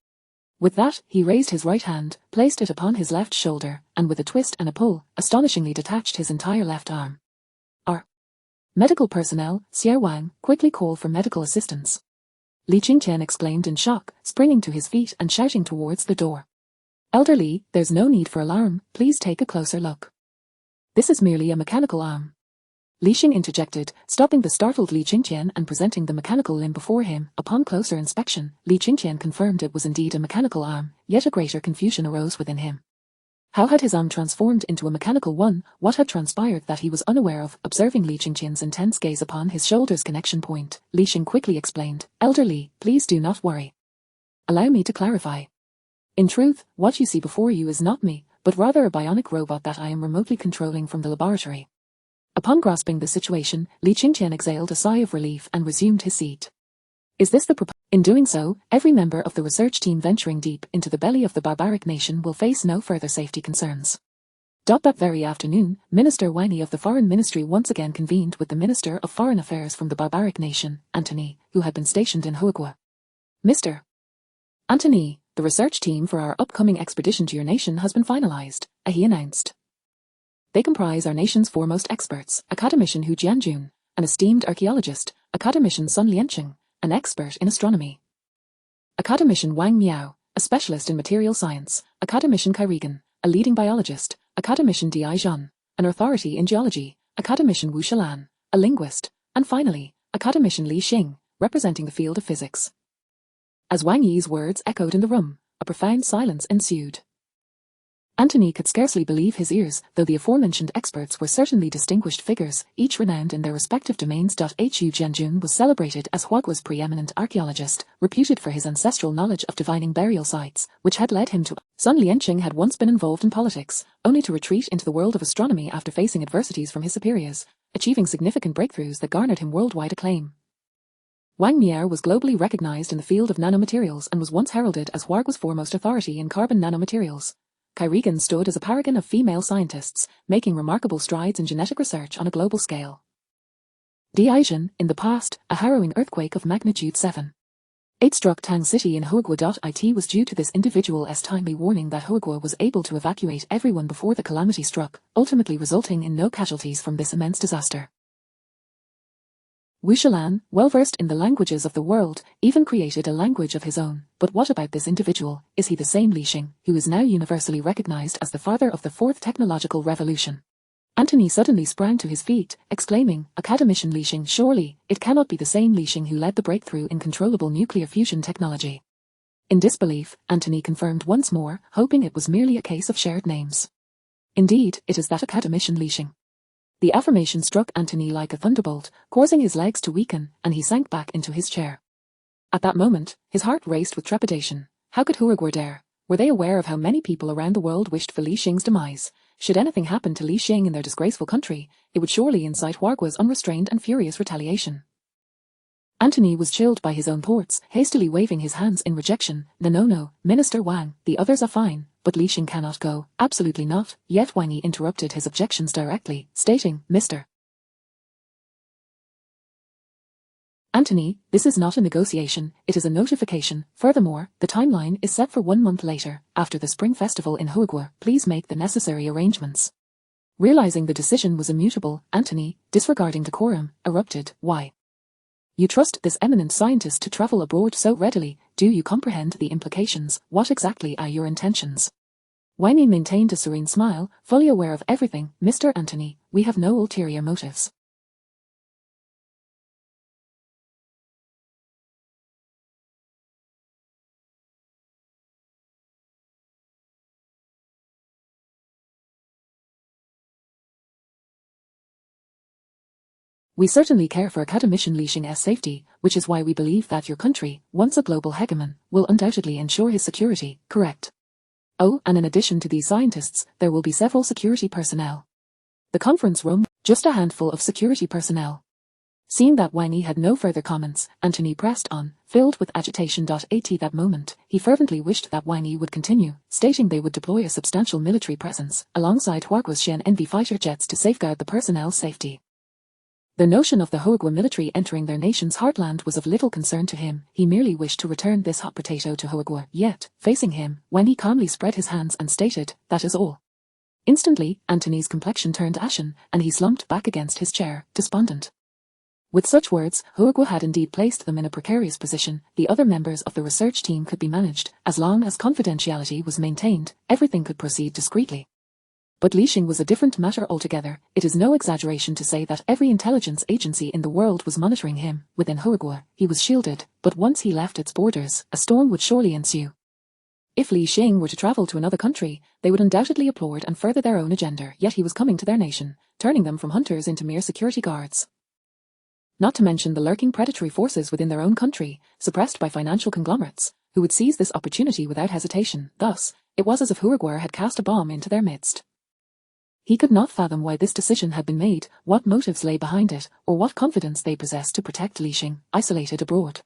With that, he raised his right hand, placed it upon his left shoulder, and with a twist and a pull, astonishingly detached his entire left arm. Medical personnel, Xie Wang, quickly call for medical assistance." Li Qingqian exclaimed in shock, springing to his feet and shouting towards the door. "Elder Li, there's no need for alarm, please take a closer look. This is merely a mechanical arm." Li Xing interjected, stopping the startled Li Qingqian and presenting the mechanical limb before him. Upon closer inspection, Li Qingqian confirmed it was indeed a mechanical arm, yet a greater confusion arose within him. How had his arm transformed into a mechanical one? What had transpired that he was unaware of? Observing Li Qingqian's intense gaze upon his shoulder's connection point, Li Xing quickly explained, "Elder Li, please do not worry. Allow me to clarify. In truth, what you see before you is not me, but rather a bionic robot that I am remotely controlling from the laboratory." Upon grasping the situation, Li Qingqian exhaled a sigh of relief and resumed his seat. "Is this the proposal?" In doing so, every member of the research team venturing deep into the belly of the barbaric nation will face no further safety concerns. That very afternoon, Minister Wang Yi of the Foreign Ministry once again convened with the Minister of Foreign Affairs from the barbaric nation, Antony, who had been stationed in Huagua. "Mr. Antony, the research team for our upcoming expedition to your nation has been finalized," he announced. "They comprise our nation's foremost experts, Academician Hu Jianjun, an esteemed archaeologist, Academician Sun Lianqing, an expert in astronomy, Academician Wang Miao, a specialist in material science, Academician Kai Regan, a leading biologist, Academician Di Zhan, an authority in geology, Academician Wu Shalan, a linguist, and finally, Academician Li Xing, representing the field of physics." As Wang Yi's words echoed in the room, a profound silence ensued. Antony could scarcely believe his ears, though the aforementioned experts were certainly distinguished figures, each renowned in their respective domains. Hu Jianjun was celebrated as Huagua's preeminent archaeologist, reputed for his ancestral knowledge of divining burial sites, which had led him to. Sun Lianqing had once been involved in politics, only to retreat into the world of astronomy after facing adversities from his superiors, achieving significant breakthroughs that garnered him worldwide acclaim. Wang Miao was globally recognized in the field of nanomaterials and was once heralded as Huagua's foremost authority in carbon nanomaterials. Kai Regan stood as a paragon of female scientists, making remarkable strides in genetic research on a global scale. Di Zhan, in the past, a harrowing earthquake of magnitude 7.8 struck Tang City in Huagua. It was due to this individual's timely warning that Huagua was able to evacuate everyone before the calamity struck, ultimately resulting in no casualties from this immense disaster. Wu Shalan, well-versed in the languages of the world, even created a language of his own. But what about this individual? Is he the same Li Xing, who is now universally recognized as the father of the fourth technological revolution? Antony suddenly sprang to his feet, exclaiming, "Academician Li Xing, surely, it cannot be the same Li Xing who led the breakthrough in controllable nuclear fusion technology." In disbelief, Antony confirmed once more, hoping it was merely a case of shared names. Indeed, it is that Academician Li Xing. The affirmation struck Antony like a thunderbolt, causing his legs to weaken, and he sank back into his chair. At that moment, his heart raced with trepidation. How could Huiguo dare? Were they aware of how many people around the world wished for Li Xing's demise? Should anything happen to Li Xing in their disgraceful country, it would surely incite Huiguo's unrestrained and furious retaliation. Antony was chilled by his own thoughts, hastily waving his hands in rejection. No, Minister Wang, the others are fine, but Li Xing cannot go. Absolutely not. Yet Wang Yi interrupted his objections directly, stating, Mr. Antony, this is not a negotiation, it is a notification. Furthermore, the timeline is set for 1 month later, after the Spring Festival in Huiguo. Please make the necessary arrangements. Realizing the decision was immutable, Antony, disregarding decorum, erupted, Why? You trust this eminent scientist to travel abroad so readily? Do you comprehend the implications? What exactly are your intentions? Wang Yi maintained a serene smile, fully aware of everything. Mr. Antony, we have no ulterior motives. We certainly care for Academician Li Xing's safety, which is why we believe that your country, once a global hegemon, will undoubtedly ensure his security, correct? Oh, and in addition to these scientists, there will be several security personnel. The conference room, just a handful of security personnel. Seeing that Wang Yi had no further comments, Antony pressed on, filled with agitation. At that moment, he fervently wished that Wang Yi would continue, stating they would deploy a substantial military presence, alongside Huiguo's Shen Envy fighter jets to safeguard the personnel's safety. The notion of the Huiguo military entering their nation's heartland was of little concern to him. He merely wished to return this hot potato to Huiguo. Yet, facing him, Wang Yi calmly spread his hands and stated, that is all. Instantly, Antony's complexion turned ashen, and he slumped back against his chair, despondent. With such words, Huiguo had indeed placed them in a precarious position. The other members of the research team could be managed. As long as confidentiality was maintained, everything could proceed discreetly. But Li Xing was a different matter altogether. It is no exaggeration to say that every intelligence agency in the world was monitoring him. Within Huiguo, he was shielded, but once he left its borders, a storm would surely ensue. If Li Xing were to travel to another country, they would undoubtedly applaud and further their own agenda, yet he was coming to their nation, turning them from hunters into mere security guards. Not to mention the lurking predatory forces within their own country, suppressed by financial conglomerates, who would seize this opportunity without hesitation. Thus, it was as if Huiguo had cast a bomb into their midst. He could not fathom why this decision had been made, what motives lay behind it, or what confidence they possessed to protect Li Xing, isolated abroad.